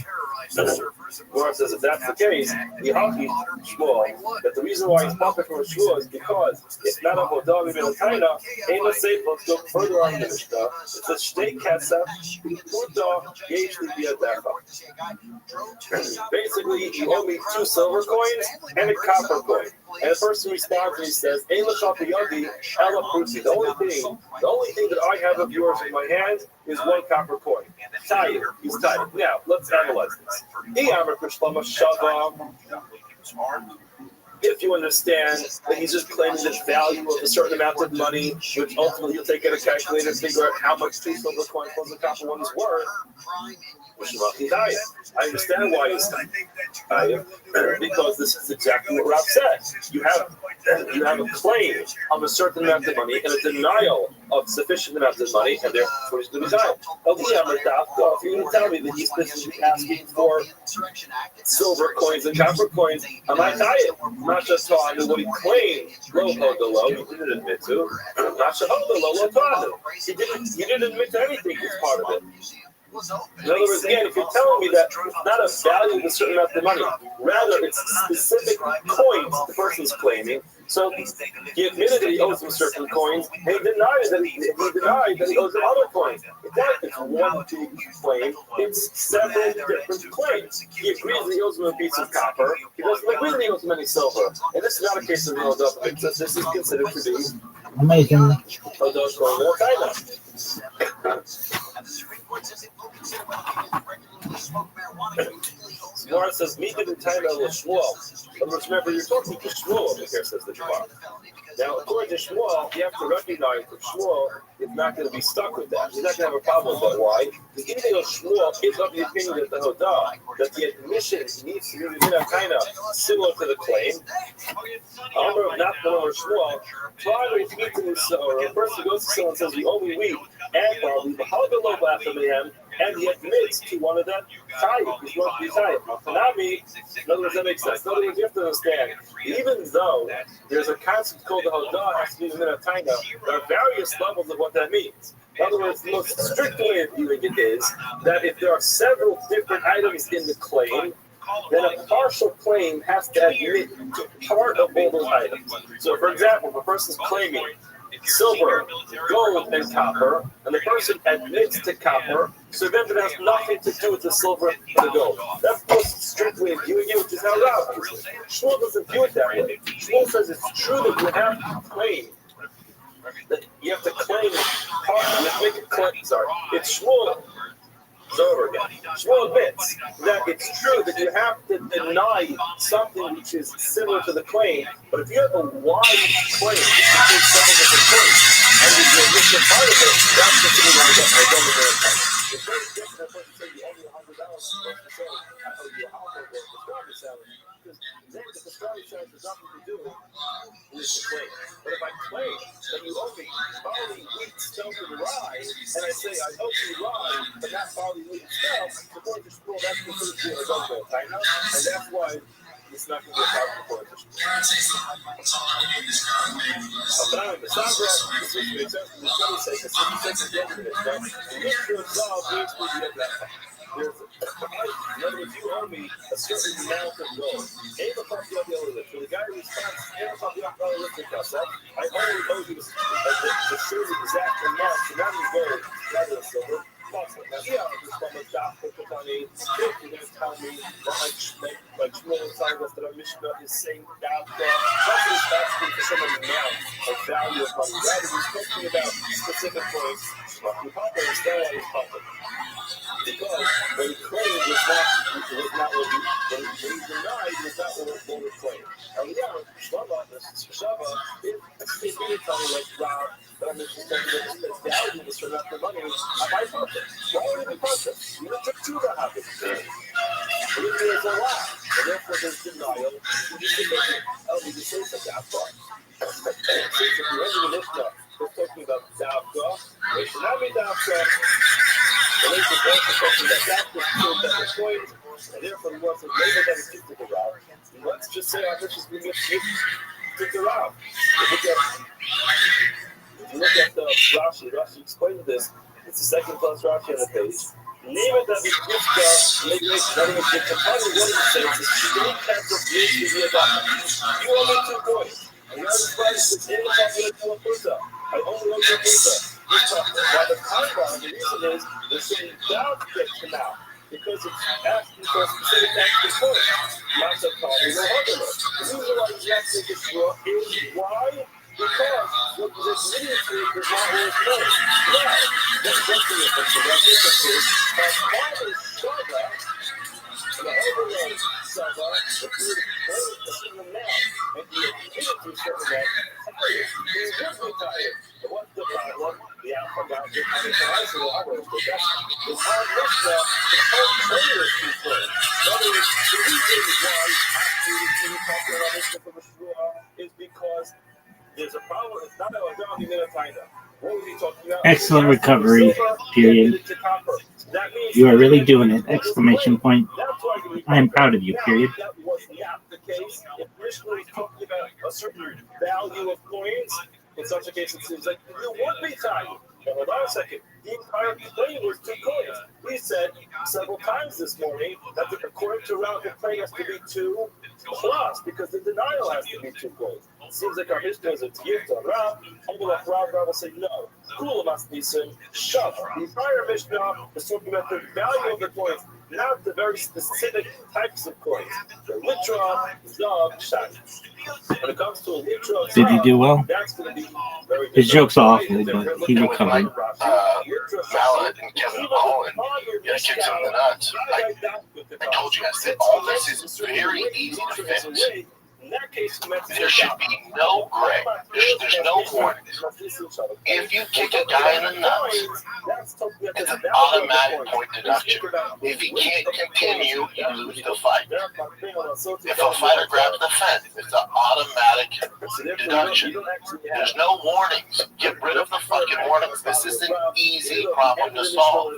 Whereas if that's the case, the Haki Shmuel, that the reason why he's profit from a Shmuel is because it's not a Hodah with a Taina, ain't a safe. Let's go further on in the Mishnah. It says, Shtei Kesef, Puta, Yesh Libiyadecha. Basically, you owe me 2 silver coins and a copper coin. And the person responds and he says, Ein l'cha b'yadi, ela pruti. The only thing that I have of yours in my hand is 1 copper coin. Tied. He's tied. Now, let's analyze this. If you understand that he's just claiming the value of a certain amount of money, which ultimately you'll take in a calculator and figure out how much 2 silver coins plus a copper one is worth, I understand why he's tied. Because this is exactly what Rob said. You have a claim of a certain amount of money and a denial of sufficient amount of money, and therefore he's going to be tied. If you didn't tell me that he's specifically asking for silver coins and copper coins, am I tied? I'm not just telling you what he claimed. Lo hodolo, he didn't admit to. Not shahodolo, lo tadu. He didn't admit to anything as part of it. In other words, again, if you're telling me that it's not a value of a certain amount of money, rather it's specific coins the person's claiming. So he admitted that he owes him certain coins, and he denied that he owes him other coins. It's not like it's one big claim, it's several different claims. He agrees that he owes him a piece of copper, he doesn't agree that he owes him any silver. And this is not a case of real adultery, since this is considered to be amazing. Gemara says, "Me didn't time out with Shmuel." Remember, you're talking to Shmuel over here, says the Gemara. Now, according to Shmuel, you have to recognize that Shmuel is not going to be stuck with that. He's not going to have a problem with that. Why? Because even though Shmuel is of the opinion that the Hodah, that the admission needs to be kind of similar to the claim. However, not the or Shmuel. Probably if you meet this, or a person goes to someone and says, "We owe me wheat and barley, but how the low after mayhem," and he admits to one of them, he's going to be tied. In other words, that makes sense. In other words, you have to understand, even though there's a concept called the Hodah has to be within a taina, there are various levels of what that means. In other words, the most strict way of viewing it is that if there are several different items in the claim, then a partial claim has to admit to part of all those items. So, for example, if a person's claiming silver, gold, and copper, and the person admits to copper, so then it has nothing to do with the silver and the gold. That's the most strict way of viewing it, which is how Rav views it. Shmuel doesn't view it that way. Shmuel says it's true that you have to claim. That you have to claim part. You have to make a claim. Sorry, it's Shmuel. It's over again. Shmuel admits that it's true that you have to deny something which is similar to the claim, but if you have a wide claim, which includes several different claims, and you admit to part of it, that's the thing I don't understand. It's very different for to say you owe me $100 to say I owe you $100. that you owe me barley, wheat, spelt, and rye, and I say I owe you rye, but not barley, wheat, and spelt, according to Shmuel, that's considered to be a double taina, and that's why it's not going to be a problem according to Shmuel. But the Sabra, this is makes sense. The study says it's 56 again in this, right? And this should solve needs to be at that time. In other words, you owe me a certain amount of gold. So the guy responds, I only owe you the certain exact amount, so not in gold, not in silver. Now, yeah, from a doctor to money, you're going to tell me that like Shmuel telling us that our Mishnah is saying that that's asking for some amount of value of money. Rather, he's talking about specific points. You probably understand why he's talking. Because what he claimed was not what he denied was not what he claimed. And yeah, Shava, if he did tell me like Rob, that I'm just telling you that the value is for not the money, I might purchase. Why would he purchase? You took two that happened. But if there's a lot, and therefore there's denial, you just say something. I thought. Since at the end of the Mishnah, we're talking about Davka, it should not be Davka. The late is also talking about Davka, the point, and therefore he wants to label that as kicked it out. Let's just say our Mishnah is being kicked it out. If you look at the Rashi explained this. It's the second plus Rashi on the page. Name it that it's Gifka, maybe it's not even Gifka. Probably what it says is she didn't catch up with the Adama. You owe me 2 points. And now the price is in the population of Pusa. I only owe you Pusa. While the Kanban, the reason is they're saying down to now. Because it's asking for a specific extra point. Not the problem, no other. The reason why you have to make it sure is why? Because what this leading to is not what it's doing. Now, let's get to it. But the difference is, my father Shava, and the overlay Shava, the food is in now. And he admitted to certain that, tired. He would be tired. But what's the problem? The Alpha got to isolate others. But that's hard Mishnah to help players to play. In other words, the reason why actually we're talking about Mishnah from the Shua is because there's a problem. It's not a minute timer. What was he talking about? Excellent recovery, period. You are really doing it! Exclamation point. I am proud of you, period. That was not the case. If Mishnah was talking about a certain value of coins, in such a case, it seems like you would be tired. But hold on a second. The entire claim was 2 coins. We said several times this morning that according to Rav, the claim has to be 2 plus because the denial has to be 2 coins. It seems like our Mishnah is a gift on Rav. Rav will say no. Kula must be said. Shut. The entire Mishnah is talking about the value of the coins, not the very specific types of coins. The litra, zav, shad. When it comes to a litra, did he do well? That's going to be very His joke's awful, but he recovered. Mallet and Kevin Holland, yeah, kicked him in the nuts. I told you guys that all this is very easy to fix. There should be no gray. There's no warning. If you kick a guy in the nuts, it's an automatic point deduction. If he can't continue, you lose the fight. If a fighter grabs the fence, it's an automatic deduction. There's no warnings. Get rid of the fucking warnings. This is an easy problem to solve.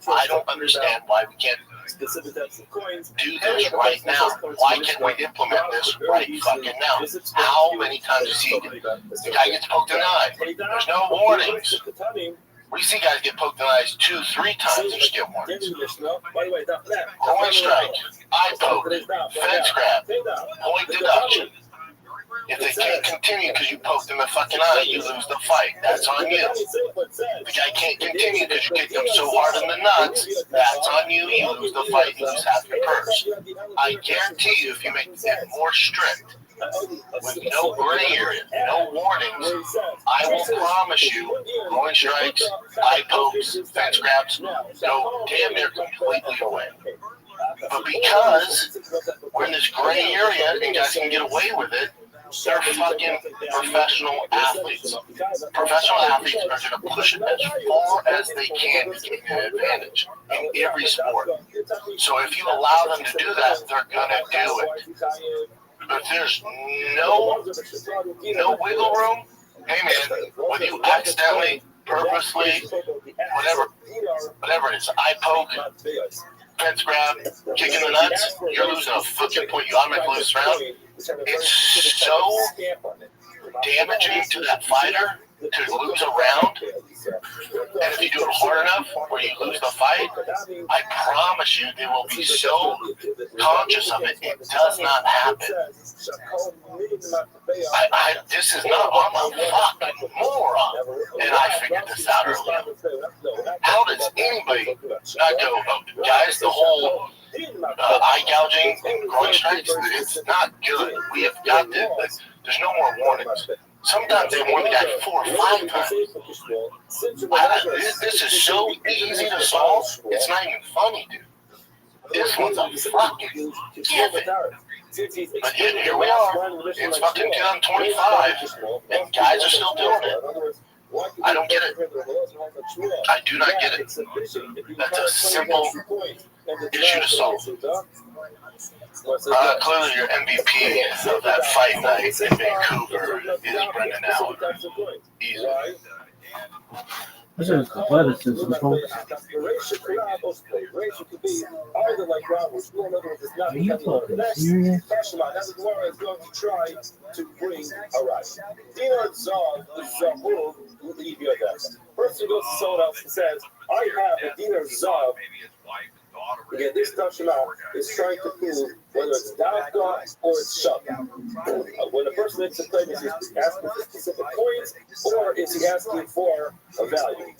I don't understand why we can't do this right now. Why can't we implement this right fucking now? How many times does he get? The guy gets poked in the eye. There's no warnings. We see guys get poked in the eyes 2, 3 times and just get warnings. Point strike, eye poke, fence grab, point deduction. If they can't continue because you poked in the fucking eye, you lose the fight. That's on you. The guy can't continue because you kicked him so hard in the nuts. That's on you. You lose the fight. You lose half your purse. I guarantee you, if you make it more strict, with no gray area, no warnings, I will promise you, point strikes, eye pokes, fence grabs, go damn near completely away. But because we're in this gray area and guys can get away with it, they're fucking professional athletes. Professional athletes are going to push it as far as they can to get an advantage in every sport. So if you allow them to do that, they're going to do it. But there's no wiggle room. Hey man, when you accidentally, purposely, whatever it is, eye poke, fence grab, kick in the nuts, you're losing a fucking point. You automatically lose round. It's so damaging to that fighter to lose a round. And if you do it hard enough where you lose the fight, I promise you they will be so conscious of it, it does not happen. This is not on the fucking moron. And I figured this out earlier. How does anybody not go, guys, the whole eye gouging and groin strikes, it's not good. We have got to, there's no more warnings. Sometimes they warn the guy 4 or 5 times. This is so easy to solve, it's not even funny, dude. This one's a fucking given. But here we are. It's fucking 2025, and guys are still doing it. I don't get it. I do not get it. That's a simple issue to solve. Clearly, your MVP of that fight night in Vancouver is Brendan Allen. Easily. This is athleticism, folks. Are you fucking serious? First, he goes to someone else and says, I have a Dinar Zav. Again, this Tashma is trying to prove whether it's Dafka or it's Shab. When a person makes a claim, is he asking for specific coins or is he asking for a value?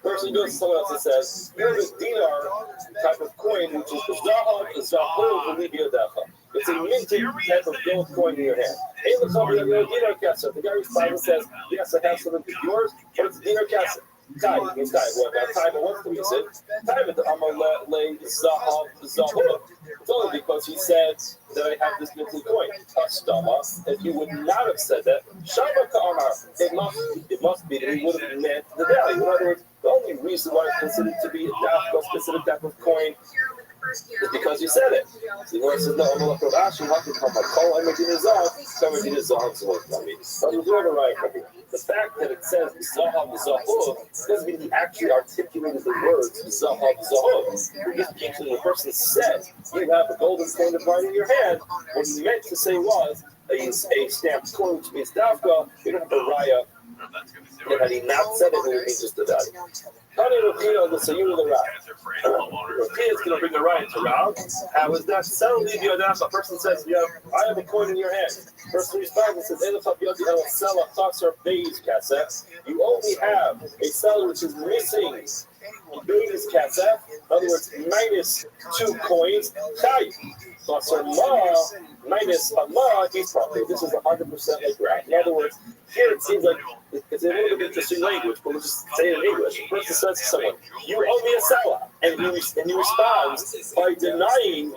Person goes to someone else and says, here's a dinar type of coin, which is the Zahab, the Zahab, and the Dafka. It's a minted type of gold coin in your hand. Hey, look, somebody have a dinar kasa. The guy responds and says, yes, I have something that's yours, but it's a dinar kasa. Time means time. What about time? What's the reason? Time is Amalei Zahab Zahab. It's only because he said that I have this minted coin. Astama. If you would not have said that, Shama Ka'amar. It must be that he would have meant the value. In other words, the only reason why it's considered to be a specific type of coin is because you said it. The Lord says, no, I'm going to how can come by call I'm making a Zahab, come making a Zahab, so I mean, but we're doing it right. The fact that it says Zahab Zahab doesn't mean he actually articulated the words Zahab Zahab. It just means when the person said, you have a golden coin of mine in your hand, what he meant to say was a stamped coin, which means Dafka, you don't have a raya. And had he not said it, it would be just a value. How do you know the Sayur the Rav? Rapia is going to bring the right to Rav. How is that? Sell leave you a person says, I have a coin in your hand. Person responds and says, you only have a seller which is missing Beis Kassef. In other words, minus 2 coins. Chai. Plus or minus Allah, he's probably. This is 100% like Rav. In other words, here it seems like it's a little bit interesting language, but we'll just say it in English. The person says to someone, you owe me a seller. And he responds by denying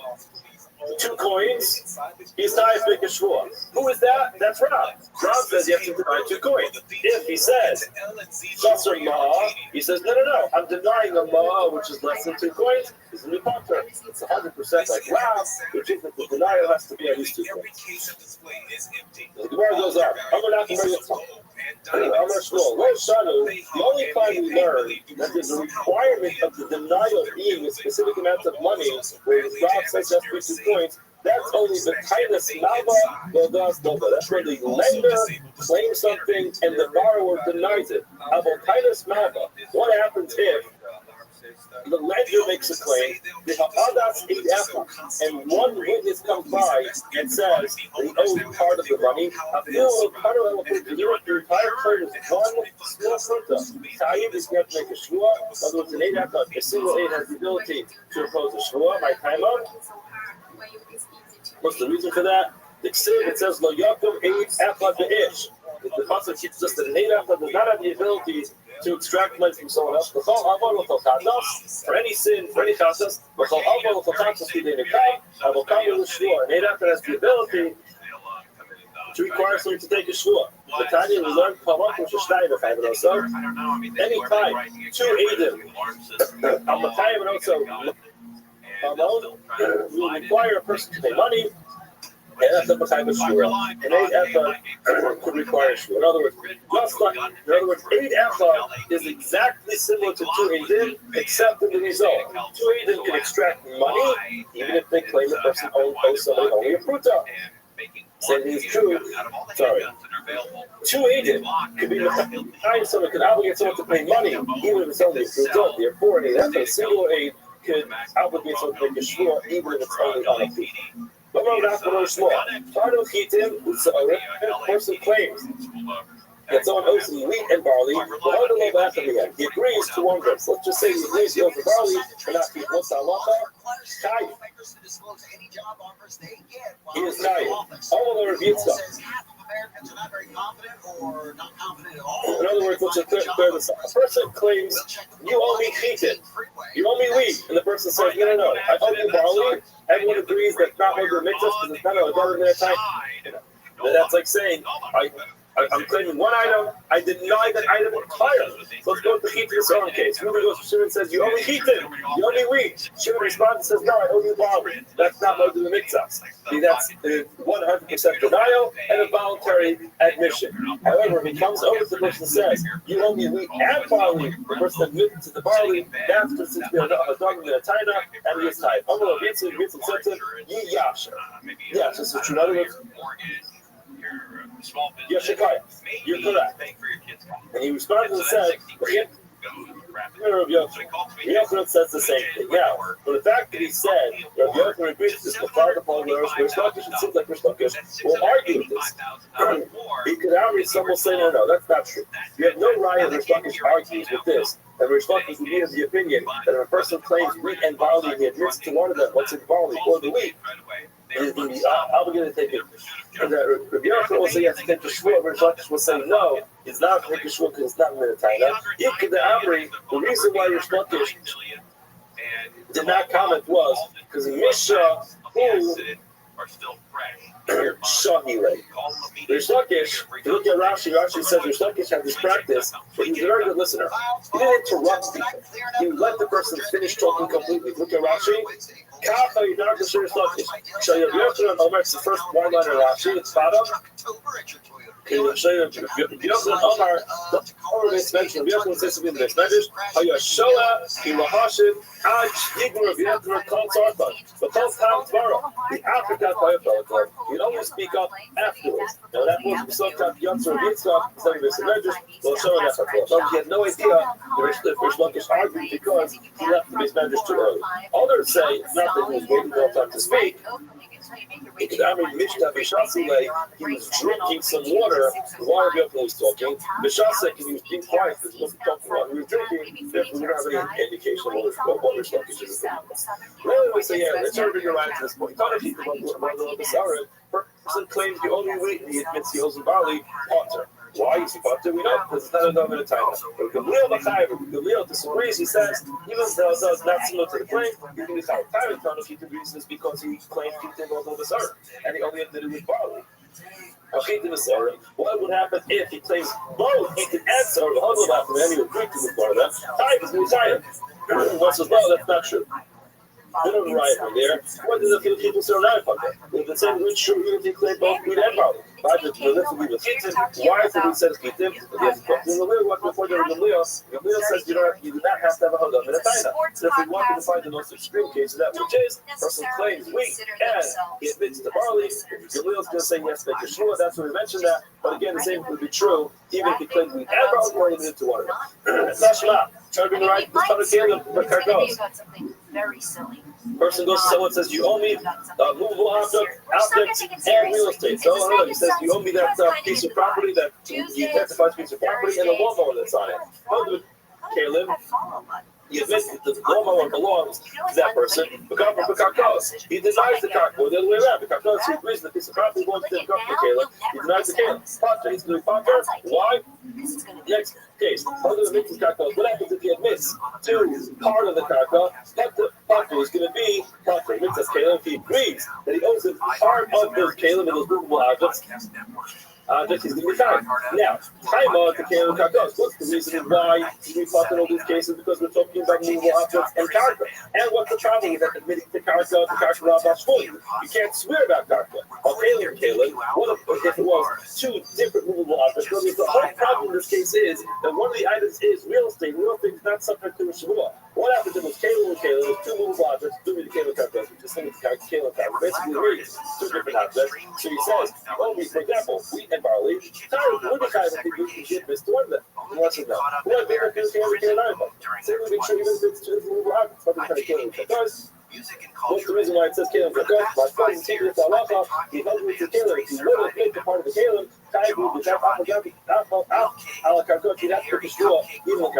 2 coins, he's not making a shvua. Who is that? That's Rav. Rav says you have to deny 2 coins. If he says, Shasar Ma'a, he says, no, I'm denying a Ma'a, which is less than 2 coins. It's a new partner. It's 100% like Rav, which is that the denial has to be at least 2 coins. The Gemara goes on. I'm going to have to the only time we learn that there's a requirement of the denial being a specific amount of money, where Rav says that's 2 points, that's only the kindness Nava Dodas Doba. That's where the lender claims something and the borrower denies it. About kindness Nava, what happens if the lender makes a claim, the Ha'adas ate apple, and one witness comes by and says he owes part of the money. The entire claim is one small fruta. Tayyib is going to make a shvua. In other words, an 8 apple, a single 8 has the ability to impose a shvua. My time up. What's the reason for that? The Ksiv, it says, Lo Yaakov 8 apple be'ish. The pasuk teaches us that an 8 apple does not have the ability to extract money from someone else. For any sin, for any chatas, an 8 apple has the ability to require someone to take a shvua. The Tanya we learned any time 2 Eidim, will require a person to pay money. and Efa could require shua. In other words, Eid Efa is exactly similar to 2 Eidim, except in the result. 2 Eidim can extract money, even if they claim the person owes somebody only a pruta. Same thing is true. Sorry. 2 Eidim could be behind someone, could obligate someone to pay money, even if it's only a pruta. Therefore, an Eid Efa, a single aid, could obligate someone to make a shua, even if it's only on a fee. But no, that's what is small. Tano Chitim, a person claims that someone owes him wheat and barley. He agrees to one verse. Let's just say he agrees to the barley and not keep what's halacha. Kai. He is Kai. All of the Yitzchak. In other words, what's a person claims you owe me chitin, you owe me wheat, and the person says, no, I owe you barley. Everyone agrees that's not one of the mitzvahs because it's not a government time. That's like saying, I'm claiming one item, I deny that item entirely. So let's go with the Chitin own case. Ruben goes to Shimon and says, you owe me Chitin, you owe me wheat. Shimon responds and says, no, I owe you barley. That's not one of the mitzvahs. That's 100% denial and a voluntary admission. However, if he comes over to the person and says, you owe me wheat and barley, the person admits to the barley, that's considered to be a dog in a taina, and he is tied. Yes, this is true. In other words, yes, you're correct. And he responded and said, Yochanan says the same thing. Now, for the fact that he said, Rabbi Yochanan agrees to this, the father of Rish Lakish, it seems like Rish Lakish will argue with this. He could argue, some will say, no, that's not true. You have no right that Rish Lakish argues with this. And Rish Lakish would be of the opinion that if a person claims wheat and barley and he admits to one of them, what's in barley or the wheat, he's obligated to take it. And Rabbi Yochanan will say yes, take the shvua. Rish Lakish will say no, it's not take the shvua because it's not minataina. The reason why Rish Lakish did not comment was because Misha who Shahile. Rish Lakish, if you look at Rashi says Rish Lakish had this practice, but he was a very good listener. He didn't interrupt people. He would let the person finish talking completely. Look at Rashi. Kafa Yidar Rish Lakish. So you have to know it's the first one line of Rashi. It's bottom. Yochanan Omar, the Torah is mentioned. Yochanan says to be in the message. Hayashoa Ilahashim Aj Yigmur Yochanan called Sarfan. But called Tam tomorrow. The African Hayafel. You only speak up afterwards. Now that was so tough. Yochanan Yitzchak is not even message. Well, showing that before. So he had no idea the Rish Lakish argued because he left the message too early. Others say it's not that he was waiting for time to speak. He was drinking some water while Yochanan was talking. Mishasa, he was being quiet because he wasn't talking while he was drinking. Therefore, we don't have any indication of what Rish Lakish is doing. Well, we say, let's try to figure out to this point. Person claims you only wheat and he admits he owes him barley, potter. Why is he potter? We know because it's not a dominant title. But Gamliel disagrees. He says, even though it's not similar to the claim, he can be tired. He can reason this because he claimed he didn't know the Sarah and he only admitted with barley. What would happen if he claims both? He can answer the whole about them and he would drink with one of them. Time is Messiah. One says, no, that's not true. They don't write from there. What does the people say around from there? If the same reach true, even if they claim both wheat and barley. Why is it we said chitim? Yes, but the Gamliel went before the Gamliel. Gamliel says you do not have to have a hagam in a taina. So if we wanted to find the most extreme case of that, which is person claims wheat and he admits to barley, Gamliel's going to say yes, make a shvua. That's when we mentioned that. But again, the same would be true even if he claimed wheat and barley or admitted to one of them. Tashma, trying to be right. This kind of deal with car goes. Very silly. Person goes to someone and says, you owe me movable objects and real estate. So he says, you owe me that piece of property that he identifies piece of property and the lawnmower that's on it. Caleb, he admits that the lawnmower belongs to that person. He denies the car, or the other way around. Because he agrees that the piece of property belongs to Caleb. He denies the Caleb. Potter, he's going to be Potter. Why? Next case. What happens if he admits to part of the karka? Potter is going to be Potter. Admits as Caleb. If he agrees that he owes him part of those Caleb and those movable objects, object is going to be time. Now, time on the Kalim Karkos. What's the reason why we talk in all these cases? Because we're talking about movable objects and Karka. And what's the problem with admitting the Karka Rabbi Shmuel? You can't swear about Karka. Kalim, what if it was two different movable objects? So the whole problem in this case is that one of the items is real estate. Real estate is not subject to a Shavua. What happens if it's Kalim and Kalim? There's two movable objects, two the Kalim Karkos. We just think it's Kalim Karkos. Basically, it's two different objects. So he says, for example, wheat and barley. Time would be kind of think you can get this to one of them. What's it now? What if you're going to say we make sure even if it's two movable objects, something kind of Kalim Karkos. What's the reason why it says Kalim Karkos? My friend is secret to Allah. He knows it's a Kalim. If you would have made the part of the Kalim, Time would be that out ala Karkos. You'd have to put the straw even on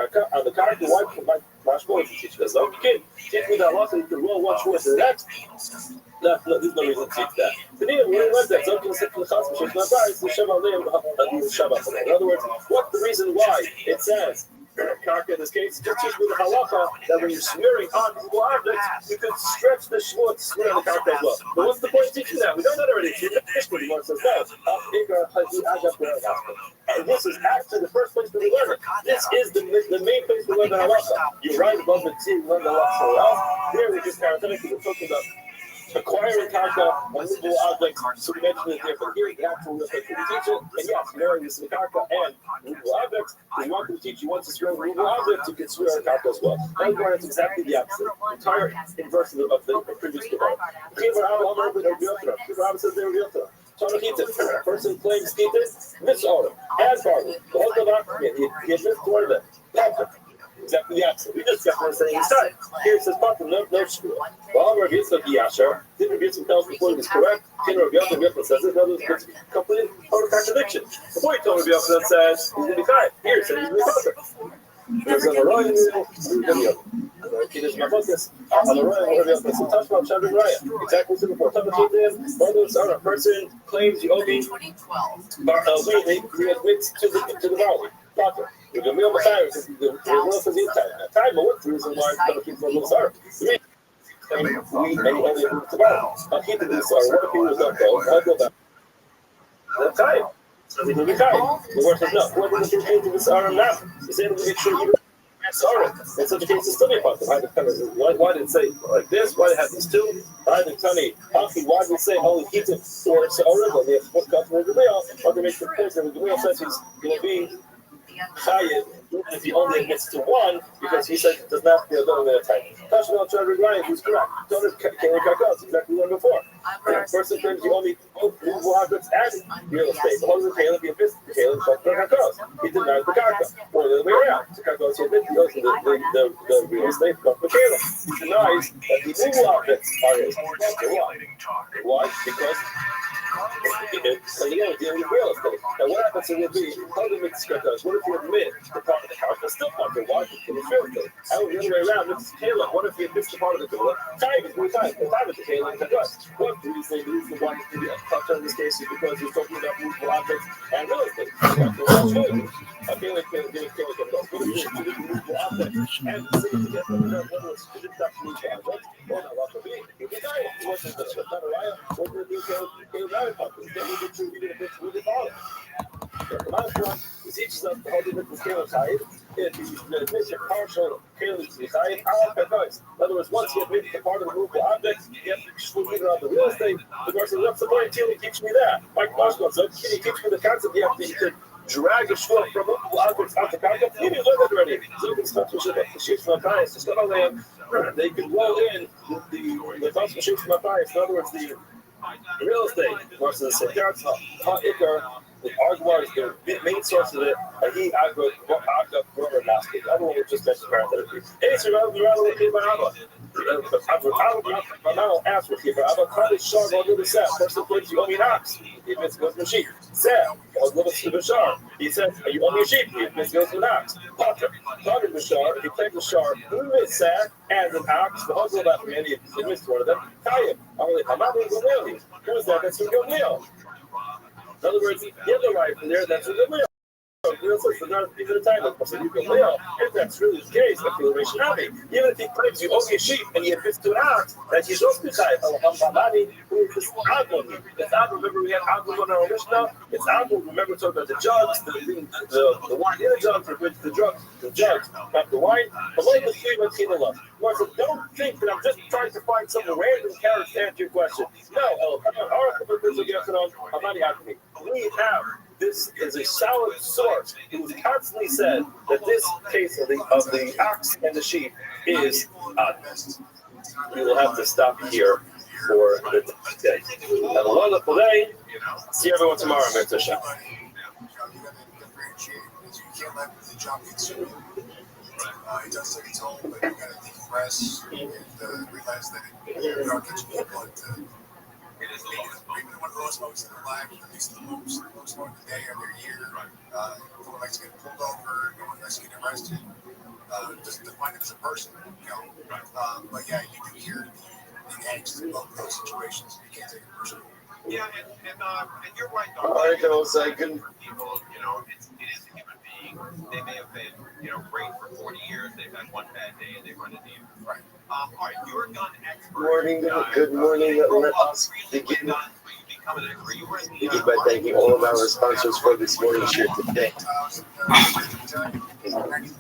the Karka. Why? Mashmor to teach this. So you can teach me that Allah so you can roll one short to the next. No, there's no reason to teach that. In other words, what's the reason why it says Karka in this case? Just teach me the halacha that when you're swearing on movable objects, you could stretch the shmur to swear on the Karka as well. But what's the point of teaching that? We know that already. The one says no. And this is actually the first place we learn it. This is the main place we learn the halacha. You write above the tzim, learn the halacha somewhere else. Here we just parenthetically we're talking about acquiring karka on movable objects. So we mentioned it there, but here the actual respect to the teacher. And yes, marrying this karka and movable objects. We want to teach you once to swear on movable objects, you can swear on karka as well. Now it's exactly the opposite. The entire inverse of the previous Gemara. Rabbi says they were real. A person claims Ketis, misorder, and pardon. The whole document, he admits to one of them. Exactly the opposite. We just got one saying inside. Here it says, Papa, no screw. While Rabbi Yitzchak Yasher, didn't Rabbi Yitzchak tell us before he was correct? Then Rabbi Yochanan says it, another complete total contradiction. Before he told Rabbi Yochanan says, he's going to be kind. Here it says, he's going to be kind. There's a Raya, my focus. On the Raya, so touch about Shabbat Raya. Exactly what's in the fourth. A person claims you owe me. He admits to the barley. Doctor, you're going to be on the fire because the world says he's time. But what's the reason why it's going to keep on the fire? We only move to barley. I'll keep it in the fire. What if he was up there? I'll go back. That's time. So he will be kind. The word says no. What is the case of this arm now? He said we make sure you sorry. In such a case, it's still a part. Why did it say like this? Why did it have these two? Why did Tony Hockey? Why did it say only keep it or it's horrible? They have to put customer the wheel. Or they make the point that the wheel says he's going to be chayiv if he only admits to one because he said it does not be a little bit of time. Tashma al-Chadri Ryan, who's correct. Don't have Kalim Karkos, exactly one before. Person claims you only movable objects and real estate. The whole of the Kalim, he admits the Kalim Karkos. He denies the Karka. Or the other way around. The Karkos, he admits the real estate of the Kalim. He denies that the movable objects are his. Why? Because dealing with real estate. Now, what happens if you how do you make the Karkos? What if you admit the part of the Karka still part of the why? It's real estate. How the other way around, it's Kalim. What if you admit the part of the Kalim? Time is more time. The time is the Kalim Karkos. What do we say? The reason why we touch on this case is because we're talking about movable objects and real estate. I feel like they're going to kill it. What if you movable objects and the city to get them done, whether it's to touch movable objects or not, what to be? If you die, it wasn't the Tanaraya, what would you do? Then we get to read it with the father. The last one is each of the whole different scale of Chayiv. If you admit your partial Kalim to Chayiv, in other words, once you admit the part of the movable object, you have to exclude either on the real estate. The person what's the point until he teach me that? Mike Marshall, so can you teach me the concept you have to drag a shul from movable objects onto Karka? You didn't learn that already. So you can start to ship the sheets from Matthias. To start on land, they can roll in the custom sheets from Matthias. In other words, the real estate versus the Sekarats, Ha'ikar, the Arguar is the main source of it. He Agro Grover Basket. The other one was just mentioned parenthetically. Hey, so rather came by Abba. I'll ask with you, but Abba probably Shar will do the set. First of all, you owe me an ox. He admits goes to a sheep. Seth was little to Bashar. He said, you owe me a sheep. He admits goes to an ox. Potter Bashar, if he claims Bashar, who is Seth and an ox, the whole that man, he admits to one of them. Tayyip. I'm not going to go Who is that? That's who go Leo. In other words, the other right from there, that's a good real. for not even a time. So you can live. If that's really the case, even if he claims you owe me a sheep and he admits to an act that he's also it's Abel. Remember we had Abel on our Mishnah. It's Abel. Remember talking about the jugs, the wine in the jugs, the jugs, not the wine. So don't think that I'm just trying to find some random character to answer your question. No, we have this is a solid source who constantly said that this case of the ox and the sheep is we will have to stop here for the day. Have a wonderful day. See everyone tomorrow, Mr. Shah. It does take a toll, but you gotta decompress and realize that we are catching people at maybe one of the lowest moments in their life, at least the lowest moment of the day or their year. No one likes to get pulled over, no one likes to get arrested. Doesn't define them as a person, you know. But yeah, you do hear the angst of those situations. You can't take it personally. Yeah, and you're right. All right, girls. Good. People, it is a human being. They may have been, great for 40 years. They've had one bad day and they run into you. Right. All right, you're a gun expert. Good morning. Let us begin. Begin by thanking all of our sponsors for this morning's share today.